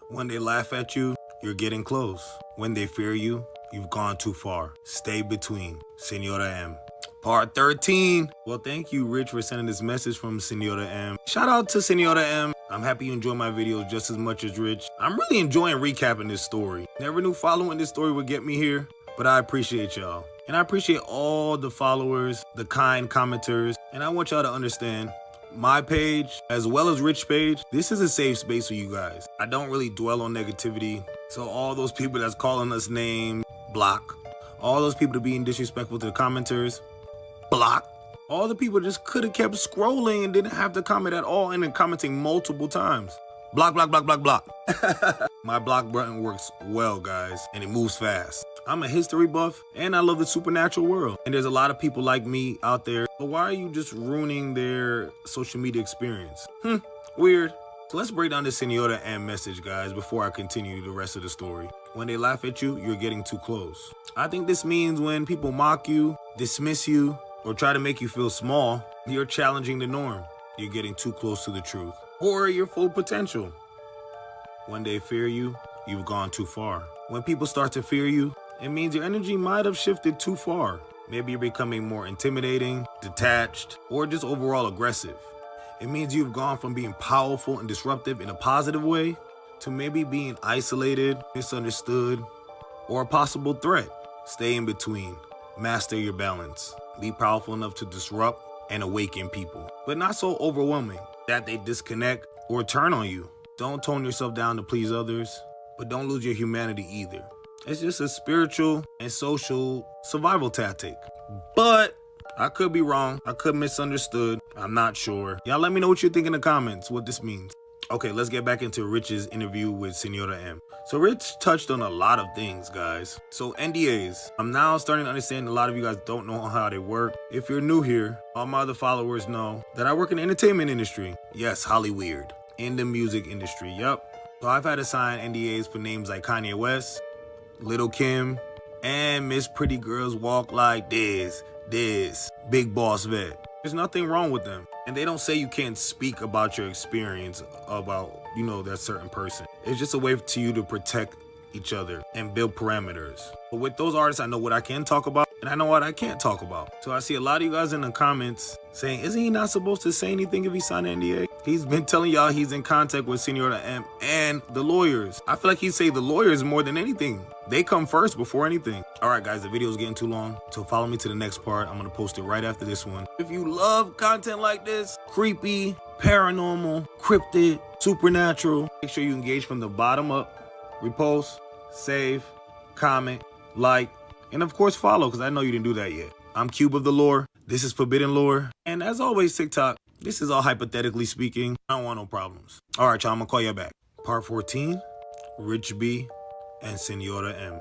When they laugh at you, you're getting close. When they fear you, you've gone too far. Stay between. Senora M. Part 13. Well, thank you, Rich, for sending this message from Senora M. Shout out to Senora M. I'm happy you enjoy my videos just as much as Rich. I'm really enjoying recapping this story. Never knew following this story would get me here, but I appreciate y'all. And I appreciate all the followers, the kind commenters, and I want y'all to understand my page, as well as Rich page, this is a safe space for you guys. I don't really dwell on negativity. So all those people that's calling us names, block. All those people that being disrespectful to the commenters, block. All the people just could have kept scrolling and didn't have to comment at all and then commenting multiple times. Block, block, block, block, block. My block button works well, guys, and it moves fast. I'm a history buff, and I love the supernatural world. And there's a lot of people like me out there, but why are you just ruining their social media experience? Weird. So let's break down this Senora M message, guys, before I continue the rest of the story. When they laugh at you, you're getting too close. I think this means when people mock you, dismiss you, or try to make you feel small, you're challenging the norm. You're getting too close to the truth or your full potential. When they fear you, you've gone too far. When people start to fear you, it means your energy might have shifted too far. Maybe you're becoming more intimidating, detached, or just overall aggressive. It means you've gone from being powerful and disruptive in a positive way to maybe being isolated, misunderstood, or a possible threat. Stay in between. Master your balance. Be powerful enough to disrupt and awaken people, but not so overwhelming that they disconnect or turn on you. Don't tone yourself down to please others, but don't lose your humanity either. It's just a spiritual and social survival tactic. But I could be wrong. I could misunderstood. I'm not sure. Y'all let me know what you think in the comments, what this means. Okay, let's get back into Rich's interview with Senora M. So Rich touched on a lot of things, guys. So NDAs. I'm now starting to understand a lot of you guys don't know how they work. If you're new here, all my other followers know that I work in the entertainment industry. Yes, Hollyweird. In the music industry, yep. So I've had to sign NDAs for names like Kanye West, Little Kim, and Miss Pretty Girls Walk Like This, Big Boss Vet. There's nothing wrong with them. And they don't say you can't speak about your experience about, that certain person. It's just a way to you to protect each other and build parameters. But with those artists, I know what I can talk about and I know what I can't talk about. So I see a lot of you guys in the comments saying, isn't he not supposed to say anything if he signed an NDA? He's been telling y'all he's in contact with Senora M and the lawyers. I feel like he'd say the lawyers more than anything. They come first before anything. All right, guys, the video is getting too long. So follow me to the next part. I'm going to post it right after this one. If you love content like this, creepy, paranormal, cryptid, supernatural, make sure you engage from the bottom up. Repost, save, comment, like, and of course follow, because I know you didn't do that yet. I'm Cube of the Lore. This is Forbidden Lore. And as always, TikTok, this is all hypothetically speaking. I don't want no problems. All right, y'all, I'm going to call you back. Part 14, Rich B and Senora M.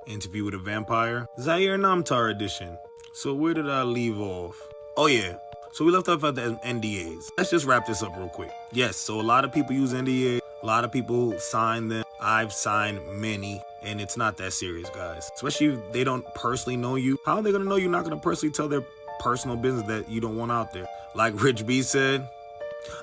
Interview with a Vampire, Zaire Namtar edition. So where did I leave off? Oh yeah, so we left off at the NDAs. Let's just wrap this up real quick. Yes, so a lot of people use NDAs. A lot of people sign them. I've signed many, and it's not that serious, guys. Especially if they don't personally know you. How are they gonna know you're not gonna personally tell their personal business that you don't want out there? Like Rich B said,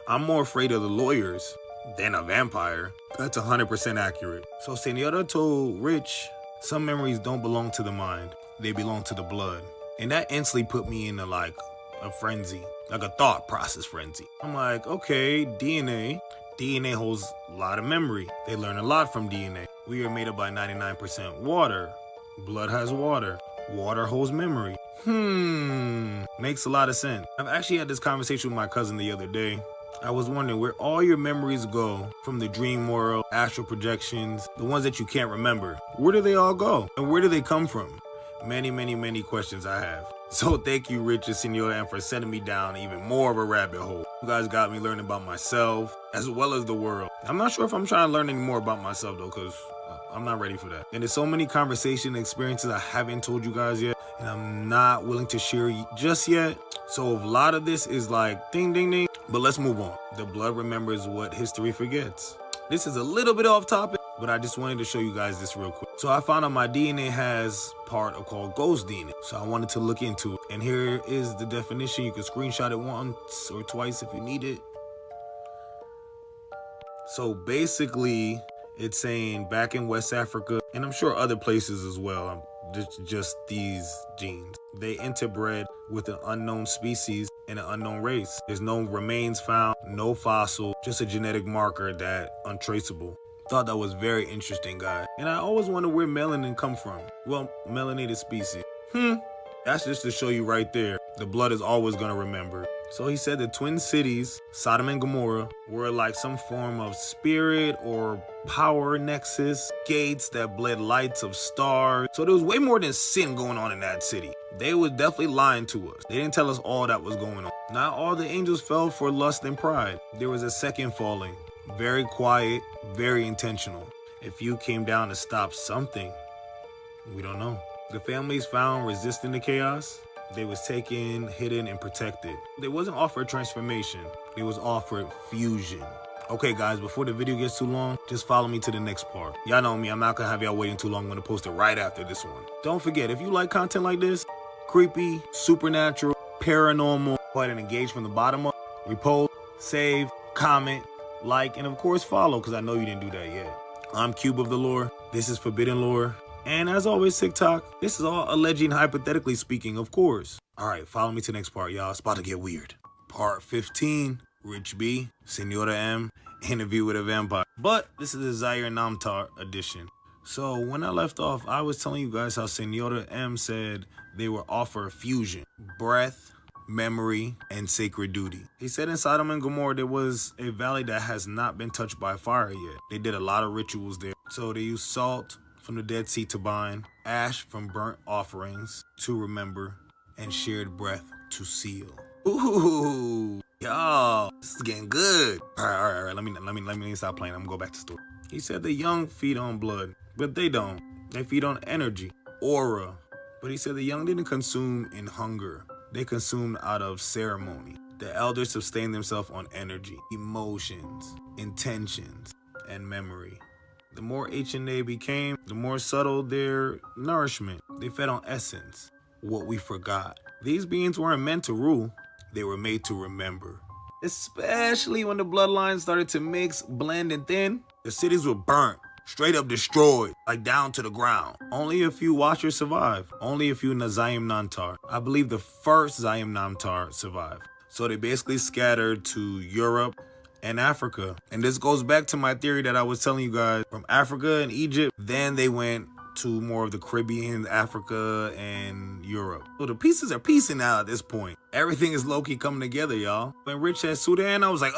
I'm more afraid of the lawyers than a vampire. That's 100% accurate. So Senora told Rich, some memories don't belong to the mind. They belong to the blood. And that instantly put me into like a frenzy, like a thought process frenzy. I'm like, okay, DNA holds a lot of memory. They learn a lot from DNA. We are made up by 99% water. Blood has water. Water holds memory. Makes a lot of sense. I've actually had this conversation with my cousin the other day. I was wondering where all your memories go from the dream world, astral projections, the ones that you can't remember. Where do they all go? And where do they come from? Many, many, many questions I have. So thank you, Rich and Senora M, for sending me down even more of a rabbit hole. You guys got me learning about myself as well as the world. I'm not sure if I'm trying to learn any more about myself though, because I'm not ready for that. And there's so many conversation experiences I haven't told you guys yet, and I'm not willing to share just yet. So a lot of this is like ding, ding, ding. But let's move on. The blood remembers what history forgets. This is a little bit off topic, but I just wanted to show you guys this real quick. So I found out my DNA has part called ghost DNA. So I wanted to look into it. And here is the definition. You can screenshot it once or twice if you need it. So basically, it's saying back in West Africa, and I'm sure other places as well, just these genes, they interbred with an unknown species and an unknown race. There's no remains found, no fossil, just a genetic marker that untraceable. Thought that was very interesting, guys. And I always wonder where melanin come from. Well, melanated species. That's just to show you right there. The blood is always gonna remember. So he said the twin cities, Sodom and Gomorrah, were like some form of spirit or power nexus, gates that bled lights of stars. So there was way more than sin going on in that city. They were definitely lying to us. They didn't tell us all that was going on. Not all the angels fell for lust and pride. There was a second falling. Very quiet, very intentional. If you came down to stop something, we don't know. The families found resisting the chaos. They was taken, hidden, and protected. They wasn't offered transformation. They was offered fusion. Okay, guys, before the video gets too long, just follow me to the next part. Y'all know me, I'm not gonna have y'all waiting too long. I'm gonna post it right after this one. Don't forget, if you like content like this, creepy, supernatural, paranormal, go ahead and engage from the bottom up. Repost, save, comment, like, and of course follow, because I know you didn't do that yet. I'm Cube of the Lore. This is Forbidden Lore. And as always, TikTok, this is all alleging, hypothetically speaking, of course. All right, follow me to the next part, y'all. It's about to get weird. Part 15, Rich B, Senora M, Interview with a Vampire. But this is the Zaire Namtar edition. So when I left off, I was telling you guys how Senora M said they were offered fusion, breath, memory, and sacred duty. He said in Sodom and Gomorrah, there was a valley that has not been touched by fire yet. They did a lot of rituals there. So they used salt from the Dead Sea to bind, ash from burnt offerings to remember, and shared breath to seal. Ooh, y'all, this is getting good. All right. Let me stop playing. I'm gonna go back to the story. He said the young feed on blood, but they don't. They feed on energy, aura. But he said the young didn't consume in hunger. They consumed out of ceremony. The elders sustained themselves on energy, emotions, intentions, and memory. The more ancient they became, the more subtle their nourishment. They fed on essence, what we forgot. These beings weren't meant to rule. They were made to remember. Especially when the bloodlines started to mix, blend, and thin. The cities were burnt, straight up destroyed, like down to the ground. Only a few Watchers survived. Only a few Zayim Namtar. I believe the first Zayim Namtar survived. So they basically scattered to Europe and Africa. And this goes back to my theory that I was telling you guys from Africa and Egypt. Then they went to more of the Caribbean, Africa, and Europe. So the pieces are piecing out at this point. Everything is low-key coming together, y'all. When Rich said Sudan, I was like,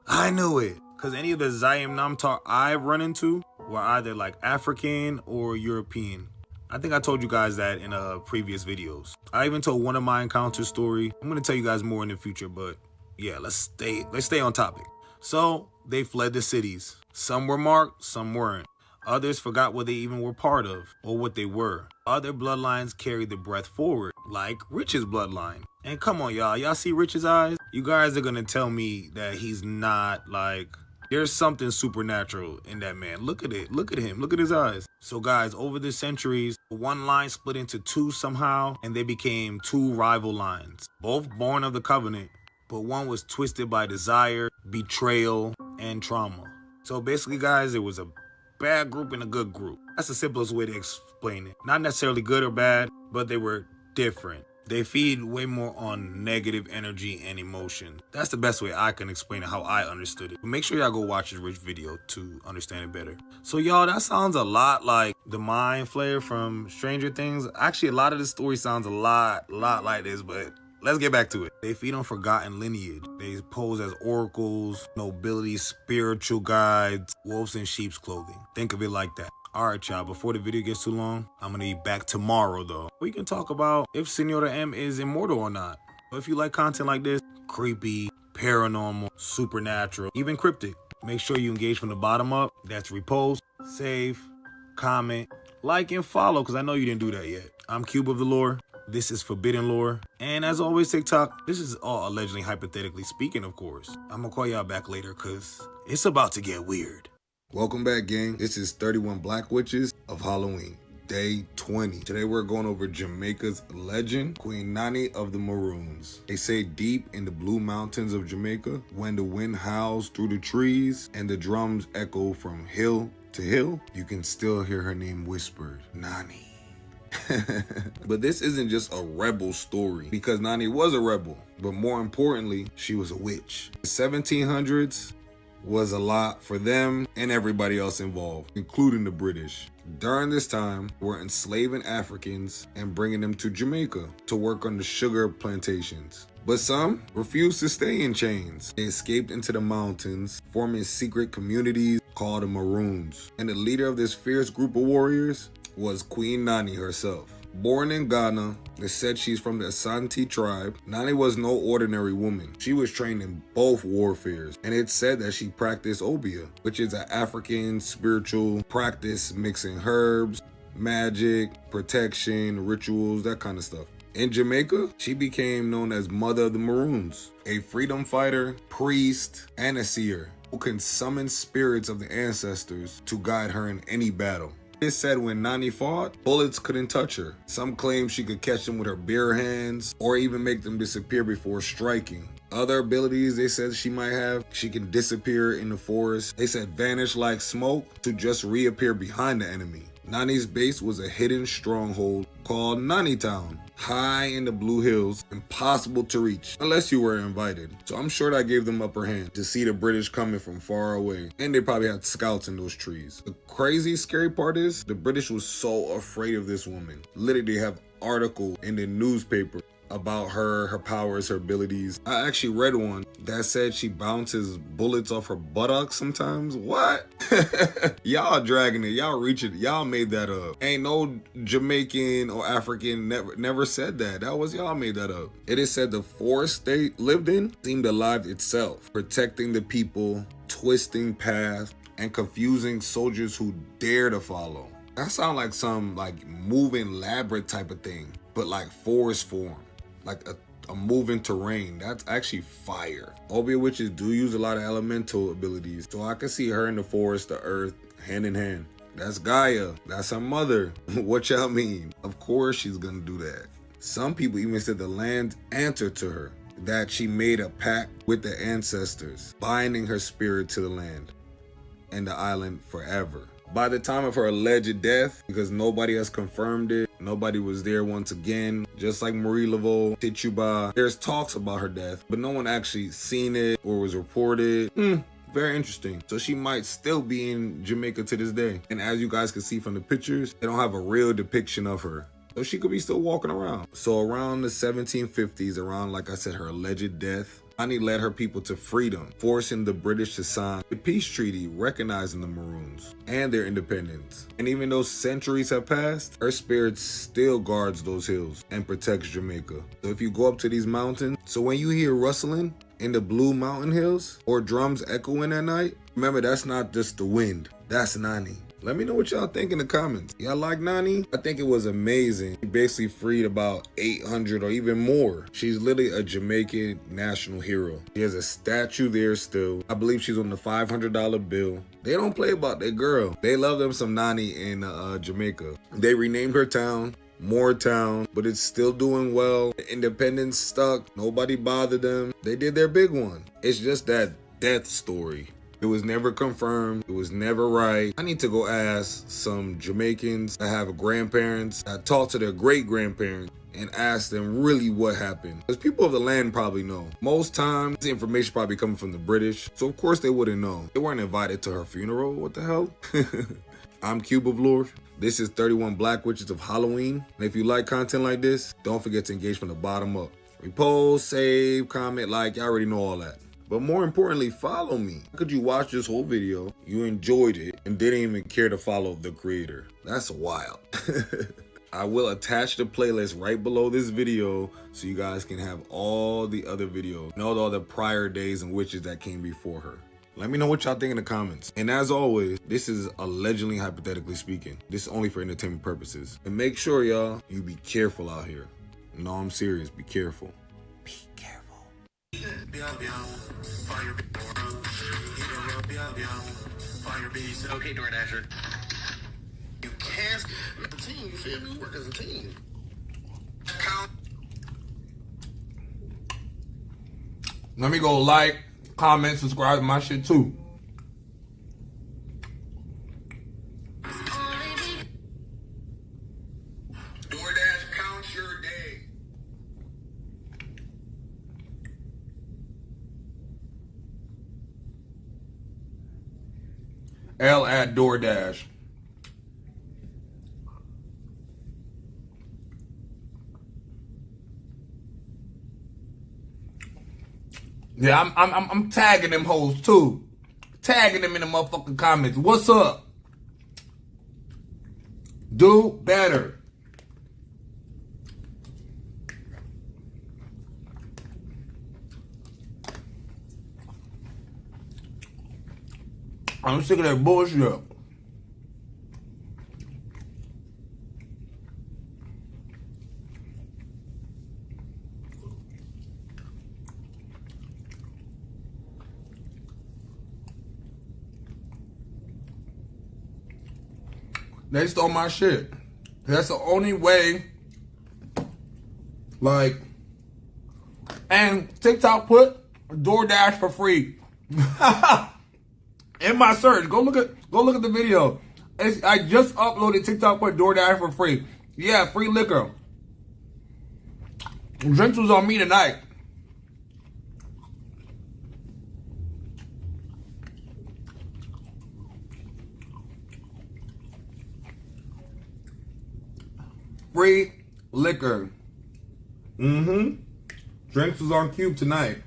I knew it. Because any of the Zayim Namtar I've run into were either like African or European. I think I told you guys that in previous videos. I even told one of my encounter story. I'm gonna tell you guys more in the future, but yeah, let's stay on topic. So they fled the cities. Some were marked, some weren't. Others forgot what they even were part of or what they were. Other bloodlines carried the breath forward, like Rich's bloodline. And come on, y'all see Rich's eyes? You guys are gonna tell me that he's not like, there's something supernatural in that man. Look at it, look at him, look at his eyes. So guys, over the centuries, one line split into two somehow, and they became two rival lines, both born of the covenant, but one was twisted by desire, betrayal, and trauma. So basically, guys, it was a bad group and a good group. That's the simplest way to explain it. Not necessarily good or bad, but they were different. They feed way more on negative energy and emotion. That's the best way I can explain it, how I understood it. But make sure y'all go watch the Rich video to understand it better. So y'all, that sounds a lot like the mind flare from Stranger Things. Actually, a lot of the story sounds a lot like this, but let's get back to it. They feed on forgotten lineage. They pose as oracles, nobility, spiritual guides, wolves in sheep's clothing. Think of it like that. Alright, y'all, before the video gets too long, I'm gonna be back tomorrow, though. We can talk about if Senora M is immortal or not. If you like content like this, creepy, paranormal, supernatural, even cryptic, make sure you engage from the bottom up. That's repost, save, comment, like, and follow, because I know you didn't do that yet. I'm Cube of the Lore. This is Forbidden Lore. And as always, TikTok, this is all allegedly hypothetically speaking, of course. I'm gonna call y'all back later, because it's about to get weird. Welcome back, gang. This is 31 Black Witches of Halloween, day 20. Today we're going over Jamaica's legend, Queen Nani of the Maroons. They say deep in the blue mountains of Jamaica, when the wind howls through the trees and the drums echo from hill to hill, you can still hear her name whispered, Nani. But this isn't just a rebel story, because Nani was a rebel, but more importantly, she was a witch. The 1700s was a lot for them and everybody else involved, including the British. During this time, we're enslaving Africans and bringing them to Jamaica to work on the sugar plantations. But some refused to stay in chains. They escaped into the mountains, forming secret communities called the Maroons. And the leader of this fierce group of warriors was Queen Nani herself. Born in Ghana, they said she's from the Asante tribe. Nani was no ordinary woman. She was trained in both warfares, and it's said that she practiced obia, which is an African spiritual practice mixing herbs, magic, protection, rituals, that kind of stuff. In Jamaica, she became known as Mother of the Maroons, a freedom fighter, priest, and a seer who can summon spirits of the ancestors to guide her in any battle. It's said when Nani fought, bullets couldn't touch her. Some claim she could catch them with her bare hands or even make them disappear before striking. Other abilities they said she might have, she can disappear in the forest. They said vanish like smoke to just reappear behind the enemy. Nani's base was a hidden stronghold called Nani Town, high in the Blue Hills, impossible to reach unless you were invited. So I'm sure that gave them upper hand to see the British coming from far away, and they probably had scouts in those trees. The crazy scary part is the British was so afraid of this woman. Literally, they have articles in the newspaper about her powers, her abilities. I actually read one that said she bounces bullets off her buttocks sometimes. What? Y'all dragging it. Y'all reaching it. Y'all made that up. Ain't no Jamaican or African never said that. That was y'all made that up. It is said the forest they lived in seemed alive itself, protecting the people, twisting paths, and confusing soldiers who dare to follow. That sounds like some moving labyrinth type of thing, but like forest form. Like a moving terrain. That's actually fire. Obia witches do use a lot of elemental abilities, so I can see her in the forest, the earth, hand in hand. That's Gaia. That's her mother. What y'all mean? Of course she's gonna do that. Some people even said the land answered to her, that she made a pact with the ancestors, binding her spirit to the land and the island forever. By the time of her alleged death, because nobody has confirmed it, nobody was there once again, just like Marie Laveau, Tituba, there's talks about her death, but no one actually seen it or was reported. Very interesting. So she might still be in Jamaica to this day. And as you guys can see from the pictures, they don't have a real depiction of her. So she could be still walking around. So around the 1750s, around, like I said, her alleged death, Nani led her people to freedom, forcing the British to sign the peace treaty recognizing the Maroons and their independence. And even though centuries have passed, her spirit still guards those hills and protects Jamaica. So if you go up to these mountains, so when you hear rustling in the Blue Mountain Hills or drums echoing at night, remember that's not just the wind, that's Nani. Let me know what y'all think in the comments. Y'all like Nani? I think it was amazing. She basically freed about 800 or even more. She's literally a Jamaican national hero. She has a statue there still. I believe she's on the $500 bill. They don't play about that girl. They love them some Nani in Jamaica. They renamed her town Moortown, but it's still doing well. The independence stuck. Nobody bothered them. They did their big one. It's just that death story. It was never confirmed. It was never right. I need to go ask some Jamaicans that have grandparents that talk to their great-grandparents and ask them really what happened. Because people of the land probably know. Most times, the information probably coming from the British. So of course they wouldn't know. They weren't invited to her funeral. What the hell? I'm Cube of Lore. This is 31 Black Witches of Halloween. And if you like content like this, don't forget to engage from the bottom up. Repost, save, comment, like, y'all already know all that. But more importantly, follow me. How could you watch this whole video, you enjoyed it, and didn't even care to follow the creator? That's wild. I will attach the playlist right below this video so you guys can have all the other videos and all the prior days and witches that came before her. Let me know what y'all think in the comments. And as always, this is allegedly hypothetically speaking. This is only for entertainment purposes. And make sure, y'all, you be careful out here. No, I'm serious. Be careful. Be careful. Okay, DoorDasher. You can't the team, you feel me? Work as a team. Let me go like, comment, subscribe to my shit too. DoorDash counts your day. L at DoorDash. Yeah, I'm tagging them hoes too. Tagging them in the motherfucking comments. What's up? Do better. I'm sick of that bullshit. They stole my shit. That's the only way. Like, and TikTok put DoorDash for free in my search. Go look at the video. I just uploaded TikTok put DoorDash for free. Yeah, free liquor. Drinks was on me tonight. Free liquor. Drinks was on Cube tonight.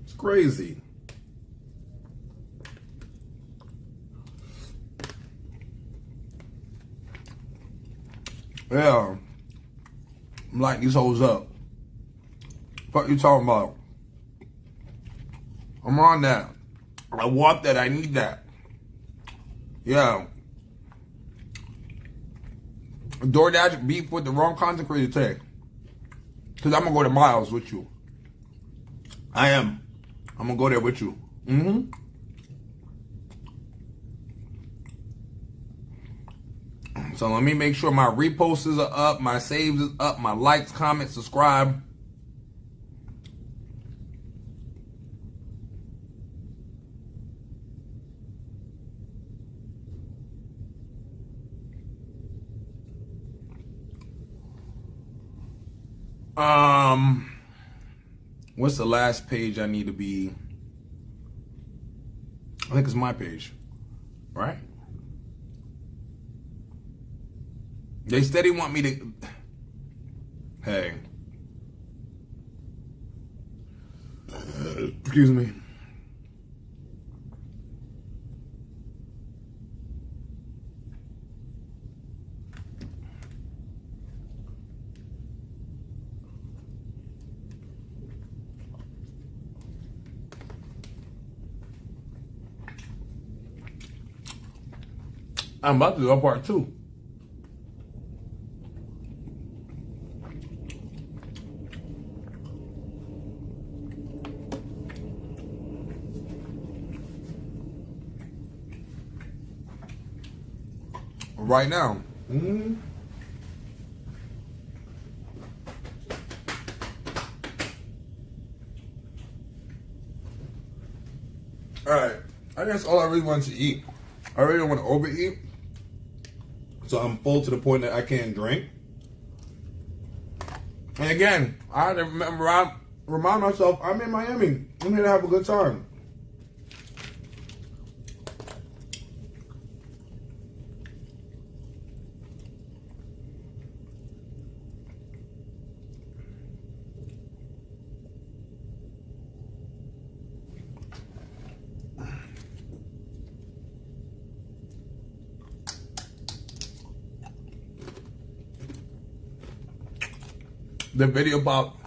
It's crazy. Yeah, I'm lighting these hoes up. What you talking about? I'm on that. I want that. I need that. Yeah. DoorDash beef with the wrong content creator today. Because I'm going to go to Miles with you. I am. I'm going to go there with you. So let me make sure my reposts are up, my saves is up, my likes, comments, subscribe. What's the last page I need to be? I think it's my page, right? They steady want me to, hey. Excuse me. I'm about to do part 2. Right now. Alright. I guess all I really want to eat. I really don't want to overeat. So I'm full to the point that I can't drink. And again, I had to remind myself, I'm in Miami. I'm here to have a good time. The video about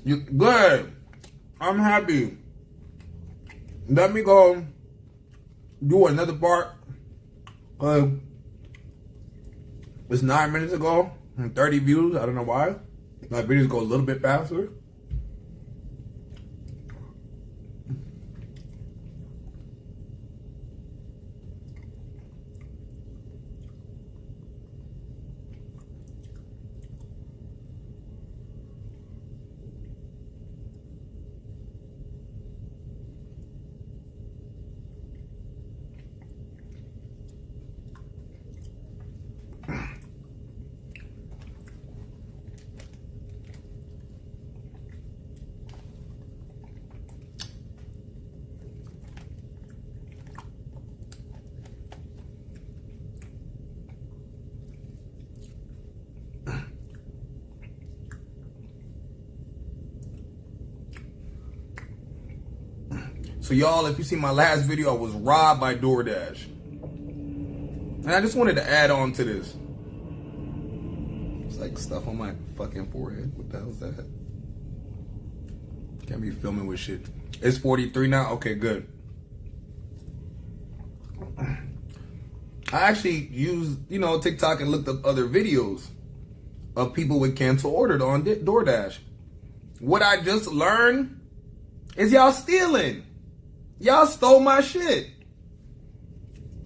you good. I'm happy. Let me go do another part. It's 9 minutes ago and 30 views. I don't know why. My videos go a little bit faster. So y'all, if you see my last video, I was robbed by DoorDash. And I just wanted to add on to this. It's like stuff on my fucking forehead. What the hell is that? Can't be filming with shit. It's 43 now? Okay, good. I actually used, TikTok and looked up other videos of people with cancel ordered on DoorDash. What I just learned is y'all stealing. Y'all stole my shit.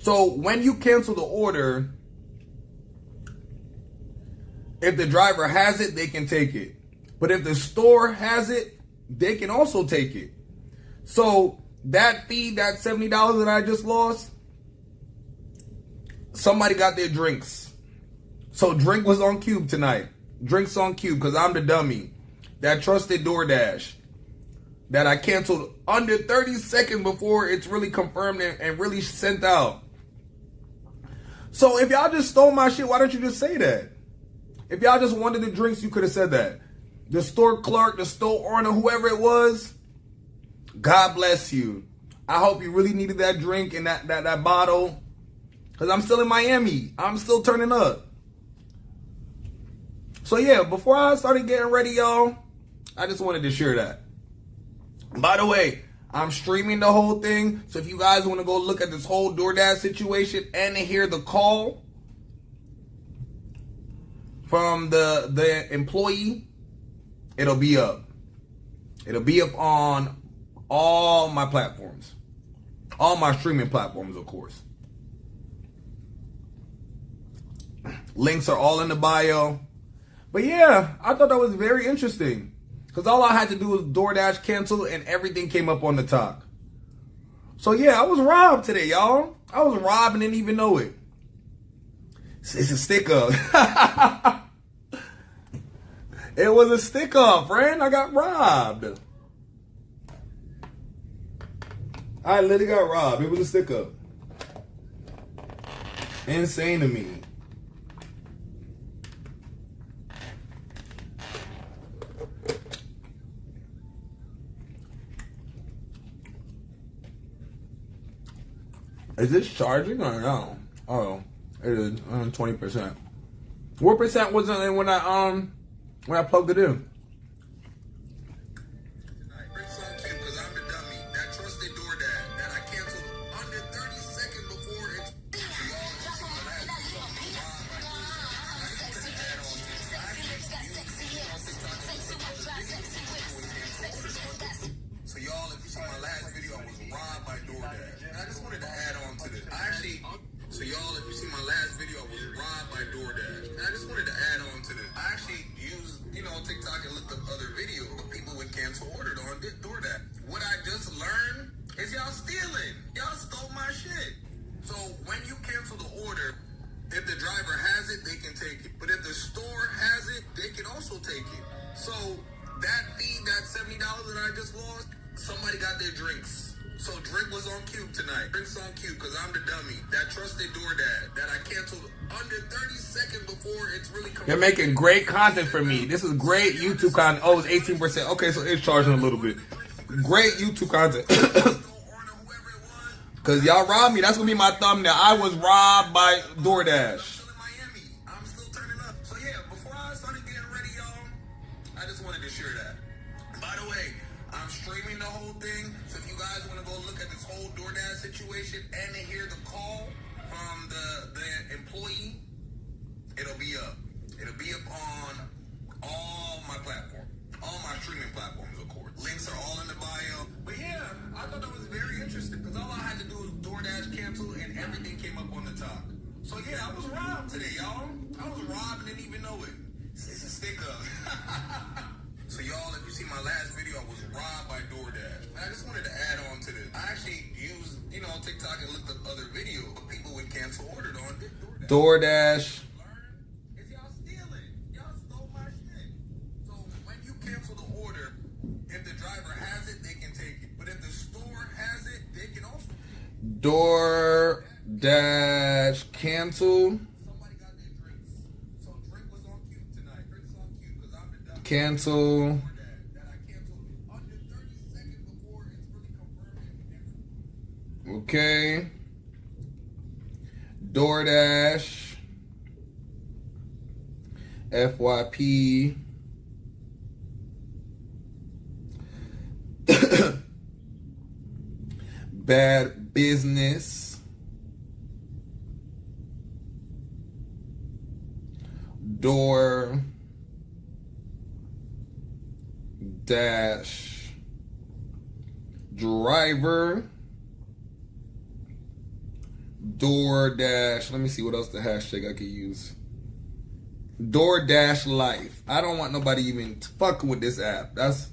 So when you cancel the order, if the driver has it, they can take it. But if the store has it, they can also take it. So that fee, that $70 that I just lost, somebody got their drinks. So drink was on Cube tonight. Drinks on Cube because I'm the dummy that trusted DoorDash. That I canceled under 30 seconds before it's really confirmed and really sent out. So if y'all just stole my shit, why don't you just say that? If y'all just wanted the drinks, you could have said that. The store clerk, the store owner, whoever it was, God bless you. I hope you really needed that drink and that bottle. Because I'm still in Miami. I'm still turning up. So yeah, before I started getting ready, y'all, I just wanted to share that. By the way, I'm streaming the whole thing. So if you guys want to go look at this whole DoorDash situation and hear the call from the employee, it'll be up. It'll be up on all my platforms. All my streaming platforms, of course. Links are all in the bio. But yeah, I thought that was very interesting. Because all I had to do was DoorDash cancel and everything came up on the top. So yeah, I was robbed today, y'all. I was robbed and didn't even know it. It's a stick up. It was a stick up, friend. I got robbed. I literally got robbed. It was a stick up. Insane to me. Is this charging or no? Oh, it is 20%. What percent was it when I plugged it in? So y'all, if you saw my last video, I was robbed by DoorDash. And I just wanted to add on to this. So y'all, if you see my last video, I was robbed by DoorDash. And I just wanted to add on to this. I actually used, TikTok and looked up other videos of people with cancel ordered on DoorDash. What I just learned is y'all stealing. Y'all stole my shit. So when you cancel the order, that fee, that $70 that I just lost, somebody got their drinks. So drink was on Cube tonight. Drinks on Cube because I'm the dummy that trusted DoorDash that I canceled under 30 seconds before it's really coming. They're making great content for me. This is great YouTube content. Oh, it's 18%. Okay, so it's charging a little bit. Great YouTube content. Because y'all robbed me. That's going to be my thumbnail. I was robbed by DoorDash. Streaming the whole thing, so if you guys want to go look at this whole DoorDash situation and to hear the call from the employee, it'll be up. It'll be up on all my platforms, all my streaming platforms, of course. Links are all in the bio. But yeah, I thought that was very interesting because all I had to do was DoorDash cancel and everything came up on the top. So yeah, I was robbed today, y'all. I was robbed and didn't even know it. It's a stick up. So y'all, if you see my last video, I was robbed by DoorDash. I just wanted to add on to this. I actually used, TikTok and looked up other videos of people with cancel ordered on DoorDash. Is y'all stealing? Y'all stole my shit. So when you cancel the order, if the driver has it, they can take it. But if the store has it, they can also DoorDash cancel. Cancel. Okay. DoorDash. FYP. Bad business. DoorDash driver. DoorDash. Let me see what else the hashtag I could use. DoorDash life. I don't want nobody even fucking with this app. That's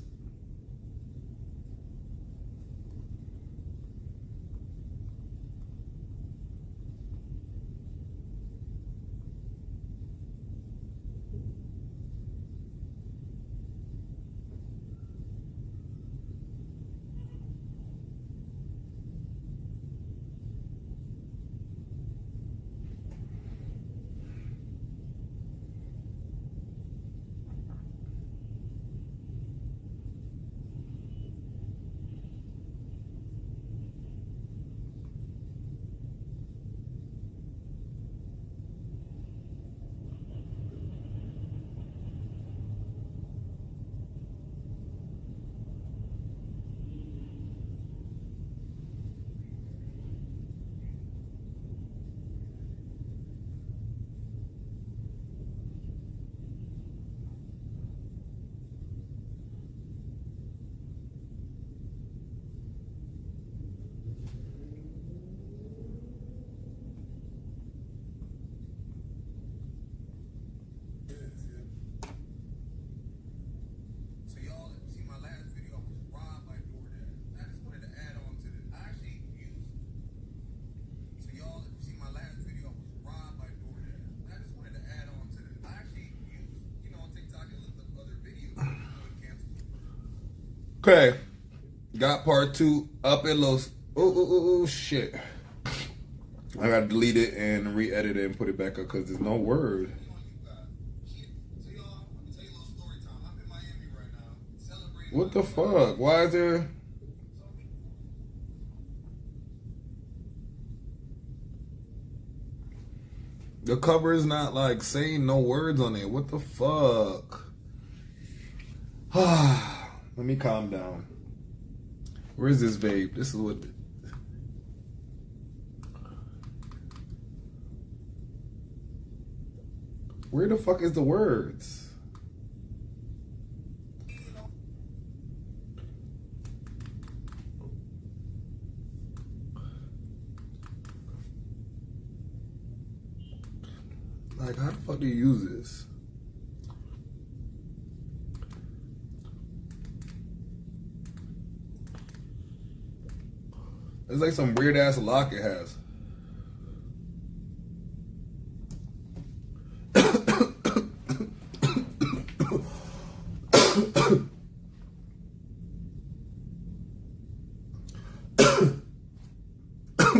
okay. Got part 2 up in Los. Oh, shit. I gotta delete it and re-edit it and put it back up because there's no word. What the fuck? Why is there... The cover is not like saying no words on it. What the fuck? Let me calm down. Where's this vape? This is what... Where the fuck is the words? Like, how the fuck do you use this? It's like some weird ass lock it has.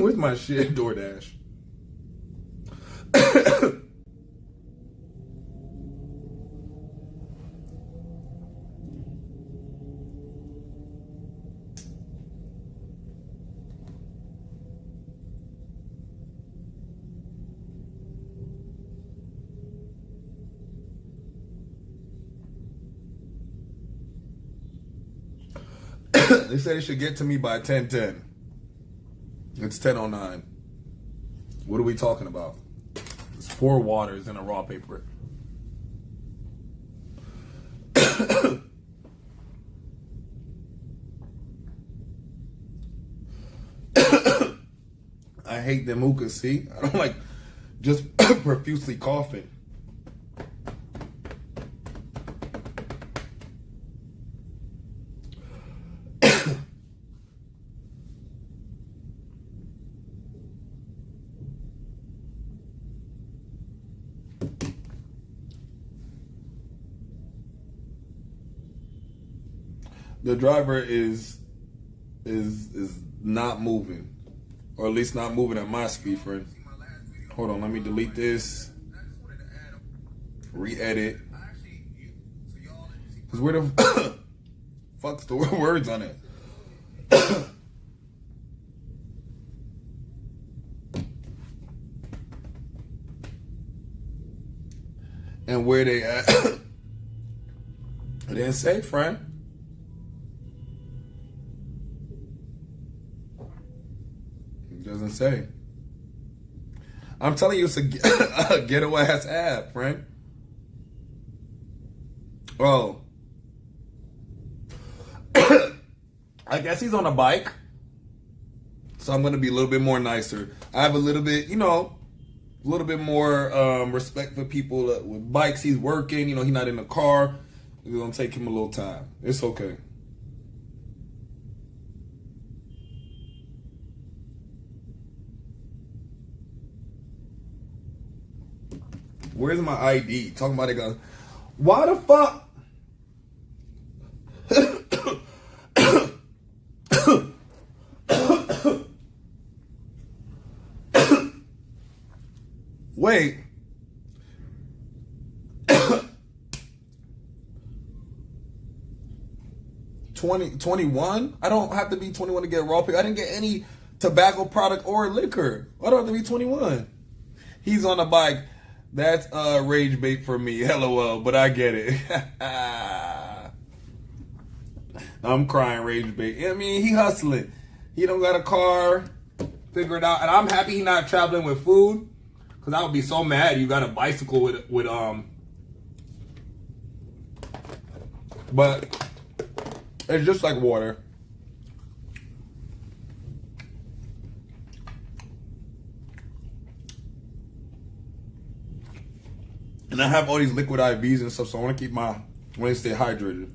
Where's my shit, DoorDash? They said it should get to me by 10:10. It's 10:09. What are we talking about? It's 4 waters in a raw paper. I hate the mucus, see? I don't like just profusely coughing. The driver is not moving, or at least not moving at my speed, friend. Hold on, let me delete this. Re-edit. Cause where the fuck's the words on it? And where they at? It didn't say, friend. Doesn't say. I'm telling you, it's a ghetto ass app, friend. Oh. I guess he's on a bike. So I'm going to be a little bit more nicer. I have a little bit, you know, a little bit more respect for people with bikes. He's working, you know, he's not in the car. It's going to take him a little time. It's okay. Where's my ID? Talking about it guys. Why the fuck? Wait. 21? I don't have to be 21 to get raw pick. I didn't get any tobacco product or liquor. Why do I have to be 21? He's on a bike. That's rage bait for me. LOL, but I get it. I'm crying rage bait. I mean, he hustling. He don't got a car. Figure it out. And I'm happy he not traveling with food. Because I would be so mad you got a bicycle with but it's just like water. And I have all these liquid IVs and stuff, so I want to keep I want to stay hydrated.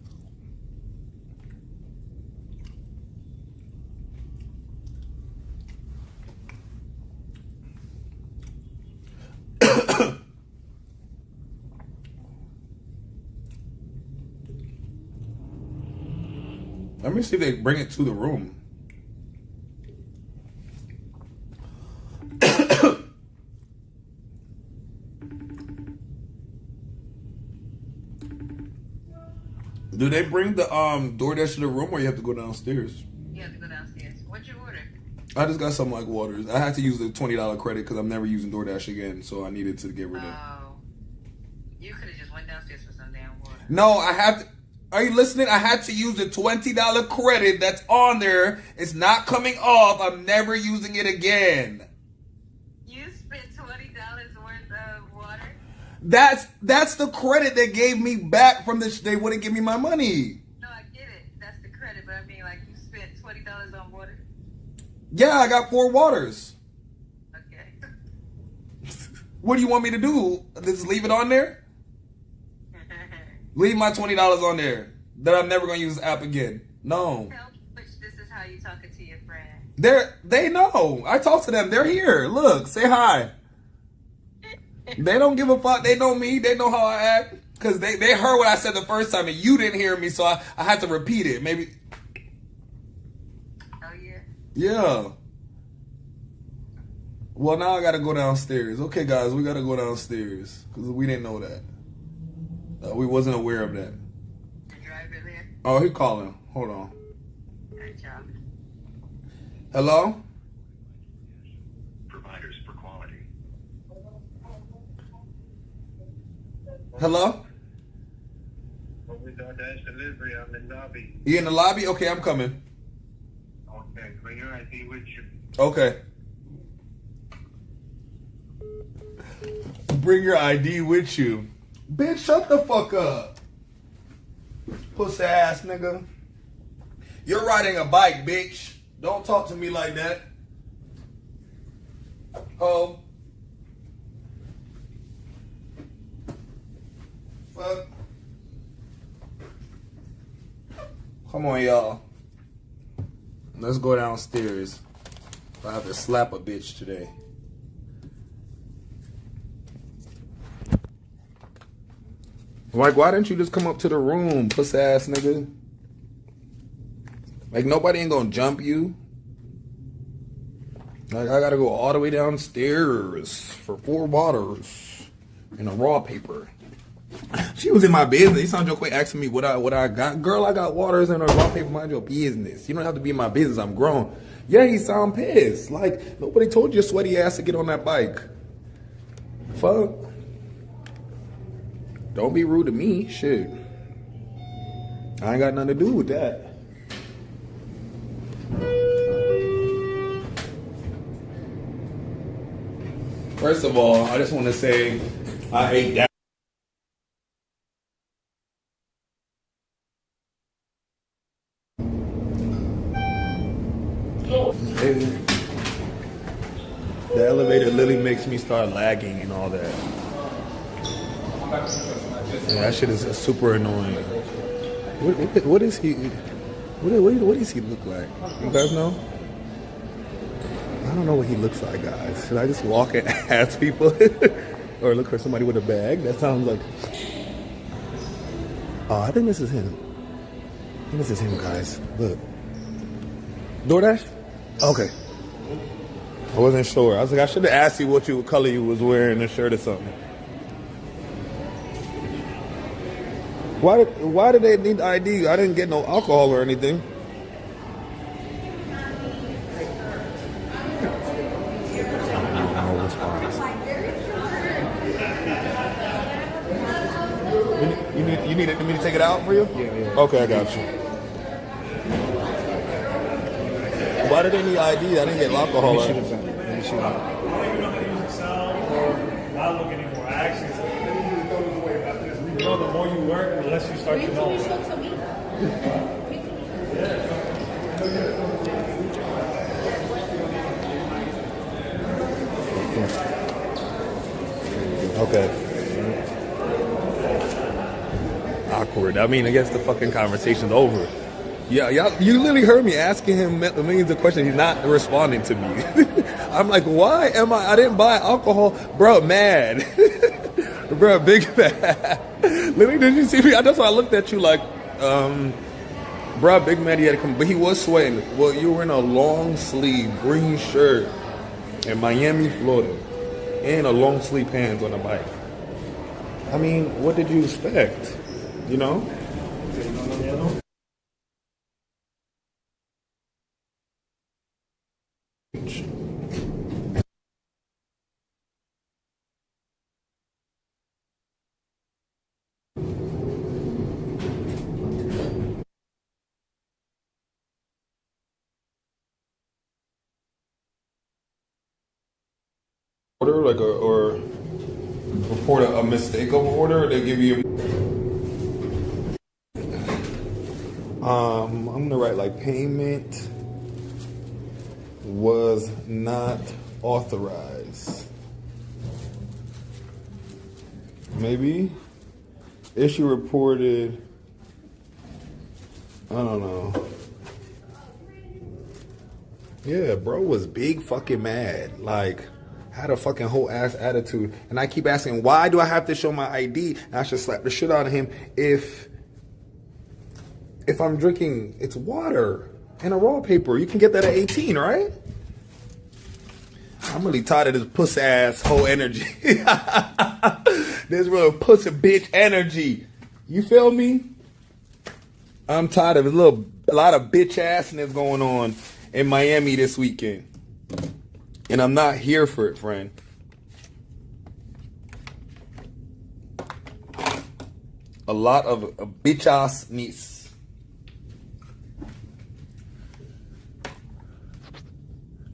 Let me see if they bring it to the room. Do they bring the DoorDash to the room, or you have to go downstairs? You have to go downstairs. What'd you order? I just got something like waters. I had to use the $20 credit because I'm never using DoorDash again, so I needed to get rid of it. Oh. You could have just went downstairs for some damn water. No, I have to. Are you listening? I had to use the $20 credit that's on there. It's not coming off. I'm never using it again. You spent $20 worth of water? That's the credit they gave me back from the. They wouldn't give me my money. No, I get it. That's the credit, but I mean, like, you spent $20 on water? Yeah, I got 4 waters. Okay. What do you want me to do? Just leave it on there? Leave my $20 on there. That I'm never going to use the app again. No. This is how you talking to your friend. They know. I talk to them. They're here. Look, say hi. They don't give a fuck. They know me. They know how I act. Because they heard what I said the first time and you didn't hear me, so I had to repeat it. Maybe. Oh, yeah? Yeah. Well, now I gotta go downstairs. Okay, guys, we gotta go downstairs because we didn't know that. We wasn't aware of that. Oh, he calling. Hold on. Hello? Providers for quality. Hello? With DoorDash delivery, I'm in the lobby. You in the lobby? Okay, I'm coming. Okay, bring your ID with you. Okay. Bring your ID with you. Bitch, shut the fuck up. Pussy ass nigga. You're riding a bike, bitch. Don't talk to me like that. Oh. Fuck. Come on, y'all. Let's go downstairs. I have to slap a bitch today. Like, why didn't you just come up to the room, puss ass nigga? Like, nobody ain't gonna jump you. Like, I gotta go all the way downstairs for 4 waters and a raw paper. She was in my business. You sound your quick asking me what I got. Girl, I got waters and a raw paper. Mind your business. You don't have to be in my business. I'm grown. Yeah, he sound pissed. Like, nobody told your sweaty ass to get on that bike. Fuck. Don't be rude to me. Shit. I ain't got nothing to do with that. First of all, I just want to say I hate that. The elevator literally makes me start lagging and all that. Yeah, that shit is super annoying. What is he? What does he look like? You guys know? I don't know what he looks like, guys. Should I just walk and ask people, or look for somebody with a bag? That sounds like. Oh, I think this is him. I think this is him, guys. Look. DoorDash? Okay. I wasn't sure. I was like, I should have asked you what color you was wearing, a shirt or something. Why did they need ID? I didn't get no alcohol or anything. No response. You need me to take it out for you? Yeah. Okay, I got you. Why did they need ID? I didn't get alcohol. Let me shoot it. Not look anymore. I actually you know, the more you work, the less you start to know. Okay. Awkward. I mean, I guess the fucking conversation's over. Yeah, y'all, you literally heard me asking him millions of questions. He's not responding to me. I'm like, why am I didn't buy alcohol? Bro, mad. Bro, big mad. Literally, did you see me? That's why I looked at you like, bro, big mad. He had to come, but he was sweating. Well, you were in a long sleeve green shirt in Miami, Florida, and a long sleeve pants on a bike. I mean, what did you expect? You know? Order like or report a mistake of order, or they give you I'm gonna write like payment was not authorized. Maybe issue reported. I don't know. Yeah, bro was big fucking mad. Like, had a fucking whole ass attitude. And I keep asking, why do I have to show my ID? And I should slap the shit out of him if I'm drinking, it's water and a raw paper. You can get that at 18, right? I I'm really tired of this pussy ass whole energy. This real pussy bitch energy. You feel me? I'm tired of it. A lot of bitch assness going on in Miami this weekend. And I'm not here for it, friend. A lot of bitch assness.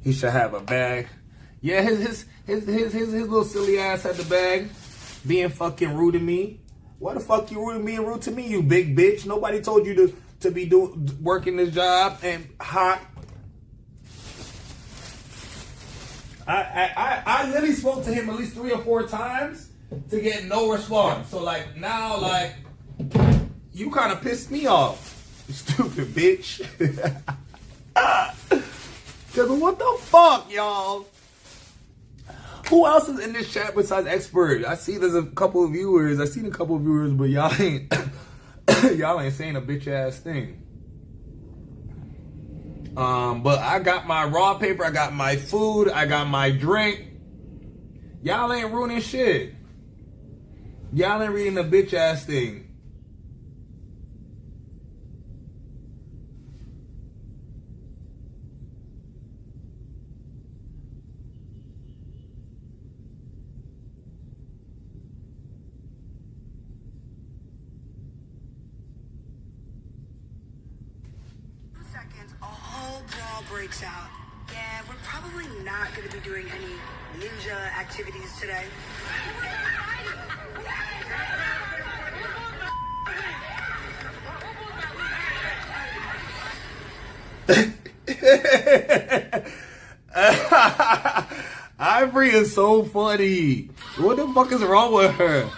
He should have a bag. Yeah, his little silly ass had the bag. Being fucking rude to me. Why the fuck you being rude to me, you big bitch? Nobody told you to be working this job and hot. I literally spoke to him at least 3 or 4 times to get no response. So like now, like, you kind of pissed me off, you stupid bitch. Cause what the fuck, y'all? Who else is in this chat besides Expert? I see there's a couple of viewers. I seen a couple of viewers, but y'all ain't y'all ain't saying a bitch ass thing. But I got my raw paper, I got my food, I got my drink. Y'all ain't ruining shit. Y'all ain't reading a bitch ass thing. Breaks out. Yeah, we're probably not going to be doing any ninja activities today. Ivory is so funny. What the fuck is wrong with her?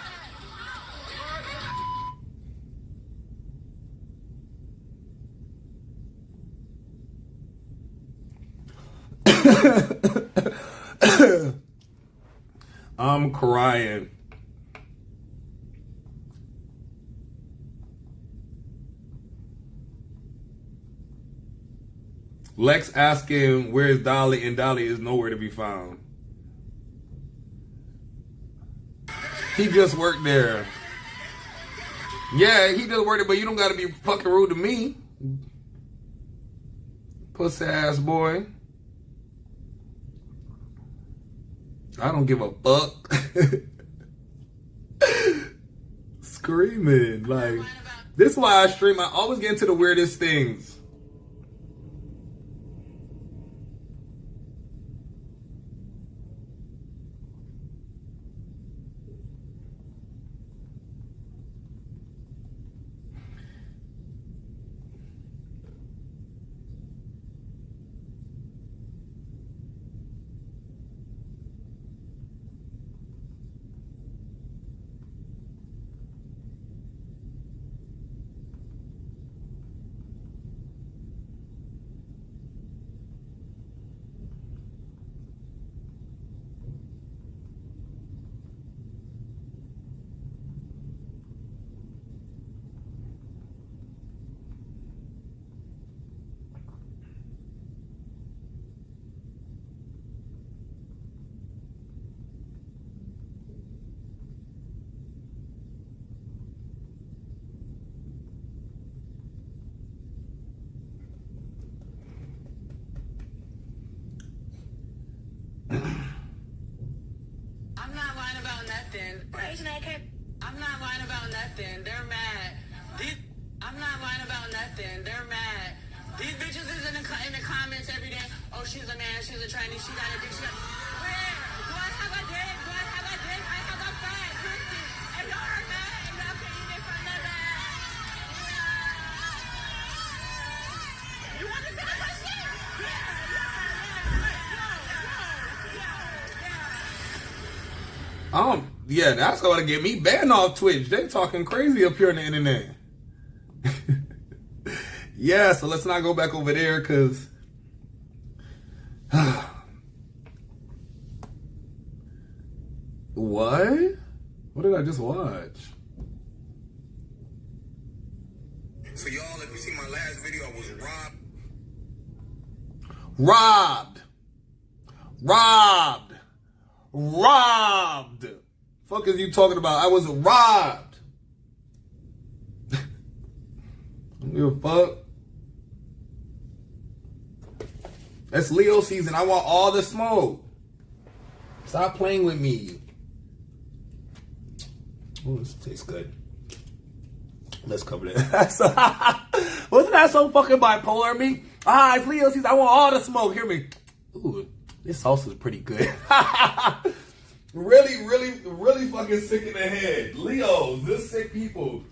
I'm crying. Lex asking where's Dolly, and Dolly is nowhere to be found. He just worked there. Yeah, he just worked there, but you don't gotta be fucking rude to me. Pussy ass boy. I don't give a fuck. Screaming. Like, this is why I stream. I always get into the weirdest things. I'm not lying about nothing. They're mad. I'm not lying about nothing. They're mad. These bitches is in the comments every day. Oh, she's a man. She's a tranny. She got a dick. Where? Do I have a dick? Do I have a dick? I have a fat pussy. And y'all are mad. And y'all can eat it from the back. You want to see the question? Yeah, that's gonna get me banned off Twitch. They talking crazy up here on the internet. Yeah, so let's not go back over there, cause what? What did I just watch? So y'all, if you see my last video, I was robbed. Robbed. Robbed. Fuck is you talking about? I was robbed. I don't give a fuck. It's Leo season. I want all the smoke. Stop playing with me. Oh, this tastes good. Let's cover that. Wasn't that so fucking bipolar of me? It's Leo season. I want all the smoke. Hear me. Ooh, this sauce is pretty good. really fucking sick in the head. Leos, this sick people.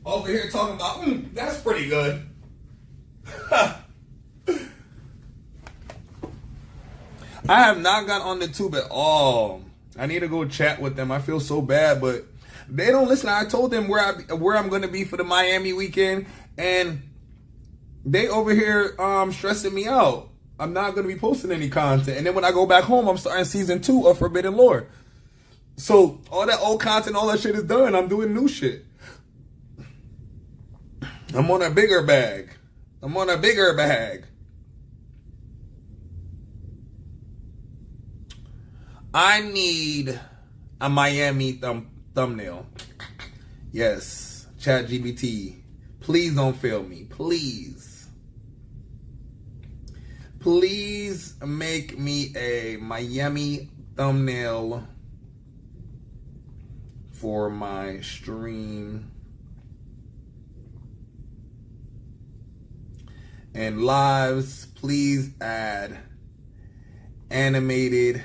Over here talking about, that's pretty good. I have not got on the tube at all. I need to go chat with them. I feel so bad, but they don't listen. I told them where I'm going to be for the Miami weekend, and they over here stressing me out. I'm not going to be posting any content. And then when I go back home, I'm starting season 2 of Forbidden Lore. So all that old content, all that shit is done. I'm doing new shit. I'm on a bigger bag. I need a Miami thumbnail. Yes. ChatGPT. Please don't fail me. Please. Please make me a Miami thumbnail for my stream and lives. Please add animated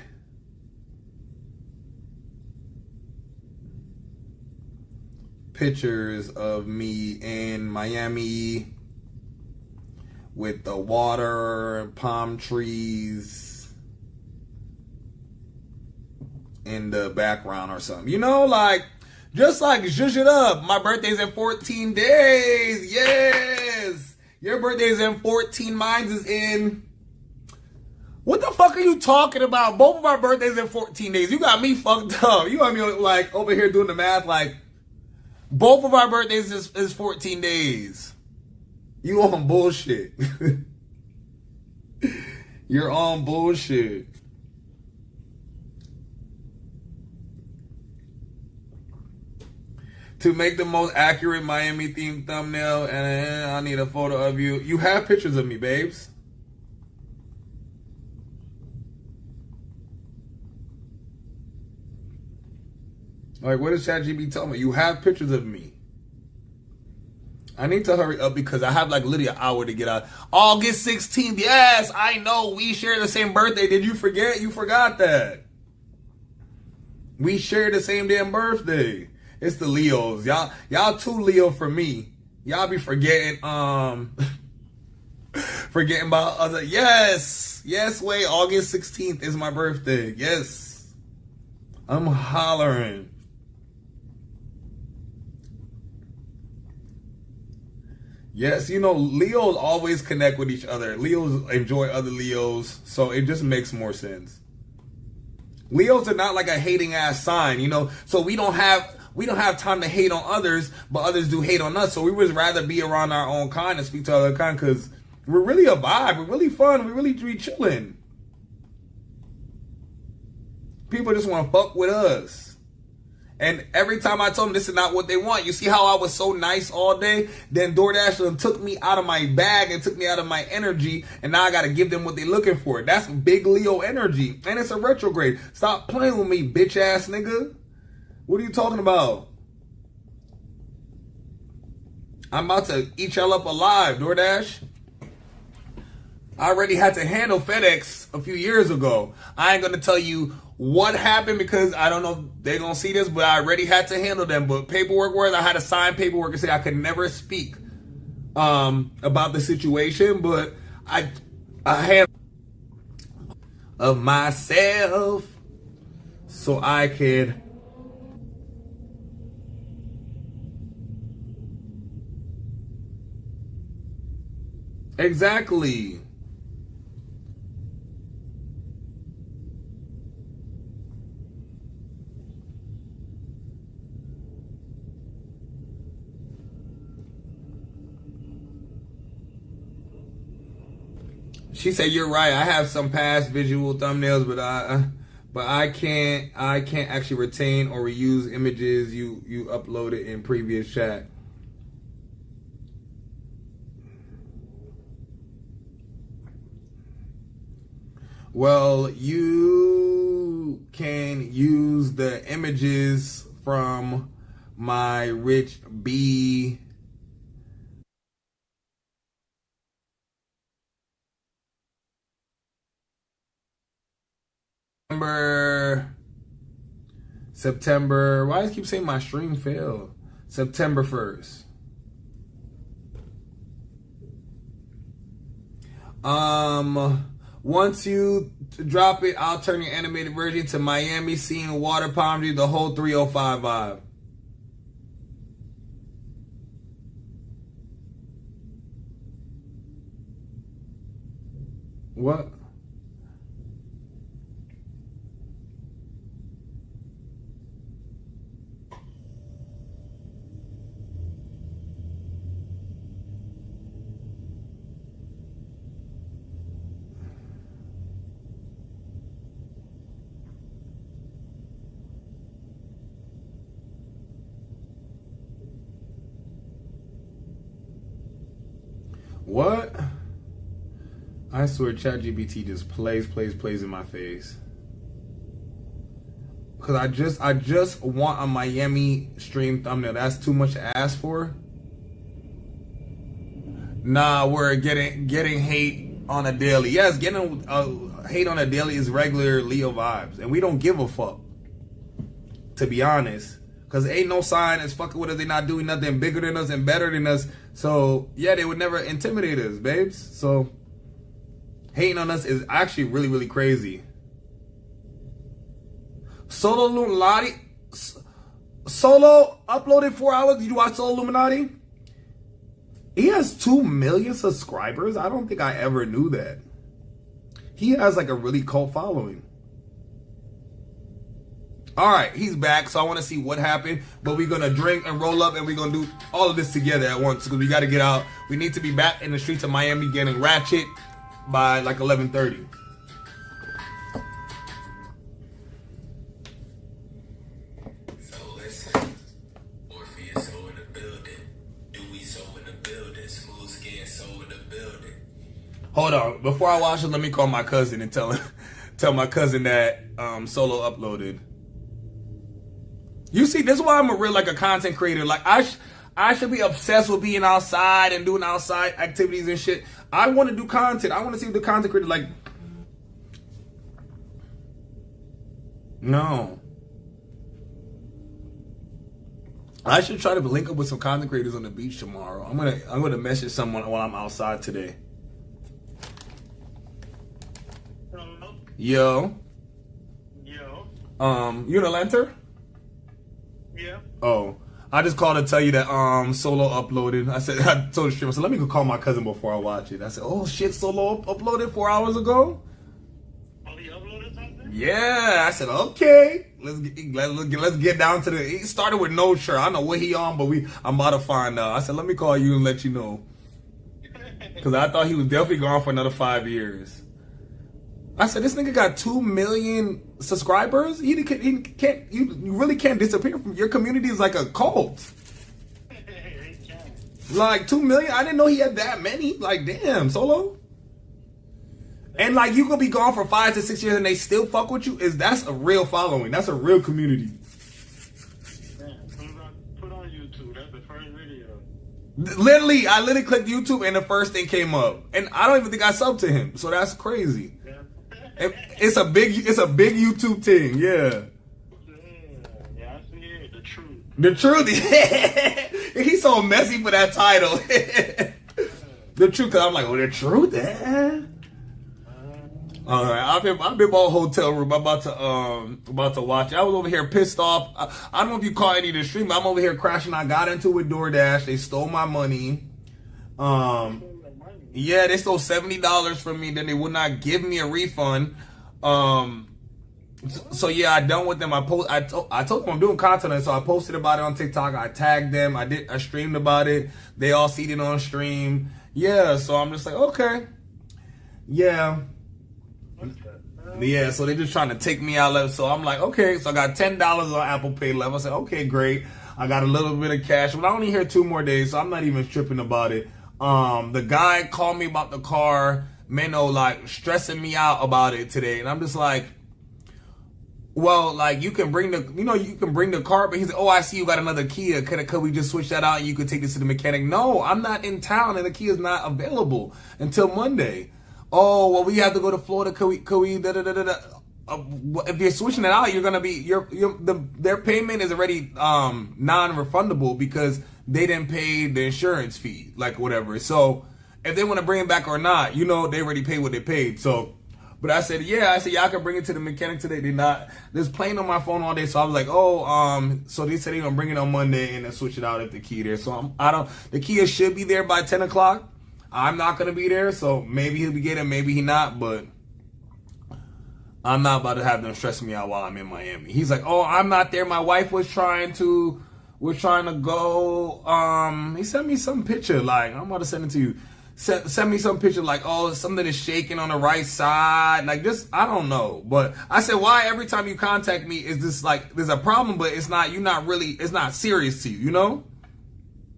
pictures of me in Miami with the water and palm trees in the background or something. You know, like, just like zhuzh it up. My birthday's in 14 days. Yes. Your birthday's in 14. Mine's is in... What the fuck are you talking about? Both of our birthdays in 14 days. You got me fucked up. You got me like over here doing the math like... Both of our birthdays is 14 days. You on bullshit. You're on bullshit. To make the most accurate Miami themed thumbnail, and I need a photo of you. You have pictures of me, babes. Like, what is ChatGPT telling me? You have pictures of me. I need to hurry up because I have like literally an hour to get out. August 16th. Yes, I know. We share the same birthday. Did you forget? You forgot that. We share the same damn birthday. It's the Leos. Y'all too Leo for me. Y'all be forgetting forgetting about other. Yes. Yes, wait. August 16th is my birthday. Yes. I'm hollering. Yes, you know, Leos always connect with each other. Leos enjoy other Leos, so it just makes more sense. Leos are not like a hating ass sign, you know. So we don't have time to hate on others, but others do hate on us. So we would rather be around our own kind and speak to other kind because we're really a vibe. We're really fun. We really be chilling. People just want to fuck with us. And every time I told them this is not what they want, you see how I was so nice all day? Then DoorDash took me out of my bag and took me out of my energy, and now I got to give them what they're looking for. That's big Leo energy, and it's a retrograde. Stop playing with me, bitch ass nigga. What are you talking about? I'm about to eat y'all up alive, DoorDash. I already had to handle FedEx a few years ago. I ain't going to tell you what happened because I don't know if they're going to see this, but I already had to handle them. But paperwork-wise, I had to sign paperwork and say I could never speak about the situation. But I had of myself so I could exactly. She said you're right. I have some past visual thumbnails, but I can't actually retain or reuse images you uploaded in previous chat. Well, you can use the images from my Rich B September. Why does it keep saying my stream failed? September 1st. Once you drop it, I'll turn your animated version to Miami scene, water palm tree, the whole 305 vibe. What? What? I swear ChatGPT just plays in my face. Cause I just want a Miami stream thumbnail. That's too much to ask for. Nah, we're getting hate on a daily. Yes, getting hate on a daily is regular Leo vibes, and we don't give a fuck. To be honest. Cause ain't no sign it's fucking with us. They not doing nothing bigger than us and better than us. So yeah, they would never intimidate us, babes. So hating on us is actually really, really crazy. Solo Illuminati. Solo uploaded 4 hours. Did you watch Solo Illuminati? He has 2 million subscribers. I don't think I ever knew that. He has like a really cult following. All right, he's back, so I want to see what happened. But we're going to drink and roll up, and we're going to do all of this together at once because we got to get out. We need to be back in the streets of Miami getting ratchet by like 11:30. So listen, Orpheus so in the building, Dewey so in the building, Smooth Skin so in the building. Hold on, before I watch it, let me call my cousin and tell my cousin that Solo uploaded. You see, this is why I'm a content creator. Like I should be obsessed with being outside and doing outside activities and shit. I want to do content. I want to see what the content creator like. No. I should try to link up with some content creators on the beach tomorrow. I'm gonna message someone while I'm outside today. Hello? Yo. Yo. You in Atlanta? Yeah. Oh, I just called to tell you that Solo uploaded. I told the streamer, so let me go call my cousin before I watch it. I said, oh shit, Solo uploaded 4 hours ago. Oh, he uploaded something? Yeah, I said okay. Let's get down to the. He started with no shirt. I don't know what he on, but I'm about to find out. I said, let me call you and let you know, because I thought he was definitely gone for another 5 years. I said, this nigga got 2 million subscribers. You really can't disappear from your community. Is like a cult. Like 2 million. I didn't know he had that many. Like, damn, Solo. And like, you could be gone for 5 to 6 years and they still fuck with you. That's a real following. That's a real community. Man, put on YouTube. That's the first video. Literally, I literally clicked YouTube and the first thing came up, and I don't even think I subbed to him. So that's crazy. It's a big YouTube thing, yeah. Yeah, I see it. The truth. The truth. He's so messy for that title. The truth, cause I'm like, oh, the truth, All right, I'm in my hotel room. I'm about to watch it. I was over here pissed off. I don't know if you caught any of the stream, but I'm over here crashing. I got into it with DoorDash. They stole my money. Yeah, they stole $70 from me. Then they would not give me a refund. So yeah, I done with them. I told them I'm doing content, so I posted about it on TikTok. I tagged them. I streamed about it. They all seen it on stream. Yeah, so I'm just like, okay. Yeah. Yeah, so they're just trying to take me out left. So I'm like, okay, so I got $10 on Apple Pay left. I said, okay, great. I got a little bit of cash, but I only here 2 more days, so I'm not even tripping about it. The guy called me about the car, like stressing me out about it today, and I'm just like, well, like you can bring the car, but he's like, oh, I see you got another Kia. Could we just switch that out and you could take this to the mechanic? No, I'm not in town and the Kia is not available until Monday. Oh, well, we have to go to Florida. Could we da da da da. If you're switching it out, you're gonna be their payment is already non-refundable because they didn't pay the insurance fee, like whatever. So if they want to bring it back or not, they already paid what they paid. So, but I said y'all can bring it to the mechanic today. They're not. There's playing on my phone all day, so I was like, so they said they're gonna bring it on Monday and then switch it out if the key there. So the Kia should be there by 10 o'clock. I'm not gonna be there, so maybe he'll be getting, maybe he not, but I'm not about to have them stress me out while I'm in Miami. He's like, oh, I'm not there. My wife was trying to go. He sent me some picture, like, I'm about to send it to you. Send me some picture, like, oh, something is shaking on the right side. Like, just, I don't know. But I said, why every time you contact me is this like, there's a problem, but it's not serious to you,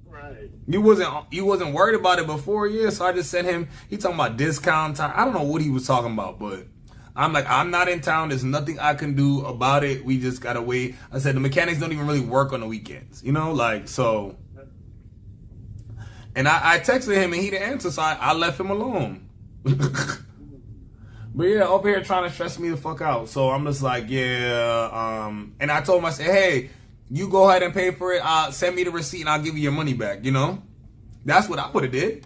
Right. You wasn't worried about it before, yeah. So I just sent him, he talking about discount time. I don't know what he was talking about, but I'm like, I'm not in town. There's nothing I can do about it. We just gotta wait. I said the mechanics don't even really work on the weekends, so. And I texted him and he didn't answer, so I left him alone. But yeah, over here trying to stress me the fuck out. So I'm just like, yeah. And I told him, I said, hey, you go ahead and pay for it. Send me the receipt and I'll give you your money back, That's what I would have did.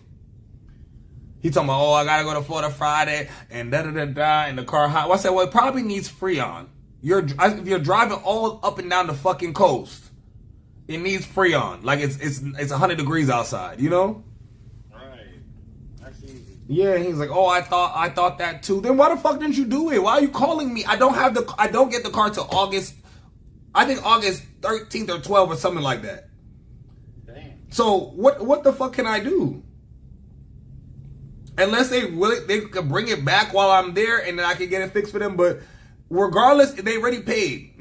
He talking about, oh, I gotta go to Florida Friday and da-da-da-da and the car hot. Well, I said, well, it probably needs Freon. If you're driving all up and down the fucking coast, it needs Freon. Like it's 100 degrees outside, Right. That's easy. Yeah, he's like, oh, I thought that too. Then why the fuck didn't you do it? Why are you calling me? I don't get the car till August 13th or 12th or something like that. Damn. So what the fuck can I do? Unless they could bring it back while I'm there and then I can get it fixed for them. But regardless, they already paid,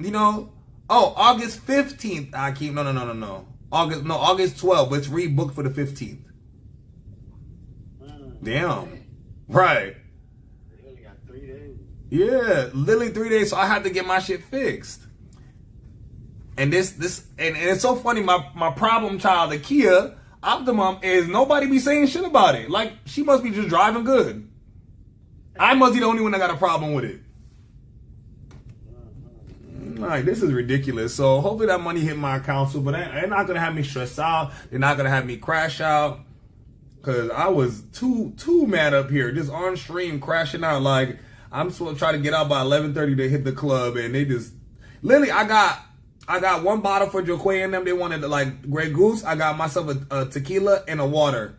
Oh, August 15th. No. August 12th, but it's rebooked for the 15th. Damn. Right. They only got 3 days. Yeah, literally 3 days, so I had to get my shit fixed. And and it's so funny, my problem child, the Kia Optimum, is nobody be saying shit about it. Like, she must be just driving good. I must be the only one that got a problem with it. Like, this is ridiculous. So hopefully that money hit my account soon, but they're not gonna have me stressed out. They're not gonna have me crash out. Cause I was too mad up here, just on stream crashing out. Like, I'm supposed to try to get out by 11:30 to hit the club, and they just literally I got one bottle for Joquay and them. They wanted like Grey Goose. I got myself a tequila and a water.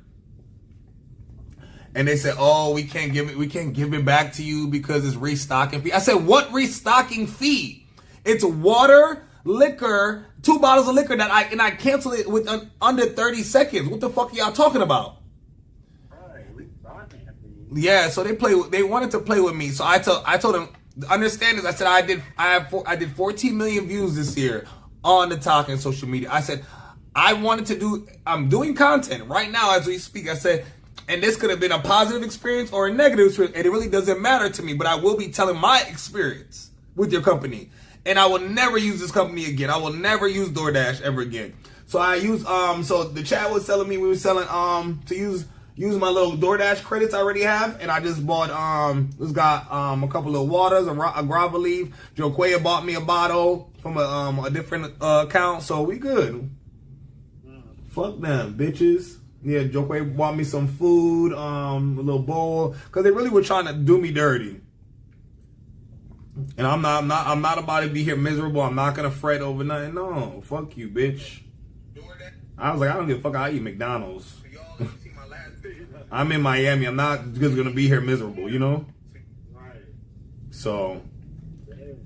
And they said, "Oh, we can't give it back to you because it's restocking fee." I said, "What restocking fee? It's water, liquor, 2 bottles of liquor that I canceled it with under 30 seconds. What the fuck are y'all talking about?" Yeah, so they wanted to play with me. So I told them, understand this. I said I did 14 million views this year on the talk and social media. I said I'm doing content right now as we speak. I said, and this could have been a positive experience or a negative experience, and it really doesn't matter to me, but I will be telling my experience with your company. And I will never use this company again. I will never use DoorDash ever again. So I use so the chat was telling me we were selling to use my little DoorDash credits I already have, and I just bought just got a couple of waters, a guava leaf. Joquea bought me a bottle from a different account, so we good. Fuck them bitches. Yeah, Joquea bought me some food, a little bowl, cause they really were trying to do me dirty. And I'm not about to be here miserable. I'm not gonna fret over nothing. No, fuck you, bitch. I was like, I don't give a fuck. I eat McDonald's. I'm in Miami. I'm not just gonna be here miserable, So,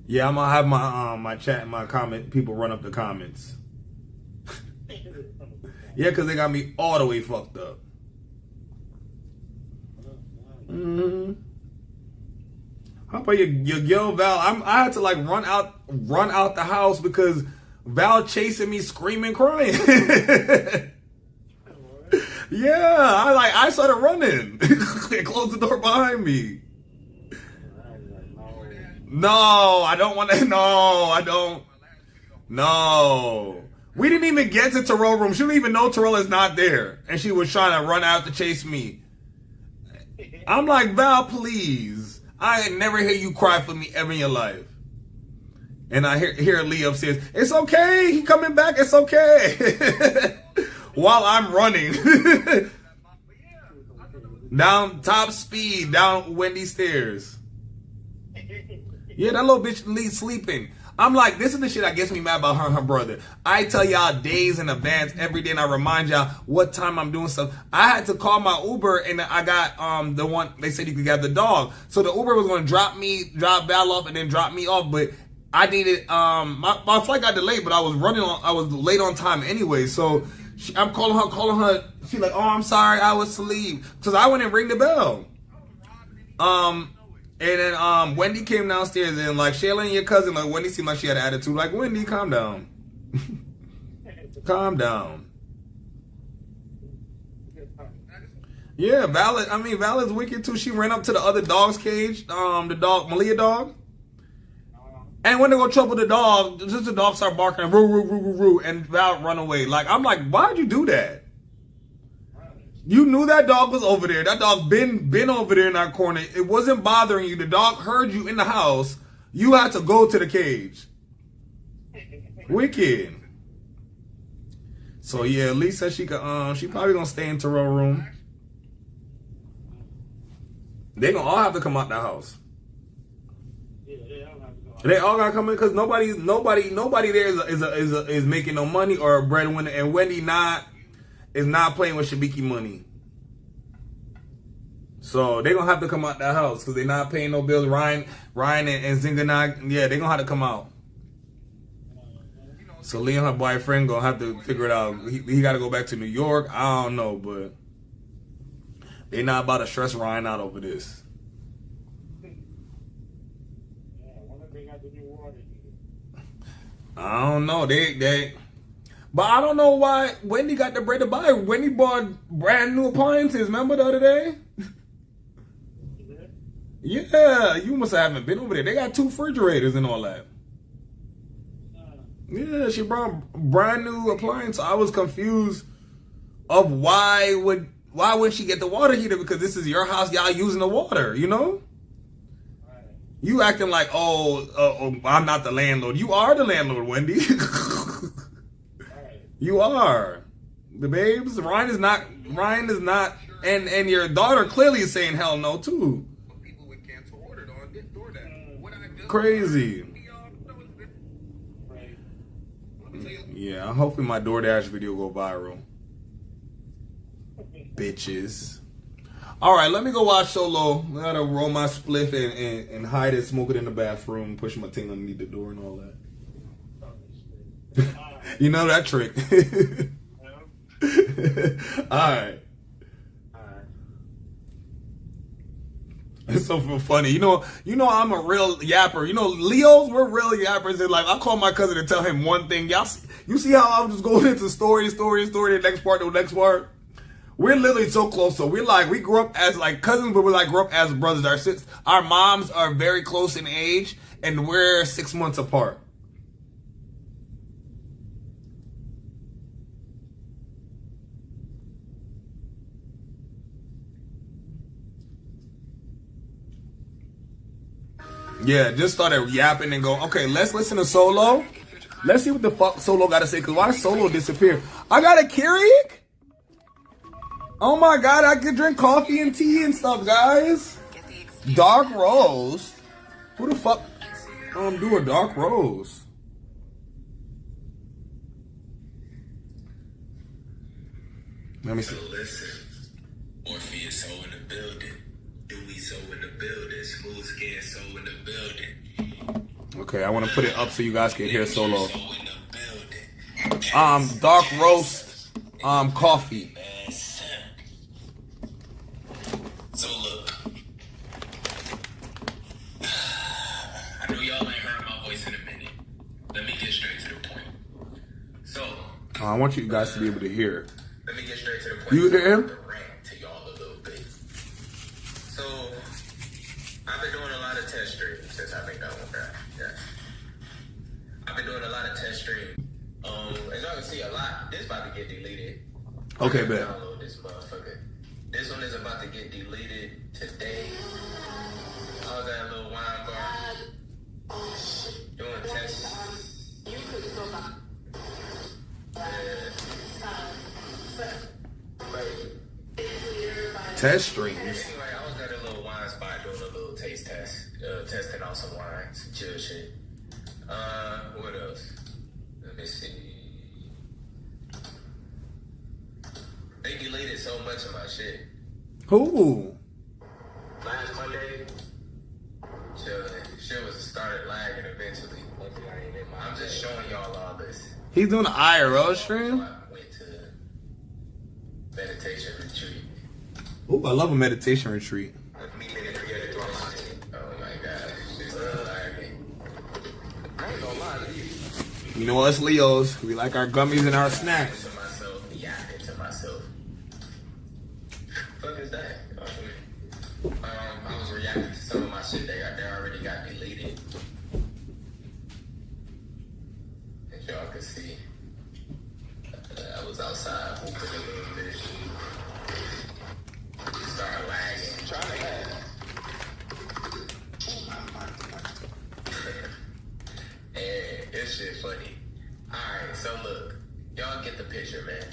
yeah, I'm gonna have my chat and my comment people run up the comments. Yeah, cause they got me all the way fucked up. How about your girl Val? I had to like run out the house because Val chasing me, screaming, crying. Yeah, I started running. They closed the door behind me. No, I don't want to. No, I don't. No. We didn't even get to Terrell room. She didn't even know Terrell is not there. And she was trying to run out to chase me. I'm like, Val, please. I ain't never hear you cry for me ever in your life. And I hear Lee upstairs. It's okay. He coming back. It's okay. While I'm running. Down top speed. Down Wendy's stairs. Yeah, that little bitch Lee sleeping. I'm like, this is the shit that gets me mad about her and her brother. I tell y'all days in advance every day, and I remind y'all what time I'm doing stuff. I had to call my Uber, and I got the one, they said you could get the dog. So the Uber was going to drop Val off, and then drop me off, but I needed, my flight got delayed, but I was late on time anyway, so I'm calling her, she's like, oh, I'm sorry, I was asleep. Because I went and ring the bell. And then Wendy came downstairs and like Shayla and your cousin, like Wendy seemed like she had an attitude. Like, Wendy, calm down. Calm down. Yeah, Val is wicked too. She ran up to the other dog's cage, the dog, Malia dog. And when they go trouble the dog, just the dog start barking, roo, roo, roo, roo, roo, and Val run away. Like, I'm like, why'd you do that? You knew that dog was over there. That dog been over there in that corner. It wasn't bothering you. The dog heard you in the house. You had to go to the cage. Wicked. So yeah, Lisa said she could. She probably gonna stay in Terrell room. They gonna all have to come out the house. They all gotta come in because nobody there is making no money or a breadwinner, and Wendy is not playing with Shabiki money. So they're gonna have to come out that house because they're not paying no bills. Ryan and Zinganag, yeah, they're gonna have to come out. So Lee and her boyfriend gonna have to figure it out. He gotta go back to New York. I don't know, but they not about to stress Ryan out over this. I don't know. But I don't know why Wendy got the bread to buy. Wendy bought brand new appliances. Remember the other day? Yeah, you must haven't been over there. They got 2 refrigerators and all that. Yeah, she brought brand new appliances. I was confused of why would she get the water heater? Because this is your house, y'all using the water, you know? You acting like, oh, I'm not the landlord. You are the landlord, Wendy. You are. The babes, Ryan is not, and your daughter clearly is saying hell no too. Crazy. Yeah, hopefully my DoorDash video go viral. Bitches. Alright, let me go watch Solo. I gotta roll my spliff and hide it, smoke it in the bathroom, push my thing underneath the door and all that. You know that trick. Alright. It's so funny. You know I'm a real yapper. You know, Leos, we're real yappers. And like, I call my cousin to tell him one thing. You see how I'm just going into story, the next part. We're literally so close. So we grew up as like cousins, but grew up as brothers. Our moms are very close in age, and we're 6 months apart. Yeah, just started yapping and go, okay, let's listen to Solo. Let's see what the fuck Solo got to say, because why Solo disappear? I got a Keurig? Oh my god, I could drink coffee and tea and stuff, guys. Dark roast? Who the fuck do a dark roast? Let me see. So listen, Morpheus so in the building. Dewey so in the building. Smooth skin so in the building. Okay, I want to put it up so you guys can hear Solo. Dark roast, coffee. So look, I want you guys to be able to hear. Let me get straight to the point. You hear him? Rant to y'all a little bit. So, I've been doing a lot of test streams since I've been going back. Yeah. I've been doing a lot of test streams. As y'all can see, a lot. This about to get deleted. Okay, bet. Download this motherfucker. This one is about to get deleted today. I was at a little wine bar doing tests. You could still not. Test streams. Anyway, I was at a little wine spot doing a little taste test, testing out some wine, some chill shit. What else? Let me see. They deleted so much of my shit. Who? Last Monday, shit was started lagging eventually. I'm just showing y'all all this. He's doing an IRL stream? I went to meditation retreat. Ooh, I love a meditation retreat. Oh my god. It's lagging. I ain't gonna lie to you. You know us Leos, we like our gummies and our snacks. To myself. Fuck is that? I was reacting to some of my shit that already got deleted. As y'all can see, I was outside hooping a little bit. Started lagging. Trying to lag. And this shit funny. Alright, so look. Y'all get the picture, man.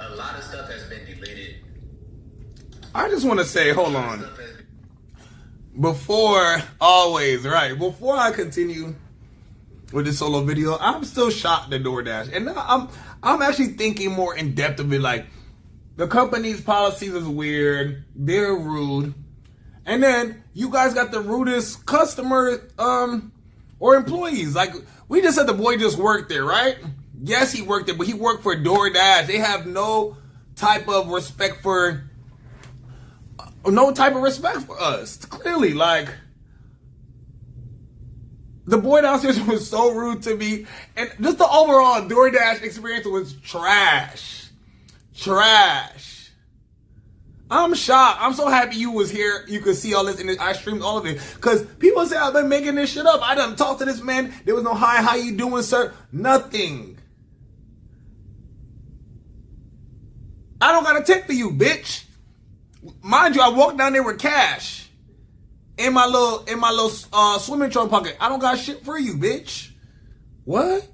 A lot of stuff has been deleted. I just want to say, hold on. Before I continue with this solo video, I'm still shocked at DoorDash. And I'm actually thinking more in depth of it, like, the company's policies is weird, they're rude, and then you guys got the rudest customer or employees. Like, we just said the boy just worked there, right? Yes, he worked there, but he worked for DoorDash. They have no type of respect for us. Clearly, like, the boy downstairs was so rude to me, and just the overall DoorDash experience was trash. I'm shocked. I'm so happy you was here. You could see all this, and I streamed all of it. Because people say I've been making this shit up. I done talked to this man. There was no hi, how you doing, sir? Nothing. I don't got a tip for you, bitch. Mind you, I walked down there with cash in my little swimming trunk pocket. I don't got shit for you, bitch. What?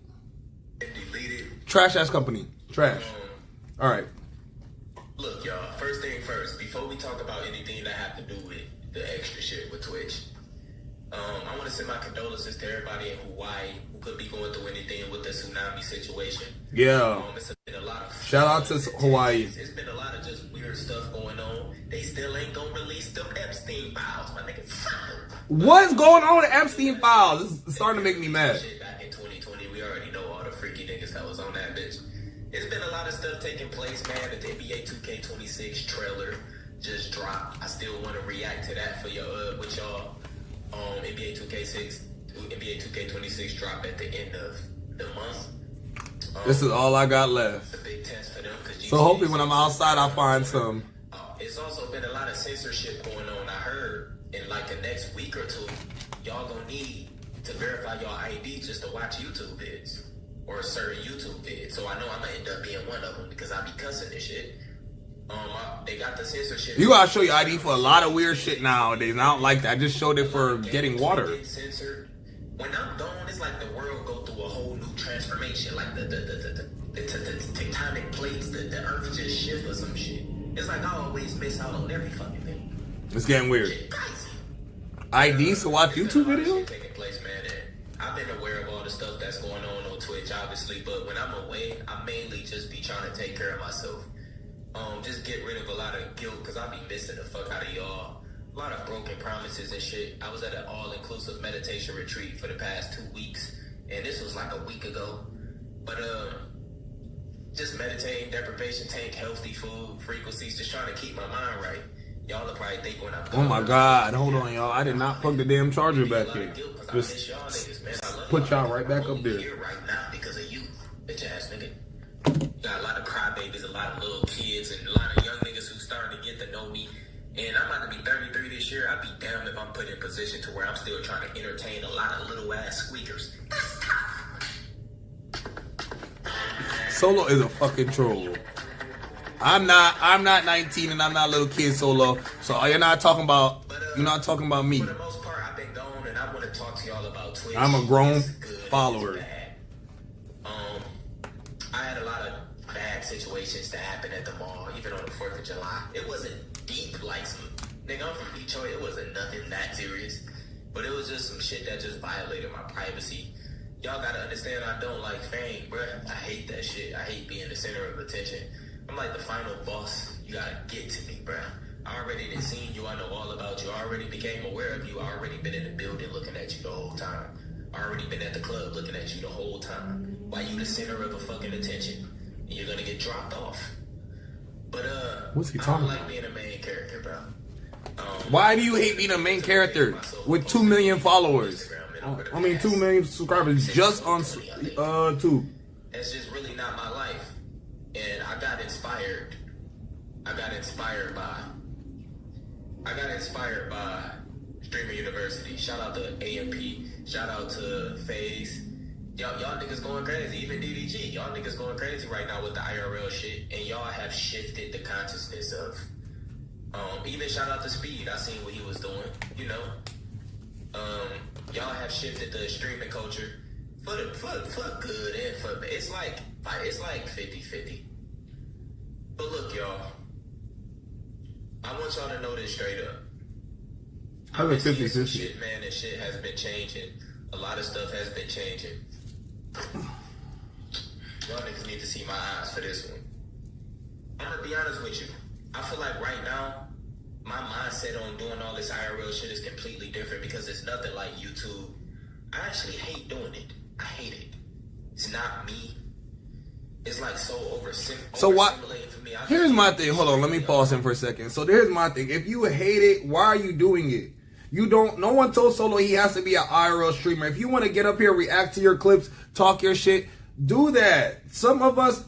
Trash ass company. Trash. All right. Look, y'all. First thing first. Before we talk about anything that have to do with the extra shit with Twitch, I want to send my condolences to everybody in Hawaii who could be going through anything with the tsunami situation. Yeah. It's been a lot of shout out to Hawaii. It's been a lot of just weird stuff going on. They still ain't gonna release them Epstein files, my nigga. What's going on with Epstein files? This is starting to make me mad. Shit back in 2020, we already know all the freaky niggas that was on that bitch. It's been a lot of stuff taking place, man. The NBA 2K26 trailer just dropped. I still want to react to that for your with y'all. NBA 2K26 drop at the end of the month. This is all I got left. It's a big test for them. So hopefully when I'm outside, I'll find some. It's also been a lot of censorship going on. I heard in like the next week or two, y'all gonna need to verify your ID just to watch YouTube vids or certain YouTube vids. So I know I'm gonna end up being one of them because I be cussing this shit. They got the censorship. You gotta show your ID for a lot of weird shit nowadays. And I don't like that. I just showed it for getting water. Censored. When I'm gone, it's like the world go through a whole new transformation. Like the tectonic plates, the earth just shift or some shit. It's like I always miss out on every fucking thing. It's getting weird. IDs to watch YouTube videos? Taking place, man. And I've been aware of all the stuff that's going on Twitch, obviously. But when I'm away, I mainly just be trying to take care of myself. Just get rid of a lot of guilt because I be missing the fuck out of y'all. A lot of broken promises and shit. I was at an all-inclusive meditation retreat for the past 2 weeks, and this was like a week ago. But just meditating, deprivation tank, healthy food, frequencies, just trying to keep my mind right. Y'all will probably think when I'm Oh my God, hold on, y'all. I did not plug the damn charger back in. Just put y'all right back up there. Right now because of you, bitch ass nigga. Got a lot of crybabies, a lot of little kids, and a lot of young niggas who starting to get to know me. And I'm about to be 33 this year. I'd be damned if I'm put in a position to where I'm still trying to entertain a lot of little ass squeakers. Solo is a fucking troll. I'm not 19 and I'm not a little kid Solo. So you're not talking about me. For the most part, I've been gone, and I want to talk to y'all about Twitch. I'm a grown follower. I had a lot of bad situations that happened at the mall, even on the 4th of July. It wasn't deep like some nigga. I'm from Detroit. It wasn't nothing that serious, but it was just some shit that just violated my privacy. Y'all gotta understand, I don't like fame, bruh. I hate that shit. I hate being the center of attention. I'm like the final boss. You gotta get to me, bruh. I already done seen you. I know all about you. I already became aware of you. I already been in the building looking at you the whole time. I already been at the club looking at you the whole time. Why you the center of a fucking attention? And you're gonna get dropped off. But what's he I talking don't like about? being a main character, bro. Why do you hate being a main character with 2 million followers? 2 million subscribers just on Tube. It's just really not my life. And I got inspired by Streamer University. Shout out to AMP. Shout out to FaZe. Y'all niggas going crazy. Even DDG. Y'all niggas going crazy right now with the IRL shit. And y'all have shifted the consciousness of. Even shout out to Speed. I seen what he was doing. You know. Y'all have shifted the streaming culture for good and for bad. It's like 50-50. But look, y'all. I want y'all to know this straight up. I've been 50-50. Shit, man, and shit has been changing. A lot of stuff has been changing. Y'all niggas need to see my eyes for this one. I'm gonna be honest with you. I feel like right now, my mindset on doing all this IRL shit is completely different because it's nothing like YouTube. I actually hate doing it. I hate it. It's not me. It's like so So what? overstimulating for me. Here's my thing. Hold on, let me pause him for a second. So here's my thing. If you hate it, why are you doing it? No one told Solo he has to be an IRL streamer. If you want to get up here, react to your clips, talk your shit, do that. Some of us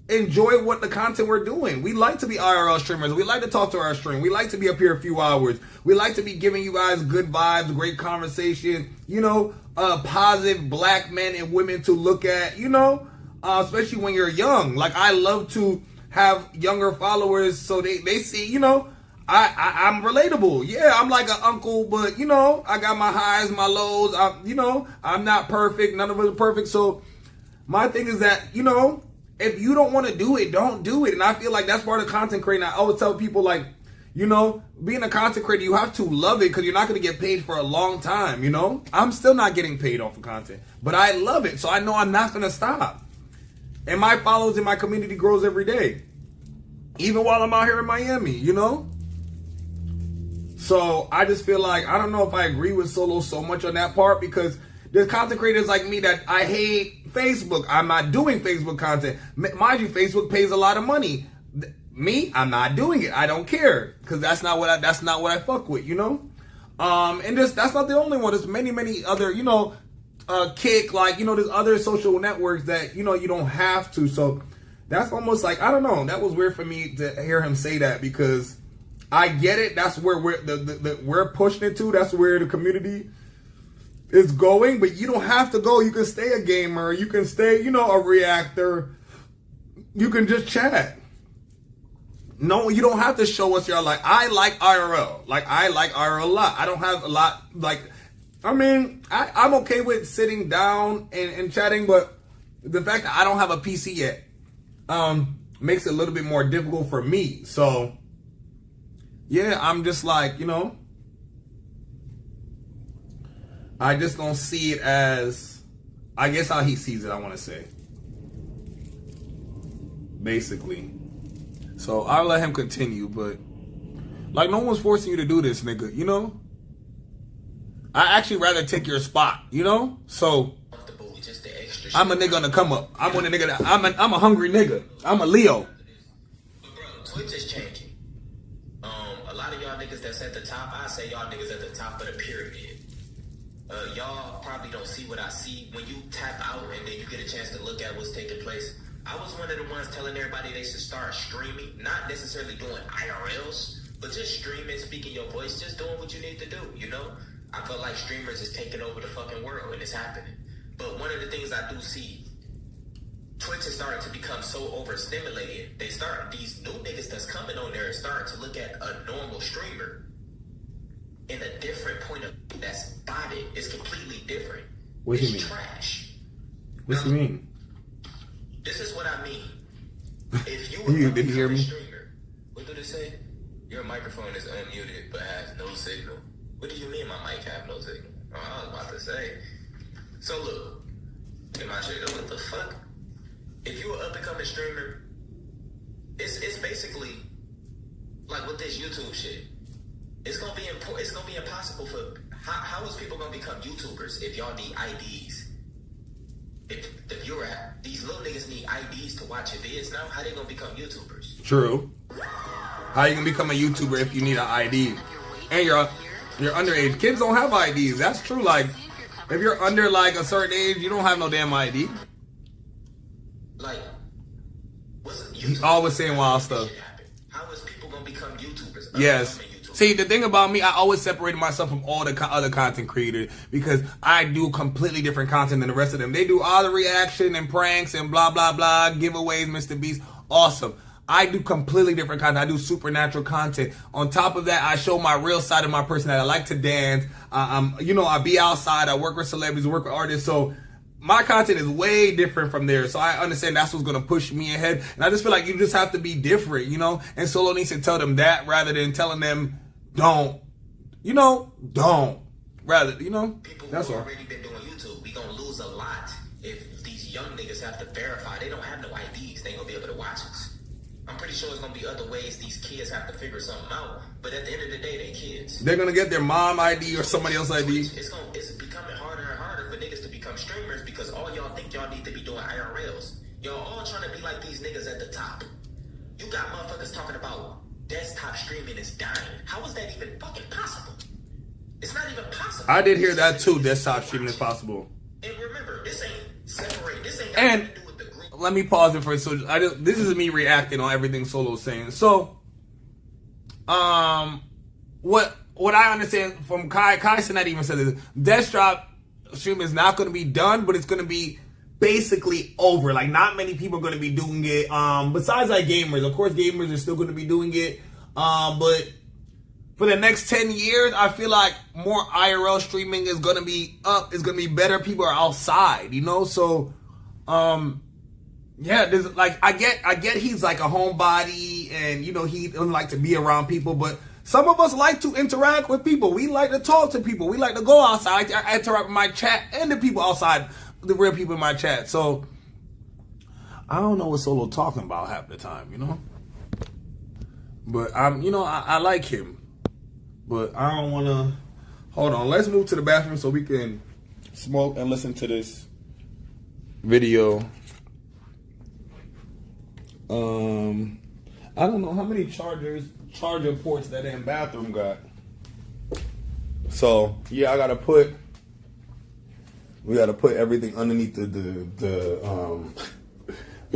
enjoy what the content we're doing. We like to be IRL streamers. We like to talk to our stream. We like to be up here a few hours. We like to be giving you guys good vibes, great conversation, positive black men and women to look at, especially when you're young. Like, I love to have younger followers so they see, I'm relatable. Yeah, I'm like an uncle, but, I got my highs, my lows. I'm not perfect. None of us are perfect. So my thing is that, if you don't want to do it, don't do it. And I feel like that's part of content creating. I always tell people, like, being a content creator, you have to love it because you're not going to get paid for a long time, I'm still not getting paid off of content, but I love it. So I know I'm not going to stop. And my followers in my community grows every day. Even while I'm out here in Miami, So I just feel like, I don't know if I agree with Solo so much on that part because there's content creators like me that I hate Facebook. I'm not doing Facebook content. Mind you, Facebook pays a lot of money. Me, I'm not doing it. I don't care because that's not what I fuck with, And that's not the only one. There's many other, Kick, like, there's other social networks that, you don't have to. So that's almost like, I don't know. That was weird for me to hear him say that because I get it. That's where we're pushing it to. That's where the community is going. But you don't have to go. You can stay a gamer. You can stay, a reactor. You can just chat. No, you don't have to show us your I like IRL. I like IRL a lot. I don't have a lot, I'm okay with sitting down and chatting, but the fact that I don't have a PC yet makes it a little bit more difficult for me. So, yeah, I'm just like, I just don't see it as, I guess how he sees it, I want to say. Basically. So, I'll let him continue, but, no one's forcing you to do this, nigga, I actually rather take your spot, So, I'm a nigga on the come up. I'm a nigga that, I'm a hungry nigga. I'm a Leo. But bro, Twitch is changing. A lot of y'all niggas that's at the top, I say y'all niggas at the top of the pyramid. Y'all probably don't see what I see. When you tap out and then you get a chance to look at what's taking place, I was one of the ones telling everybody they should start streaming, not necessarily doing IRLs, but just streaming, speaking your voice, just doing what you need to do, you know? I feel like streamers is taking over the fucking world, and it's happening. But one of the things I do see, Twitch is starting to become so overstimulated. These new niggas that's coming on there are starting to look at a normal streamer in a different point of view that's botted. It's completely different. What do you It's mean? trash. What you mean? This is what I mean. If you You were did you hear a me? streamer, what do they say? Your microphone is unmuted but has no signal. What do you mean my mic have no signal? Oh, I was about to say. So look, get my shit. What the fuck? If you were up and coming streamer, it's basically like with this YouTube shit. It's gonna be impossible for how is people gonna become YouTubers if y'all need IDs? If the viewer, these little niggas need IDs to watch your vids now, how they gonna become YouTubers? True. How you gonna become a YouTuber if you need an ID? And you're underage. Kids don't have IDs. That's true. Like, if you're under like a certain age, you don't have no damn ID. Like, He's always saying wild stuff. how is people gonna become YouTubers? Yes. See, the thing about me, I always separated myself from all the other content creators because I do completely different content than the rest of them. They do all the reaction and pranks and blah, blah, blah, giveaways, Mr. Beast. Awesome. I do completely different content. I do supernatural content. On top of that, I show my real side of my personality. I like to dance. I be outside. I work with celebrities, work with artists. So my content is way different from theirs. So I understand that's what's going to push me ahead. And I just feel like you just have to be different, you know? And Solo needs to tell them that rather than telling them, don't. Rather, that's all. Already been doing YouTube. We gonna lose a lot if these young niggas have to verify. They don't have no IDs. They ain't gonna be able to watch us. I'm pretty sure it's gonna be other ways these kids have to figure something out. But at the end of the day, they kids. They're going to get their mom ID or somebody else's ID. It's becoming harder and harder for niggas to become streamers because all y'all think y'all need to be doing IRLs. Y'all all trying to be like these niggas at the top. You got motherfuckers talking about desktop streaming is dying. How is that even fucking possible? It's not even possible. I did hear that too. Desktop streaming is possible. And remember, this ain't separate. This ain't And nothing to do with the group. let me pause it for so this is me reacting on everything Solo's saying. So, what I understand from Kai Cenat even said is desktop streaming is not going to be done, but it's going to be basically over. Like, not many people are going to be doing it. Besides like gamers, of course, gamers are still going to be doing it. But for the next 10 years, I feel like more IRL streaming is going to be up. It's going to be better. People are outside, you know? So, yeah, there's like, I get he's like a homebody and, you know, he doesn't like to be around people, but some of us like to interact with people. We like to talk to people. We like to go outside. I interact with my chat and the people outside, the real people in my chat. So, I don't know what Solo talking about half the time, you know? But I like him. But I don't want to... Hold on. Let's move to the bathroom so we can smoke and listen to this video. I don't know how many charger ports that damn bathroom got. So, yeah, we got to put everything underneath we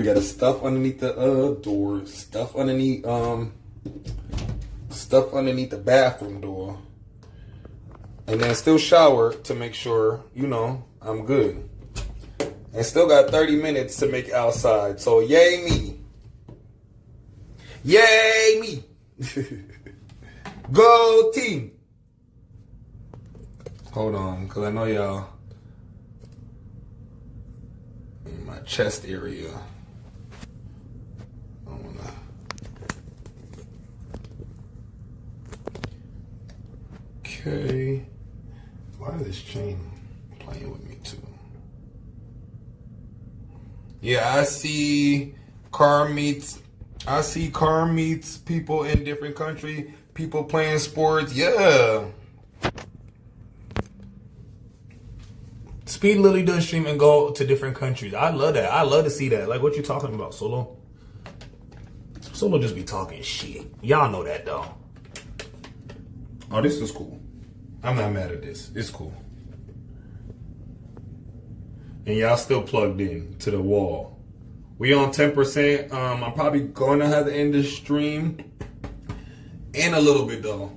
got to stuff underneath the door, stuff underneath the bathroom door, and then still shower to make sure, you know, I'm good. And still got 30 minutes to make it outside. So yay me. Yay me. Go team. Hold on, because I know y'all in my chest area. Okay. Why is this chain playing with me too? Yeah, I see car meets people in different countries, people playing sports. Yeah. Speed Lily does stream and go to different countries. I love that. I love to see that. Like, what you talking about, Solo? Solo just be talking shit. Y'all know that, though. Oh, this is cool. I'm not mad at this. It's cool. And y'all still plugged in to the wall. We on 10%. I'm probably going to have to end this stream in a little bit though,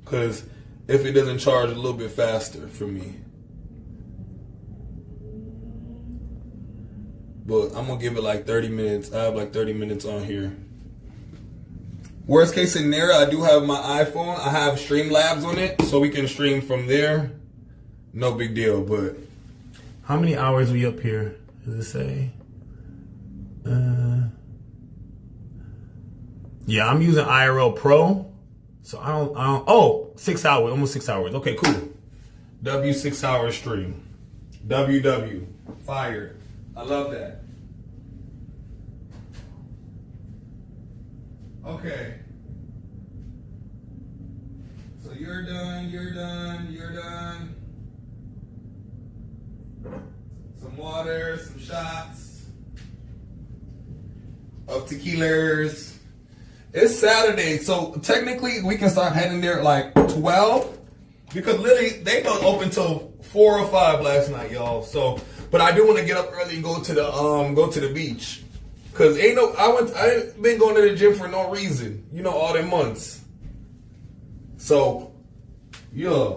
because if it doesn't charge a little bit faster for me. But I'm going to give it like 30 minutes. I have like 30 minutes on here. Worst case scenario, I do have my iPhone. I have Streamlabs on it, so we can stream from there. No big deal, but how many hours we up here? Does it say? Yeah, I'm using IRL Pro. So I don't, oh, 6 hours, almost 6 hours. Okay, cool. W 6 hour stream. WW. Fire. I love that. Okay. So you're done, you're done, you're done. Some water, some shots of tequilas. It's Saturday, so technically we can start heading there at like 12 because literally they don't open till 4 or 5 last night, y'all. So, but I do want to get up early and go to the beach. Cause I ain't been going to the gym for no reason, you know, all them months. So, yeah.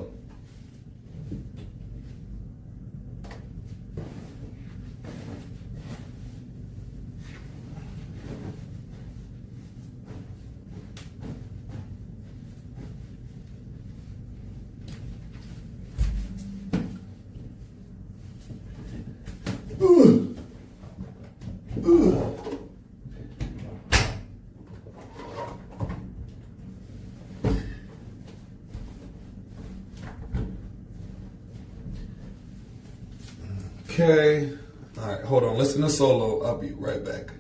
Okay. All right, hold on. Listen to Solo. I'll be right back.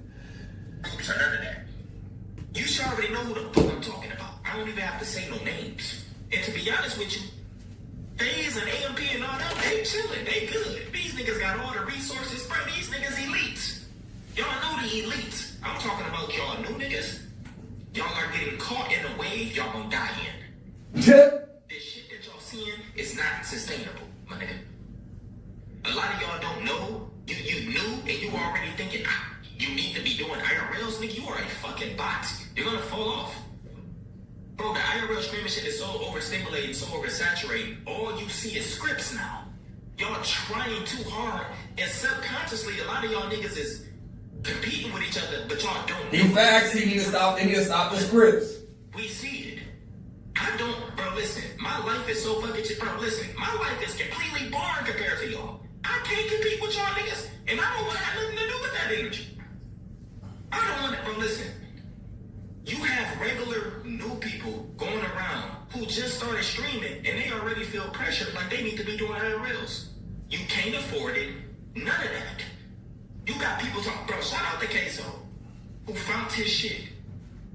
So none of that. You should already know who the fuck I'm talking about. I don't even have to say no names. And to be honest with you, FaZe and AMP and all that, they chilling. They good. These niggas got all the resources. Bro, these niggas elites. Y'all know the elites. I'm talking about y'all new niggas. Y'all are getting caught in a wave y'all gonna die in. This shit that y'all seeing is not sustainable, my nigga. A lot of y'all don't know. You knew and you already thinking, you need to be doing IRLs, nigga. You are a fucking bot. You're gonna fall off. Bro, the IRL streaming shit is so overstimulated, so oversaturated. All you see is scripts now. Y'all trying too hard, and subconsciously, a lot of y'all niggas is competing with each other, but y'all don't know. In fact, they need to stop the scripts. We see it. I don't, bro, listen. My life is so fucking shit. Bro, listen. My life is completely boring compared to y'all. I can't compete with y'all niggas, and I don't want to have nothing to do with that energy. I don't want to, bro, listen. You have regular new people going around who just started streaming, and they already feel pressured like they need to be doing IRLs. You can't afford it. None of that. You got people talking, bro, shout out to Queso, who found his shit.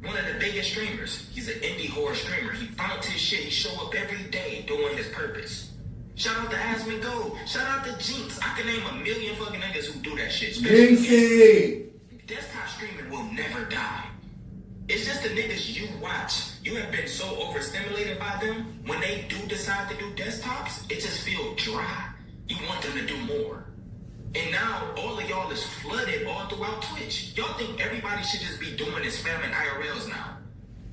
One of the biggest streamers. He's an indie horror streamer. He found his shit. He show up every day doing his purpose. Shout out to Asmin Gold. Shout out to Jinx. I can name a million fucking niggas who do that shit. Jinxie! Desktop streaming will never die. It's just the niggas you watch. You have been so overstimulated by them. When they do decide to do desktops, it just feels dry. You want them to do more. And now all of y'all is flooded all throughout Twitch. Y'all think everybody should just be doing and spamming IRLs now.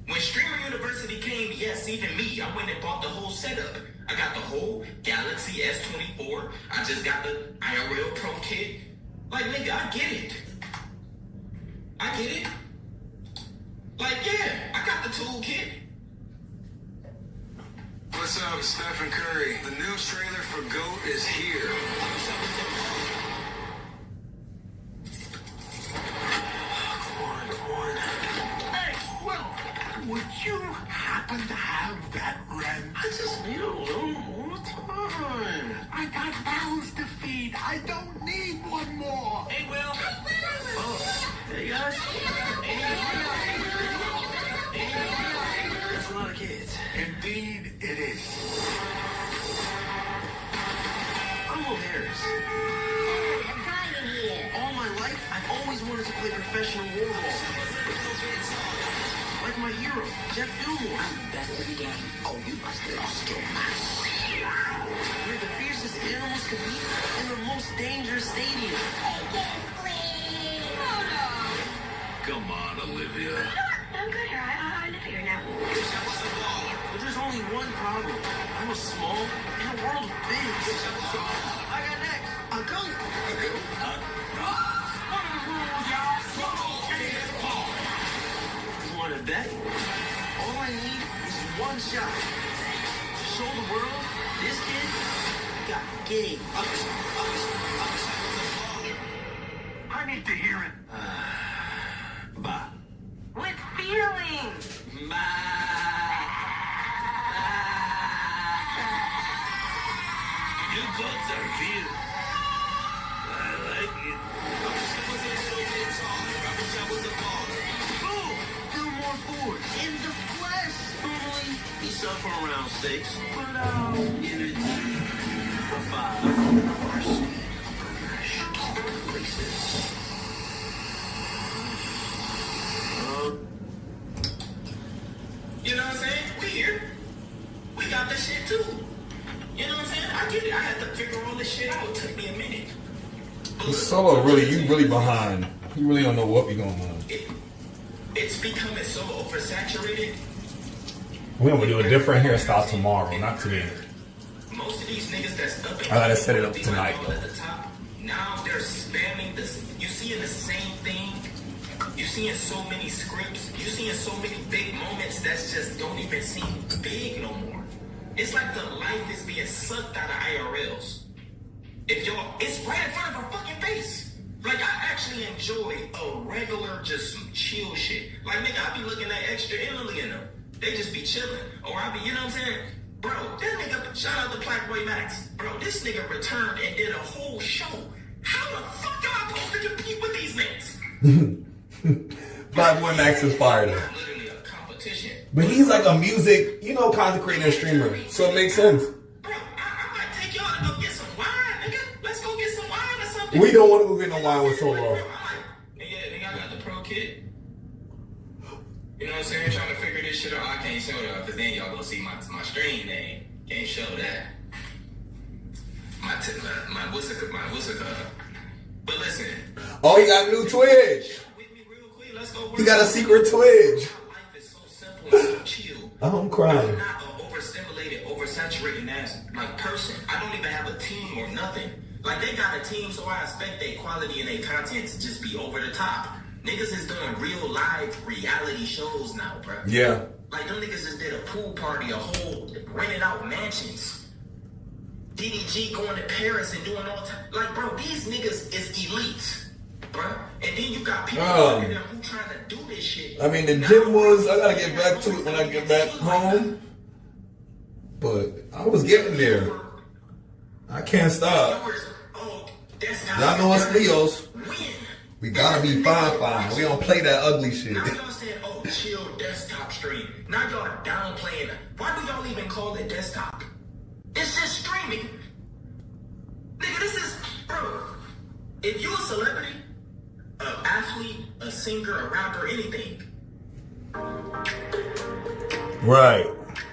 When Streamer University came, yes, even me, I went and bought the whole setup. I got the whole Galaxy S24. I just got the IRL Pro kit. Like, nigga, I get it. I get it. Like, yeah, I got the tool kit. What's up, Stephen Curry? The new trailer for GOAT is here. Would you happen to have that wrench? I just need a little more time. I got mouths to feed. I don't need one more. Hey, Will. Oh, hey, guys. That's a lot of kids. Indeed, it is. I'm Will Harris. Hey, I'm Ryan here. All my life, I've always wanted to play professional warball. Like my hero, Jeff Fillmore. I'm the best in the game. Oh, you must have lost your mind. Where the fiercest animals compete in the most dangerous stadium. Hey, get free! Oh, no. Come on, Olivia. I'm good here. I live here now. But there's only one problem. I'm a small and the world is big. I got next. A goat. What are the rules, y'all? Solo can't fall. You want to bet? All I need is one shot. To show the world this kid got game. I need to hear it. Bye. With feelings. Your guts are here. I like it. Boom! Feel more forward. In the flesh. Normally, you suffer around 6. But energy for 5. Places. You know what I'm saying? We here. We got this shit too. You know what I'm saying? I get it. I had to figure all this shit out. It took me a minute. Solo, really, you really behind. You really don't know what be going on. It's becoming so oversaturated. We're gonna do a different hairstyle tomorrow, not today. Most of these niggas that's up in I gotta set it up tonight, though. at the top, now they're spamming this. You seeing the same thing. You seeing so many scripts. You seeing so many big moments that just don't even seem big no more. It's like the life is being sucked out of IRLs. If y'all, it's right in front of our fucking face. Like, I actually enjoy a regular, just some chill shit. Like, nigga, I be looking at Extra Emily in them. They just be chilling. Or I be, you know what I'm saying? Bro, that nigga, shout out to Black Boy Max. Bro, this nigga returned and did a whole show. How the fuck am I supposed to compete with these niggas? Black Boy Max is fired up. Literally a competition. But he's like a music, content creator and streamer. So it makes sense. Bro, I might take y'all to go get some wine, nigga. Let's go get some wine or something. We don't want to go get no wine with Solo. Nigga, I got the pro kit. You know what I'm saying? Trying to figure this shit out. I can't show y'all because then y'all gonna see my stream name. Can't show that. My Wussaka. But listen. Oh, he got a new Twitch. He got a secret Twitch. So chill. Oh, I'm crying. I'm not an overstimulated, oversaturated ass person. I don't even have a team or nothing. Like, they got a team, so I expect their quality and their content to just be over the top. Niggas is doing real live reality shows now, bro. Yeah. Like, them niggas just did a pool party, a whole rented out mansions. DDG going to Paris and doing all time. Like, bro, these niggas is elites, bro. And then you got people out there who trying to do this shit. I mean, the gym was, I gotta get back to it when I get back home. But I was getting there. I can't stop. Y'all know us Leos. We gotta be fine. We don't play that ugly shit. Now y'all saying, oh, chill desktop stream. Now y'all downplaying it. Why do y'all even call it desktop? It's just streaming. Nigga, this is, bro. If you a celebrity, an athlete, a singer, a rapper, anything. Right.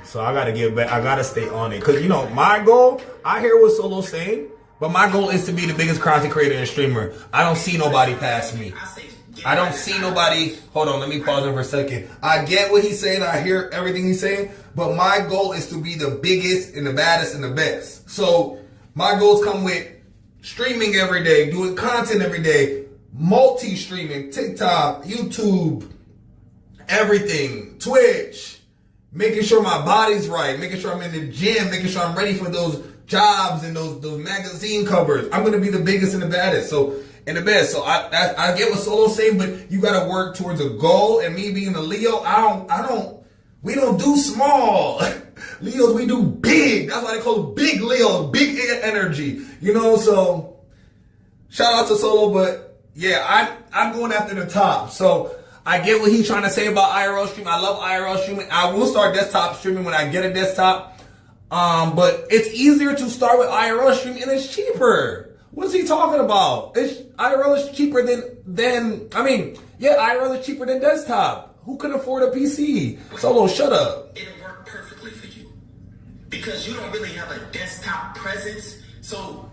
So I gotta get back. I gotta stay on it. Cause my goal, I hear what Solo's saying, but my goal is to be the biggest content creator and streamer. I don't see nobody past me. I don't see nobody. Hold on, let me pause for a second. I get what he's saying. I hear everything he's saying, but my goal is to be the biggest and the baddest and the best. So my goals come with streaming every day, doing content every day, multi-streaming, TikTok, YouTube, everything, Twitch, making sure my body's right, making sure I'm in the gym, making sure I'm ready for those jobs and those magazine covers. I'm gonna be the biggest and the baddest. So and the best. So I get what Solo's saying, but you gotta work towards a goal. And me being a Leo, we don't do small. Leos, we do big. That's why they call it big Leo, big energy. So shout out to Solo, but yeah, I'm going after the top. So I get what he's trying to say about IRL streaming. I love IRL streaming. I will start desktop streaming when I get a desktop. But it's easier to start with IRL streaming and it's cheaper. What's he talking about? IRL is cheaper than IRL is cheaper than desktop. Who can afford a PC? Solo, shut up. It'll work perfectly for you. Because you don't really have a desktop presence. So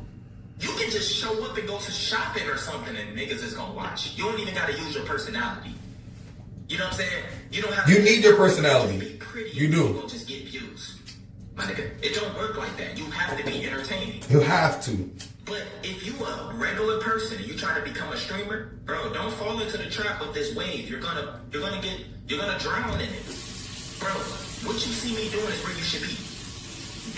you can just show up and go to shopping or something and niggas is gonna watch. You don't even gotta use your personality. You know what I'm saying? You don't have You to need your personality. be pretty. You do. Don't just get views. My nigga, it don't work like that. You have to be entertaining. You have to. But if you a regular person and you trying to become a streamer, bro, don't fall into the trap of this wave. You're gonna drown in it. Bro, what you see me doing is where you should be.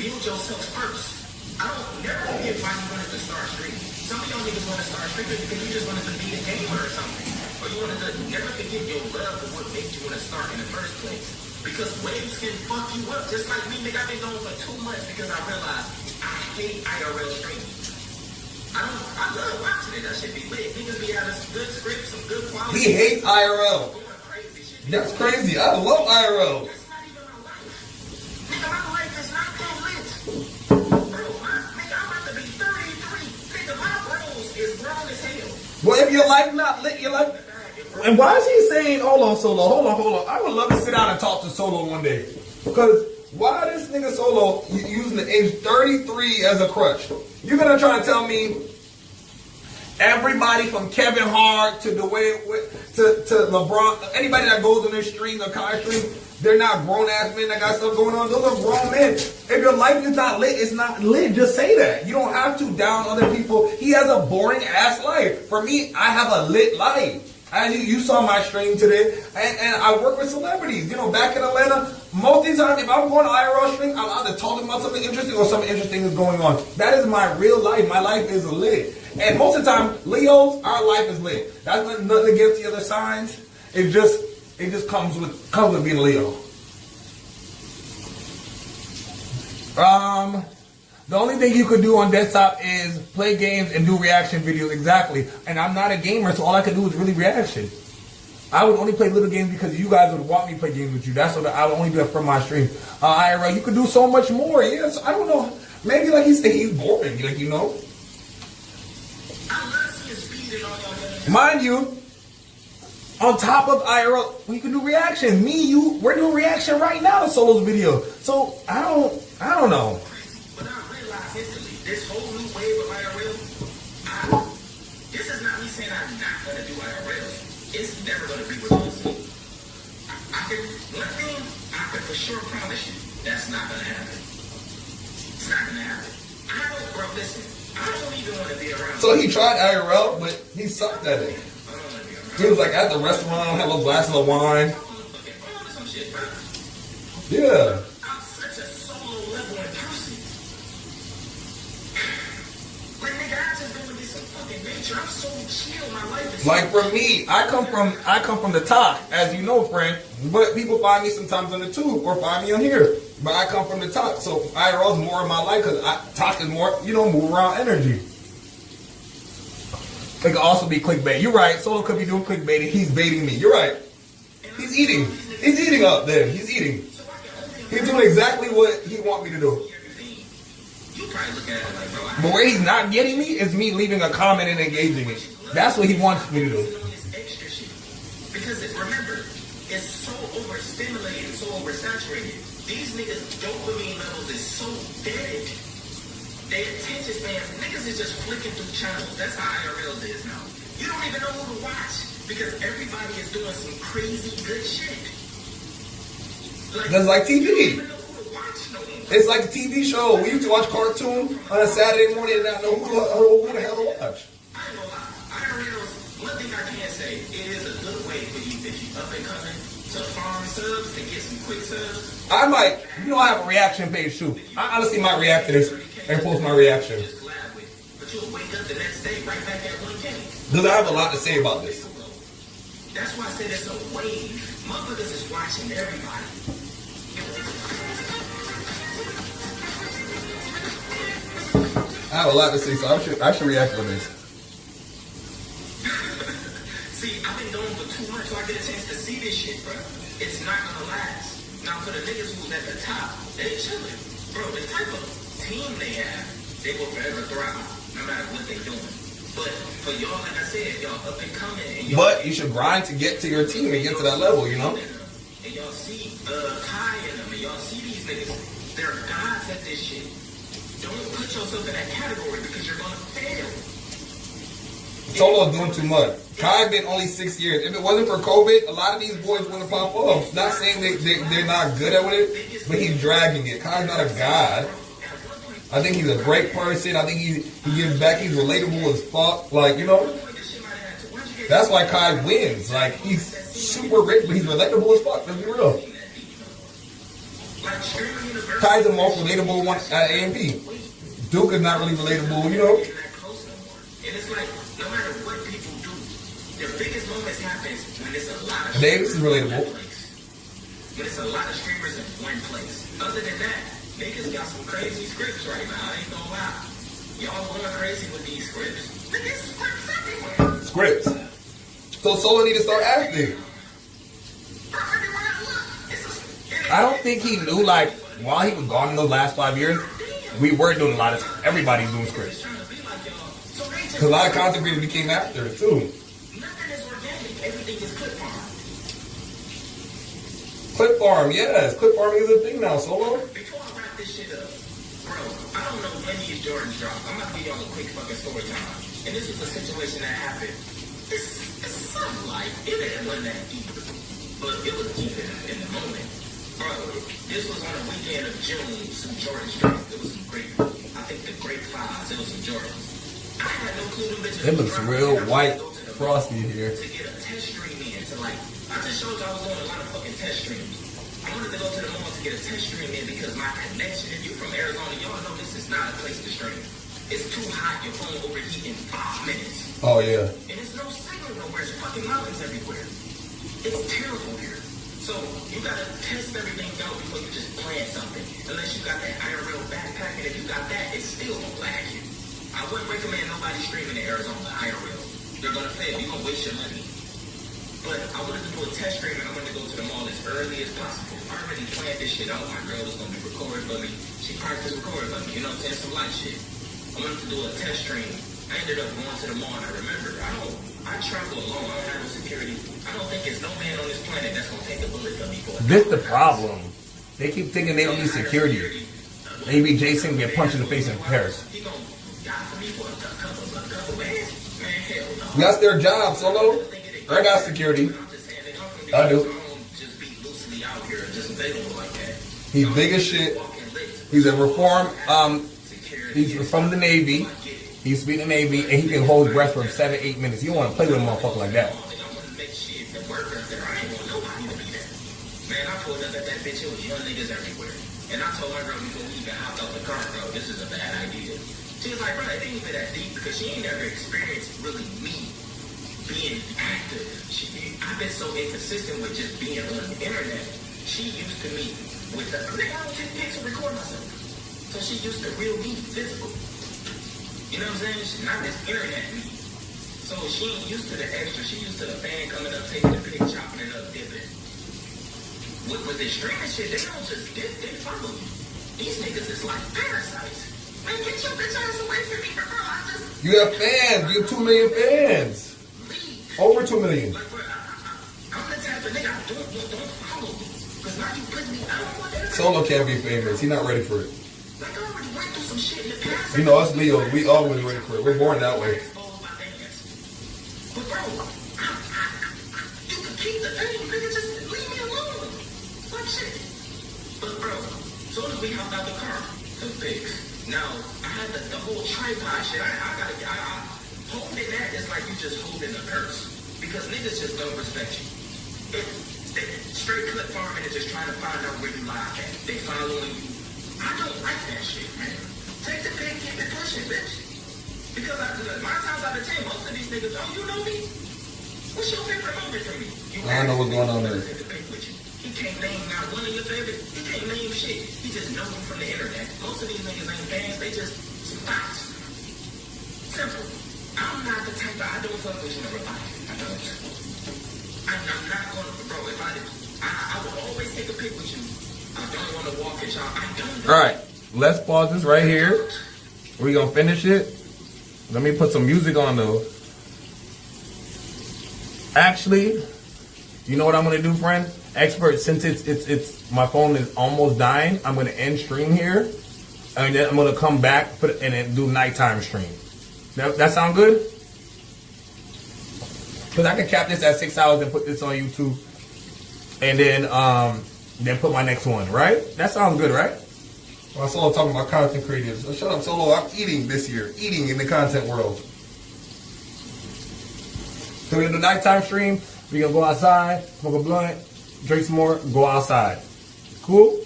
Build yourself first. I don't never get why you wanted to start streaming. Some of y'all niggas want to start streaming because you just wanted to be a gamer or something. Or you wanted to never forget your love for what made you want to start in the first place. Because waves can fuck you up. Just like me, nigga, I've been going for 2 months because I realized I hate IRL streaming. I love watching it. That shit be lit. Niggas be having some good scripts, some good quality. He hates IRL. That's crazy. I love IRL. That's not even my life. Nigga, my life is not that lit. Bro, nigga, I'm about to be 33. Nigga, my bros is grown as hell. Well, if your life not lit, your life. And why is he saying, hold on, Solo, hold on. I would love to sit down and talk to Solo one day. Because why this nigga Solo using the age 33 as a crutch? You're going to try to tell me everybody from Kevin Hart to Dwayne, to LeBron, anybody that goes on their stream, the Kai stream, they're not grown-ass men that got stuff going on. Those are grown men. If your life is not lit, it's not lit. Just say that. You don't have to down other people. He has a boring-ass life. For me, I have a lit life. And you saw my stream today, and I work with celebrities. You know, back in Atlanta, most of the time, if I'm going to IRL stream, I'm either talking about something interesting or something interesting is going on. That is my real life. My life is lit. And most of the time, Leos, our life is lit. That's nothing against the other signs. It just comes with being a Leo. The only thing you could do on desktop is play games and do reaction videos. Exactly. And I'm not a gamer, so all I could do is really reaction. I would only play little games because you guys would want me to play games with you. That's what I would only do that from my stream. IRL, you could do so much more. Yes, I don't know. Maybe like he said, he's boring. Like, you know. Mind you, on top of IRL, we can do reaction. Me, you, we're doing reaction right now to Solo's video. So I don't know. But I realized instantly, this whole new wave of IRL, this is not me saying I'm not going to do IRL. It's never going to be what it's going to be. One thing I can for sure promise you, that's not going to happen. It's not going to happen. Bro, listen, I don't even want to be around. So he tried IRL, but he sucked at it. He was like at the restaurant, had a glass of wine. Yeah. I'm such a solo level in person. Like, nigga, I just don't want to be some fucking nature. I'm so chill. My life is Like for me, I come from the top, as you know, friend. But people find me sometimes on the tube or find me on here. But I come from the top, so IRL is more of my life because talk is more, move around energy. It could also be clickbait. You're right. Solo could be doing clickbait. He's baiting me. You're right. He's eating. He's eating up there. He's eating. He's doing exactly what he want me to do. But where he's not getting me is me leaving a comment and engaging it. That's what he wants me to do. Because remember, it's so overstimulated, so oversaturated. These niggas' dopamine levels is so dead. Their attention spans, niggas is just flicking through channels. That's how IRL is now. You don't even know who to watch because everybody is doing some crazy good shit. That's like TV. It's like a TV show. We used to watch cartoon on a Saturday morning and not know who the hell to watch. I ain't gonna lie. IRL, one thing I can say, it is a good way for you if you up and coming to farm subs and get some quick subs. I might, I have a reaction page too. I honestly might react to this and post my reaction. But you'll wake up the next day right back at 1K. Because I have a lot to say about this. That's why I said it's a wave. Motherfuckers is watching everybody. I have a lot to say, so I should react to this. See, I've been going for 2 months, so I get a chance to see this shit, bro. It's not gonna last. Now, for the niggas who's at the top, they chilling. Bro, the type of team they have, they will forever thrive, no matter what they doing. But for y'all, like I said, y'all up and coming. And But you should grind to get to your team and get to that level, And y'all see Kai in them, and y'all see these niggas. They're gods at this shit. Don't put yourself in that category because you're gonna fail. Solo's doing too much. Kai been only 6 years. If it wasn't for COVID, a lot of these boys wouldn't pop off. Not saying they're not good at it, but he's dragging it. Kai's not a god. I think he's a great person. I think he gives back. He's relatable as fuck. Like, you know, that's why Kai wins. Like, he's super rich, but he's relatable as fuck. Let's be real. Kai's the most relatable one at AMP. Duke is not really relatable, you know. And it's like, no matter what people do, the biggest moments happens when it's a lot of Davis is relatable. But it's a lot of streamers in one place. Other than that, niggas got some crazy scripts right now. I ain't gonna lie. Y'all going crazy with these scripts. There's scripts everywhere. Scripts. So Solo need to start acting. I don't think he knew, like, while he was gone in those last 5 years, we were doing a lot of, everybody's doing scripts. Because a lot of content creators became actors, too. Clip farm, yes. Clip farming is a thing now, Solo. Before I wrap this shit up, bro, I don't know when these Jordans drop. I'm about to give y'all a quick fucking story time. And this is a situation that happened. It's something like, it wasn't that deep. But it was deep in the moment. Bro, this was on a weekend of June, some Jordans dropped. It was some great, I think the great fives. It was some Jordans. I had no clue them bitches. It looks real white, frosty here. To get a test stream in, to like, I just showed you I was doing a lot of fucking test streams. I wanted to go to the mall to get a test stream in because my connection, if you're from Arizona, y'all know this is not a place to stream. It's too hot, your phone overheat in 5 minutes. Oh, yeah. And there's no signal nowhere, there's fucking mountains everywhere. It's terrible here. So you gotta test everything out before you just plant something. Unless you got that IRL backpack, and if you got that, it still won't lag you. I wouldn't recommend nobody streaming in Arizona IRL. They're gonna fail, you're gonna waste your money. But I wanted to do a test stream and I wanted to go to the mall as early as possible. I already planned this shit out. My girl was gonna be recording for me. She practiced recording for me, you know what I'm saying? Some light shit. I wanted to do a test stream. I ended up going to the mall and I remember, I travel alone, I don't have no security. I don't think there's no man on this planet that's gonna take a bullet from me for it. This the problem. They keep thinking they don't need security. Maybe Jason get punched in the face in Paris. That's their job, Solo. I got security. I do. He's big as shit. He's a reform. He's from the Navy. He used to be in the Navy, and he can hold his breath for 7-8 minutes. You don't want to play with a motherfucker like that. Man, I pulled up at that bitch, it was young niggas everywhere. And I told my girl before we even hopped off the car, bro, this is a bad idea. She was like, bro, it ain't even that deep because she ain't never experienced really me being active. I've been so inconsistent with just being on the internet. She used to me with the, I don't take pics to record myself. So she used to real me, physical. You know what I'm saying? She's not this internet me. So she ain't used to the extra. She used to the fan coming up, taking the pic, chopping it up, dipping. With this streaming shit, they don't just dip, they follow you. These niggas is like parasites. Man, get your bitch ass away from me, bro. You have fans. You have 2 million fans. Over 2 million. Like, bro, I'm the type of nigga, don't follow me. Because now you put me, I don't want that. Solo can't be famous. He's not ready for it. Like, I already went through some shit in the past. You know, us Leos, we always ready for it. We're born that way. But bro, you can keep the thing, nigga, just leave me alone. Like shit. But bro, as soon as we hopped out the car, the fix. Now, I had the whole tripod shit. I holding that is like you just holding a purse. Because niggas just don't respect you. Straight clip farming is just trying to find out where you live at. They following you. I don't like that shit, man. Take the pic, keep it pushing, bitch. Because 9 times out of 10, most of these niggas, oh, you know me? What's your favorite moment from me? I don't know what's going on there. He can't name not one of your favorite. He can't name shit. He just know him from the internet. Most of these niggas ain't fans. They just some thoughts. Simple. I'm not the type of, I don't fuck with you in real life. I don't. I'm not going to, bro, if I will always take a pic with you. I don't want to walk at y'all. I don't. All right. Let's pause this right here. We're going to finish it. Let me put some music on though. Actually, you know what I'm gonna do, friend? Expert, since it's my phone is almost dying, I'm gonna end stream here, and then I'm gonna come back and then do nighttime stream. That sound good? Because I can cap this at 6 hours and put this on YouTube. And then put my next one, right? That sounds good, right? Well, Solo talking about content creators. So shut up, Solo. I'm eating this year. Eating in the content world. So we're gonna do nighttime stream. We're gonna go outside, smoke a blunt, drink some more, go outside. Cool?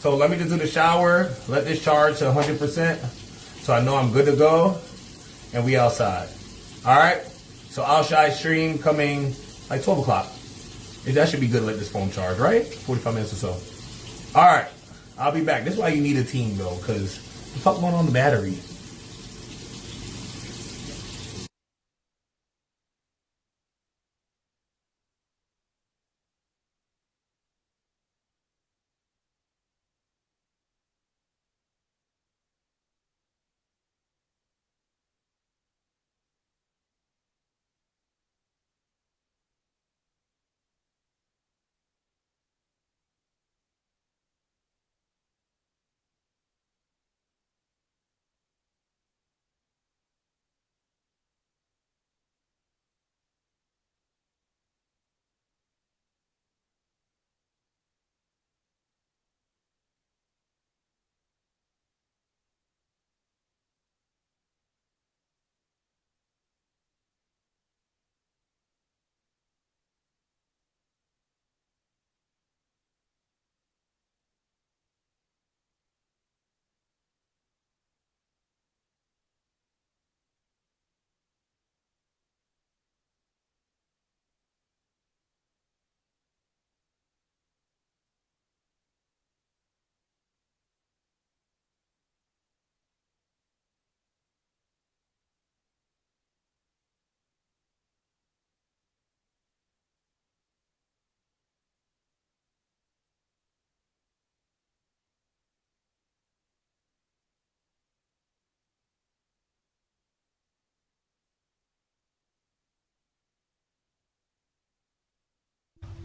So let me just do the shower, let this charge to 100%. So I know I'm good to go. And we outside. Alright? So outside stream coming like 12 o'clock. That should be good to let this phone charge, right? 45 minutes or so. Alright. I'll be back. This is why you need a team, though, because the fuck going on the battery?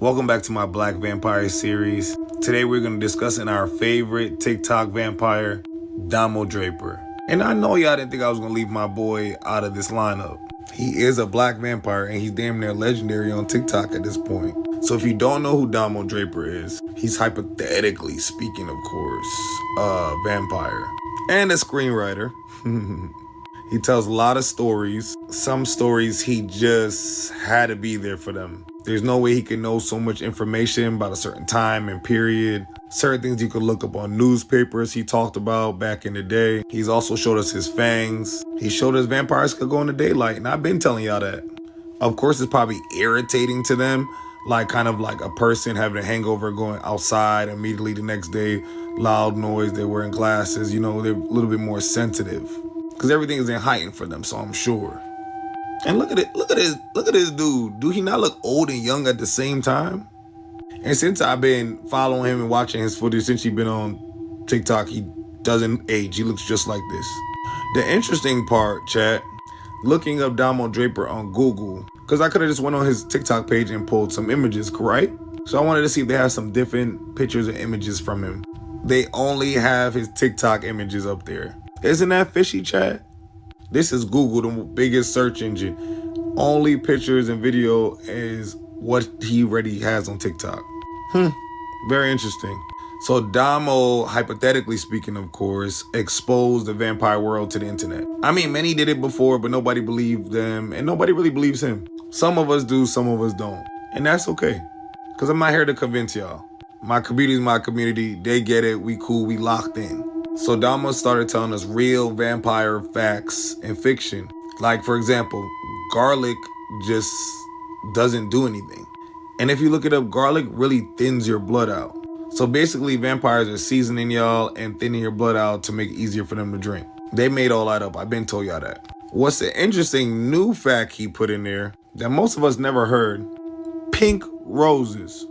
Welcome back to my Black Vampire series. Today we're going to discuss our favorite TikTok vampire, Damo Draper. And I know y'all didn't think I was going to leave my boy out of this lineup. He is a black vampire and he's damn near legendary on TikTok at this point. So if you don't know who Damo Draper is, he's hypothetically speaking, of course, a vampire and a screenwriter. He tells a lot of stories. Some stories he just had to be there for them. There's no way he can know so much information about a certain time and period. Certain things you could look up on newspapers he talked about back in the day. He's also showed us his fangs. He showed us vampires could go in the daylight, and I've been telling y'all that. Of course, it's probably irritating to them, like kind of like a person having a hangover going outside immediately the next day, loud noise, they're wearing glasses, you know, they're a little bit more sensitive. Because everything is in heightened for them, so I'm sure. And look at it, look at this dude. Do he not look old and young at the same time? And since I've been following him and watching his footage, since he's been on TikTok, he doesn't age. He looks just like this. The interesting part, chat, looking up Damo Draper on Google, because I could have just went on his TikTok page and pulled some images, right? So I wanted to see if they have some different pictures and images from him. They only have his TikTok images up there. Isn't that fishy, chat? This is Google, the biggest search engine. Only pictures and video is what he already has on TikTok. Very interesting. So Damo, hypothetically speaking, of course, exposed the vampire world to the internet. I mean, many did it before, but nobody believed them, and nobody really believes him. Some of us do, some of us don't. And that's okay, because I'm not here to convince y'all. My community is my community. They get it. We cool. We locked in. So Damo started telling us real vampire facts and fiction. Like, for example, garlic just doesn't do anything. And if you look it up, garlic really thins your blood out. So basically, vampires are seasoning y'all and thinning your blood out to make it easier for them to drink. They made all that up. I've been told y'all that. What's the interesting new fact he put in there that most of us never heard? Pink roses.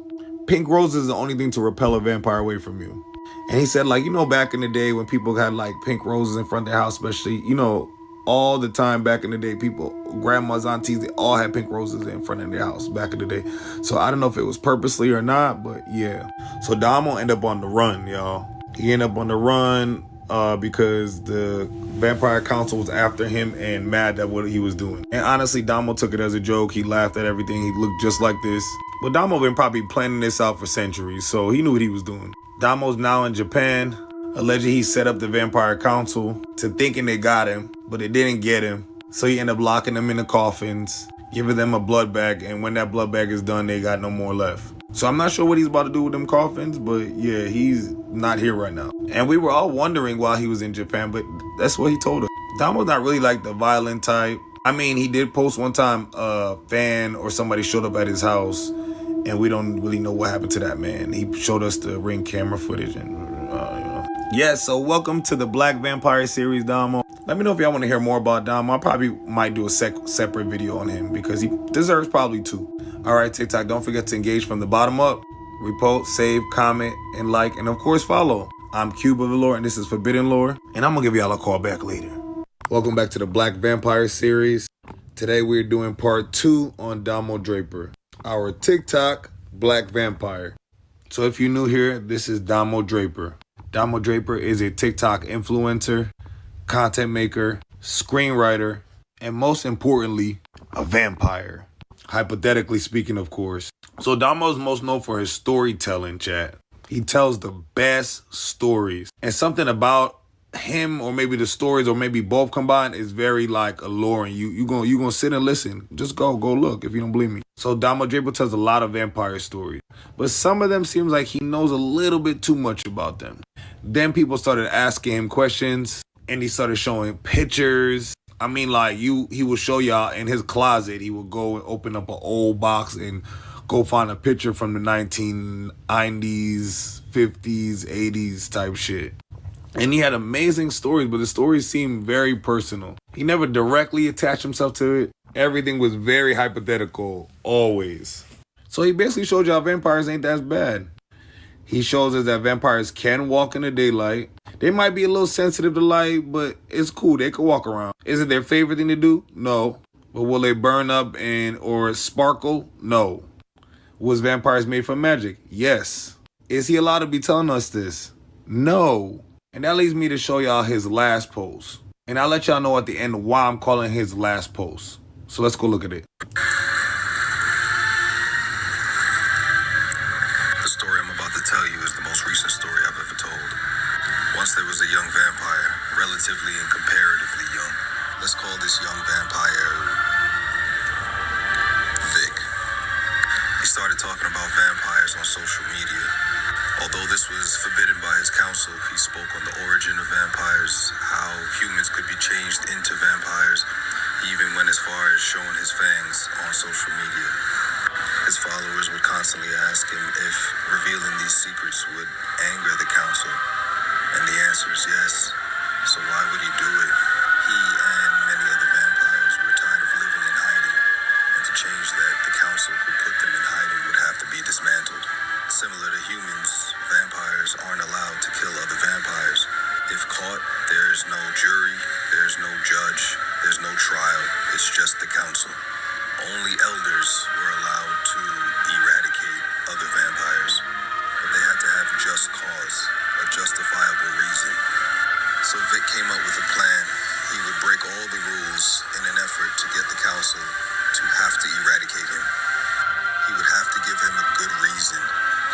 Pink roses is the only thing to repel a vampire away from you. And he said, like, you know, back in the day when people had like pink roses in front of their house, especially, you know, all the time back in the day, people, grandmas, aunties, they all had pink roses in front of their house back in the day. So I don't know if it was purposely or not, but yeah. So Damo ended up on the run, y'all. He ended up on the run because the Vampire Council was after him and mad at what he was doing. And honestly, Damo took it as a joke. He laughed at everything. He looked just like this. But Damo been probably planning this out for centuries, so he knew what he was doing. Damo's now in Japan. Allegedly, he set up the Vampire Council to thinking they got him, but it didn't get him. So he ended up locking them in the coffins, giving them a blood bag, and when that blood bag is done, they got no more left. So I'm not sure what he's about to do with them coffins, but yeah, he's not here right now. And we were all wondering while he was in Japan, but that's what he told us. Damo's not really like the violent type. I mean, he did post one time a fan or somebody showed up at his house, and we don't really know what happened to that man. He showed us the Ring camera footage and yeah, so welcome to the Black Vampire series, Damo. Let me know if y'all want to hear more about Damo. I probably might do a separate video on him because he deserves probably two. All right, TikTok, don't forget to engage from the bottom up. Repost, save, comment, and like, and of course follow. I'm Cube of the Lore, and this is Forbidden Lore, and I'm going to give y'all a call back later. Welcome back to the Black Vampire series. Today we're doing part 2 on Damo Draper, our TikTok Black Vampire. So if you're new here, this is Damo Draper. Damo Draper is a TikTok influencer, content maker, screenwriter, and most importantly, a vampire. Hypothetically speaking, of course. So Damo's most known for his storytelling, chat. He tells the best stories. And something about him, or maybe the stories, or maybe both combined, is very like alluring. You gonna sit and listen. Just go look if you don't believe me. So Damo Draper tells a lot of vampire stories, but some of them seems like he knows a little bit too much about them. Then people started asking him questions, and he started showing pictures. I mean, like he would show y'all in his closet. He would go and open up an old box and go find a picture from the 1990s, 50s, 80s type shit. And he had amazing stories, but the stories seemed very personal. He never directly attached himself to it. Everything was very hypothetical, always. So he basically showed y'all vampires ain't that bad. He shows us that vampires can walk in the daylight. They might be a little sensitive to light, but it's cool. They can walk around. Is it their favorite thing to do? No. But will they burn up or sparkle? No. Was vampires made from magic? Yes. Is he allowed to be telling us this? No. And that leads me to show y'all his last post. And I'll let y'all know at the end why I'm calling his last post. So let's go look at it. The story I'm about to tell you is the most recent story I've ever told. Once there was a young vampire, relatively and comparatively young. Let's call this young vampire Vic. He started talking about vampires on social media. Although this was forbidden by his council, he spoke on the origin of vampires, how humans could be changed into vampires. He even went as far as showing his fangs on social media. His followers would constantly ask him if revealing these secrets would anger the council. And the answer is yes. So why would he do it? He and many other vampires were tired of living in hiding. And to change that, the council who put them in hiding would have to be dismantled. Similar to humans, vampires aren't allowed to kill other vampires. If caught, there's no jury, there's no judge, there's no trial. It's just the council. Only elders were allowed to eradicate other vampires, but they had to have just cause, a justifiable reason. So Vic came up with a plan. He would break all the rules in an effort to get the council to have to eradicate him. He would have to give him a good reason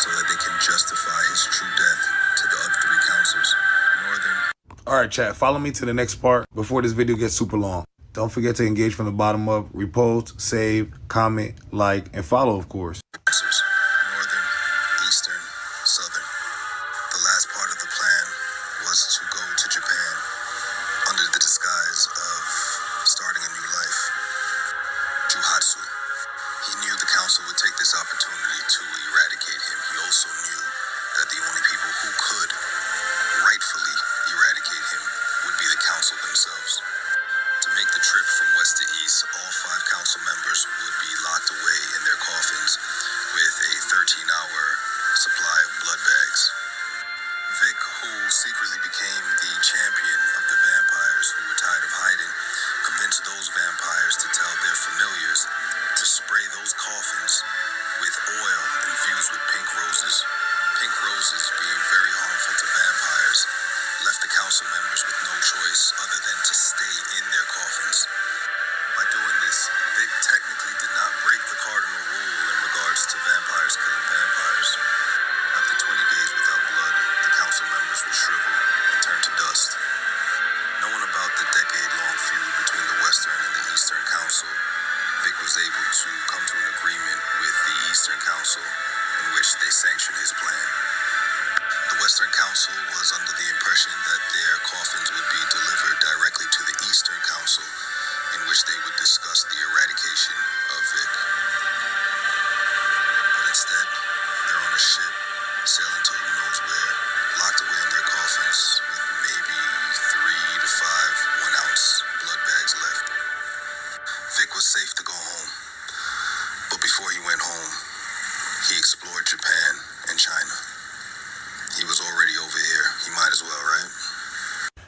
so that they can justify his true death to the other 3 councils. Northern. All right, chat, follow me to the next part before this video gets super long. Don't forget to engage from the bottom up, repost, save, comment, like, and follow, of course. Northern, Eastern, Southern. The last part of the plan was to go to Japan under the disguise of starting a new life. Juhatsu. He knew the council would take this opportunity to eradicate him. He also knew that the only people who could rightfully eradicate him would be the council themselves. To make the trip from west to east, all 5 council members would be locked away in their coffins with a 13-hour supply of blood bags. Vic, who secretly became the champion of the vampires who were tired of hiding, convinced those vampires to tell their familiars to spray those coffins with oil infused with pink roses. Pink roses, being very harmful to vampires, left the council they sanctioned his plan. The Western Council was under the impression that their coffins would be delivered directly to the Eastern Council, in which they would discuss the eradication of Vic. But instead, they're on a ship, sailing to who knows where, locked away in their coffins with maybe 3 to 5 1-ounce blood bags left. Vic was safe to go home, but before he went home, he explored Japan and China. He was already over here. He might as well, right?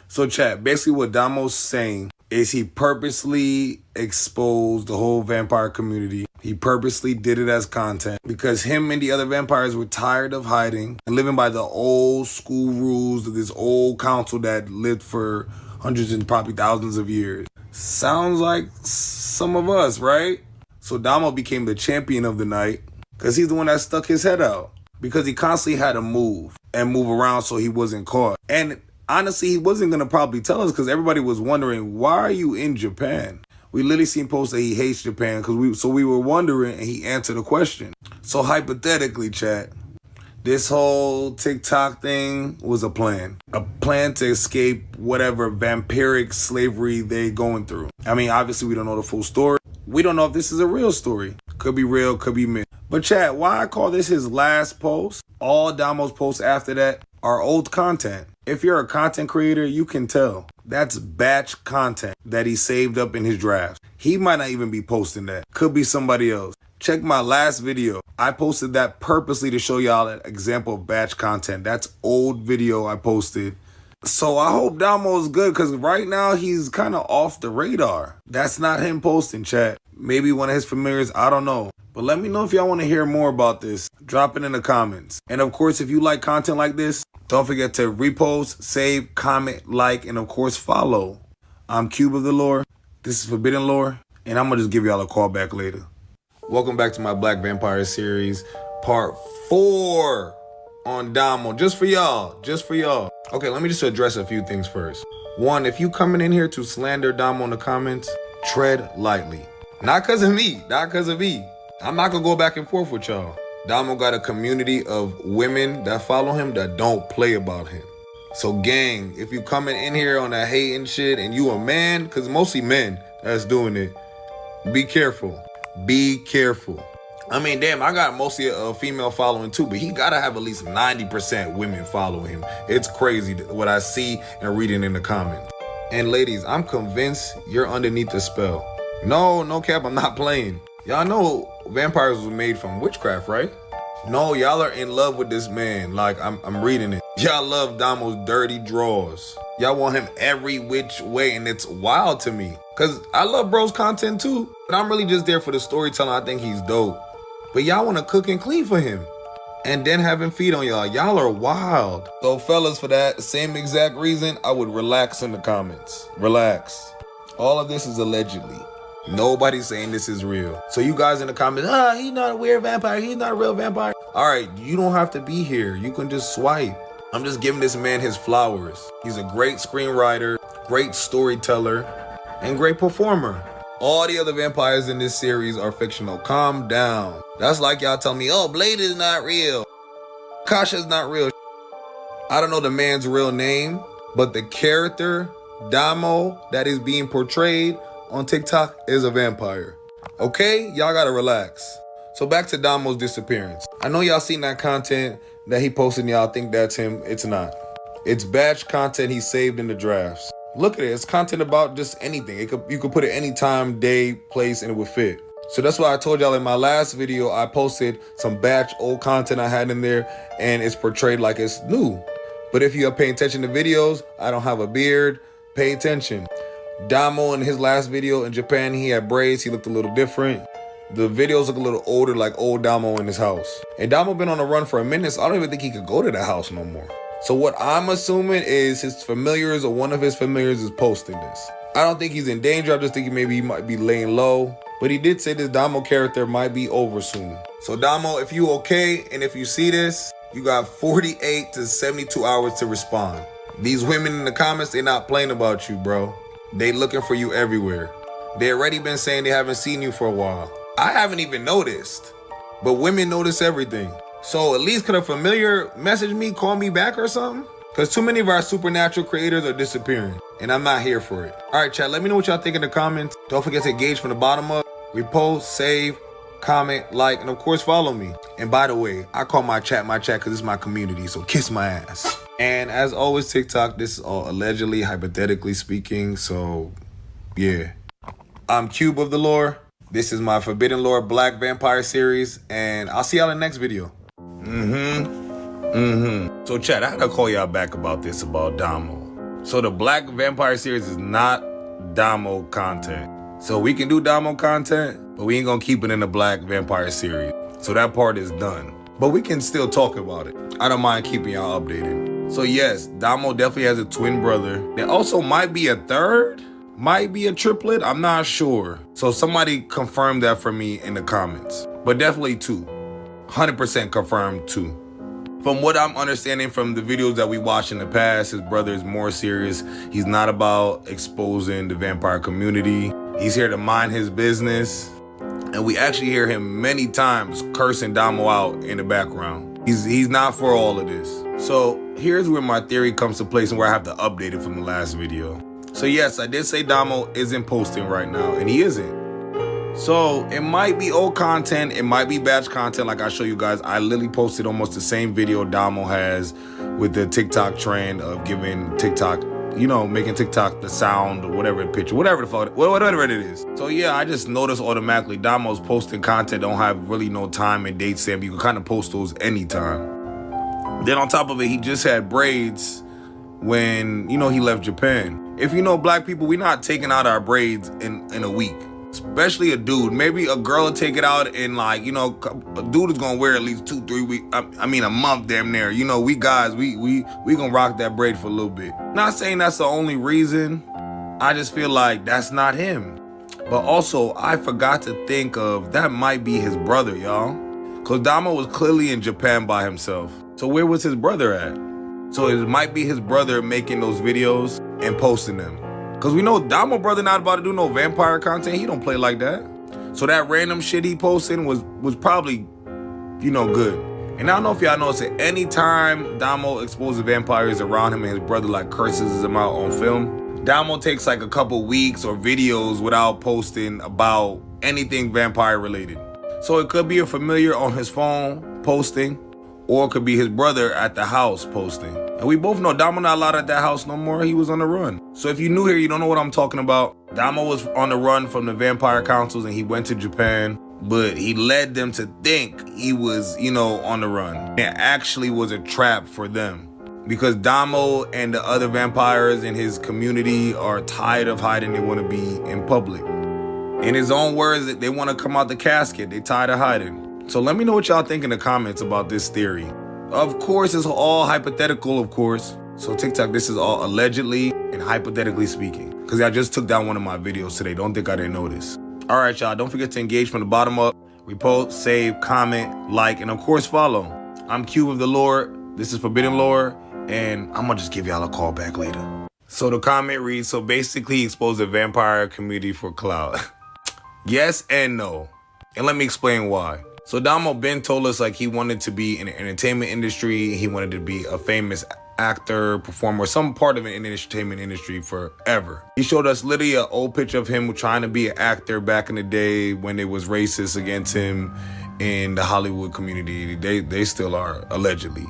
So chat, basically what Damo's saying is he purposely exposed the whole vampire community. He purposely did it as content because him and the other vampires were tired of hiding and living by the old school rules of this old council that lived for hundreds and probably thousands of years. Sounds like some of us, right? So Damo became the champion of the night because he's the one that stuck his head out because he constantly had to move around so he wasn't caught. And honestly, he wasn't going to probably tell us because everybody was wondering, why are you in Japan? We literally seen posts that he hates Japan because we were wondering, and he answered the question. So hypothetically, chat, this whole TikTok thing was a plan to escape whatever vampiric slavery they going through. I mean, obviously we don't know the full story. We don't know if this is a real story. Could be real, could be myth. But chat, why I call this his last post? All Damo's posts after that are old content. If you're a content creator, you can tell. That's batch content that he saved up in his drafts. He might not even be posting that. Could be somebody else. Check my last video. I posted that purposely to show y'all an example of batch content. That's old video I posted. So I hope Damo's good because right now he's kind of off the radar. That's not him posting, chat. Maybe one of his familiars, I don't know. But let me know if y'all want to hear more about this. Drop it in the comments. And of course, if you like content like this, don't forget to repost, save, comment, like, and of course, follow. I'm Cube of the Lore. This is Forbidden Lore. And I'm going to just give y'all a call back later. Welcome back to my Black Vampire series, part 4 on Damo. Just for y'all. Okay, let me just address a few things first. One, if you coming in here to slander Damo in the comments, tread lightly. Not because of me. I'm not going to go back and forth with y'all. Damo got a community of women that follow him that don't play about him. So gang, if you coming in here on that hating shit and you a man, because mostly men that's doing it, be careful. I mean, damn, I got mostly a female following too, but he gotta have at least 90% women following him. It's crazy what I see and reading in the comments. And ladies, I'm convinced you're underneath the spell. No cap, I'm not playing. Y'all know vampires were made from witchcraft, right? No, y'all are in love with this man. Like, I'm reading it. Y'all love Damo's dirty drawers. Y'all want him every which way, and it's wild to me. Because I love bro's content too, but I'm really just there for the storytelling. I think he's dope. But y'all want to cook and clean for him and then have him feed on y'all. Y'all are wild. So fellas, for that same exact reason, I would relax in the comments. Relax. All of this is allegedly. Nobody's saying this is real. So you guys in the comments, he's not a weird vampire. He's not a real vampire. All right, you don't have to be here. You can just swipe. I'm just giving this man his flowers. He's a great screenwriter, great storyteller, and great performer. All the other vampires in this series are fictional. Calm down. That's like y'all tell me, Blade is not real. Kasha's not real. I don't know the man's real name, but the character, Damo, that is being portrayed on TikTok is a vampire. Okay? Y'all gotta relax. So back to Damo's disappearance. I know y'all seen that content that he posted and y'all think that's him. It's not. It's batch content he saved in the drafts. Look at it. It's content about just anything. You could put it any time, day, place, and it would fit. So that's why I told y'all in my last video, I posted some batch old content I had in there, and it's portrayed like it's new. But if you are paying attention to videos, I don't have a beard. Pay attention. Damo in his last video in Japan, he had braids. He looked a little different. The videos look a little older, like old Damo in his house. And Damo been on a run for a minute, so I don't even think he could go to the house no more. So what I'm assuming is his familiars or one of his familiars is posting this. I don't think he's in danger. I just think he might be laying low. But he did say this Damo character might be over soon. So Damo, if you okay, and if you see this, you got 48 to 72 hours to respond. These women in the comments, they're not playing about you, bro. They looking for you everywhere. They already been saying they haven't seen you for a while. I haven't even noticed. But women notice everything. So at least could a familiar message me, call me back or something? Because too many of our supernatural creators are disappearing, and I'm not here for it. All right, chat, let me know what y'all think in the comments. Don't forget to engage from the bottom up, repost, save, comment, like, and of course, follow me. And by the way, I call my chat because it's my community, so kiss my ass. And as always, TikTok, this is all allegedly, hypothetically speaking, so yeah. I'm Cube of the Lore. This is my Forbidden Lore Black Vampire series, and I'll see y'all in the next video. So chat, I gotta call y'all back about this, about Damo. So the Black Vampire series is not Damo content. So we can do Damo content, but we ain't gonna keep it in the Black Vampire series. So that part is done. But we can still talk about it. I don't mind keeping y'all updated. So yes, Damo definitely has a twin brother. There also might be a third, might be a triplet, I'm not sure. So somebody confirm that for me in the comments. But definitely two. 100% confirmed two. From what I'm understanding from the videos that we watched in the past, his brother is more serious. He's not about exposing the vampire community. He's here to mind his business. And we actually hear him many times cursing Damo out in the background. He's not for all of this. So here's where my theory comes to place and where I have to update it from the last video. So yes, I did say Damo isn't posting right now, and he isn't. So it might be old content, it might be batch content like I show you guys. I literally posted almost the same video Damo has with the TikTok trend of giving TikTok, you know, making TikTok the sound or whatever the picture, whatever the fuck, whatever it is. So yeah, I just noticed automatically Damo's posting content don't have really no time and date stamp. You can kind of post those anytime. Then on top of it, he just had braids when, you know, he left Japan. If you know black people, we're not taking out our braids in a week. Especially a dude. Maybe a girl will take it out in, like, you know, a dude is gonna wear at least 2-3 weeks. I mean a month damn near. You know, we guys, we gonna rock that braid for a little bit. Not saying that's the only reason. I just feel like that's not him. But also, I forgot to think of that might be his brother, y'all. Cause Damo was clearly in Japan by himself. So where was his brother at? So it might be his brother making those videos and posting them. Cause we know Damo brother not about to do no vampire content. He don't play like that. So that random shit he posting was probably, you know, good. And I don't know if y'all notice that anytime Damo exposes vampires around him and his brother like curses him out on film, Damo takes like a couple weeks or videos without posting about anything vampire related. So it could be a familiar on his phone posting, or it could be his brother at the house posting. And we both know Damo not allowed at that house no more. He was on the run. So if you're new here, you don't know what I'm talking about. Damo was on the run from the vampire councils and he went to Japan, but he led them to think he was, you know, on the run. It actually was a trap for them because Damo and the other vampires in his community are tired of hiding. They want to be in public. In his own words, they want to come out the casket. They tired of hiding. So let me know what y'all think in the comments about this theory. Of course, it's all hypothetical, of course. So TikTok, this is all allegedly and hypothetically speaking. Because I just took down one of my videos today. Don't think I didn't notice. All right, y'all. Don't forget to engage from the bottom up. Repost, save, comment, like, and of course, follow. I'm Cube of the Lore. This is Forbidden Lore. And I'm going to just give y'all a call back later. So the comment reads, so basically he exposed the vampire community for clout. Yes and no. And let me explain why. So Damo Ben told us like he wanted to be in the entertainment industry. He wanted to be a famous actor, performer, some part of it in the entertainment industry forever. He showed us literally an old picture of him trying to be an actor back in the day when it was racist against him in the Hollywood community. They still are, allegedly.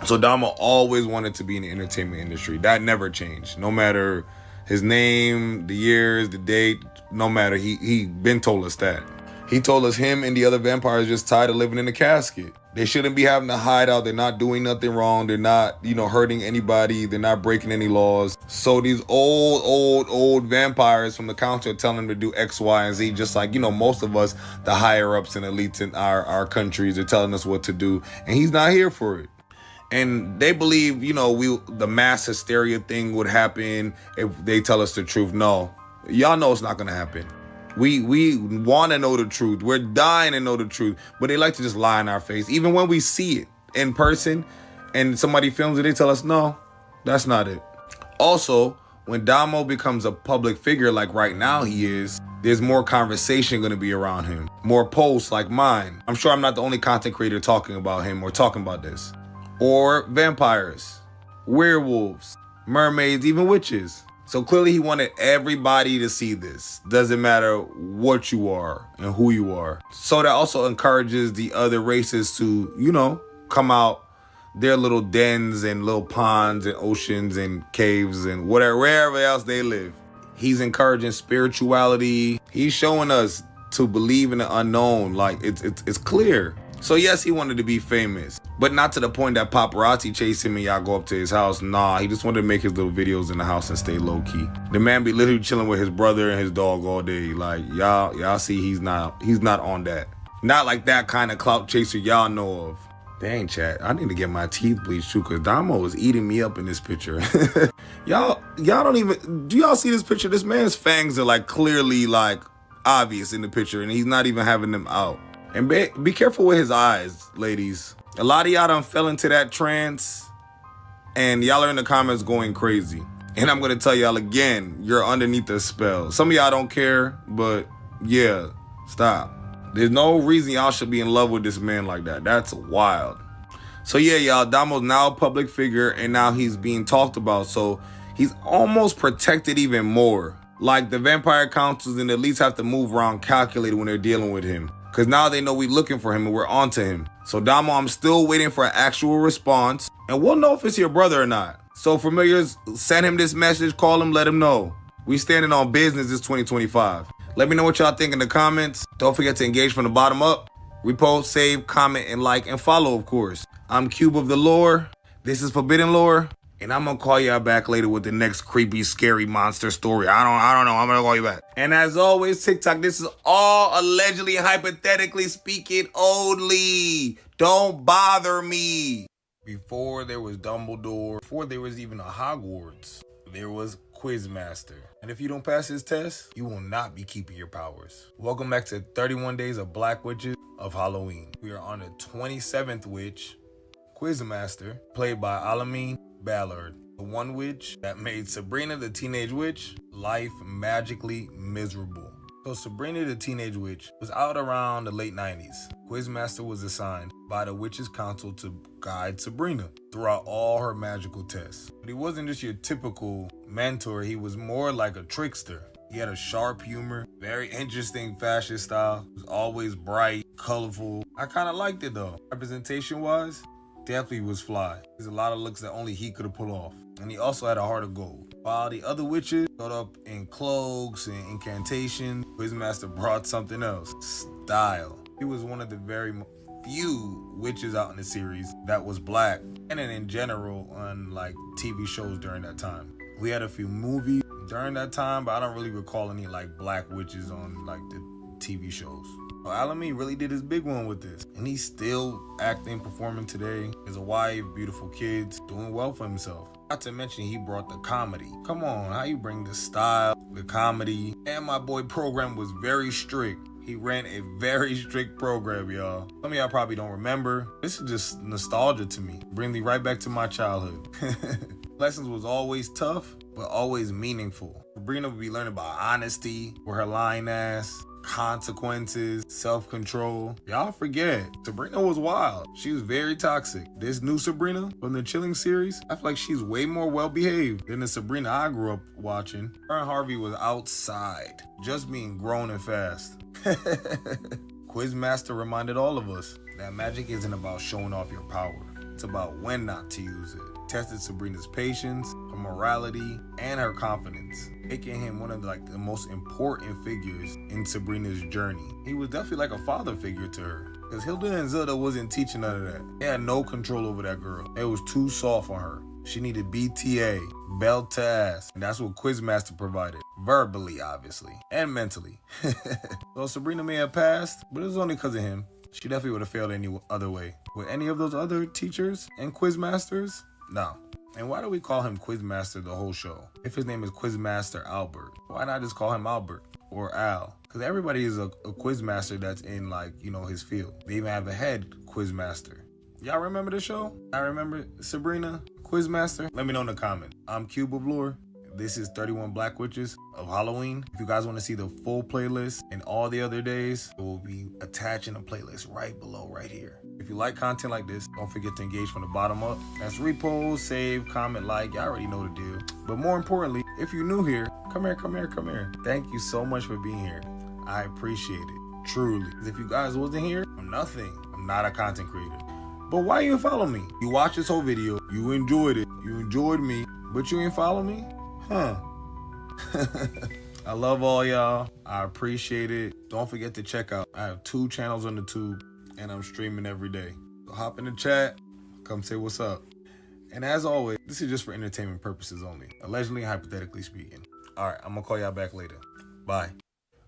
So Damo always wanted to be in the entertainment industry. That never changed. No matter his name, the years, the date, no matter, he been told us that. He told us him and the other vampires just tired of living in the casket. They shouldn't be having to hide out. They're not doing nothing wrong. They're not, you know, hurting anybody. They're not breaking any laws. So these old vampires from the council are telling them to do X, Y, and Z, just like, you know, most of us, the higher ups and elites in our countries are telling us what to do. And he's not here for it. And they believe, you know, the mass hysteria thing would happen if they tell us the truth. No, y'all know it's not going to happen. We want to know the truth. We're dying to know the truth, but they like to just lie in our face. Even when we see it in person and somebody films it, they tell us, no, that's not it. Also, when Damo becomes a public figure like right now he is, there's more conversation going to be around him. More posts like mine. I'm sure I'm not the only content creator talking about him or talking about this. Or vampires, werewolves, mermaids, even witches. So clearly he wanted everybody to see this. Doesn't matter what you are and who you are. So that also encourages the other races to, you know, come out their little dens and little ponds and oceans and caves and whatever, wherever else they live. He's encouraging spirituality. He's showing us to believe in the unknown. Like it's clear. So yes, he wanted to be famous, but not to the point that paparazzi chase him and y'all go up to his house. Nah, he just wanted to make his little videos in the house and stay low key. The man be literally chilling with his brother and his dog all day. Like y'all see he's not on that. Not like that kind of clout chaser y'all know of. Dang, chat, I need to get my teeth bleached too, because Damo is eating me up in this picture. y'all don't even, do y'all see this picture? This man's fangs are like clearly like obvious in the picture, and he's not even having them out. And be careful with his eyes, ladies. A lot of y'all done fell into that trance, and y'all are in the comments going crazy. And I'm gonna tell y'all again, you're underneath the spell. Some of y'all don't care, but yeah, stop. There's no reason y'all should be in love with this man like that. That's wild. So yeah, y'all, Damo's now a public figure, and now he's being talked about. So he's almost protected even more. Like the vampire councils and the elites have to move around calculated when they're dealing with him. Because now they know we're looking for him and we're onto him. So Damo, I'm still waiting for an actual response. And we'll know if it's your brother or not. So familiars, send him this message, call him, let him know. We standing on business this 2025. Let me know what y'all think in the comments. Don't forget to engage from the bottom up. Repost, save, comment, and like, and follow, of course. I'm Cube of the Lore. This is Forbidden Lore. And I'm going to call y'all back later with the next creepy, scary monster story. I don't know. I'm going to call you back. And as always, TikTok, this is all allegedly, hypothetically speaking only. Don't bother me. Before there was Dumbledore, before there was even a Hogwarts, there was Quizmaster. And if you don't pass his test, you will not be keeping your powers. Welcome back to 31 Days of Black Witches of Halloween. We are on the 27th witch, Quizmaster, played by Alameen Ballard, the one witch that made Sabrina the Teenage Witch life magically miserable. So Sabrina the Teenage Witch was out around the late 90s. Quizmaster was assigned by the Witches Council to guide Sabrina throughout all her magical tests. But he wasn't just your typical mentor, he was more like a trickster. He had a sharp humor, very interesting fashion style, was always bright, colorful. I kind of liked it though. Representation wise, definitely was fly. There's a lot of looks that only he could have pulled off. And he also had a heart of gold. While the other witches showed up in cloaks and incantations, Quizmaster brought something else, style. He was one of the very few witches out in the series that was black, and in general on like TV shows during that time. We had a few movies during that time, but I don't really recall any like black witches on like the TV shows. Alameen really did his big one with this, and he's still acting, performing today. He has a wife, beautiful kids, doing well for himself. Not to mention he brought the comedy. Come on, how you bring the style, the comedy, and my boy program was very strict. He ran a very strict program, y'all. Some of y'all probably don't remember. This is just nostalgia to me. Bring me right back to my childhood. Lessons was always tough, but always meaningful. Sabrina would be learning about honesty with her lying ass, consequences, self-control. Y'all forget, Sabrina was wild. She was very toxic. This new Sabrina from the Chilling series, I feel like she's way more well-behaved than the Sabrina I grew up watching. Her and Harvey was outside, just being grown and fast. Quizmaster reminded all of us that magic isn't about showing off your power. It's about when not to use it. Tested Sabrina's patience, her morality, and her confidence, making him one of the most important figures in Sabrina's journey. He was definitely like a father figure to her, because Hilda and Zelda wasn't teaching none of that. They had no control over that girl. It was too soft on her. She needed BTA, belt to ass, and that's what Quizmaster provided. Verbally, obviously, and mentally. So Sabrina may have passed, but it was only because of him. She definitely would have failed any other way. With any of those other teachers and Quizmasters? No. And why do we call him Quizmaster the whole show? If his name is Quizmaster Albert, why not just call him Albert or Al? Because everybody is a Quizmaster that's in his field. They even have a head Quizmaster. Y'all remember the show? I remember Sabrina, Quizmaster? Let me know in the comments. I'm Cube of Lore. This is 31 Black Witches of Halloween. If you guys want to see the full playlist and all the other days, it will be attaching a playlist right below, right here. If you like content like this, don't forget to engage from the bottom up. That's repost, save, comment, like. Y'all already know the deal. But more importantly, if you're new here, come here. Thank you so much for being here. I appreciate it, truly. If you guys wasn't here, I'm nothing. I'm not a content creator. But why you ain't follow me? You watched this whole video, you enjoyed it, you enjoyed me, but you ain't follow me? Huh. I love all y'all. I appreciate it. Don't forget to check out. I have 2 channels on the tube and I'm streaming every day. So hop in the chat, come say what's up. And as always, this is just for entertainment purposes only. Allegedly and hypothetically speaking. All right, I'm gonna call y'all back later. Bye.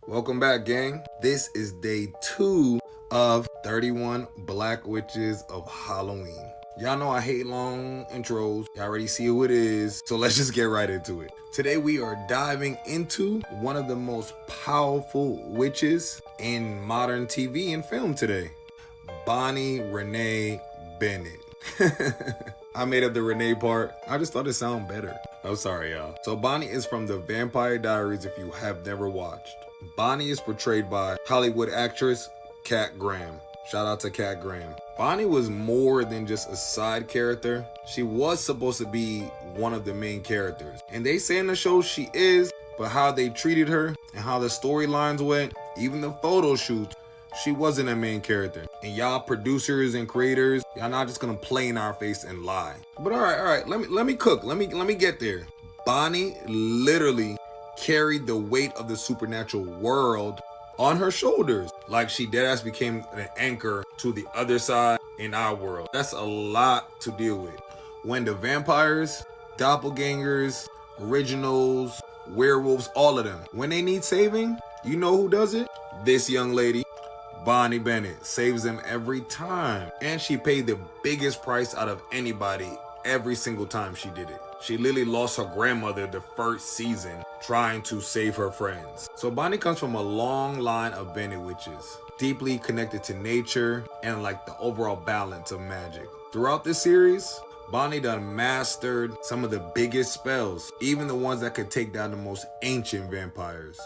Welcome back, gang. This is day 2 of 31 Black Witches of Halloween. Y'all know I hate long intros. Y'all already see who it is. So let's just get right into it. Today we are diving into one of the most powerful witches in modern TV and film today. Bonnie Renee Bennett. I made up the Renee part. I just thought it sounded better. I'm sorry, y'all. So Bonnie is from the Vampire Diaries if you have never watched. Bonnie is portrayed by Hollywood actress Kat Graham. Shout out to Kat Graham. Bonnie was more than just a side character. She was supposed to be one of the main characters. And they say in the show she is, but how they treated her and how the storylines went, even the photo shoots, she wasn't a main character. And y'all producers and creators, y'all not just gonna play in our face and lie. But all right, let me cook. Let me get there. Bonnie literally carried the weight of the supernatural world on her shoulders. Like she deadass became an anchor to the other side in our world. That's a lot to deal with. When the vampires, doppelgangers, originals, werewolves, all of them, when they need saving, you know who does it? This young lady, Bonnie Bennett, saves them every time. And she paid the biggest price out of anybody every single time she did it. She literally lost her grandmother the first season trying to save her friends. So Bonnie comes from a long line of Bennett witches, deeply connected to nature and like the overall balance of magic. Throughout this series, Bonnie done mastered some of the biggest spells, even the ones that could take down the most ancient vampires.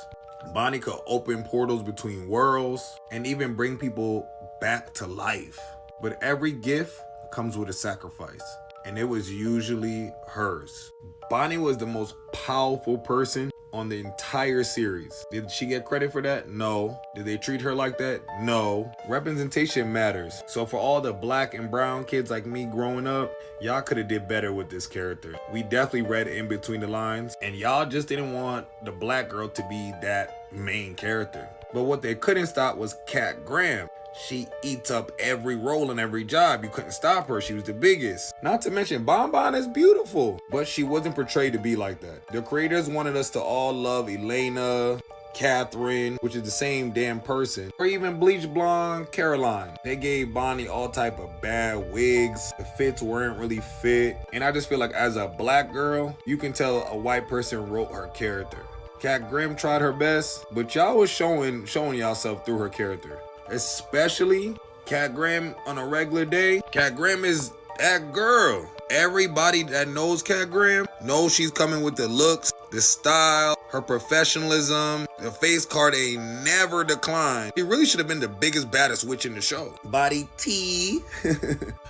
Bonnie could open portals between worlds and even bring people back to life. But every gift comes with a sacrifice, and it was usually hers. Bonnie was the most powerful person on the entire series. Did she get credit for that? No. Did they treat her like that? No. Representation matters. So for all the black and brown kids like me growing up, y'all could have did better with this character. We definitely read in between the lines, and y'all just didn't want the black girl to be that main character. But what they couldn't stop was Kat Graham. She eats up every role and every job. You couldn't stop her. She was the biggest. Not to mention, Bonbon is beautiful, but she wasn't portrayed to be like that. The creators wanted us to all love Elena, Catherine, which is the same damn person, or even bleach blonde Caroline. They gave Bonnie all type of bad wigs. The fits weren't really fit. And I just feel like as a black girl, you can tell a white person wrote her character. Kat Graham tried her best, but y'all was showing y'allself through her character. Especially Kat Graham on a regular day. Kat Graham is that girl. Everybody that knows Kat Graham knows she's coming with the looks, the style, her professionalism. The face card ain't never declined. She really should have been the biggest, baddest witch in the show. Body T.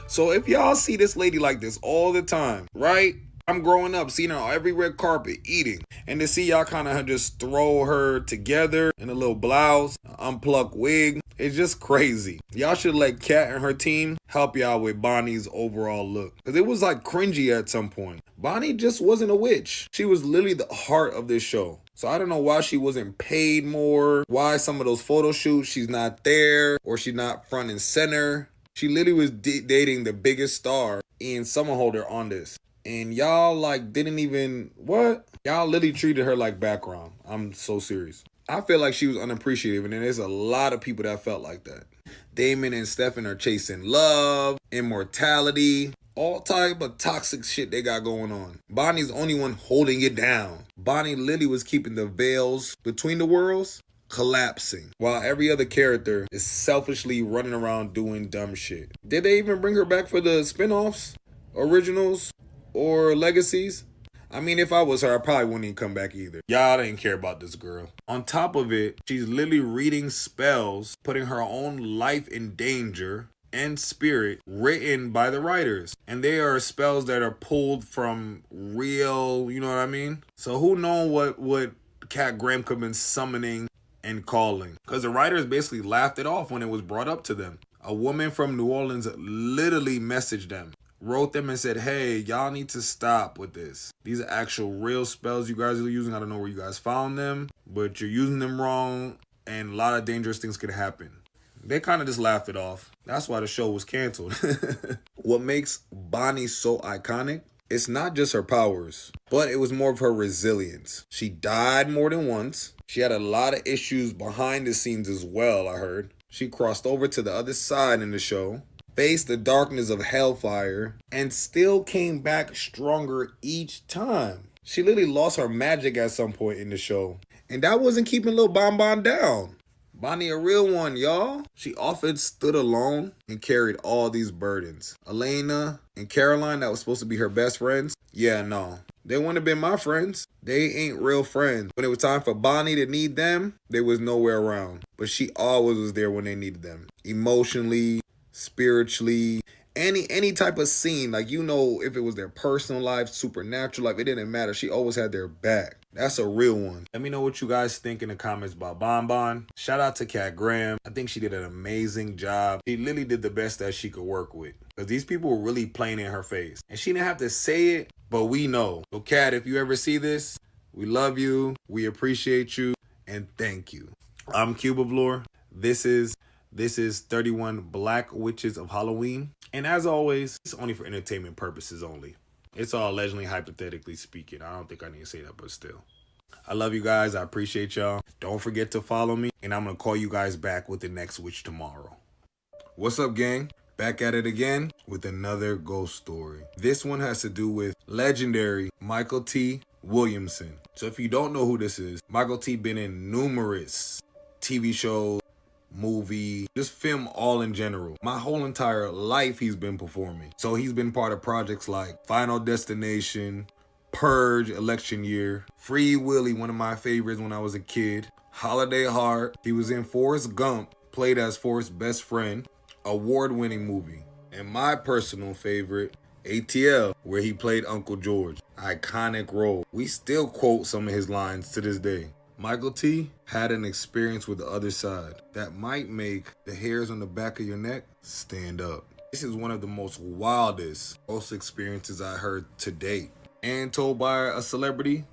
So if y'all see this lady like this all the time, right? I'm growing up seeing her on every red carpet eating, and to see y'all kind of just throw her together in a little blouse, unplucked wig, it's just crazy. Y'all should let Kat and her team help y'all with Bonnie's overall look, because it was like cringy at some point. Bonnie just wasn't a witch. She was literally the heart of this show. So I don't know why she wasn't paid more, why some of those photo shoots she's not there, or she's not front and center. She literally was dating the biggest star, Ian Somerhalder, on this. And y'all like didn't even, what? Y'all literally treated her like background. I'm so serious. I feel like she was unappreciative, and there's a lot of people that felt like that. Damon and Stefan are chasing love, immortality, all type of toxic shit they got going on. Bonnie's the only one holding it down. Bonnie literally was keeping the veils between the worlds collapsing, while every other character is selfishly running around doing dumb shit. Did they even bring her back for the spinoffs, originals, or legacies? I mean, if I was her, I probably wouldn't even come back either. Y'all didn't care about this girl. On top of it, she's literally reading spells, putting her own life in danger and spirit, written by the writers. And they are spells that are pulled from real, you know what I mean? So who knows what Cat Graham could have been summoning and calling? Because the writers basically laughed it off when it was brought up to them. A woman from New Orleans literally messaged them, wrote them and said, hey, y'all need to stop with this. These are actual real spells you guys are using. I don't know where you guys found them, but you're using them wrong and a lot of dangerous things could happen. They kind of just laughed it off. That's why the show was canceled. What makes Bonnie so iconic, it's not just her powers, but it was more of her resilience. She died more than once. She had a lot of issues behind the scenes as well, I heard. She crossed over to the other side in the show, faced the darkness of hellfire, and still came back stronger each time. She literally lost her magic at some point in the show, and that wasn't keeping Lil Bon Bon down. Bonnie a real one, y'all. She often stood alone and carried all these burdens. Elena and Caroline, that was supposed to be her best friends, yeah, no. They wouldn't have been my friends. They ain't real friends. When it was time for Bonnie to need them, they was nowhere around. But she always was there when they needed them. Emotionally, spiritually, any type of scene, like, you know, if it was their personal life, supernatural life, it didn't matter. She always had their back. That's a real one. Let me know what you guys think in the comments about Bon Bon. Shout out to Cat Graham. I think she did an amazing job. She literally did the best that she could work with. Because these people were really playing in her face. And she didn't have to say it, but we know. So Cat, if you ever see this, we love you, we appreciate you, and thank you. I'm CubeOxley. This is 31 Black Witches of Halloween. And as always, it's only for entertainment purposes only. It's all allegedly, hypothetically speaking. I don't think I need to say that, but still. I love you guys. I appreciate y'all. Don't forget to follow me. And I'm going to call you guys back with the next witch tomorrow. What's up, gang? Back at it again with another ghost story. This one has to do with legendary Michael T. Williamson. So if you don't know who this is, Michael T. been in numerous TV shows, movie, just film all in general. My whole entire life he's been performing. So he's been part of projects like Final Destination, Purge, Election Year, Free Willy, one of my favorites when I was a kid, Holiday Heart. He was in Forrest Gump, played as Forrest's best friend, award-winning movie. And my personal favorite, ATL, where he played Uncle George. Iconic role. We still quote some of his lines to this day. Michael T. had an experience with the other side that might make the hairs on the back of your neck stand up. This is one of the most wildest ghost experiences I heard to date. And told by a celebrity,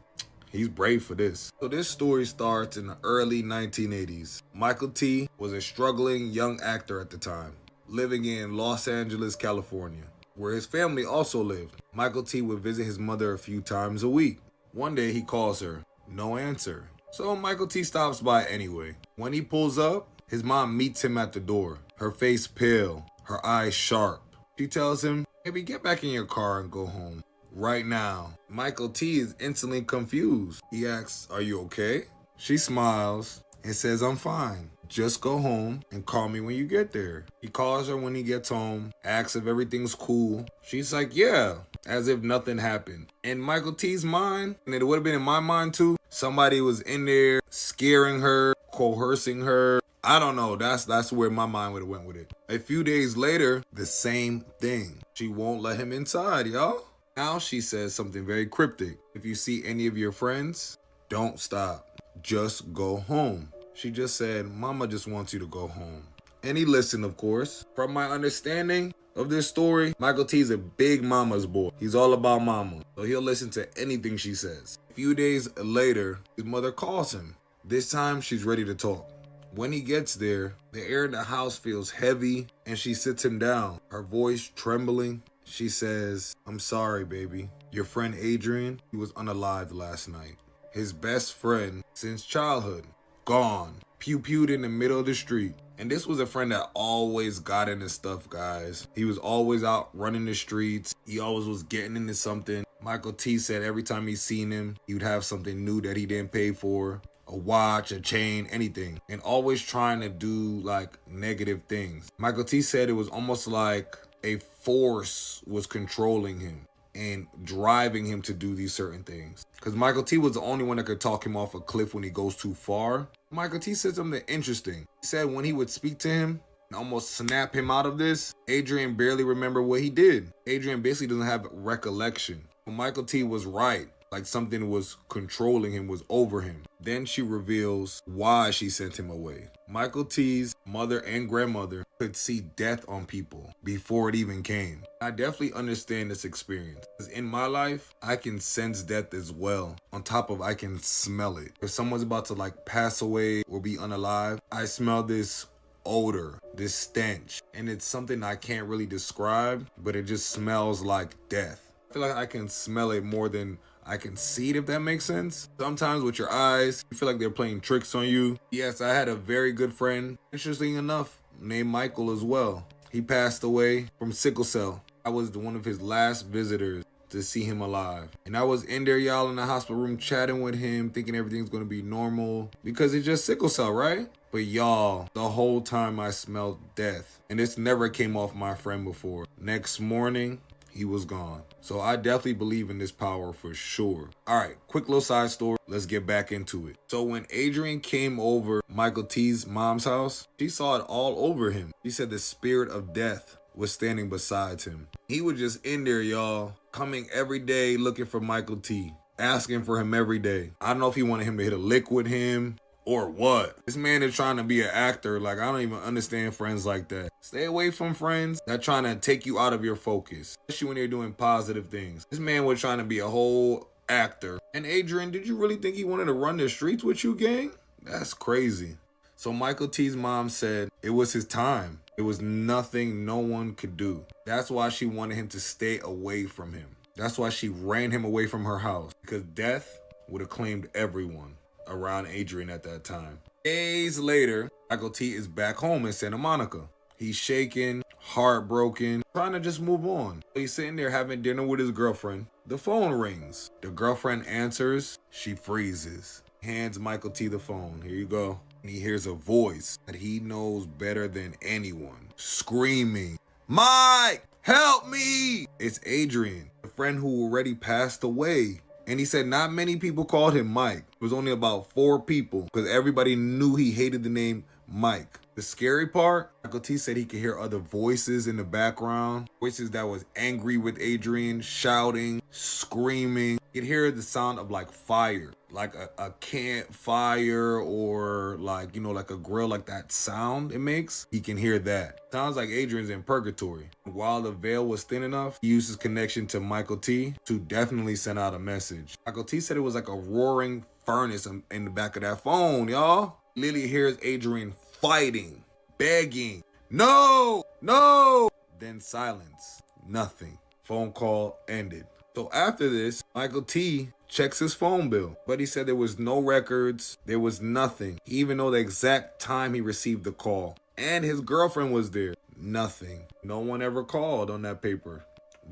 he's brave for this. So this story starts in the early 1980s. Michael T. was a struggling young actor at the time, living in Los Angeles, California, where his family also lived. Michael T. would visit his mother a few times a week. One day he calls her, no answer. So Michael T. stops by anyway. When he pulls up, his mom meets him at the door. Her face pale, her eyes sharp. She tells him, "Baby, get back in your car and go home. Right now." Michael T. is instantly confused. He asks, "Are you okay?" She smiles and says, "I'm fine. Just go home and call me when you get there." He calls her when he gets home, asks if everything's cool. She's like, "Yeah," as if nothing happened. In Michael T.'s mind, and it would have been in my mind too, somebody was in there scaring her, coercing her. I don't know. That's where my mind would have went with it. A few days later, the same thing. She won't let him inside, y'all. Now she says something very cryptic. If you see any of your friends, don't stop. Just go home. She just said, "Mama just wants you to go home." And he listened, of course. From my understanding of this story, Michael T's a big mama's boy. He's all about mama. So he'll listen to anything she says. A few days later, his mother calls him. This time, she's ready to talk. When he gets there, the air in the house feels heavy and she sits him down, her voice trembling. She says, "I'm sorry, baby. Your friend Adrian, he was unalived last night. His best friend since childhood. Gone. Pew-pewed in the middle of the street." And this was a friend that always got into stuff, guys. He was always out running the streets. He always was getting into something. Michael T. said every time he seen him, he would have something new that he didn't pay for. A watch, a chain, anything. And always trying to do like negative things. Michael T. said it was almost like a force was controlling him. and driving him to do these certain things. Because Michael T was the only one that could talk him off a cliff when he goes too far. Michael T said something interesting. He said when he would speak to him and almost snap him out of this, Adrian barely remembered what he did. Adrian basically doesn't have recollection. But Michael T was right. Like something was controlling him, was over him. Then she reveals why she sent him away. Michael T's mother and grandmother could see death on people before it even came. I definitely understand this experience. Because in my life, I can sense death as well. On top of I can smell it. If someone's about to like pass away or be unalive, I smell this odor, this stench. And it's something I can't really describe, but it just smells like death. I feel like I can smell it more than I can see it, if that makes sense. Sometimes with your eyes, you feel like they're playing tricks on you. Yes, I had a very good friend, interesting enough, named Michael as well. He passed away from sickle cell. I was one of his last visitors to see him alive. And I was in there, y'all, in the hospital room chatting with him, thinking everything's gonna be normal because it's just sickle cell, right? But y'all, the whole time I smelled death. And this never came off my friend before. Next morning, he was gone. So I definitely believe in this power for sure. All right, quick little side story. Let's get back into it. So when Adrian came over Michael T's mom's house, she saw it all over him. She said the spirit of death was standing beside him. He was just in there, y'all, coming every day looking for Michael T, asking for him every day. I don't know if he wanted him to hit a lick with him or what. This man is trying to be an actor. Like, I don't even understand friends like that. Stay away from friends that trying to take you out of your focus, especially when you're doing positive things. This man was trying to be a whole actor. And Adrian, did you really think he wanted to run the streets with you, gang? That's crazy. So Michael T's mom said it was his time. It was nothing no one could do. That's why she wanted him to stay away from him. That's why she ran him away from her house, because death would have claimed everyone around Adrian at that time. Days later, Michael T is back home in Santa Monica. He's shaken, heartbroken, trying to just move on. He's sitting there having dinner with his girlfriend. The phone rings. The girlfriend answers. She freezes. Hands Michael T the phone. Here you go. And he hears a voice that he knows better than anyone, screaming, "Mike, help me!" It's Adrian, the friend who already passed away. And he said not many people called him Mike. It was only about 4 people because everybody knew he hated the name Mike. The scary part, Michael T said he could hear other voices in the background. Voices that was angry with Adrian, shouting, screaming. You could hear the sound of like fire, like a campfire or like, you know, like a grill, like that sound it makes. He can hear that. Sounds like Adrian's in purgatory. While the veil was thin enough, he used his connection to Michael T to definitely send out a message. Michael T said it was like a roaring furnace in the back of that phone, y'all. Lily hears Adrian fighting, begging, "No, no!" Then silence, nothing. Phone call ended. So after this, Michael T checks his phone bill, but he said there was no records, there was nothing. He even know the exact time he received the call. And his girlfriend was there. Nothing. No one ever called on that paper.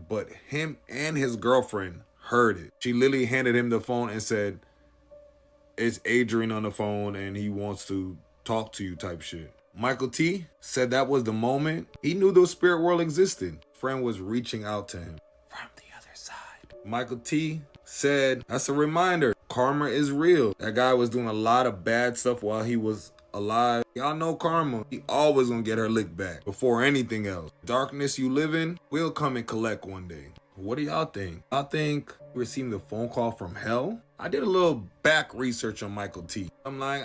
But him and his girlfriend heard it. She literally handed him the phone and said, "It's Adrian on the phone and he wants to talk to you," type shit. Michael T said that was the moment he knew the spirit world existed. Friend was reaching out to him from the other side. Michael T said, that's a reminder. Karma is real. That guy was doing a lot of bad stuff while he was alive. Y'all know karma. He always gonna get her lick back before anything else. Darkness you live in will come and collect one day. What do y'all think? I think we received a phone call from hell. I did a little back research on Michael T. I'm like,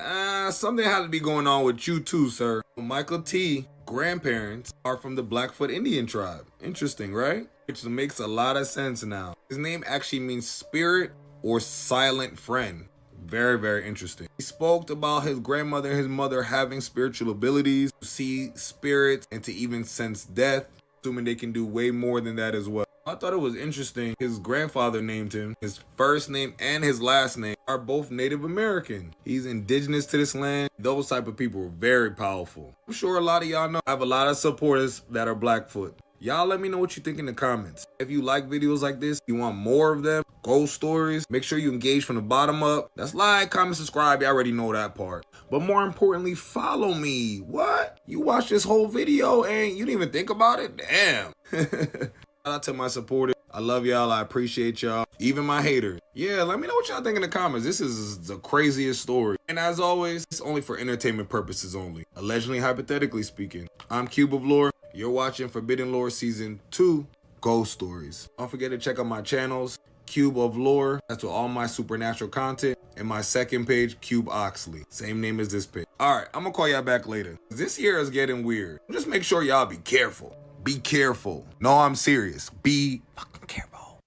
something had to be going on with you too, sir. Michael T grandparents are from the Blackfoot Indian tribe. Interesting, right? Which makes a lot of sense now. His name actually means spirit or silent friend. Very, very interesting. He spoke about his grandmother and his mother having spiritual abilities to see spirits and to even sense death, assuming they can do way more than that as well. I thought it was interesting. His grandfather named him. His first name and his last name are both Native American. He's indigenous to this land. Those type of people are very powerful. I'm sure a lot of y'all know. I have a lot of supporters that are Blackfoot. Y'all let me know what you think in the comments. If you like videos like this, you want more of them, ghost stories, make sure you engage from the bottom up. That's like, comment, subscribe. You already know that part. But more importantly, follow me. What? You watched this whole video and you didn't even think about it? Damn. Shout out to my supporters. I love y'all. I appreciate y'all. Even my haters. Yeah, let me know what y'all think in the comments. This is the craziest story. And as always, it's only for entertainment purposes only. Allegedly, hypothetically speaking. I'm Cube of Lore. You're watching Forbidden Lore Season 2, Ghost Stories. Don't forget to check out my channels, Cube of Lore. That's with all my supernatural content. And my second page, CubeOxley. Same name as this page. Alright, I'm gonna call y'all back later. This year is getting weird. Just make sure y'all be careful. Be careful. No, I'm serious. Be fucking careful.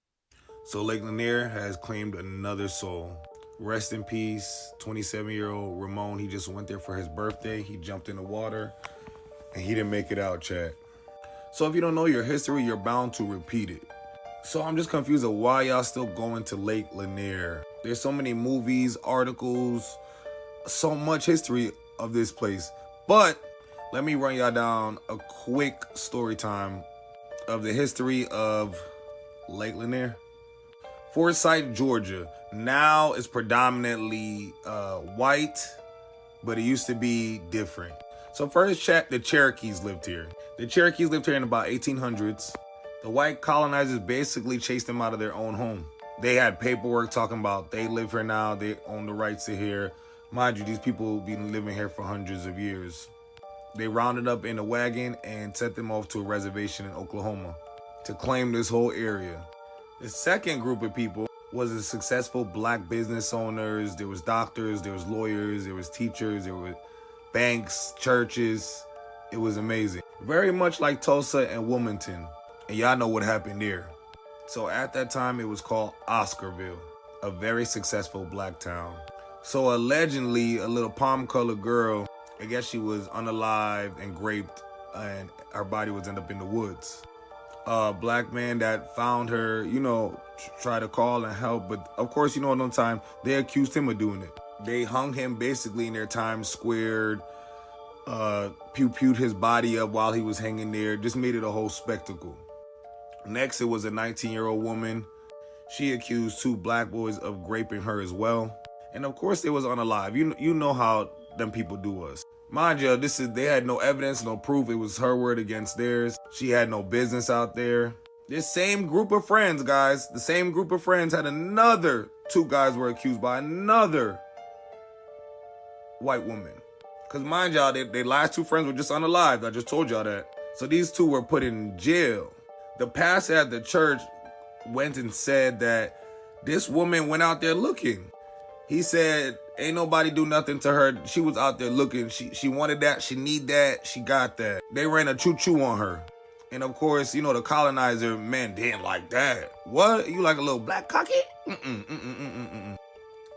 So Lake Lanier has claimed another soul. Rest in peace, 27-year-old Ramon. He just went there for his birthday. He jumped in the water and he didn't make it out, chat. So if you don't know your history, you're bound to repeat it. So I'm just confused of why y'all still going to Lake Lanier. There's so many movies, articles, so much history of this place. But let me run y'all down a quick story time of the history of Lake Lanier. Forsyth, Georgia, now is predominantly white, but it used to be different. So first, the Cherokees lived here. The Cherokees lived here in about 1800s. The white colonizers basically chased them out of their own home. They had paperwork talking about they live here now, they own the rights to here. Mind you, these people have been living here for hundreds of years. They rounded up in a wagon and sent them off to a reservation in Oklahoma to claim this whole area. The second group of people was the successful black business owners. There was doctors, there was lawyers, there was teachers, there were banks, churches. It was amazing. Very much like Tulsa and Wilmington. And y'all know what happened there. So at that time, it was called Oscarville, a very successful black town. So allegedly, a little palm-colored girl, I guess she was unalived and raped, and her body was ended up in the woods. A black man that found her, you know, tried to call and help, but of course, you know, at no time, they accused him of doing it. They hung him basically in their Times Square, pew-pewed his body up while he was hanging there, just made it a whole spectacle. Next, it was a 19-year-old woman. She accused 2 black boys of raping her as well. And of course, they was unalive. You know how them people do us. Mind you, they had no evidence, no proof. It was her word against theirs. She had no business out there. This same group of friends, guys, the same group of friends had another 2 guys were accused by another white woman. Because mind y'all, their last 2 friends were just unalived. I just told y'all that. So these 2 were put in jail. The pastor at the church went and said that this woman went out there looking. He said, ain't nobody do nothing to her. She was out there looking. She wanted that. She need that. She got that. They ran a choo-choo on her. And of course, you know, the colonizer men didn't like that. What? You like a little black cocky?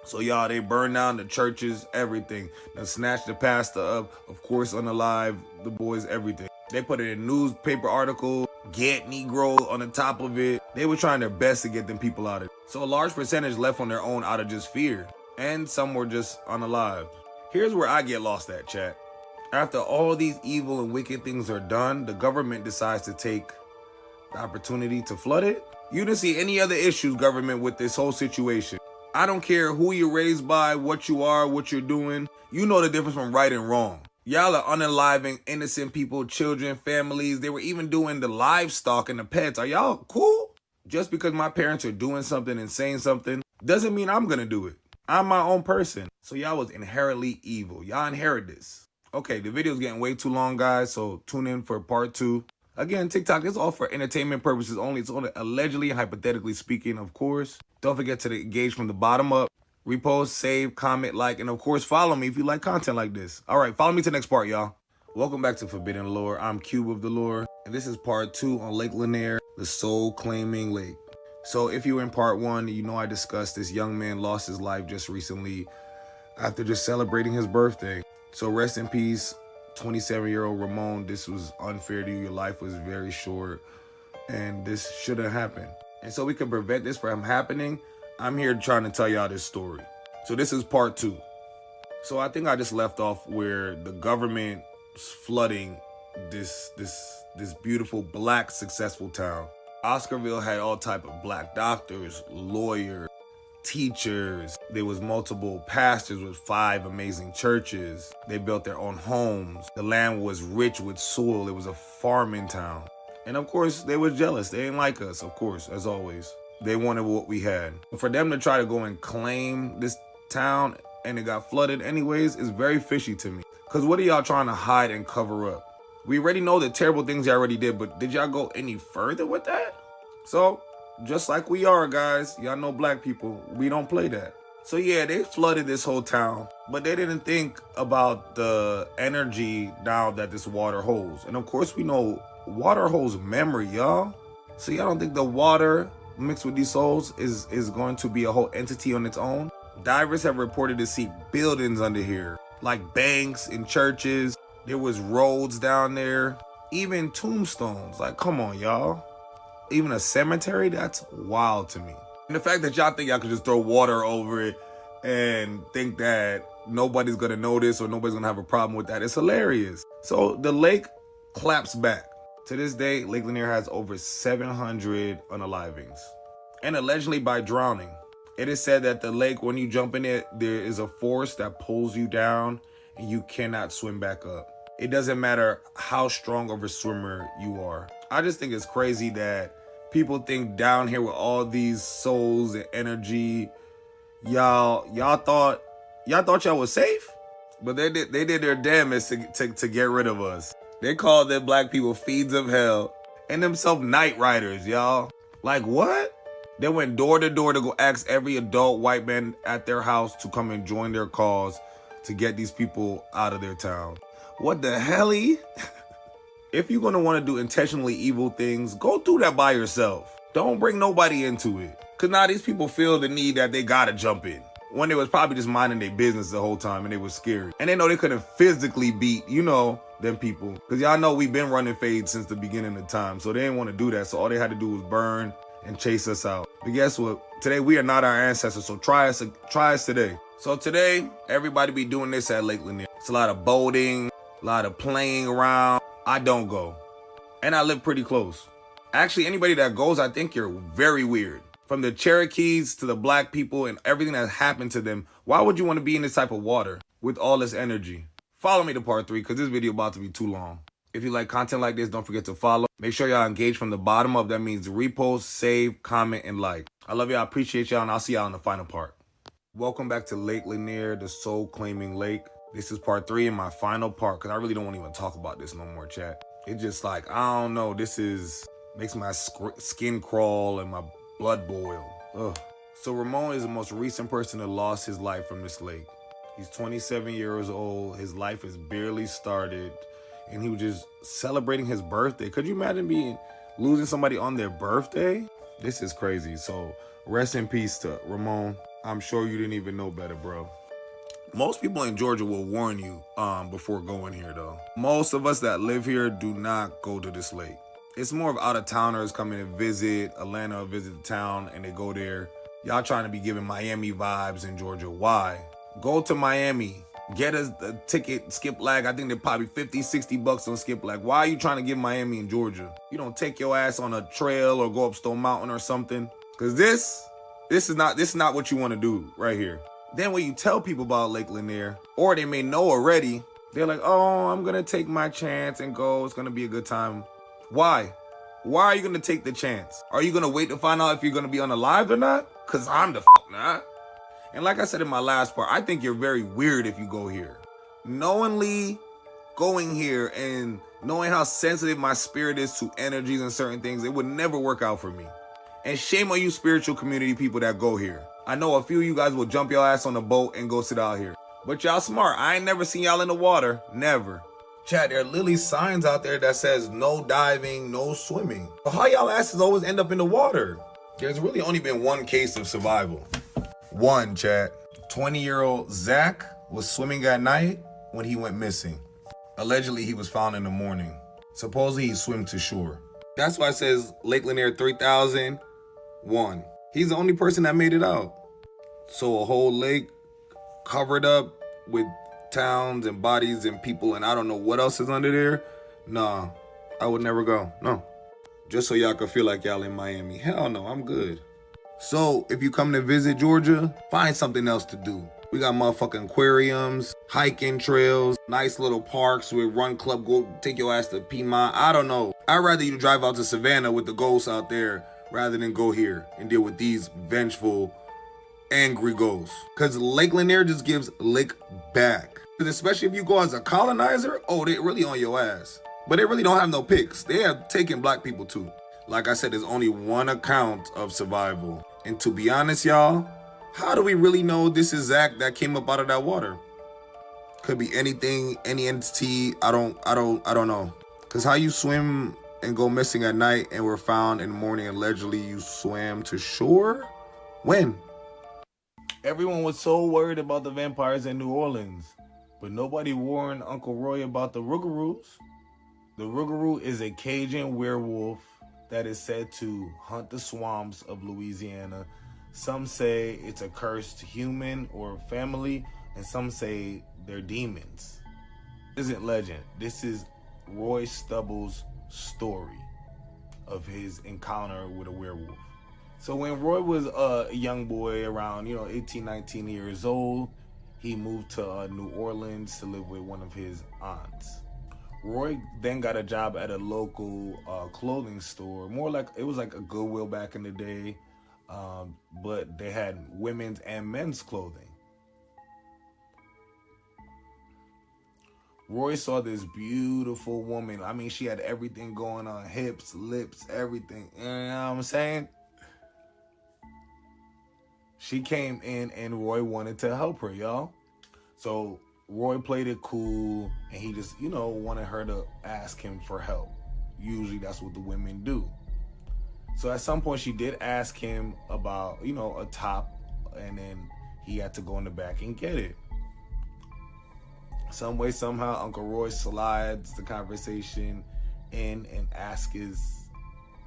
So y'all, they burned down the churches, everything. They snatched the pastor up, of course, unalive, the boys, everything. They put it in newspaper articles, get Negro on the top of it. They were trying their best to get them people out of it. So a large percentage left on their own out of just fear. And some were just unalive. Here's where I get lost at, chat. After all these evil and wicked things are done, the government decides to take the opportunity to flood it. You didn't see any other issues, government, with this whole situation. I don't care who you're raised by, what you are, what you're doing. You know the difference from right and wrong. Y'all are unaliving innocent people, children, families. They were even doing the livestock and the pets. Are y'all cool? Just because my parents are doing something and saying something doesn't mean I'm gonna do it. I'm my own person. So y'all was inherently evil. Y'all inherit this. Okay, the video's getting way too long, guys, so tune in for part 2. Again, TikTok is all for entertainment purposes only. It's only allegedly and hypothetically speaking, of course. Don't forget to engage from the bottom up. Repost, save, comment, like, and of course, follow me if you like content like this. All right, follow me to the next part, y'all. Welcome back to Forbidden Lore. I'm Cube of the Lore, and this is part 2 on Lake Lanier, the soul-claiming lake. So if you were in part 1, you know I discussed this young man lost his life just recently after just celebrating his birthday. So rest in peace, 27-year-old Ramon. This was unfair to you. Your life was very short, and this shouldn't happen. And so we can prevent this from happening, I'm here trying to tell y'all this story. So this is part 2. So I think I just left off where the government was flooding this beautiful black successful town. Oscarville had all type of black doctors, lawyers, teachers. There was multiple pastors with 5 amazing churches. They built their own homes. The land was rich with soil. It was a farming town. And of course, they was jealous. They didn't like us, of course, as always. They wanted what we had. For them to try to go and claim this town and it got flooded anyways is very fishy to me. Because what are y'all trying to hide and cover up? We already know the terrible things y'all already did, but did y'all go any further with that? So, just like we are, guys, y'all know black people, we don't play that. So yeah, they flooded this whole town, but they didn't think about the energy now that this water holds. And of course, we know water holds memory, y'all. So y'all don't think the water mixed with these souls is going to be a whole entity on its own? Divers have reported to see buildings under here, like banks and churches. There was roads down there, even tombstones. Like, come on, y'all. Even a cemetery? That's wild to me. And the fact that y'all think y'all could just throw water over it and think that nobody's gonna notice or nobody's gonna have a problem with that, it's hilarious. So the lake claps back. To this day, Lake Lanier has over 700 unalivings. And allegedly by drowning. It is said that the lake, when you jump in it, there is a force that pulls you down and you cannot swim back up. It doesn't matter how strong of a swimmer you are. I just think it's crazy that people think down here with all these souls and energy, y'all thought y'all was safe, but they did their damnedest to get rid of us. They called them black people fiends of hell and themselves night riders, y'all. Like what? They went door to door to go ask every adult white man at their house to come and join their cause to get these people out of their town. What the helly? If you're gonna want to do intentionally evil things, go do that by yourself. Don't bring nobody into it. Cause now these people feel the need that they gotta jump in. When they was probably just minding their business the whole time and they was scared. And they know they couldn't physically beat, them people. Cause y'all know we've been running fades since the beginning of time. So they didn't want to do that. So all they had to do was burn and chase us out. But guess what? Today we are not our ancestors. So try us today. So today, everybody be doing this at Lake Lanier. It's a lot of boating, a lot of playing around. I don't go. And I live pretty close. Actually, anybody that goes, I think you're very weird. From the Cherokees to the black people and everything that happened to them, why would you want to be in this type of water with all this energy? Follow me to part 3 because this video about to be too long. If you like content like this, don't forget to follow. Make sure y'all engage from the bottom up. That means repost, save, comment, and like. I love y'all. I appreciate y'all, and I'll see y'all in the final part. Welcome back to Lake Lanier, the soul-claiming lake. This is part 3 and my final part because I really don't want to even talk about this no more, chat. It's just like, I don't know. Makes my skin crawl and my blood boil. Ugh. So Ramon is the most recent person that lost his life from this lake. He's 27 years old. His life has barely started. And he was just celebrating his birthday. Could you imagine losing somebody on their birthday? This is crazy. So rest in peace to Ramon. I'm sure you didn't even know better, bro. Most people in Georgia will warn you before going here, though. Most of us that live here do not go to this lake. It's more of out-of-towners coming to visit Atlanta, visit the town, and they go there. Y'all trying to be giving Miami vibes in Georgia. Why? Go to Miami. Get a ticket, Skip Lag. I think they're probably 50, 60 bucks on Skip Lag. Why are you trying to get Miami in Georgia? You don't take your ass on a trail or go up Stone Mountain or something. Because this is not what you want to do right here. Then when you tell people about Lake Lanier, or they may know already, they're like, oh, I'm going to take my chance and go. It's going to be a good time. Why? Why are you going to take the chance? Are you going to wait to find out if you're going to be unalived or not? Because I'm the not. And like I said in my last part, I think you're very weird if you go here. Knowingly going here and knowing how sensitive my spirit is to energies and certain things, it would never work out for me. And shame on you spiritual community people that go here. I know a few of you guys will jump your ass on a boat and go sit out here. But y'all smart. I ain't never seen y'all in the water. Never. Chat, there are literally signs out there that says no diving, no swimming. But how y'all asses always end up in the water? There's really only been one case of survival. One, chat. 20-year-old Zach was swimming at night when he went missing. Allegedly, he was found in the morning. Supposedly, he swam to shore. That's why it says Lake Lanier 3001. He's the only person that made it out. So a whole lake covered up with towns and bodies and people and I don't know what else is under there. Nah, I would never go. No. Just so y'all could feel like y'all in Miami. Hell no, I'm good. So if you come to visit Georgia, find something else to do. We got motherfucking aquariums, hiking trails, nice little parks with Run Club, go take your ass to Piedmont. I don't know. I'd rather you drive out to Savannah with the ghosts out there rather than go here and deal with these vengeful, angry ghosts. Because Lake Lanier just gives lick back. Especially if you go as a colonizer, oh, they really on your ass. But they really don't have no picks. They have taken black people too. Like I said, there's only one account of survival. And to be honest, y'all, how do we really know this is Zach that came up out of that water? Could be anything, any entity. I don't know. Cause how you swim and go missing at night and were found in the morning and allegedly you swam to shore? When? Everyone was so worried about the vampires in New Orleans, but nobody warned Uncle Roy about the Rougarous. The Rougarou is a Cajun werewolf that is said to hunt the swamps of Louisiana. Some say it's a cursed human or family, and some say they're demons. This isn't legend. This is Roy Stubble's story of his encounter with a werewolf. So when Roy was a young boy around, 18, 19 years old, he moved to New Orleans to live with one of his aunts. Roy then got a job at a local clothing store. More like, it was like a Goodwill back in the day, but they had women's and men's clothing. Roy saw this beautiful woman. I mean, she had everything going on, hips, lips, everything. You know what I'm saying? She came in and Roy wanted to help her, y'all. So Roy played it cool, and he just, wanted her to ask him for help. Usually that's what the women do. So at some point she did ask him about, a top, and then he had to go in the back and get it. Some way, somehow, Uncle Roy slides the conversation in and ask is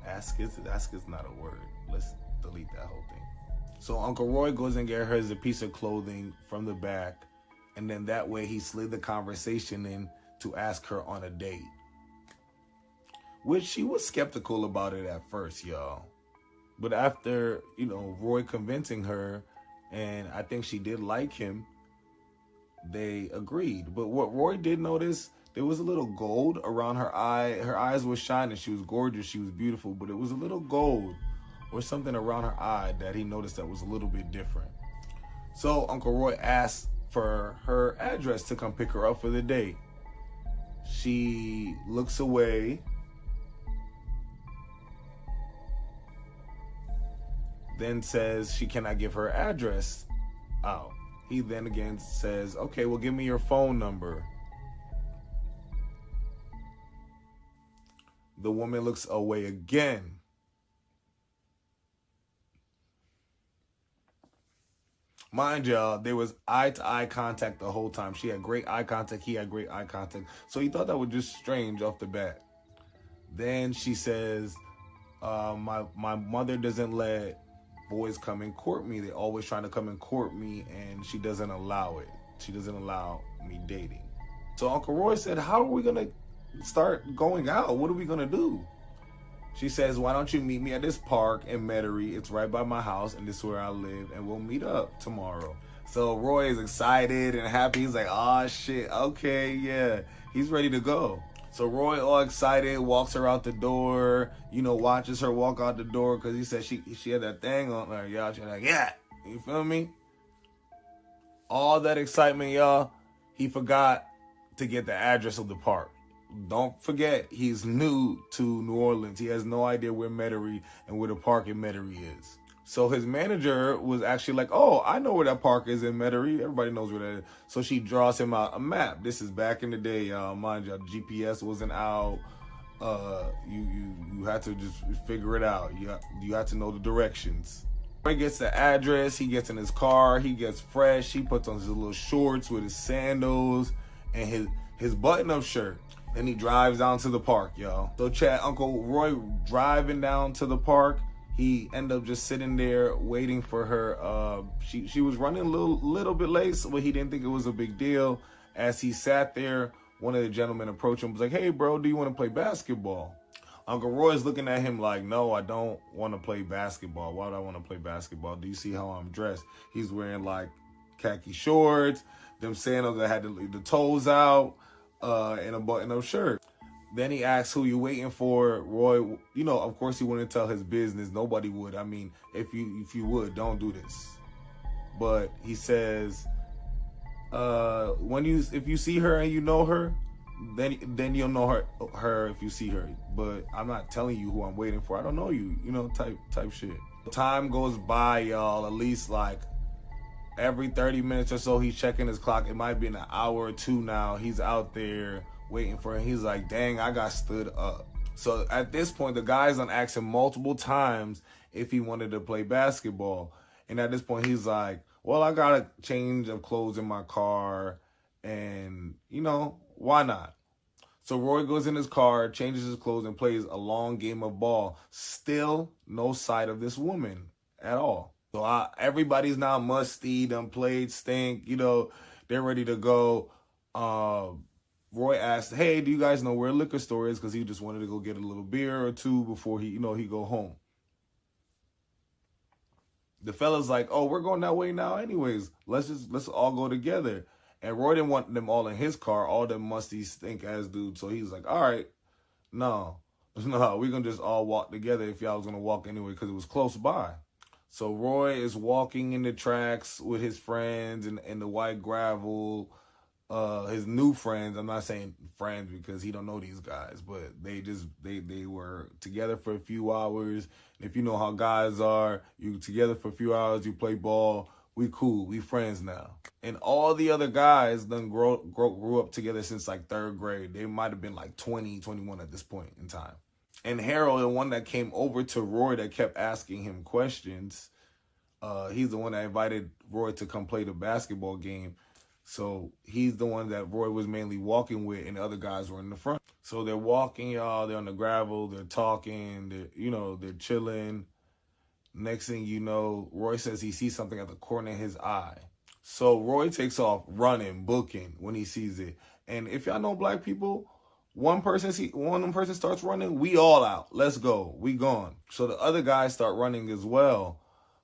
not a word. Let's delete that whole thing. So Uncle Roy goes and get her a piece of clothing from the back, and then that way he slid the conversation in to ask her on a date. Which she was skeptical about it at first, y'all. But after, Roy convincing her, and I think she did like him, they agreed. But what Roy did notice, there was a little gold around her eye. Her eyes were shining. She was gorgeous. She was beautiful. But it was a little gold or something around her eye that he noticed that was a little bit different. So Uncle Roy asked for her address to come pick her up for the date. She looks away, then says she cannot give her address out. He then again says, okay, well, give me your phone number. The woman looks away again. Mind y'all, there was eye-to-eye contact the whole time. She had great eye contact. He had great eye contact. So he thought that was just strange off the bat. Then she says, my mother doesn't let boys come and court me. They're always trying to come and court me, and she doesn't allow it. She doesn't allow me dating. So Uncle Roy said, how are we going to start going out? What are we going to do? She says, why don't you meet me at this park in Metairie? It's right by my house, and this is where I live, and we'll meet up tomorrow. So Roy is excited and happy. He's like, oh, shit, okay, yeah. He's ready to go. So Roy, all excited, walks her out the door, watches her walk out the door, because he said she had that thing on her, y'all. She's like, yeah, you feel me? All that excitement, y'all, he forgot to get the address of the park. Don't forget, he's new to New Orleans. He has no idea where Metairie and where the park in Metairie is. So his manager was actually like, oh, I know where that park is in Metairie. Everybody knows where that is. So she draws him out a map. This is back in the day, y'all. Mind you, GPS wasn't out. You had to just figure it out. You had to know the directions. He gets the address. He gets in his car. He gets fresh. He puts on his little shorts with his sandals and his button-up shirt. Then he drives down to the park, y'all. So Uncle Roy driving down to the park, he ended up just sitting there waiting for her. She was running a little bit late, but he didn't think it was a big deal. As he sat there, one of the gentlemen approached him and was like, hey, bro, do you want to play basketball? Uncle Roy's looking at him like, no, I don't want to play basketball. Why would I want to play basketball? Do you see how I'm dressed? He's wearing like khaki shorts, them sandals that had the toes out, and a button-up shirt. Then he asks who you waiting for. Roy, you know, of course he wouldn't tell his business. Nobody would. I mean, if you would, don't do this. But he says, if you see her and you know her, then you'll know her if you see her. But I'm not telling you who I'm waiting for. I don't know you, you know, type shit. Time goes by, y'all. At least like every 30 minutes or so, he's checking his clock. It might be an hour or two now. He's out there waiting for him. He's like, dang, I got stood up. So at this point, the guy's done asked him multiple times if he wanted to play basketball. And at this point, he's like, well, I got a change of clothes in my car. And, you know, why not? So Roy goes in his car, changes his clothes, and plays a long game of ball. Still no sight of this woman at all. So everybody's now musty, done played, stink, you know, they're ready to go. Roy asked, hey, do you guys know where a liquor store is? Because he just wanted to go get a little beer or two before he go home. The fella's like, oh, we're going that way now anyways. Let's all go together. And Roy didn't want them all in his car, all them musty stink-ass dudes. So he's like, all right, no, we're going to just all walk together if y'all was going to walk anyway because it was close by. So Roy is walking in the tracks with his friends in the white gravel, his new friends. I'm not saying friends because he don't know these guys, but they were together for a few hours. And if you know how guys are, you together for a few hours, you play ball. We cool, we friends now. And all the other guys done grew up together since like 3rd grade. They might have been like 20, 21 at this point in time. And Harold, the one that came over to Roy that kept asking him questions, he's the one that invited Roy to come play the basketball game. So he's the one that Roy was mainly walking with, and the other guys were in the front. So they're walking, y'all. They're on the gravel. They're talking. They're chilling. Next thing you know, Roy says he sees something at the corner of his eye. So Roy takes off running, booking when he sees it. And if y'all know black people, one person starts running, we all out. Let's go. We gone. So the other guys start running as well.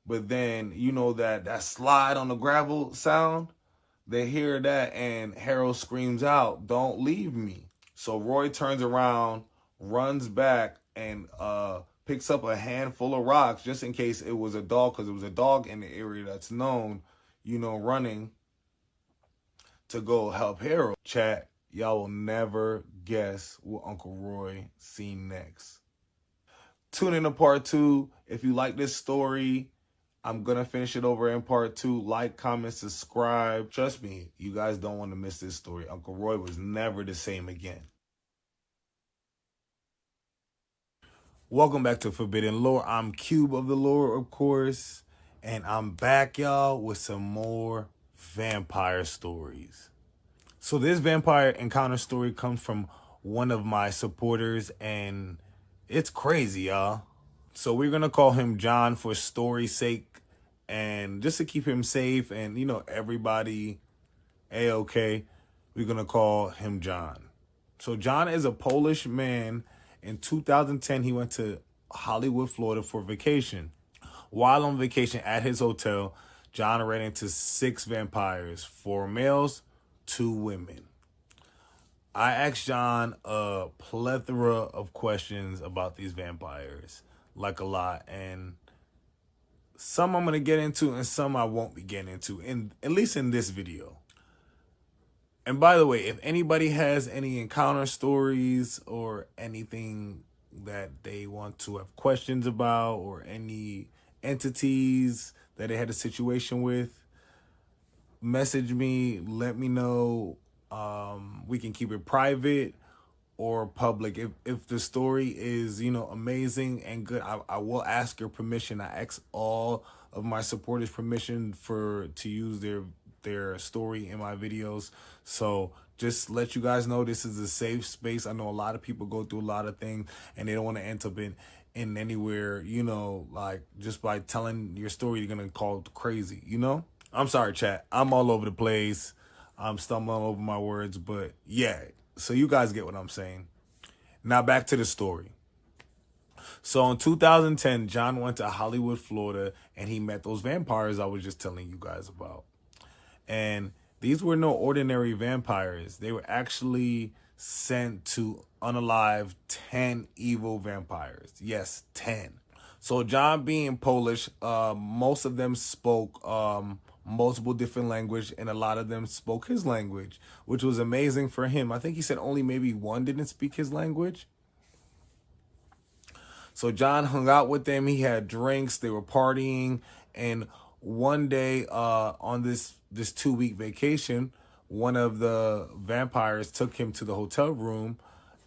But then, you know, that slide on the gravel sound, they hear that and Harold screams out, don't leave me. So Roy turns around, runs back, and picks up a handful of rocks just in case it was a dog, because it was a dog in the area that's known, you know, running to go help Harold. Chat, y'all will never guess what Uncle Roy seen next. Tune in to part 2. If you like this story, I'm going to finish it over in part 2. Like, comment, subscribe. Trust me, you guys don't want to miss this story. Uncle Roy was never the same again. Welcome back to Forbidden Lore. I'm Cube of the Lore, of course. And I'm back, y'all, with some more vampire stories. So this vampire encounter story comes from one of my supporters, and it's crazy, y'all. So we're going to call him John for story's sake, and just to keep him safe and, you know, everybody A-okay, we're going to call him John. So John is a Polish man. In 2010, he went to Hollywood, Florida for vacation. While on vacation at his hotel, John ran into 6 vampires, 4 males, 2 women. I asked John a plethora of questions about these vampires, like a lot, and some I'm going to get into and some I won't be getting into, at least in this video. And by the way, if anybody has any encounter stories or anything that they want to have questions about, or any entities that they had a situation with, message me, let me know. We can keep it private or public. If the story is, you know, amazing and good, I will ask your permission. I ask all of my supporters permission to use their story in my videos. So just let you guys know this is a safe space. I know a lot of people go through a lot of things and they don't want to end up in anywhere, you know, like just by telling your story, you're going to call it crazy, you know? I'm sorry, chat. I'm all over the place. I'm stumbling over my words, but yeah. So you guys get what I'm saying. Now back to the story. So in 2010, John went to Hollywood, Florida, and he met those vampires I was just telling you guys about. And these were no ordinary vampires. They were actually sent to unalive 10 evil vampires. Yes, 10. So John being Polish, most of them spoke multiple different language, and a lot of them spoke his language, which was amazing for him. I think he said only maybe one didn't speak his language. So John hung out with them. He had drinks. They were partying. And one day on this 2-week vacation, one of the vampires took him to the hotel room,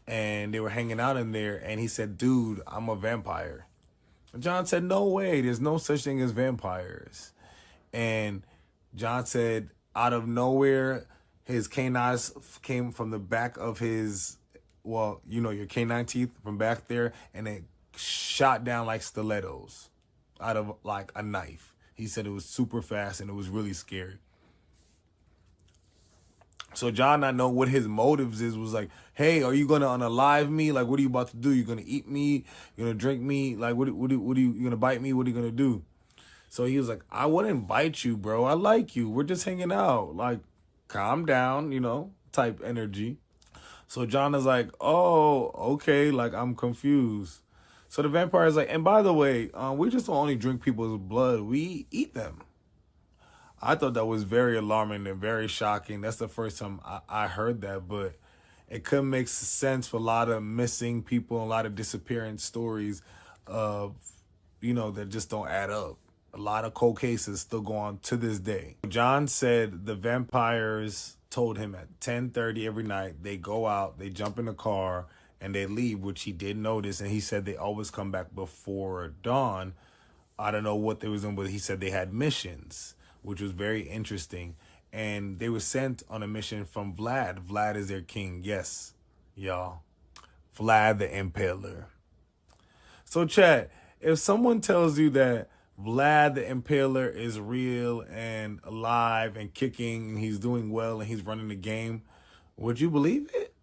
and they were hanging out in there. And he said, dude, I'm a vampire. And John said, no way. There's no such thing as vampires. And John said, out of nowhere, his canines came from the back of his, well, you know, your canine teeth from back there, and it shot down like stilettos out of like a knife. He said it was super fast and it was really scary. So John, I know what his motives is, was like, hey, are you going to unalive me? Like, what are you about to do? You going to eat me? You going to drink me? Like, what are you going to bite me? What are you going to do? So he was like, I wouldn't bite you, bro. I like you. We're just hanging out. Like, calm down, you know, type energy. So John is like, oh, okay. Like, I'm confused. So the vampire is like, and by the way, we just don't only drink people's blood. We eat them. I thought that was very alarming and very shocking. That's the first time I heard that, but it could make sense for a lot of missing people, a lot of disappearance stories of, you know, that just don't add up. A lot of cold cases still go on to this day. John said the vampires told him at 10:30 every night, they go out, they jump in the car, and they leave, which he did notice. And he said they always come back before dawn. I don't know what they was doing, but he said they had missions, which was very interesting. And they were sent on a mission from Vlad. Vlad is their king. Yes, y'all. Vlad the Impaler. So, chat, if someone tells you that Vlad the Impaler is real and alive and kicking, and he's doing well and he's running the game, would you believe it?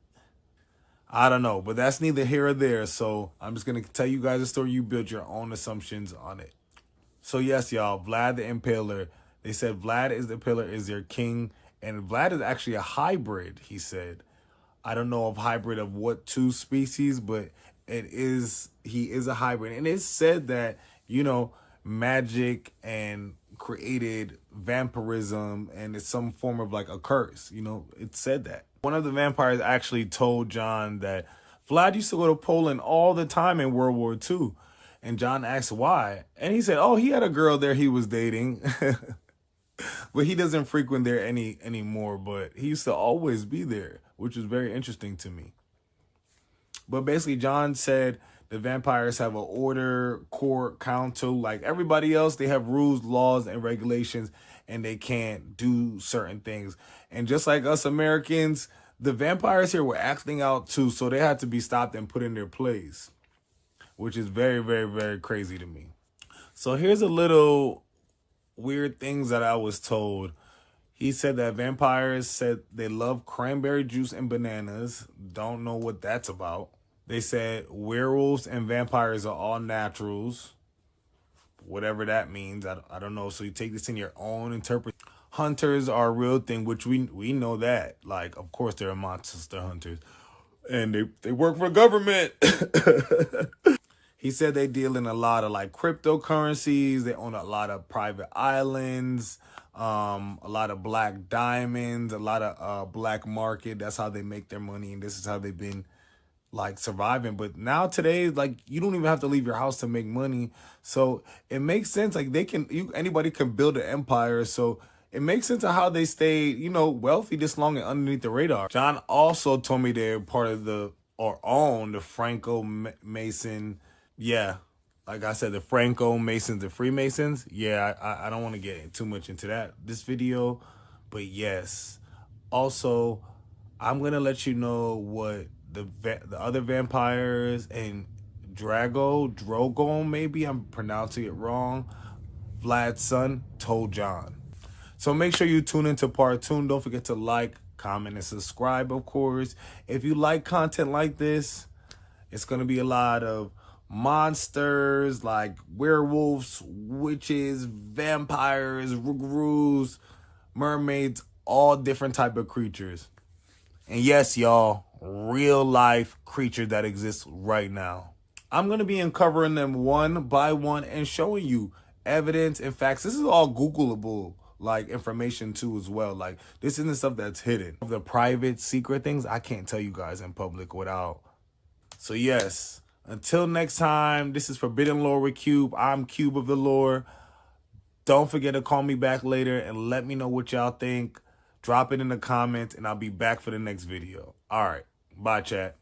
I don't know, but that's neither here or there. So I'm just going to tell you guys a story. You build your own assumptions on it. So yes, y'all, Vlad the Impaler. They said Vlad is the Impaler is their king. And Vlad is actually a hybrid, he said. I don't know of hybrid of what two species, but he is a hybrid. And it's said that, you know, magic and created vampirism, and it's some form of like a curse. You know, it said that. One of the vampires actually told John that Vlad used to go to Poland all the time in World War II. And John asked why. And he said, oh, he had a girl there he was dating. But he doesn't frequent there anymore. But he used to always be there, which was very interesting to me. But basically, John said the vampires have an order, court, council. Like everybody else, they have rules, laws, and regulations, and they can't do certain things. And just like us Americans, the vampires here were acting out too, so they had to be stopped and put in their place, which is very, very, very crazy to me. So here's a little weird things that I was told. He said that vampires said they love cranberry juice and bananas. Don't know what that's about. They said werewolves and vampires are all naturals. Whatever that means, I don't know. So you take this in your own interpretation. Hunters are a real thing, which we know that. Like, of course, they're monster hunters. And they work for government. He said they deal in a lot of like cryptocurrencies. They own a lot of private islands, a lot of black diamonds, a lot of black market. That's how they make their money. And this is how they've been like surviving. But now today, like, you don't even have to leave your house to make money. So it makes sense. Like anybody can build an empire. So it makes sense of how they stay, you know, wealthy this long and underneath the radar. John also told me they're part of or own the Franco-Mason. Yeah, like I said, the Franco-Masons, the Freemasons. Yeah, I don't want to get too much into this video. But yes, also, I'm going to let you know what the other vampires and Drogon, maybe I'm pronouncing it wrong, Vlad's son, told John. So make sure you tune into part 2. Don't forget to like, comment, and subscribe, of course. If you like content like this, it's going to be a lot of monsters like werewolves, witches, vampires, rougarous, mermaids, all different type of creatures. And yes, y'all, real life creatures that exist right now. I'm going to be uncovering them one by one and showing you evidence and facts. This is all Googleable like information too as well. Like this isn't stuff that's hidden. The private secret things I can't tell you guys in public without. So yes, until next time, this is Forbidden Lore with Cube. I'm Cube of the Lore. Don't forget to call me back later and let me know what y'all think. Drop it in the comments and I'll be back for the next video. All right. Bye, chat.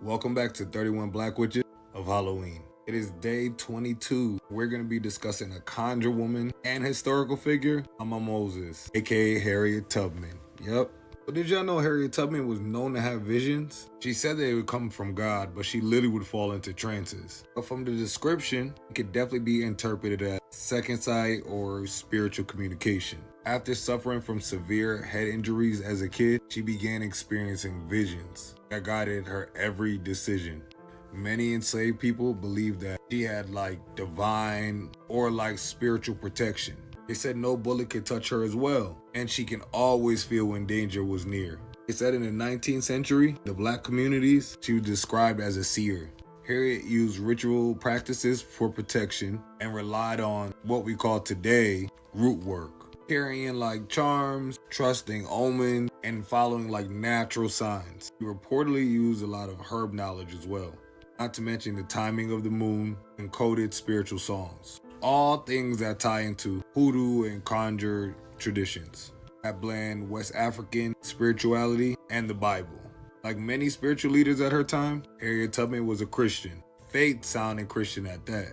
Welcome back to 31 Black Witches of Halloween. It is day 22. We're going to be discussing a conjure woman and historical figure, Mama Moses, aka Harriet Tubman. Yep. But did y'all know Harriet Tubman was known to have visions? She said they would come from God, but she literally would fall into trances. But from the description, it could definitely be interpreted as second sight or spiritual communication. After suffering from severe head injuries as a kid, she began experiencing visions that guided her every decision. Many enslaved people believed that she had like divine or like spiritual protection. They said no bullet could touch her as well, and she can always feel when danger was near. They said in the 19th century, the black communities, she was described as a seer. Harriet used ritual practices for protection and relied on what we call today root work, carrying like charms, trusting omens, and following like natural signs. She reportedly used a lot of herb knowledge as well, not to mention the timing of the moon and coded spiritual songs. All things that tie into hoodoo and conjure traditions that blend West African spirituality and the Bible. Like many spiritual leaders at her time, Harriet Tubman was a Christian, faith-sounding Christian at that.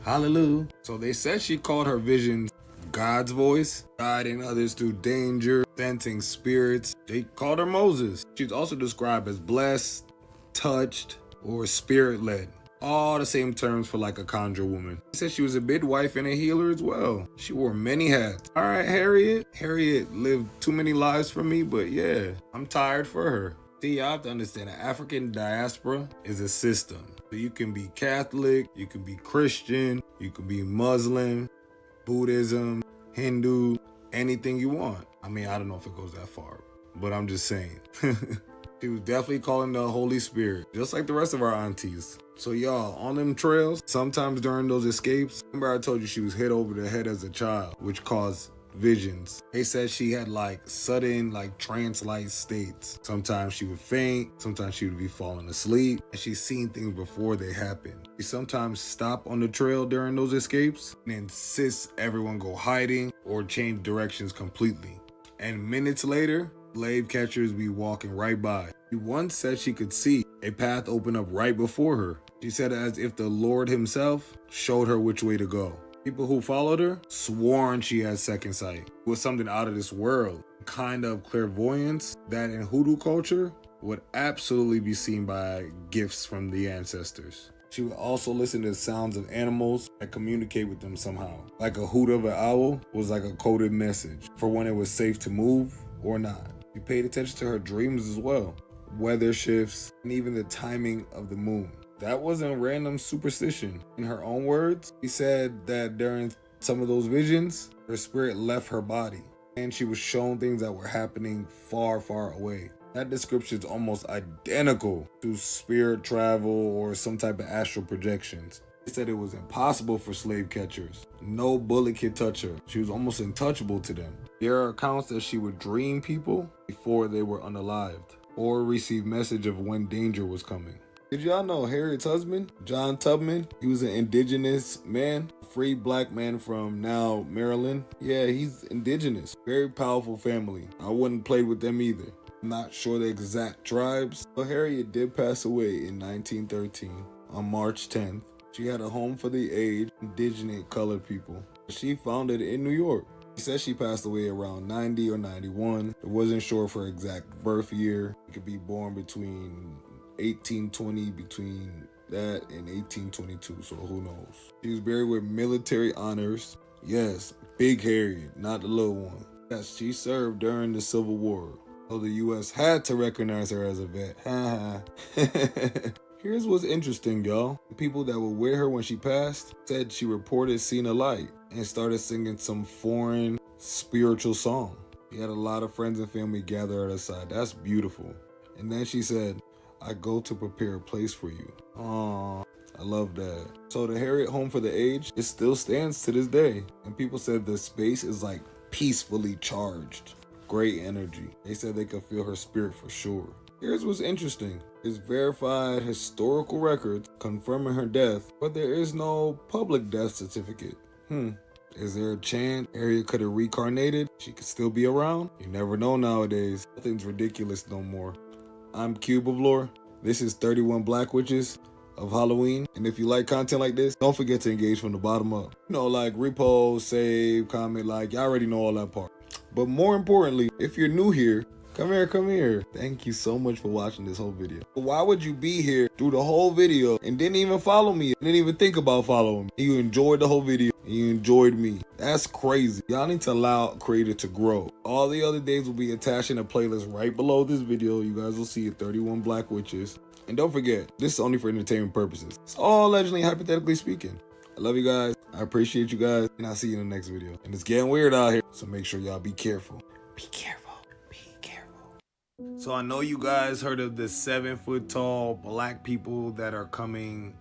Hallelujah. So they said she called her visions God's voice, guiding others through danger, sensing spirits. They called her Moses. She's also described as blessed, touched, or spirit-led. All the same terms for like a conjure woman. She said she was a midwife and a healer as well. She wore many hats. All right, Harriet. Harriet lived too many lives for me, but yeah, I'm tired for her. See, y'all have to understand the African diaspora is a system. So you can be Catholic, you can be Christian, you can be Muslim, Buddhism, Hindu, anything you want. I mean, I don't know if it goes that far, but I'm just saying. She was definitely calling the Holy Spirit, just like the rest of our aunties. So y'all, on them trails, sometimes during those escapes, remember I told you she was hit over the head as a child, which caused visions. They said she had like sudden like trance-like states. Sometimes she would faint, sometimes she would be falling asleep, and she's seen things before they happened. She sometimes stop on the trail during those escapes and insists everyone go hiding or change directions completely. And minutes later, slave catchers be walking right by. She once said she could see a path open up right before her. She said it as if the Lord himself showed her which way to go. People who followed her sworn she had second sight. It was something out of this world, kind of clairvoyance that in hoodoo culture would absolutely be seen by gifts from the ancestors. She would also listen to the sounds of animals and communicate with them somehow. Like a hoot of an owl was like a coded message for when it was safe to move or not. She paid attention to her dreams as well, weather shifts, and even the timing of the moon. That wasn't random superstition. In her own words, she said that during some of those visions, her spirit left her body, and she was shown things that were happening far, far away. That description is almost identical to spirit travel or some type of astral projections. They said it was impossible for slave catchers. No bullet could touch her. She was almost untouchable to them. There are accounts that she would dream people before they were unalived or receive message of when danger was coming. Did y'all know Harriet's husband, John Tubman, he was an indigenous man, a free black man from now Maryland? Yeah, he's indigenous. Very powerful family. I wouldn't play with them either. Not sure the exact tribes, but Harriet did pass away in 1913 on March 10th. She had a home for the aged, indigenous colored people. She founded it in New York. She said she passed away around 90 or 91. It wasn't sure of her exact birth year. It could be born between 1820, between that and 1822, so who knows. She was buried with military honors. Yes, Big Harriet, not the little one. Yes, she served during the Civil War, so the U.S. had to recognize her as a vet. Here's what's interesting, y'all. The people that were with her when she passed said she reported seeing a light and started singing some foreign spiritual song. She had a lot of friends and family gather at her side. That's beautiful. And then she said, I go to prepare a place for you. Aww, I love that. So the Harriet Home for the Aged, it still stands to this day. And people said the space is like peacefully charged. Great energy. They said they could feel her spirit for sure. Here's what's interesting. It's verified historical records confirming her death, but there is no public death certificate. Is there a chance Harriet could have reincarnated? She could still be around? You never know nowadays. Nothing's ridiculous no more. I'm Cube of Lore. This is 31 Black Witches of Halloween. And if you like content like this, don't forget to engage from the bottom up. You know, like repost, save, comment, like, y'all already know all that part. But more importantly, if you're new here, come here. Thank you so much for watching this whole video. Why would you be here through the whole video and didn't even follow me? Didn't even think about following me? You enjoyed the whole video and you enjoyed me. That's crazy. Y'all need to allow a creator to grow. All the other days will be attached in a playlist right below this video. You guys will see it, 31 Black Witches. And don't forget, this is only for entertainment purposes. It's all allegedly, hypothetically speaking. I love you guys. I appreciate you guys. And I'll see you in the next video. And it's getting weird out here, so make sure y'all be careful. Be careful. So I know you guys heard of the 7-foot-tall black people that are coming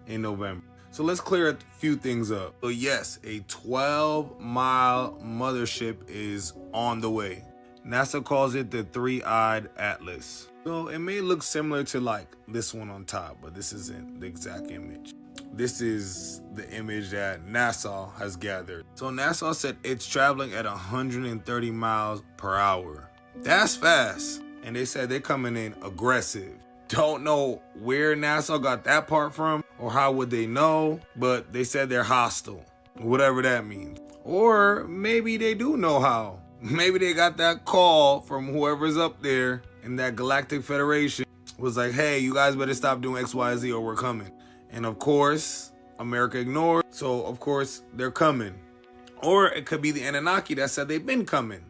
in November. So let's clear a few things up. So yes, a 12-mile mothership is on the way. NASA calls it the Three-Eyed Atlas. So it may look similar to like this one on top, but this isn't the exact image. This is the image that NASA has gathered. So NASA said it's traveling at 130 miles per hour. That's fast. And they said they're coming in aggressive. Don't know where NASA got that part from or how would they know, but they said they're hostile, whatever that means. Or maybe they do know how. Maybe they got that call from whoever's up there in that Galactic Federation was like, hey, you guys better stop doing X, Y, Z or we're coming. And of course, America ignored. So of course they're coming. Or it could be the Anunnaki that said they've been coming.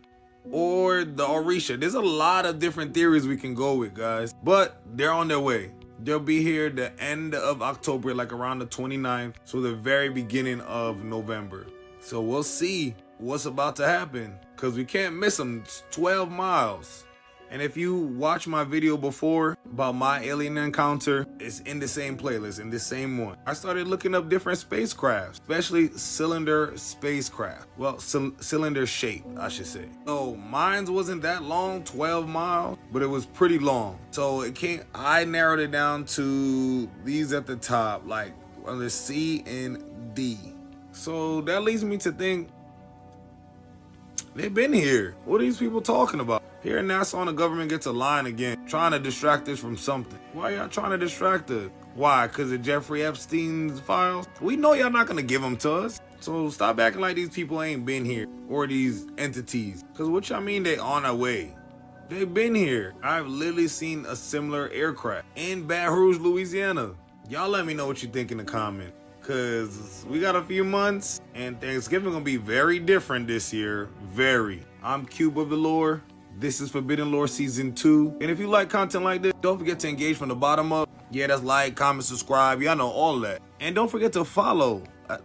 Or the Orisha. There's a lot of different theories we can go with, guys. But they're on their way. They'll be here the end of October, like around the 29th. So the very beginning of November. So we'll see what's about to happen. Because we can't miss them. It's 12 miles. And if you watch my video before about my alien encounter, it's in the same playlist, in the same one. I started looking up different spacecraft, especially cylinder spacecraft. Well, cylinder shape, I should say. So mine wasn't that long, 12 miles, but it was pretty long. So I narrowed it down to these at the top, like on the C and D. So that leads me to think, they've been here. What are these people talking about? Here NASA and the government gets a line again, trying to distract us from something. Why y'all trying to distract us? Why? Because of Jeffrey Epstein's files? We know y'all not going to give them to us. So stop acting like these people ain't been here, or these entities. Because what y'all mean they on our way? They've been here. I've literally seen a similar aircraft in Baton Rouge, Louisiana. Y'all let me know what you think in the comments. Because we got a few months and Thanksgiving gonna be very different this year. Very. I'm Cube of the Lore. This is Forbidden Lore Season 2. And if you like content like this, don't forget to engage from the bottom up. Yeah, that's like, comment, subscribe. Y'all know all that. And don't forget to follow.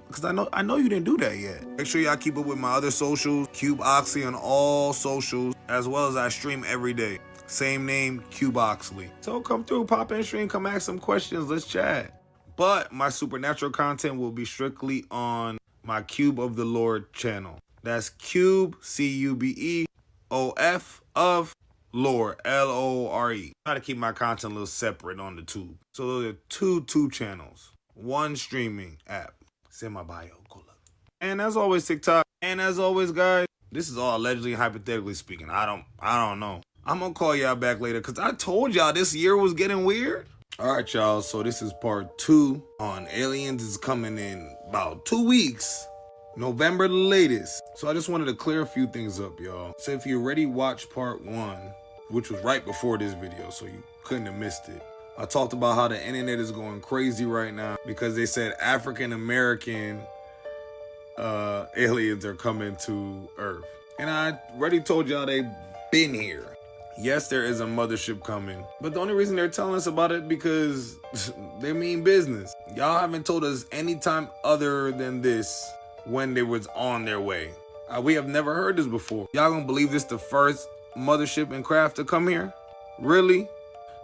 Because I know you didn't do that yet. Make sure y'all keep up with my other socials. CubeOxley on all socials. As well as I stream every day. Same name, CubeOxley. So come through, pop in stream, come ask some questions. Let's chat. But my supernatural content will be strictly on my Cube of the Lord channel. That's Cube, CUBEOF of Lore, LORE. Try to keep my content a little separate on the tube. So those are two channels. One streaming app. It's in my bio. Go look. And as always, TikTok. And as always, guys, this is all allegedly, hypothetically speaking. I don't know. I'm gonna call y'all back later because I told y'all this year was getting weird. All right, y'all, so this is part 2 on aliens. Is coming in about 2 weeks. November the latest. So I just wanted to clear a few things up, y'all. So if you already watched part 1, which was right before this video, so you couldn't have missed it. I talked about how the internet is going crazy right now because they said African-American aliens are coming to Earth. And I already told y'all they've been here. Yes, there is a mothership coming, but the only reason they're telling us about it because they mean business. Y'all haven't told us any time other than this when they was on their way. We have never heard this before. Y'all gonna believe this the first mothership and craft to come here? Really?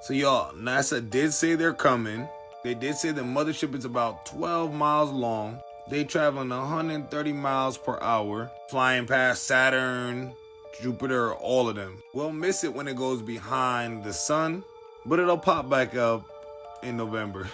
So y'all, NASA did say they're coming. They did say the mothership is about 12 miles long. They traveling 130 miles per hour, flying past Saturn, Jupiter, all of them. We'll miss it when it goes behind the sun, but it'll pop back up in November.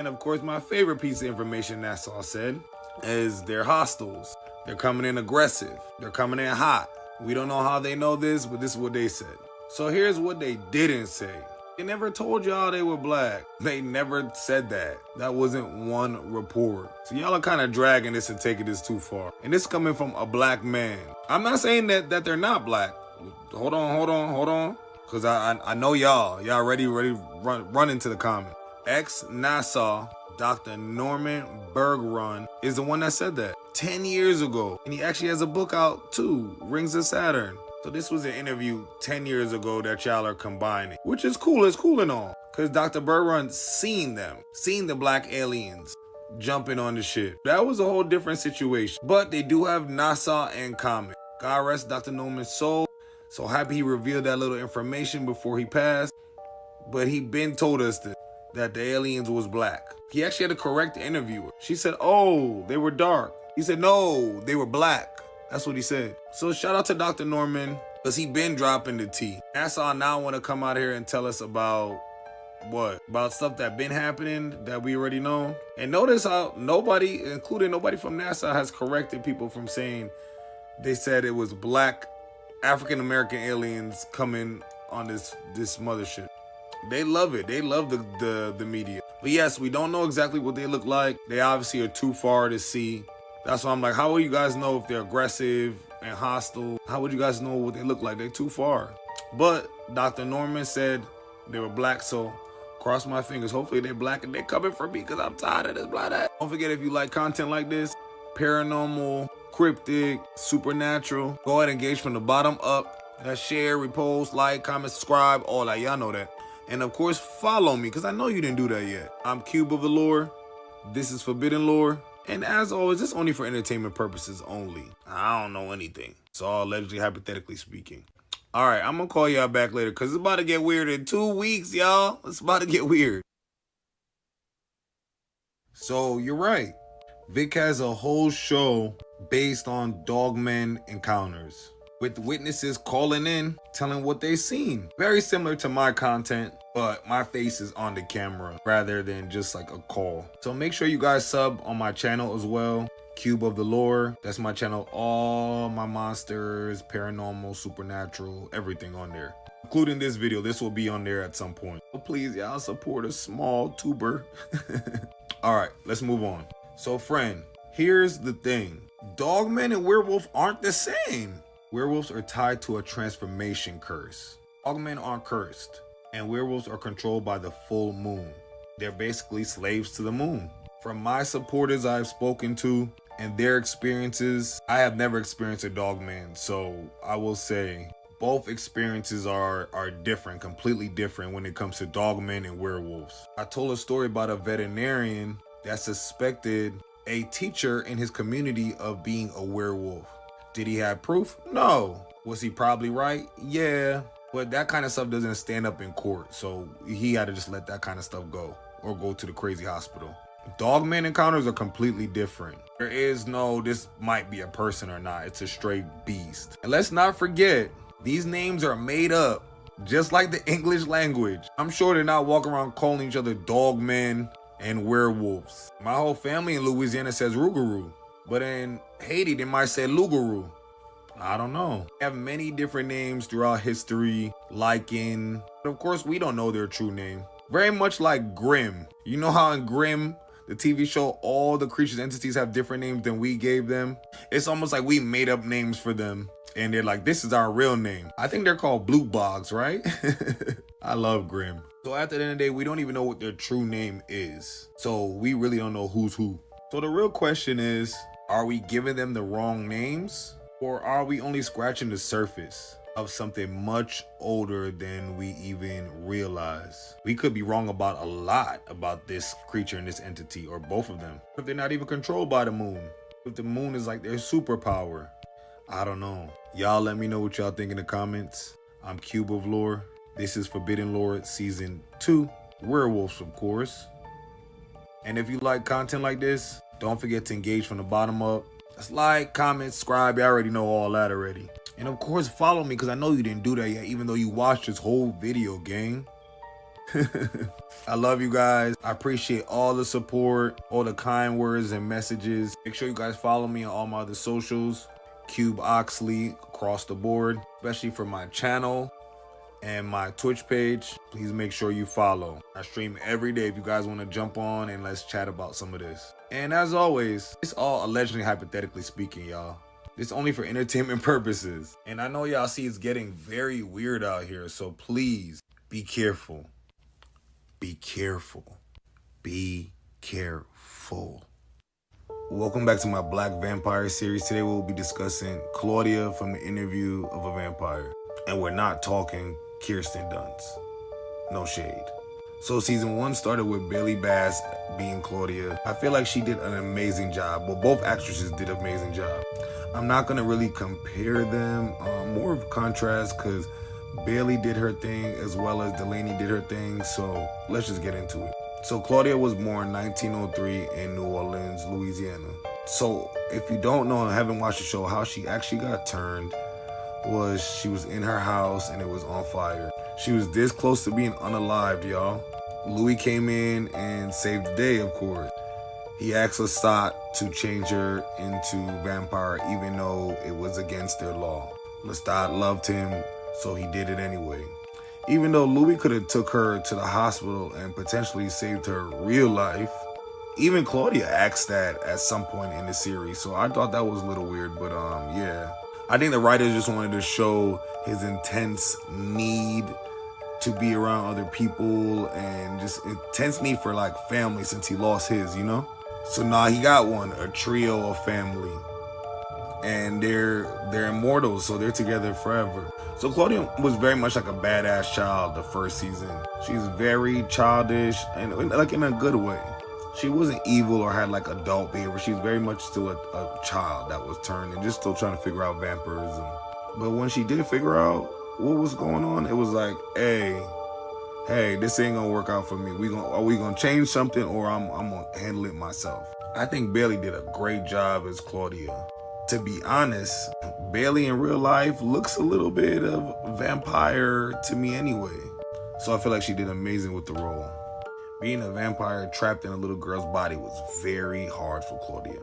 And of course, my favorite piece of information NASA said is they're hostiles. They're coming in aggressive. They're coming in hot. We don't know how they know this, but this is what they said. So here's what they didn't say. They never told y'all they were black. They never said that. That wasn't one report. So y'all are kind of dragging this and taking this too far. And this is coming from a black man. I'm not saying that they're not black. Hold on. Because I know y'all ready run into the comment. Ex-NASA Dr. Norman Bergrun is the one that said that 10 years ago. And he actually has a book out too, Rings of Saturn. So this was an interview 10 years ago that y'all are combining, which is cool. It's cool and all. Because Dr. Bergrun seen the black aliens jumping on the ship. That was a whole different situation. But they do have NASA in common. God rest Dr. Norman's soul. So happy he revealed that little information before he passed. But he been told us that the aliens was black. He actually had to correct the interviewer. She said, oh, they were dark. He said, no, they were black. That's what he said. So shout out to Dr. Norman, because he been dropping the tea. NASA now want to come out here and tell us about what? About stuff that been happening that we already know. And notice how nobody, including nobody from NASA, has corrected people from saying they said it was black African-American aliens coming on this mothership. They love it. They love the media. But yes, we don't know exactly what they look like. They obviously are too far to see. That's why I'm like, how will you guys know if they're aggressive and hostile? How would you guys know what they look like? They're too far. But Dr. Norman said they were black, so cross my fingers. Hopefully they're black and they're coming for me because I'm tired of this black ass. Don't forget, if you like content like this, paranormal, cryptic, supernatural, go ahead and engage from the bottom up. That's share, repost, like, comment, subscribe, all that. Y'all know that. And of course, follow me, because I know you didn't do that yet. I'm Cube of the Lore. This is Forbidden Lore. And as always, it's only for entertainment purposes only. I don't know anything. It's all allegedly, hypothetically speaking. All right, I'm going to call y'all back later, because it's about to get weird in 2 weeks, y'all. It's about to get weird. So, you're right. Vic has a whole show based on dogmen encounters, with witnesses calling in, telling what they've seen. Very similar to my content, but my face is on the camera rather than just like a call. So make sure you guys sub on my channel as well, Cube of the Lore. That's my channel. All my monsters, paranormal, supernatural, everything on there. Including this video. This will be on there at some point. So please, y'all support a small tuber. All right, let's move on. So friend, here's the thing. Dogmen and werewolf aren't the same. Werewolves are tied to a transformation curse. Dogmen aren't cursed, and werewolves are controlled by the full moon. They're basically slaves to the moon. From my supporters I've spoken to and their experiences, I have never experienced a dogman, so I will say both experiences are different, completely different when it comes to dogmen and werewolves. I told a story about a veterinarian that suspected a teacher in his community of being a werewolf. Did he have proof? No. Was he probably right? Yeah. But that kind of stuff doesn't stand up in court, so he had to just let that kind of stuff go, or go to the crazy hospital. Dogman encounters are completely different. There is no, this might be a person or not. It's a straight beast. And let's not forget, these names are made up, just like the English language. I'm sure they're not walking around calling each other dogmen and werewolves. My whole family in Louisiana says Rougarou. But in Haiti, they might say Lougarou. I don't know. They have many different names throughout history, Lycan. But of course, we don't know their true name. Very much like Grimm. You know how in Grimm, the TV show, all the creatures, entities have different names than we gave them? It's almost like we made up names for them. And they're like, this is our real name. I think they're called blue bogs, right? I love Grimm. So at the end of the day, we don't even know what their true name is. So we really don't know who's who. So the real question is, are we giving them the wrong names? Or are we only scratching the surface of something much older than we even realize? We could be wrong about a lot about this creature and this entity, or both of them. If they're not even controlled by the moon. If the moon is like their superpower. I don't know. Y'all let me know what y'all think in the comments. I'm Cube of Lore. This is Forbidden Lord Season 2, Werewolves, of course. And if you like content like this, don't forget to engage from the bottom up. Just like, comment, subscribe. You already know all that already. And of course, follow me, because I know you didn't do that yet, even though you watched this whole video, gang. I love you guys. I appreciate all the support, all the kind words and messages. Make sure you guys follow me on all my other socials. CubeOxley across the board, especially for my channel and my Twitch page. Please make sure you follow. I stream every day if you guys want to jump on and let's chat about some of this. And as always, it's all allegedly hypothetically speaking, y'all. It's only for entertainment purposes. And I know y'all see it's getting very weird out here, so please be careful. Be careful. Be careful. Welcome back to my Black Vampire series. Today we'll be discussing Claudia from The Interview of a Vampire. And we're not talking Kirsten Dunst. No shade. So season 1 started with Bailey Bass being Claudia. I feel like she did an amazing job. Well, both actresses did an amazing job. I'm not going to really compare them. More of a contrast because Bailey did her thing as well as Delaney did her thing. So let's just get into it. So Claudia was born in 1903 in New Orleans, Louisiana. So if you don't know and haven't watched the show, how she actually got turned was she was in her house and it was on fire. She was this close to being unalived, y'all. Louis came in and saved the day, of course. He asked Lestat to change her into vampire even though it was against their law. Lestat loved him, so he did it anyway. Even though Louis could have took her to the hospital and potentially saved her real life, even Claudia asked that at some point in the series, so I thought that was a little weird, but yeah. I think the writers just wanted to show his intense need to be around other people and just intense need for like family since he lost his, you know? So now he got one, a trio of family. And they're immortals, so they're together forever. So Claudia was very much like a badass child the first season. She's very childish and like in a good way. She wasn't evil or had like adult behavior. She was very much still a child that was turned and just still trying to figure out vampirism. But when she did figure out what was going on, it was like, hey, this ain't gonna work out for me. Are we gonna change something or I'm gonna handle it myself? I think Bailey did a great job as Claudia. To be honest, Bailey in real life looks a little bit of vampire to me anyway. So I feel like she did amazing with the role. Being a vampire trapped in a little girl's body was very hard for Claudia.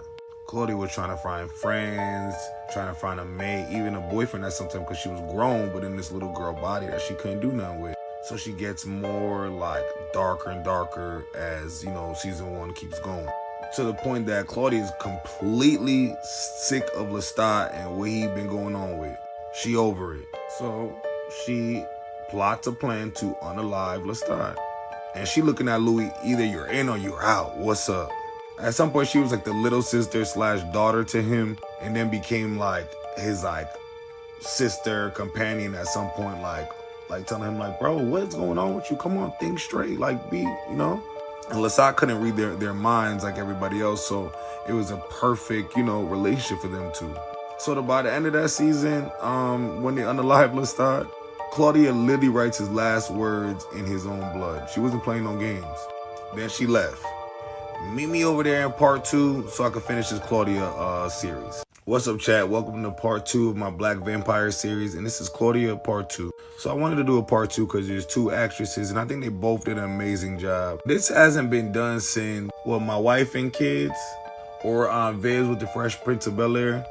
Claudia was trying to find friends, trying to find a mate, even a boyfriend at some time because she was grown, but in this little girl body that she couldn't do nothing with. So she gets more like darker and darker as, you know, season 1 keeps going. To the point that Claudia is completely sick of Lestat and what he been going on with. She over it. So she plots a plan to unalive Lestat. And she looking at Louis, either you're in or you're out. What's up? At some point, she was like the little sister / daughter to him, and then became like his like sister, companion at some point, like telling him like, bro, what's going on with you? Come on, think straight, like be, you know? And Lestat couldn't read their minds like everybody else, so it was a perfect, you know, relationship for them two. So by the end of that season, when they unalive Lestat, Claudia literally writes his last words in his own blood. She wasn't playing no games. Then she left. Meet me over there in part 2 so I can finish this Claudia series. What's up, chat? Welcome to part 2 of my Black Vampire series, and this is Claudia part 2. So I wanted to do a part 2 because there's 2 actresses, and I think they both did an amazing job. This hasn't been done since, well, My Wife and Kids or Viz with the Fresh Prince of Bel-Air.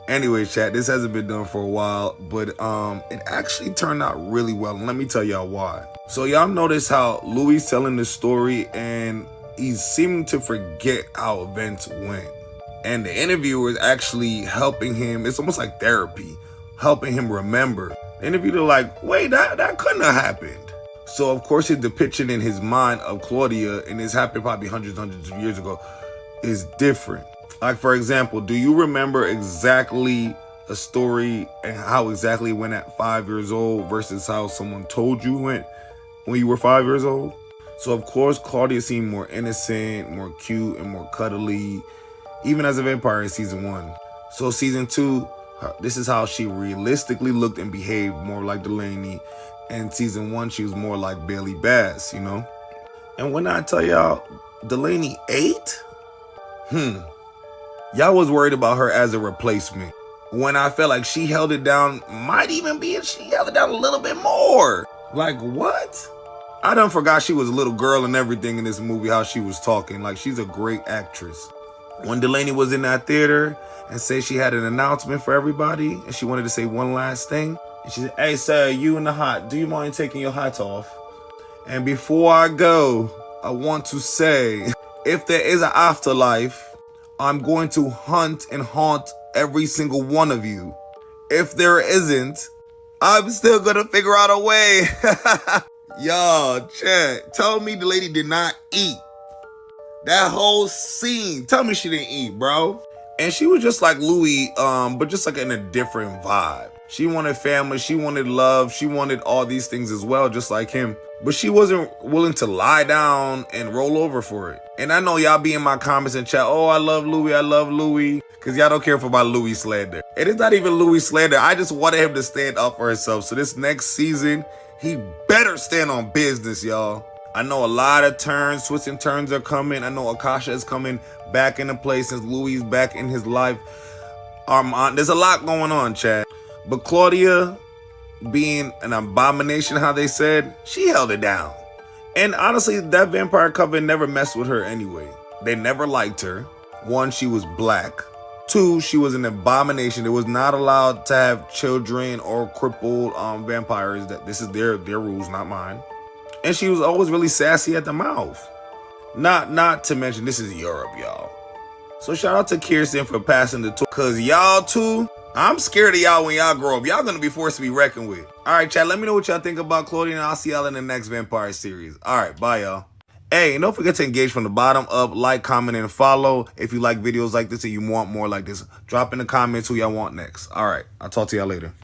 Anyway, chat, this hasn't been done for a while, but it actually turned out really well, and let me tell y'all why. So y'all notice how Louis telling the story, and he's seeming to forget how events went. And the interviewer is actually helping him. It's almost like therapy, helping him remember. The interviewer like, wait, that couldn't have happened. So of course his depiction in his mind of Claudia, and this happened probably hundreds of years ago, is different. Like, for example, do you remember exactly a story and how exactly it went at 5 years old versus how someone told you went when you were 5 years old? So of course Claudia seemed more innocent, more cute, and more cuddly, even as a vampire in season 1. So season 2, this is how she realistically looked and behaved more like Delaney. And season 1, she was more like Bailey Bass, you know? And when I tell y'all, Delaney ate? Y'all was worried about her as a replacement. When I felt like she held it down, might even be she held it down a little bit more. Like, what? I done forgot she was a little girl and everything in this movie, how she was talking. Like, she's a great actress. When Delaney was in that theater and said she had an announcement for everybody, and she wanted to say one last thing, and she said, "Hey, sir, you in the hot, do you mind taking your hat off? And before I go, I want to say, if there is an afterlife, I'm going to hunt and haunt every single one of you. If there isn't, I'm still gonna figure out a way." Y'all, chat, tell me the lady did not eat. That whole scene, tell me she didn't eat, bro. And she was just like Louis, but just like in a different vibe. She wanted family, she wanted love, she wanted all these things as well, just like him. But she wasn't willing to lie down and roll over for it. And I know y'all be in my comments and chat, "Oh, I love Louis," because y'all don't care about Louis slander. It is not even Louis slander. I just wanted him to stand up for himself. So this next season, he better stand on business, y'all. I know a lot of twists and turns are coming. I know Akasha is coming back into place since Louis is back in his life. There's a lot going on, Chad. But Claudia, being an abomination, how they said, she held it down. And honestly, that vampire coven never messed with her anyway. They never liked her. 1, she was black. 2, she was an abomination. It was not allowed to have children or crippled vampires. That this is their rules, not mine. And she was always really sassy at the mouth. Not to mention, this is Europe, y'all. So shout out to Kirsten for passing the torch. Cause y'all too, I'm scared of y'all when y'all grow up. Y'all gonna be forced to be reckoned with. All right, chat, let me know what y'all think about Claudia, and I'll see y'all in the next Vampire series. All right, bye, y'all. Hey, and don't forget to engage from the bottom up, like, comment, and follow. If you like videos like this and you want more like this, drop in the comments who y'all want next. All right, I'll talk to y'all later.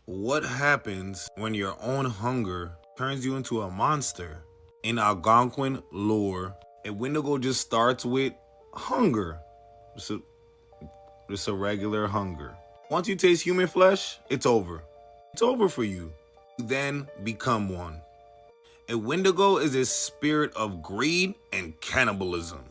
What happens when your own hunger turns you into a monster? In Algonquin lore, a Wendigo just starts with hunger. Just a regular hunger. Once you taste human flesh, it's over. It's over for you. You then become one. A Wendigo is a spirit of greed and cannibalism.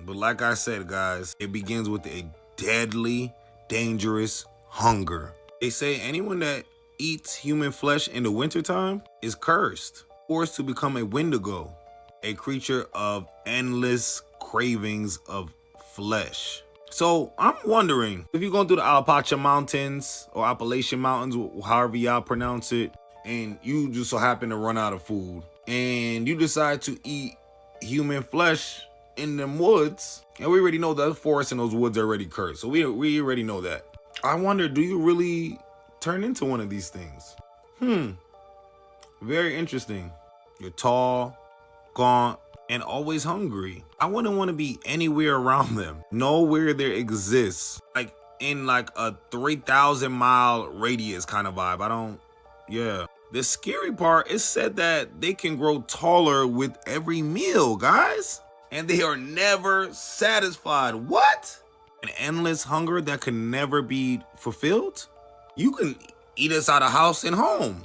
But like I said, guys, it begins with a deadly, dangerous hunger. They say anyone that eats human flesh in the wintertime is cursed, forced to become a Wendigo, a creature of endless cravings of flesh. So I'm wondering, if you're going through the Alpaca Mountains or Appalachian Mountains, however y'all pronounce it, and you just so happen to run out of food, and you decide to eat human flesh in them woods, and we already know that forest and those woods are already cursed. So we already know that. I wonder, do you really turn into one of these things? Very interesting. You're tall, gaunt, and always hungry. I wouldn't want to be anywhere around them. Nowhere there exists. Like in like a 3,000 mile radius kind of vibe. Yeah. The scary part is said that they can grow taller with every meal, guys. And they are never satisfied. What? An endless hunger that can never be fulfilled? You can eat us out of house and home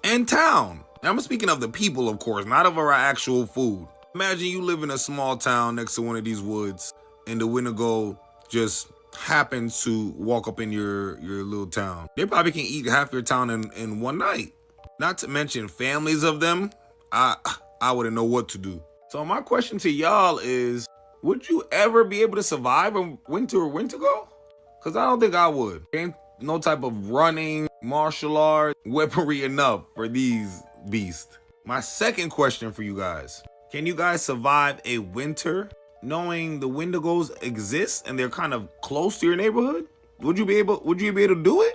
and town. And I'm speaking of the people, of course, not of our actual food. Imagine you live in a small town next to one of these woods and the Wendigo just happens to walk up in your little town. They probably can eat half your town in one night. Not to mention families of them. I wouldn't know what to do. So my question to y'all is, would you ever be able to survive a winter or Wendigo? Because I don't think I would. Ain't no type of running, martial art, weaponry enough for these beasts. My second question for you guys. Can you guys survive a winter knowing the Wendigos exist and they're kind of close to your neighborhood? Would you be able to do it?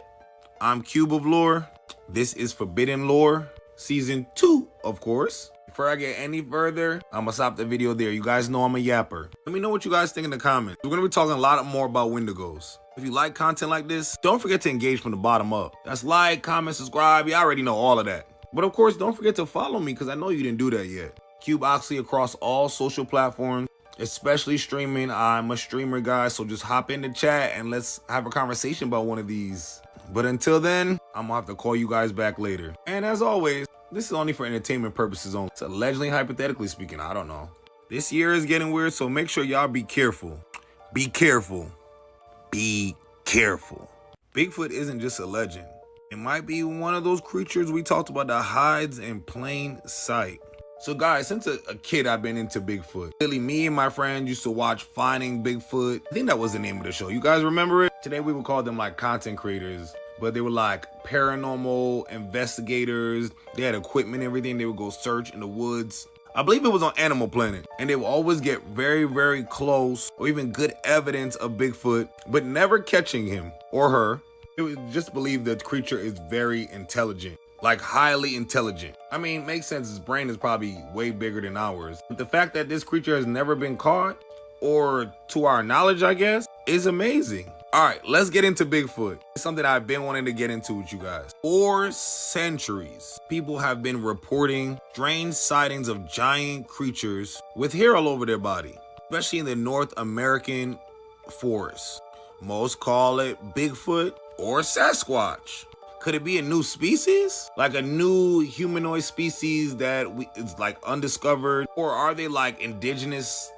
I'm Cube of Lore. This is Forbidden Lore, Season 2, of course. Before I get any further, I'm gonna stop the video there. You guys know I'm a yapper. Let me know what you guys think in the comments. We're gonna be talking a lot more about Wendigos. If you like content like this, don't forget to engage from the bottom up. That's like, comment, subscribe. You already know all of that. But of course, don't forget to follow me because I know you didn't do that yet. CubeOxley across all social platforms, especially streaming. I'm a streamer, guys, so just hop in the chat and let's have a conversation about one of these. But until then, I'm gonna have to call you guys back later. And as always, this is only for entertainment purposes only. It's allegedly, hypothetically speaking, I don't know. This year is getting weird, so make sure y'all be careful. Be careful. Be careful. Bigfoot isn't just a legend. It might be one of those creatures we talked about that hides in plain sight. So guys, since a kid, I've been into Bigfoot. Really, me and my friends used to watch Finding Bigfoot. I think that was the name of the show. You guys remember it? Today we would call them like content creators, but they were like paranormal investigators. They had equipment and everything. They would go search in the woods. I believe it was on Animal Planet, and they would always get very, very close or even good evidence of Bigfoot, but never catching him or her. It was just believed the creature is very intelligent. Like highly intelligent. I mean, makes sense. His brain is probably way bigger than ours. But the fact that this creature has never been caught, or to our knowledge, I guess, is amazing. All right, let's get into Bigfoot. It's something I've been wanting to get into with you guys. For centuries, people have been reporting strange sightings of giant creatures with hair all over their body, especially in the North American forests. Most call it Bigfoot or Sasquatch. Could it be a new species? Like a new humanoid species that is like undiscovered? Or are they like indigenous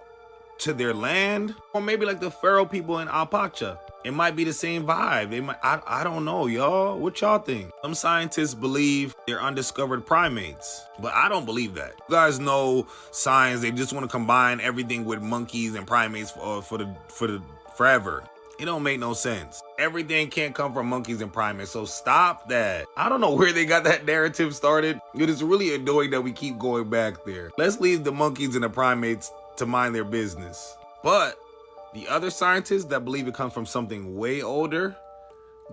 to their land? Or maybe like the Pharaoh people in Alpaca? It might be the same vibe. They might, I don't know, y'all. What y'all think? Some scientists believe they're undiscovered primates, but I don't believe that. You guys know science, they just want to combine everything with monkeys and primates for forever. It don't make no sense. Everything can't come from monkeys and primates, so stop that. I don't know where they got that narrative started. It is really annoying that we keep going back there. Let's leave the monkeys and the primates to mind their business. But the other scientists that believe it comes from something way older,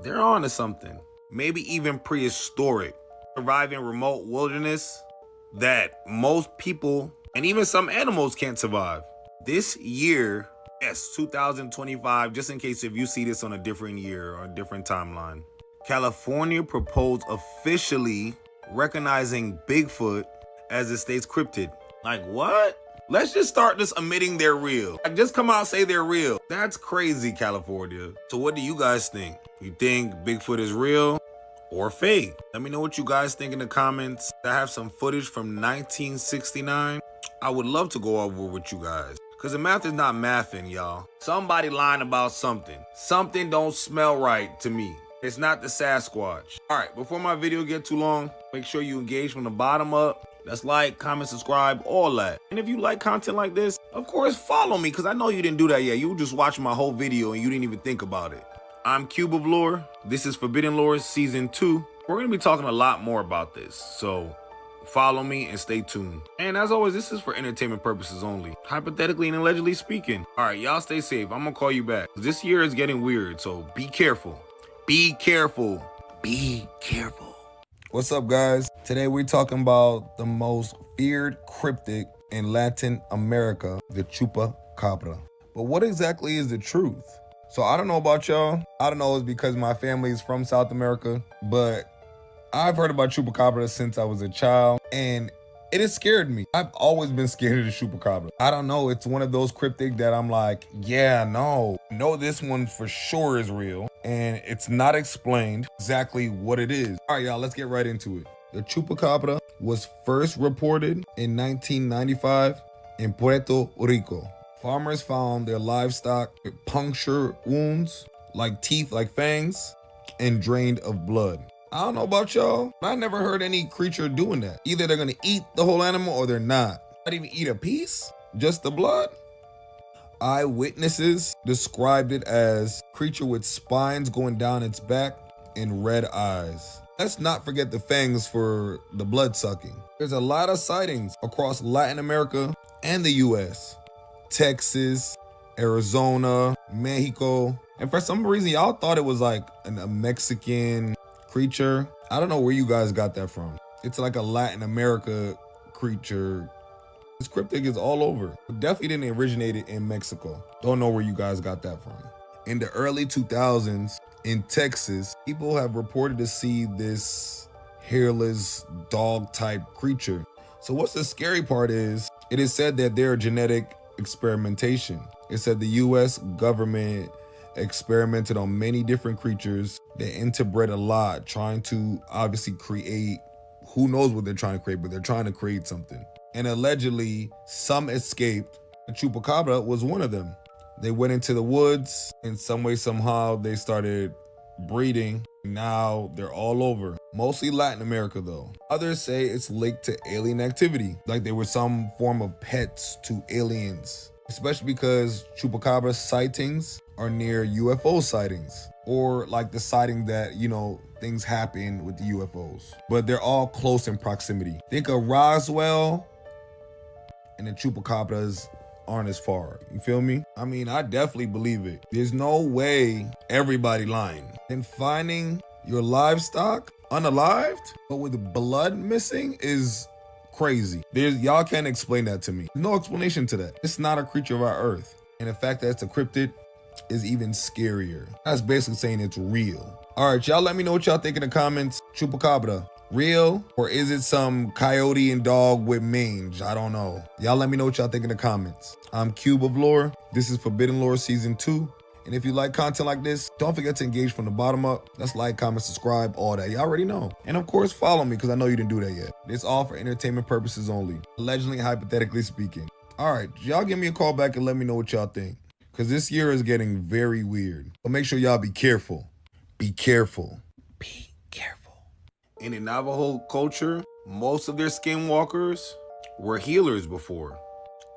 they're on to something. Maybe even prehistoric. Survive in remote wilderness that most people and even some animals can't survive. This year, yes, 2025, just in case if you see this on a different year or a different timeline. California proposed officially recognizing Bigfoot as the state's cryptid. Like what? Let's just start just admitting they're real. Like just come out and say they're real. That's crazy, California. So what do you guys think? You think Bigfoot is real or fake? Let me know what you guys think in the comments. I have some footage from 1969. I would love to go over with you guys. Cause the math is not mathing, y'all. Somebody lying about something. Something don't smell right to me. It's not the Sasquatch. All right, before my video get too long, make sure you engage from the bottom up. That's like, comment, subscribe, all that. And if you like content like this, of course, follow me, because I know you didn't do that yet. You were just watching my whole video and you didn't even think about it. I'm Cube of Lore. This is Forbidden Lore Season 2. We're going to be talking a lot more about this, so follow me and stay tuned. And as always, this is for entertainment purposes only. Hypothetically and allegedly speaking. All right, y'all stay safe. I'm going to call you back. This year is getting weird, so be careful. Be careful. Be careful. What's up, guys? Today we're talking about the most feared cryptid in Latin America, the chupacabra. But what exactly is the truth? So I don't know about y'all. I don't know if it's because my family is from South America, but I've heard about chupacabra since I was a child, and it has scared me. I've always been scared of the chupacabra. I don't know. It's one of those cryptid that I'm like, yeah, no. No, this one for sure is real, and it's not explained exactly what it is. All right, y'all, let's get right into it. The chupacabra was first reported in 1995 in Puerto Rico. Farmers found their livestock with puncture wounds, like teeth, like fangs, and drained of blood. I don't know about y'all, but I never heard any creature doing that. Either they're gonna eat the whole animal or they're not. Not even eat a piece, just the blood. Eyewitnesses described it as a creature with spines going down its back and red eyes. Let's not forget the fangs for the blood sucking. There's a lot of sightings across Latin America and the US. Texas, Arizona, Mexico. And for some reason, y'all thought it was like a Mexican creature. I don't know where you guys got that from. It's like a Latin America creature. This cryptid is all over. It definitely didn't originate it in Mexico. Don't know where you guys got that from. In the early 2000s in Texas, people have reported to see this hairless dog type creature. So what's the scary part is, it is said that there are genetic experimentation. It said the US government experimented on many different creatures. They interbred a lot, trying to obviously create, who knows what they're trying to create, but they're trying to create something. And allegedly, some escaped, and Chupacabra was one of them. They went into the woods, in some way, somehow, they started breeding. Now they're all over, mostly Latin America though. Others say it's linked to alien activity, like they were some form of pets to aliens, especially because Chupacabra sightings are near UFO sightings, or like the sighting that, you know, things happen with the UFOs, but they're all close in proximity. Think of Roswell, and the Chupacabras aren't as far. You feel me? I mean, I definitely believe it. There's no way everybody lying. And finding your livestock unalived, but with blood missing is crazy. Y'all can't explain that to me. There's no explanation to that. It's not a creature of our earth. And the fact that it's a cryptid is even scarier. That's basically saying it's real. All right, y'all let me know what y'all think in the comments. Chupacabra, real, or is it some coyote and dog with mange? I don't know. Y'all let me know what y'all think in the comments. I'm Cube of Lore. This is Forbidden Lore Season 2. And if you like content like this, don't forget to engage from the bottom up. That's like, comment, subscribe, all that. Y'all already know. And of course, follow me because I know you didn't do that yet. It's all for entertainment purposes only. Allegedly, hypothetically speaking. All right, y'all give me a call back and let me know what y'all think. Because this year is getting very weird. So make sure y'all be careful. Be careful. Be careful. In the Navajo culture, most of their skinwalkers were healers before.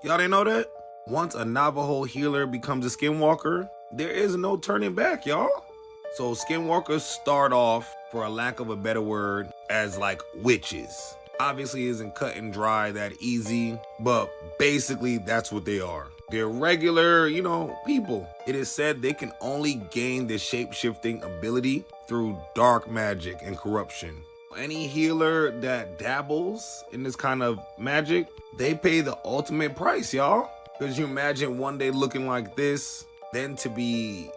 Y'all didn't know that? Once a Navajo healer becomes a skinwalker, there is no turning back, y'all. So skinwalkers start off, for a lack of a better word, as like witches. Obviously isn't cut and dry that easy, but basically that's what they are. They're regular, you know, people. It is said they can only gain the shape-shifting ability through dark magic and corruption. Any healer that dabbles in this kind of magic, they pay the ultimate price, y'all. Because you imagine one day looking like this, then to be,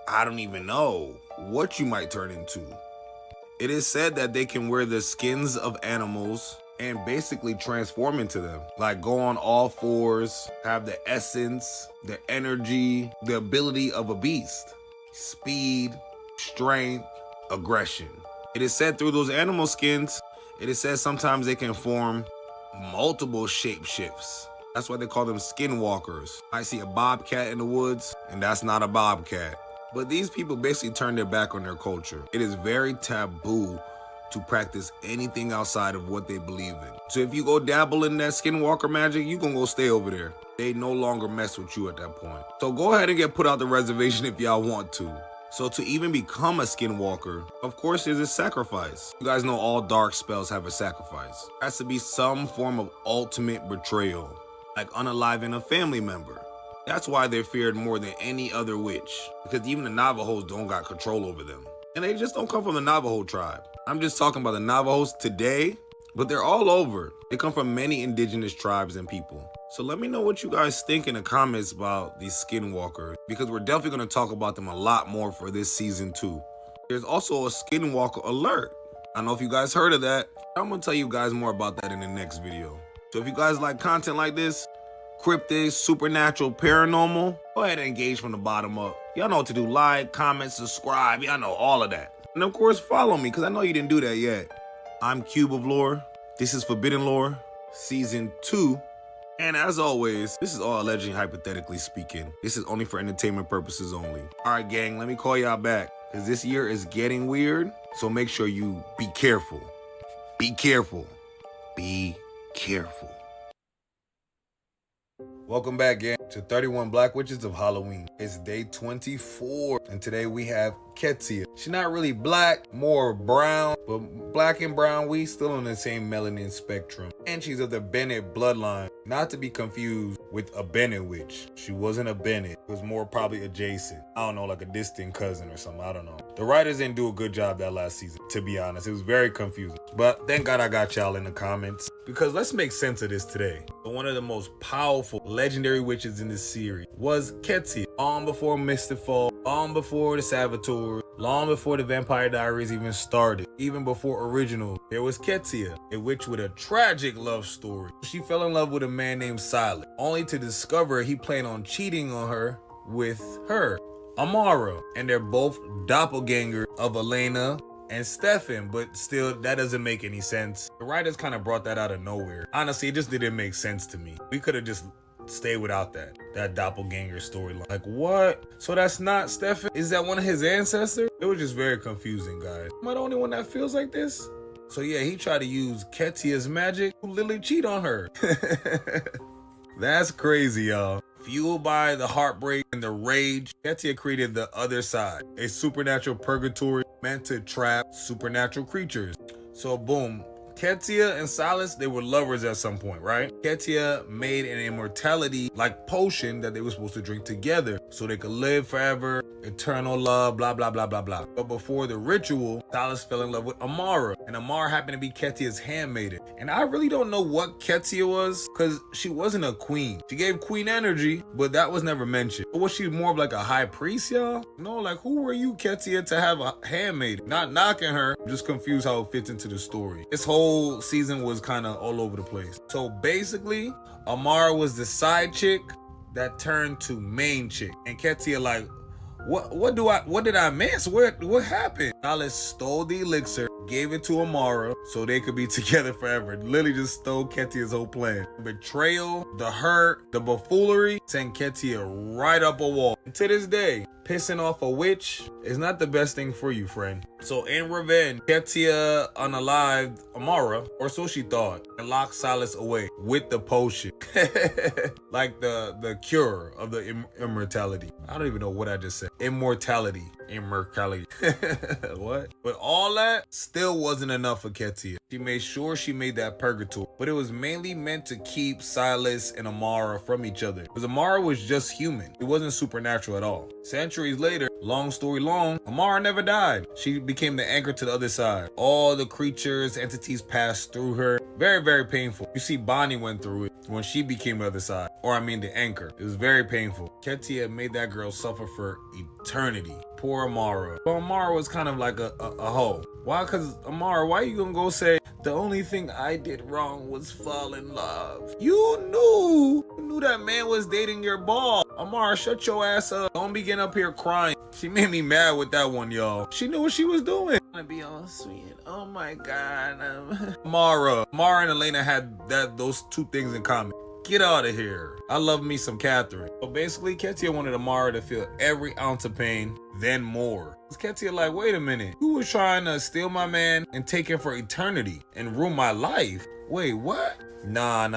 I don't even know what you might turn into. It is said that they can wear the skins of animals and basically transform into them. Like go on all fours, have the essence, the energy, the ability of a beast. Speed, strength, aggression. It is said through those animal skins, it is said sometimes they can form multiple shape shifts. That's why they call them skinwalkers. I see a bobcat in the woods, and that's not a bobcat. But these people basically turn their back on their culture. It is very taboo to practice anything outside of what they believe in. So if you go dabble in that skinwalker magic, you gonna go stay over there. They no longer mess with you at that point. So go ahead and get put out the reservation if y'all want to. So to even become a skinwalker, of course there's a sacrifice. You guys know all dark spells have a sacrifice. There has to be some form of ultimate betrayal, like unaliving a family member. That's why they're feared more than any other witch, because even the Navajos don't got control over them. And they just don't come from the Navajo tribe. I'm just talking about the Navajos today, but they're all over. They come from many indigenous tribes and people. So let me know what you guys think in the comments about these skinwalkers, because we're definitely going to talk about them a lot more for this season 2. There's also a skinwalker alert. I don't know if you guys heard of that. I'm going to tell you guys more about that in the next video. So if you guys like content like this, cryptid, supernatural, paranormal, go ahead and engage from the bottom up. Y'all know what to do. Like, comment, subscribe. Y'all know all of that. And of course, follow me, because I know you didn't do that yet. I'm Cube of Lore. This is Forbidden Lore, Season 2. And as always, this is all allegedly hypothetically speaking. This is only for entertainment purposes only. All right, gang, let me call y'all back, because this year is getting weird. So make sure you be careful. Be careful. Be careful. Welcome back, gang, to 31 Black Witches of Halloween. It's day 24, and today we have Ketsia. She's not really black, more brown, but black and brown, we still on the same melanin spectrum. And she's of the Bennett bloodline, not to be confused with a Bennett witch. She wasn't a Bennett, it was more probably adjacent. I don't know, like a distant cousin or something, I don't know. The writers didn't do a good job that last season, to be honest. It was very confusing. But thank God I got y'all in the comments, because let's make sense of this today. One of the most powerful legendary witches in this series was Ketsia. Long before Mystical, long before the Saboteurs, long before the Vampire Diaries even started, even before Original, there was Ketsia, a witch with a tragic love story. She fell in love with a man named Silent, only to discover he planned on cheating on her with her. Amara. And they're both doppelganger of Elena and Stefan, but still, that doesn't make any sense. The writers kind of brought that out of nowhere. Honestly, it just didn't make sense to me. We could have just stayed without that doppelganger storyline. Like, what? So that's not Stefan? Is that one of his ancestors? It was just very confusing, guys. Am I the only one that feels like this? So yeah, he tried to use Ketia's magic to literally cheat on her. That's crazy, y'all. Fueled by the heartbreak and the rage, Ketia created the other side, a supernatural purgatory meant to trap supernatural creatures. So boom, Ketia and Silas, they were lovers at some point, right? Ketia made an immortality like potion that they were supposed to drink together so they could live forever, eternal love, blah, blah, blah, blah, blah. But before the ritual, Silas fell in love with Amara, and Amara happened to be Ketia's handmaiden. And I really don't know what Ketia was, because she wasn't a queen. She gave queen energy, but that was never mentioned. But was she more of like a high priest, y'all? No, like, who were you, Ketia, to have a handmaiden? Not knocking her, I'm just confused how it fits into the story. This whole season was kind of all over the place. So basically, Amara was the side chick that turned to main chick, and Ketia like, what did I miss? What happened? Silas stole the elixir, gave it to Amara so they could be together forever. Literally just stole Ketia's whole plan. Betrayal, the hurt, the buffoonery sent Ketia right up a wall. And to this day, pissing off a witch is not the best thing for you, friend. So in revenge, Ketia unalived Amara, or so she thought, and locked Silas away with the potion. Like the cure of the immortality. I don't even know what I just said. Immortality. What? But all that still wasn't enough for Ketia. She made sure she made that purgatory, but it was mainly meant to keep Silas and Amara from each other, because Amara was just human. It wasn't supernatural at all. Centuries later, long story long, Amara never died. She became the anchor to the other side. All the creatures, entities passed through her. Very, very painful. You see, Bonnie went through it when she became the other side, or I mean the anchor. It was very painful. Ketia made that girl suffer for eternity. Poor Amara. But Amara was kind of like a hoe. Why? Because Amara, why you gonna go say, the only thing I did wrong was fall in love? You knew that man was dating your ball. Amara, shut your ass up. Don't be getting up here crying. She made me mad with that one, y'all. She knew what she was doing. I be all sweet. Oh my God. Amara and Elena had those two things in common. Get out of here. I love me some Catherine. So basically, Ketia wanted Amara to feel every ounce of pain, then more. Ketia like, wait a minute. You was trying to steal my man and take him for eternity and ruin my life. Wait, what? Nah.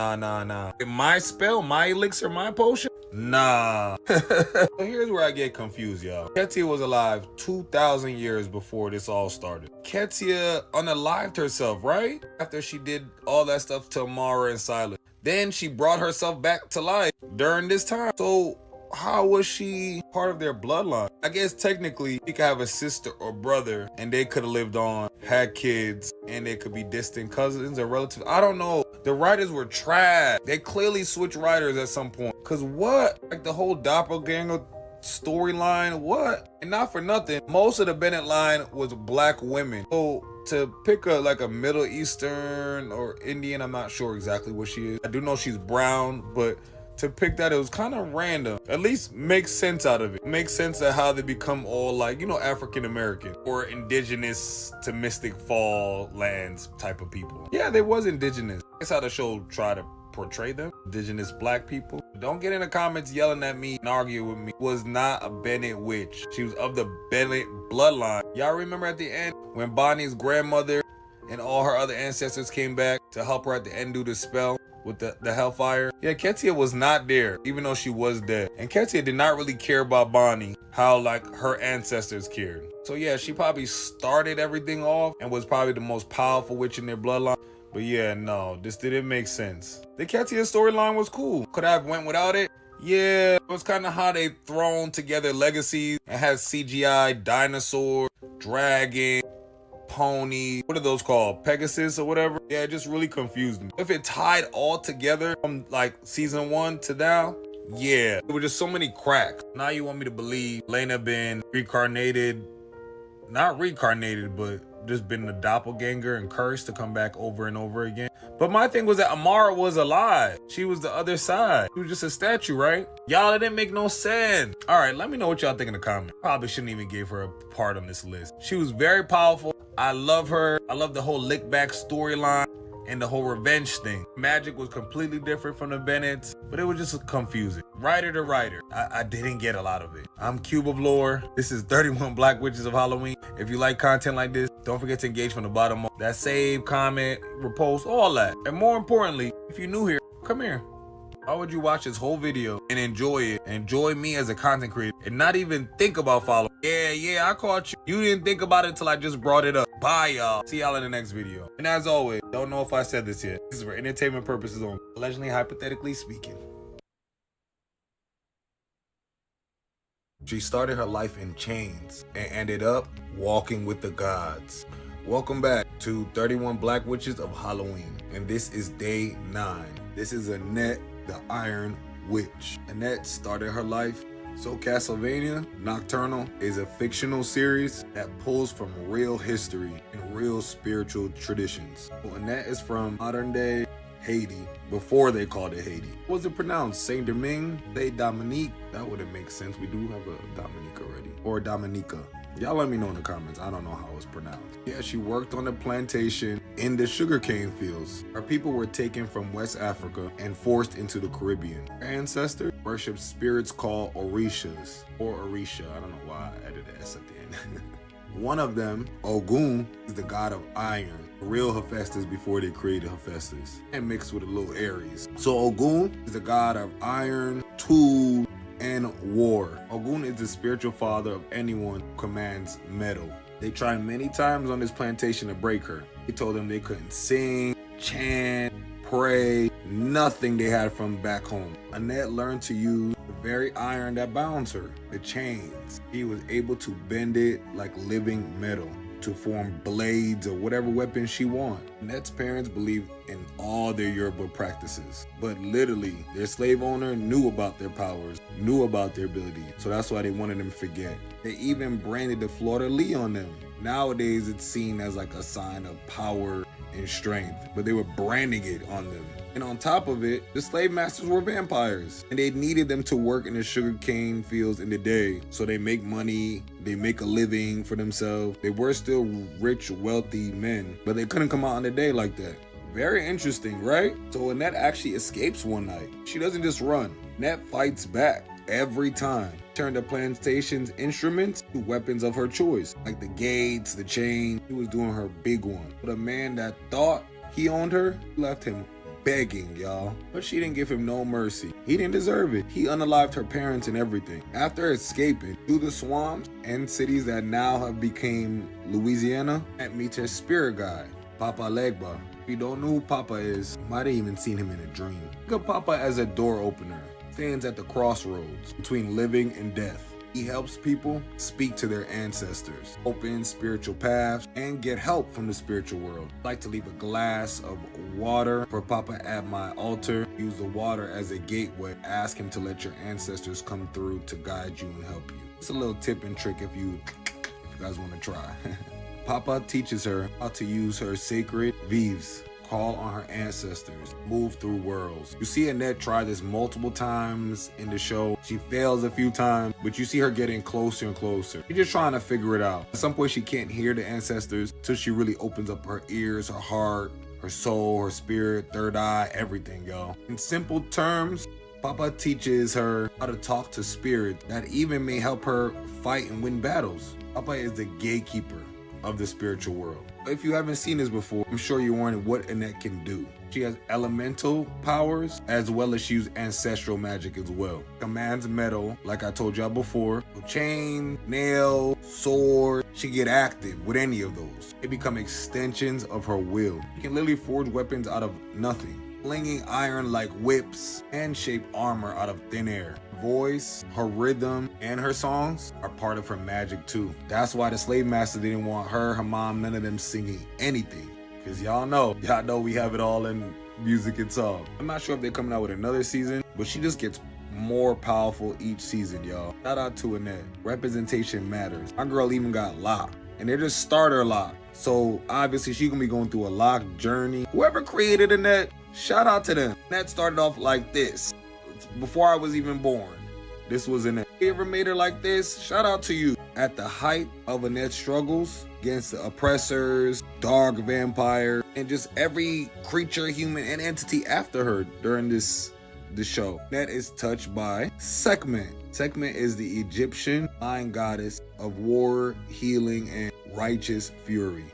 My spell, my elixir, my potion? Nah. So here's where I get confused, y'all. Ketia was alive 2,000 years before this all started. Ketia unalived herself, right? After she did all that stuff to Amara and Silas. Then she brought herself back to life during this time. So how was she part of their bloodline? I guess technically she could have a sister or brother and they could have lived on, had kids, and they could be distant cousins or relatives. I don't know. The writers were trash. They clearly switched writers at some point. Cause what? Like the whole doppelganger storyline, what? And not for nothing, most of the Bennett line was black women. So to pick a Middle Eastern or Indian, I'm not sure exactly what she is. I do know she's brown, but to pick that, it was kind of random. At least make sense out of it. Makes sense of how they become all like, African American or indigenous to Mystic Fall lands type of people. Yeah, they was indigenous. That's how the show tried to portray them. Indigenous black people. Don't get in the comments yelling at me and argue with me. Was not a Bennett witch. She was of the Bennett bloodline. Y'all remember at the end when Bonnie's grandmother and all her other ancestors came back to help her at the end do the spell with the hellfire? Yeah, Ketia was not there, even though she was dead. And Ketia did not really care about Bonnie, how like her ancestors cared. So yeah, she probably started everything off and was probably the most powerful witch in their bloodline. But yeah, no, this didn't make sense. The Ketia storyline was cool. Could I have went without it? Yeah, it was kind of how they thrown together legacies and had CGI, dinosaur, dragon, pony, what are those called? Pegasus or whatever? Yeah, it just really confused me. If it tied all together from like season 1 to now, yeah, there were just so many cracks. Now you want me to believe Lena been not reincarnated, but just been a doppelganger and cursed to come back over and over again. But my thing was that Amara was alive. She was the other side. She was just a statue, right? Y'all, it didn't make no sense. All right, let me know what y'all think in the comments. Probably shouldn't even give her a part on this list. She was very powerful. I love her. I love the whole lick back storyline and the whole revenge thing. Magic was completely different from the Bennetts, but it was just confusing. Writer to writer, I didn't get a lot of it. I'm Cube of Lore. This is 31 Black Witches of Halloween. If you like content like this, don't forget to engage from the bottom up. That save, comment, repost, all that. And more importantly, if you're new here, come here. Why would you watch this whole video and enjoy it? Enjoy me as a content creator and not even think about following? Yeah, I caught you. You didn't think about it until I just brought it up. Bye, y'all. See y'all in the next video. And as always, don't know if I said this yet. This is for entertainment purposes only. Allegedly, hypothetically speaking. She started her life in chains and ended up walking with the gods. Welcome back to 31 Black Witches of Halloween. And this is day 9. This is Annette, the Iron Witch. Annette started her life. So Castlevania Nocturnal is a fictional series that pulls from real history and real spiritual traditions. So Annette is from modern day Haiti, before they called it Haiti. What was it pronounced? Saint Domingue? Saint Dominique? That wouldn't make sense. We do have a Dominique already. Or Dominica. Y'all let me know in the comments. I don't know how it's pronounced. Yeah, she worked on a plantation in the sugarcane fields. Her people were taken from West Africa and forced into the Caribbean. Her ancestors worshiped spirits called Orishas, or Orisha. I don't know why I added the S at the end. One of them, Ogun, is the god of iron. Real Hephaestus before they created Hephaestus, and mixed with a little Aries. So Ogun is the god of iron, tool, and war. Ogun is the spiritual father of anyone who commands metal. They tried many times on this plantation to break her. He told them they couldn't sing, chant, pray, nothing they had from back home. Annette learned to use the very iron that bounds her, the chains. She was able to bend it like living metal to form blades or whatever weapon she wanted. Annette's parents believed in all their Yoruba practices, but literally their slave owner knew about their powers, knew about their ability, so that's why they wanted them to forget. They even branded the fleur-de-lis on them. Nowadays it's seen as like a sign of power and strength, but they were branding it on them. And on top of it, the slave masters were vampires, and they needed them to work in the sugarcane fields in the day. So they make money, they make a living for themselves. They were still rich, wealthy men, but they couldn't come out in the day like that. Very interesting, right? So Annette actually escapes one night. She doesn't just run. Annette fights back every time. Turned the plantation's instruments to weapons of her choice, like the gates, the chain. She was doing her big one. But a man that thought he owned her left him begging, y'all. But she didn't give him no mercy. He didn't deserve it. He unalived her parents and everything. After escaping through the swamps and cities that now have become Louisiana, Annette meets her spirit guide, Papa Legba. If you don't know who Papa is, you might have even seen him in a dream. Think of Papa as a door opener. Stands at the crossroads between living and death. He helps people speak to their ancestors, open spiritual paths, and get help from the spiritual world. I like to leave a glass of water for Papa at my altar. Use the water as a gateway. Ask him to let your ancestors come through to guide you and help you. It's a little tip and trick if you guys want to try. Papa teaches her how to use her sacred vives. Call on her ancestors, move through worlds. You see Annette try this multiple times in the show. She fails a few times, but you see her getting closer and closer. She's just trying to figure it out. At some point she can't hear the ancestors till she really opens up her ears, her heart, her soul, her spirit, third eye, everything, y'all. In simple terms, Papa teaches her how to talk to spirits that even may help her fight and win battles. Papa is the gatekeeper of the spiritual world. If you haven't seen this before, I'm sure you're wondering what Annette can do. She has elemental powers as well as she uses ancestral magic as well. Commands metal, like I told y'all before. Chain, nail, sword. She can get active with any of those. They become extensions of her will. She can literally forge weapons out of nothing. Flinging iron like whips and shape armor out of thin air. Voice, her rhythm, and her songs are part of her magic too. That's why the slave master didn't want her mom, none of them singing anything. Cause y'all know we have it all in music and song. I'm not sure if they're coming out with another season, but she just gets more powerful each season, y'all. Shout out to Annette. Representation matters. My girl even got locked. And they're just starter locked. So obviously she gonna be going through a locked journey. Whoever created Annette, shout out to them. Annette started off like this. Before I was even born, this was Annette. If you ever made her like this, shout out to you. At the height of Annette's struggles against the oppressors, dark vampire, and just every creature, human, and entity after her during this show. Annette is touched by Sekhmet. Sekhmet is the Egyptian lion goddess of war, healing, and righteous fury.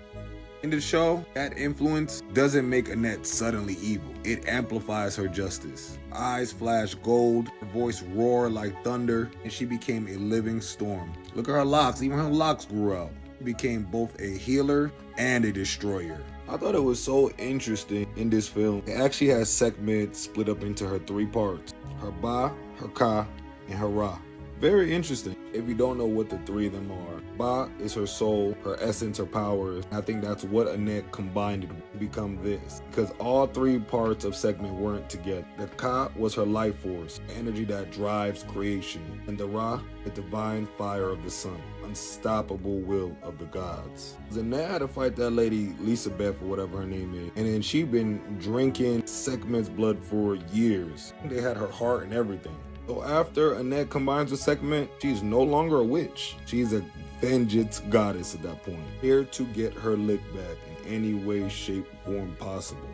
In the show, that influence doesn't make Annette suddenly evil. It amplifies her justice. Eyes flash gold, her voice roared like thunder, and she became a living storm. Look at her locks, even her locks grew out. She became both a healer and a destroyer. I thought it was so interesting in this film. It actually has Sekhmet split up into her 3 parts. Her Ba, her Ka, and her Ra. Very interesting. If you don't know what the 3 of them are, Ba is her soul, her essence, her powers. I think that's what Annette combined it to become this. Because all 3 parts of Sekhmet weren't together. The Ka was her life force, the energy that drives creation. And the Ra, the divine fire of the sun, unstoppable will of the gods. Annette had to fight that lady, Lisa Beth, or whatever her name is. And then she'd been drinking Sekhmet's blood for years. They had her heart and everything. So after Annette combines with Sekhmet, she's no longer a witch. She's a vengeance goddess at that point, here to get her lick back in any way, shape, form possible.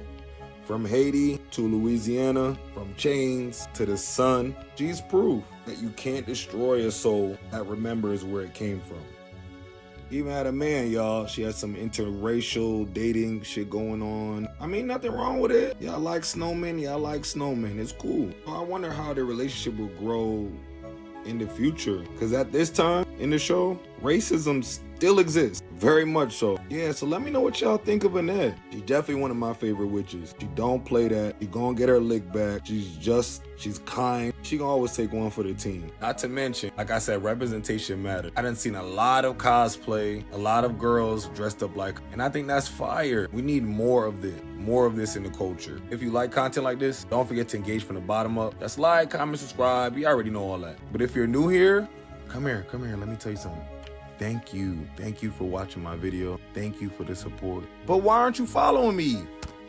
From Haiti to Louisiana, from chains to the sun, she's proof that you can't destroy a soul that remembers where it came from. Even had a man, y'all. She had some interracial dating shit going on. I mean, nothing wrong with it. Y'all like snowmen, y'all like snowmen. It's cool. I wonder how the relationship will grow in the future. Because at this time in the show, racism still exists. Very much so. Yeah, so let me know what y'all think of Annette. She's definitely one of my favorite witches. She don't play that. She gonna get her lick back. She's kind. She gonna always take one for the team. Not to mention, like I said, representation matters. I done seen a lot of cosplay, a lot of girls dressed up like her, and I think that's fire. We need more of this. More of this in the culture. If you like content like this, don't forget to engage from the bottom up. That's like, comment, subscribe. You already know all that. But if you're new here, come here. Let me tell you something. Thank you for watching my video. Thank you for the support. But why aren't you following me?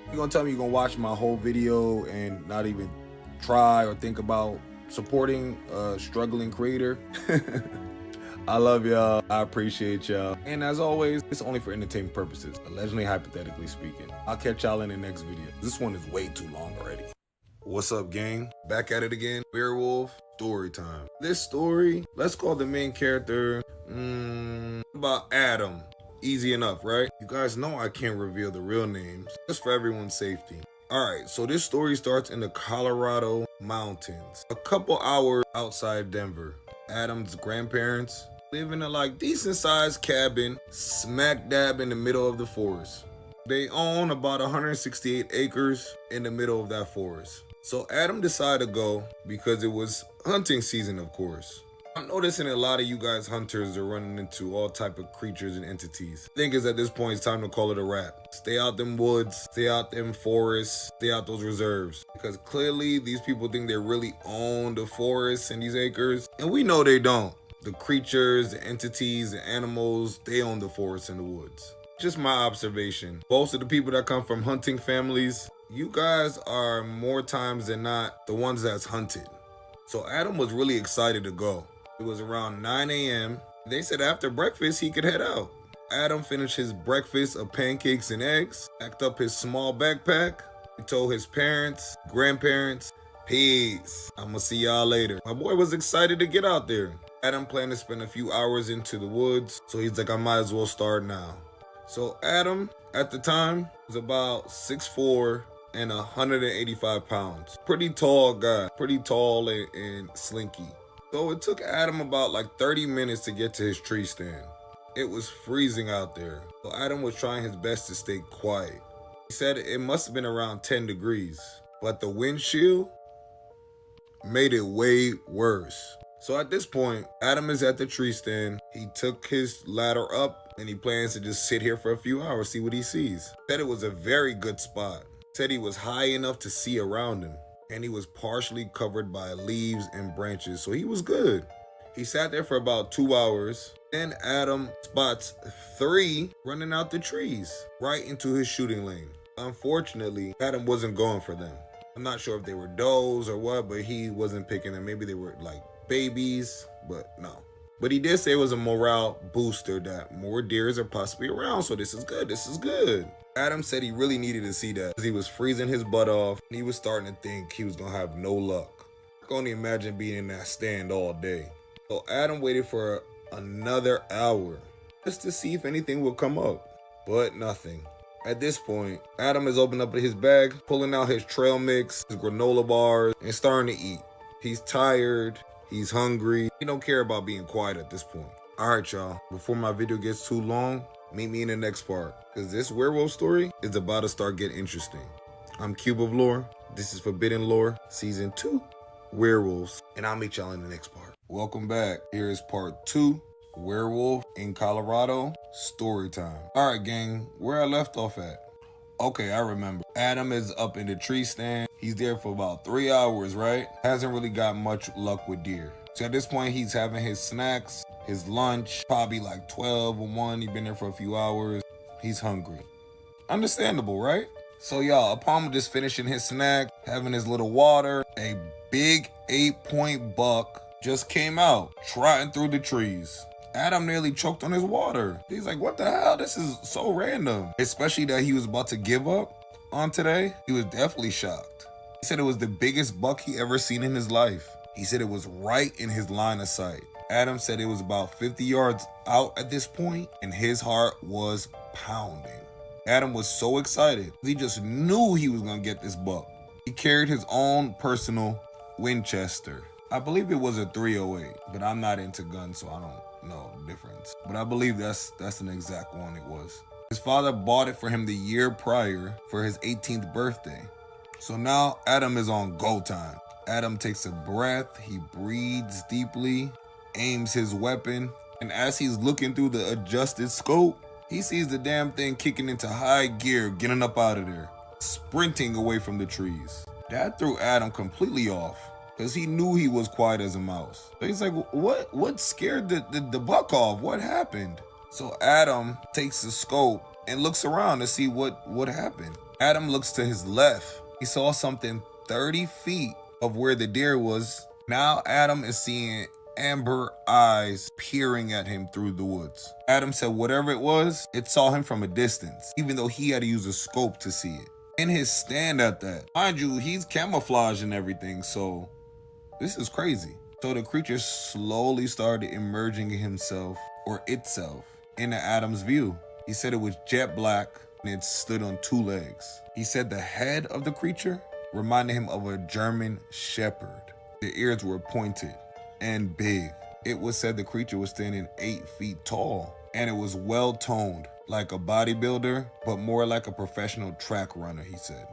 You're gonna tell me you're gonna watch my whole video and not even try or think about supporting a struggling creator? I love y'all. I appreciate y'all. And as always, it's only for entertainment purposes, allegedly, hypothetically speaking. I'll catch y'all in the next video. This one is way too long already. What's up, gang? Back at it again. Werewolf story time. This story, let's call the main character about Adam. Easy enough, right? You guys know I can't reveal the real names, just for everyone's safety. Alright, so this story starts in the Colorado mountains, a couple hours outside Denver. Adam's grandparents live in a decent sized cabin smack dab in the middle of the forest. They own about 168 acres in the middle of that forest. So Adam decided to go because it was hunting season, of course. I'm noticing a lot of you guys hunters are running into all type of creatures and entities. I think it's at this point it's time to call it a wrap. Stay out them woods, stay out them forests, stay out those reserves. Because clearly these people think they really own the forests and these acres. And we know they don't. The creatures, the entities, the animals, they own the forests and the woods. Just my observation. Most of the people that come from hunting families, you guys are more times than not the ones that's hunted. So Adam was really excited to go. It was around 9 a.m. They said after breakfast he could head out. Adam finished his breakfast of pancakes and eggs, packed up his small backpack. He told his parents, grandparents, peace, I'ma see y'all later. My boy was excited to get out there. Adam planned to spend a few hours into the woods, so he's like, I might as well start now. So Adam, at the time, was about 6'4" and 185 pounds. Pretty tall guy, pretty tall and slinky. So it took Adam about 30 minutes to get to his tree stand. It was freezing out there, so Adam was trying his best to stay quiet. He said it must have been around 10 degrees, but the windshield made it way worse. So at this point, Adam is at the tree stand. He took his ladder up and he plans to just sit here for a few hours, see what he sees. Said it was a very good spot. Said he was high enough to see around him, and he was partially covered by leaves and branches, so he was good. He sat there for about 2 hours. Then Adam spots 3 running out the trees right into his shooting lane. Unfortunately, Adam wasn't going for them. I'm not sure if they were does or what, but he wasn't picking them. Maybe they were like babies, but no. But he did say it was a morale booster that more deers are possibly around, so this is good, this is good. Adam said he really needed to see that because he was freezing his butt off and he was starting to think he was gonna have no luck. I can only imagine being in that stand all day. So Adam waited for another hour just to see if anything would come up, but nothing. At this point, Adam has opened up his bag, pulling out his trail mix, his granola bars, and starting to eat. He's tired, he's hungry, he don't care about being quiet at this point. Alright y'all, before my video gets too long, meet me in the next part, because this werewolf story is about to start getting interesting. I'm Cube of Lore, this is Forbidden Lore, Season 2, Werewolves, and I'll meet y'all in the next part. Welcome back, here is part 2. Werewolf in Colorado, story time. All right, gang, where I left off at. Okay, I remember. Adam is up in the tree stand. He's there for about 3 hours, right? Hasn't really got much luck with deer. So at this point, he's having his snacks, his lunch, probably like 12 or 1. He's been there for a few hours. He's hungry. Understandable, right? So y'all, upon just finishing his snack, having his little water, a big 8-point buck just came out, trotting through the trees. Adam nearly choked on his water. He's like, what the hell? This is so random. Especially that he was about to give up on today. He was definitely shocked. He said it was the biggest buck he ever seen in his life. He said it was right in his line of sight. Adam said it was about 50 yards out at this point, and his heart was pounding. Adam was so excited. He just knew he was gonna get this buck. He carried his own personal Winchester. I believe it was a 308, but I'm not into guns, so I don't know the difference. But I believe that's an exact one it was. His father bought it for him the year prior for his 18th birthday. So now Adam is on go time. Adam takes a breath, he breathes deeply, aims his weapon, and as he's looking through the adjusted scope, he sees the damn thing kicking into high gear, getting up out of there, sprinting away from the trees. That threw Adam completely off, because he knew he was quiet as a mouse. So he's like, what scared the buck off? What happened? So Adam takes the scope and looks around to see what happened. Adam looks to his left. He saw something 30 feet of where the deer was. Now Adam is seeing amber eyes peering at him through the woods. Adam said whatever it was, it saw him from a distance, even though he had to use a scope to see it. In his stand at that. Mind you, he's camouflaged and everything, so this is crazy. So the creature slowly started emerging himself, or itself, into Adam's view. He said it was jet black and it stood on 2 legs. He said the head of the creature reminded him of a German shepherd. The ears were pointed and big. It was said the creature was standing 8 feet tall and it was well toned, like a bodybuilder, but more like a professional track runner, he said.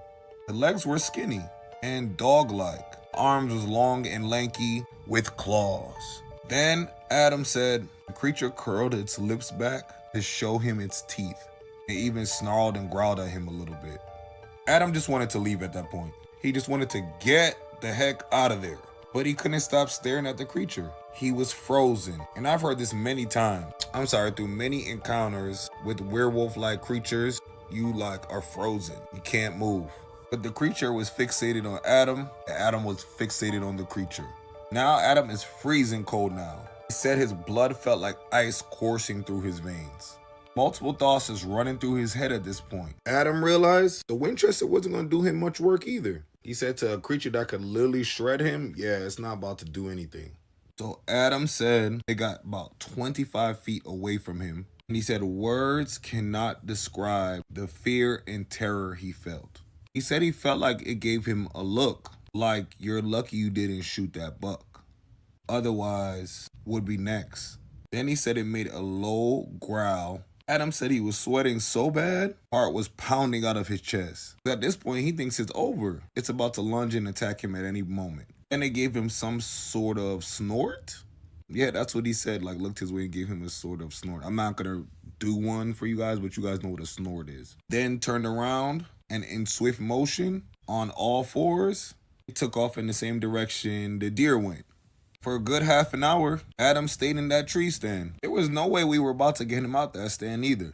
The legs were skinny and dog-like. Arms was long and lanky with claws. Then Adam said the creature curled its lips back to show him its teeth. It even snarled and growled at him a little bit. Adam just wanted to leave at that point. He just wanted to get the heck out of there. But he couldn't stop staring at the creature. He was frozen. And I've heard this many times. Through many encounters with werewolf-like creatures, you are frozen. You can't move. But the creature was fixated on Adam, and Adam was fixated on the creature. Now Adam is freezing cold now. He said his blood felt like ice coursing through his veins. Multiple thoughts is running through his head at this point. Adam realized the Winchester wasn't going to do him much work either. He said to a creature that could literally shred him, yeah, it's not about to do anything. So Adam said they got about 25 feet away from him. And he said words cannot describe the fear and terror he felt. He said he felt like it gave him a look, like you're lucky you didn't shoot that buck. Otherwise, would be next. Then he said it made a low growl. Adam said he was sweating so bad, heart was pounding out of his chest. At this point, he thinks it's over. It's about to lunge and attack him at any moment. And they gave him some sort of snort. Yeah, that's what he said, looked his way and gave him a sort of snort. I'm not going to do one for you guys, but you guys know what a snort is. Then turned around and in swift motion, on all fours, he took off in the same direction the deer went. For a good half an hour, Adam stayed in that tree stand. There was no way we were about to get him out that stand either.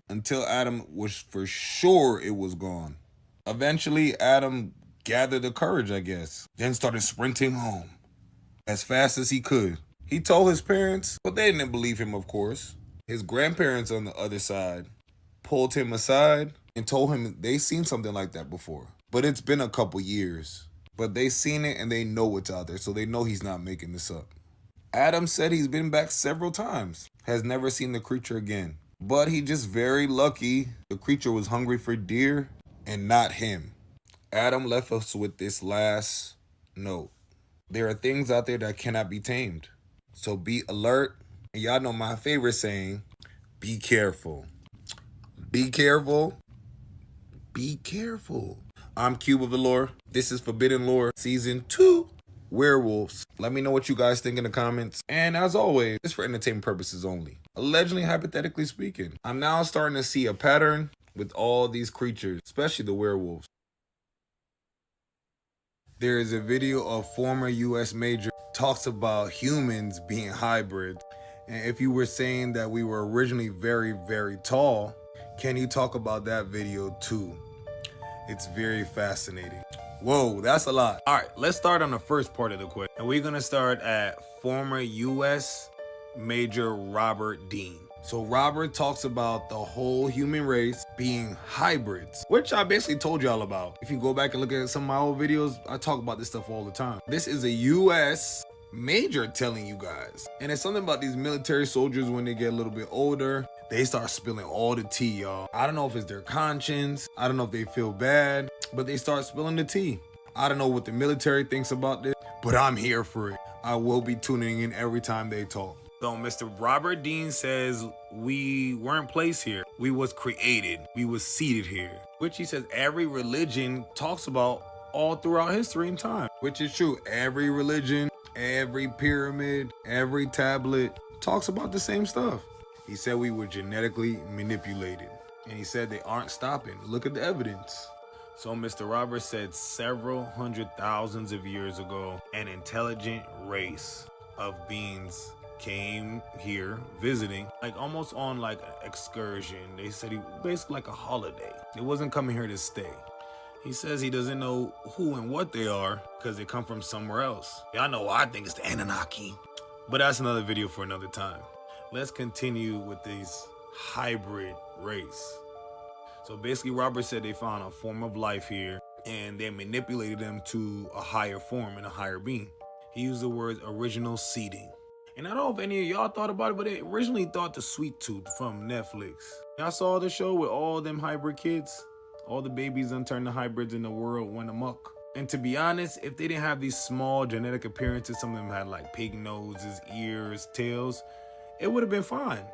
Until Adam was for sure it was gone. Eventually, Adam gathered the courage, I guess. Then started sprinting home as fast as he could. He told his parents, but they didn't believe him, of course. His grandparents on the other side pulled him aside and told him they seen something like that before. But it's been a couple years. But they seen it and they know it's out there, so they know he's not making this up. Adam said he's been back several times, has never seen the creature again. But he just very lucky the creature was hungry for deer and not him. Adam left us with this last note. There are things out there that cannot be tamed. So be alert. And y'all know my favorite saying, be careful. Be careful. Be careful. I'm Cube of the Lore. This is Forbidden Lore Season 2, Werewolves. Let me know what you guys think in the comments. And as always, it's for entertainment purposes only. Allegedly, hypothetically speaking. I'm now starting to see a pattern with all these creatures, especially the werewolves. There is a video of former U.S. Major talks about humans being hybrids. And if you were saying that we were originally very, very tall, can you talk about that video too? It's very fascinating. Whoa, that's a lot. All right, let's start on the first part of the question. And we're gonna start at former U.S. Major Robert Dean. So Robert talks about the whole human race being hybrids, which I basically told y'all about. If you go back and look at some of my old videos, I talk about this stuff all the time. This is a U.S. Major telling you guys. And it's something about these military soldiers when they get a little bit older, they start spilling all the tea, y'all. I don't know if it's their conscience. I don't know if they feel bad, but they start spilling the tea. I don't know what the military thinks about this, but I'm here for it. I will be tuning in every time they talk. So Mr. Robert Dean says we weren't placed here. We was created. We was seated here. Which he says every religion talks about all throughout history and time. Which is true. Every religion, every pyramid, every tablet talks about the same stuff. He said we were genetically manipulated. And he said they aren't stopping. Look at the evidence. So Mr. Roberts said several hundred thousands of years ago, an intelligent race of beings came here visiting, like almost on like an excursion. They said he basically like a holiday. They wasn't coming here to stay. He says he doesn't know who and what they are because they come from somewhere else. Y'all know I think it's the Anunnaki. But that's another video for another time. Let's continue with this hybrid race. So basically Robert said they found a form of life here and they manipulated them to a higher form and a higher being. He used the words original seeding. And I don't know if any of y'all thought about it, but they originally thought the Sweet Tooth from Netflix. Y'all saw the show with all them hybrid kids? All the babies done turned to hybrids and the world went amok. And to be honest, if they didn't have these small genetic appearances, some of them had like pig noses, ears, tails, it would have been fine.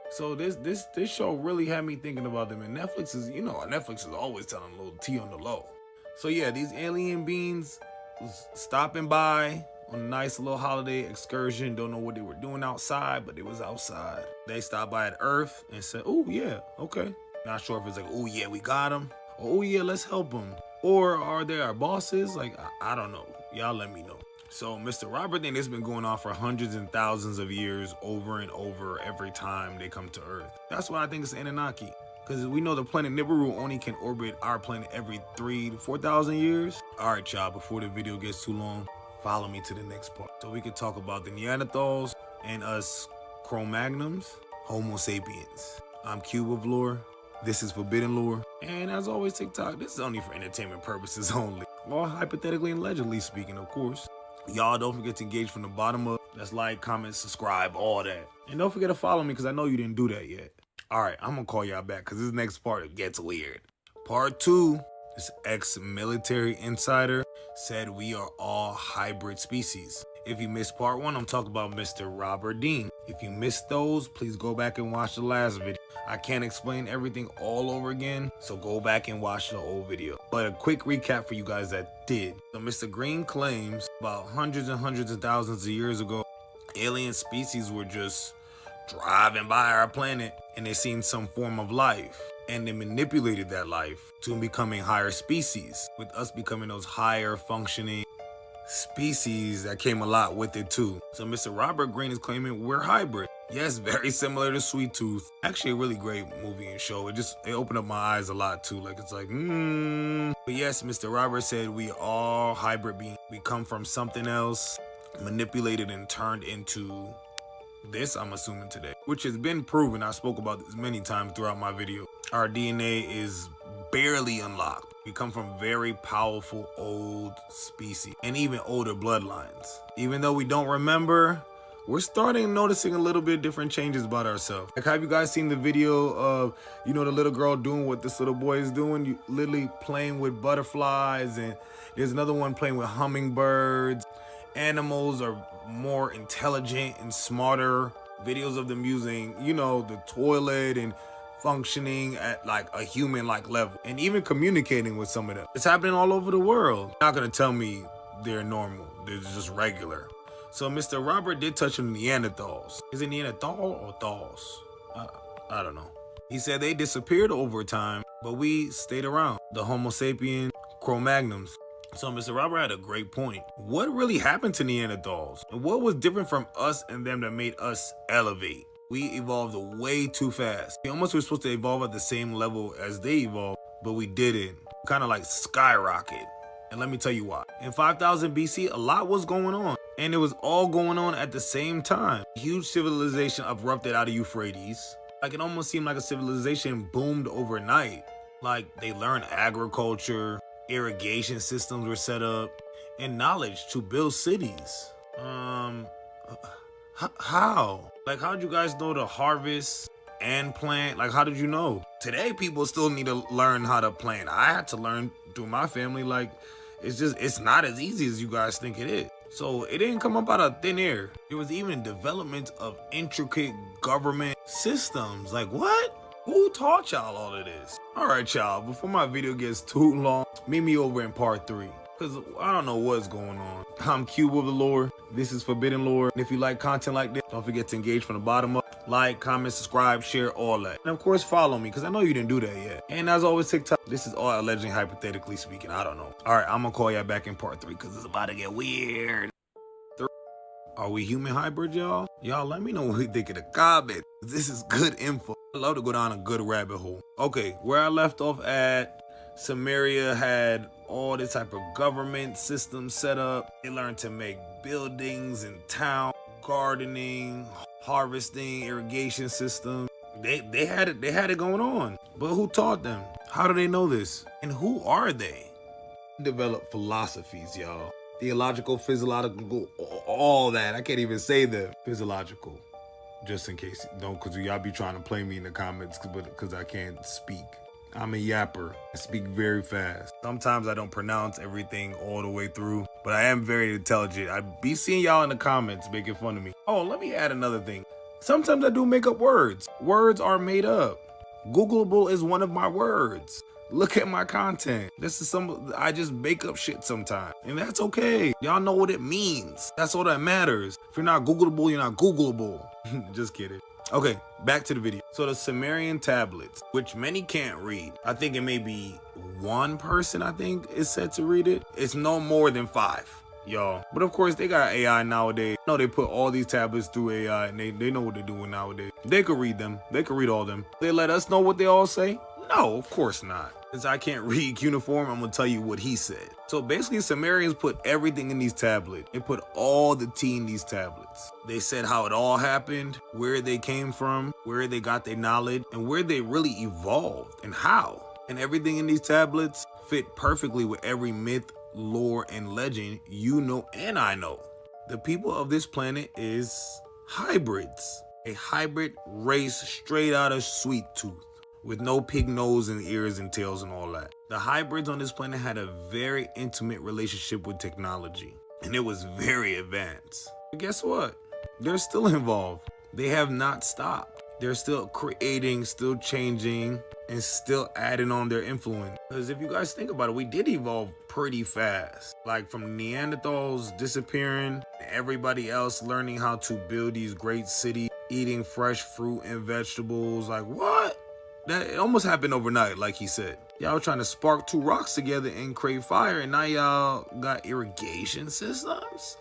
So this show really had me thinking about them. And Netflix is, you know, Netflix is always telling a little tea on the low. So yeah, these alien beings was stopping by on a nice little holiday excursion. Don't know what they were doing outside, but it was outside. They stopped by at Earth and said, oh yeah, okay. Not sure if it's like, oh yeah, we got them. Or, oh yeah, let's help them. Or are they our bosses? Like, I don't know. Y'all let me know. So Mr. Robert thing, this has been going on for hundreds and thousands of years, over and over every time they come to Earth. That's why I think it's the Anunnaki. Because we know the planet Nibiru only can orbit our planet every 3,000 to 4,000 years. All right, y'all, before the video gets too long, follow me to the next part. So we can talk about the Neanderthals and us Cro-Magnons, Homo sapiens. I'm Cube of Lore. This is Forbidden Lore. And as always, TikTok, this is only for entertainment purposes only. Well, hypothetically and allegedly speaking, of course. Y'all don't forget to engage from the bottom up. That's like, comment, subscribe, all that. And don't forget to follow me because I know you didn't do that yet. All right, I'm going to call y'all back because this next part, it gets weird. Part 2, this ex-military insider said we are all hybrid species. If you missed part 1, I'm talking about Mr. Robert Dean. If you missed those, please go back and watch the last video. I can't explain everything all over again, so go back and watch the old video. But a quick recap for you guys that did. So Mr. Green claims about hundreds and hundreds of thousands of years ago, alien species were just driving by our planet and they seen some form of life. And they manipulated that life to becoming higher species, with us becoming those higher functioning species that came a lot with it too. So Mr. Robert Greene is claiming we're hybrid. Yes, very similar to Sweet Tooth. Actually a really great movie and show. It opened up my eyes a lot too. Like it's like, But yes, Mr. Robert said we are hybrid beings. We come from something else, manipulated and turned into this, I'm assuming today, which has been proven. I spoke about this many times throughout my video. Our DNA is barely unlocked. We come from very powerful old species and even older bloodlines. Even though we don't remember, we're starting noticing a little bit different changes about ourselves. Like, have you guys seen the video of, the little girl doing what this little boy is doing? You literally playing with butterflies, and there's another one playing with hummingbirds. Animals are more intelligent and smarter. Videos of them using, the toilet and functioning at like a human-like level and even communicating with some of them. It's happening all over the world. You're not gonna tell me they're normal. They're just regular. So Mr. Robert did touch on Neanderthals. Is it Neanderthal or Thals? I don't know. He said they disappeared over time, but we stayed around. The Homo sapien Cro-Magnons. So Mr. Robert had a great point. What really happened to Neanderthals? And what was different from us and them that made us elevate? We evolved way too fast. We almost were supposed to evolve at the same level as they evolved, but we didn't. Kind of like skyrocket. And let me tell you why. In 5000 BC, a lot was going on. And it was all going on at the same time. A huge civilization erupted out of Euphrates. Like, it almost seemed like a civilization boomed overnight. Like, they learned agriculture, irrigation systems were set up, and knowledge to build cities. How? Like, how did you guys know to harvest and plant? Like, how did you know? Today, people still need to learn how to plant. I had to learn through my family. Like, it's not as easy as you guys think it is. So it didn't come up out of thin air. There was even development of intricate government systems. Like, what? Who taught y'all all of this? All right, y'all, before my video gets too long, meet me over in part 3. Because I don't know what's going on. I'm Cube of the Lore. This is Forbidden Lore. And if you like content like this, don't forget to engage from the bottom up. Like, comment, subscribe, share, all that. And of course, follow me, because I know you didn't do that yet. And as always, TikTok. This is all allegedly, hypothetically speaking. I don't know. All right, I'm going to call y'all back in part 3, because it's about to get weird. Are we human hybrid, y'all? Y'all, let me know what you think in the comments. This is good info. I love to go down a good rabbit hole. Okay, where I left off at, Samaria had all this type of government system set up. They learned to make buildings and town, gardening, harvesting, irrigation system. They had it going on. But who taught them? How do they know this? And who are they? Develop philosophies, y'all. Theological, physiological, all that. I can't even say the physiological. Just in case, because y'all be trying to play me in the comments because I can't speak. I'm a yapper. I speak very fast. Sometimes I don't pronounce everything all the way through, but I am very intelligent. I be seeing y'all in the comments making fun of me. Oh, let me add another thing. Sometimes I do make up words. Words are made up. Googleable is one of my words. Look at my content. I just make up shit sometimes. And that's okay. Y'all know what it means. That's all that matters. If you're not Googleable, you're not Googleable. Just kidding. Okay, back to the video. So the Sumerian tablets, which many can't read. I think it may be one person, I think, is said to read it. It's no more than 5, y'all. But of course, they got AI nowadays. No, they put all these tablets through AI, and they know what they're doing nowadays. They could read them. They could read all them. They let us know what they all say? No, of course not. Since I can't read cuneiform, I'm gonna tell you what he said. So basically, Sumerians put everything in these tablets. They put all the tea in these tablets. They said how it all happened, where they came from, where they got their knowledge, and where they really evolved, and how. And everything in these tablets fit perfectly with every myth, lore, and legend you know and I know. The people of this planet is hybrids. A hybrid race straight out of Sweet Tooth, with no pig nose and ears and tails and all that. The hybrids on this planet had a very intimate relationship with technology, and it was very advanced. But guess what? They're still involved. They have not stopped. They're still creating, still changing, and still adding on their influence. Because if you guys think about it, we did evolve pretty fast. Like from Neanderthals disappearing, everybody else learning how to build these great cities, eating fresh fruit and vegetables. Like what? That it almost happened overnight, like he said. Y'all trying to spark two rocks together and create fire, and now y'all got irrigation systems?